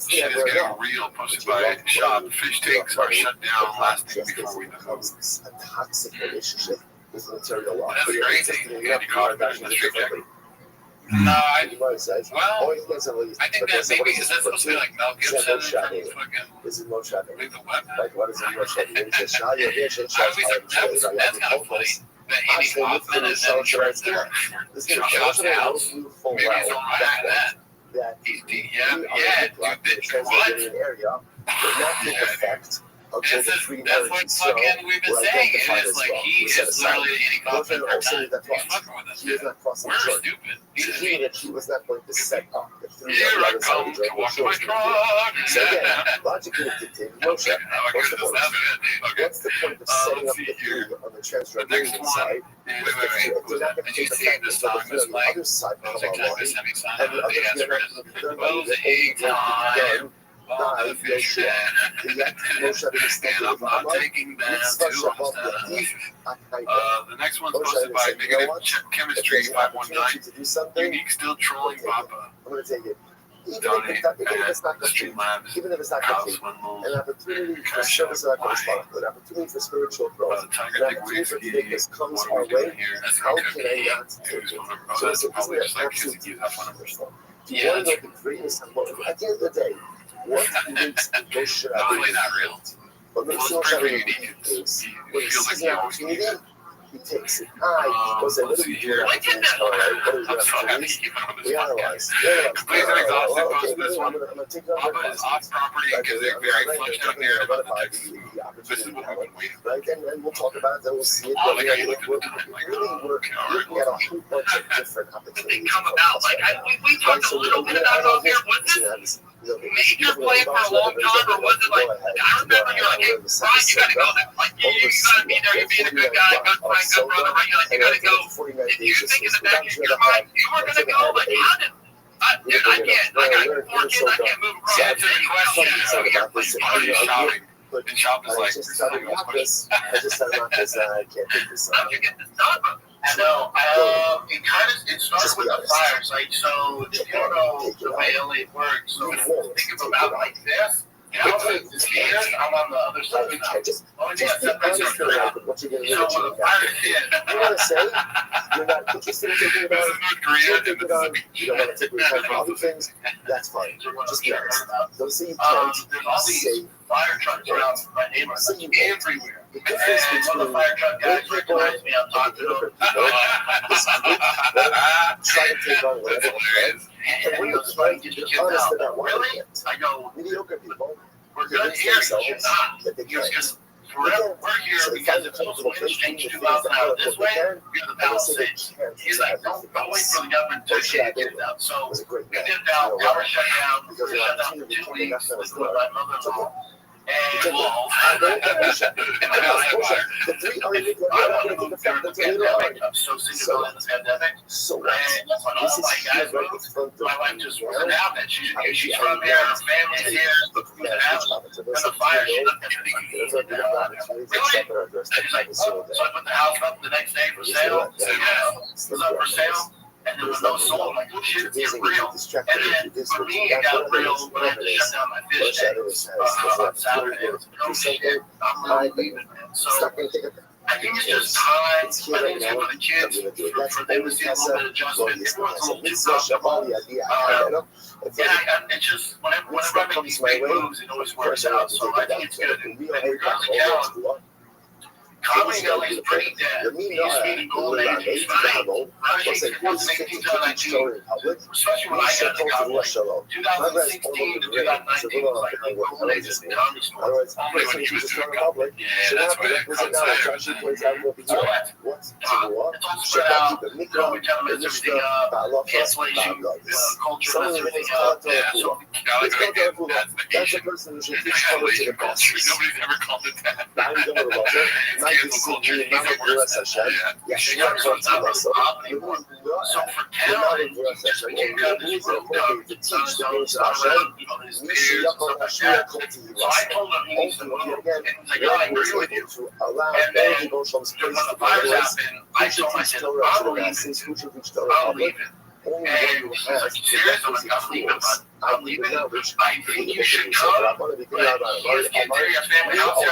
Shit is getting real. Posted by Shop. Fish tanks are shut down last thing before we know. A toxic relationship with material law. That's crazy. And you caught it in the street jacket. No, I Well, think that maybe, is that supposed to be like Mel Gibson from fucking This is no shopping. Leave the Web? Like, what is it? No shopping. That's kind of funny. That Andy Kaufman is in charge there. Shop's house. Maybe it's on that. Yeah, dude, what? effect. That's what fucking we've been saying. It is like he is literally Andy Kaufman per time. He's fucking with us. He is not crossing We're the chart. stupid. He knew that he was not going to set up the three Here I letters come on to the walk my short. truck. So again, logically dictated motion. What's the point? Okay. What's the point of setting up the three on the transgression side? Did you see the song that's playing? Other side It was of like our time line. to send me some. And the The answer other is closing time. All the fish are dead. And I'm not taking them to the next one's posted by Negative Chemistry 519. Unique still trolling Papa. I'm going to take it. Even donate. if it's not complete, Streamlabs, even if it's not house complete, one an opportunity for service of our an opportunity for spiritual growth, an opportunity for forgiveness comes our way. How can I not take it? So isn't that absolutely wonderful? Do you want to know the greatest of what, at the end of the day, what makes Moshe Rabbeinu not real. what makes Moshe Rabbeinu is when he sees an opportunity, he takes it. What do we do? What is the opportunities? We analyze. Please don't exhaust it, Okay, post this one. I'm going to take it on Papa is off property because they're very flushed out there about the text. This is what we've been waiting for. right? And we'll talk about it, then we'll see it. Oh, like, We're you look at the time, like, really looking at a whole bunch of different But they opportunities. come about. Like we talked a little bit about it over here. Was this major play for a long time, or was it like I remember you're like, hey, Brian, you gotta go there. Like you gotta be there. You're being a good guy, good friend, good brother, right? You're like, you gotta go. Did you think in the back of your mind you were gonna go? Like how did? Dude, I can't. I got 4 kids. I can't move across. Answer the question. So you're shopping. And shop is I like, just started about this. I can't take this. How'd you get this done? So, it starts with the fires. Like, so if you don't know the way LA works, so think about like this. This here, I'm on the other side now. Only thing I separates us from that. What you're So when the fire hit, you want to say you're not interested in taking it on, North Korea, take it on, you don't want to take it on other things, that's fine. Just be honest. Don't say you can't. there's all these fire trucks around my neighborhood, everywhere. The difference And one of the between fire truck guys recognized me. I'm talking to him. try to take on whatever And he goes, "Why don't you get your kids out?" Really? I go, mediocre people, we're good here. You're not. He goes, because we're here because if those winds change 2,000 out this way, you're the Palisades. He's like, don't wait for the government to get your kids out. So we did that. Power shut down. We were shut down for 2 weeks. This is my mother-in-law. And I'm so sick of the pandemic. So And when all my guys moved, my wife just wasn't having it. She's from here, her family's here, wasn't having it. And the fire, she looked at me, really? And she's like, oh. So I put the house up the next day for sale. So yeah, it was up for sale. And there was no soul. I'm like, oh shit, it's real. And then for me, it got real when I had to shut down my fish tanks on Saturday. No shit, I'm really leaving, man. So I think it's just time. I think it's good for the kids, for them to see a little bit of adjustment. Everyone's a little too comfortable. And it's just, whenever I make these big moves, it always works out. So I think it's good. And regardless of talent, Comedy Alley is pretty dead. He used to be the golden age. He's fine. Especially when I got the Cowboy. 2016 to 2019 was like the golden age of the comedy store. Only when he was doing comedy. Yeah, that's why that comes out. It's all spread out. We kind of mess everything up. Cancellation, culture, mess everything up. Yeah, so that's the Asian culture. Nobody's ever called it that. Cancel culture. He's a worse than that. Yeah. So for talent, he just became kind of this rope dog. So his peers and stuff like that. So I told him he needs to move. And he's like, oh, I agree with you. And then when the fires happened, I told him, I said, I'm leaving. And he's like, serious? I'm like, I'm leaving, but I'm leaving. I think you should come. But he has kids there, he has family house there.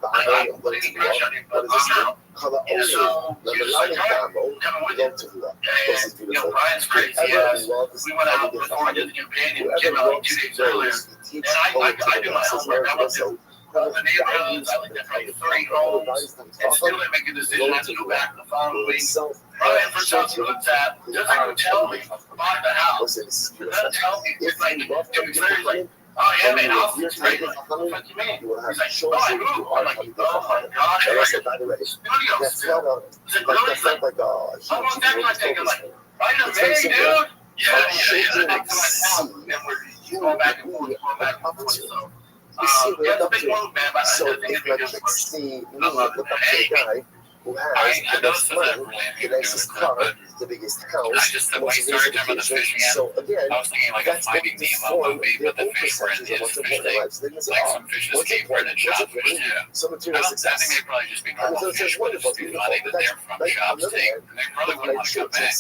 I'm putting the pressure on him, but I'm out. And so he was like, all right, coming with you. And, Brian's crazy. We went out before I did the companion. We came out like 2 days earlier. And I do my homework. I went to the neighborhoods. I looked at probably 30 homes. And still didn't make a decision. I had to go back the following week. Brian, first house he looked at, doesn't even tell me about the house. Doesn't tell me. It's like 2 weeks later, he's like, oh yeah, man, house is great. Like, what the fuck you mean? He's like, oh, I moved. I'm like, oh my god. And I'm like, studio still. He's like, really? He's like, how long that gonna take? I'm like, right in May, dude. Yeah. That's my town. And we're going back and forth, So, yeah, it's a big move, man, but I think it's because hey, who has the best money, the nicest car, the biggest house, the most amazing vacation. So again, I was thinking like a Finding Nemo movie, but the fish were in his fish tank. Like some fish escaped and shopfish. Yeah. Some I material think success. they'd probably just be normal fish, but it's too funny that they're from shop steak. And they probably wouldn't want to come back.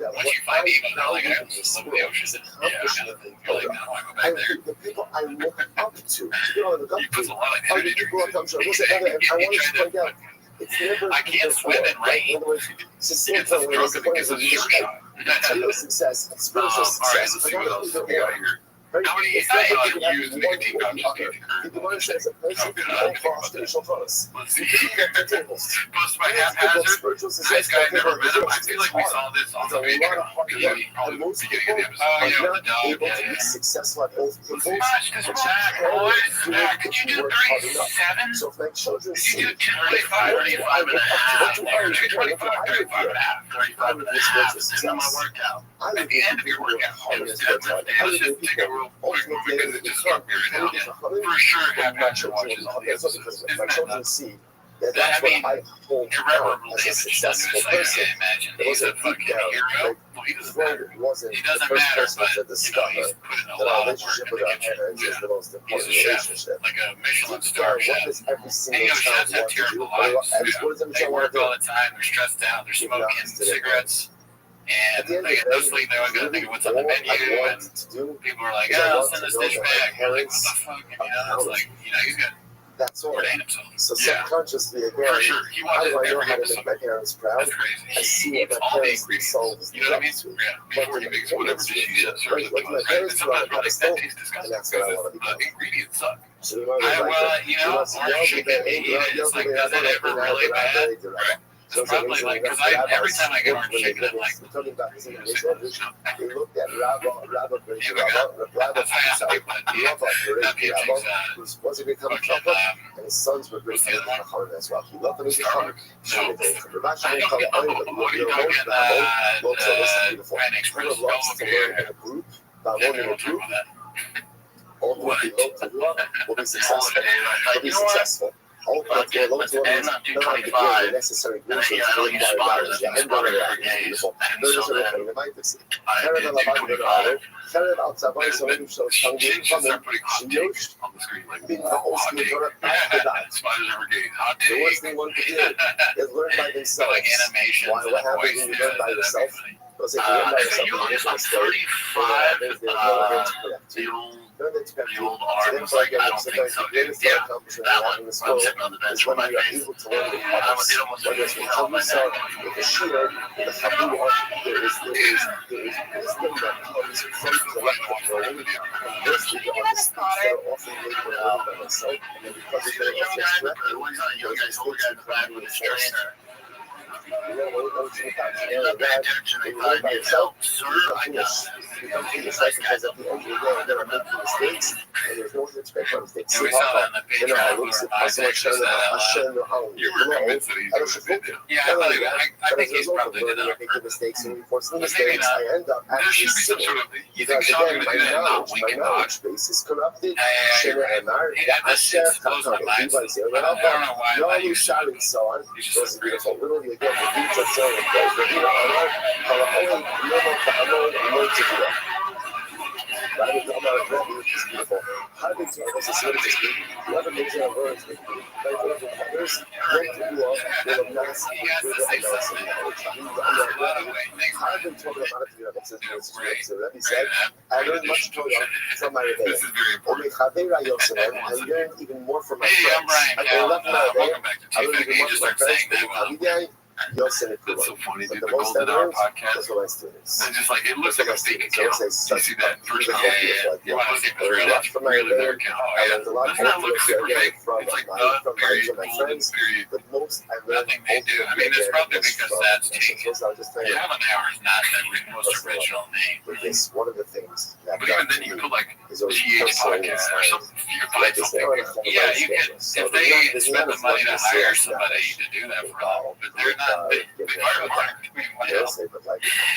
that Once what you find I Eva, they're now like, I live in just this live in the world ocean. is Yeah, accomplishment. you're like, no, I go back there. The people I look up to, you know, I look up He puts to, a lot of are the energy people I drinks in. come to. What's another? And I want to point out, it's never I can't swim in before, right? rain. In other words, it's a It's simple a way stroke to and it put gives it a in sure shot. material success and spiritual All right, success. let's see what else we got here. Right? How many It's not that you can used have nicotine one or the pouches do other. you have? The Gemara says a person can all cross spiritual promise. Let's You see. can get the tables. Post by Both haphazard. spiritual Nice success guy, and never met him. I it's feel like we hard. saw this on It's the a video. lot of hard Because work. we probably And the most beginning of people the episode. are Yeah, the not dog. able Yeah, to be yeah. successful at both tables. Gosh, this back, boys. Could you do 37? So if my children Could see you do 35, 35 and a half? 35, 35 and a half. 35 and a half. This is my workout. At the end of your workout, it was deadlifting. Let's just take a real quick one because it just struck me right now. For sure, haphazard watches all the episodes. Isn't my that children nuts? see that that's what I hold Irreparable as a damage done to successful his leg, person. I imagine. It He's a wasn't fucking deep down, hero. like, Well, he doesn't Freud matter. wasn't He the doesn't first matter, person but, to you know, discover he's put in a that our lot of work relationship in with the our kitchen. parents is Yeah. the most He's important a chef, relationship. like a Michelin Deep star down, chef. what does every And, single you know, child chefs have want to do? terrible What lives. does every They child want work to do? all the time. They're stressed out. They're smoking cigarettes. At the And end they of get the no day, sleep. They always got to think of what's on the all menu. I And want to do people are like, is I oh, want send to this know dish that my back. You're like, what parents the fuck? And, you know, it's like, you know, he's got that's all. to ordain himself. So Yeah. subconsciously, For again, sure. He how watches do I know every how to episode. make my parents proud? That's crazy. I see He what eats my all the parents ingredients. themselves You know what I mean? to. Yeah. Before he makes whatever dish he serves Right, it to like my us. parents And sometimes brought we're like, up that a tastes disgusting and that's what I because want to become. the ingredients suck. So the mother was like, Well, you know, orange chicken, eat it. It's like, does it ever really bad? Right. It's probably like, because every time I get orange chicken, I'm like, talking about his you know, English no. we looked at Rabbi, Yeah, that's why I asked people that do that PFG's, who was to become a fucking, couple, and his sons were great what's the other one? Chachamim as well. He loved them as a Starbucks? Chachamim. No. What are you talking about? Pan Express? Loves Oh, to okay. learn in a group, Yeah, one in a we'll talk group, about that. ultimately love to love, will be successful. Will be You know what? successful. Ultimately, love to Let's end love on not the 225. necessary And then, reasons yeah, I to don't use acquire spotters. knowledge. I use spotters for gays. And Those so are the then kind of fantasy. I Karen did Alabama 225. Karen Alabama There's so been so changes are pretty hot takes on the screen. Like, hot take. Spiders ever gays. Hot the take. worst thing one can do is learn by So themselves. like animations Why, and what the happens voice. when you Yeah, learn by that'd be yourself? funny. Because if you learn by yourself, You know, you it's on mistake. 35. There's no way to correct The you. old Learn that to correct the you. old arm was like, I don't think so, dude. Yeah, that one. I'm sitting on the bench Is with when my you are face. able to learn with I others. was it almost Whether it's with Tamusa, with the Shira, with the Chabua, there is wisdom that comes from collective learning. This is the honest things that are often made when I learn by myself, and then because it's very often correct, You guys hold guy in the back with his trainer. you know, when it comes to the You look at attention, they thought you'd help. Sir, I got you become foolish, right? Because at the end of the day, there are making mistakes, and there's no one to expect my mistakes. Yeah, we saw that on the page. You were convinced that he's doing it. Yeah, I think he's probably did that on purpose. mistakes and reports the But maybe mistakes, not. I end up There actually should be some sinning. sort of. You think Because Sean's again, going to do that and not wink my and nod? knowledge base is corrupted. You're right. This blows my mind. I don't know why I'm not used to it. And so on. He's just Those so are crazy. beautiful. Literally, again, the beats are so great. But you know, Rabbi Rabbi, which is beautiful. How big to us is what it is. Whoever gives our words, like whoever others, great to you all, will amass, will amass knowledge. I've been talking about it together since Rabbi said, I learned much from my Rebbe. This is very important. I learned even more from my Hey, friends. I'm Brian I Cal. love my Rebbe. Welcome back to I learned TFAC. even You more just from my start friends. saying that well. That's so funny, dude. The The most I Golden Hour learned podcast. was from my students. And just like, it looks like a fake So account. it's You see that first one? Yeah. You want to see if it's real? That's really their account. I learned a lot Doesn't that look super fake? from It's like my period, my golden friends. period. The most I learned. Nothing they do. I mean, it's probably because that's taken. I'll just tell you. 11 hours not the most original name. With this, one of the things that But even then, you put like is always GH podcast or something. You could find something. Yeah, you can. If they spend the money to hire somebody to do that for them, but they're not. They hire Mark.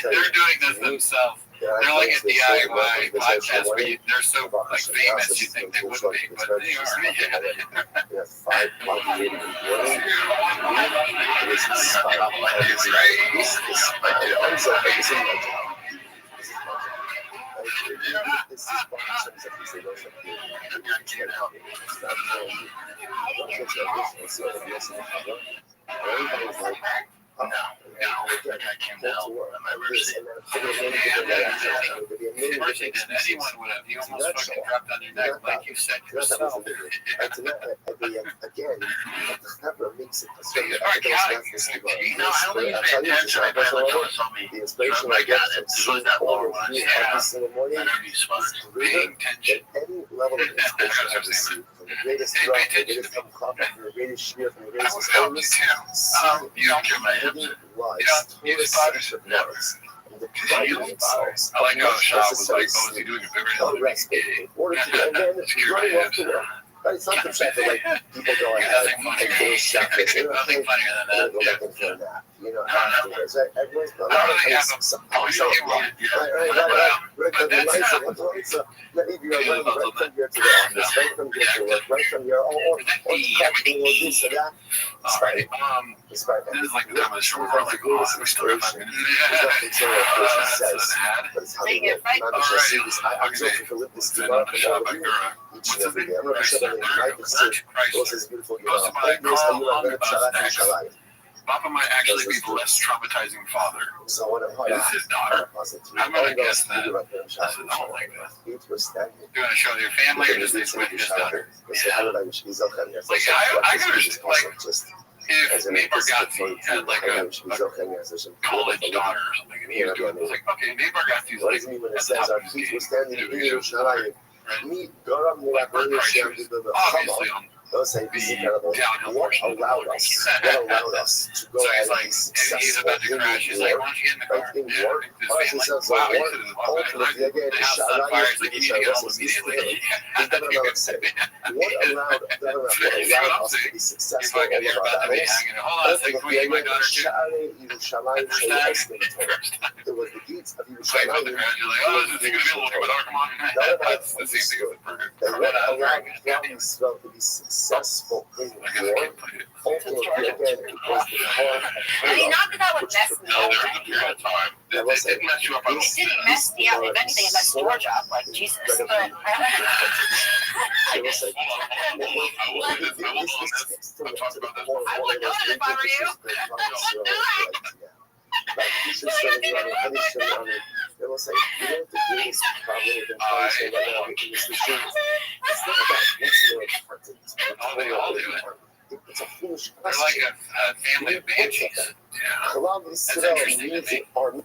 They're doing this themselves. They're like a DIY podcast where they're so like famous you think they wouldn't be, but they are. We have 5 populated employees. No, that guy came hell I've ever seen. Anyone would have. You almost fucking dropped on your neck, like you said yourself. Again, never makes it. I don't think he's paying attention. I bet like someone told me. The inspiration I got it. It was that lower one. every single morning Interview smart. is greater Paying attention. than any level of inspiration I've received. From the greatest drop, from the greatest cup of coffee, from the greatest shear, from the I greatest would help you too. You don't care about him. You don't spiders should never. the providing themselves. I like how the shop was like, oh, is he doing a bigger deal? Rest in order to and then running off to work. Right, it's not the fact that like people go ahead and finish shopping. Nothing funnier than that. Go back and for a nap. You know, afterwards, everyone's going to right from here to the office, right from here to work, right from here, or this or that. Alright, this is like the time of the show where we're like, oh, we still have 5 minutes. But it's how they live. I'm joking for living this tomorrow. Each and every day. I'm not sure that life is so beautiful. Papa might actually be the less traumatizing father. So what is his daughter. I'm gonna guess that. I don't like that. You want to show your family or just with his daughter? Yeah. Like I could understand, like if Nate Bargatze had like a college daughter or something, and he was doing this, like okay, Nate Bargatze's like at the top of his game. Obviously on What allowed us to go so ahead he's like, and be and he's successful about to crash. He's like, why don't you get in the car? in Yeah, work. his family. Wow, he said his mom. The house is on fire. He's like, you need to get home immediately. What allowed us to be successful over our battles? Hold on a second, can we take my daughter too? It was the deeds of Like, about the Yerushalayim. crash, you're like, oh, is he going to be able to look at my daughter? Come on. That's the same thing with the burger. That what allowed Israel to be successful in war. Ultimately, again, it was the power of I mean, not that that would mess me No, up. there was a period of time. It didn't mess you up. I don't It didn't mess me up. If anything, it messed your job, like Jesus. But It was like, I've talked about this before. I would do it if I were you. It was like, you know, the biggest problem with inflation right now in this machine. It's not about what's more important. They all do it. It's a foolish They're like question. a family of banshees. Yeah. Columbus Israel needs an army.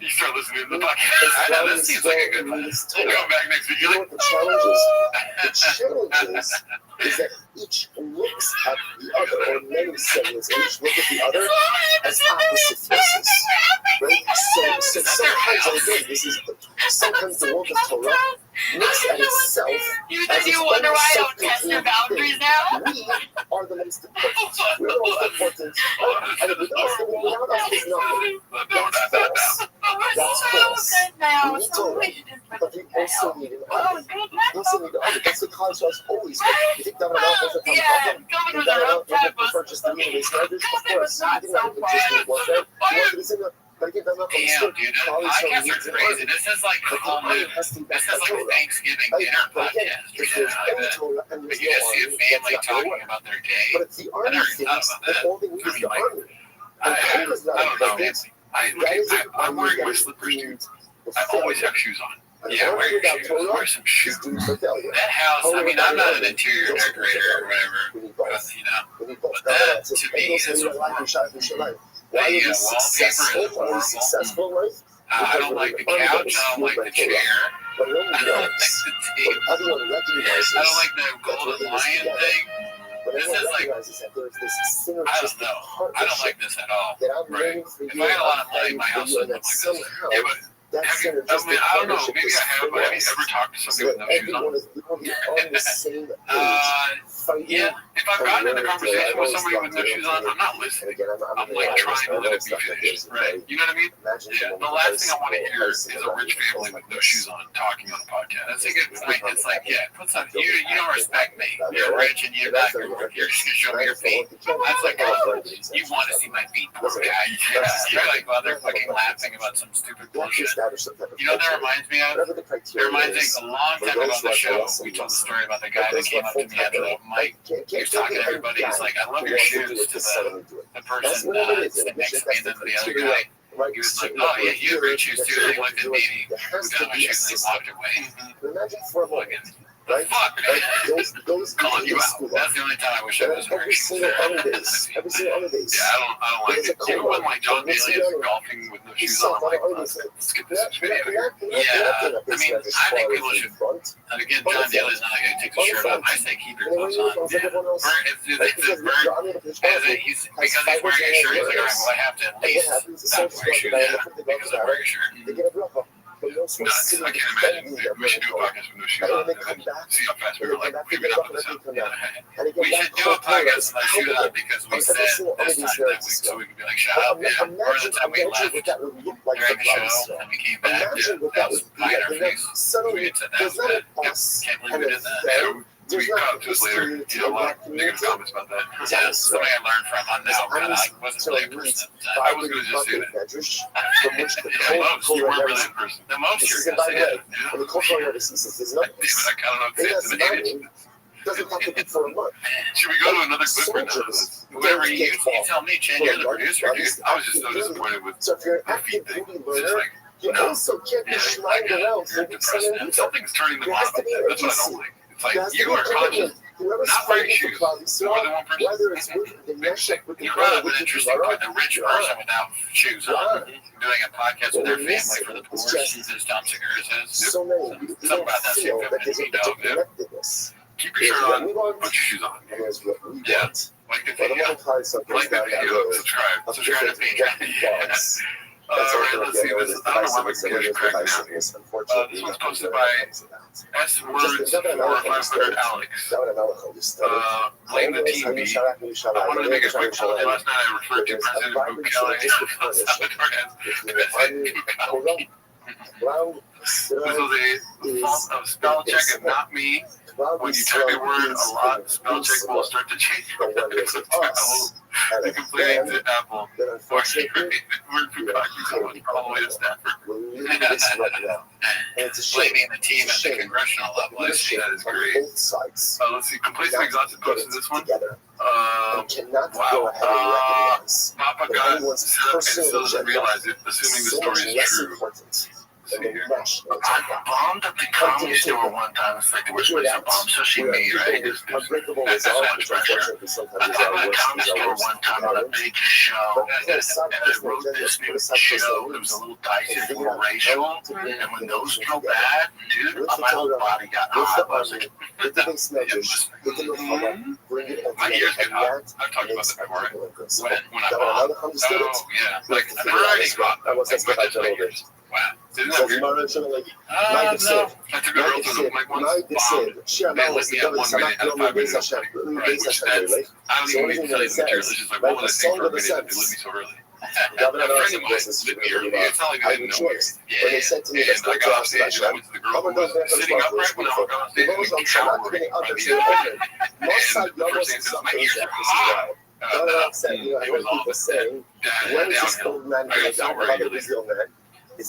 You start listening to the podcast. I know this seems like a good one. Come back next week. You know You're what like, the challenge is? The challenge is that each looks at the other, or many segments, each look at the other as opposite forces. Right? So sometimes, again, sometimes the world of Torah looks at itself as You wonder why I don't test your boundaries now? we are the most important. We're the most important. And without us, there's nothing. That's false. That's false. We need Torah, but we also need an army. We also need an army. That's the contrast always. You think that was a Yeah, going with the rough type was just the unit. Of course, not you so think that just need warfare. You want to listen to damn, dude, podcasts are crazy. This is like this is like a Thanksgiving dinner podcast. But you just see a family talking about their day. But it's the army things that only we need the army. I don't know, Nancy. I'm wearing my slippers, dude. I always have shoes on. Yeah, wear your shoes. Wear some shoes. That house, I mean, I'm not an interior decorator or whatever, but, you know, but that, to me, is why are you successful? Why are you successful, right? I don't like the couch, I don't like the chair, But it only I don't like works. the table, Everyone recognizes. I don't like the golden lion thing. But This everyone is like, recognizes that there's this I don't synergistic know. I don't partnership like this at all. that I'm Right. learning for If you. I had a lot of I'm money in my learning house, for you, I'd and look that like this. somehow Yeah, but that have you, I synergistic mean, I don't know, partnership maybe is I have, but have you ever talked to somebody with no shoes on? everyone is literally on the same page. Fighting. Yeah, if I've gotten into conversation with somebody with no shoes on, I'm not And listening. again, I'm like trying to let it be finished, right? You know what I mean? Yeah. The last thing I want to hear is a rich family with no shoes on talking on a podcast. I think it's like, yeah, put some, you don't respect me. You're rich and you're not going to show me your feet. That's like, oh, you want to see my feet, poor guy. You're like, well, they're fucking laughing about some stupid bullshit. You know what that reminds me of? Whatever the It criteria reminds me is. a long time ago on the show, we told the story about the guy that came up to me after the mic. He was talking to everybody. He's like, I love your shoes, to the person that next to me, and then the other guy. right he was like, certain oh, number yeah, of you have years shoes that too. you're And he able looked to at do me it. and he There has moved to down my be a shoes and he system. walked away. Imagine for a moment, right? Fuck, Like man. those Calling you in out. school. That's the only time I wish I was Every single other days. Every single other days. Yeah, I don't like it. Even when like John Daly is golfing with no shoes on, I'm like, let's skip this video here. Yeah, I mean, I think people should. And again, John Daly's not going to take the shirt off. I say keep your clothes on. Yeah. Because he's wearing a shirt, he's like, all right, well, I have to at least not wear shoes because I'm wearing a shirt. They get a block up. Nuts. I can't imagine. We should do a podcast with no shoes on and then see how fast we were like figuring out this out. We should do a podcast with no shoes on because we said this time that week so we could be like, shut up, yeah. Or the time we left during the show and we came back, yeah, that was pie in our face. We had said that was bad. Yep. Can't believe we did that. We got to us later. You know, a lot of negative comments about that. Yeah, something I learned from on now. I wasn't really a person. I was going to just say that. Yeah, most. You weren't really a person. The most you're going to say that. And the cultural diseases, there's nothing. I don't know if it's an doesn't have to be for a month. Should we go to another clip or not? Whoever you tell me, Chen, you're the producer, dude. I was just so disappointed with so if you're an the active feed thing. movie It's just learner, like, you also can't be flying around for weeks on end. Something's turning them on. That's what I don't like. It's like, you are conscious. Not wearing shoes. More than one person. Whether it's with the mesh, with the You're kind of an interesting, like a rich person without shoes on, doing a podcast with their family for the poor, as Tom Segura says. So many. Something about that feel that there's a connectedness. Keep your shirt on, put your shoes on. Yeah. Like the video. Like the video. Subscribe to Patreon. Alright, let's see this. I don't know why my computer's cracking out here. This one's posted by S-Words4500 Alex. Blame the TV. I wanted to make a quick apology. Last night I referred to President Bukele as President Bukele. This was a fault of spell check and not me. When you type a word a lot, spell check will start to change. The complaining to Apple. Unfortunately, word Bukele so much all the way to Stanford. Blaming the team at the congressional level. I see that is great. Let's see. Complacent Exhausted posted this one. Wow. Papa got set up and still doesn't realize it, assuming the story is true. I bombed at the comedy store one time. It's like the worst place I bombed sushi meat, right? That's so much pressure. I bombed at the comedy store one time on a big show, and I wrote this new show. It was a little dicey, a little racial, and when those go bad, dude, my whole body got hot. I was like, my ears get hot. I've talked about that before. When I bombed, oh yeah, like I've already got my ears. Wow. Isn't that weird? No. I took a girl to the mic once. They lit me up 1 minute out of 5 minutes. Right, which that's, I don't even need to tell you the material. It's just like, what was I saying for a minute that they lit me so early? A friend of mine lit me early. It's not like I didn't know it. Yeah. And I got off stage and I went to the girl who was sitting upright when I got off stage and we cowering. And the first thing is my ears are hot. It was all downhill. I got so worried.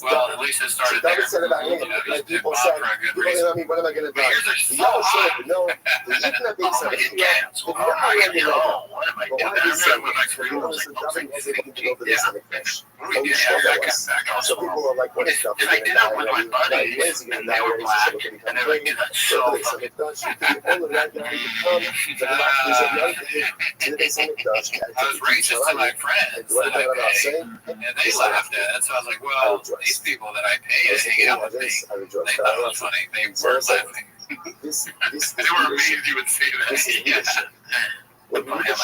Well, at least it started there. People said, what am I going to do? No, the internet being said, I got your own. What am I doing? I remember when my career was like, so people were like, what is stuff? I did it with my buddies, and they were black, and they were like, that's so fucking I was racist to my friends that I paid, and they laughed at it, so I was like, well, these people that I pay to hang out with me, they thought it was funny, they weren't laughing. They were amazed you would say that. I'm like, yeah, I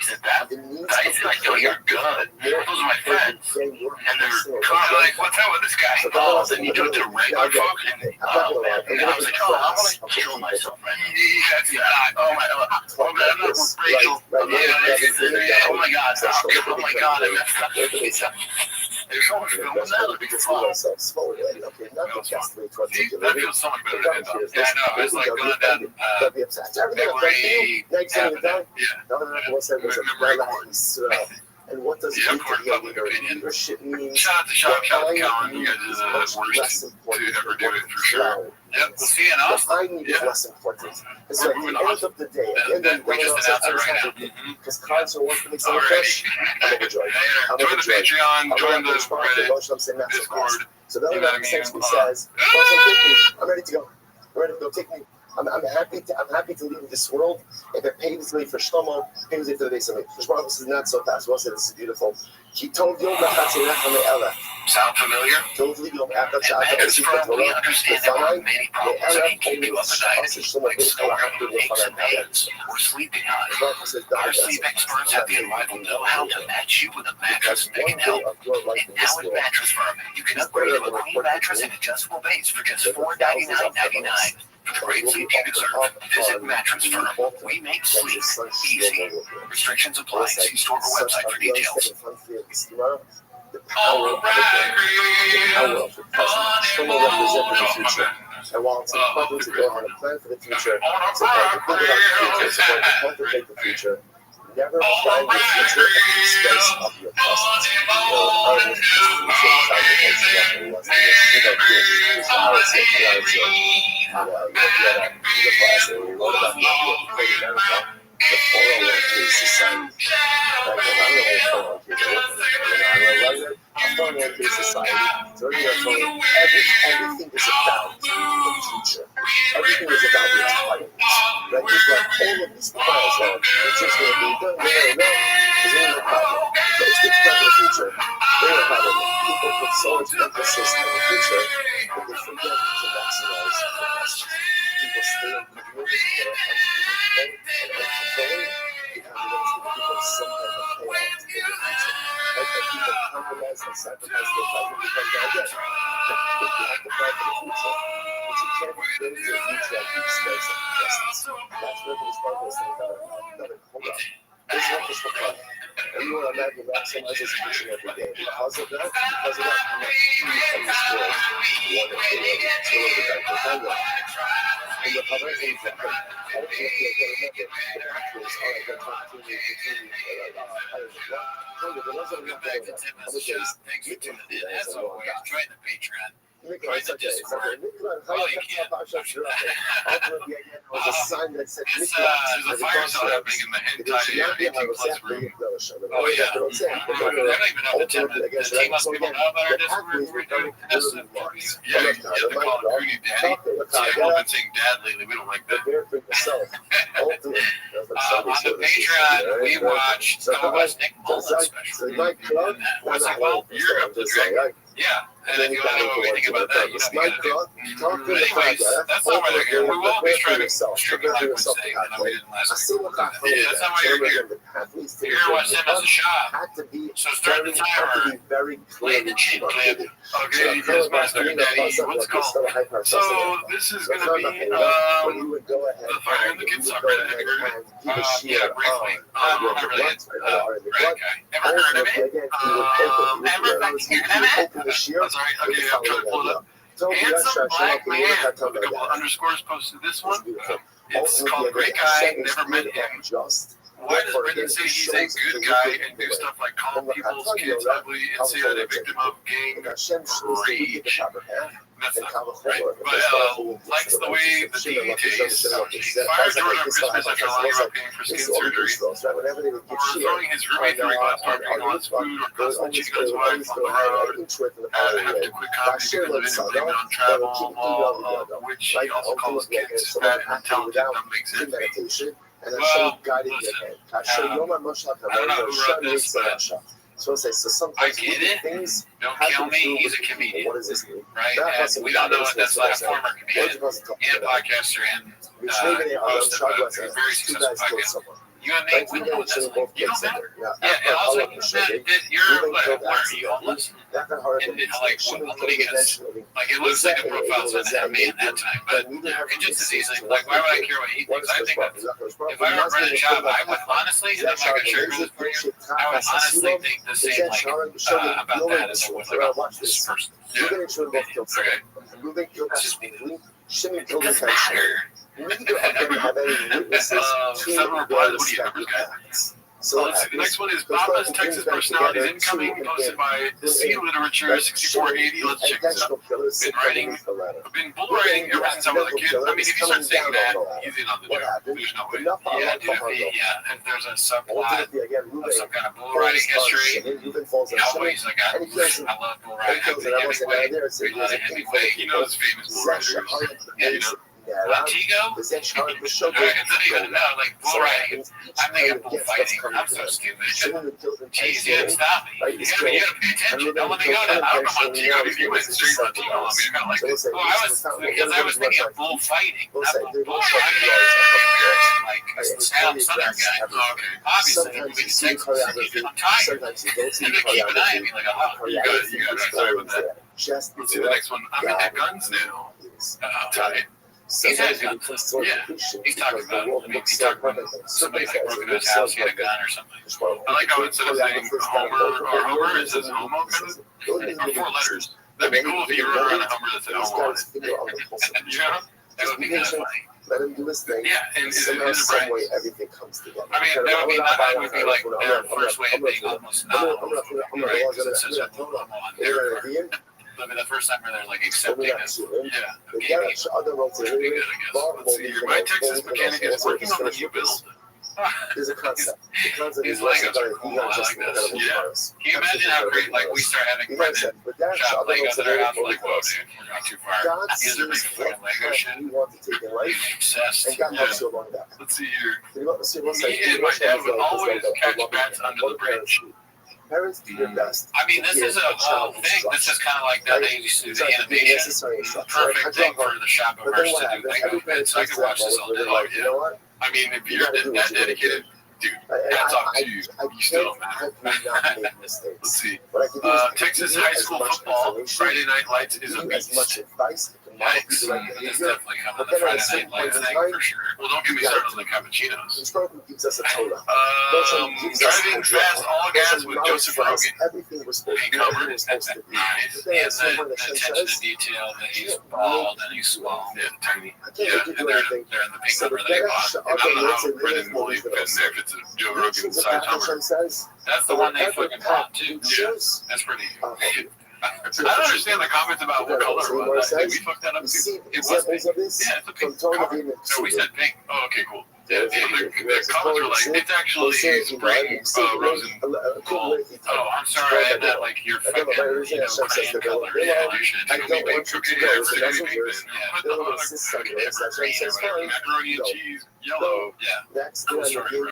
said that. I said, like, yo, you're good. Those are my friends. And they're like, what's up with this guy? Oh, then you do it to regular folks. And I was like, oh, I want to kill myself right now. That's not. Oh, man, I'm not with Rachel. Oh, my God. Oh, my God. I messed up. There's so much film in that. It'll be fun. See, that feels so much better to end on. Yeah, I know. It's like going down February. And what does yeah, of course, public opinion. Shout out to Sean, shout out to Colin. You guys are the worst to ever do it for sure. Yep, we'll see you in Austin. I need is less important. It's like the end of the day. And then we just announced it right now. because cards are working like something Already. fresh. I'm overjoyed. Join the Patreon, join the Reddit, Discord. So then You know what I that mean? essentially says, I'm ready to go. I'm ready to go. Take me. I'm happy to leave this world. If it paves me for Shlomo, paves me for the base of me. This is not so fast. We'll say this is beautiful. He told you Sound familiar? totally you At Mattress Firm, we understand there are many problems that can keep you up at night, like snoring, aches and pains, or sleeping high. Our sleep experts have the unrivaled know-how to match you with a mattress that can help. And now at Mattress Firm, you can upgrade to a queen mattress and adjustable base for just $499.99. For the great sleep you deserve, visit Mattress Firm. We make sleep easy. Restrictions apply. See store or website for details. The power of the present. Shlomo represented the future. And while it's important to go ahead and plan for the future, it's important to think about the future, it's important to contemplate the future. Never plan the future at the expense of your present. The 401k society. A 401k society. So everything is about the future. Everything is about retirement. Right? You've got all of these plans on. It's just going to be done. There's no problem. But it's good to plan the future. They don't have it. People put so much emphasis on the future that they forget to maximize the past. People stay in communities that are uncontrolled and uncontrolling because some type of payout in the future. Like that people compromise and sacrifice their life and become bad yet. But you have to plan for the future. But you can't build your future at the expense of the present. That's really the smartest thing that hold on. This work is for fun. And you want to imagine maximizes each and every day. Because of that, I'm not free from this world. One of the world. And the other things that I don't know if you're going to remember, the actors are like going to continue As always, join the Patreon. Join the Discord. Well, you can't. Was a sign that said There's a fire sale happening in the hentai 18+ room. Oh, yeah. They don't even have the team of people know about our Discord. We're doing tests and parties. Yeah, they call it Rooney Daddy. See, I've been saying dad lately. We don't like that. On the Patreon, we watched some of us Nick Mullen special. What's it called? You're up to drink. Yeah. And if you want to know anything about that, you know, you gotta do. Anyways, that's not why they're here. We will be streaming live Wednesday. I know we didn't last week. Yeah, that's not why you're here. You're here to watch them as a shop. So start the timer. Play the cheat clip. Okay, here's Master Daddy. What's it called? So this is going to be the Fire in the Kids subreddit. Have you heard of it? Yeah, briefly. Not really. Right guy. Ever heard of it? Ever heard of it? Sorry, okay, I'm trying to pull it up. Handsome black man with a couple underscores posted this one. It's called Great Guy, never met him. Why does Brendan say he's a good guy and do stuff like call people's kids ugly and say that a victim of gang rage? That's not right. But likes the way the DD tastes. Fires Jordan on Christmas after lying about paying for skin surgery. Or throwing his roommate 3 bucks parking on his food, or constantly cheating on his wife on the road. Have to quit comedy because of an agreement on travel, which he also calls kids fat and talented dumb makes it. And I'll show you guiding your hand. I'll show you my Moshe I don't know who wrote this, but so sometimes I get it. Things don't kill me. He's a comedian. What does this mean? Right? And we don't know what that's like. A former comedian and podcaster and host of a very successful podcast. You and me, we know what that's like. You don't matter. Yeah, and also, you're what are you homeless? And like, what do you guys, like, it looks like a profile said that me at that time, but it just as easily, like, why would I care what he thinks? I think that if I were running a shop, I would honestly, and I'm not going to share this for you, I would honestly think the same, like, about that as I would about this person. Yeah. Okay. That's just me. It doesn't matter. Neither of them have any witnesses to several replies. What are you, numbers guy? So let's see. The next one is Papa's Texas Personalities Incoming, posted by C Literature 6480. Let's check this out. Been bull writing ever since I was a kid. I mean, if you start saying that, easy on the joke. There's no way. Yeah, dude, if there's a subplot of some kind of bull riding history, always like I love bull riding. He knows famous bull riders. Yeah, you know. Antigo? It's not even like bull riding. I'm thinking bull fighting. I'm so stupid. Jeez, you didn't stop me. You gotta pay attention. Don't let me go now. I don't know about Antigo because you went straight for Antigo on me. You're kind of like this. Well, I was thinking of bull fighting. Not bull riding. Like a Southern guy. Okay. Obviously, I'm tired. And they keep an eye on me like, oh, you got it. Sorry about that. Let's see the next one. I'm into guns now. Tight. He's had guns. Yeah, he's talking about. He's talking about somebody like broke into his house, he had a gun or something. I like how instead of saying Homer, it says Homo, kind of, or 4 letters. That'd be cool if you were around a Homer that said Homo on it. Yeah, that would be kind of funny. Let him do his thing. Yeah, and some way everything comes together. I mean, that would be like their first way of being almost not homo, right? Because it says homo on their part. I mean, the first time where they're like accepting this. Yeah. Let's see here. My Texas mechanic is working on the new build. There's a concept. His Legos are cool. I like this. Yeah. Can you imagine how great, like, we start having friends that shop Legos at our house? Like, whoa, dude, we're not too far. These are big fucking Lego shit. Obsessed. Let's see here. Me and my dad would always catch bats under the bridge. Parents do their best. I mean, this is a whole thing. This is kind of like that they used to do the animation. Perfect thing for the shop-owners to do Lego bits. I could watch this all day long. You know what? I mean, if you're that dedicated, dude, hats off to you. You still don't matter. Let's see. Texas high school football, Friday Night Lights is a beast. Yikes. It's definitely coming the Friday Night Lights thing for sure. Well, don't get me started on the cappuccinos. This program gives us a Torah. Driving fast, all gas with Joseph Rogan. Everything was supposed Being covered. Nice. And the attention to detail that he's bald and he's small. Yeah, tiny. Yeah, And they're in the pink number they bought. I don't know how Brennan will fit in there if it's a Joe Rogan size Hummer. That's the one they fucking bought too. Yeah. That's pretty. I don't understand the comments about what color it was. I think we fucked that up too. It was pink. Yeah, it's a pink cover. No, we said pink. Oh, okay, cool. Yeah, the comments were like, it's actually spring rose and gold. Oh, I'm sorry, I had that like your fucking, crayon color. Yeah, you should take me pink. Okay, yeah, we're taking me pink then. Yeah, what the fuck? Okay, macaroni and cheese, yellow. Yeah. That's Cool story.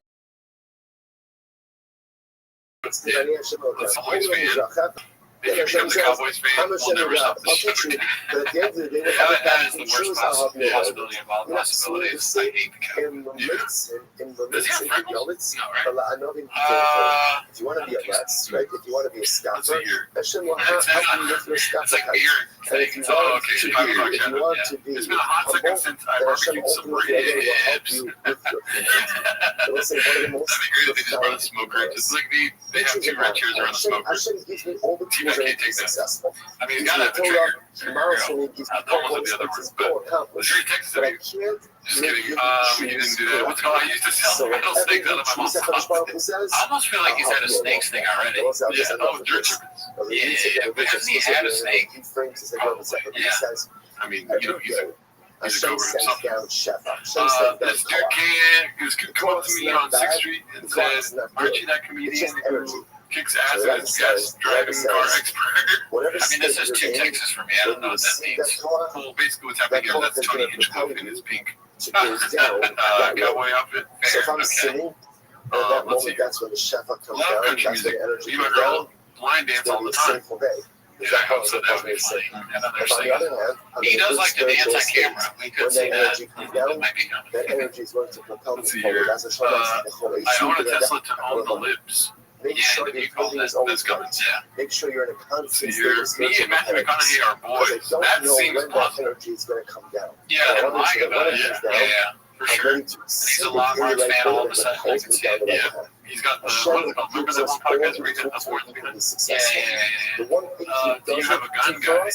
That's the Cowboys fan. If you become the Cowboys fan, we'll never stop the show. That is the worst possibility of all possibilities. I hate the Cowboys. Does he have freckles? No, right? If you want to be a Mets, right? If you want to be a scalper, Let's see here. that shit will help you with your scalper. It's like beer thing. Oh, okay. If you want to be It's been a hot second since I barbecued some ribs. That'd be great if they just brought a smoker. Just like they have 2 red chairs around the smoker. I can't take that. I mean, he's got to have the trigger. There we go. That wasn't the other word, but the very Texas of you. Just kidding. You didn't do that. What's going on? I used to sell rattlesnakes out of my mom's house. I almost feel like he's had a snakes thing already. Yeah, oh, dirt serpents. Yeah, but hasn't he had a snake? Yeah. I mean, you know, he's a Cobra himself. This dude came up to me on 6th Street and said, aren't you that comedian who kicks ass at his guest driving car expert? I mean, this is too Texas for me. I don't know what that means. Well, basically what's happening here, that's Tony Hitchcock in his pink cowboy outfit. So if I'm sitting, at that moment, that's when the chef comes down. Country That's when music. the energy Me and my comes girl down. blind dance all the time. Yeah, so that would be funny. Another thing. He does like to dance on camera. We could see that. That might be that energy is going to propel Let's me see here. forward. That's a short I own a Tesla to own the libs. Make Yeah, sure the your vehicle clothing is always that's coming. right. Yeah. Make sure you're in a See constant state here. of Me spiritual and Matthew heaviness. McConaughey are Because boys. I don't That know seems when that plausible. energy is going to come down. Yeah, I'm lying about it. Yeah. Yeah, for I'm sure. ready to He's a Longhorns fan all of a sudden. I can see it. Yeah. He's got the, what is it called? Remember that one podcast where he got the sports behind? Yeah. The one thing Do you have a gun, guy?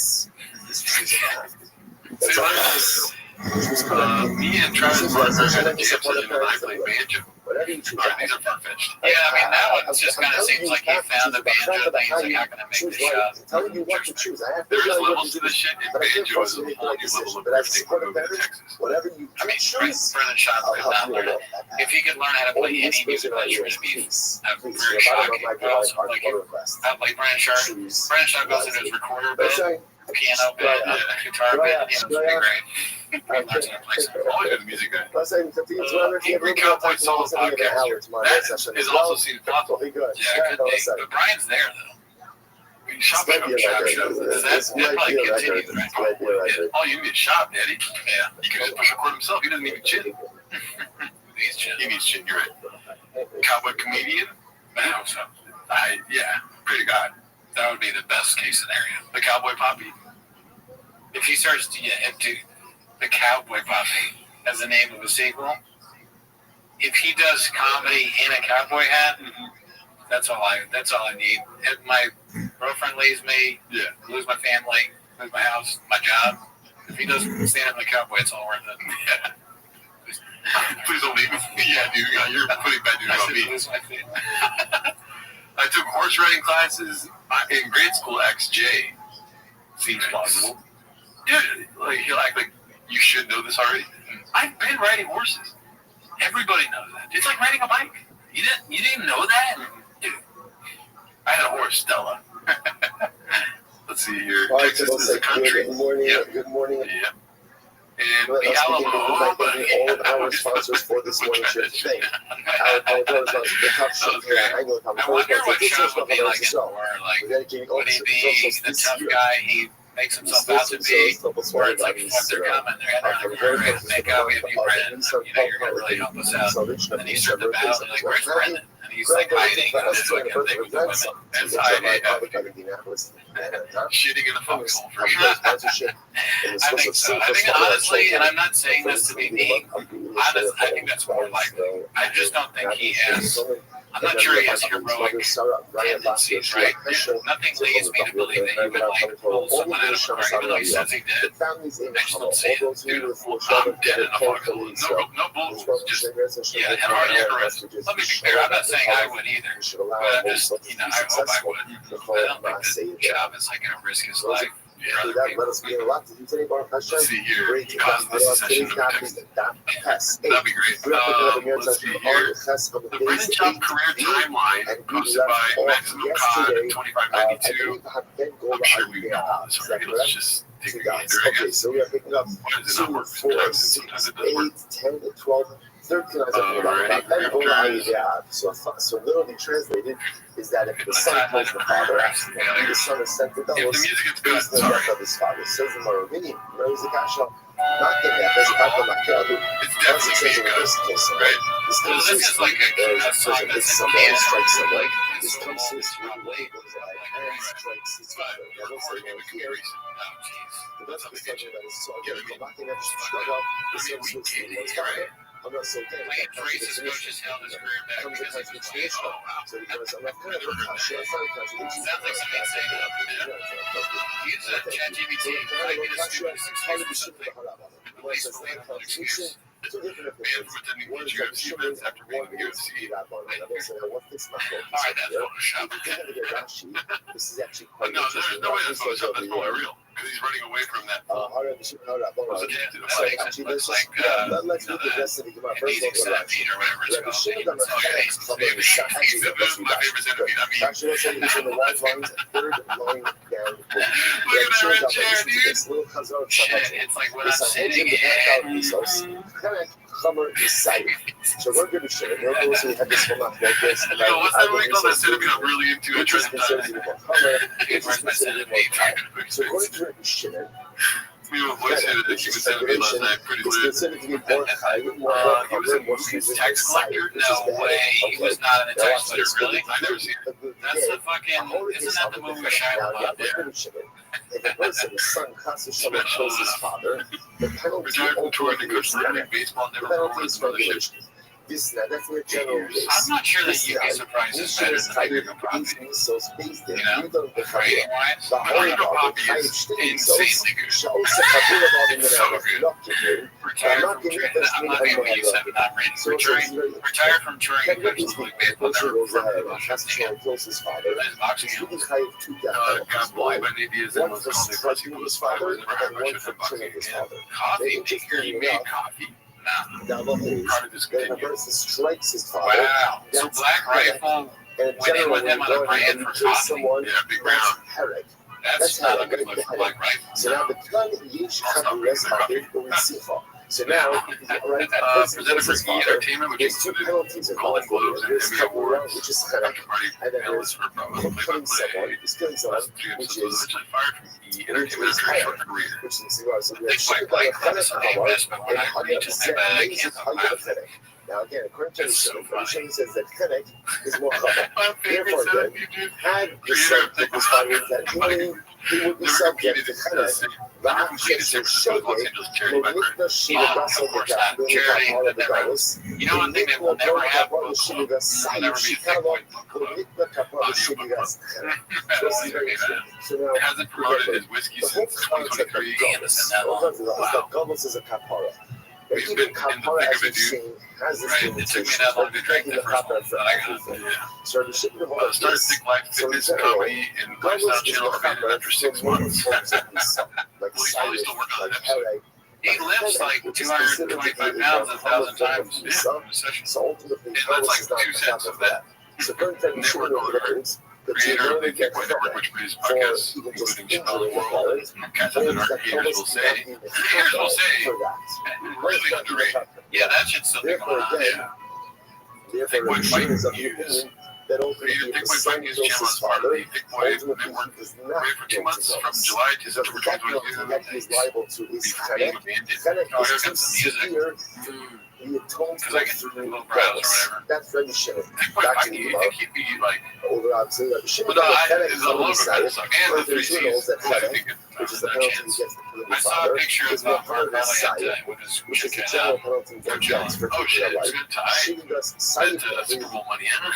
Me and Travis Barker had a jam session and I played banjo. Whatever you choose. All right, these are far-fetched. Yeah, I mean, that one just kind of seems like he found the banjo thing. He's like, how can I make this shot? Telling you what to choose. I have to There is tell you what levels to to this choose. shit, and But I can't banjo force is you a to make the whole right new decision. level of But I drifting support when it moving to better. Texas. Whatever you I mean, choose, Brendan Schaub I'll could help not you learn along it. that path. If he could learn how to play any musical instrument, it'd be Please, very you're about to shocking. my But also, hard like, request. like Brendan Schaub Choose. goes into his recorder That's bit, right. piano bit, guitar bit, it's pretty great. He learns how to play some. Always been a music guy. Let's say Angry Cowboy Solo Podcast. That is also seen possible. Be good. Yeah, it could be. But Brian's there, though. Shop Might be a shop record. show. That probably continues, right? Might be a record. All you need is shop, Daddy. Yeah. You can just push record himself. He doesn't need chin. These chill. He needs chin. You're right. Cowboy comedian. I hope so. Yeah. Pray to God. That would be the best case scenario. The Cowboy Poppy. If he starts to get into the Cowboy Poppy as the name of a sequel, if he does comedy in a cowboy hat, that's all I need. If my girlfriend leaves me, lose my family, lose my house, my job, if he does stand up in a cowboy, it's all worth it. Yeah. Please don't leave me. Yeah, dude. You're putting bad news I on me. should lose my family. I took horse riding classes in grade school. XJ seems plausible. Dude, like he'll act like you should know this already. I've been riding horses. Everybody knows that. It's like riding a bike. You didn't know that, dude. I had a horse, Stella. Let's see here. All right, Texas so is a country. good morning. Yep. Good morning. Yep. And Let the us begin Alamo. with all of our sponsors for this morning's show today. Our doors on the tough show. I know how I wonder what Sean would be like in war. Like, would he be the tough guy he makes himself out to be? Or it's like, what, they're coming, they're like, we're going to make out, we have you, Brendan, you're going to really help us out. And then he's turned about, and like, where's Brendan? And he's like hiding, and it's like a thing with the women. That's hiding. Shitting in the foxhole for sure. I think so. I think honestly, and I'm not saying this to be mean, I think that's more likely. I just don't think he has. I'm not sure he has heroic tendencies, right? Nothing leads me to believe that he would like pull someone out of a car, even though he says he did. I just don't see it. Dude, I'm dead in a foxhole. No bullets. Just, Yeah, and already arrested. Let me be clear, I'm not saying I would either, but I'm just, I hope I would. I don't think that job is like going to risk his life. Let us be a lot to do today, Baruch Hashem. let's see here. Great. Cause this session of Texas. That'd be great. Let's see here. The Brendan Schaub career timeline posted by Maximum Cod 2592. I'm sure we've done all this already. Let's just take a gander, I Okay, guess. so we are picking up Why does it 2, not work? 4, Sometimes 6, it does work. 8, 10, 12, 13. So literally translated is that if the son kills the father, the son is sent to If the doubles. music gets good, Is the sorry. death of his father. Says the Maravini. Raise the cash up. Not getting that. There's a couple of It's definitely being good, right? So this is like a song that's in Somebody Canada. strikes somebody. Like, This it's comes so to this old, really it's goes probably like, like, and strikes his But father. That was recording like, it could be recent. oh, jeez. the best That's how they discussion get you. that is so Yeah, good. I mean, Knocking at the I struggle. This mean, comes we to did it, his right? I'm not so good. Playing Trace's coaches held his career back Comes to because he was like, concentration. oh, wow. So he goes, I'm not going to touch it. It's not a contradiction. Sounds like something saying that. Use ChatGPT. Type in a stupid excuse or something. Replace the label excuse. Two different Man opinions. from attending One is each that UFC sugar, events after being one in the is UFC. that one. Another said, what this my All right, that's Photoshop. If you look at Rashi, this is actually quite No, there's interesting. no way that's Rashi says Photoshop. That's over probably here, real. Because he's running away from that. let's Looks like read the rest of the Gemara. an First easy of all, centipede or whatever it's Rabbi called. Shimon ben Okay, Yochai, He's my favorite centipede. I mean, Rashi was saying he's in the wide lines, third line down. look at that red chair, dude. shit, it's like when I'm sitting So we're going to share. We're going to have this one like this. Yo, what's that movie called? That centipede I'm really into. I tried to Where's my centipede? So we're going to share. Me and my voice hit a human centipede last night. Pretty It's lit. considered to be more high, more He was in movies. Tax collector? No way, he was not in the tax collector, really? I never seen it. That's the fucking, isn't that the movie with Shia LaBeouf? If a person, his son, constantly kills his father, the penalty Retired from touring to coach Little League Baseball. Never performed with mothership. This now that's where general is. I'm not sure that you'd be surprised it's better than the bigger poppy. So spaced in, You know, you don't become rating-wise, the but whole Reno Poppy is insanely good. So good. Retired from touring. I'm not going to use 7-9 rating. Retired from touring and absolutely baseball. Never performed about 15 closest father. His boxing got bullied by the Indians and was called a pussy with his father. Was never had much of a boxing. Coffee, maker, you made coffee. Nah. Part of this continue. Strikes his father. Wow. So Black Rifle went in with him on a brand for coffee. Yeah, big round. That's not a good look for Black Rifle. So now the gun each have less of it going to So now, right, Presented for E! Entertainment, which there's two included penalties of Golden Globes and Emmy Awards. which is kind of After party and then panelists there's for play-by-play. killing someone, which is Originally fired from E! Entertainment after a short career. which is so I think Black Rifle is an investment when I reach in my bag and I'm laughing. Now again, according to the It's so show, funny. the show says that Kenneth is more common. My favorite Therefore, set then, of YouTube. had the Creator son of of his father that he would be Never subject competed to in Kenneth. never completed for the Los Angeles charity background. Of course not. Charity that never. You know one thing that will never have book club? Will never be a thick boy book club. It hasn't promoted his whiskey since 2023. Damn, it's been that long. Wow. We've been in the thick of it, dude. Right? It took me that long to drink the first one, but I got it. Started Thick Life Fitness Comedy and Lifestyle Channel abandoned after 6 months. Well, he's probably still working on that episode. He lifts like 225 pounds 1,000 times in a session. And that's like 2 cents of that. Network alert. Creator of the Thick Boy Network, which produces podcasts, including Chappelle's World, Cats in the Dark, Haters Will Say. Haters Will Say. Really underrated. Yeah, that shit's something going on. Yeah. Thick Boy Fight News. Creator Thick Boy Fight News channel is part of the Thick Boy Network. Ran for 2 months from July to September 2022. Before being abandoned. Oh, here comes the music. Because I can do a little browse or whatever. That's very shit. I think he'd be like, Older obviously, like shit. but it's a little bit better suck. And the 3 C's, which is the chance. I saw a picture of Mark Riley with his chicken out. Oh shit, it's a good tie. That's Super Bowl money, huh?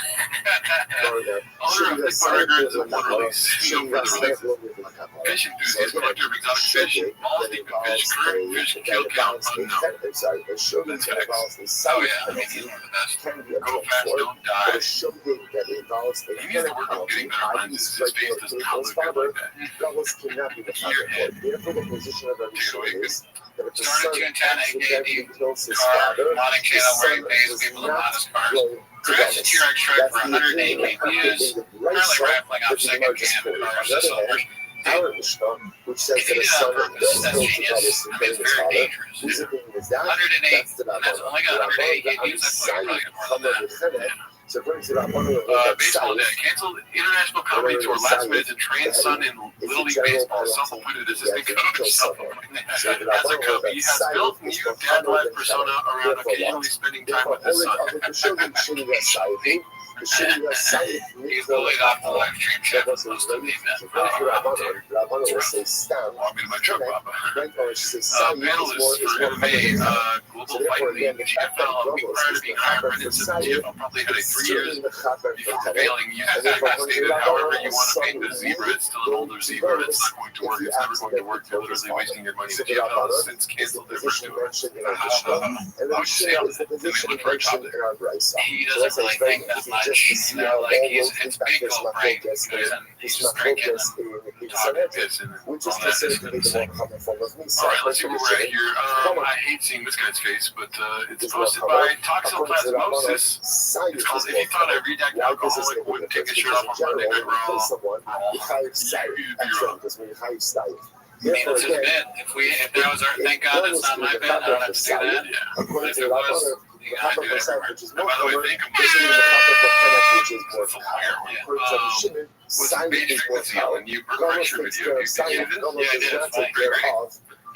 Owner of Thick Boy Records and one release. No further releases. Fish enthusiast, collector of exotic fish, balls deep in fish, current fish, kill count unknown. That's facts. Oh yeah, I mean, he's one of the best. Go fast, don't die. He needs to work on getting better lenses. His face does not look good like that. Your head. Take it away, good. Started 210 AKD car, modding channel where he pays people to mod his cars. Crashed a T-Rex truck for 108 views. Currently raffling off second cam cars this summer. Which says If he did it on purpose, that's genius. I mean, it's very dangerous. 108, and that's only got 108 views. That's like probably more than that. So brings it up on Baseball Day canceled international comedy tour last minute to train son in Little League Baseball. Self-appointed assistant coach. Self-appointed as a Cub, he has built new dad-like persona around occasionally spending time with his son. He's bullied off the live stream chat with most of the event. Walk me to my truck, Papa. Panelists for MMA Global Fight League. GFL, a week prior to being hired, Brendan said the GFL probably had a 3 years before failing. You have stated, however you want to paint the zebra, it's still an older zebra. It's not going to work. It's never going to work. You're literally wasting your money. The GFL has since canceled their first tour. I would say they look for a job there. He doesn't really think that much. You know, like it's big old brain. He's just drinking and talking piss and all that. It's insane. All right, let's see where we're at here. I hate seeing this guy's face, but it's posted by Toxoplasmosis. It's called If You Thought a Redacted Alcoholic Wouldn't Take His Shirt Off on Monday Night Raw. I mean, it's his bed. If that was our, thank God it's not my bed. I don't have to do that. Yeah. But if it was, you gotta do it everywhere. And by the way, thank him. What's the page frequency on the new Berkshire video? Did you get it? Yeah, I did. It's like great.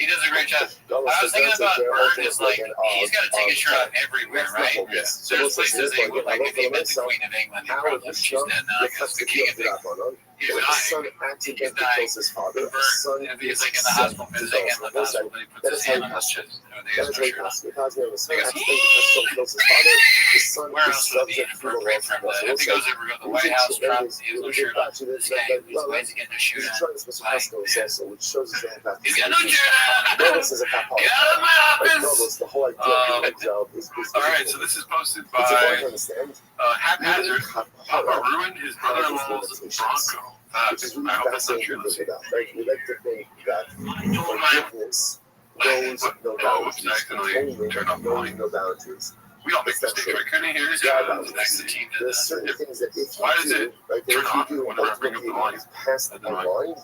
He does a great job. I was thinking about Bert is like, he's got to take his shirt off everywhere, right? Yeah. There's places they would like, if he met the Queen of England, he'd probably, she's dead now, I guess, the King of England. He's dying. He's dying. Bert, if he's like in the hospital visiting him, the hospital, he puts his hand on his chest. think That's it's why he true. passed me. Passed me on the son. Accidentally, his son kills his father. His son Where is else would it be subject to the inappropriate laws from of the? Russia. If he goes over to the White House, Trump, he has no shirt on. This guy, he's ways to get in a He's shootout. trying to Mr. Costco's also, which shows his own He's got no shirt on. Notice is a cop Get out of my Like, office. Notice, the whole idea of the job is All right, so this is posted it's important to by understand. Haphazard. Papa Papa ruined his brother-in-law's Bronco. which is really I hope that's not fascinating true. to Let's see. think about. Right? We like to think that forgiveness knows no whoops, boundaries. I accidentally Atonement turned off the knows volume. no boundaries. We all make mistakes, right? Couldn't hear this? Yeah, Next to team did There's that. certain things that if Why you does do, it right, that turn if off you do, whenever I bring up ultimately the volume? is past And our then mind,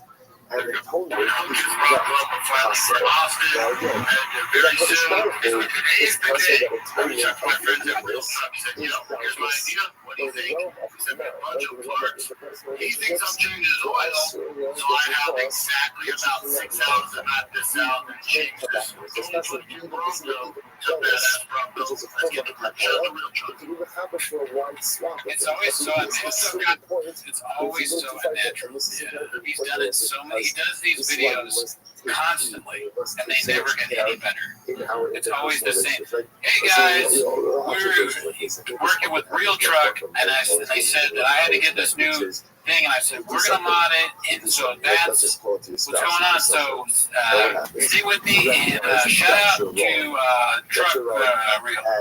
and There you go. atonement is Just not brought up a filing for possible. Austin. Now again, And very what is soon, powerful it's today's is the also day. that I reached out to my atonement friends at of Real forgiveness Trap and said, is here's my boundless. idea. What do you There's a think? realm of He sent me a command, bunch right? of The realm of parts. interpersonal He thinks I'm relationships. changing his oil. So I have exactly about 6 hours to map this out and change this Especially new if you Bronco even to badass Bronco. which is a Let's form get of the car shut the real it truck. can even happen for a wide swath. It's always so unnatural. It's always so unnatural. Yeah. He's done it so many. He does these videos constantly, and they never get any better. It's always the same. Hey guys, we're working with Real Truck, and they said that I had to get this new thing, and I said we're gonna mod it, and so that's what's going on. So stay with me, and shout out to Truck Real.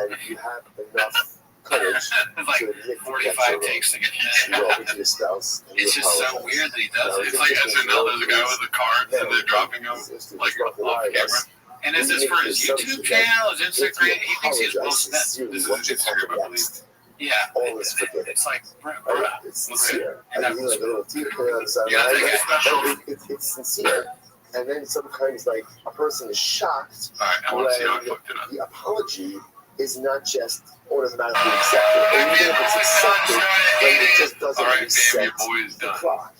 And you have enough courage It's like to admit 45 takes to get to your spouse. It's just so weird that he does it. It's like SNL, there's a guy with the cards and they're dropping them like off camera. And is this for his YouTube channel, his Instagram? He thinks he's Will Smith. This is Instagram, I believe. Yeah, All is forgiven. it's like, bruh. It's sincere. And you like a little teeth on the side. You gotta take a special. It's sincere. And then sometimes, like, a person is shocked All right, I want to see how I fucked it up. the apology is not just automatically accepted. And even if it's accepted, like, it just doesn't All right, damn, reset your boy is the done. clock.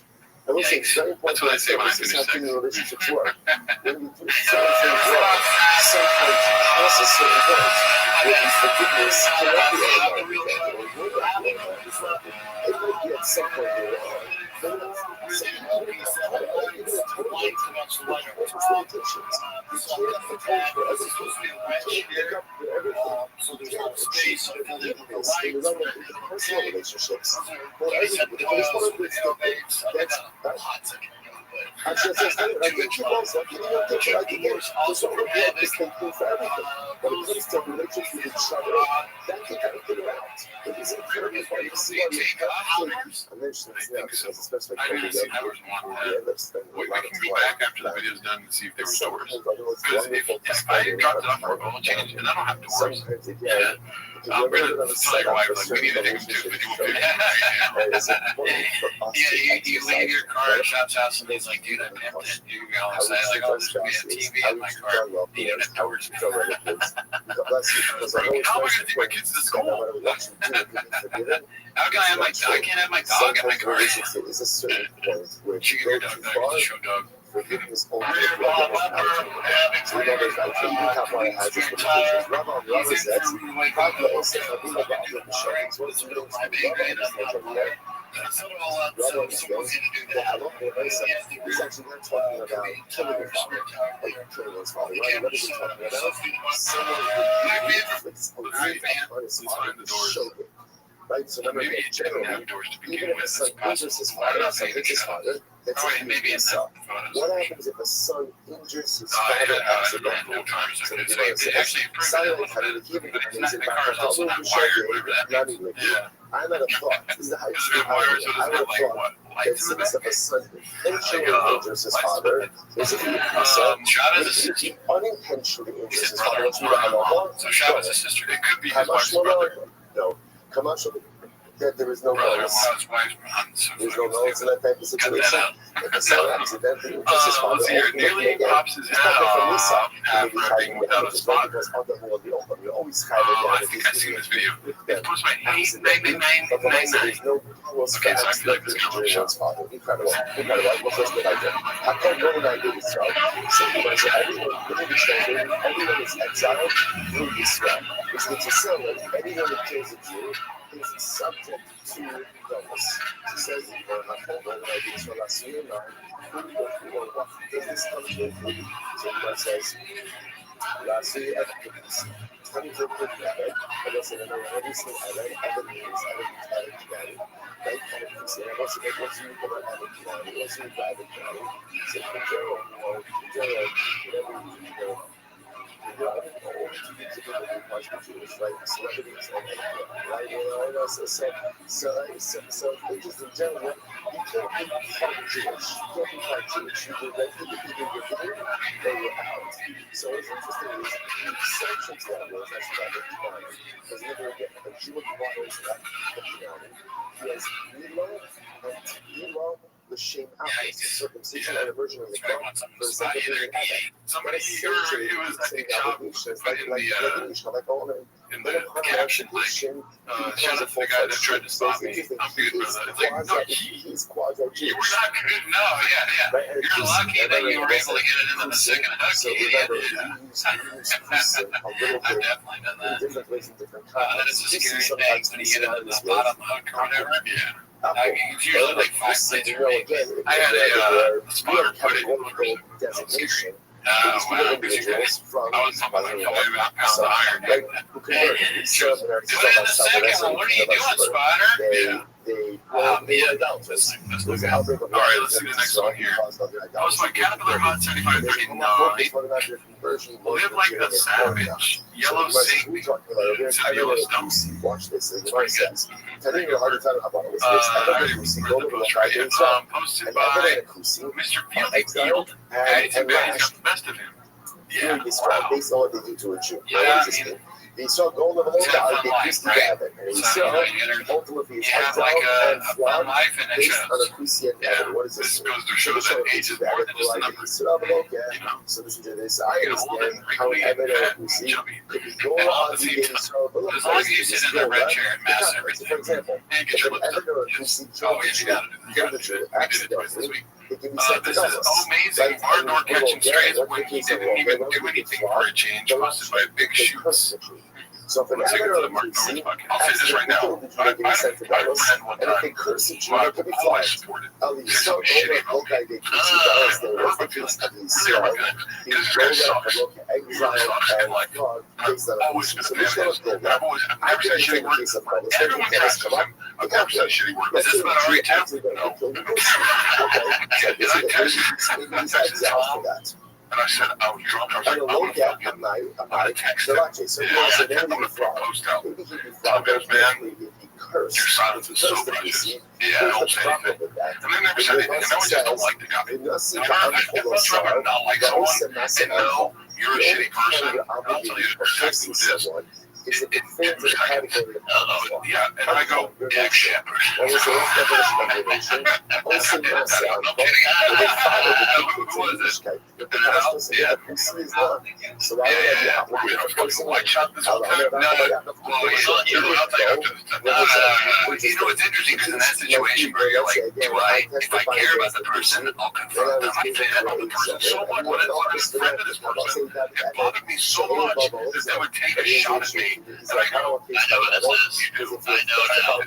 I will say it's very important. That's what I say when I this is finish how human things. relationships work. When we do certain things wrong, sometimes you pass a certain point where you forgiveness cannot be automatic. It might be at some point you're wrong. But it's personal relationships. Actually, I think you also can I can get this over here. This can do for everything. But it comes to relationships with each other, that can kind of figure out. It is incredibly hard to see why we I mentioned this now because especially I didn't see hours and want that. We can go back after the video's done and see if they were stores. Because if I dropped it off for a gold change, and I don't have to worry. Yeah. I'm going to tell your wife, like, we need to take them to a video. Yeah, you leave your car at Shop's house, and he's like, dude, I pimped it. You go inside, like, oh, there's going to be a TV in my car. You don't have doors. How am I going to take my kids to school? How can I have I can't have my dog in my car. Is a certain point where She can you go go too dog, far. dog, show dog. Forgiveness only so remember that Kaplan has this limitations. Rabbi says, Papa also has been about the machines. What's the real Rabbi explains that I don't know he's actually not talking about killing your father, like killing his father. Right? What is he talking about? Someone who inflicts a grief on his father to show him. Right? So remember that generally, even if a son injures his father, a son hits his father, that's a huge insult. What happens if a son injures his father accidentally? So it's silent having to give him amazing background. Probably you should not even. I'm at a thought. This is the highest thing I'm at a thought that since if a son intentionally injures his father, is it an insult? If he unintentionally injures his father, which we don't have a law. So Shava's a sister. It could be his wife's brother. No. Commercial. There is no noise. There's no noise in that type of situation. If a son accidentally injures his father, Let's see here. Nearly pops his head off after being without a spot. because other will be open. We always Oh, I think I've seen this video. It's post my 89999. There's no rules for Okay, so I feel like this accidentally girl injuring one's father. Incredible. What's this good idea? I can't go and I do this job. So you might say, everyone is exiled through this realm. Which means to say that anyone who kills a Jew is subject to illness. She says, does this come to a so God says, last year, I guess in another obviously I read other news, right? And I also get what's you about Evan County, what's you about Evan County. So in general, whatever, right? Celebrities and right? So just in general, you can't be part Jewish. You can't be part Jewish. You do that either you're in or you're out. So it's interesting is the sanctions that was that's because never again the Jewish waters that yes, we love the shame out circumcision and a version of the God for the sake of being somebody here, it was I think in the caption, like, shout out to the guy that tried to stop me. I'm good, brother. It's like, no, you were not good. No, yeah. You're lucky that you were able to get it into the second hook. I've definitely done that. That is a scary thing when you get it in the bottom hook or whatever. Yeah. It's usually like 5 plates for me. I had a spotter put it in designation. Wow, because you guys, I was talking like about pounds of iron. Put it in the second one. What are you doing, spotter? Alright, let's see the next one here. Post my Caterpillar Hot 7539. Live like a savage. Yellow Satan. It's a Yellowstone. Watch this. It's pretty good. Posted by Mr. Field. It's bad. He's got the best of him. Yeah, wow. Based on what they do to a Jew. Yeah, they saw gold level out, they used to have it. And he saw ultimately his head down and flawed based on a Christian method. What is this? This goes to show that age is more than just a number. So listen to this. I understand how evident we see could be gold on the game. As long as you sit in the red chair and mass everything. For example, and get your lips up. Oh, yeah, you gotta do that. We did it twice this week. This is amazing. Bardoor catching strays when he didn't even do anything for a change. Posted by Big Shoots. So for Let's take it to the Mark Norris bucket. I'll say this right now. I ran one time. I always supported. There's some shitty movie. Because you guys suck. You were fucking like, I've always been a fan of this. I've never said shitty word. Everyone crashes him. I've never said shitty word. Is this about already too? No. Did I catch it? And I said, I was drunk. I was like, I'm going to fucking text him. Yeah, I'm going to post out. Sometimes, man, your silence is so precious. Yeah, I don't say anything. And they never said anything. And now I just don't like the guy. I'm trying to not like someone and know you're a shitty person. I'll tell you to protect you with this. It was like, yeah, and I go, Jack Shepard. No kidding. Who was this? Yeah. Why shot this whole time? No. Well, I'll tell you after this. You know, it's interesting because in that situation where you're like, if I care about the person, I'll confront them. I care about the person so much. When I thought I was a friend of this person, it bothered me so much that they would take a shot at me. And I go, I know what this is. You do. I know.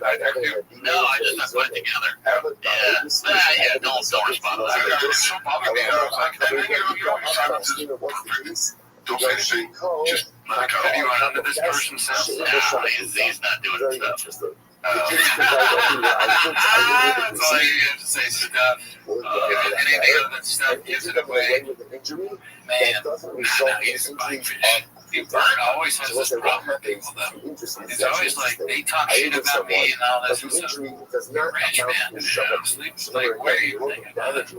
No, I just not put it together. Yeah, don't respond to that. It's so bothered me. I was like, your silence is don't say anything. Just let it go. You want to this person says, he's not doing stuff. That's all you have to say, stuff. Anything other than stuff gives it away. Man, he's fine fish. Bert always has this problem with people, though. It's always like, they talk shit about me and all this and stuff. You're rich, man. It's like, where are you thinking about it?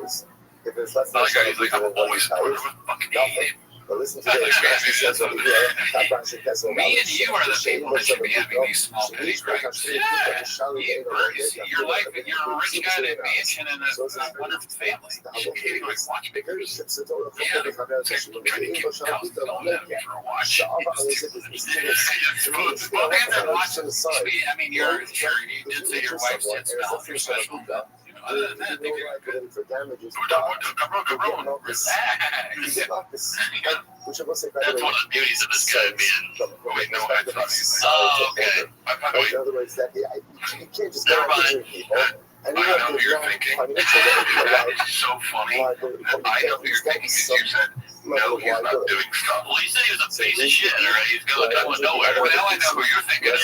Another guy, he's like, I'm always supportive of fucking idiot. But listen to this. Me and you are the people that should be having these small petty gripes. Yeah, you're like, you're a rich guy in a mansion and a wonderful family. You should be getting like watch makers. Yeah, they're trying to keep houses going at me for a watch. Well, they have watching. I mean, you did say your wife said smell your special. Other than that, they get good. That's one of the beauties of this guy being. Wait, no, I thought. Oh, okay. In other words, that you can't just go out people. I know who you're thinking. That is so funny. I know who you're thinking because you said No, he's not doing stuff. Well, he said he was a piece of shit, all right? He's going to nowhere. Well, now I know who you're thinking. That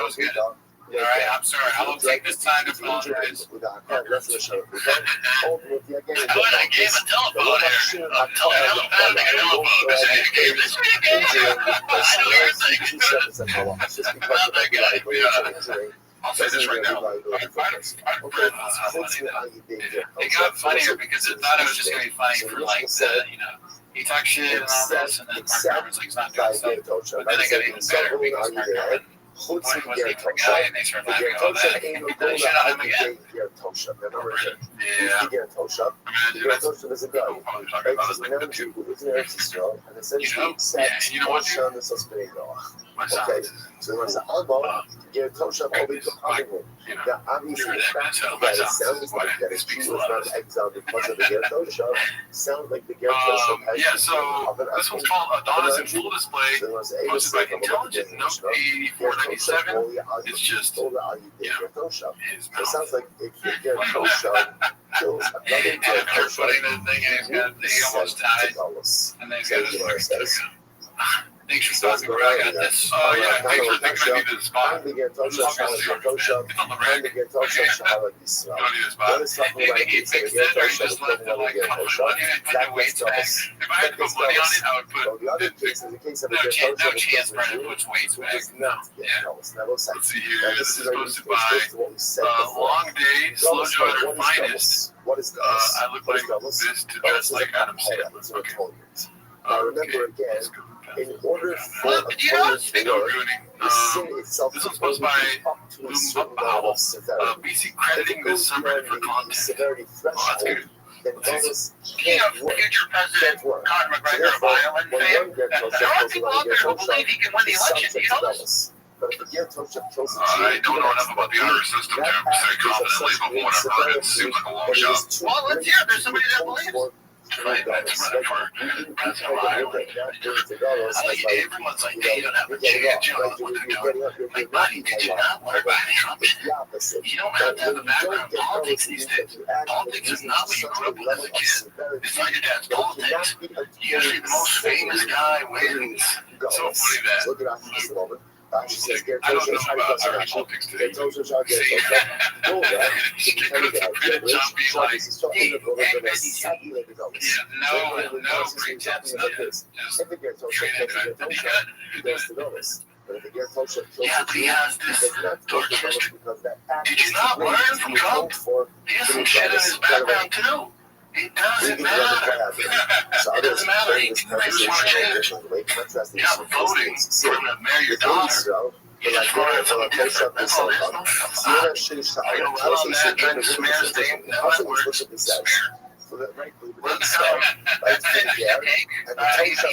was good. All right, I'm sorry. I will take this time to apologize. When I gave a telephone here, I'm telling you, I'm a telephone. I said, you gave this to me again? I know you're thinking. I'll say this right now. It got funnier because it thought it was just going to be funny for like the, he talks shit and all this, and then Mark Garvin's like, he's not doing stuff. But then it got even better because Mark Garvin wasn't even a guy, and they started laughing about that. He did shit on him again. Yeah. You know what? My son. So there's an album, get touch up all the album. The obviously fact that it sounds like that it was not exiled because of the ghetto show. Sounds like the ghetto show. Yeah, so this one's called Adonis in Full Display, posted by Intelligent Note 8497. It's just, it sounds like if the ghetto show kills another ghetto show, he almost died, and then he's got his legs too. Thanks for stopping where I got this. Oh, yeah. Thanks for thinking I needed a spot. It's on the right. You don't need a spot. Maybe he fixed it, or he just left it like comfortable. He didn't put the weights back. If I had to put money on it, I would put no chance Brennan puts weights back. Yeah. Let's see here. This is posted by Long Day, Slow Joder Finest. I look like this to dress like Adam Sandler. Okay. Remember again, in order for a player to work, the sin itself this was posted by BC crediting this subreddit for content. severity threshold, then bonus Future President Conor McGregor of Ireland fan. There are people out there who believe he can win the election. Do you know this? I don't know enough about the honor system to say confidently, but whatever, it seems like a long shot. Well, let's hear it. There's somebody that believes. Right, that's right for Everyone's like, hey, you don't have a chance. You don't know what they're doing. Like, buddy, did you not learn about Trump? You don't have to have a background in politics these days. Politics is not what you grew up with as a kid. It's not your dad's politics. Usually the most famous guy wins. So funny that. I don't know about Irish politics today. See, she could have been a jumpy like, hey, no pretense, nothing. Just straight into it. Did he good? Yeah, but he has this dark history. Did you not learn from Trump? He has some shit in his background too. It doesn't matter. It doesn't matter. He just want to change. You're not voting for him to marry your daughter. You're just voting for him different. That's all it is. I gotta run on that trying to smear his name. No, that works. Smear. He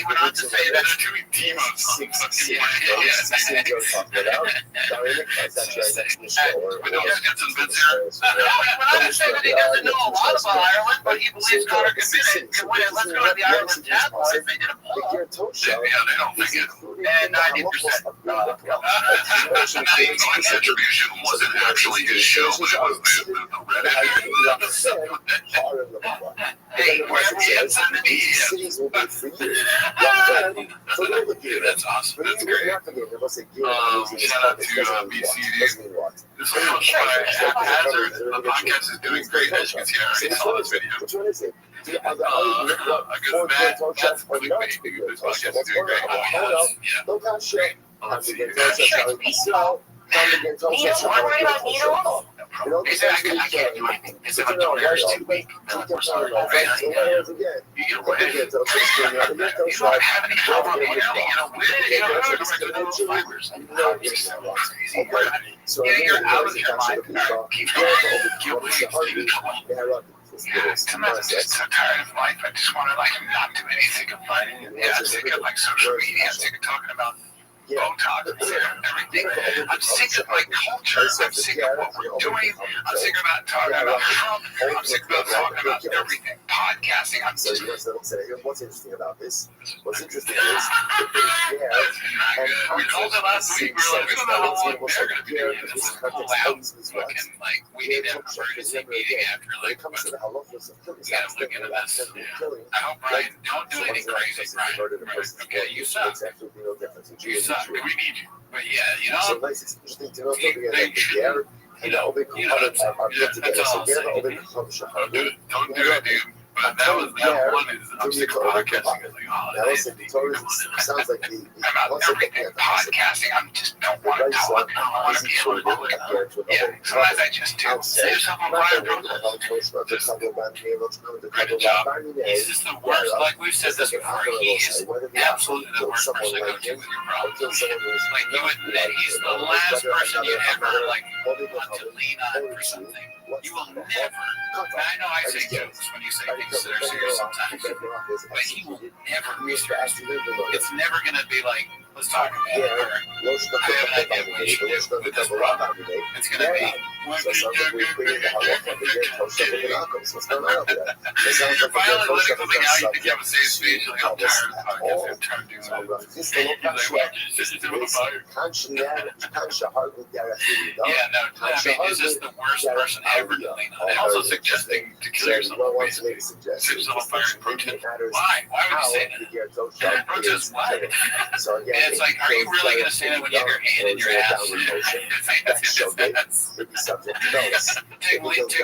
went on to say that they're doing demons. We don't get some bits here. When I say that he doesn't know a lot about Ireland, but he believes Conor can win, let's go to the Ireland tabloids. They did a poll. Yeah, they don't think it. And 90%. The attribution wasn't actually his show, but it was the Reddit. Hey, wherever he has them to be. That's awesome. That's great. Shout out to BCD. This one was by Haphazard. The podcast is doing great. As you can see, I already saw this video. A good man. That's clickbait. This podcast is doing great. Yeah. Let's see. One right on needles? He said, I can't do anything. He said, I'm doing yours too weak. You get away. You don't have any power on anything. You don't hurt those fibers. You're out of your mind. Keep going. I'm just so tired of life. I just want to not do anything of fun. Yeah, I'm sick of social media. I'm sick of talking about Botox and everything. I'm sick of my culture. I'm sick of what we're doing. I'm sick about talking about Trump. I'm sick about talking about everything. podcasting. I'm So what's interesting about this? What's interesting is the thing there, and we told them last week, we don't know how long they're going to be doing this. This is pull out. Fucking, like, we need to have an emergency meeting after, like, we gotta look into this. I hope, Brian, don't do anything crazy, Brian. Okay, you suck. You suck. We need you. But yeah, you know, so nice, it's interesting to know they should, and the open component are put together. So here the open components are Don't do it, dude. But that one is, I'm sick of podcasting. It's like, oh, that sounds like the about everything podcasting. I just don't want to talk. I don't want to be able to do it. Yeah, sometimes I just do. Say something, Brian. Great job. He's just the worst. Like we've said this before. He is absolutely the worst person to go to with your problems. Like you would, he's the last person you ever like want to lean on for something. You will never. I know I say jokes when you say things that are serious sometimes, but he will never be serious. It's never gonna be like, let's talk about it. Or, I have an idea of what you should do with this problem. It's gonna be. You're finally letting something out. You think you have a safe speech. Like, I'm tired of podcasting. I'm trying to do something. Yeah, no, I mean, is this the worst person ever to lean on? And also suggesting to kill yourself. Set yourself on fire and protest. Why? Why would you say that? Protest what? And it's like, are you really going to say that when you have your hand in your ass? To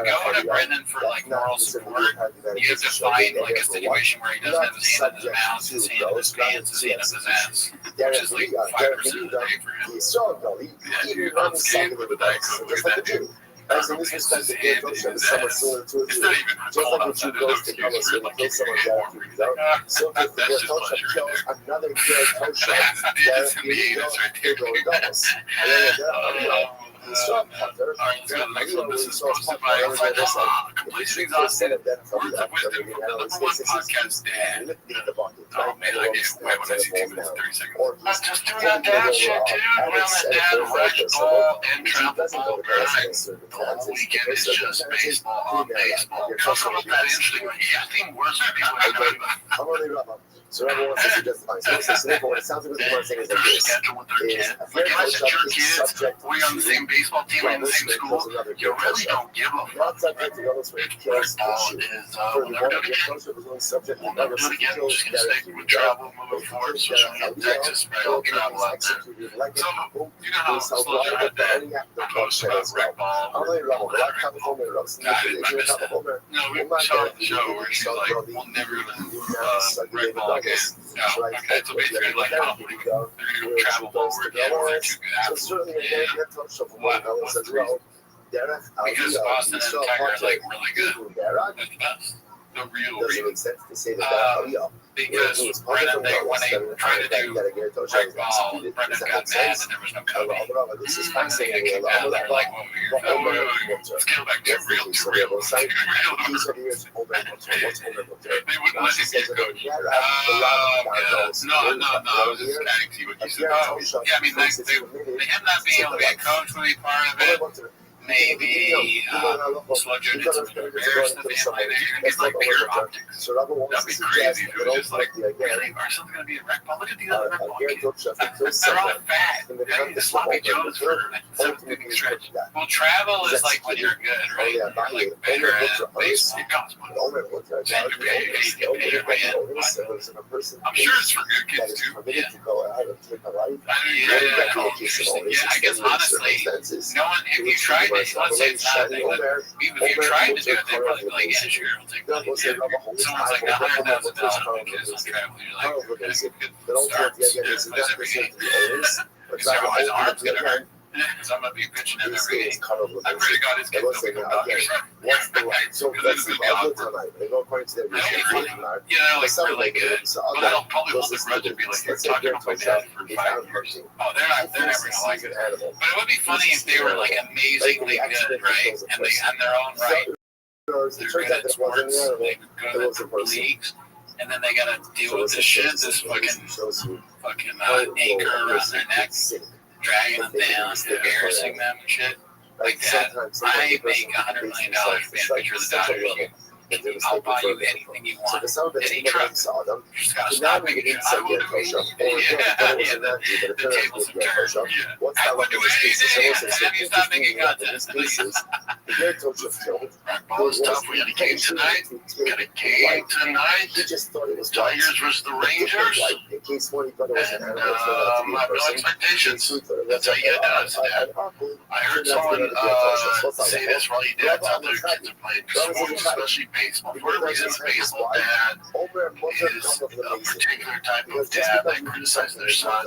go to Brendan for like moral support, you have to find like a situation where he doesn't have his hand in his mouth, his hand in his pants, his hand in his ass, which is like 5% of the day for him. Yeah, dude, unscathed with a Diet Coke. Look at that dude. As in this respect, the game function is somewhat similar to it. It's not even cold outside. There's no excuse for like someone down. so if the That's just coach pleasure. kills another good coach, That's to me. That's right there. Alright, let's go to the next one. This is posted by Completion Exhausted. Words of Wisdom from the #1 podcast, Dad. Oh man, I get wet when I see 2 minutes and 30 seconds. I'm just doing that dad shit too. Around that dad racquetball and travel ball grind. The whole weekend is just baseball on baseball. You know something that interesting? Yeah, I think worse than people know about. So everyone says it just fine. So what it sounds like what I'm saying is like this. Schedule with their kids. Like if I said your kids, we on the same baseball team in the same school, you really don't give a fuck. Baseball is when they're doing it again. We'll never do it again. We're just gonna stick with travel moving forward, especially in Texas, where they'll travel out there. So you know how slow down at that. Post about rec ball. No, we saw the show where she's like, we'll never rec ball again. No, okay, so basically like comedy. They're gonna go travel ball where again, where they're too good athletes. Because Austin and Tiger are like really good. They're the best. The real. Because Brennan, when they tried to do rec ball, Brennan got mad that there was no Kobe. I'm saying it came out there like, scale back to real, to real. They wouldn't let him get coach. No, I was just adding to what you said. Yeah, I mean, him not being able to be a coach would be part of it. Maybe Sludger did something embarrassing the family there. It's like pure optics. That'd be crazy if it was just like, really? Our son's going to be a rec ball? Look at the other rec ball kids. They're all fat. They're eating sloppy joes for 7-week stretch. Well, travel is like when you're good, right? You're like better at baseball. It costs money. Then you pay your way in. I'm sure it's for good kids too. Yeah. Yeah, I guess honestly, no one, if you tried it, let's say it's not a thing, but even if you tried to do it, they'd probably be like, yeah, sure, I'll take money. Someone's like, $100,000 for kids on travel. You're like, okay, good start. Yeah, plays every game. Because otherwise, arm's going to hurt. Because I'm going to be pitching him every game. I pray to God his kids don't become doctors. So that's the tonight. They go according to their yeah, they're like really good. But they'll probably hold the grudge and be like, you're talking about my dad for 5 years. Oh, they're never going to like it. But it would be funny if they were like amazingly good, right? And they on their own right. They're good at sports. They go to the leagues. And then they got to deal with this shit, this fucking anchor around their neck, dragging them down, embarrassing them and shit. Like that. I make $100 million being a picture of the Dodgers. I'll buy you anything you So want. the sound that Any you truck. saw them. You just gotta So now stop we making didn't sure. say I will get do push up. anything. The tables have turned. What's I that would like in do these cases? anything. So Have you stopped making in content? these cases, the gear told you killed. Ball stuff. We got a game tonight. We got a game tonight. He just thought it was Tigers versus the Rangers. In case one he thought it was an And animal. I have no expectations. That's how you get done today. I heard someone say this while you dads out there, kids are playing sports, especially baseball. For whatever reason, baseball dad is a particular type of dad that criticizes their son,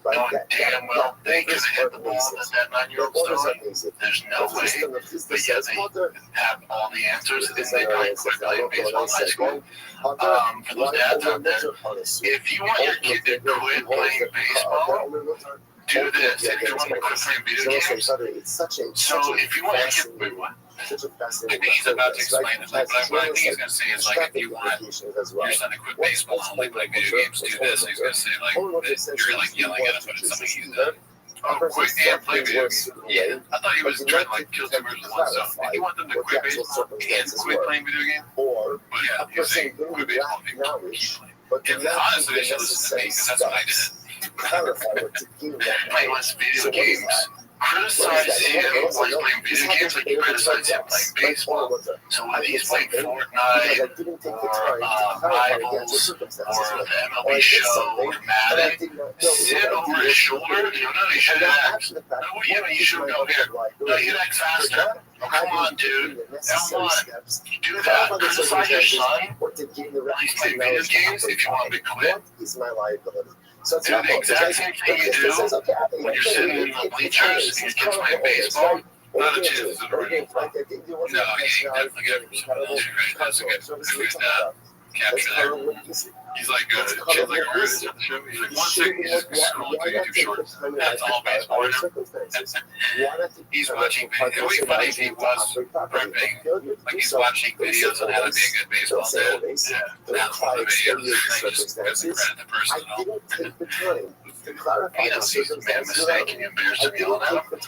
knowing damn well they could have hit the ball that 9-year-old throwing. There's no way, but yet they have all the answers, and they don't quit playing baseball in high school. For those dads out there, if you want your kid to quit playing baseball, do this. If you want to quit playing video games, so if you want your kid, wait, what? I think he's about to explain it. Like, what I think he's going to say is, like, if you want your son to quit baseball and only play video games, do this. And he's going to say, like, that you're, like, yelling at him, but it's something he's done. Oh, quit and play video games. Yeah, I thought he was trying to, like, kill two birds with one stone. If you want them to quit baseball and quit playing video games, but yeah, he's saying quit baseball and keep playing. And honestly, they should listen to me, because that's what I did. Playing less video games. Criticize him while he's playing video games like you criticize him playing baseball. So when he's playing Fortnite, or Rivals, or the MLB show, or Madden, sit over his shoulder. You know, he should act. No, yeah, you should go here. No, you act faster. Oh, come on, dude. Come on. Do that. Criticize your son while he's playing video games if you want him to quit. Do the exact same thing you do when you're sitting in the bleachers and your kid's playing baseball. Not a chance to the ring. No, he definitely got that's a good capture there. He's like, kid's like, where is it? He's like, 1 second, he's just scrolling through YouTube shorts. That's all baseball right now. He's watching videos. It would be funny if he was prepping, like he's watching videos on how to be a good baseball dad. Yeah, that's one of the videos. He just doesn't credit the person at all. He knows he's made a mistake and you embarrass him yelling at him. Do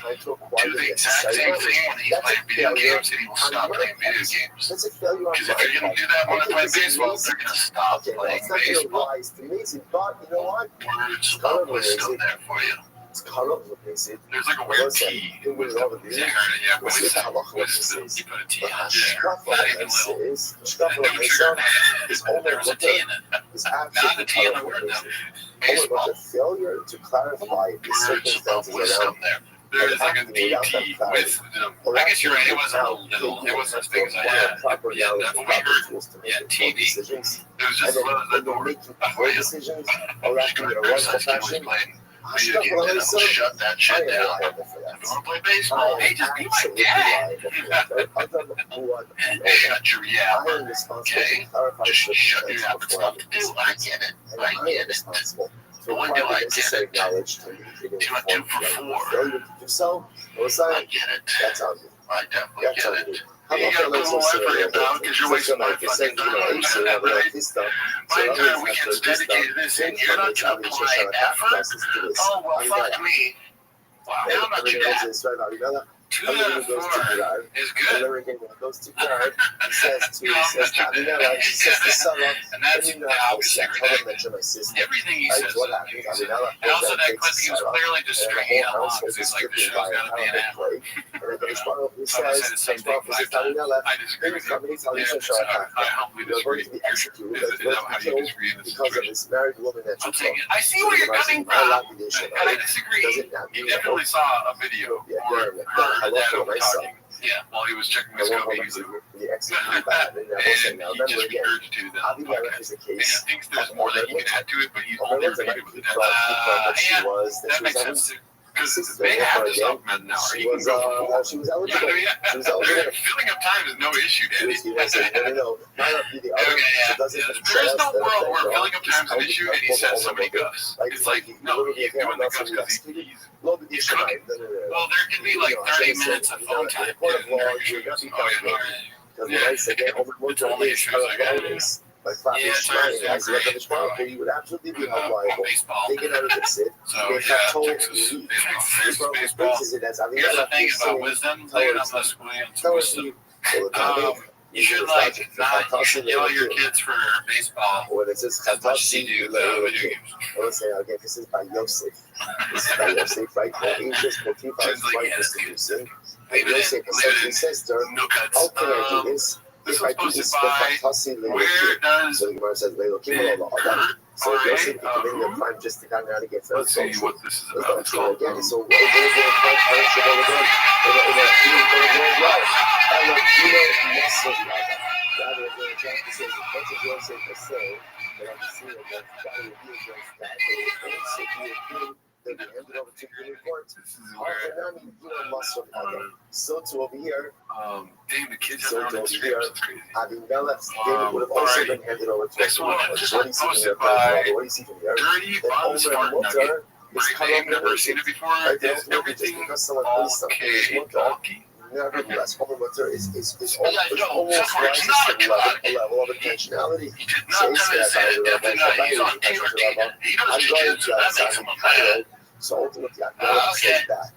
the exact same thing when he's playing video games and he will stop playing video games. Because if you're going to do that when they're playing baseball, they're going to stop playing baseball. Words of wisdom there for you. There's like a weird T. Yeah, I heard it, yeah. Wisdom. You put a T on there. Not even little. That would trigger my head. There was a T in it. Not a T in the word, though. Baseball. Words of wisdom there. There is like a DT with, I guess you're right, it wasn't little, it wasn't as big as I had. Yeah, that's what we heard. Yeah, TV. It was just the door. Video games, and I'll shut that shit down. If you want to play baseball, hey, just be my dad. Shut your yap, okay? Just shut your yap. It's not to do. I get it. I get it. But when do I get it? 2 and 2 for 4. I get it. I definitely get it. You gotta put more effort in now because you're wasting my fucking time. My entire weekend's dedicated to this and you're not gonna apply effort? Oh, well, fuck me. Wow, how much you got? 2 out of 4 is good. And that's obviously everything he says. And also that clip, he was clearly just stringing it along because he's like, the show's gotta be an hour. So I said the same thing 5 times. I disagree with you. I hope we disagree. Is that how you disagree in this situation? I'm saying, I see where you're coming from, and I disagree. You definitely saw a video or heard that over talking. Yeah, while he was checking his code, he's like, and he just regurgitated that on the podcast. And he thinks there's more that he can add to it, but he's only repeated with the dad. Yeah, that makes sense too. Because they have to stop men now, or he can go for 4. Filling up time is no issue, Daddy. There's no world where filling up time is an issue and he says somebody goes. It's like, no, he's doing the guts because he's cooking. Well, there can be like 30 minutes of phone time. It's only issues I got. Yeah, he would absolutely be unbelievable. Baseball. So, yeah, Texas. Baseball. Here's the thing about wisdom. Wisdom. You should like not. You should yell at your kids for baseball. When it says as much as you do video games. I want to say again, this is by Yosef. This is by Yosef, right? Angels Motifas, right? Distribution. And Yosef essentially says there, No cuts. how can I do this? This If I was do this, posted by. Where does so the Gemara says, so Yosef can bring the prime just to kind of get to let's see what this is about. It's so called. again, so what is the prime function of the world? Rather than trying to say as much as Yosef is saying, that I'm seeing that God will be against that, but it will also be a thing that we handed over to the court. This is where. So to over here, Damn, the kids So have their own to Instagrams. over That's crazy. Avimelech, David would have also been handed over to Next one, what this do one you see from posted here? by What do you see from here? Dirty That Bun Omer Smart Nugget. Mutter is Great cut name, off never seen it before. Right, Is just everything because someone does something is okay? Mutter. Talkie? Nevertheless, Omer Mutter is Yeah, almost no, rises it's to not a level of intentionality. He did not tell me to say it. Definitely not. He's on team or team. He knows jiu-jitsu. That makes him a bad. So ultimately, Avimelech says back.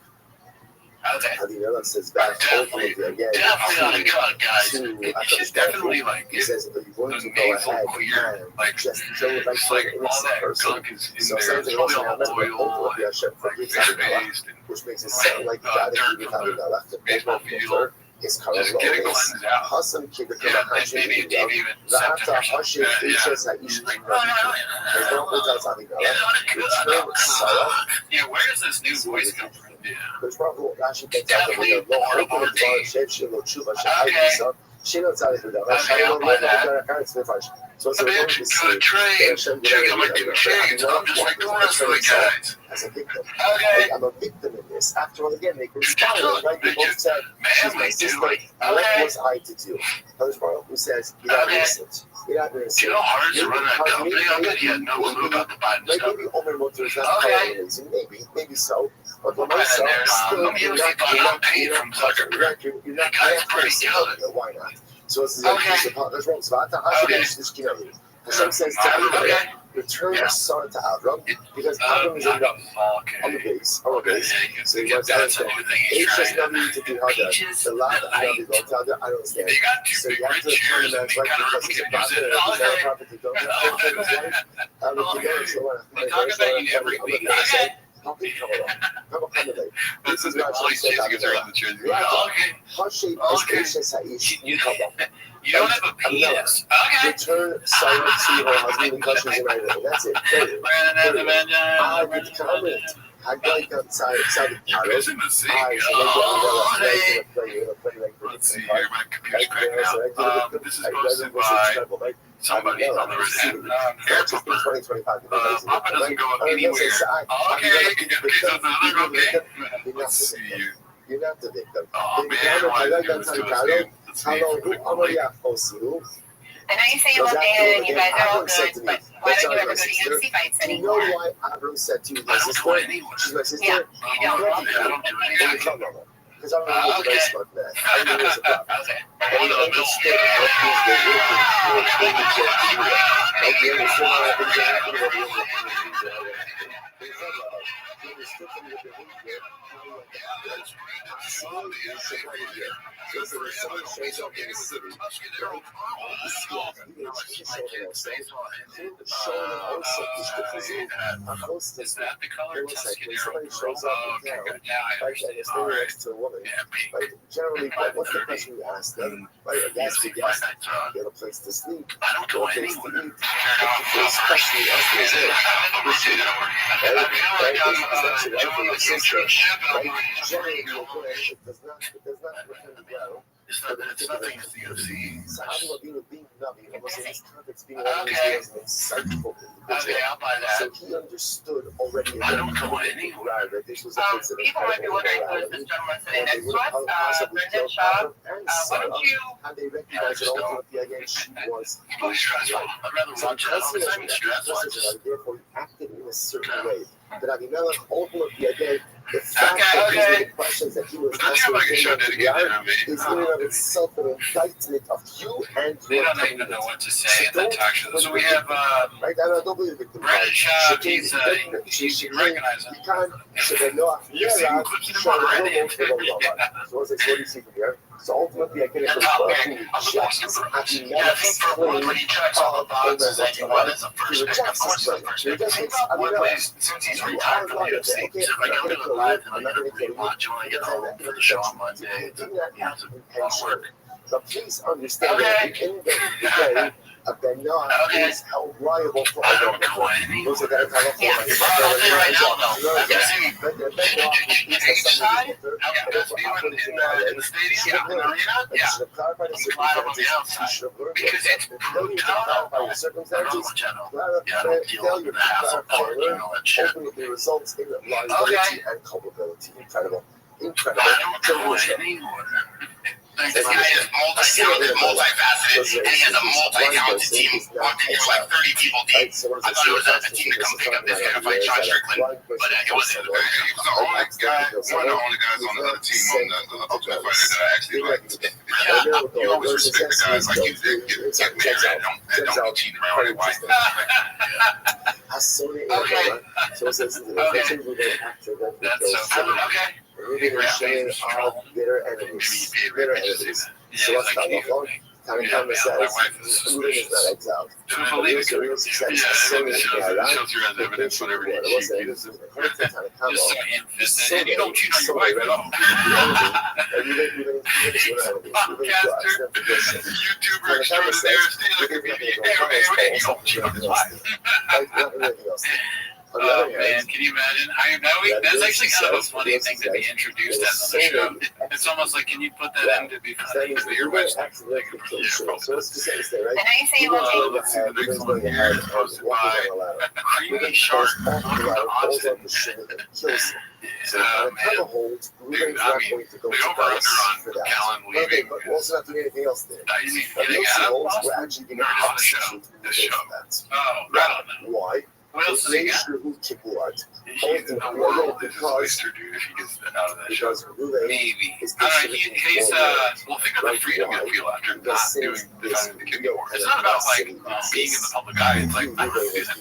Okay. Avimelech says back. Ultimately, again, Definitely not a cut, guys. to She's definitely like, he says, "Are you going the to go nasal ahead clear, and like, just kill it like it's like an all innocent that person?" gunk is in So there. It's something probably also all the happens with oil, ultimately a chef for like Greek fish-based, and which makes it sound like the guy that dirt you from the left the baseball field. is just get it cleansed out. Hassan Kibir Yeah, maybe even September. Yeah, where does this new voice come from? Yeah. So it's a I've been to a train, check out my two shades, I'm just like the rest of the guys. As a victim. Okay. I'm a victim in this. After all, again, they responded, right? They both said, she's my sister. What was I to do? Here's Baruch who says, you're not innocent. You're not innocent. You know how hard to run that company? I bet he had no clue about the Biden stuff. Maybe Omer Motor is not amazing. Maybe so. But when I saw still, you're not paid from Zuckerberg. You're not pretty good. Why not? So it's the partners wrong. So Hashem says to Abraham, return your son to Abram, because Abram is ended up on the base. So he wants to understand. It's just not need to do harder. The lack of Nabi Lotada, I don't understand. So you have to return that right because it's a prophet, it's not a prophet, you don't have to his life. Talk about you every week. How can you come along? Come on, this is what Hashem says You don't have a penis. Okay. Return son to her husband and touches him right away. That's it. I would comment. I go outside the It's in the sea. Let's see here. My computer's cracking out. This is posted by somebody on the red hat. Air Pumper. Papa doesn't go anywhere. Okay. Let's see here. You're not the victim. Oh man, why did you do this to us, dude? Let's see if we can I know you say you love Dana and you guys are all good, but why don't you ever go to UFC fights anymore? You know why Abram said to you, my sister? She's my sister? Yeah, you don't. I don't do anything. Because I'm a very smart man. I know there's a problem. Okay. And he understood what he was doing. Like he understood how things are happening. He understood from your behavior how you act. So someone shows up in the city, right? Is that the color Tuscany? Somebody shows up in town, right, and it's standing next to a woman, right? Generally, what's the question you ask them? Right, a guest, you get a place to sleep, I don't go a place to anywhere. eat, especially us as it. Generally, it does not return well. It's nothing as the UFC. So how do I be with being Nabi? Almost in this context, being one of these guys an insightful individual. I'll buy that. So he understood already. I don't go anywhere. That this was a place of People might be wondering who is this gentleman sitting next to us, Brendan Shaw. Why don't you... Had they recognized that ultimately again she was Really stressful. I'd rather watch it. I'm stressed. therefore he acted in a certain way. That Avimelech ultimately again The fact that these are the questions that he was But don't you have like a show asking dedicated to is in and of itself an indictment of you and They your don't even know what to say in that talk show. So we have right? I don't believe it. Brandon Shaw. He's you recognize him. Yeah, so what's this? What do you see from here? So ultimately, I get it from When he checks all the boxes that you want as a first pick, of course, the first pick. Since he's retired from the UFC, he's like, I'm going to go live and I'm going to rewatch when I get home for the show on Monday. It's a work. So please understand that at the end of the day, a Benoit is held liable for I don't know anything. I'll tell you right now, though. I'm guessing inside, that's viewing in the stadium, in the arena, yeah. I'm glad I'm on the outside. Because it's brutal. I don't know much I know. Yeah, I don't deal with the hassle part and all that shit. Ultimately results in liability and culpability. Incredible. Incredible. I don't know anymore. This guy is multi-talented, multifaceted, and he has a multi-talented team. Walked in here like 30 people deep. I thought it was a team to come pick up this guy to fight Sean Strickland, but it wasn't. He was the only guy, one of the only guys on the team on the Ultimate Fighter that I actually liked. You always respect the guys like you did. Get married and don't be cheating around with your wife. Okay. That's so funny. Okay. Removing the shame of bitter enemies. Bitter enemies. So what's that look like? Time says, Moving is not exiled. It shows you as evidence whenever you cheat. Just so ham-fisted, and you don't cheat on your wife at all. Podcaster, YouTuber extraordinaire, stand-up comedian, you don't cheat on his wife. Oh man, can you imagine? That's actually kind of a funny thing to be introduced as on the show. It's almost like, can you put that in to be funny? But your wife's not going to I know you say you want to. Let's see the next one here. Posted by Creamy Shark. So, dude, I mean, the over-under on Callan leaving is anything else there. dicey. Getting out of Boston, we're on the show. This show. Oh, right on. Why? What else does he got? He's in the world. This is Oyster, dude, if he gets out of that show. Maybe. I don't know, he's, well, think of the freedom you feel after not doing defending the kid anymore. It's not about, like, being in the public eye. It's like, I don't do that.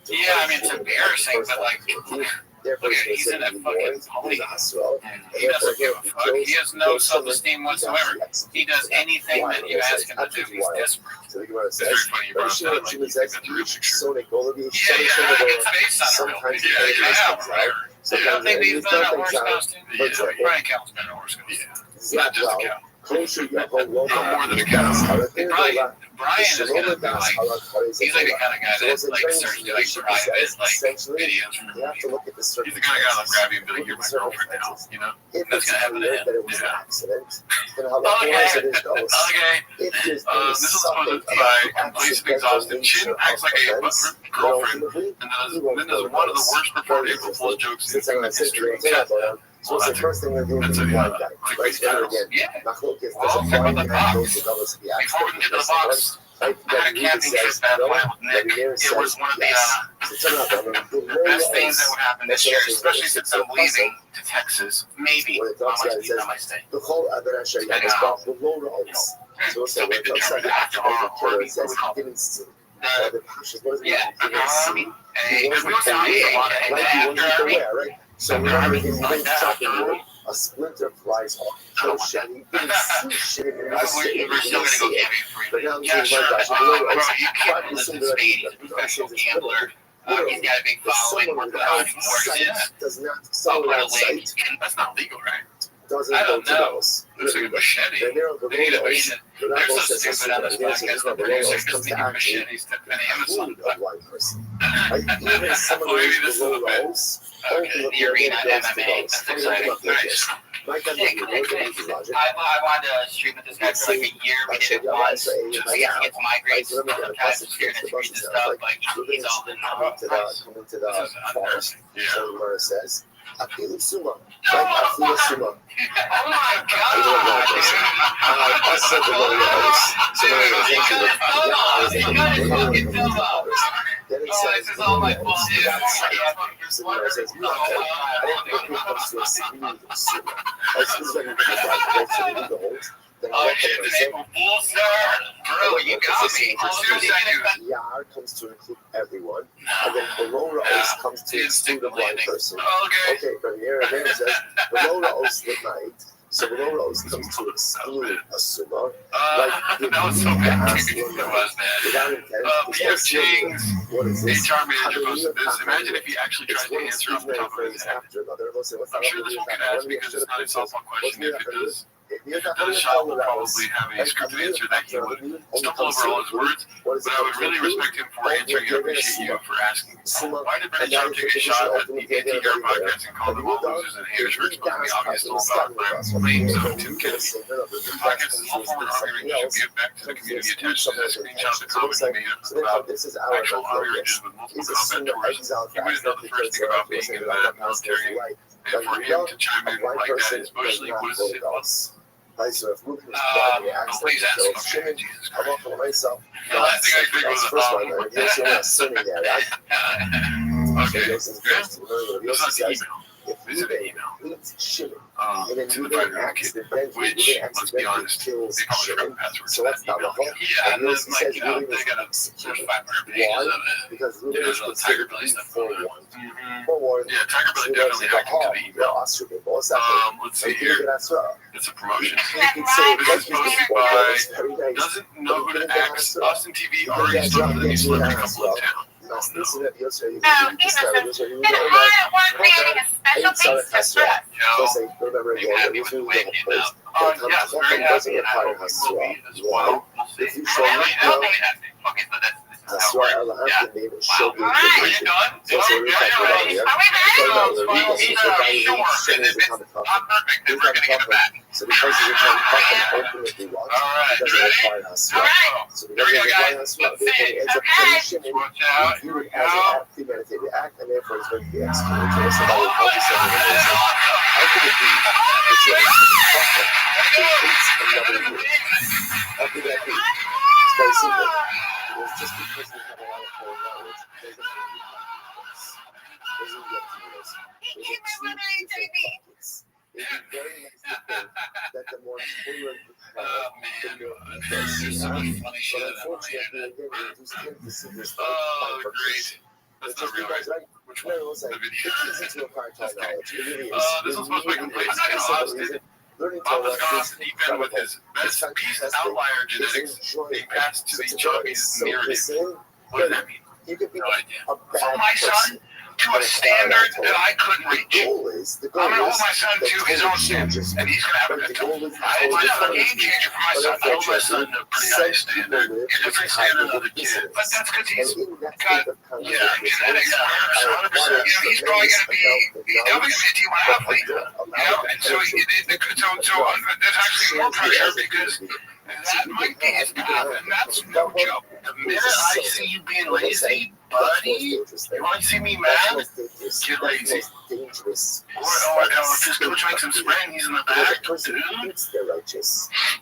Yeah, I mean, it's embarrassing, but, like, look at it, he's in that fucking pony. And he doesn't give a fuck. He has no self-esteem whatsoever. He does anything that you ask him to do. He's desperate. It's very funny you brought that up, like, you got the real picture. Yeah, it's based on a real picture. Yeah, whatever. I don't think he's been in a horse costume. Brian Callen's been in a horse costume. Not just a cow. More than a cow. Brian is gonna be like, he's like the kind of guy that like starts doing private like videos from the He's the kind of guy that'll grab you and be like, "You're my girlfriend now," you know? That's gonna happen to him. Okay. This is posted by Complacent Exhausted. Chin acts like a butt-ripped girlfriend, and then does one of the worst performed April Fool's jokes in internet history. So what's the first thing they're doing That's to a the blind guy? great title. Yeah. Machlokes Well, doesn't think about blind the guy box. goes to double to the Before we can get to the box, I had a camping trip that went with Nick. It was one of the best things that would happen this year, especially since I'm leaving to Texas. Maybe I might stay. The whole other show you have about the low rolls. So it's Still be determined after our party. Yeah, army. Because we also ate a lot of after army. So we're not making a splinter flies off. I don't want that. We're still gonna go camping for you. Yeah, sure. Bro, you can't listen to Speedy. Professional gambler. He's got a big following. Working on horses. Does not I'll put a link. That's not legal, right? I don't know. Looks like a machete. They need a machete. They're so stupid on this podcast. The producers just need machetes to an Amazon. Maybe this is a bit. Okay, the arena at MMA. That's exciting. Nice. I wanted to stream with this guy for like a year. We did it once. I guess he gets migraines sometimes. It's here to read the stuff. Like he's all in the forest. So says, Sumo. Oh my god! Then it Oh, says, this is all my fault. so Yeah, that's yeah, so then it says, I don't think it comes to a significant consumer. This is when you put it right, so you need the holes. Then Oh, shit, the name of bull, sir. Bro, you got me. Yar comes to include everyone, and then below Ra'os comes to exclude a blind person. Okay, from here, and then it says below Ra'os the night. So below Ra'os comes to exclude a sumo. Like that was so bad. It was, man. Without intent, P.F. Chang's what is this? HR manager posted this. Imagine if he actually tried to answer off the top of his head. I'm sure this one could ask because it's not a softball question. If it does, the shop will probably have a scripted answer that he would stumble over all his words, but I would really respect him for answering and appreciate you for asking. Why did Brandon Sharp take a shot at the anti-hero podcast and call them all losers and haters for exposing the obvious about their claims of two kids? The podcast is all forward arguing we should give back to the community attached to the screenshot of the comment he made about actual outrages with multiple combat tours. He wouldn't know the first thing about being in the military, and for him to chime in like that is mostly what is it? So if Luke was Please ask. Shimon, Jesus I want for myself. The last thing I think was first one. You're assuming that, okay. This is the email. Is it an email? Shimon. To the five-year-old kid, which, let's be honest, they probably forgot the password so to that's that not email. Yeah, and then, like, you know, they got there's 500 pages of it. Because Yeah, there's a Tiger Billy stuff. forewarned. Yeah, Tiger Billy definitely hacked into the email. Let's see here. It's a promotion. This is posted by doesn't know who to ask. Austin TV already started a new celebrity couple in town. Oh, innocent. And hard at work creating a special piece for stress. You happy with the way it came out? Yes, very happy, and I hope you will be as well. We'll see. I'll be happy. Okay, so this is how it works. Yeah. Wow. All right. Are you done? Yeah, you're ready. Are we ready? He's sure. And if it's not perfect, then we're going to give it back. So because you're trying to fuck them open if you want, All right. it doesn't require us. All right. So because it requires us, it ends up punishing and Watch out. viewed as an premeditated act, and therefore it's going to be executed. So that's about how we say it. How could it be that you're how could that be? It's very simple. It's just because we have a lot of foreknowledge, doesn't mean we have this. Doesn't get to this. It would be very nice to think that the more tolerant you have, the more There's so much funny shit but in that one. unfortunately, again, we just tend to see this Oh, great. That's not real. Which one? No, it's like, The it video. is into a part time knowledge. It really is. This one's supposed to be complete. Learning Bob has to gone off the deep end with his best beast outlier genetics being passed to the Chinese narrative. What does that mean? You could be No idea. a bad From my son person. to a standard that I couldn't The reach. goal is, I'm going to hold my son to his own standards, and he's going to have a but good the time. goal is It's not a game changer for my son. I hold my son to a pretty high standard. He's a different standard than other kids. But that's because he's got, genetics. 100%. He's probably going to be, he's definitely going to be a T1 athlete. And so there's actually more pressure because that might be his path, and that's no joke. The minute I see you being lazy, buddy, you want to see me mad? Get lazy. Or if his coach makes him sprint, he's in the back. Dude.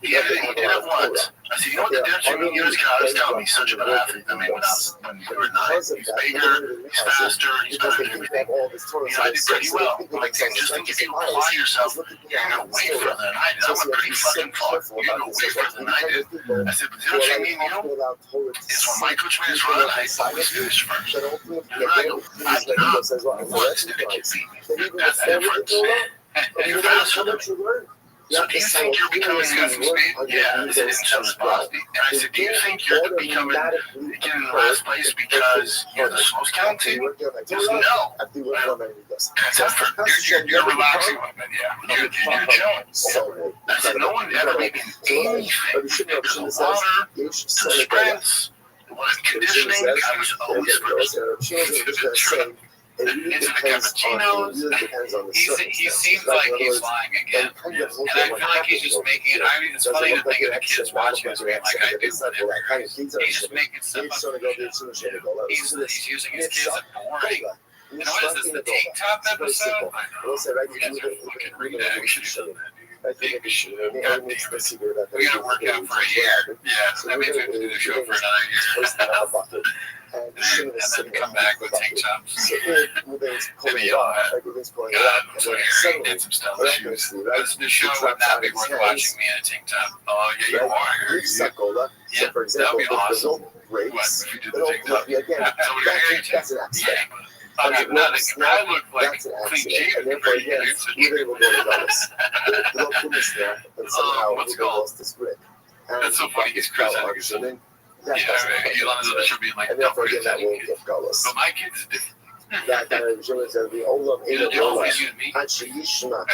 Yeah, he did it once. I said, you know what the difference between you and this guy is telling me he's such a good athlete. I mean, when we were 9, he's bigger, he's faster, he's better than everything. I did pretty well. I'm like, just think if you apply yourself, you're going to way further than I did. I went pretty fucking far. You're going to way further than I did. I said, but the difference between me and you is when my coach made his run, I always finished first. And when I go, I'm not once did a kid beat me. That's the difference. And you're faster than me. So do you think you're becoming got some speed? Yeah, it's in some spots. And I said, do you think you're becoming getting in last place because you're the most talented? He goes, no. That's effort. You're relaxing with it, yeah. You're chilling. I said, no one ever made me anything. There's the water, the sprints, the conditioning. I was always first. Into the cappuccinos. He seems like he's lying again. And I feel like he's just making it. I mean, it's funny to think of the kids watching this game like I do. He's just making stuff up. He's using his kids as boring. You know, what is this, the tank top episode? I know. We got to fucking react. Big shit. God damn it. We got to work out for a year. Yeah, that means we have to do the show for another year. and Shimon is and then sitting come on back the with tank bucket. tops. So Ruben's pulling Maybe it off, like Ruben's pulling it God, off, I'm and so then angry. suddenly, Did some stylish shoes. miraculously, right? The show would not be worth watching me in a tank top. Oh, yeah, you are. You've sucked Gola. So, Yeah, for example, that'd be if the awesome. rope breaks, What, if you did the the rope tank would top? be again. Somebody got hair That's an accident. I got nothing. I look like That's an clean accident. shaven. And therefore, again, Ruben will go regardless. The rope couldn't snap, and somehow what's it Ruben called? lost his grip. And That's so funny. He's Chris Anderson. That Yeah, doesn't I mean, Elon should be like, and don't therefore, again, forget that that won't kid. give Golas. But my kid is different. That Ruben said, the Olam You Ela don't Gola. always use me. And she Yishma.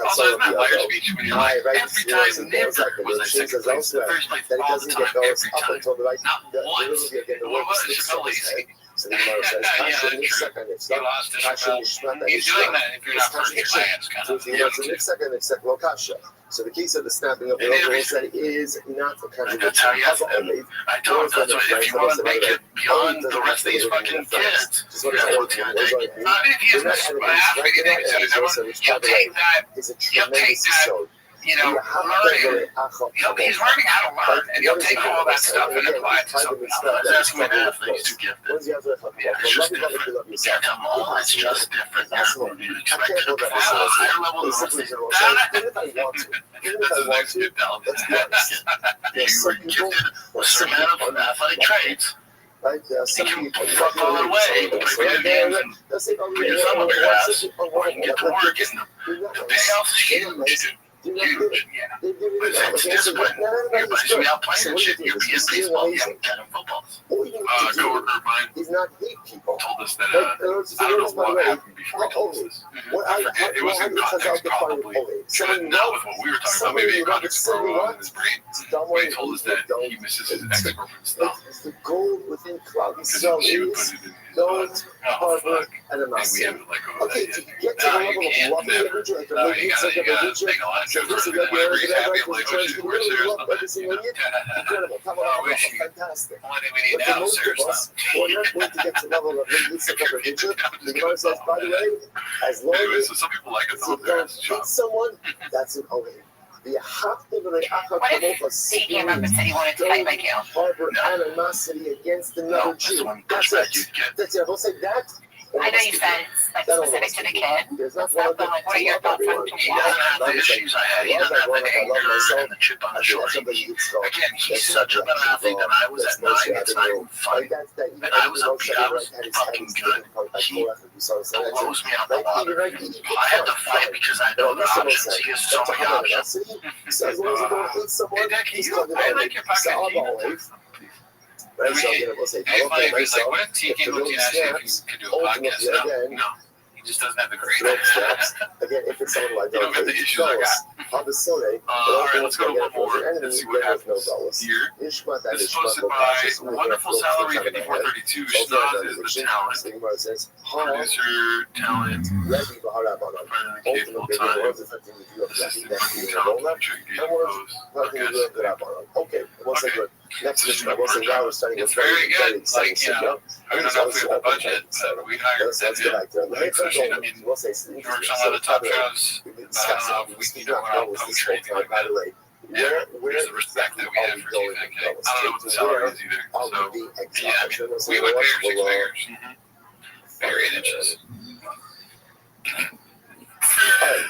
Also, it's not liar speech when you're like, Right, every time never was I second place. The first place that it all the doesn't time, get Golas every up time. until the right. Not once. What was it? Chappelle Lacey. So the Gemara says, Yeah, Kasha that's true. Nifsaka Nifsaka. You lost to Kasha Chappelle. Nishmata He's doing Nishmata. that if you're not first in science, kind So of. if you want to Nifsaka Nifsaka Lo Kasha. So the case of the snapping of the rope will say is not a contradiction. That's how you have of to- only. I told him that's what, if you want to make it beyond the rest of these fucking kids, Just what that's what's going to take. I mean, if he has missed by half anything, he'll take that, is a he'll take tremendous that, show. you know, learning. He's learning how to learn, and he'll take all that stuff and apply it to something else. That's what athletes to give them. Yeah, it's just different. Yeah, come on, it's just different. You expect it to perform at a higher level than the rest of these. Even if I want to, Let's be honest. You were gifted a certain amount of athletic traits. Right? There are You some can people fuck all the way, play video games, and they'll say, oh, put yeah, your thumb up your ass, or you can get to work, and the payoff's huge. Huge, yeah. It's discipline. Everybody's be out playing and shit. You're being baseball, you haven't got in football. A coworker of mine He's not hate people. told us that, I don't know what happened before he told us this. I forget, it was in context probably. It was not with what we were talking about, maybe in context for a while in his brain. But he told us that he misses his ex-girlfriend's stuff. It's the gold within cloud. Because So she would is put it in his don't harbor And and a we massive. haven't let go of Okay, that to yet. get to the level of walking the bridge, like the No, big you beats, like gotta the bridge, make a lot of so jokes this is for like whenever the he's happy. I'm like, oh shit, we're serious about that. every single year. Incredible. Come Oh, on, wish you- fantastic. Only thing we need But for now is most serious of us, stuff. we're not going to get to the level of big beats, like the bridge. The Gemara says, by the way, as long Anyway, as so some people like it you though. They're don't at the shop. hit someone, that's an OA. The What if he came up and said he wanted to fight like you? harbor animosity against another No, that's Jew. the one That's pushback it. you'd get. That's it. Don't say that. I know you said it's like specific to the kid. There's and not stuff, one but like, what are your thoughts on He doesn't have the issues I had. He doesn't have the anger and the chip on the shoulder. Again, he's such a better athlete than I was at 9. It's not even funny. And I was fucking good. He blows me out the water. I had to fight because I know the options. He has so many options. Hey, Dad, can you? I like your podcast. Right, so again, we'll say, Hey, funny, okay, it's like, what if T came up to you and asked you if you could do a podcast? No, he just doesn't have the great. again, if it's someone like You don't get the issues I got. All right, let's go to one more and see what happens here. This is posted by Wonderful Salary 5432. Schnoz is the talent. Producer, talent, friend of the kid full time. Assistant fucking talent. I'm sure you get those. Okay, once I go. Next mission, I will say now we're starting It's very good. Like, you know, I don't know if we have the budget, but we hired Let's get back to it. like, especially, I mean, We'll say he works on a lot of top shows. we I don't discussed know it. if we can go out poach or anything like By that. the way, Yeah, where there's the respect that we have for Keith and Kate. I don't know what the salary is either. are So, we yeah, I mean, we would pay her 6 figures. Figure 8 inches.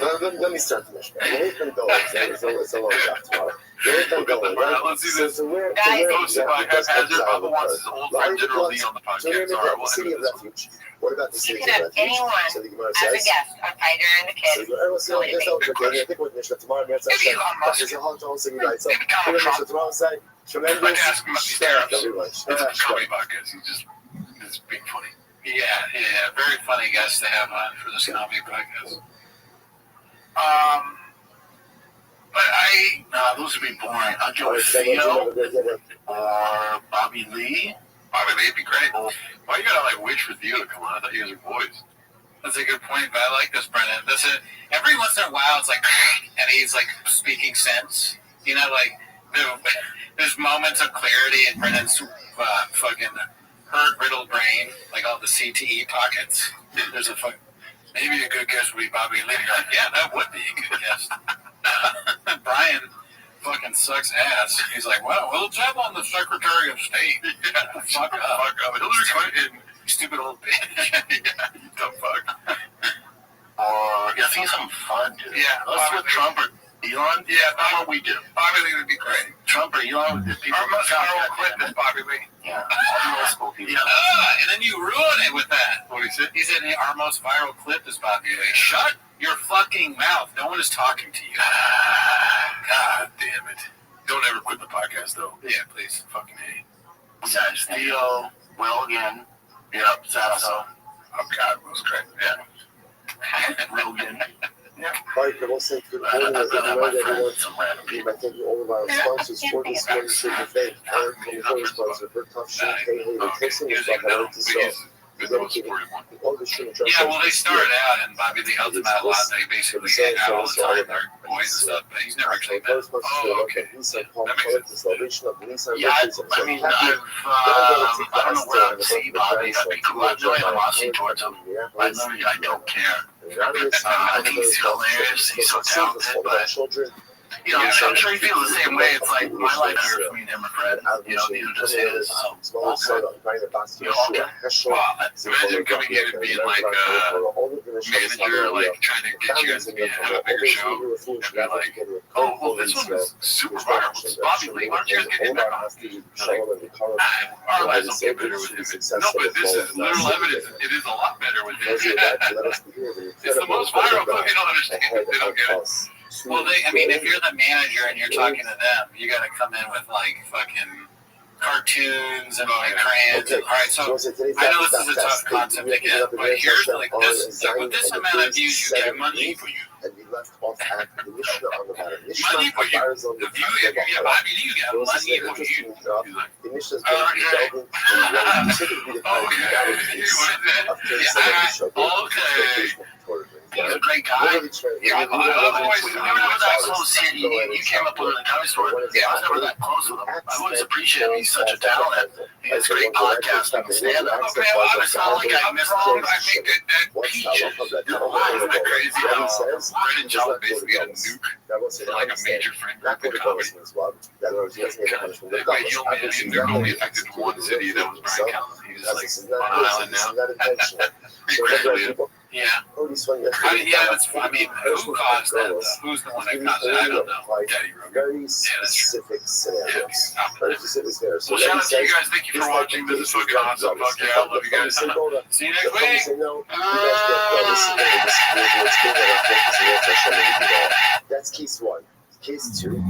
All right, let me start the mission. Where it been going? It's a long job tomorrow. Where it been going? Right? Let's see this. So where? Posted by Haphazard. Papa wants his old friend General Lee on the So we're podcast. All right, the we'll city end of this. refuge. What about the You city can of have refuge? anyone So the Gemara as a says. guest, a fighter and the So kid. we'll see what this over again. I think we're Mishnah tomorrow. It's Maybe Elon Musk. a whole thing right. So Maybe we're Donald Mishnah Trump. tomorrow. Say tremendous. Like, ask him about these tariffs. Everyone. It's a comedy podcast. It's being funny. Yeah, very funny guest to have on for this comedy podcast. But those would be boring. I'd go with Theo or Bobby Lee. Bobby Lee would be great. Why you gotta like wait for Theo to come on? I thought you guys were boys. That's a good point, but I like this, Brennan. Every once in a while, it's like, and he's like speaking sense. You know, like there's moments of clarity in Brennan's fucking hurt, riddled brain, like all the CTE pockets. There's maybe a good guest would be Bobby Lee. You're like, yeah, that would be a good guest. Brian fucking sucks ass. He's like, well, we'll tap on the Secretary of State. Fuck up. Hillary Clinton, stupid old bitch. Yeah, you dumb fuck. I think something fun, dude. Yeah, let's with Trump or Elon. Yeah, that's what we do. Bobby Lee would be great. Trump or Elon would be Our most viral clip is Bobby Lee. Yeah, all the old school people. Yeah. And then you ruin it with that. What he said? He said our most viral clip is Bobby Lee. Shut your fucking mouth. No one is talking to you. God damn it. Don't ever quit the podcast, though. Yeah, please. Fucking hate. Besides, Theo, Will again. Yep, Sasso. Oh, God, Will's great. Yeah. Rogan. Yeah. Right, but also good morning, everyone. I thank you all of our sponsors for this morning's super fame. Our sponsor for Tough Shoe, Hey, the Christian is like I like to sell. All the shoe yeah, well, they started out, and Bobby Lee helped them out a lot. They basically hang out all the time. They're boys and stuff, but he's never actually met. Oh, okay. That makes sense. Yeah, I mean, I don't know where I would see Bobby. I'd be cool. I'd join animosity towards him. I don't care. I think he's hilarious. He's so talented, but you know, I'm sure he feels the same way. It's like my life here for me and him are friends. You know, these are just his. Imagine coming in and being like manager, like trying to get you guys to have a bigger show, and be like, oh, well, this one is super viral. It's Bobby Lee. Why don't you guys get him back on stage? Our lives will get better with him. No, but this is literal evidence. It is a lot better with him. It's the most viral, but they don't understand it. They don't get it. Well, I mean, if you're the manager and you're talking to them, you got to come in with like fucking cartoons and like crayons. All right, so I know this is a tough concept to get, but here's like this: like, with this amount of views, you get money for you. And we left off at the Mishnah on the matter. Money for you. The view, if you get Bobby, you get money for you. The Mishnah is going to be delving into typically the kind of case of Okay. He's a great guy. Yeah, otherwise, we were never that close. You came up with an accounting store. Yeah, I was never that close with him. I always appreciate him. He's such a talent. He has great podcasting and stand-up. Okay, well, it's not like I missed wrong. I think that Peaches, your life isn't that crazy how Brennan John basically had a nuke, like a major friend group in comedy. Like, you only, and they're only affected in one city. That was Brian Callen. He's like on an island now. Pretty crazy. Yeah. Yeah, that's. I mean, who caused that? Though? Who's the one that caused it? I don't know. Daddy Rogan. Very specific scenarios. Well, shout out to you guys. Thank you for watching. This is fucking awesome. Fuck yeah, I love you guys. See you next week. That's case one. Case two.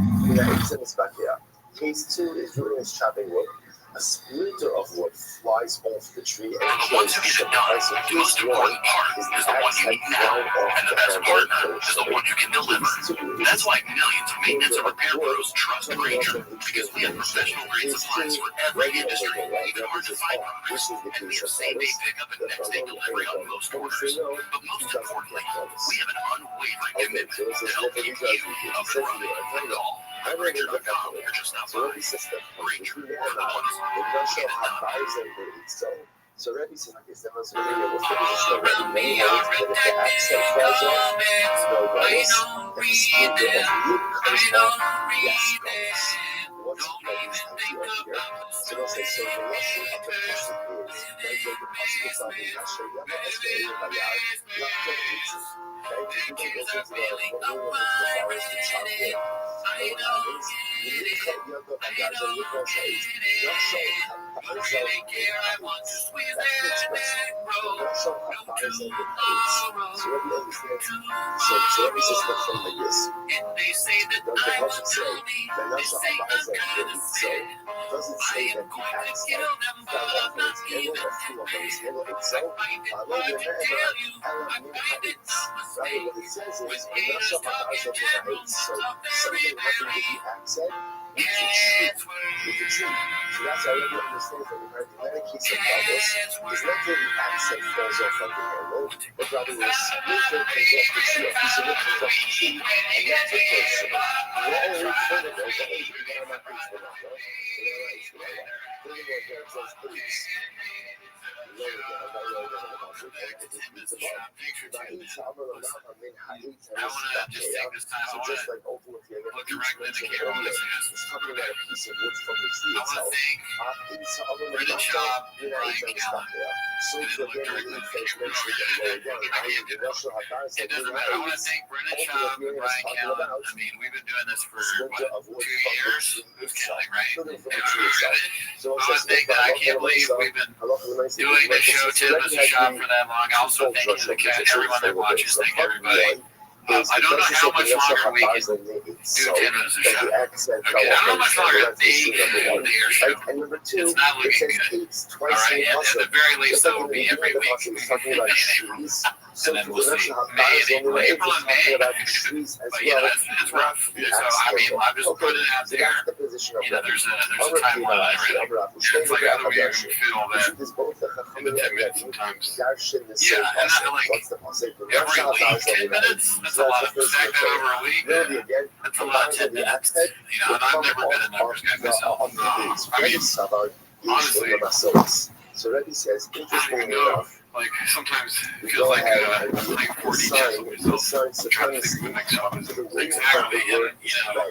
Case two is really chopping wood. A splinter of wood flies off the tree and once you get it done, the most important part is the one you need now, and the best partner is the one you can deliver. That's why millions of maintenance and repair pros trust Grainger, because we have professional grade supplies for every industry, even hard to find products, and we have same-day pickup and next-day delivery on most orders. But most importantly, we have an unwavering commitment to helping you up and running with it all. Grainger.com, you're just not buying. Grainger, we're the ones. So Rabbi says like this, was really able to follow me on redacted comments. I don't read them. I don't read them. Don't even think about the story. Pictures are feeling the virus in it. I don't get it. I don't read it. I really care. I want to squeeze that back road. No tomorrow. And they say that I will tell me. They say I'm gonna say. I am going to kill them, but I'm not even dead. I find it hard to tell you. I find it a mistake. With haters talking generals, so very rarely. Yes, so that's how you understand that we have many cases of bubbles. It's not that the accent falls off like the handle, but rather the splinter comes off the tree, a piece of it comes off the tree, and that's the case. We're all referred to as, hey, you got my face for that, right? Just take this time. I want to look directly in the camera. looking at a piece of wood from the tree I want itself. to thank It's all in the Brendan back Schaub, of the United Brian States stuff Callen. there. So to again, the face mentioned that lower down. The Russian Haggars It doesn't matter. I want to thank Brendan Schaub and Brian Callen. I mean, we've been doing this for, what, 2 years? Who's counting, right? So I want to thank that. I can't believe we've been doing this show, Tim, Mr. Schaub, for that long. I also thank you to the cat, everyone that watches. Thank everybody. I don't know how much longer we can do 10 minutes of show. Okay, I don't know how much longer they can do their show. And number two, It's not it looking says good. Pete's All twice right, in and at Muslim. the very least, Just that like will in be the every beginning of week. the Muslim, he's talking about trees. So And then to we'll the see. Russian May Haggars, and only April he's and talking May. about trees as But you know, well. it's rough. So I mean, I'm just putting it out So there. that's the position of You know, Rabbi. there's a time limit on everything. It's like how do we even feel that in the 10 minutes sometimes? Yeah, and not like every week 10 minutes. That's a lot of stack that over a week. That's a lot of 10 minutes. You know, and I've never been a numbers guy myself. I mean, honestly, so Rabbi says, I don't even interestingly know. enough, Like sometimes it feels like playing 4D chess with myself. I'm trying to think of the next one. Exactly, and you know.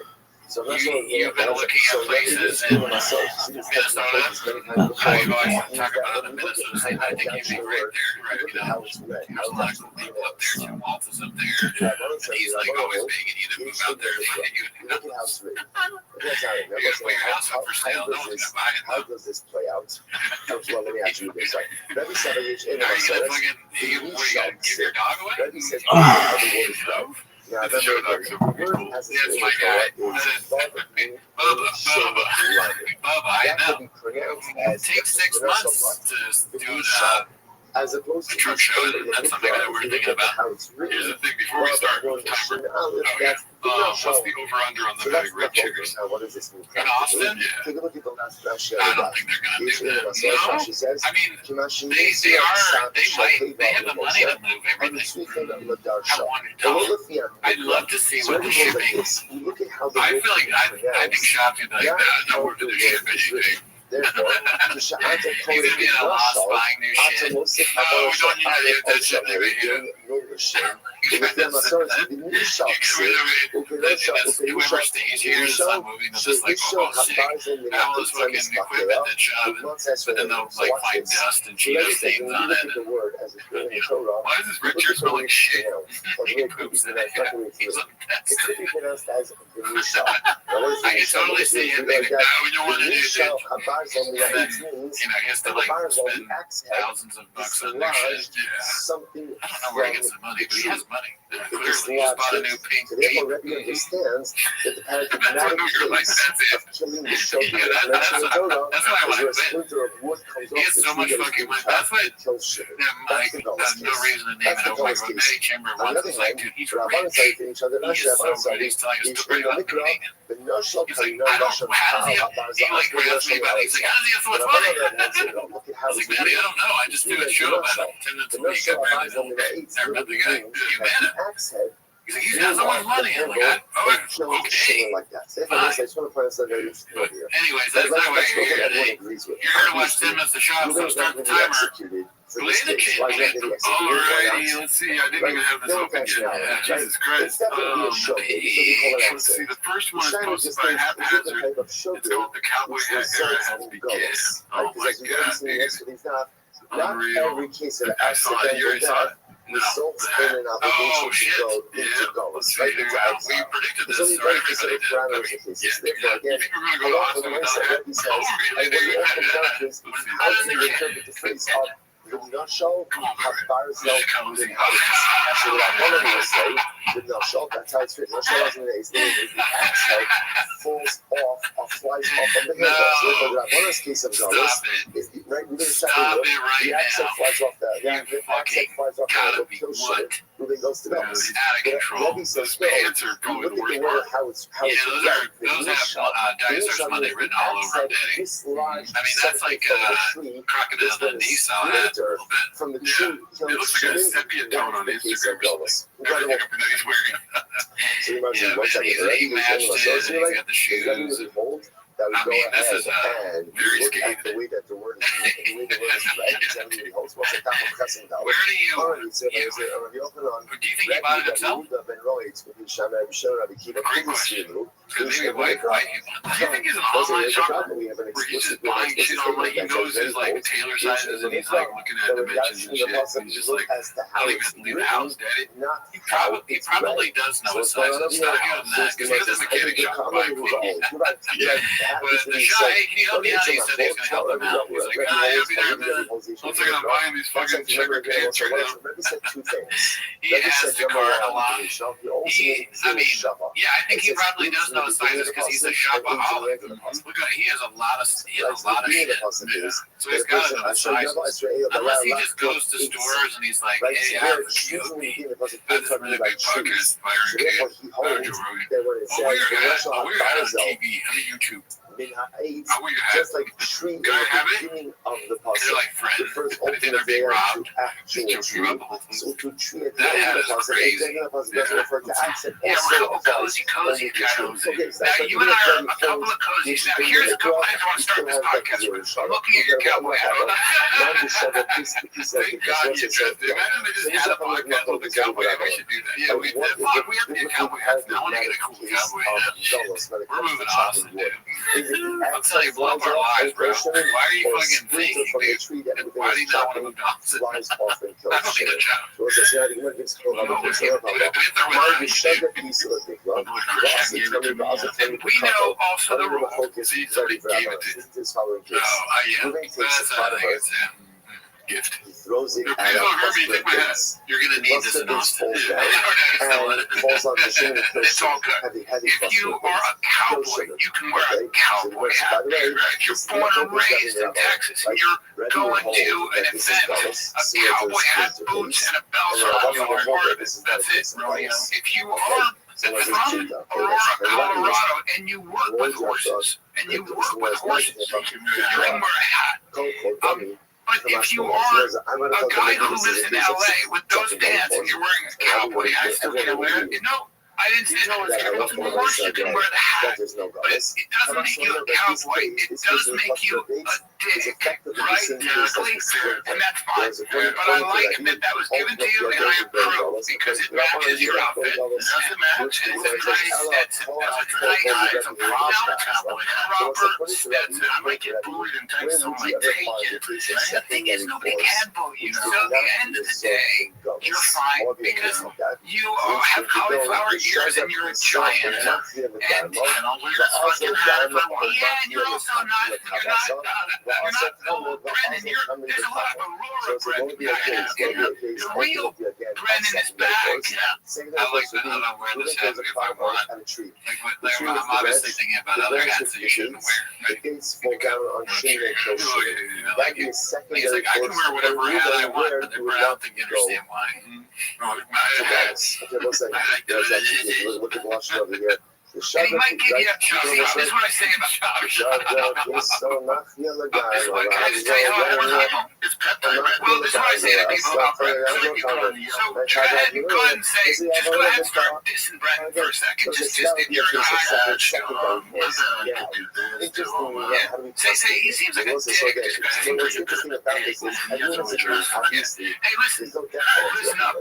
You've been looking at places in Minnesota. I've always talked about other Minnesota states. I think you'd be great there, right? You know, there's a lot of cool people up there. Jim Waltz is up there, and he's like always begging you to move out there. You gotta put your house up for sale. No one's gonna buy it How though. does this play out? Well, let me ask you this. Rabbi said, Are you gonna fucking, what are you gonna give your dog away? Rabbi says, No? now, The show dog's super cool. That's my guy. Bubba, I know. It takes 6 months to do as opposed a to truck show, and that's something that we're thinking about. Here's the thing, before we start, timer. What's the over-under on the bag red chiggers? What does this mean? In Austin? Take a look at the last flash. I don't think they're gonna do that. No? She says, I mean, they have the money to move everything. I wanted to. I'd love to see what the shipping. I feel like I think shops would be like, no, we're doing shipping. He's gonna be at a loss buying new shit. Oh, we don't need to get that shit over here. Whoever stays here is not moving. They'll just like, oh, sick. All this fucking equipment that shove, but then they'll like find dust and Cheeto stains on it. And, why does this red shirt smell like shit? He poops in it. He's like, that's I can totally see him thinking, no, we don't want to do this. And then, you know, he has to like spend thousands of bucks on new shit. Yeah. I don't know where he gets the money, but he has money. Clearly, he just bought a new pink Jeep. understands that the That's what you're like, that's it. Yeah, that's why I want to win. He has so much fucking money. That's why Mike has no reason to name it over. Like when Mary Chamber once was like, dude, he's rich. He is so good. He's telling us to bring up the meeting. He's like, I don't, how does he have, he like asked me about it. He's like, how does he have so much money? I was like, Maddie, I don't know. I just do a show about 10 minutes a week. I barely know. Never met the guy. You met him. He's like, he's got so much money. I'm like, oh, okay. Fine. But anyways, that's not why you're here today. You're here to watch 10 minutes of shop, so start the timer. Play the kid. Alrighty, let's see. I didn't even have this open yet. Jesus Christ. Let's see. The first one is posted by Haphazard. It's called The Cowboy Hat Era Has Begun. Oh my god, dude. Unreal. I saw it. You already saw it? No. Oh shit. Yeah. Let's see. We predicted this, so everybody did. I mean, yeah. You think we're going to go to Austin without that? Oh, really, dude? How does it get? Come on, Barry. Cozy. Actually, what I wanted to say, with no shot, that's how it's fit. No shot is the axe head falls off or flies off of the hill. So one of those cases of Stop it. is right. We're going to Stop it right the axe head now. flies off the You axe head flies off gotta the be kill what? shit. Moving goes to Dude, those. out of control. Those pants are probably the worst part. Yeah, those have dinosaurs Monday written all over them, Daddy. I mean, that's like Crocodile Dundee saw that a little bit. From the Yeah, tree, it looks like a sepia tone on Instagram or something. Everything up that he's wearing. Yeah, man, he matched it. He's got the shoes. that we I go mean, this ahead is and very look scary. at the way that the word is right. Is everybody holds what's the top of pressing down? Where do you? All right, so Yeah. there's a Rabbi Yochanan. Do you think he bought it himself? Ben Roitz, with Shana Mishel, Rabbi Kiva, Great question. Because maybe why? Do you think he's an online shopper where he's just buying shit online? He knows his like tailor sizes and he's like looking at dimensions and shit. And he's just like, I don't even leave the house, Daddy. He probably does know his sizes. It's not good than that because he does a mechanic shop and buy clothes. But the shop, hey, can you help me out? He said he's going to help him out. He's like, I'll be there in a minute. Once I gotta buy him these fucking checker pants right now. He has the cart a lot. I think he probably does know his sizes because he's a shopaholic. Look at, he has a lot of shit. So he's got it in the sizes. Unless he just goes to stores and he's like, hey, I have this really big pocket, Byron Cave, Joe Rogan. We're on TV, on YouTube. Just like tree beginning of the puzzle. Like the first opening of the actual tree. So to tree at the end of the puzzle, doesn't refer to accent. Yeah, we're a couple cozy kind of. Now, you and I are a couple of cozies. Now, here's a couple things I want to start this podcast with. I'm looking at your cowboy hat. Thank God you dressed it. Imagine they just had a podcast with a cowboy hat. We should do that. Yeah, we did. Fuck, we have to get cowboy hats now. I want to get a cool cowboy hat. We're moving awesome, dude. I'll tell you, blow up our lives, bro. Why are you fucking thinking, dude? And why do you not want to move to opposite? I don't need a job. We know also the rule. See, somebody gave it to you. Oh, yeah. That's how I think it's gift. He throws it at us. You're going to need this in Austin. It's all good. If you are a cowboy, you can wear a cowboy hat. If you're born and raised in Texas and you're going to an event, a cowboy hat, boots, and a belt are all part of it. That's it, rodeo. If you are from Aurora, Colorado, and you work with horses, you can wear a hat. But if you are a guy who lives in LA with those pants and you're wearing a cowboy hat, still can't wear it. No, I didn't say no. Of course you can wear the hat, but it doesn't make you a cowboy. It does make you a dick, right? Technically, and that's fine. But I like that was given to you, and I approve because it matches your outfit. It doesn't match. It's a nice Stetson. It's a proper cowboy hat. Proper Stetson. I might get bullied and text someone like, take it. The thing is, nobody can bully you. So at the end of the day, you're fine because you have cauliflower ears and you're a giant. And I'll wear this fucking hat if I want. Yeah, and you're also not, Brennan, there's a lot of Aurora Brennan. The real Brennan is back. I like that. I'll wear this hat if I want. I'm obviously thinking about other hats that you shouldn't wear. Right? He's like, I can wear whatever hat I want, but I don't think you understand why. And he might give you a chop. This is what I say about chop. This is what I just tell you how it works. It's pepper. Well, this is what I say to people about Brett. So go ahead and say, just go ahead and start dissing Brett for a second. Just in your eyes. Say he seems like a dick. Hey, listen up. I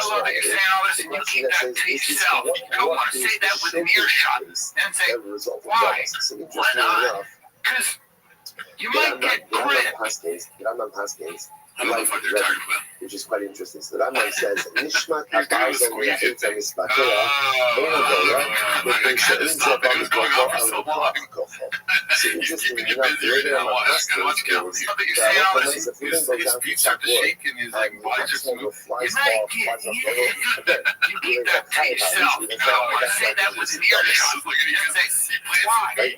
love that you're saying all this and you keep that to yourself. You don't want to say that with an earshot and say, why? Why not? Because you might get crit. I don't know what they're talking about. Which is quite interesting. So the Rambam says, Nishmat So interesting enough, later on his feet start to shake and his like body just move. You might get, you keep that to yourself. You don't want to say that with an earshot. Why? He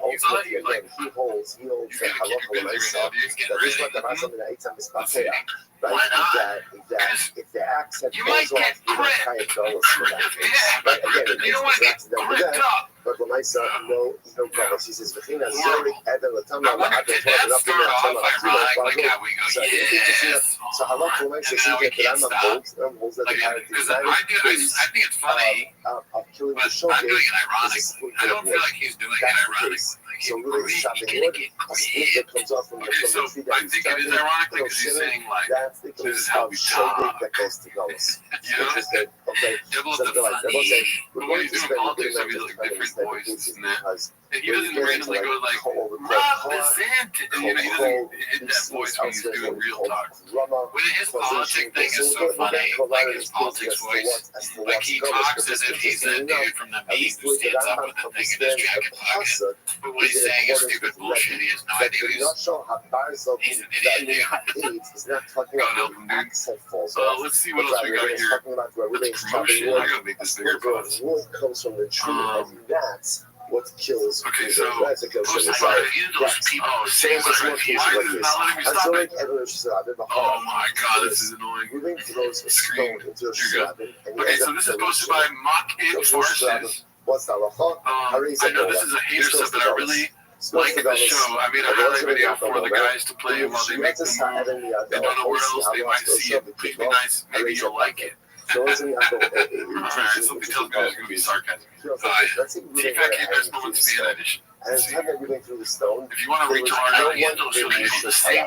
holds the halacha myself. Why not? That if the accent you might get gripped. You don't want to get gripped up. But when I saw no problems, he says, I wonder did that start off ironic, like how we go, yes. So how much when I say that I'm holds that because I think it's funny, but I'm doing it ironic. I don't feel like he's doing it ironically. Like So really shopping wood, a split that comes off from the Okay, so tree I that he's think it is chopping, ironically because he's saying like, that's the this is case how of we shading talk. that goes to goes. You know? Which is that, okay, Double so the they're like, they're saying, funny. we're But when going he's to doing spend politics, the he's night like just different spending voices and that. because And he doesn't randomly go like, represent. And, you know, he doesn't hit that voice when he's doing real talk. When his politic thing is so funny, like his politics voice, like he talks as if he's that dude from the meme who stands up with the thing in his jacket pocket. But what he's saying is stupid bullshit. He has no idea what he's an idiot. Let's see what else we got here. That's promotion. I gotta make this bigger for us. Wood comes from the tree, and that's what kills. Okay, so that's what kills. Oh, same as right here. Why is it not letting me stop it? Oh my god, this is annoying. Moving throws a stone into a slab. Okay, so this is posted by Mock-It Farces. I know this is a hater stuff, but I really like the show. I made a highlight video for the guys to play while they make the move. And don't know where else they might see it. Please be nice. Maybe you'll like it. Alright, something tells me there's going to be sarcasm. TPAK Best Moments Fan Edition. If you want to reach our audience, it'll show you the same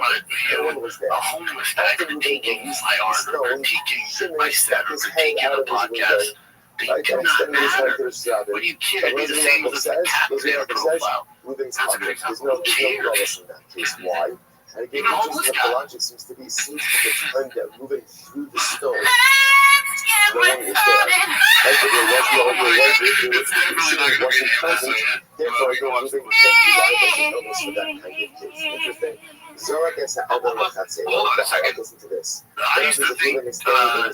video. A homeless guy critiquing my art or critiquing my set or critiquing the podcast. They do not matter. When you kid, it'd be the same as a cat creator profile. That's a good example. Who cares? Even a homeless guy. Logic seems to be seems to be the time that moving through the stone. It's definitely not going to be an episode yet. Therefore, We can watch the Hold on a second. Listen to this. I used to think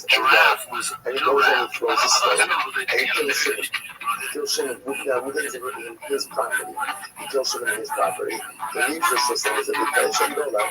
giraffe was a giraffe. Kills him in his property. He kills him in his property. The usual system is a big guy. Shandola,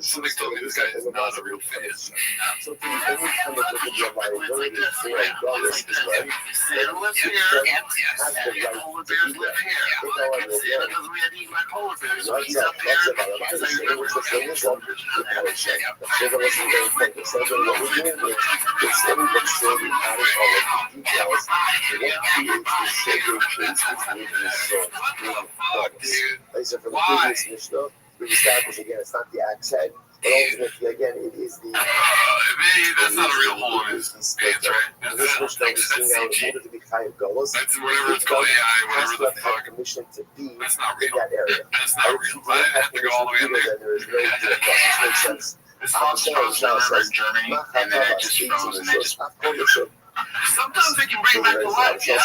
Somebody told me this guy is not a real fan. So can you come up with a liability for a dollars as well? Santa lives here. Polar bears live here. Santa doesn't we have to eat my polar bears, so he's up here. Because I remember the television on that shit. Why? We established again, it's not the axe head, but ultimately, again, it is the. That's not a real hole in his pants, right? That's CG. That's whatever it's called, AI, whatever the fuck. Permission to be That's not in real. that area. That's not real. I didn't have to go all the way in there. There is no makes sense. This song's frozen, I remember in Germany, and then it just froze, and they just. Sometimes they can bring back to life, yeah.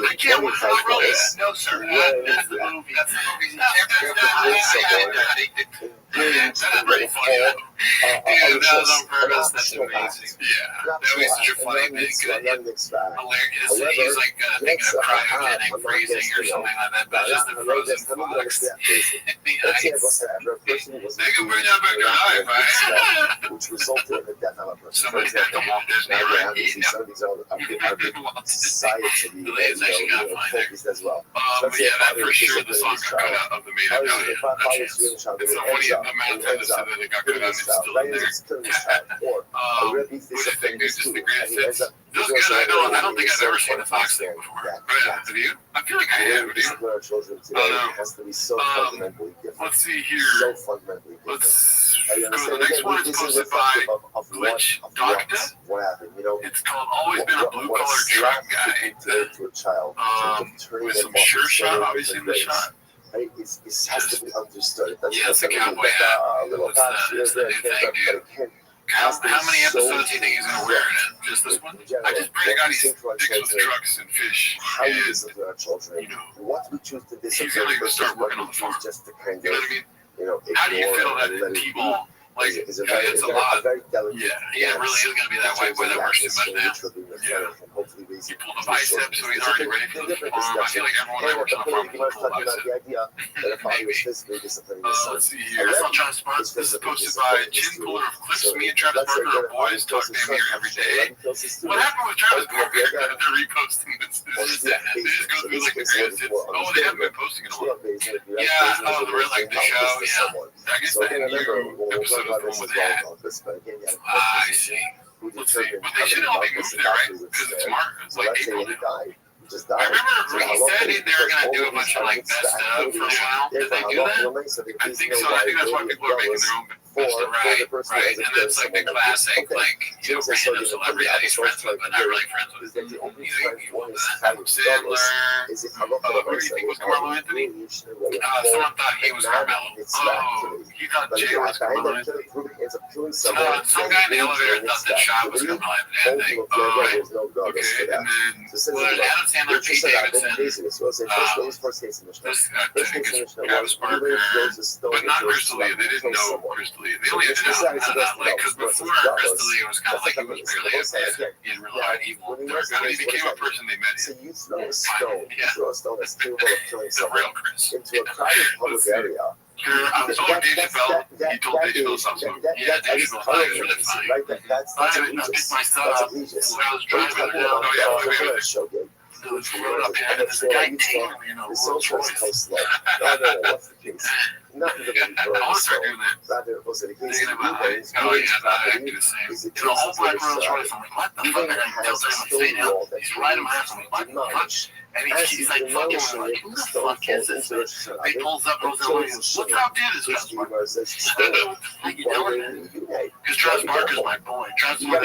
They can't work for the road. No, sir. That's the movie. That's the movie. That's pretty funny. Dude, that was on purpose. That's amazing. Yeah. That was such a funny thing. Hilarious. He's like thinking of cryogenic freezing or something like that, but just the frozen fox. The ice. They can bring that back to life, right? Which resulted in the death of a person. Somebody's got the Walt Disney, right? Some of these are society focused as well. But yeah, that for sure the song got cut out of the main rebellion. It's so funny the amount of times that it got cut out and it's still in there. What do you think, dude? Just the greatest hits? Those guys, I don't think I've ever seen the Fox thing before. Have you? I feel like I have, do you? Has to be so fundamentally different. Let's see here. So fundamentally different. Let's go to the next one. It's posted by Glitch Doctor. What happened? You know, it's called Always Been a Blue Collar Truck Guy. To a child. With some sure shot, obviously, in the shot. Right? It has to be understood. Yeah, it's a cowboy hat. That's the new thing, dude. How many episodes do you think he's going to wear in it? Just this one? I just pray to God he's sticks with trucks and fish. How we discipline our children, what we choose to discipline versus what we choose just to kind of, How do you feel that T-ball? Like, it's a very delicate. Yeah, it really is going to be that way. Boy, that works too much now. Yeah. He pulled the bicep, so he's already ready for the farm. I feel like everyone that works on the farm can pull the bicep. Maybe. Let's see here. That's not John Sparks. This is posted by Chin Puller of Clips. Me and Travis Barker are boys. Talk to him here every day. What happened with Travis Barker? They're reposting this. They just go through like the greatest hits. Oh, they haven't been posting in a while. Yeah, the real like the show. Yeah. I guess the new episode is the one with that. I see. Let's see. But they should all be moved there, right? Because it's March. It's like April now. I remember he said they were going to do a bunch of like best of for a while. Did they do that? I think so. I think that's why people are making their own best of, right. And then it's like the classic, like, random celebrity that he's friends with, but not really friends with. Adam Sandler. Who do you think was Carmelo Anthony? Someone thought he was Carmelo. Oh, he thought Jay was Carmelo Anthony. Some guy in the elevator thought that Shaw was Carmelo Anthony. Okay. And then Adam Sandler, Pete Davidson, Travis Barker, but not Crystal. They didn't know Crystal. They only ended up like, because before Crystal it was kind of like he was barely a bad. He didn't really have evil. He became a person they met him. So you throw a stone that's capable of killing someone into a crowded public area. I was told Dave Chappelle, he told Dave Chappelle stop smoking. Yeah, Dave Chappelle thought he was really funny. That's egregious. My stuff when I was driving down. Oh yeah, this guy Taylor, Rolls-Royce. What's the case? Not in the I want to start doing that. Rather, was it a case The whole black Rolls-Royce. I'm like, what the fuck? I tell him, he's right in my house. I'm like, what the fuck? And he's like, fucking, I'm like, who the fuck is this? He pulls up, goes over, and goes, what's up, dude? How you doing? Because Travis Barker's my boy. Travis is one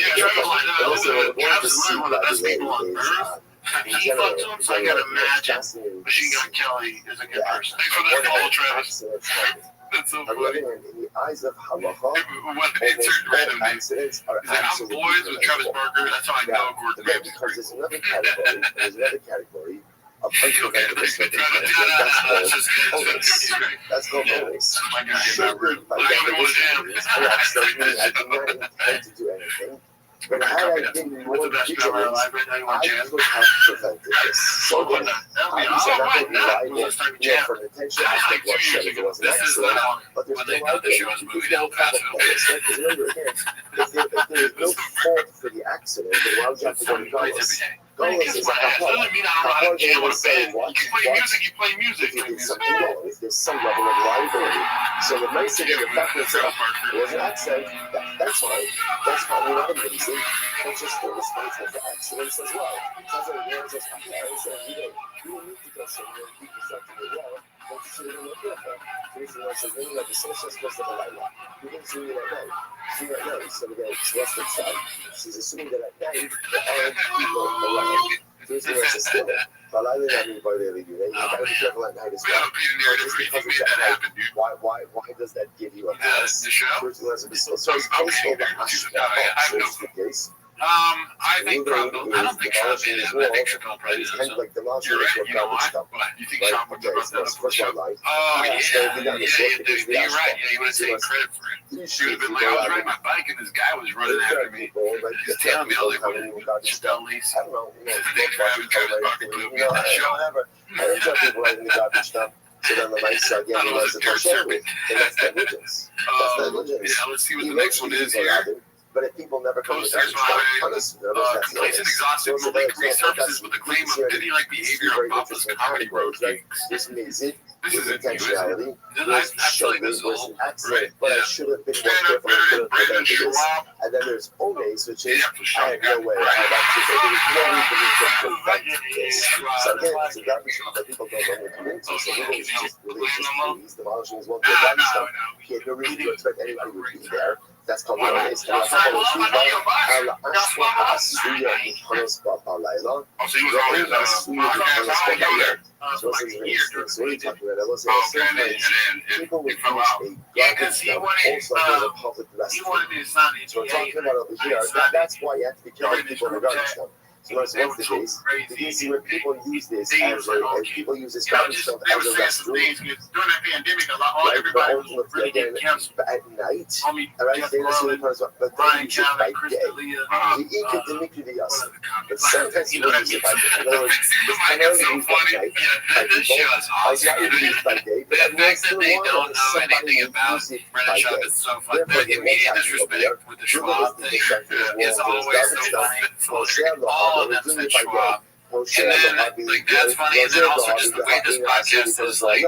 of the best people on earth. He fucked him, so I gotta imagine Machine Gun Kelly is a good person. Thanks for that follow, Travis. That's so funny. In the eyes of halacha, insert random names. I'm boys with Travis Barker. That's how I know Gordon Ramsay. Because there's another category of that's called holiness. I do not intend to do anything. But had I been more vigilant, I would have prevented this. So then, obviously, I'm not going to be liable for an intentional act of bloodshed if it was an accident. But there's no liability. There's no complications. Because remember, again, if there is no fault for the accident, then why would you have to go to Carlos? Carlos is a kapal. Kapal is going to say, watch. You play music. If you did something wrong, if there's some level of liability. So the nice thing is the fact that it was an accident, that's fine. That's probably not amazing. It's just still responsible for accidents as well. Sounds like it was just parents and you don't need to go somewhere and keep yourself to the well. Don't you should have been careful. The reason why I said, really, like the social supposed to have a light one. You didn't see it at night. See it at night, so the guy trust inside. She's assuming that at night there aren't people around. The reason why I said still, but I didn't by the other you gotta be careful at night as well. Why does that give you a pass? So it's case over the case. I think probably. I don't think Sean did it. I think Chappelle probably did. Kind of like the You're right. You know why? You think Sean would have brought that up for the show? Oh, yeah. You're right. Yeah, you would have taken credit for it. You would have been like, I was riding my bike and this guy was running after me. He's telling me all they wanted. Chappelle Lacey. I don't know. Thanks for having Travis Barker put me on that show. I tell people writing the garbage stuff. So then the nice side getting the residential service. And that's negligence. That's negligence. Yeah, let's see what the next one is here. But if people never come to complaints and exhausted Malik resurfaces with the claim of pity-like behavior on Papa's comedy road gigs. This is it. This is intentionality. I feel like this is all right. But I should have been more careful and prevented this. And then there's Omaze, which is I have no way. There was no reason to prevent this. So again, it's a garbage that people don't know what to do. So really, it's just he's demolishing his one good garbage stuff. He had no reason to expect anybody would be there. That's called Omaze. And So for this like is a year during so what are you the talking about? I was Okay, and sometimes then people would it use fell out. a Yeah, garbage because he dump wanted, also as a public he restroom. wanted me to sign the So we're NDA. talking about over here, that's why you have to be careful with people in the garbage dump. So notice They what's were the so case? crazy. You can see where people use this They as was like, a okay. people use this You know, garbage just dump they as were a saying some restroom. things because during that pandemic, a lot, Right, but everybody was ultimately really again getting canceled. at night. Homie, Alright, Jeff they don't see the Garland, person, but Ryan they use it by Calvin, Chris day. D'Elia, The economic what videos. other comics? But sometimes You you know what I use mean? it by day. In other words, it's Mike, primarily it's so used at funny. night Yeah, by this people. show is It's awesome. not used by day, but The everyone fact that still they wants don't know somebody anything to about use it Brandon by Schaub day. is so funny. Therefore, The the immediate mentality over here, disrespect with the Schwab thing is always so funny. All of them said Schwab. And then, like, that's funny. And then also just the way this podcast is, like,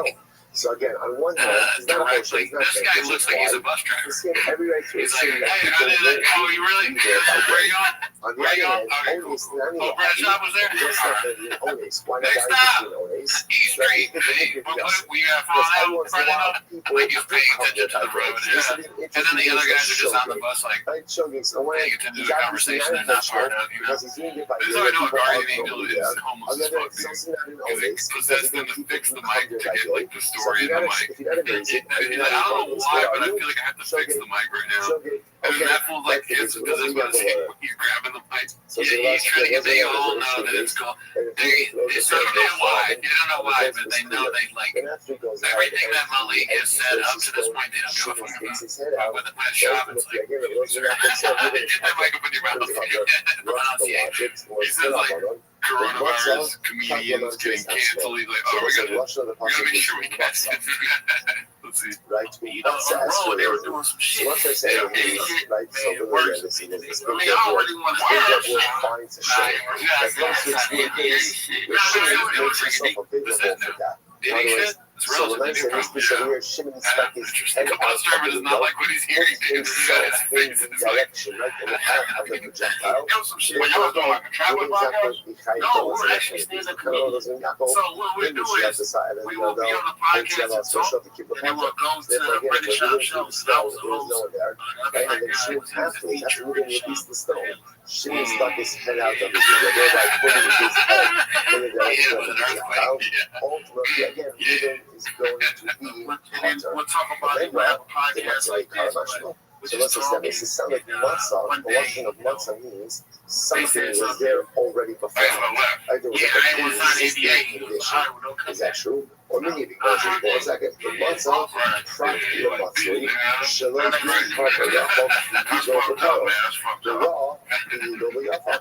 so again, on one hand, it's not a bullshit. directly. This guy looks like he's a bus driver. This kid, every right to He's like, assume that hey, people I did it. Oh, you really? Where you going? on the Where you other going? hand, Okay, cool. Onis, not Oh, Brandon Schaub was there? just All like right. the Onis. Why not Next buy stop. the Onis? East Street. Hey, what we got Because falling I out? once Running allowed up? people Like, he's paying come attention to the by road. day. Yeah. This is And then the interesting other thing guys are just on the showing. bus, like, Right, showing. So when paying attention to he's the obviously conversation not and not part intentional, of, you know? because he's doing it by This is day, how I know a people guardian are angel over is there. homeless as Another fuck, dude. something not in Because it Onis, possessed them to fix the mic to get, like, the story in the mic. if you're not amazing, I don't know why, but I feel like I have to fix the mic right now. she'll get And okay. that fool's like, it's because it's what he's grabbing the mic. So He's trying to get, they all know that it's called, they don't know why, they don't know why, but they know they, like, everything that Malik has said up to this point, they don't give a fuck about. But when it's shop, it's like, get that mic up in your mouth. He says, like, coronavirus comedians getting canceled. He's like, oh, we gotta make sure we catch it. Let's see. Right, On the road, they were doing some shit. once I say Yeah, right, so man, really, worse. this is this I mean, I already want to finds a show. That comes to explain things, your shit makes yourself available for that. In other words, so when I say this piece over here, shimmy inspect his head out Bus driver does not like what he's hearing. himself in the direction, right, in the path of the projectile. When y'all doing like a travel podcast? No, we're actually still a comedian. So what we do is we will be on the podcast and talk, and then we'll go to the British shop shows. That was the host. Right, and then Shimon afterwards, after we didn't release the stone, Shimon stuck his head out of the video. They're like putting his head in the direction of the projectile. Ultimately, again, rhythm is going to be And then we'll talk about it. We'll have a podcast like this. So let's just say this is sound like matzah. The one thing of matzah means something was there already before. Like there was Yeah, I a was on pre-existing ABA. condition. Is that true? Or maybe for a second. The matzah, practically the matzah, shalom, proper yaakov, yizor v'taro. The raw, the yidol v'yafa.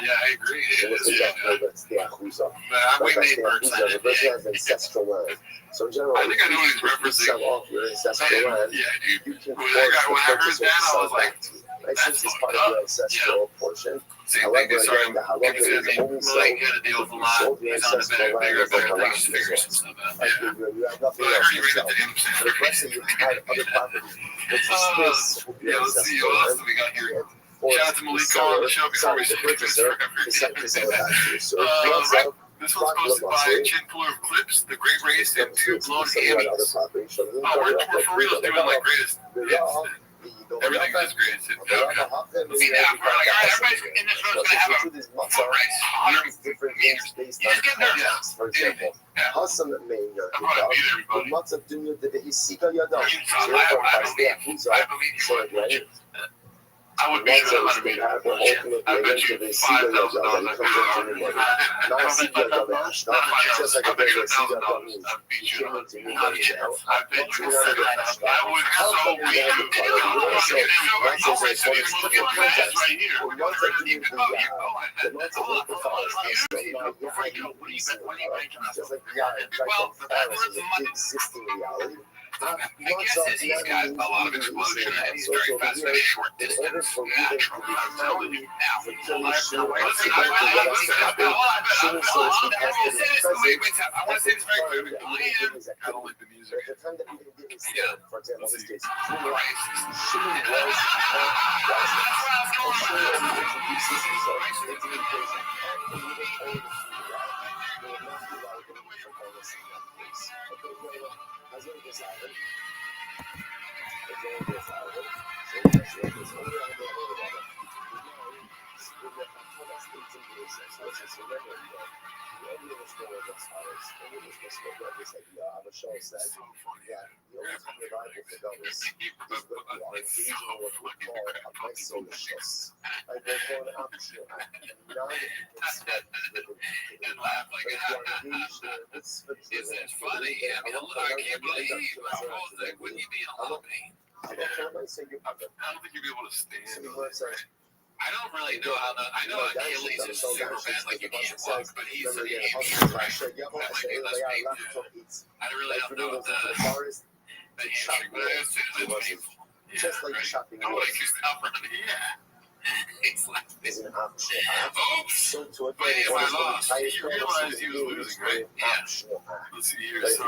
Yeah, I agree. So what's the yaakov? That's the achuzah. But we That's made the birds achuzah. The person yeah. has ancestral land. So in general, I think I know what he's if you referencing. sell off your ancestral land, Yeah, dude. you can When force I the heard purchaser that, to I sell was like, back to you. Right, since it's part of your ancestral portion. Same However, thing. Sorry, again, the halacha because is they only Malik sold had a deal with if a you lot. sold your He's on the ancestral bigger land as a things, halacha figures and result. stuff out. Like Yeah. you have nothing But I else heard you to read sell. it to him. But if let's say you had other property, which is space of Yeah, your let's see. ancestral What else land, do we got here? and force Shout out to the Malik seller, on the show before we the switch purchaser to sell it back to you. So if you want to sell This one's posted by Chin Puller of Clips, The Great Race, and Two Blown Hammies. Oh, we're for real doing like greatest hits. Everything is greatest hits. Okay. See now, we're like, all right, everybody's in this room is going to have a full race, 100 different things based You on just get nervous. context. For example, Yeah. Hassan made I'm going to beat everybody. matzah dunya de hisika yadam. I believe. I would beat you at 100 meters. I bet you $5,000 I could just like a bigger $1,000. I'd beat you at 100 meters. I bet you I would so beat you. I'll race you even look at my ass right here. We're going to you can go. You go ahead. Hold on. Before you go, what are you making us? Well, the bad words in my existing reality. I guess as he's got a lot of explosion and he's very fast at a short distance. Natural. I'm telling you now. Listen, I want to say this very quickly. I don't like the music. Yeah. For example, Let's this see. case, laugh like, is that funny? I mean, look, I can't believe like, wouldn't you be in a lot of pain? I don't think you'd be able to stand. I don't really know how I know Achilles is super bad, like you can't walk, but he's I really don't know the hamstring, but I assume it's painful. Just like chopping I wood. like you stop running. He's like, Is an optional act. oops. So to Wait, again, am I one of the lost? highest You realize he was losing, right? optional act. Let's see here. But So,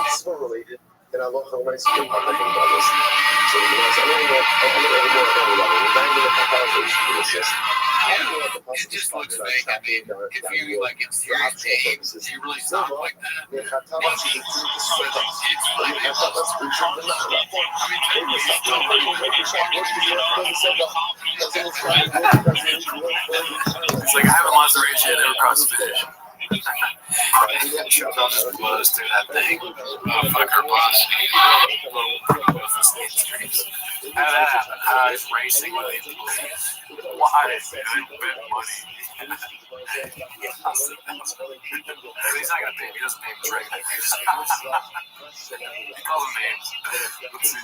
it's more related. And I love how when I speak about the thing about this. So you know, so It just looks fake. I mean, if you like in serious pain, do you really stop like that? It's like I haven't lost the race yet. Never crossed the finish. Shows on his buzz through that thing. Oh, fuck her boss. How did that happen? How is racing with these police? Why? I bet money. He's not gonna pay me. He doesn't pay me regular. He calls him names. Let's see.